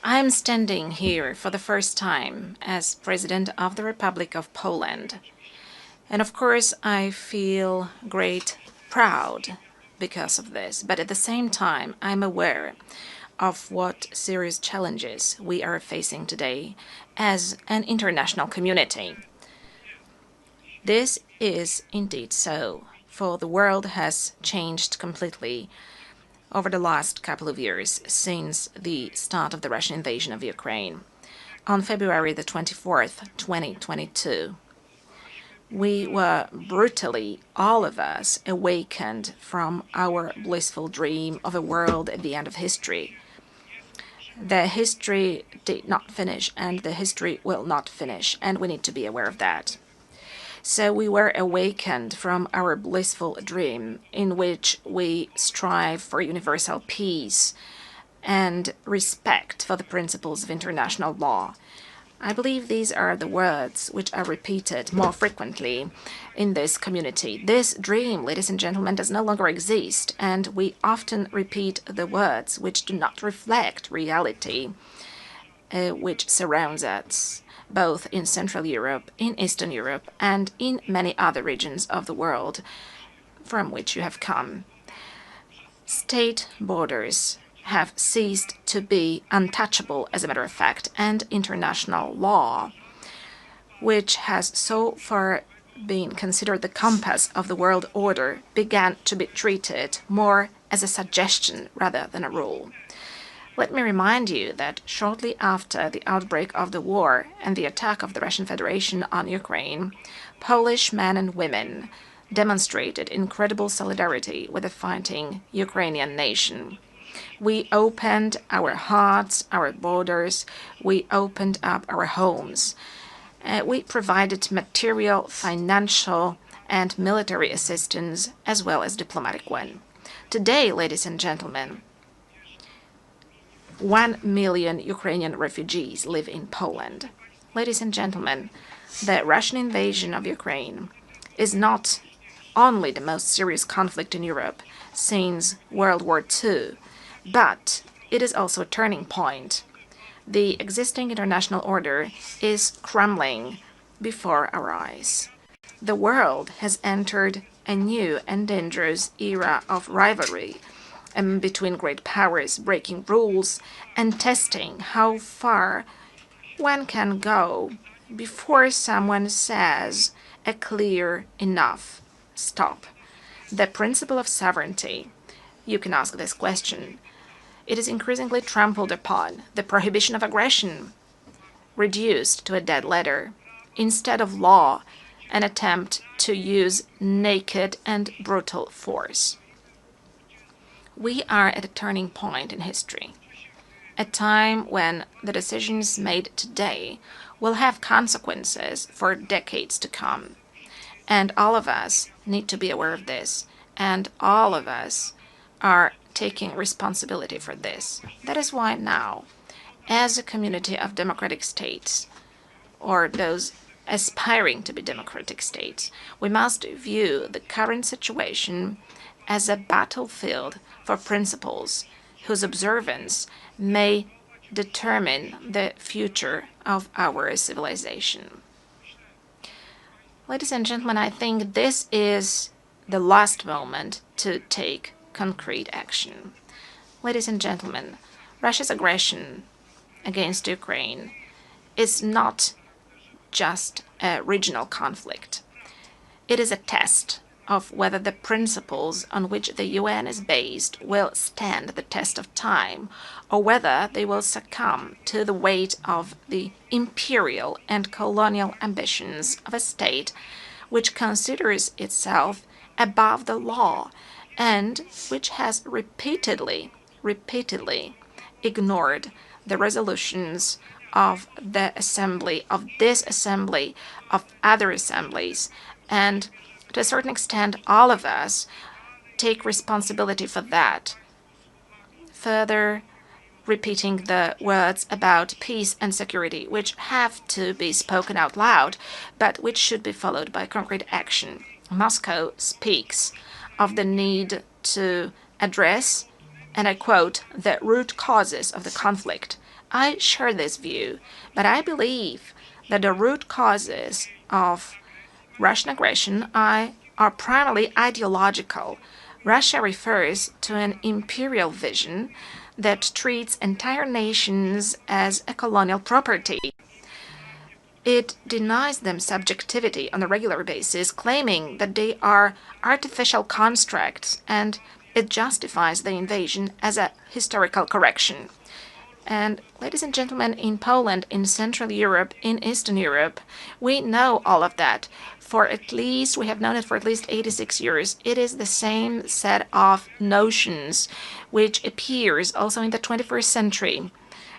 I am standing here for the first time as President of the Republic of Poland. And of course, I feel great proud because of this. But at the same time, I'm aware of what serious challenges we are facing today as an international community. This is indeed so, for the world has changed completely over the last couple of years since the start of the Russian invasion of Ukraine. On February the 24th, 2022, we were brutally, all of us, awakened from our blissful dream of a world at the end of history. The history did not finish, and the history will not finish, and we need to be aware of that. So we were awakened from our blissful dream in which we strive for universal peace and respect for the principles of international law. I believe these are the words which are repeated more frequently in this community. This dream, ladies and gentlemen, does no longer exist, and we often repeat the words which do not reflect reality which surrounds us, both in Central Europe, in Eastern Europe, and in many other regions of the world from which you have come. State borders have ceased to be untouchable, as a matter of fact, and international law, which has so far been considered the compass of the world order, began to be treated more as a suggestion rather than a rule. Let me remind you that shortly after the outbreak of the war and the attack of the Russian Federation on Ukraine, Polish men and women demonstrated incredible solidarity with the fighting Ukrainian nation. We opened our hearts, our borders, we opened up our homes. We provided material, financial, and military assistance, as well as diplomatic one. Today, ladies and gentlemen, 1 million Ukrainian refugees live in Poland. Ladies and gentlemen, the Russian invasion of Ukraine is not only the most serious conflict in Europe since World War II, but it is also a turning point. The existing international order is crumbling before our eyes. The world has entered a new and dangerous era of rivalry between great powers, breaking rules and testing how far one can go before someone says a clear enough stop. The principle of sovereignty, you can ask this question. It is increasingly trampled upon, the prohibition of aggression reduced to a dead letter. Instead of law, an attempt to use naked and brutal force. We are at a turning point in history, a time when the decisions made today will have consequences for decades to come. And all of us need to be aware of this, and all of us are taking responsibility for this. That is why now, as a community of democratic states, or those aspiring to be democratic states, we must view the current situation as a battlefield for principles whose observance may determine the future of our civilization. Ladies and gentlemen, I think this is the last moment to take concrete action. Ladies and gentlemen, Russia's aggression against Ukraine is not just a regional conflict. It is a test of whether the principles on which the UN is based will stand the test of time, or whether they will succumb to the weight of the imperial and colonial ambitions of a state which considers itself above the law and which has repeatedly ignored the resolutions of the assembly, of this assembly, of other assemblies, and to a certain extent, all of us take responsibility for that. Further, repeating the words about peace and security, which have to be spoken out loud, but which should be followed by concrete action. Moscow speaks of the need to address, and I quote, the root causes of the conflict. I share this view, but I believe that the root causes of Russian aggression are primarily ideological. Russia refers to an imperial vision that treats entire nations as a colonial property. It denies them subjectivity on a regular basis, claiming that they are artificial constructs, and it justifies the invasion as a historical correction. And ladies and gentlemen, in Poland, in Central Europe, in Eastern Europe, we know all of that. We have known it for at least 86 years. It is the same set of notions which appears also in the 21st century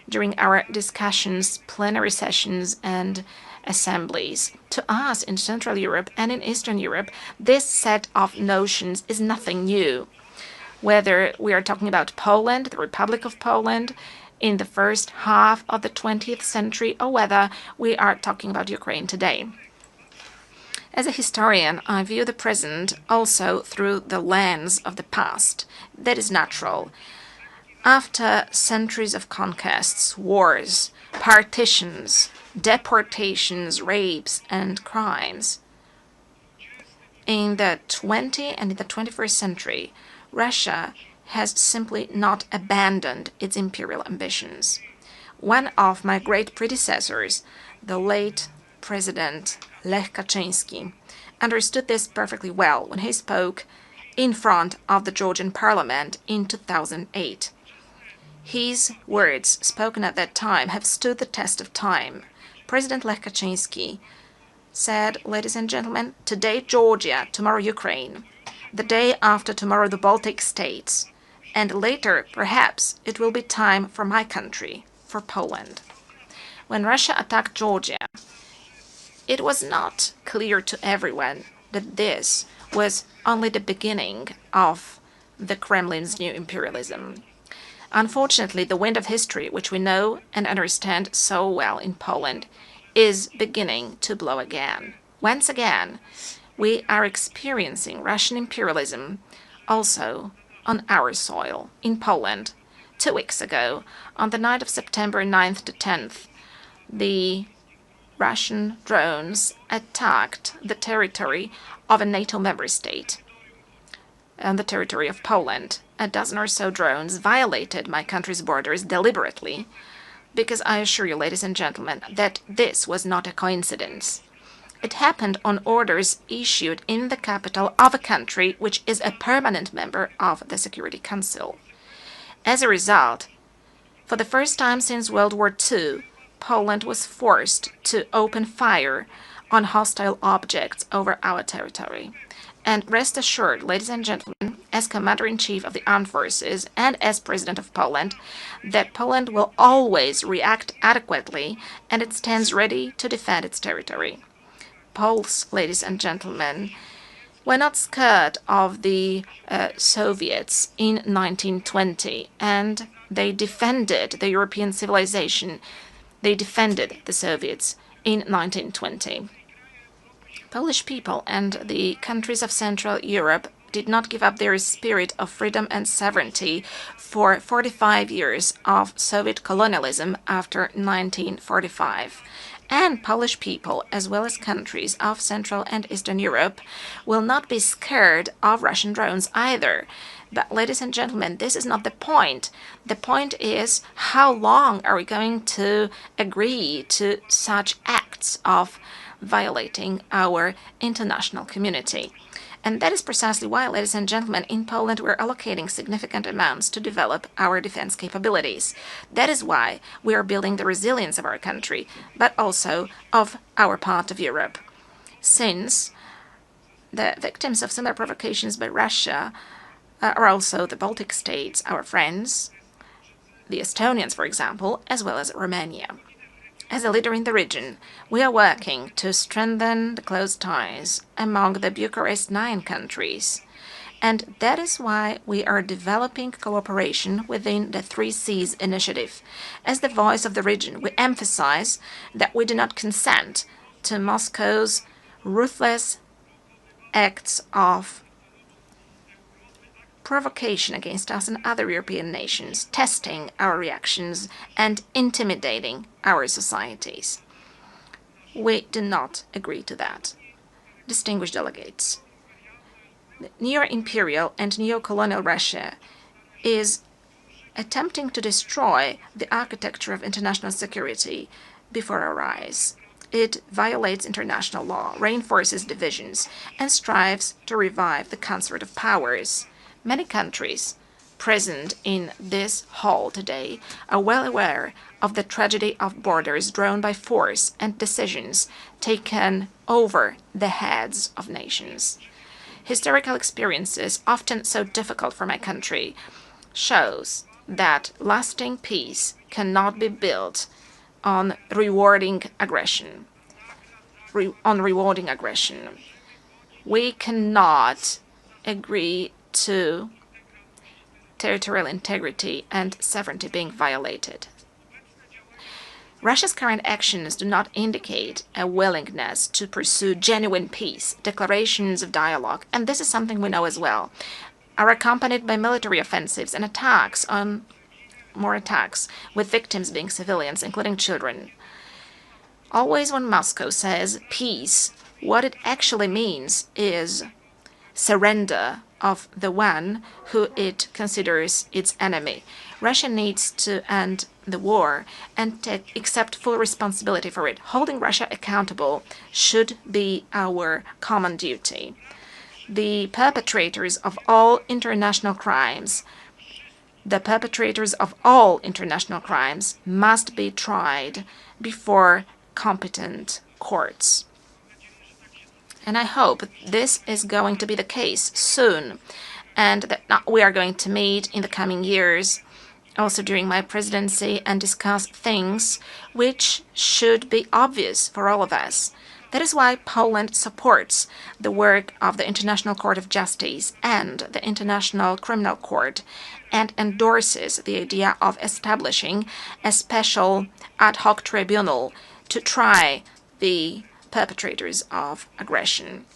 during our discussions, plenary sessions, and assemblies. To us in Central Europe and in Eastern Europe, this set of notions is nothing new. Whether we are talking about Poland, the Republic of Poland, in the first half of the 20th century, or whether we are talking about Ukraine today. As a historian, I view the present also through the lens of the past. That is natural. After centuries of conquests, wars, partitions, deportations, rapes, and crimes, in the 20th and in the 21st century, Russia has simply not abandoned its imperial ambitions. One of my great predecessors, the late President Lech Kaczynski, understood this perfectly well when he spoke in front of the Georgian parliament in 2008. His words, spoken at that time, have stood the test of time. President Lech Kaczynski said, ladies and gentlemen, today Georgia, tomorrow Ukraine, the day after tomorrow the Baltic states, and later, perhaps, it will be time for my country, for Poland. When Russia attacked Georgia, it was not clear to everyone that this was only the beginning of the Kremlin's new imperialism. Unfortunately, the wind of history, which we know and understand so well in Poland, is beginning to blow again. Once again, we are experiencing Russian imperialism also on our soil, in Poland. 2 weeks ago, on the night of September 9th to 10th, the Russian drones attacked the territory of a NATO member state, on the territory of Poland. A dozen or so drones violated my country's borders deliberately, because I assure you, ladies and gentlemen, that this was not a coincidence. It happened on orders issued in the capital of a country which is a permanent member of the Security Council. As a result, for the first time since World War II, Poland was forced to open fire on hostile objects over our territory. And rest assured, ladies and gentlemen, as Commander-in-Chief of the Armed Forces and as President of Poland, that Poland will always react adequately and it stands ready to defend its territory. Poles, ladies and gentlemen, were not scared of the Soviets in 1920, and they defended the European civilization. They defended the Soviets in 1920. Polish people and the countries of Central Europe did not give up their spirit of freedom and sovereignty for 45 years of Soviet colonialism after 1945. And Polish people, as well as countries of Central and Eastern Europe, will not be scared of Russian drones either. But, ladies and gentlemen, this is not the point. The point is, how long are we going to agree to such acts of violating our international community? And that is precisely why, ladies and gentlemen, in Poland we're allocating significant amounts to develop our defense capabilities. That is why we are building the resilience of our country, but also of our part of Europe. Since the victims of similar provocations by Russia are also the Baltic states, our friends, the Estonians, for example, as well as Romania. As a leader in the region, we are working to strengthen the close ties among the Bucharest 9 countries. And that is why we are developing cooperation within the 3 Seas initiative. As the voice of the region, we emphasize that we do not consent to Moscow's ruthless acts of provocation against us and other European nations, testing our reactions and intimidating our societies. We do not agree to that. Distinguished delegates, neo-imperial and neo-colonial Russia is attempting to destroy the architecture of international security before our eyes. it violates international law, reinforces divisions, and strives to revive the concert of powers. Many countries present in this hall today are well aware of the tragedy of borders drawn by force and decisions taken over the heads of nations. Historical experiences, often so difficult for my country, shows that lasting peace cannot be built on rewarding aggression. We cannot agree to territorial integrity and sovereignty being violated. Russia's current actions do not indicate a willingness to pursue genuine peace. Declarations of dialogue, and this is something we know as well, are accompanied by military offensives and more attacks, with victims being civilians, including children. Always when Moscow says peace, what it actually means is surrender of the one who it considers its enemy. Russia needs to end the war and accept full responsibility for it. Holding Russia accountable should be our common duty. The perpetrators of all international crimes must be tried before competent courts. And I hope this is going to be the case soon, and that we are going to meet in the coming years, also during my presidency, and discuss things which should be obvious for all of us. That is why Poland supports the work of the International Court of Justice and the International Criminal Court, and endorses the idea of establishing a special ad hoc tribunal to try the perpetrators of aggression.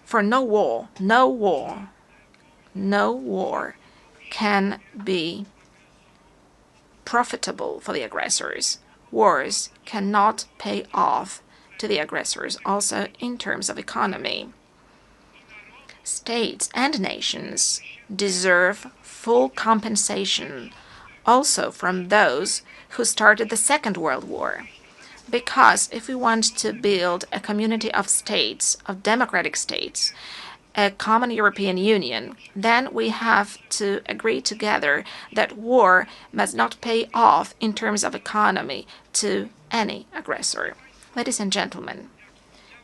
For no war can be profitable for the aggressors. Wars cannot pay off to the aggressors, also in terms of economy. States and nations deserve full compensation also from those who started the Second World War. Because if we want to build a community of states, of democratic states, a common European Union, then we have to agree together that war must not pay off in terms of economy to any aggressor. Ladies and gentlemen,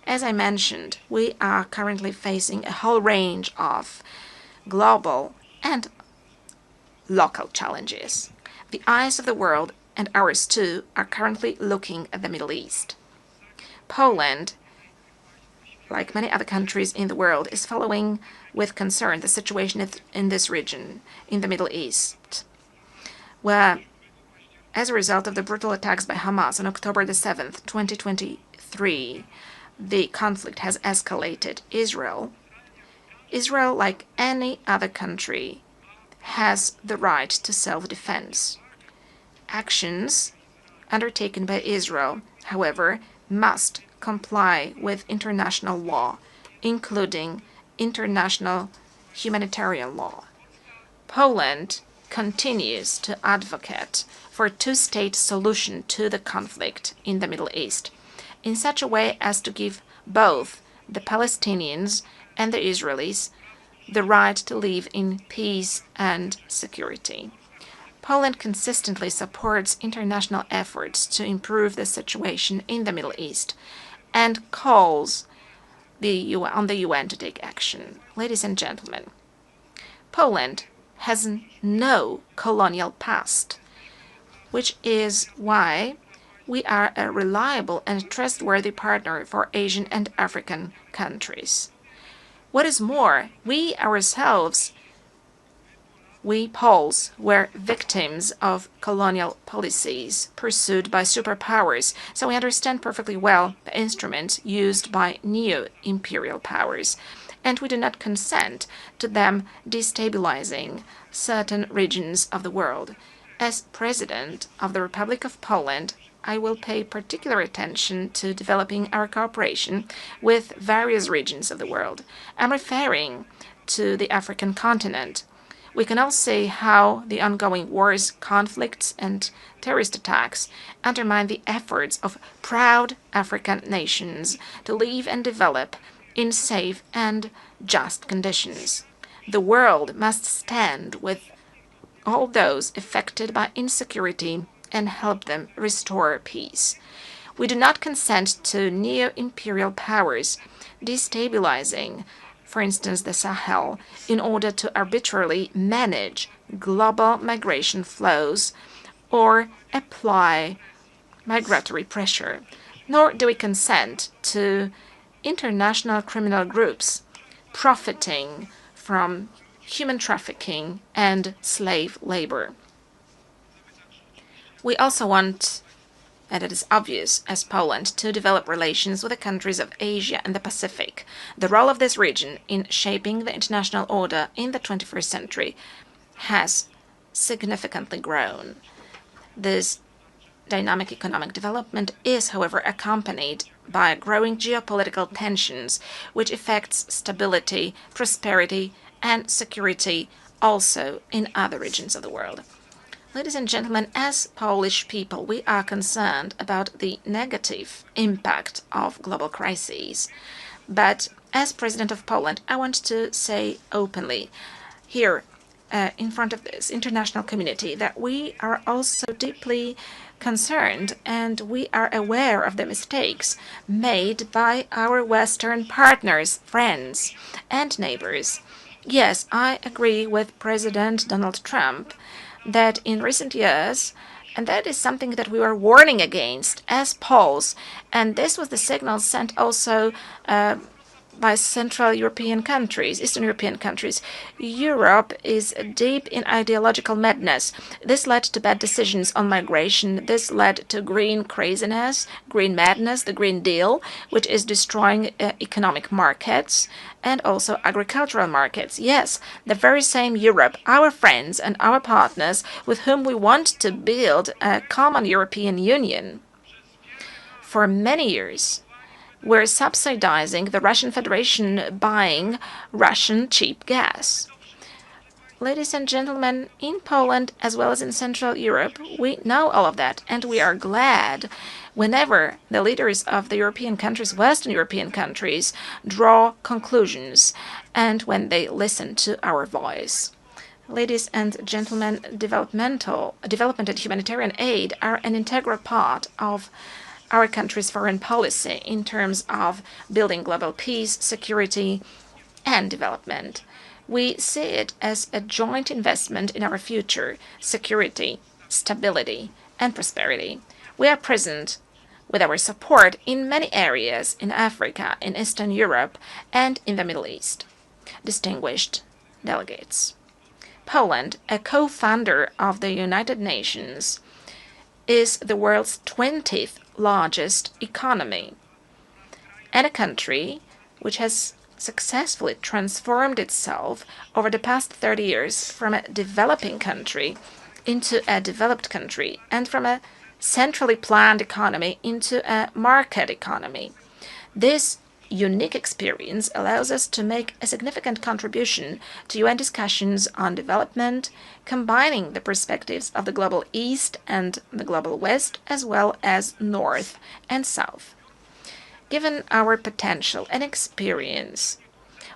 as I mentioned, we are currently facing a whole range of global and local challenges. The eyes of the world, and ours too, are currently looking at the Middle East. Poland, like many other countries in the world, is following with concern the situation in this region, in the Middle East, where, as a result of the brutal attacks by Hamas on October the 7th, 2023, the conflict has escalated. Israel, like any other country, has the right to self-defense. Actions undertaken by Israel, however, must comply with international law, including international humanitarian law. Poland continues to advocate for a two-state solution to the conflict in the Middle East, in such a way as to give both the Palestinians and the Israelis the right to live in peace and security. Poland consistently supports international efforts to improve the situation in the Middle East and calls on the UN to take action. Ladies and gentlemen, Poland has no colonial past, which is why we are a reliable and trustworthy partner for Asian and African countries. What is more, we ourselves, we Poles, were victims of colonial policies pursued by superpowers, so we understand perfectly well the instruments used by neo-imperial powers, and we do not consent to them destabilizing certain regions of the world. As President of the Republic of Poland, I will pay particular attention to developing our cooperation with various regions of the world. I'm referring to the African continent, We can all see how the ongoing wars, conflicts, and terrorist attacks undermine the efforts of proud African nations to live and develop in safe and just conditions. The world must stand with all those affected by insecurity and help them restore peace. We do not consent to neo-imperial powers destabilizing, for instance, the Sahel, in order to arbitrarily manage global migration flows or apply migratory pressure. Nor do we consent to international criminal groups profiting from human trafficking and slave labor. We also want, and it is obvious as Poland, to develop relations with the countries of Asia and the Pacific. The role of this region in shaping the international order in the 21st century has significantly grown. This dynamic economic development is, however, accompanied by growing geopolitical tensions, which affects stability, prosperity, and security also in other regions of the world. Ladies and gentlemen, as Polish people, we are concerned about the negative impact of global crises. But as President of Poland, I want to say openly here in front of this international community that we are also deeply concerned and we are aware of the mistakes made by our Western partners, friends, and neighbors. Yes, I agree with President Donald Trump that in recent years, and that is something that we were warning against as Poles, and this was the signal sent also by Central European countries, Eastern European countries. Europe is deep in ideological madness. This led to bad decisions on migration. This led to green craziness, green madness, the Green Deal, which is destroying economic markets and also agricultural markets. Yes, the very same Europe, our friends and our partners with whom we want to build a common European Union. For many years, we're subsidizing the Russian Federation buying Russian cheap gas. Ladies and gentlemen, in Poland as well as in Central Europe, we know all of that, and we are glad whenever the leaders of the European countries, Western European countries, draw conclusions and when they listen to our voice. Ladies and gentlemen, development and humanitarian aid are an integral part of our country's foreign policy in terms of building global peace, security, and development. We see it as a joint investment in our future, security, stability, and prosperity. We are present with our support in many areas in Africa, in Eastern Europe, and in the Middle East. Distinguished delegates, Poland, a co-founder of the United Nations, is the world's 20th largest economy, and a country which has successfully transformed itself over the past 30 years from a developing country into a developed country and from a centrally planned economy into a market economy. This unique experience allows us to make a significant contribution to UN discussions on development, combining the perspectives of the global East and the global West, as well as North and South. Given our potential and experience,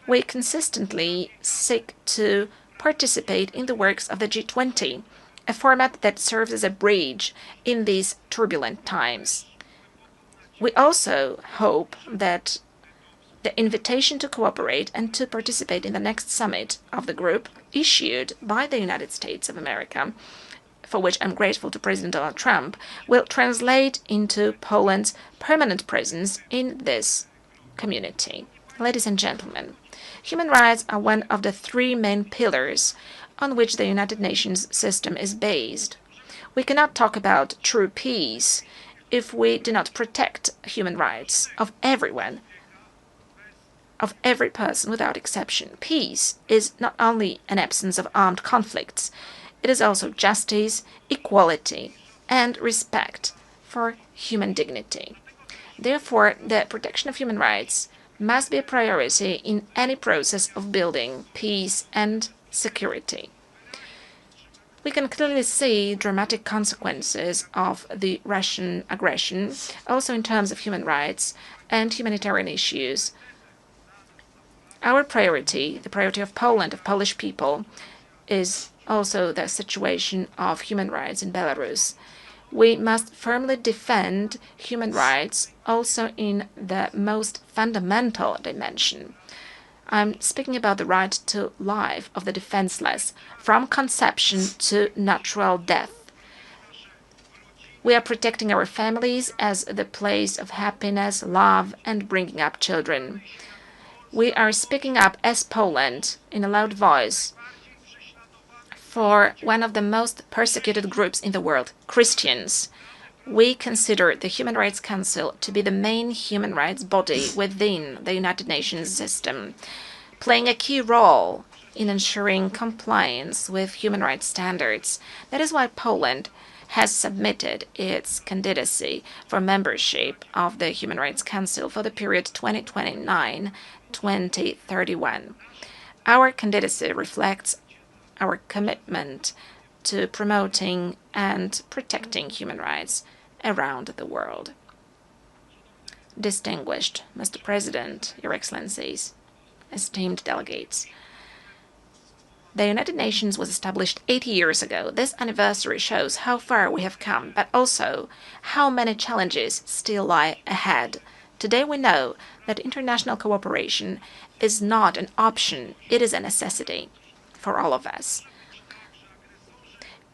we consistently seek to participate in the works of the G20, a format that serves as a bridge in these turbulent times. We also hope that the invitation to cooperate and to participate in the next summit of the group issued by the United States of America, for which I'm grateful to President Donald Trump, will translate into Poland's permanent presence in this community. Ladies and gentlemen, human rights are one of the three main pillars on which the United Nations system is based. We cannot talk about true peace if we do not protect human rights of everyone, of every person without exception. Peace is not only an absence of armed conflicts, it is also justice, equality, and respect for human dignity. Therefore, the protection of human rights must be a priority in any process of building peace and security. We can clearly see dramatic consequences of the Russian aggression, also in terms of human rights and humanitarian issues. Our priority, the priority of Poland, of Polish people, is also the situation of human rights in Belarus. We must firmly defend human rights also in the most fundamental dimension. I'm speaking about the right to life of the defenseless, from conception to natural death. We are protecting our families as the place of happiness, love, and bringing up children. We are speaking up as Poland in a loud voice for one of the most persecuted groups in the world, Christians. We consider the Human Rights Council to be the main human rights body within the United Nations system, playing a key role in ensuring compliance with human rights standards. That is why Poland has submitted its candidacy for membership of the Human Rights Council for the period 2029-2031. Our candidacy reflects our commitment to promoting and protecting human rights around the world. Distinguished Mr. President, Your Excellencies, esteemed delegates, the United Nations was established 80 years ago. This anniversary shows how far we have come, but also how many challenges still lie ahead. Today we know that international cooperation is not an option, it is a necessity for all of us.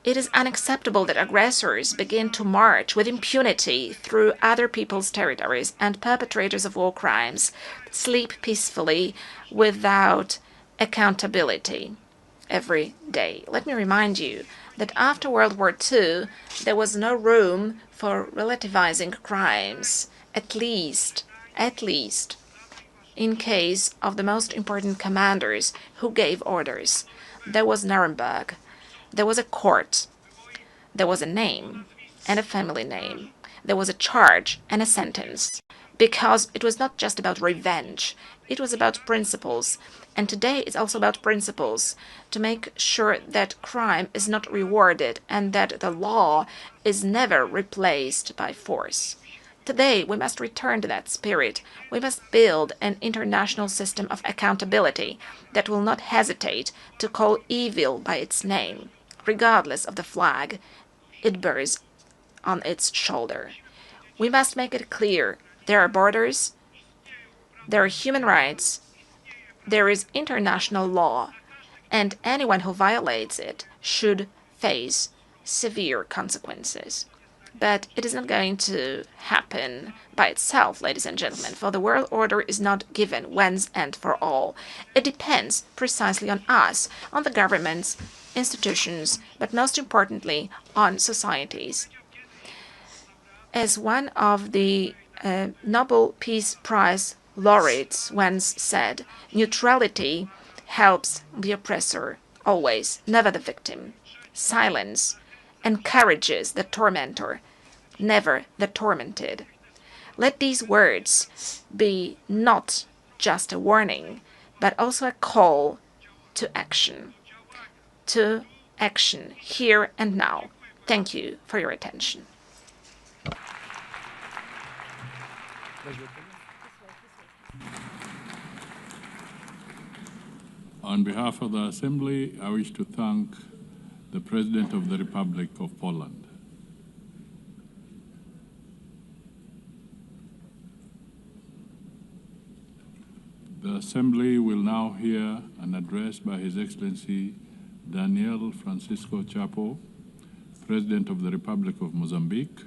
It is unacceptable that aggressors begin to march with impunity through other people's territories and perpetrators of war crimes sleep peacefully without accountability every day. Let me remind you that after World War II, there was no room for relativizing crimes, at least in case of the most important commanders who gave orders. There was Nuremberg. There was a court, there was a name and a family name, there was a charge and a sentence, because it was not just about revenge, it was about principles. And today it's also about principles, to make sure that crime is not rewarded and that the law is never replaced by force. Today, we must return to that spirit. We must build an international system of accountability that will not hesitate to call evil by its name, regardless of the flag it bears on its shoulder. We must make it clear there are borders, there are human rights, there is international law, and anyone who violates it should face severe consequences. But it is not going to happen by itself, ladies and gentlemen, for the world order is not given once and for all. It depends precisely on us, on the governments, institutions, but most importantly, on societies. As one of the Nobel Peace Prize laureates once said, neutrality helps the oppressor always, never the victim. Silence encourages the tormentor, never the tormented. Let these words be not just a warning, but also a call to action here and now. Thank you for your attention. On behalf of the Assembly, I wish to thank the President of the Republic of Poland. The Assembly will now hear an address by His Excellency Daniel Francisco Chapo, President of the Republic of Mozambique.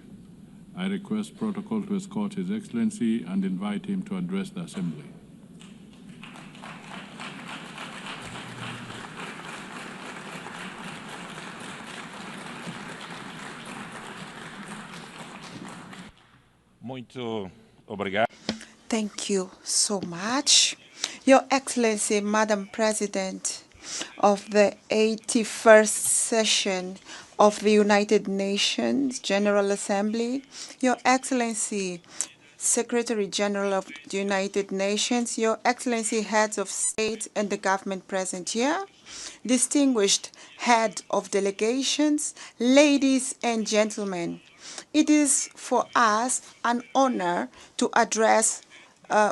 I request protocol to escort His Excellency and invite him to address the Assembly. Muito obrigado. Thank you so much. Your Excellency, Madam President of the 81st session of the United Nations General Assembly, Your Excellency, Secretary General of the United Nations, Your Excellency, heads of state and the government present here, distinguished head of delegations, ladies and gentlemen, it is for us an honor to address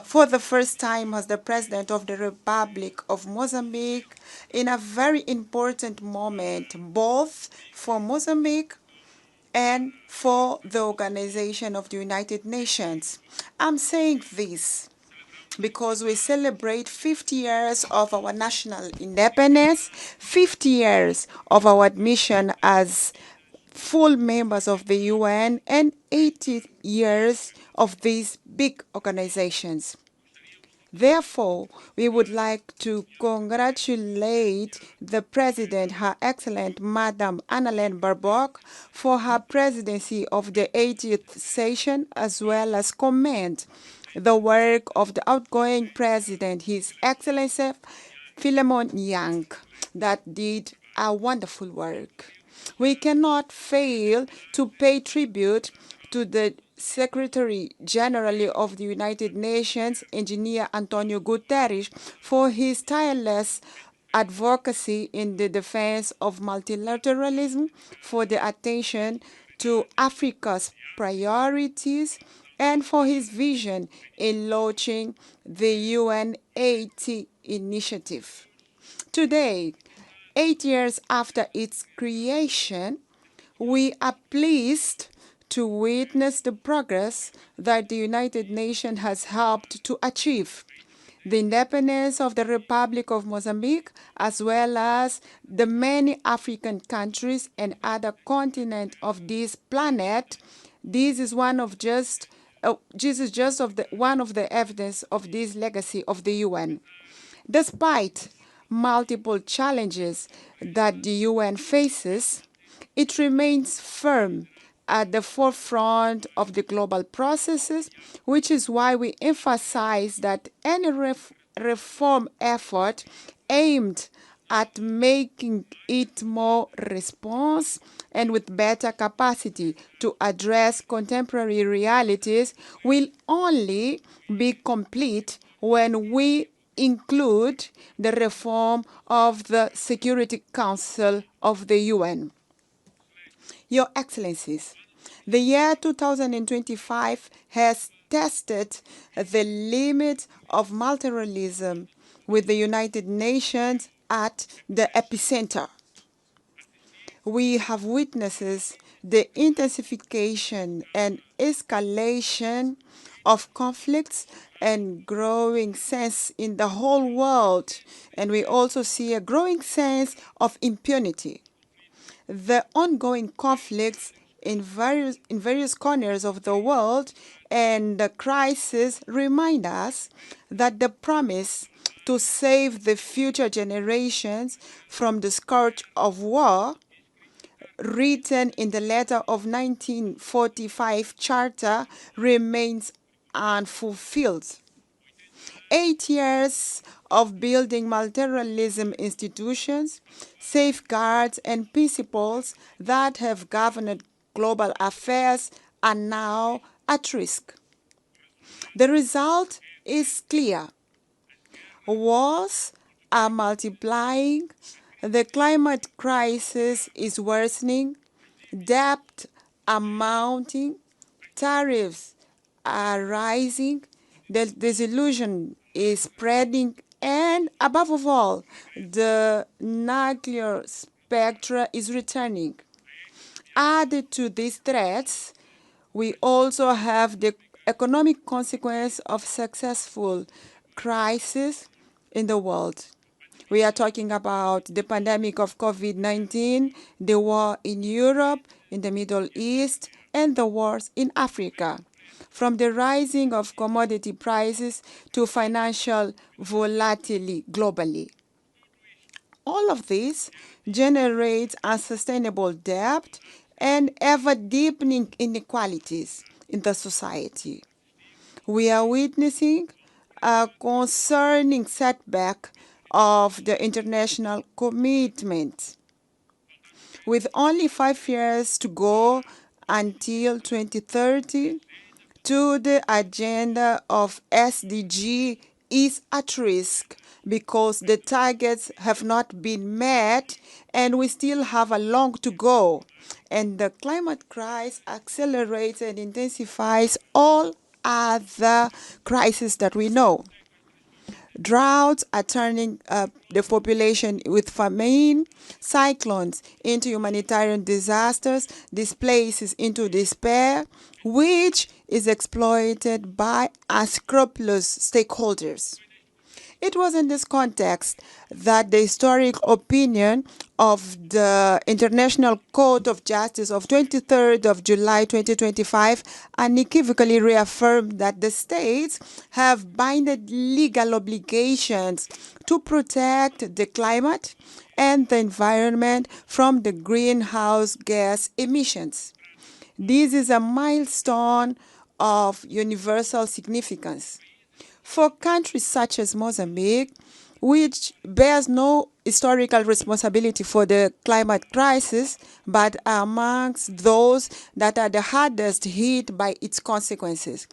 for the first time as the President of the Republic of Mozambique in a very important moment, both for Mozambique and for the Organization of the United Nations. I'm saying this because we celebrate 50 years of our national independence, 50 years of our admission as full members of the UN, and 80 years of these big organizations. Therefore, we would like to congratulate the President, Her Excellent Madam Annalene Baerbock, for her presidency of the 80th session, as well as commend the work of the outgoing President, His Excellency Philemon Yang, that did a wonderful work. We cannot fail to pay tribute to the Secretary General of the United Nations, Engineer Antonio Guterres, for his tireless advocacy in the defense of multilateralism, for the attention to Africa's priorities, and for his vision in launching the UN 80 initiative. Today, 8 years after its creation, we are pleased to witness the progress that the United Nations has helped to achieve. The independence of the Republic of Mozambique, as well as the many African countries and other continents of this planet, this is one of one of the evidence of this legacy of the UN. Despite multiple challenges that the UN faces, it remains firm at the forefront of the global processes, which is why we emphasize that any reform effort aimed at making it more responsive and with better capacity to address contemporary realities will only be complete when we include the reform of the Security Council of the UN. Your Excellencies, the year 2025 has tested the limit of multilateralism with the United Nations at the epicenter. We have witnessed the intensification and escalation of conflicts and growing sense in the whole world, and we also see a growing sense of impunity. The ongoing conflicts in various corners of the world and the crisis remind us that the promise to save the future generations from the scourge of war, written in the letter of 1945 Charter, remains unfulfilled. 8 years of building multilateralism institutions, safeguards, and principles that have governed global affairs are now at risk. The result is clear. Wars are multiplying, the climate crisis is worsening, debt are mounting, tariffs are rising, the disillusion is spreading, and above all, the nuclear spectra is returning. Added to these threats, we also have the economic consequence of successful crisis in the world. We are talking about the pandemic of COVID-19, the war in Europe, in the Middle East, and the wars in Africa. From the rising of commodity prices to financial volatility globally. All of this generates unsustainable debt and ever-deepening inequalities in the society. We are witnessing a concerning setback of the international commitment. With only 5 years to go until 2030, to the agenda of SDG is at risk because the targets have not been met and we still have a long to go. And the climate crisis accelerates and intensifies all other crises that we know. Droughts are turning the population with famine, cyclones into humanitarian disasters, displaces into despair, which is exploited by unscrupulous stakeholders. It was in this context that the historic opinion of the International Court of Justice of 23rd of July 2025 unequivocally reaffirmed that the states have binding legal obligations to protect the climate and the environment from the greenhouse gas emissions. This is a milestone of universal significance. For countries such as Mozambique, which bears no historical responsibility for the climate crisis, but are amongst those that are the hardest hit by its consequences.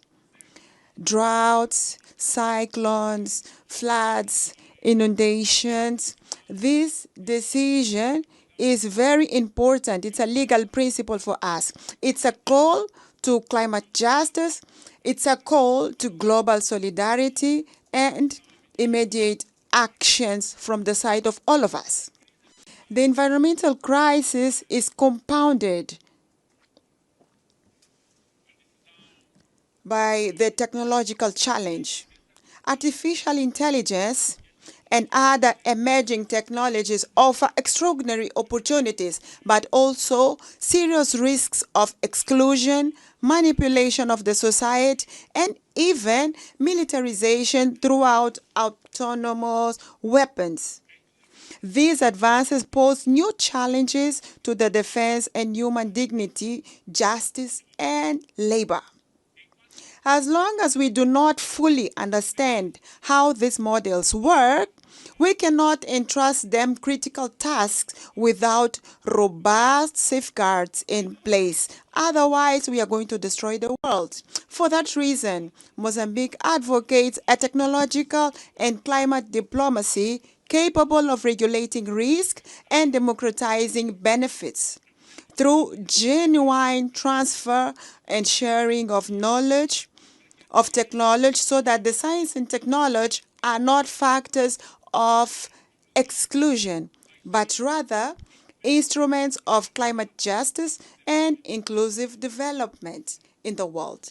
Droughts, cyclones, floods, inundations. This decision is very important. It's a legal principle for us. It's a call to climate justice. It's a call to global solidarity and immediate actions from the side of all of us. The environmental crisis is compounded by the technological challenge. Artificial intelligence and other emerging technologies offer extraordinary opportunities, but also serious risks of exclusion, manipulation of the society, and even militarization throughout autonomous weapons. These advances pose new challenges to the defense and human dignity, justice, and labor. As long as we do not fully understand how these models work, we cannot entrust them critical tasks without robust safeguards in place. Otherwise, we are going to destroy the world. For that reason, Mozambique advocates a technological and climate diplomacy capable of regulating risk and democratizing benefits through genuine transfer and sharing of knowledge, of technology, so that the science and technology are not factors of exclusion, but rather instruments of climate justice and inclusive development in the world.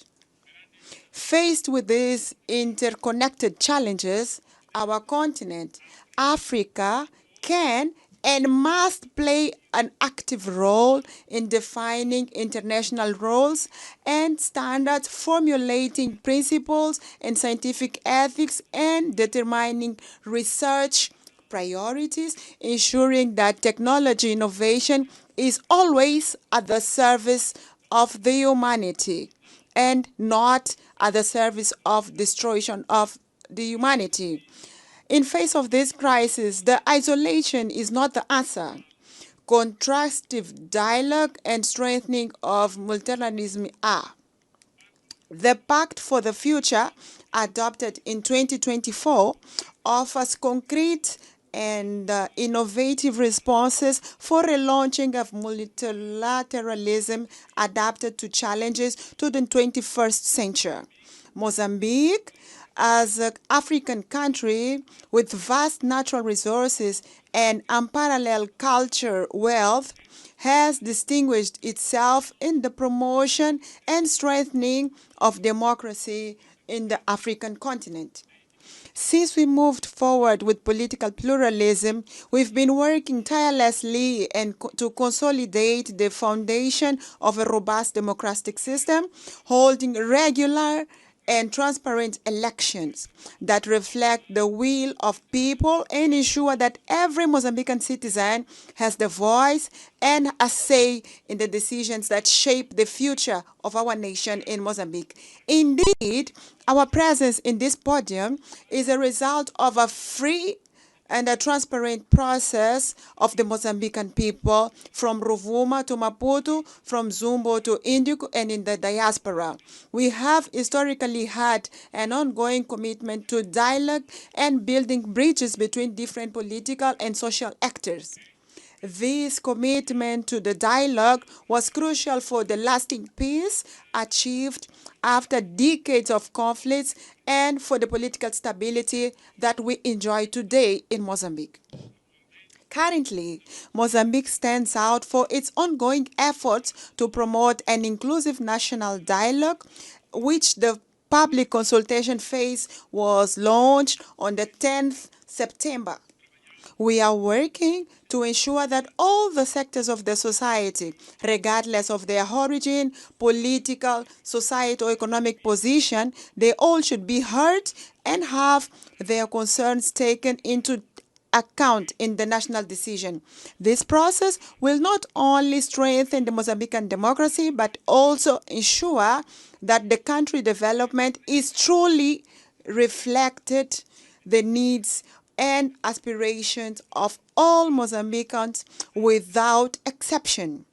Faced with these interconnected challenges, our continent, Africa, can and must play an active role in defining international rules and standards, formulating principles and scientific ethics, and determining research priorities, ensuring that technology innovation is always at the service of the humanity and not at the service of destruction of the humanity. In face of this crisis, the isolation is not the answer. Constructive dialogue and strengthening of multilateralism are. The Pact for the Future, adopted in 2024, offers concrete and innovative responses for relaunching of multilateralism adapted to challenges to the 21st century. Mozambique, as an African country with vast natural resources and unparalleled culture wealth, has distinguished itself in the promotion and strengthening of democracy in the African continent. Since we moved forward with political pluralism, we've been working tirelessly to consolidate the foundation of a robust democratic system, holding regular and transparent elections that reflect the will of people and ensure that every Mozambican citizen has the voice and a say in the decisions that shape the future of our nation in Mozambique. Indeed, our presence in this podium is a result of a free and a transparent process of the Mozambican people from Rovuma to Maputo, from Zumbo to Indico, and in the diaspora. We have historically had an ongoing commitment to dialogue and building bridges between different political and social actors. This commitment to the dialogue was crucial for the lasting peace achieved after decades of conflicts and for the political stability that we enjoy today in Mozambique. Currently, Mozambique stands out for its ongoing efforts to promote an inclusive national dialogue, which the public consultation phase was launched on the 10th September. We are working to ensure that all the sectors of the society, regardless of their origin, political, societal, or economic position, they all should be heard and have their concerns taken into account in the national decision. This process will not only strengthen the Mozambican democracy, but also ensure that the country development is truly reflected the needs and aspirations of all Mozambicans without exception.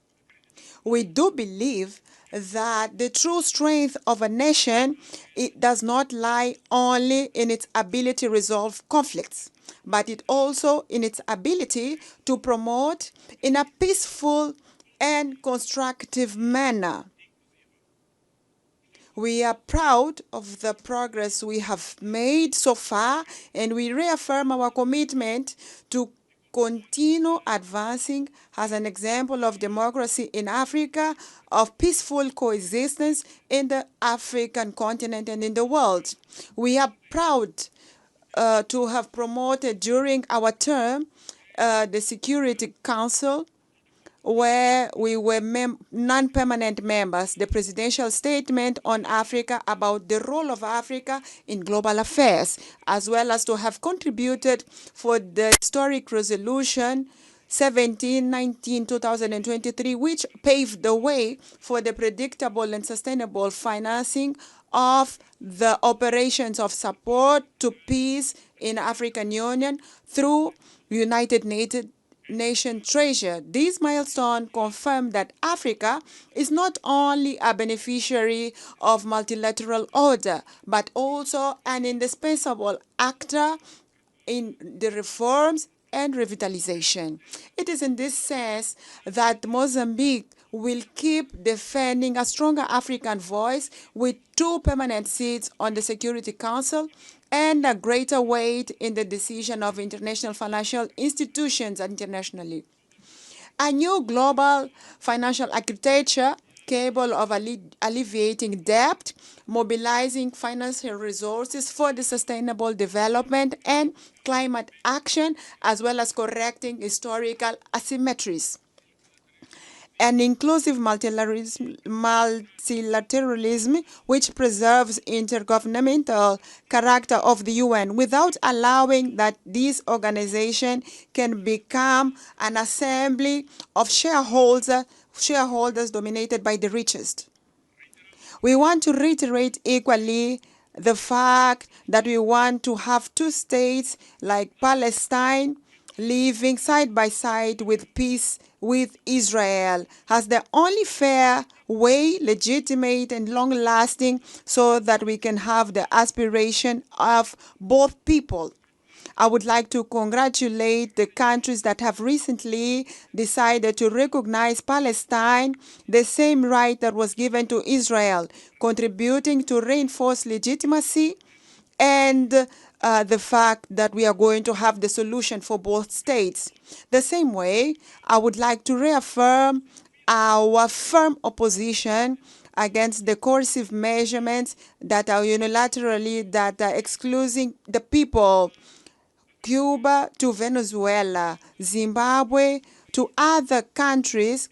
We do believe that the true strength of a nation, it does not lie only in its ability to resolve conflicts, but it also in its ability to promote in a peaceful and constructive manner. We are proud of the progress we have made so far, and we reaffirm our commitment to continue advancing as an example of democracy in Africa, of peaceful coexistence in the African continent and in the world. We are proud to have promoted during our term the Security Council, where we were non-permanent members, the presidential statement on Africa about the role of Africa in global affairs, as well as to have contributed for the historic resolution 17/19/2023, which paved the way for the predictable and sustainable financing of the operations of support to peace in African Union through United Nation treasure. These milestones confirm that Africa is not only a beneficiary of multilateral order, but also an indispensable actor in the reforms and revitalization. It is in this sense that Mozambique will keep defending a stronger African voice with 2 permanent seats on the Security Council and a greater weight in the decision of international financial institutions internationally. A new global financial architecture capable of alleviating debt, mobilizing financial resources for the sustainable development and climate action, as well as correcting historical asymmetries. An inclusive multilateralism which preserves intergovernmental character of the UN without allowing that this organization can become an assembly of shareholders dominated by the richest. We want to reiterate equally the fact that we want to have 2 states like Palestine living side by side with peace with Israel as the only fair way, legitimate and long-lasting, so that we can have the aspiration of both people. I would like to congratulate the countries that have recently decided to recognize Palestine, the same right that was given to Israel, contributing to reinforce legitimacy and the fact that we are going to have the solution for both states. The same way, I would like to reaffirm our firm opposition against the coercive measurements that are unilaterally excluding the people, Cuba to Venezuela, Zimbabwe to other countries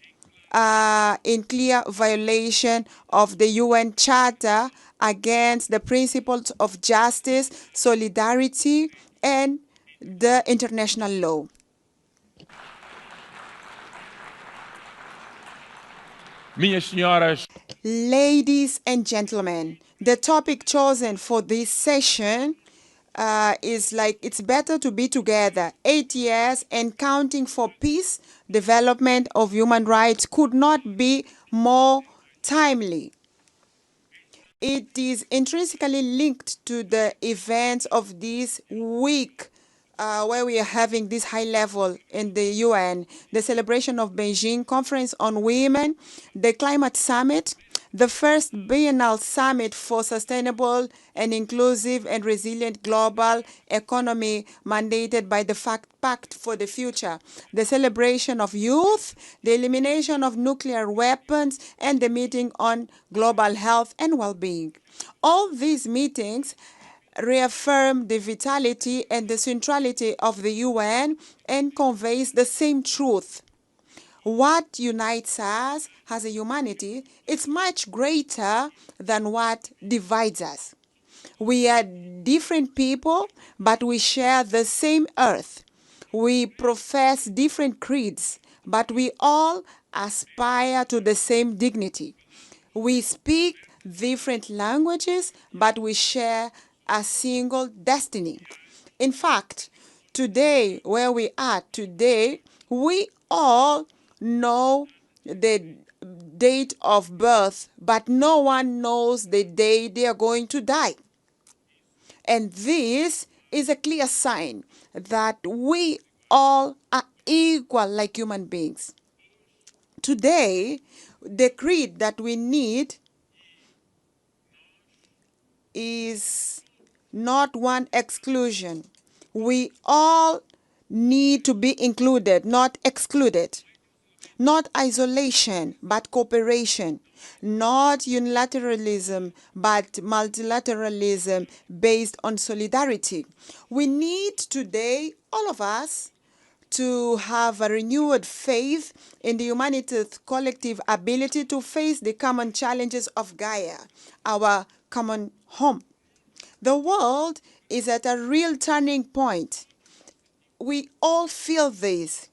in clear violation of the UN Charter against the principles of justice, solidarity, and the international law. Ladies and gentlemen, the topic chosen for this session is like it's better to be together. 8 years and counting for peace, development of human rights could not be more timely. It is intrinsically linked to the events of this week, where we are having this high level in the UN, the celebration of Beijing Conference on Women, the Climate Summit, the first biennial summit for sustainable and inclusive and resilient global economy mandated by the Pact for the Future, the celebration of youth, the elimination of nuclear weapons, and the meeting on global health and well-being. All these meetings reaffirm the vitality and the centrality of the UN and conveys the same truth. What unites us as a humanity is much greater than what divides us. We are different people, but we share the same earth. We profess different creeds, but we all aspire to the same dignity. We speak different languages, but we share a single destiny. In fact, today, where we are today, we all know the date of birth, but no one knows the day they are going to die. And this is a clear sign that we all are equal like human beings. Today, the creed that we need is not one exclusion. We all need to be included, not excluded. Not isolation, but cooperation. Not unilateralism, but multilateralism based on solidarity. We need today, all of us, to have a renewed faith in the humanity's collective ability to face the common challenges of Gaia, our common home. The world is at a real turning point. We all feel this.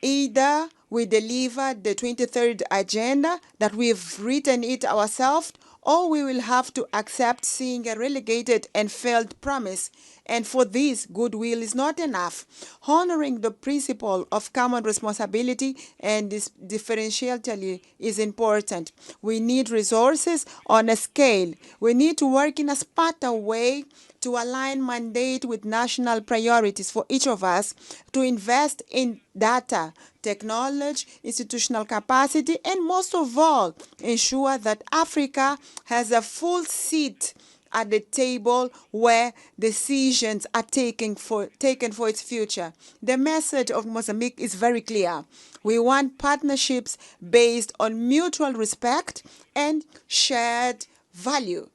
Either we deliver the 23rd agenda that we've written it ourselves, or we will have to accept seeing a relegated and failed promise. And for this, goodwill is not enough. Honoring the principle of common responsibility and this differentiality is important. We need resources on a scale. We need to work in a smarter way to align mandate with national priorities for each of us, to invest in data, technology, institutional capacity, and most of all, ensure that Africa has a full seat at the table where decisions are taken for its future. The message of Mozambique is very clear. We want partnerships based on mutual respect and shared value.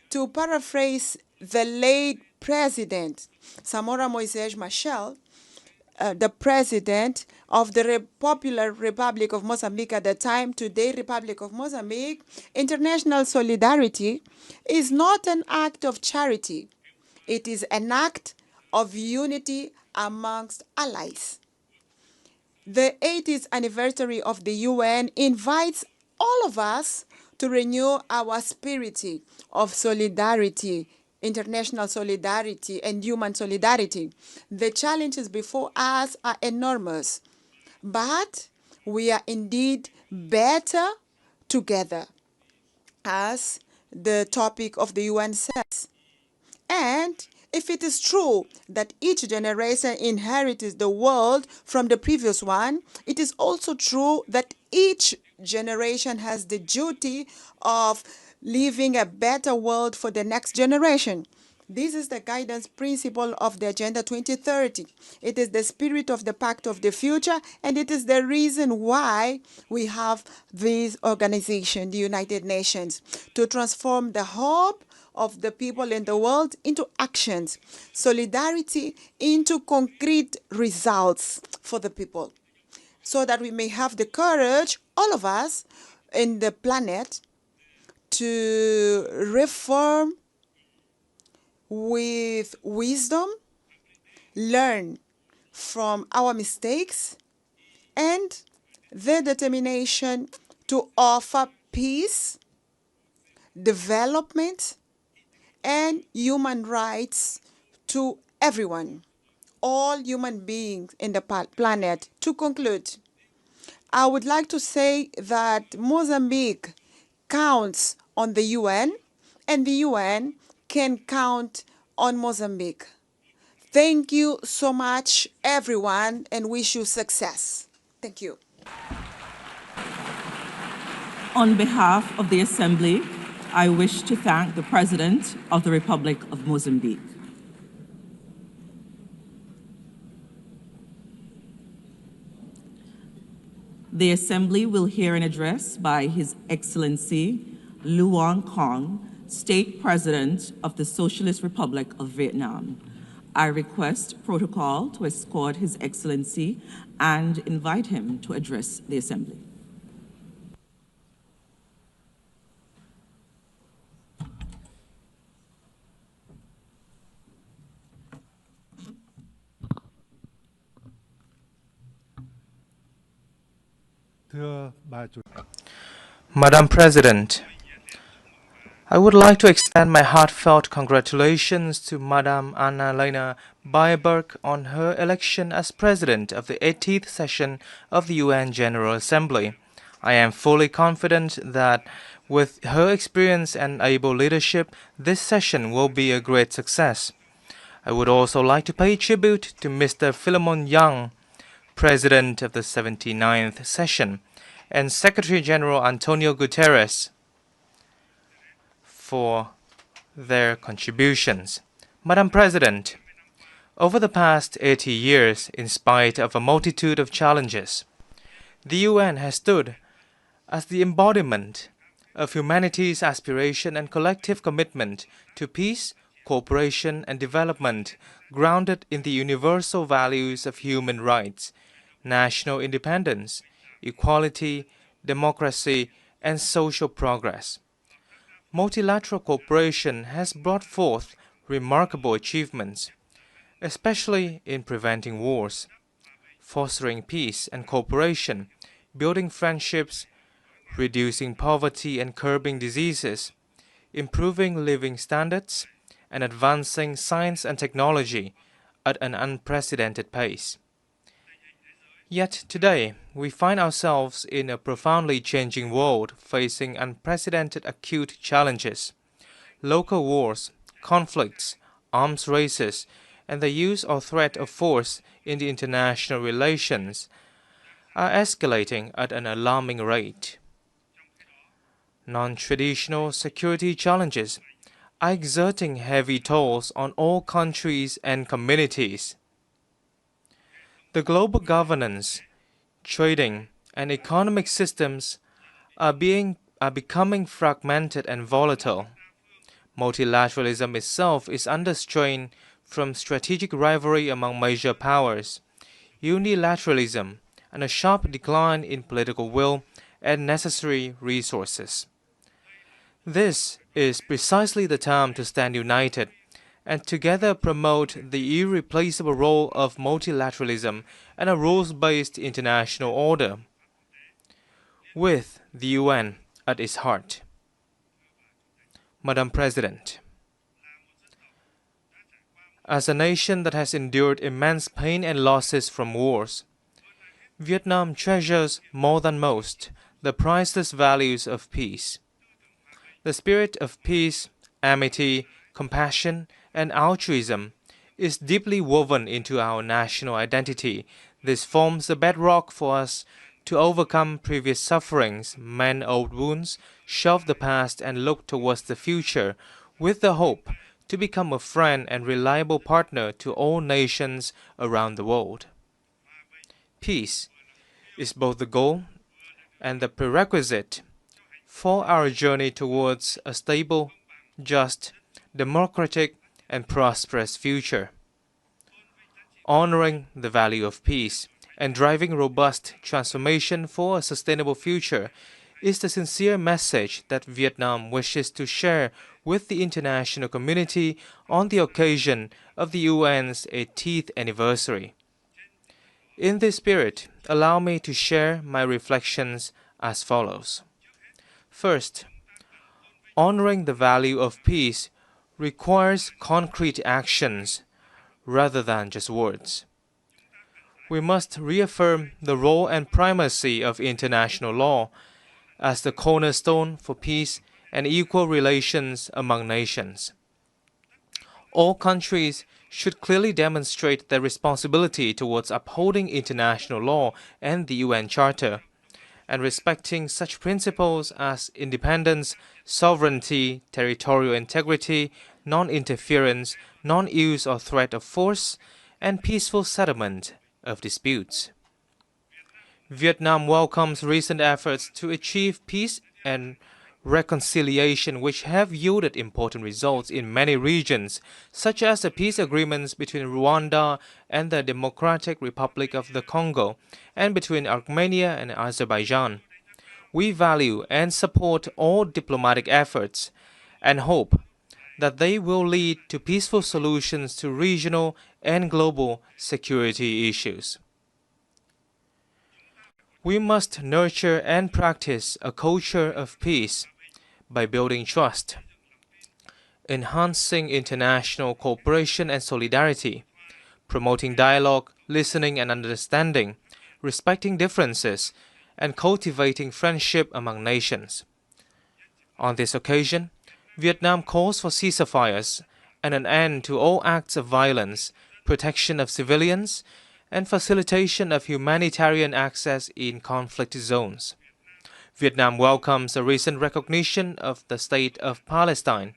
To paraphrase the late President Samora Moises Machel, the president of the Popular Republic of Mozambique at the time, today Republic of Mozambique, international solidarity is not an act of charity. It is an act of unity amongst allies. The 80th anniversary of the UN invites all of us to renew our spirit of solidarity, international solidarity, and human solidarity. The challenges before us are enormous, but we are indeed better together, as the topic of the UN says. And if it is true that each generation inherits the world from the previous one, it is also true that each generation has the duty of leaving a better world for the next generation. This is the guidance principle of the Agenda 2030. It is the spirit of the Pact of the Future, and it is the reason why we have this organization, the United Nations, to transform the hope of the people in the world into actions, solidarity into concrete results for the people, so that we may have the courage, all of us in the planet, to reform with wisdom, learn from our mistakes, and the determination to offer peace, development, and human rights to everyone, all human beings in the planet. To conclude, I would like to say that Mozambique counts on the UN, and the UN can count on Mozambique. Thank you so much, everyone, and wish you success. Thank you. On behalf of the Assembly, I wish to thank the President of the Republic of Mozambique. The Assembly will hear an address by His Excellency Luong Kong, State President of the Socialist Republic of Vietnam. I request protocol to escort His Excellency and invite him to address the Assembly. Madam President, I would like to extend my heartfelt congratulations to Madam Anna-Lena Baerbock on her election as President of the 80th session of the UN General Assembly. I am fully confident that with her experience and able leadership, this session will be a great success. I would also like to pay tribute to Mr. Philemon Young, President of the 79th session, and Secretary General Antonio Guterres for their contributions. Madam President, over the past 80 years, in spite of a multitude of challenges, the UN has stood as the embodiment of humanity's aspiration and collective commitment to peace, cooperation, and development grounded in the universal values of human rights, national independence, equality, democracy, and social progress. Multilateral cooperation has brought forth remarkable achievements, especially in preventing wars, fostering peace and cooperation, building friendships, reducing poverty and curbing diseases, improving living standards, and advancing science and technology at an unprecedented pace. Yet today, we find ourselves in a profoundly changing world facing unprecedented acute challenges. Local wars, conflicts, arms races, and the use or threat of force in the international relations are escalating at an alarming rate. Non-traditional security challenges are exerting heavy tolls on all countries and communities. The global governance, trading, and economic systems are becoming fragmented and volatile. Multilateralism itself is under strain from strategic rivalry among major powers, unilateralism, and a sharp decline in political will and necessary resources. This is precisely the time to stand united and together promote the irreplaceable role of multilateralism and a rules-based international order, with the UN at its heart. Madam President, as a nation that has endured immense pain and losses from wars, Vietnam treasures more than most the priceless values of peace. The spirit of peace, amity, compassion, and altruism is deeply woven into our national identity. This forms the bedrock for us to overcome previous sufferings, mend old wounds, shelve the past, and look towards the future with the hope to become a friend and reliable partner to all nations around the world. Peace is both the goal and the prerequisite for our journey towards a stable, just, democratic, and prosperous future. Honoring the value of peace and driving robust transformation for a sustainable future is the sincere message that Vietnam wishes to share with the international community on the occasion of the UN's 80th anniversary. In this spirit, allow me to share my reflections as follows. First, honoring the value of peace requires concrete actions rather than just words. We must reaffirm the role and primacy of international law as the cornerstone for peace and equal relations among nations. All countries should clearly demonstrate their responsibility towards upholding international law and the UN Charter, and respecting such principles as independence, sovereignty, territorial integrity, non-interference, non-use or threat of force, and peaceful settlement of disputes. Vietnam welcomes recent efforts to achieve peace and reconciliation which have yielded important results in many regions, such as the peace agreements between Rwanda and the Democratic Republic of the Congo, and between Armenia and Azerbaijan. We value and support all diplomatic efforts and hope that they will lead to peaceful solutions to regional and global security issues. We must nurture and practice a culture of peace by building trust, enhancing international cooperation and solidarity, promoting dialogue, listening and understanding, respecting differences, and cultivating friendship among nations. On this occasion, Vietnam calls for ceasefires and an end to all acts of violence, protection of civilians, and facilitation of humanitarian access in conflict zones. Vietnam welcomes the recent recognition of the State of Palestine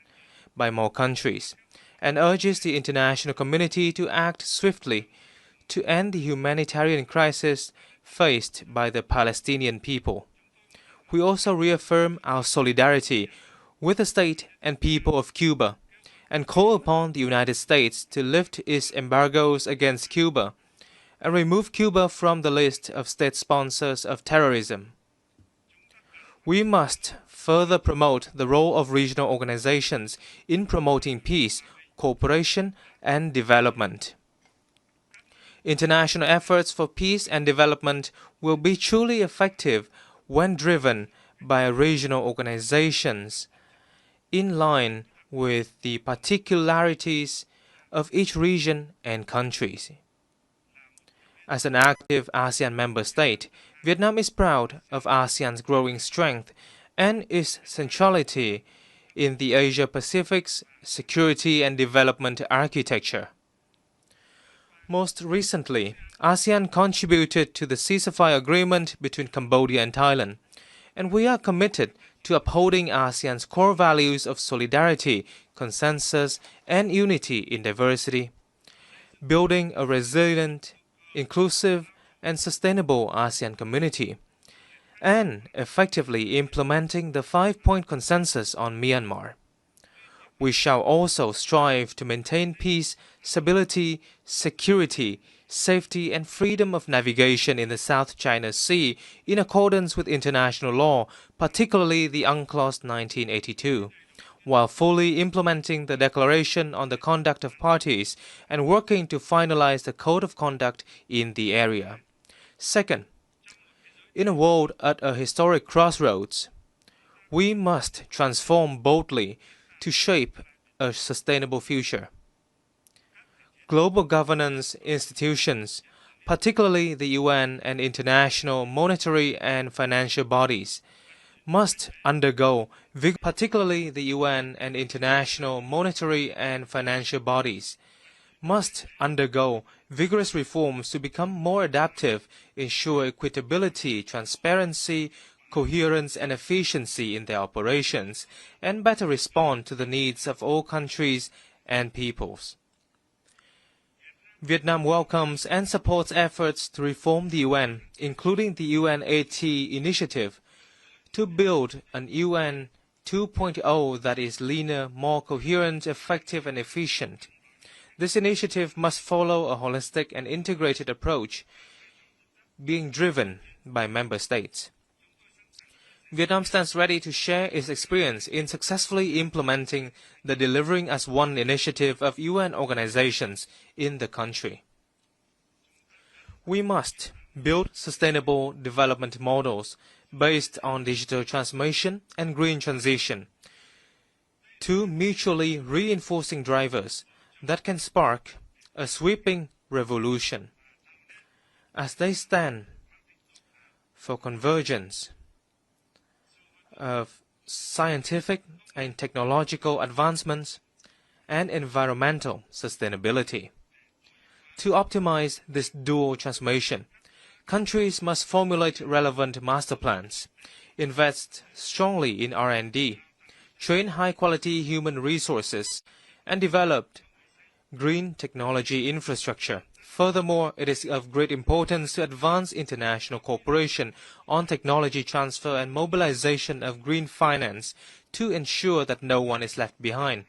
by more countries and urges the international community to act swiftly to end the humanitarian crisis faced by the Palestinian people. We also reaffirm our solidarity with the state and people of Cuba and call upon the United States to lift its embargoes against Cuba and remove Cuba from the list of state sponsors of terrorism. We must further promote the role of regional organizations in promoting peace, cooperation, and development. International efforts for peace and development will be truly effective when driven by regional organizations in line with the particularities of each region and countries. As an active ASEAN member state, Vietnam is proud of ASEAN's growing strength and its centrality in the Asia-Pacific's security and development architecture. Most recently, ASEAN contributed to the ceasefire agreement between Cambodia and Thailand, and we are committed to upholding ASEAN's core values of solidarity, consensus, and unity in diversity, building a resilient, inclusive, and sustainable ASEAN community, and effectively implementing the 5-point consensus on Myanmar. We shall also strive to maintain peace, stability, security, safety, and freedom of navigation in the South China Sea in accordance with international law, particularly the UNCLOS 1982, while fully implementing the Declaration on the Conduct of Parties and working to finalize the Code of Conduct in the area. Second, in a world at a historic crossroads, we must transform boldly to shape a sustainable future. Global governance institutions, particularly the UN and international monetary and financial bodies, must undergo vigorous reforms to become more adaptive, ensure equitability, transparency, coherence, and efficiency in their operations, and better respond to the needs of all countries and peoples. Vietnam welcomes and supports efforts to reform the UN, including the UNAT initiative, to build an UN 2.0 that is leaner, more coherent, effective, and efficient. This initiative must follow a holistic and integrated approach, being driven by member states. Vietnam stands ready to share its experience in successfully implementing the Delivering as One initiative of UN organizations in the country. We must build sustainable development models based on digital transformation and green transition two mutually reinforcing drivers that can spark a sweeping revolution. As they stand for convergence of scientific and technological advancements and environmental sustainability. To optimize this dual transformation, countries must formulate relevant master plans, invest strongly in R&D, train high-quality human resources, and develop green technology infrastructure. Furthermore, it is of great importance to advance international cooperation on technology transfer and mobilization of green finance to ensure that no one is left behind.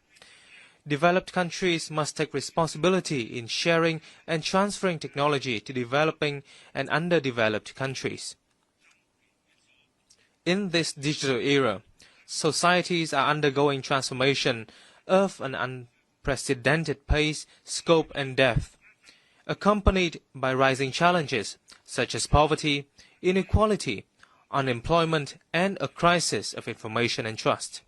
Developed countries must take responsibility in sharing and transferring technology to developing and underdeveloped countries. In this digital era, societies are undergoing transformation of an unprecedented pace, scope, and depth, accompanied by rising challenges such as poverty, inequality, unemployment, and a crisis of information and trust.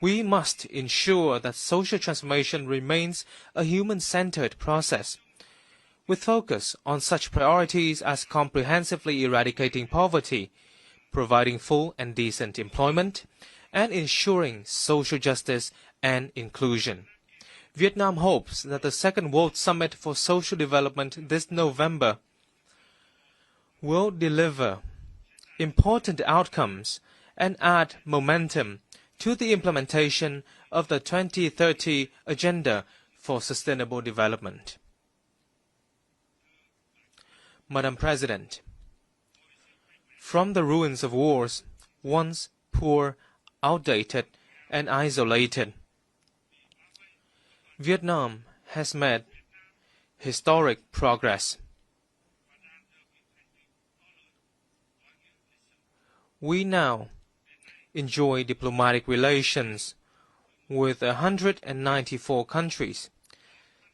We must ensure that social transformation remains a human-centered process, with focus on such priorities as comprehensively eradicating poverty, providing full and decent employment, and ensuring social justice and inclusion. Vietnam hopes that the Second World Summit for Social Development this November will deliver important outcomes and add momentum to the implementation of the 2030 Agenda for Sustainable Development. Madam President, from the ruins of wars, once poor, outdated, and isolated, Vietnam has made historic progress. We now enjoy diplomatic relations with 194 countries,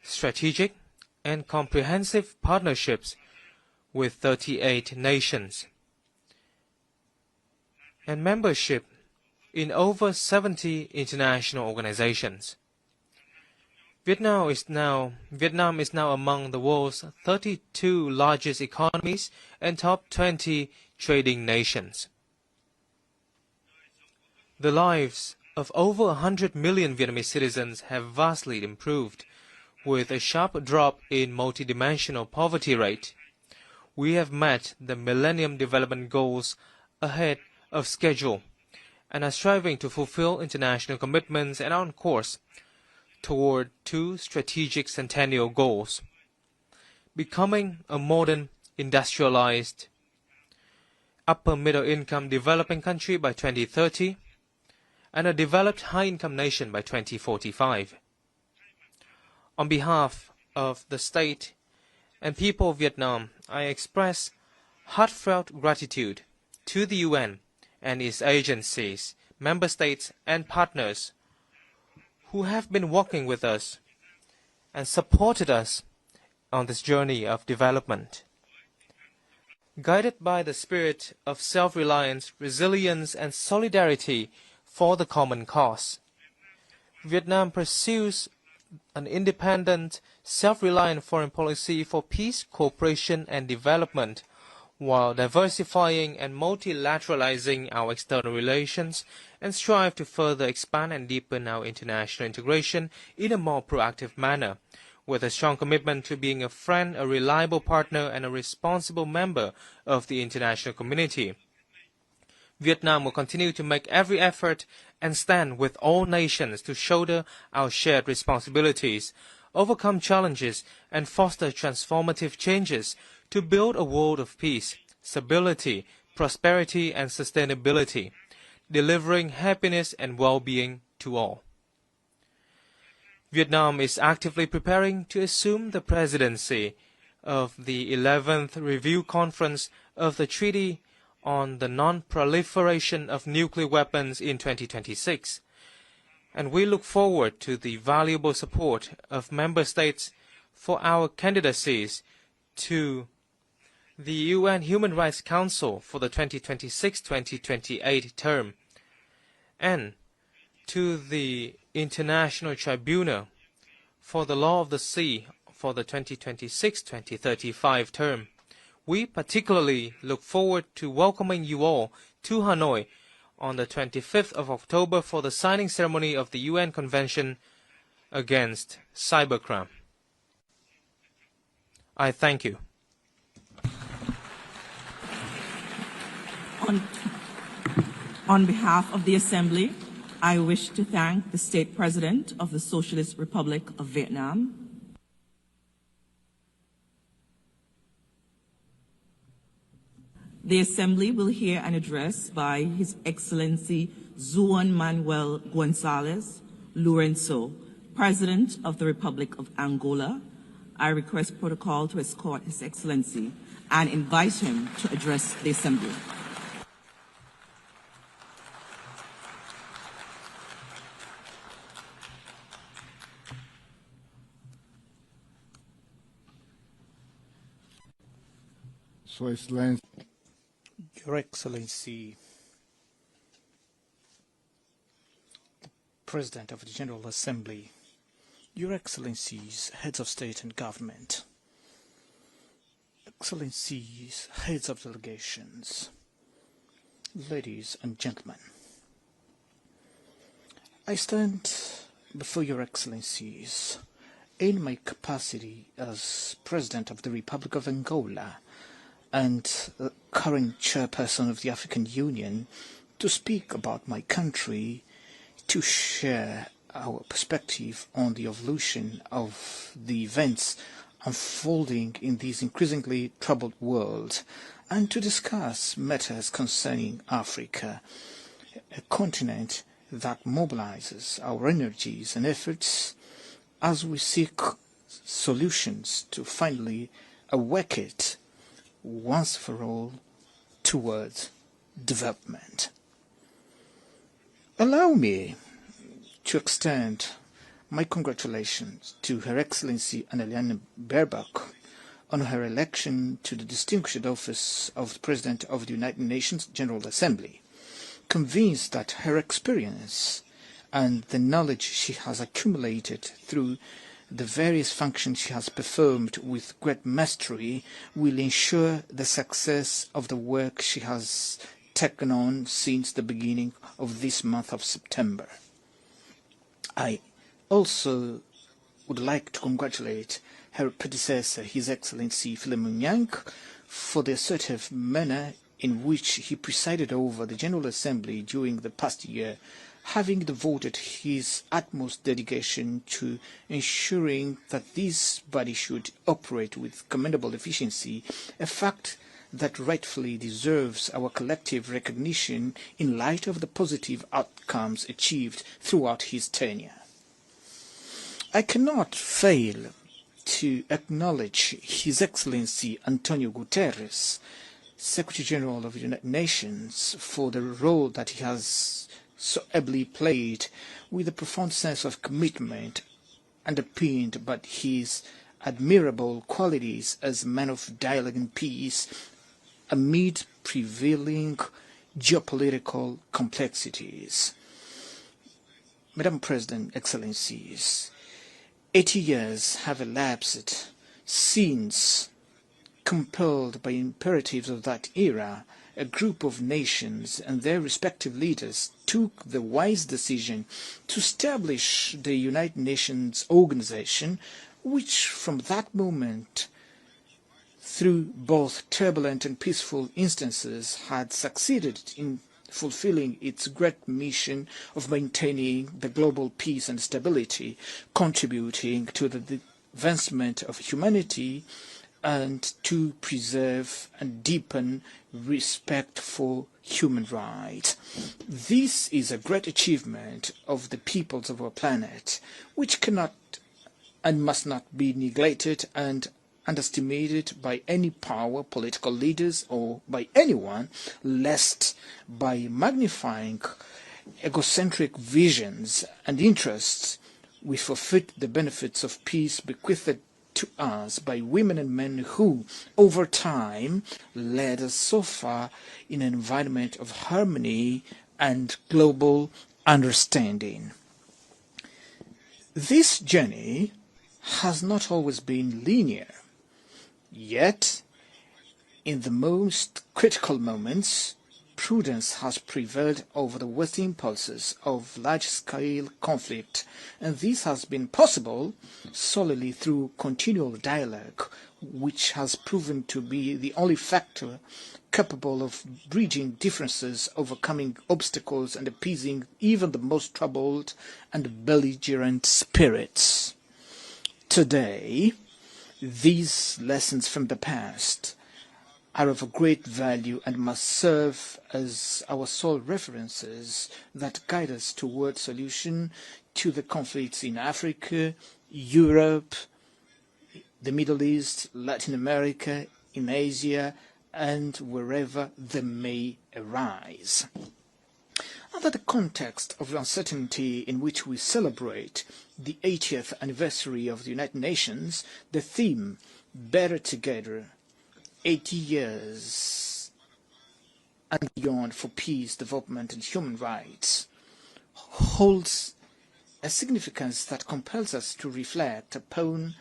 strategic and comprehensive partnerships with 38 nations, and membership in over 70 international organizations. Vietnam is now among the world's 32 largest economies and top 20 trading nations. The lives of over 100 million Vietnamese citizens have vastly improved, with a sharp drop in multidimensional poverty rate. We have met the Millennium Development Goals ahead of schedule and are striving to fulfill international commitments and are on course toward two strategic centennial goals: becoming a modern, industrialized, upper-middle-income developing country by 2030, and a developed high-income nation by 2045. On behalf of the state and people of Vietnam, I express heartfelt gratitude to the UN and its agencies, member states, and partners who have been working with us and supported us on this journey of development. Guided by the spirit of self-reliance, resilience, and solidarity for the common cause, Vietnam pursues an independent, self-reliant foreign policy for peace, cooperation, and development, while diversifying and multilateralizing our external relations, and strive to further expand and deepen our international integration in a more proactive manner, with a strong commitment to being a friend, a reliable partner, and a responsible member of the international community. Vietnam will continue to make every effort and stand with all nations to shoulder our shared responsibilities, overcome challenges, and foster transformative changes to build a world of peace, stability, prosperity, and sustainability, delivering happiness and well-being to all. Vietnam is actively preparing to assume the presidency of the 11th Review Conference of the Treaty on the Non-Proliferation of Nuclear Weapons in 2026, and we look forward to the valuable support of member states for our candidacies to the UN Human Rights Council for the 2026-2028 term, and to the International Tribunal for the Law of the Sea for the 2026-2035 term. We particularly look forward to welcoming you all to Hanoi on the 25th of October for the signing ceremony of the UN Convention against Cybercrime. I thank you. On behalf of the Assembly, I wish to thank the State President of the Socialist Republic of Vietnam, the Assembly will hear an address by His Excellency Juan Manuel Gonzalez Lourenço, President of the Republic of Angola. I request protocol to escort His Excellency and invite him to address the Assembly. Your Excellency. Your Excellency, the President of the General Assembly, Your Excellencies, Heads of State and Government, Excellencies, Heads of Delegations, ladies and gentlemen, I stand before Your Excellencies in my capacity as President of the Republic of Angola and current chairperson of the African Union to speak about my country, to share our perspective on the evolution of the events unfolding in this increasingly troubled world, and to discuss matters concerning Africa, a continent that mobilizes our energies and efforts as we seek solutions to finally awake it once for all towards development. Allow me to extend my congratulations to Her Excellency Annalena Baerbock on her election to the distinguished office of the President of the United Nations General Assembly, convinced that her experience and the knowledge she has accumulated through the various functions she has performed with great mastery will ensure the success of the work she has taken on since the beginning of this month of September. I also would like to congratulate her predecessor, His Excellency Philemon Yang, for the assertive manner in which he presided over the General Assembly during the past year, having devoted his utmost dedication to ensuring that this body should operate with commendable efficiency, a fact that rightfully deserves our collective recognition in light of the positive outcomes achieved throughout his tenure. I cannot fail to acknowledge His Excellency Antonio Guterres, Secretary General of the United Nations, for the role that he has so ably played with a profound sense of commitment, underpinned by his admirable qualities as a man of dialogue and peace amid prevailing geopolitical complexities. Madam President, Excellencies, 80 years have elapsed since, compelled by imperatives of that era, a group of nations and their respective leaders took the wise decision to establish the United Nations organization, which from that moment, through both turbulent and peaceful instances, had succeeded in fulfilling its great mission of maintaining the global peace and stability, contributing to the advancement of humanity and to preserve and deepen respect for human rights. This is a great achievement of the peoples of our planet, which cannot and must not be neglected and underestimated by any power, political leaders, or by anyone, lest by magnifying egocentric visions and interests we forfeit the benefits of peace bequeathed to us by women and men who, over time, led us so far in an environment of harmony and global understanding. This journey has not always been linear, yet in the most critical moments, prudence has prevailed over the Western impulses of large-scale conflict, and this has been possible solely through continual dialogue, which has proven to be the only factor capable of bridging differences, overcoming obstacles, and appeasing even the most troubled and belligerent spirits. Today, these lessons from the past are of great value and must serve as our sole references that guide us toward solution to the conflicts in Africa, Europe, the Middle East, Latin America, in Asia, and wherever they may arise. Under the context of uncertainty in which we celebrate the 80th anniversary of the United Nations, the theme, Better Together, 80 years and beyond for peace, development, and human rights, holds a significance that compels us to reflect upon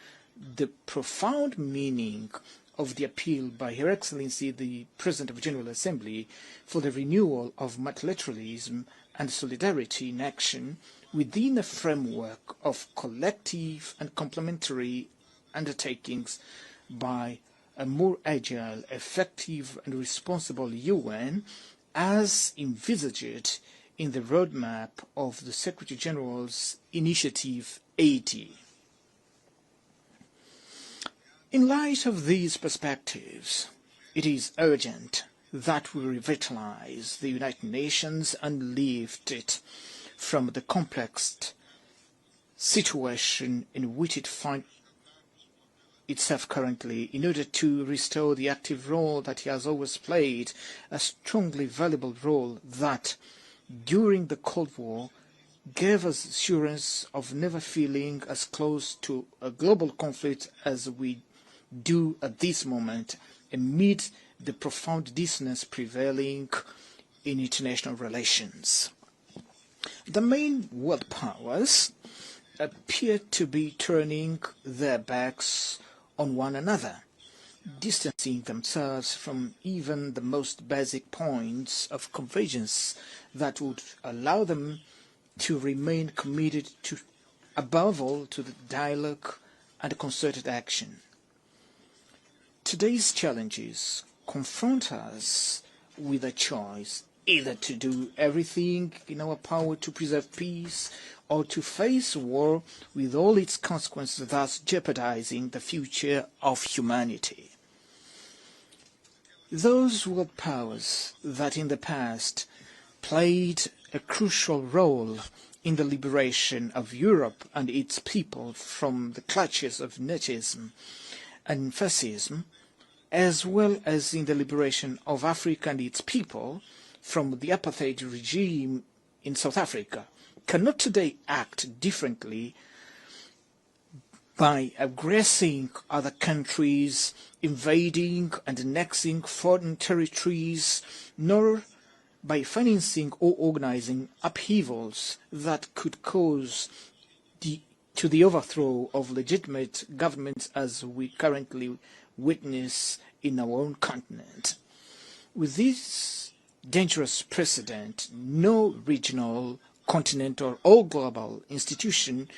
the profound meaning of the appeal by Her Excellency the President of the General Assembly for the renewal of multilateralism and solidarity in action within a framework of collective and complementary undertakings by a more agile, effective and responsible UN as envisaged in the roadmap of the Secretary General's Initiative 80. In light of these perspectives, it is urgent that we revitalize the United Nations and lift it from the complex situation in which it finds itself currently, in order to restore the active role that he has always played, a strongly valuable role that, during the Cold War, gave us assurance of never feeling as close to a global conflict as we do at this moment, amid the profound dissonance prevailing in international relations. The main world powers appear to be turning their backs on one another, distancing themselves from even the most basic points of convergence that would allow them to remain committed to, above all, to the dialogue and concerted action. Today's challenges confront us with a choice, either to do everything in our power to preserve peace, or to face war with all its consequences, thus jeopardizing the future of humanity. Those world powers that in the past played a crucial role in the liberation of Europe and its people from the clutches of Nazism and fascism, as well as in the liberation of Africa and its people from the apartheid regime in South Africa, cannot today act differently by aggressing other countries, invading and annexing foreign territories, nor by financing or organizing upheavals that could cause the overthrow of legitimate governments as we currently witness in our own continent. With this dangerous precedent, no regional, continental or global institution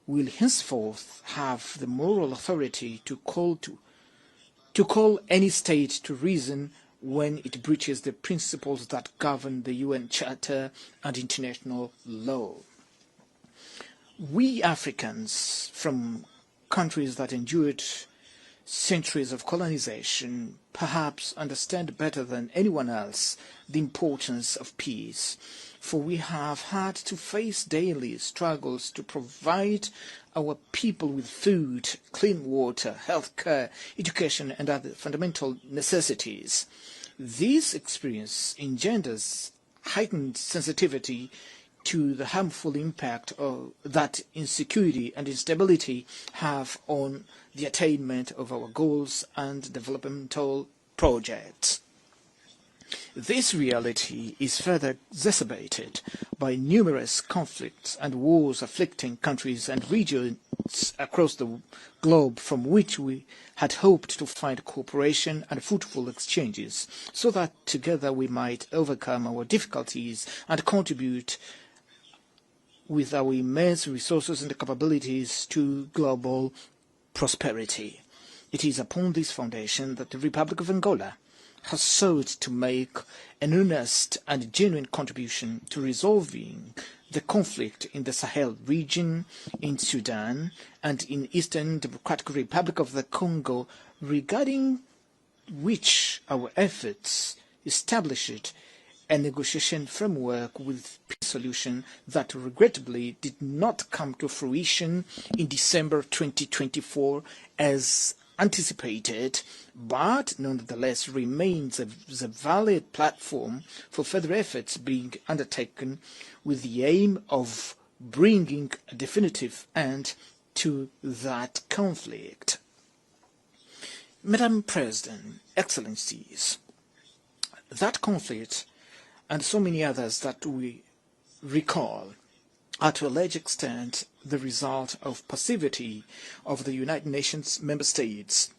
will henceforth have the moral authority to call any state to reason when it breaches the principles that govern the UN Charter and international law. We Africans, from countries that endured centuries of colonization, perhaps understand better than anyone else the importance of peace, for we have had to face daily struggles to provide our people with food, clean water, health care, education and other fundamental necessities. This experience engenders heightened sensitivity to the harmful impact that insecurity and instability have on the attainment of our goals and developmental projects. This reality is further exacerbated by numerous conflicts and wars afflicting countries and regions across the globe from which we had hoped to find cooperation and fruitful exchanges, so that together we might overcome our difficulties and contribute with our immense resources and capabilities to global prosperity. It is upon this foundation that the Republic of Angola has sought to make an earnest and genuine contribution to resolving the conflict in the Sahel region, in Sudan, and in Eastern Democratic Republic of the Congo, regarding which our efforts established a negotiation framework with peace solution that regrettably did not come to fruition in December 2024 as anticipated, but nonetheless remains a valid platform for further efforts being undertaken with the aim of bringing a definitive end to that conflict. Madam President, Excellencies, that conflict and so many others that we recall are to a large extent the result of passivity of the United Nations member states,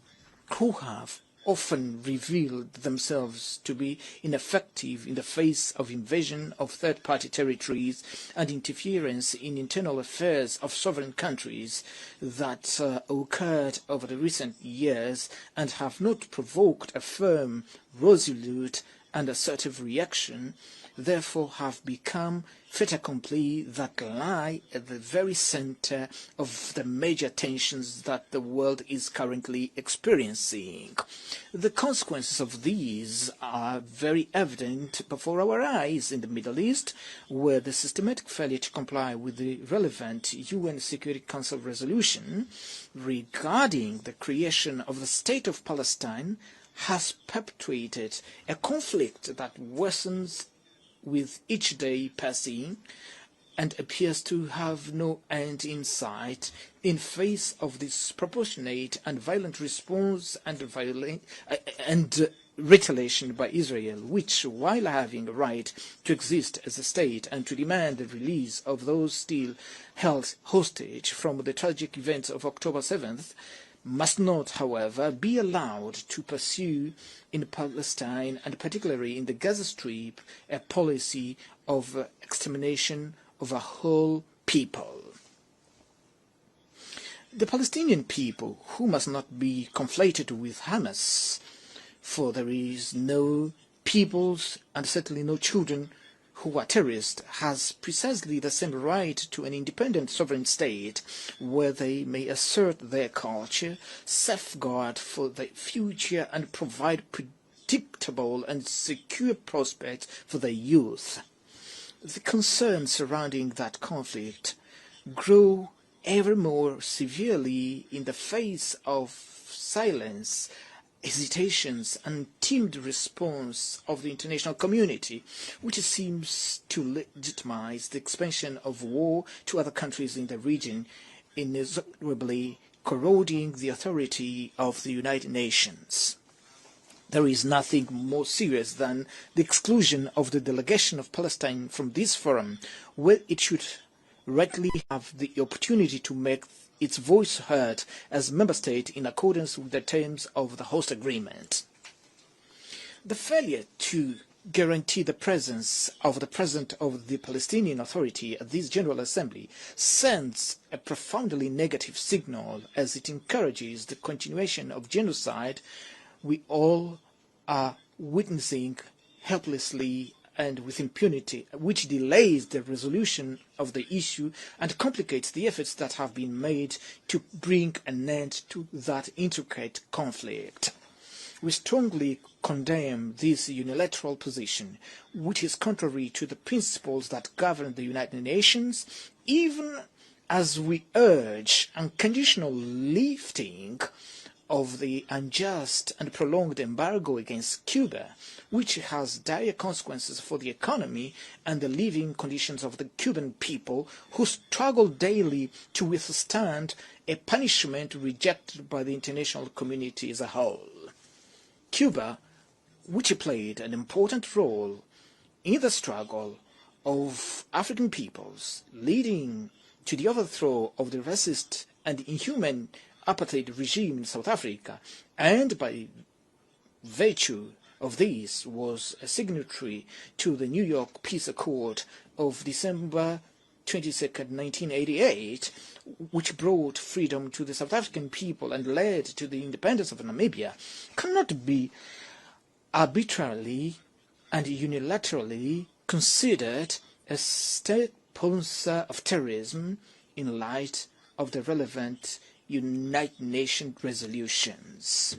who have often revealed themselves to be ineffective in the face of invasion of third-party territories and interference in internal affairs of sovereign countries that occurred over the recent years and have not provoked a firm, resolute and assertive reaction, therefore have become fait accompli that lie at the very center of the major tensions that the world is currently experiencing. The consequences of these are very evident before our eyes in the Middle East, where the systematic failure to comply with the relevant UN Security Council resolution regarding the creation of the State of Palestine has perpetuated a conflict that worsens with each day passing and appears to have no end in sight in face of this disproportionate and violent response and retaliation by Israel, which, while having a right to exist as a state and to demand the release of those still held hostage from the tragic events of October 7th, must not, however, be allowed to pursue in Palestine, and particularly in the Gaza Strip, a policy of extermination of a whole people. The Palestinian people, who must not be conflated with Hamas, for there is no peoples and certainly no children who are terrorists, has precisely the same right to an independent sovereign state where they may assert their culture, safeguard for the future and provide predictable and secure prospects for their youth. The concerns surrounding that conflict grow ever more severely in the face of silence, hesitations and timid response of the international community, which seems to legitimize the expansion of war to other countries in the region, inexorably corroding the authority of the United Nations. There is nothing more serious than the exclusion of the delegation of Palestine from this forum, where it should rightly have the opportunity to make its voice heard as member state in accordance with the terms of the host agreement. The failure to guarantee the presence of the President of the Palestinian Authority at this General Assembly sends a profoundly negative signal as it encourages the continuation of genocide we all are witnessing helplessly and with impunity, which delays the resolution of the issue and complicates the efforts that have been made to bring an end to that intricate conflict. We strongly condemn this unilateral position, which is contrary to the principles that govern the United Nations, even as we urge unconditional lifting of the unjust and prolonged embargo against Cuba, which has dire consequences for the economy and the living conditions of the Cuban people, who struggle daily to withstand a punishment rejected by the international community as a whole. Cuba which played an important role in the struggle of African peoples, leading to the overthrow of the racist and inhuman apartheid regime in South Africa, and by virtue of this was a signatory to the New York Peace Accord of December 22nd, 1988, which brought freedom to the South African people and led to the independence of Namibia, cannot be arbitrarily and unilaterally considered a state sponsor of terrorism in light of the relevant United Nations resolutions.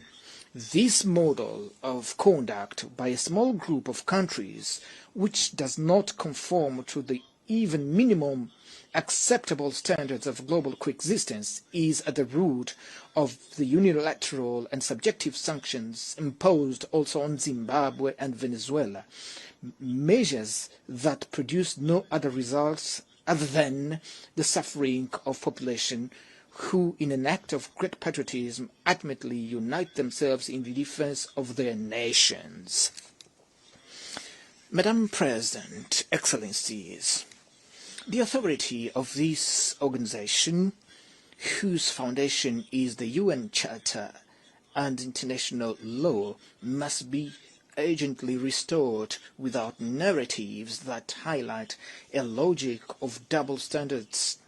This model of conduct by a small group of countries, which does not conform to the even minimum acceptable standards of global coexistence, is at the root of the unilateral and subjective sanctions imposed also on Zimbabwe and Venezuela, measures that produce no other results other than the suffering of population who, in an act of great patriotism, ultimately unite themselves in the defense of their nations. Madam President, Excellencies, the authority of this organization, whose foundation is the UN Charter and international law, must be urgently restored without narratives that highlight a logic of double standards,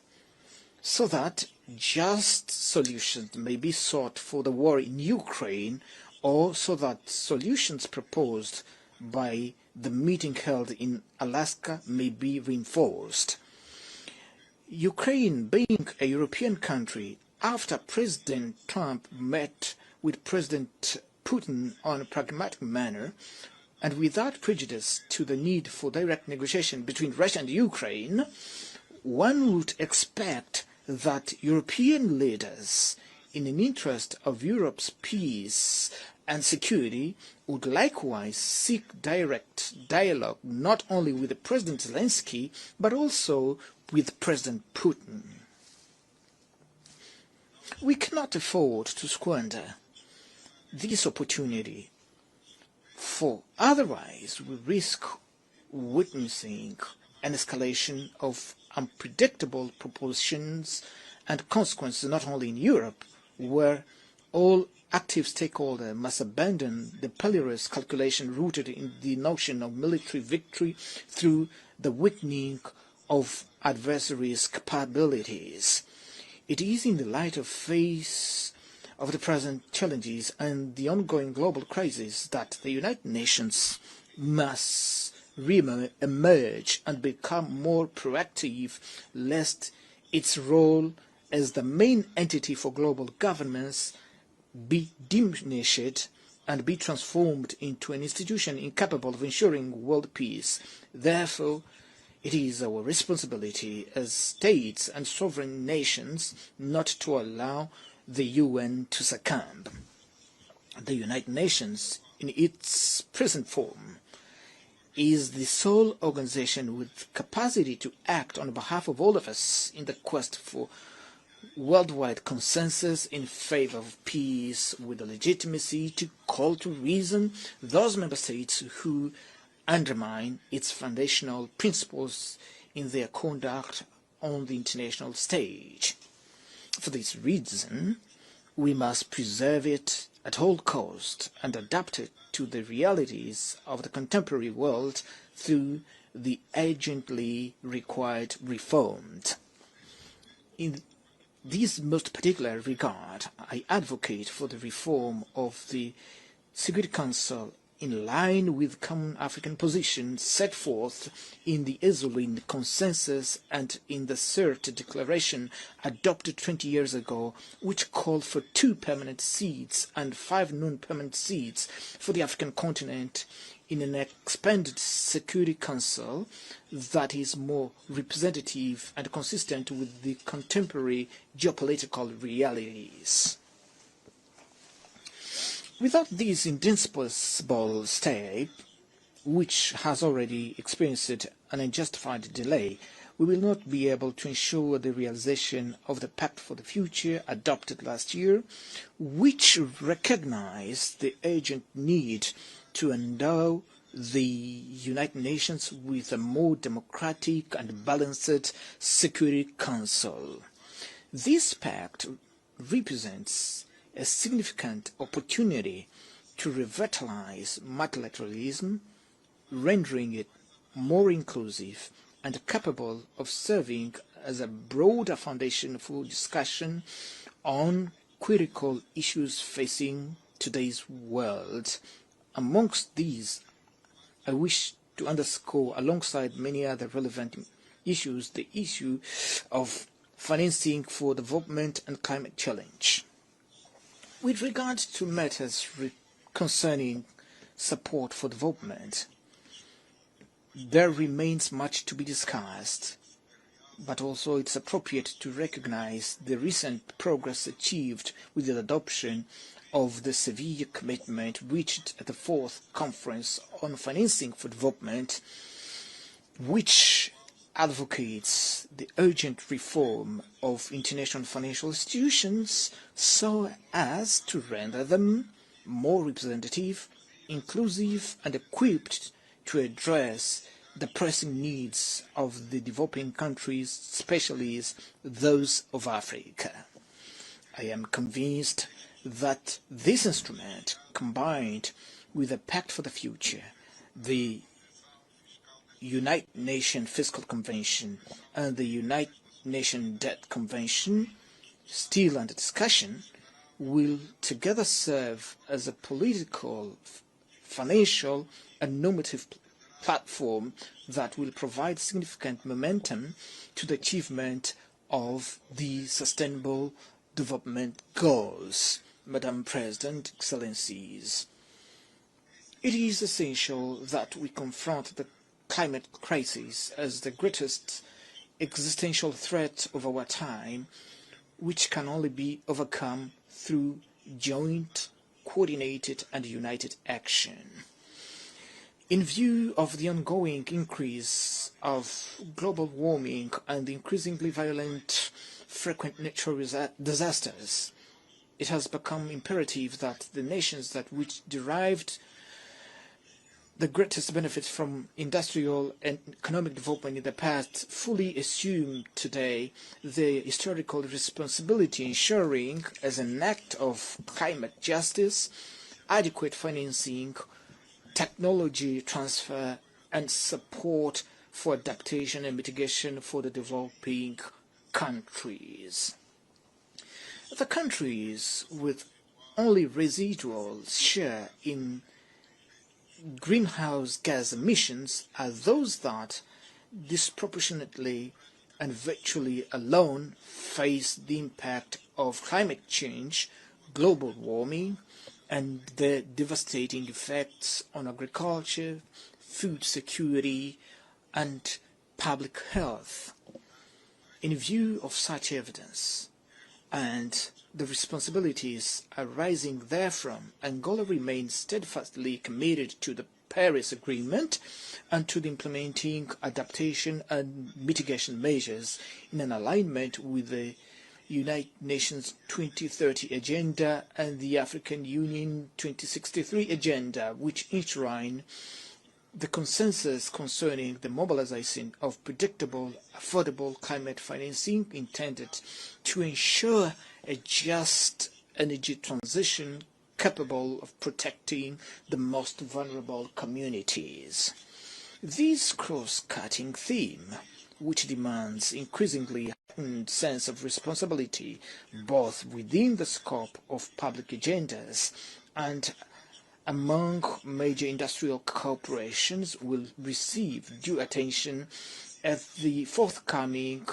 so that just solutions may be sought for the war in Ukraine, or so that solutions proposed by the meeting held in Alaska may be reinforced. Ukraine, being a European country, after President Trump met with President Putin on a pragmatic manner, and without prejudice to the need for direct negotiation between Russia and Ukraine, one would expect that European leaders, in an interest of Europe's peace and security, would likewise seek direct dialogue not only with President Zelensky, but also with President Putin. We cannot afford to squander this opportunity, for otherwise we risk witnessing an escalation of unpredictable proportions and consequences not only in Europe, where all active stakeholders must abandon the precarious calculation rooted in the notion of military victory through the weakening of adversaries' capabilities. It is in the light of the present challenges and the ongoing global crisis that the United Nations must re-emerge and become more proactive, lest its role as the main entity for global governance be diminished and be transformed into an institution incapable of ensuring world peace. Therefore, it is our responsibility as states and sovereign nations not to allow the UN to succumb. The United Nations, in its present form, is the sole organization with capacity to act on behalf of all of us in the quest for worldwide consensus in favor of peace, with the legitimacy to call to reason those member states who undermine its foundational principles in their conduct on the international stage. For this reason, we must preserve it at all cost and adapt it to the realities of the contemporary world through the urgently required reforms. In this most particular regard, I advocate for the reform of the Security Council in line with common African positions set forth in the Esalen Consensus and in the CERT Declaration adopted 20 years ago, which called for 2 permanent seats and 5 non-permanent seats for the African continent in an expanded Security Council that is more representative and consistent with the contemporary geopolitical realities. Without this indispensable step, which has already experienced an unjustified delay, we will not be able to ensure the realization of the Pact for the Future adopted last year, which recognized the urgent need to endow the United Nations with a more democratic and balanced Security Council. This pact represents a significant opportunity to revitalize multilateralism, rendering it more inclusive and capable of serving as a broader foundation for discussion on critical issues facing today's world. Amongst these, I wish to underscore, alongside many other relevant issues, the issue of financing for development and climate challenge. With regard to matters concerning support for development, there remains much to be discussed, but also it's appropriate to recognize the recent progress achieved with the adoption of the Seville commitment reached at the 4th Conference on Financing for Development, which advocates the urgent reform of international financial institutions so as to render them more representative, inclusive, and equipped to address the pressing needs of the developing countries, especially those of Africa. I am convinced that this instrument, combined with the Pact for the Future, the United Nations Fiscal Convention, and the United Nations Debt Convention, still under discussion, will together serve as a political, financial, and normative platform that will provide significant momentum to the achievement of the Sustainable Development Goals. Madam President, Excellencies, it is essential that we confront the climate crisis as the greatest existential threat of our time, which can only be overcome through joint, coordinated, and united action. In view of the ongoing increase of global warming and the increasingly violent, frequent natural disasters, it has become imperative that the nations which derived the greatest benefits from industrial and economic development in the past fully assume today their historical responsibility, ensuring, as an act of climate justice, adequate financing, technology transfer, and support for adaptation and mitigation for the developing countries. The countries with only residual share in greenhouse gas emissions are those that disproportionately and virtually alone face the impact of climate change, global warming, and their devastating effects on agriculture, food security, and public health. In view of such evidence, and the responsibilities arising therefrom, Angola remains steadfastly committed to the Paris Agreement and to the implementing adaptation and mitigation measures in an alignment with the United Nations 2030 Agenda and the African Union 2063 Agenda, which enshrine the consensus concerning the mobilization of predictable, affordable climate financing intended to ensure a just energy transition capable of protecting the most vulnerable communities. This cross-cutting theme, which demands increasingly heightened sense of responsibility both within the scope of public agendas and among major industrial corporations, will receive due attention at the forthcoming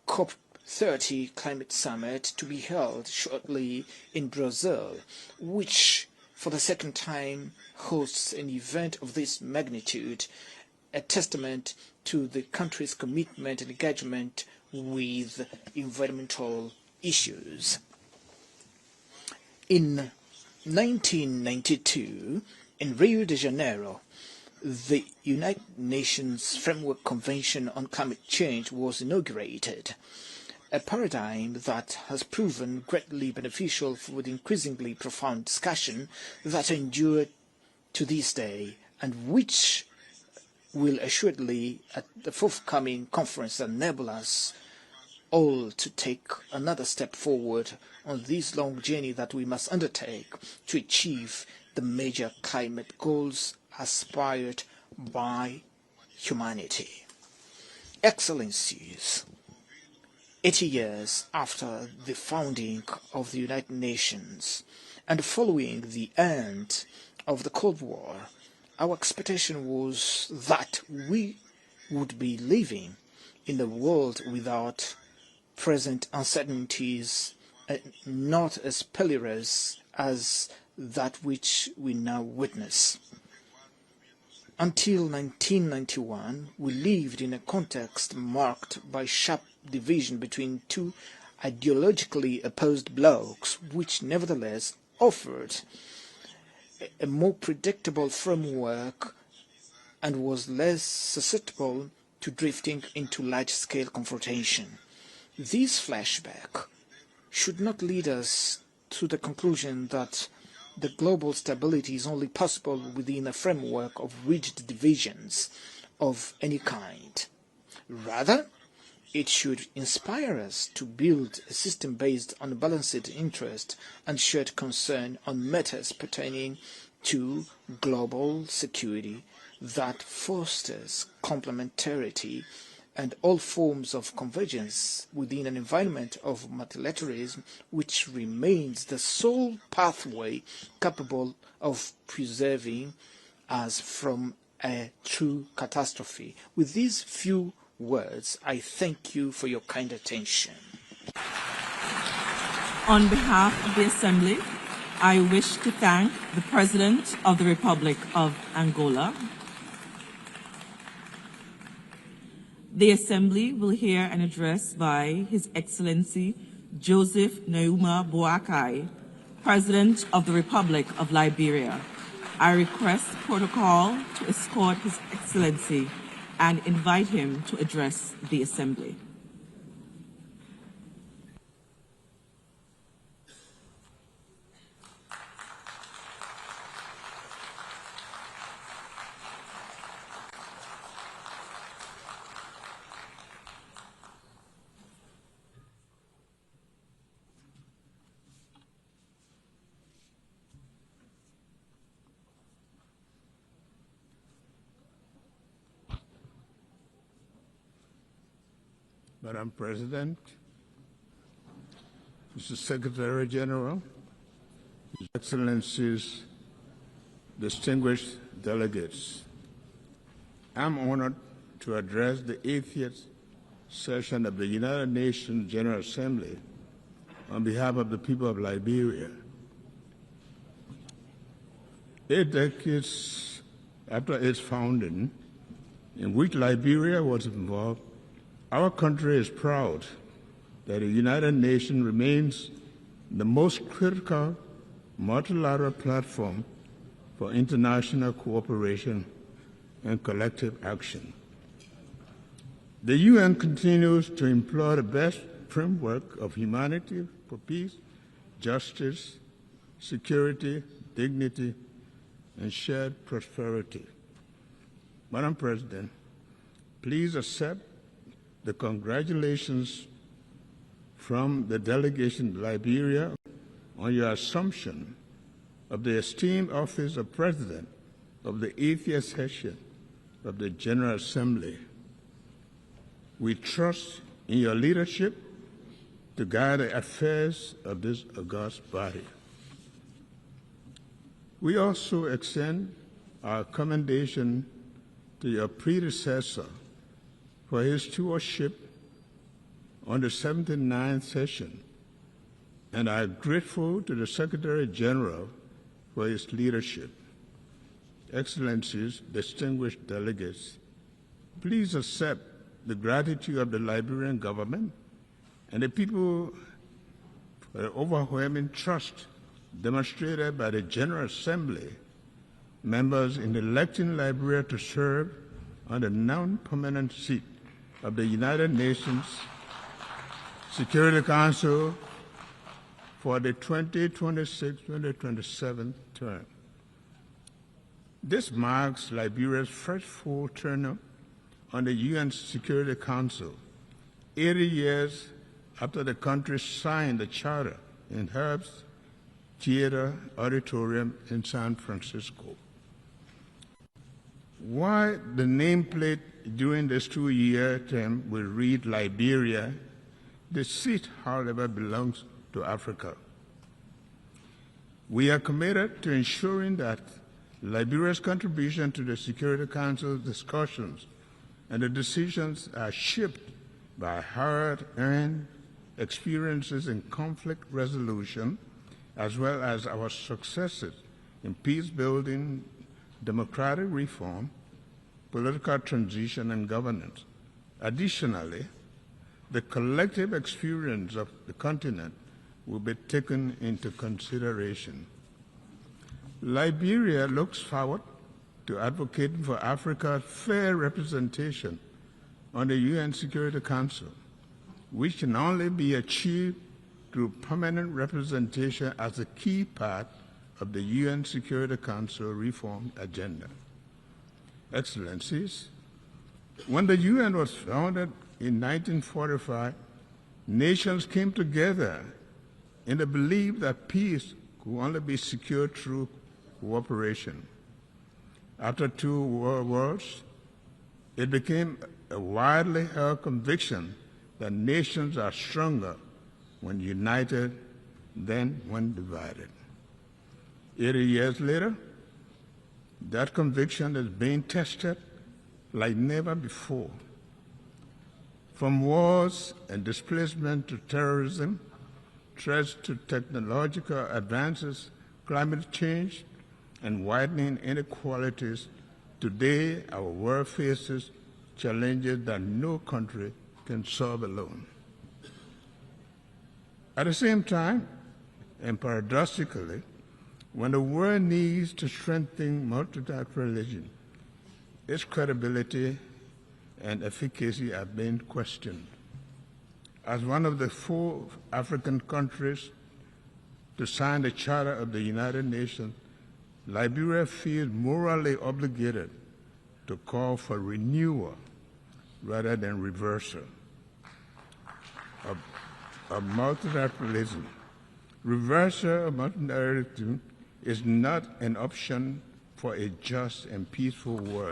COP30 climate summit to be held shortly in Brazil, which for the second time hosts an event of this magnitude, a testament to the country's commitment and engagement with environmental issues. In 1992, in Rio de Janeiro, the United Nations Framework Convention on Climate Change was inaugurated, a paradigm that has proven greatly beneficial for the increasingly profound discussion that endured to this day and which will assuredly at the forthcoming conference enable us all to take another step forward on this long journey that we must undertake to achieve the major climate goals aspired by humanity. Excellencies, 80 years after the founding of the United Nations and following the end of the Cold War, our expectation was that we would be living in a world without present uncertainties, not as perilous as that which we now witness. Until 1991, we lived in a context marked by sharp division between two ideologically opposed blocs, which nevertheless offered a more predictable framework and was less susceptible to drifting into large-scale confrontation. This flashback should not lead us to the conclusion that the global stability is only possible within a framework of rigid divisions of any kind. Rather, it should inspire us to build a system based on balanced interest and shared concern on matters pertaining to global security that fosters complementarity and all forms of convergence within an environment of multilateralism which remains the sole pathway capable of preserving us from a true catastrophe. With these few words, I thank you for your kind attention. On behalf of the Assembly, I wish to thank the President of the Republic of Angola. The Assembly will hear an address by His Excellency Joseph Neuma Boakai, President of the Republic of Liberia. I request protocol to escort His Excellency and invite him to address the Assembly. Madam President, Mr. Secretary General, His Excellencies, distinguished delegates, I'm honored to address the 80th session of the United Nations General Assembly on behalf of the people of Liberia. 8 decades after its founding, in which Liberia was involved, our country is proud that the United Nations remains the most critical multilateral platform for international cooperation and collective action. The UN continues to employ the best framework of humanity for peace, justice, security, dignity, and shared prosperity. Madam President, please accept the congratulations from the delegation to Liberia on your assumption of the esteemed office of President of the 80th session of the General Assembly. We trust in your leadership to guide the affairs of this august body. We also extend our commendation to your predecessor for his stewardship on the 79th session, and I am grateful to the Secretary General for his leadership. Excellencies, distinguished delegates, please accept the gratitude of the Liberian government and the people for the overwhelming trust demonstrated by the General Assembly members in electing Liberia to serve on the non-permanent seat of the United Nations Security Council for the 2026-2027 term. This marks Liberia's first full term on the UN Security Council, 80 years after the country signed the charter in Herbst Theater Auditorium in San Francisco. While the nameplate during this 2-year term will read Liberia, the seat, however, belongs to Africa. We are committed to ensuring that Liberia's contribution to the Security Council's discussions and the decisions are shaped by hard-earned experiences in conflict resolution, as well as our successes in peace-building, democratic reform, political transition, and governance. Additionally, the collective experience of the continent will be taken into consideration. Liberia looks forward to advocating for Africa's fair representation on the UN Security Council, which can only be achieved through permanent representation as a key part of the UN Security Council reform agenda. Excellencies, when the UN was founded in 1945, nations came together in the belief that peace could only be secured through cooperation. After 2 world wars, it became a widely held conviction that nations are stronger when united than when divided. 80 years later, that conviction is being tested like never before. From wars and displacement to terrorism, threats to technological advances, climate change, and widening inequalities, today our world faces challenges that no country can solve alone. At the same time, and paradoxically, when the world needs to strengthen multilateralism, its credibility and efficacy are being questioned. As one of the 4 African countries to sign the Charter of the United Nations, Liberia feels morally obligated to call for renewal rather than reversal of multilateralism. Reversal of multilateralism is not an option for a just and peaceful world.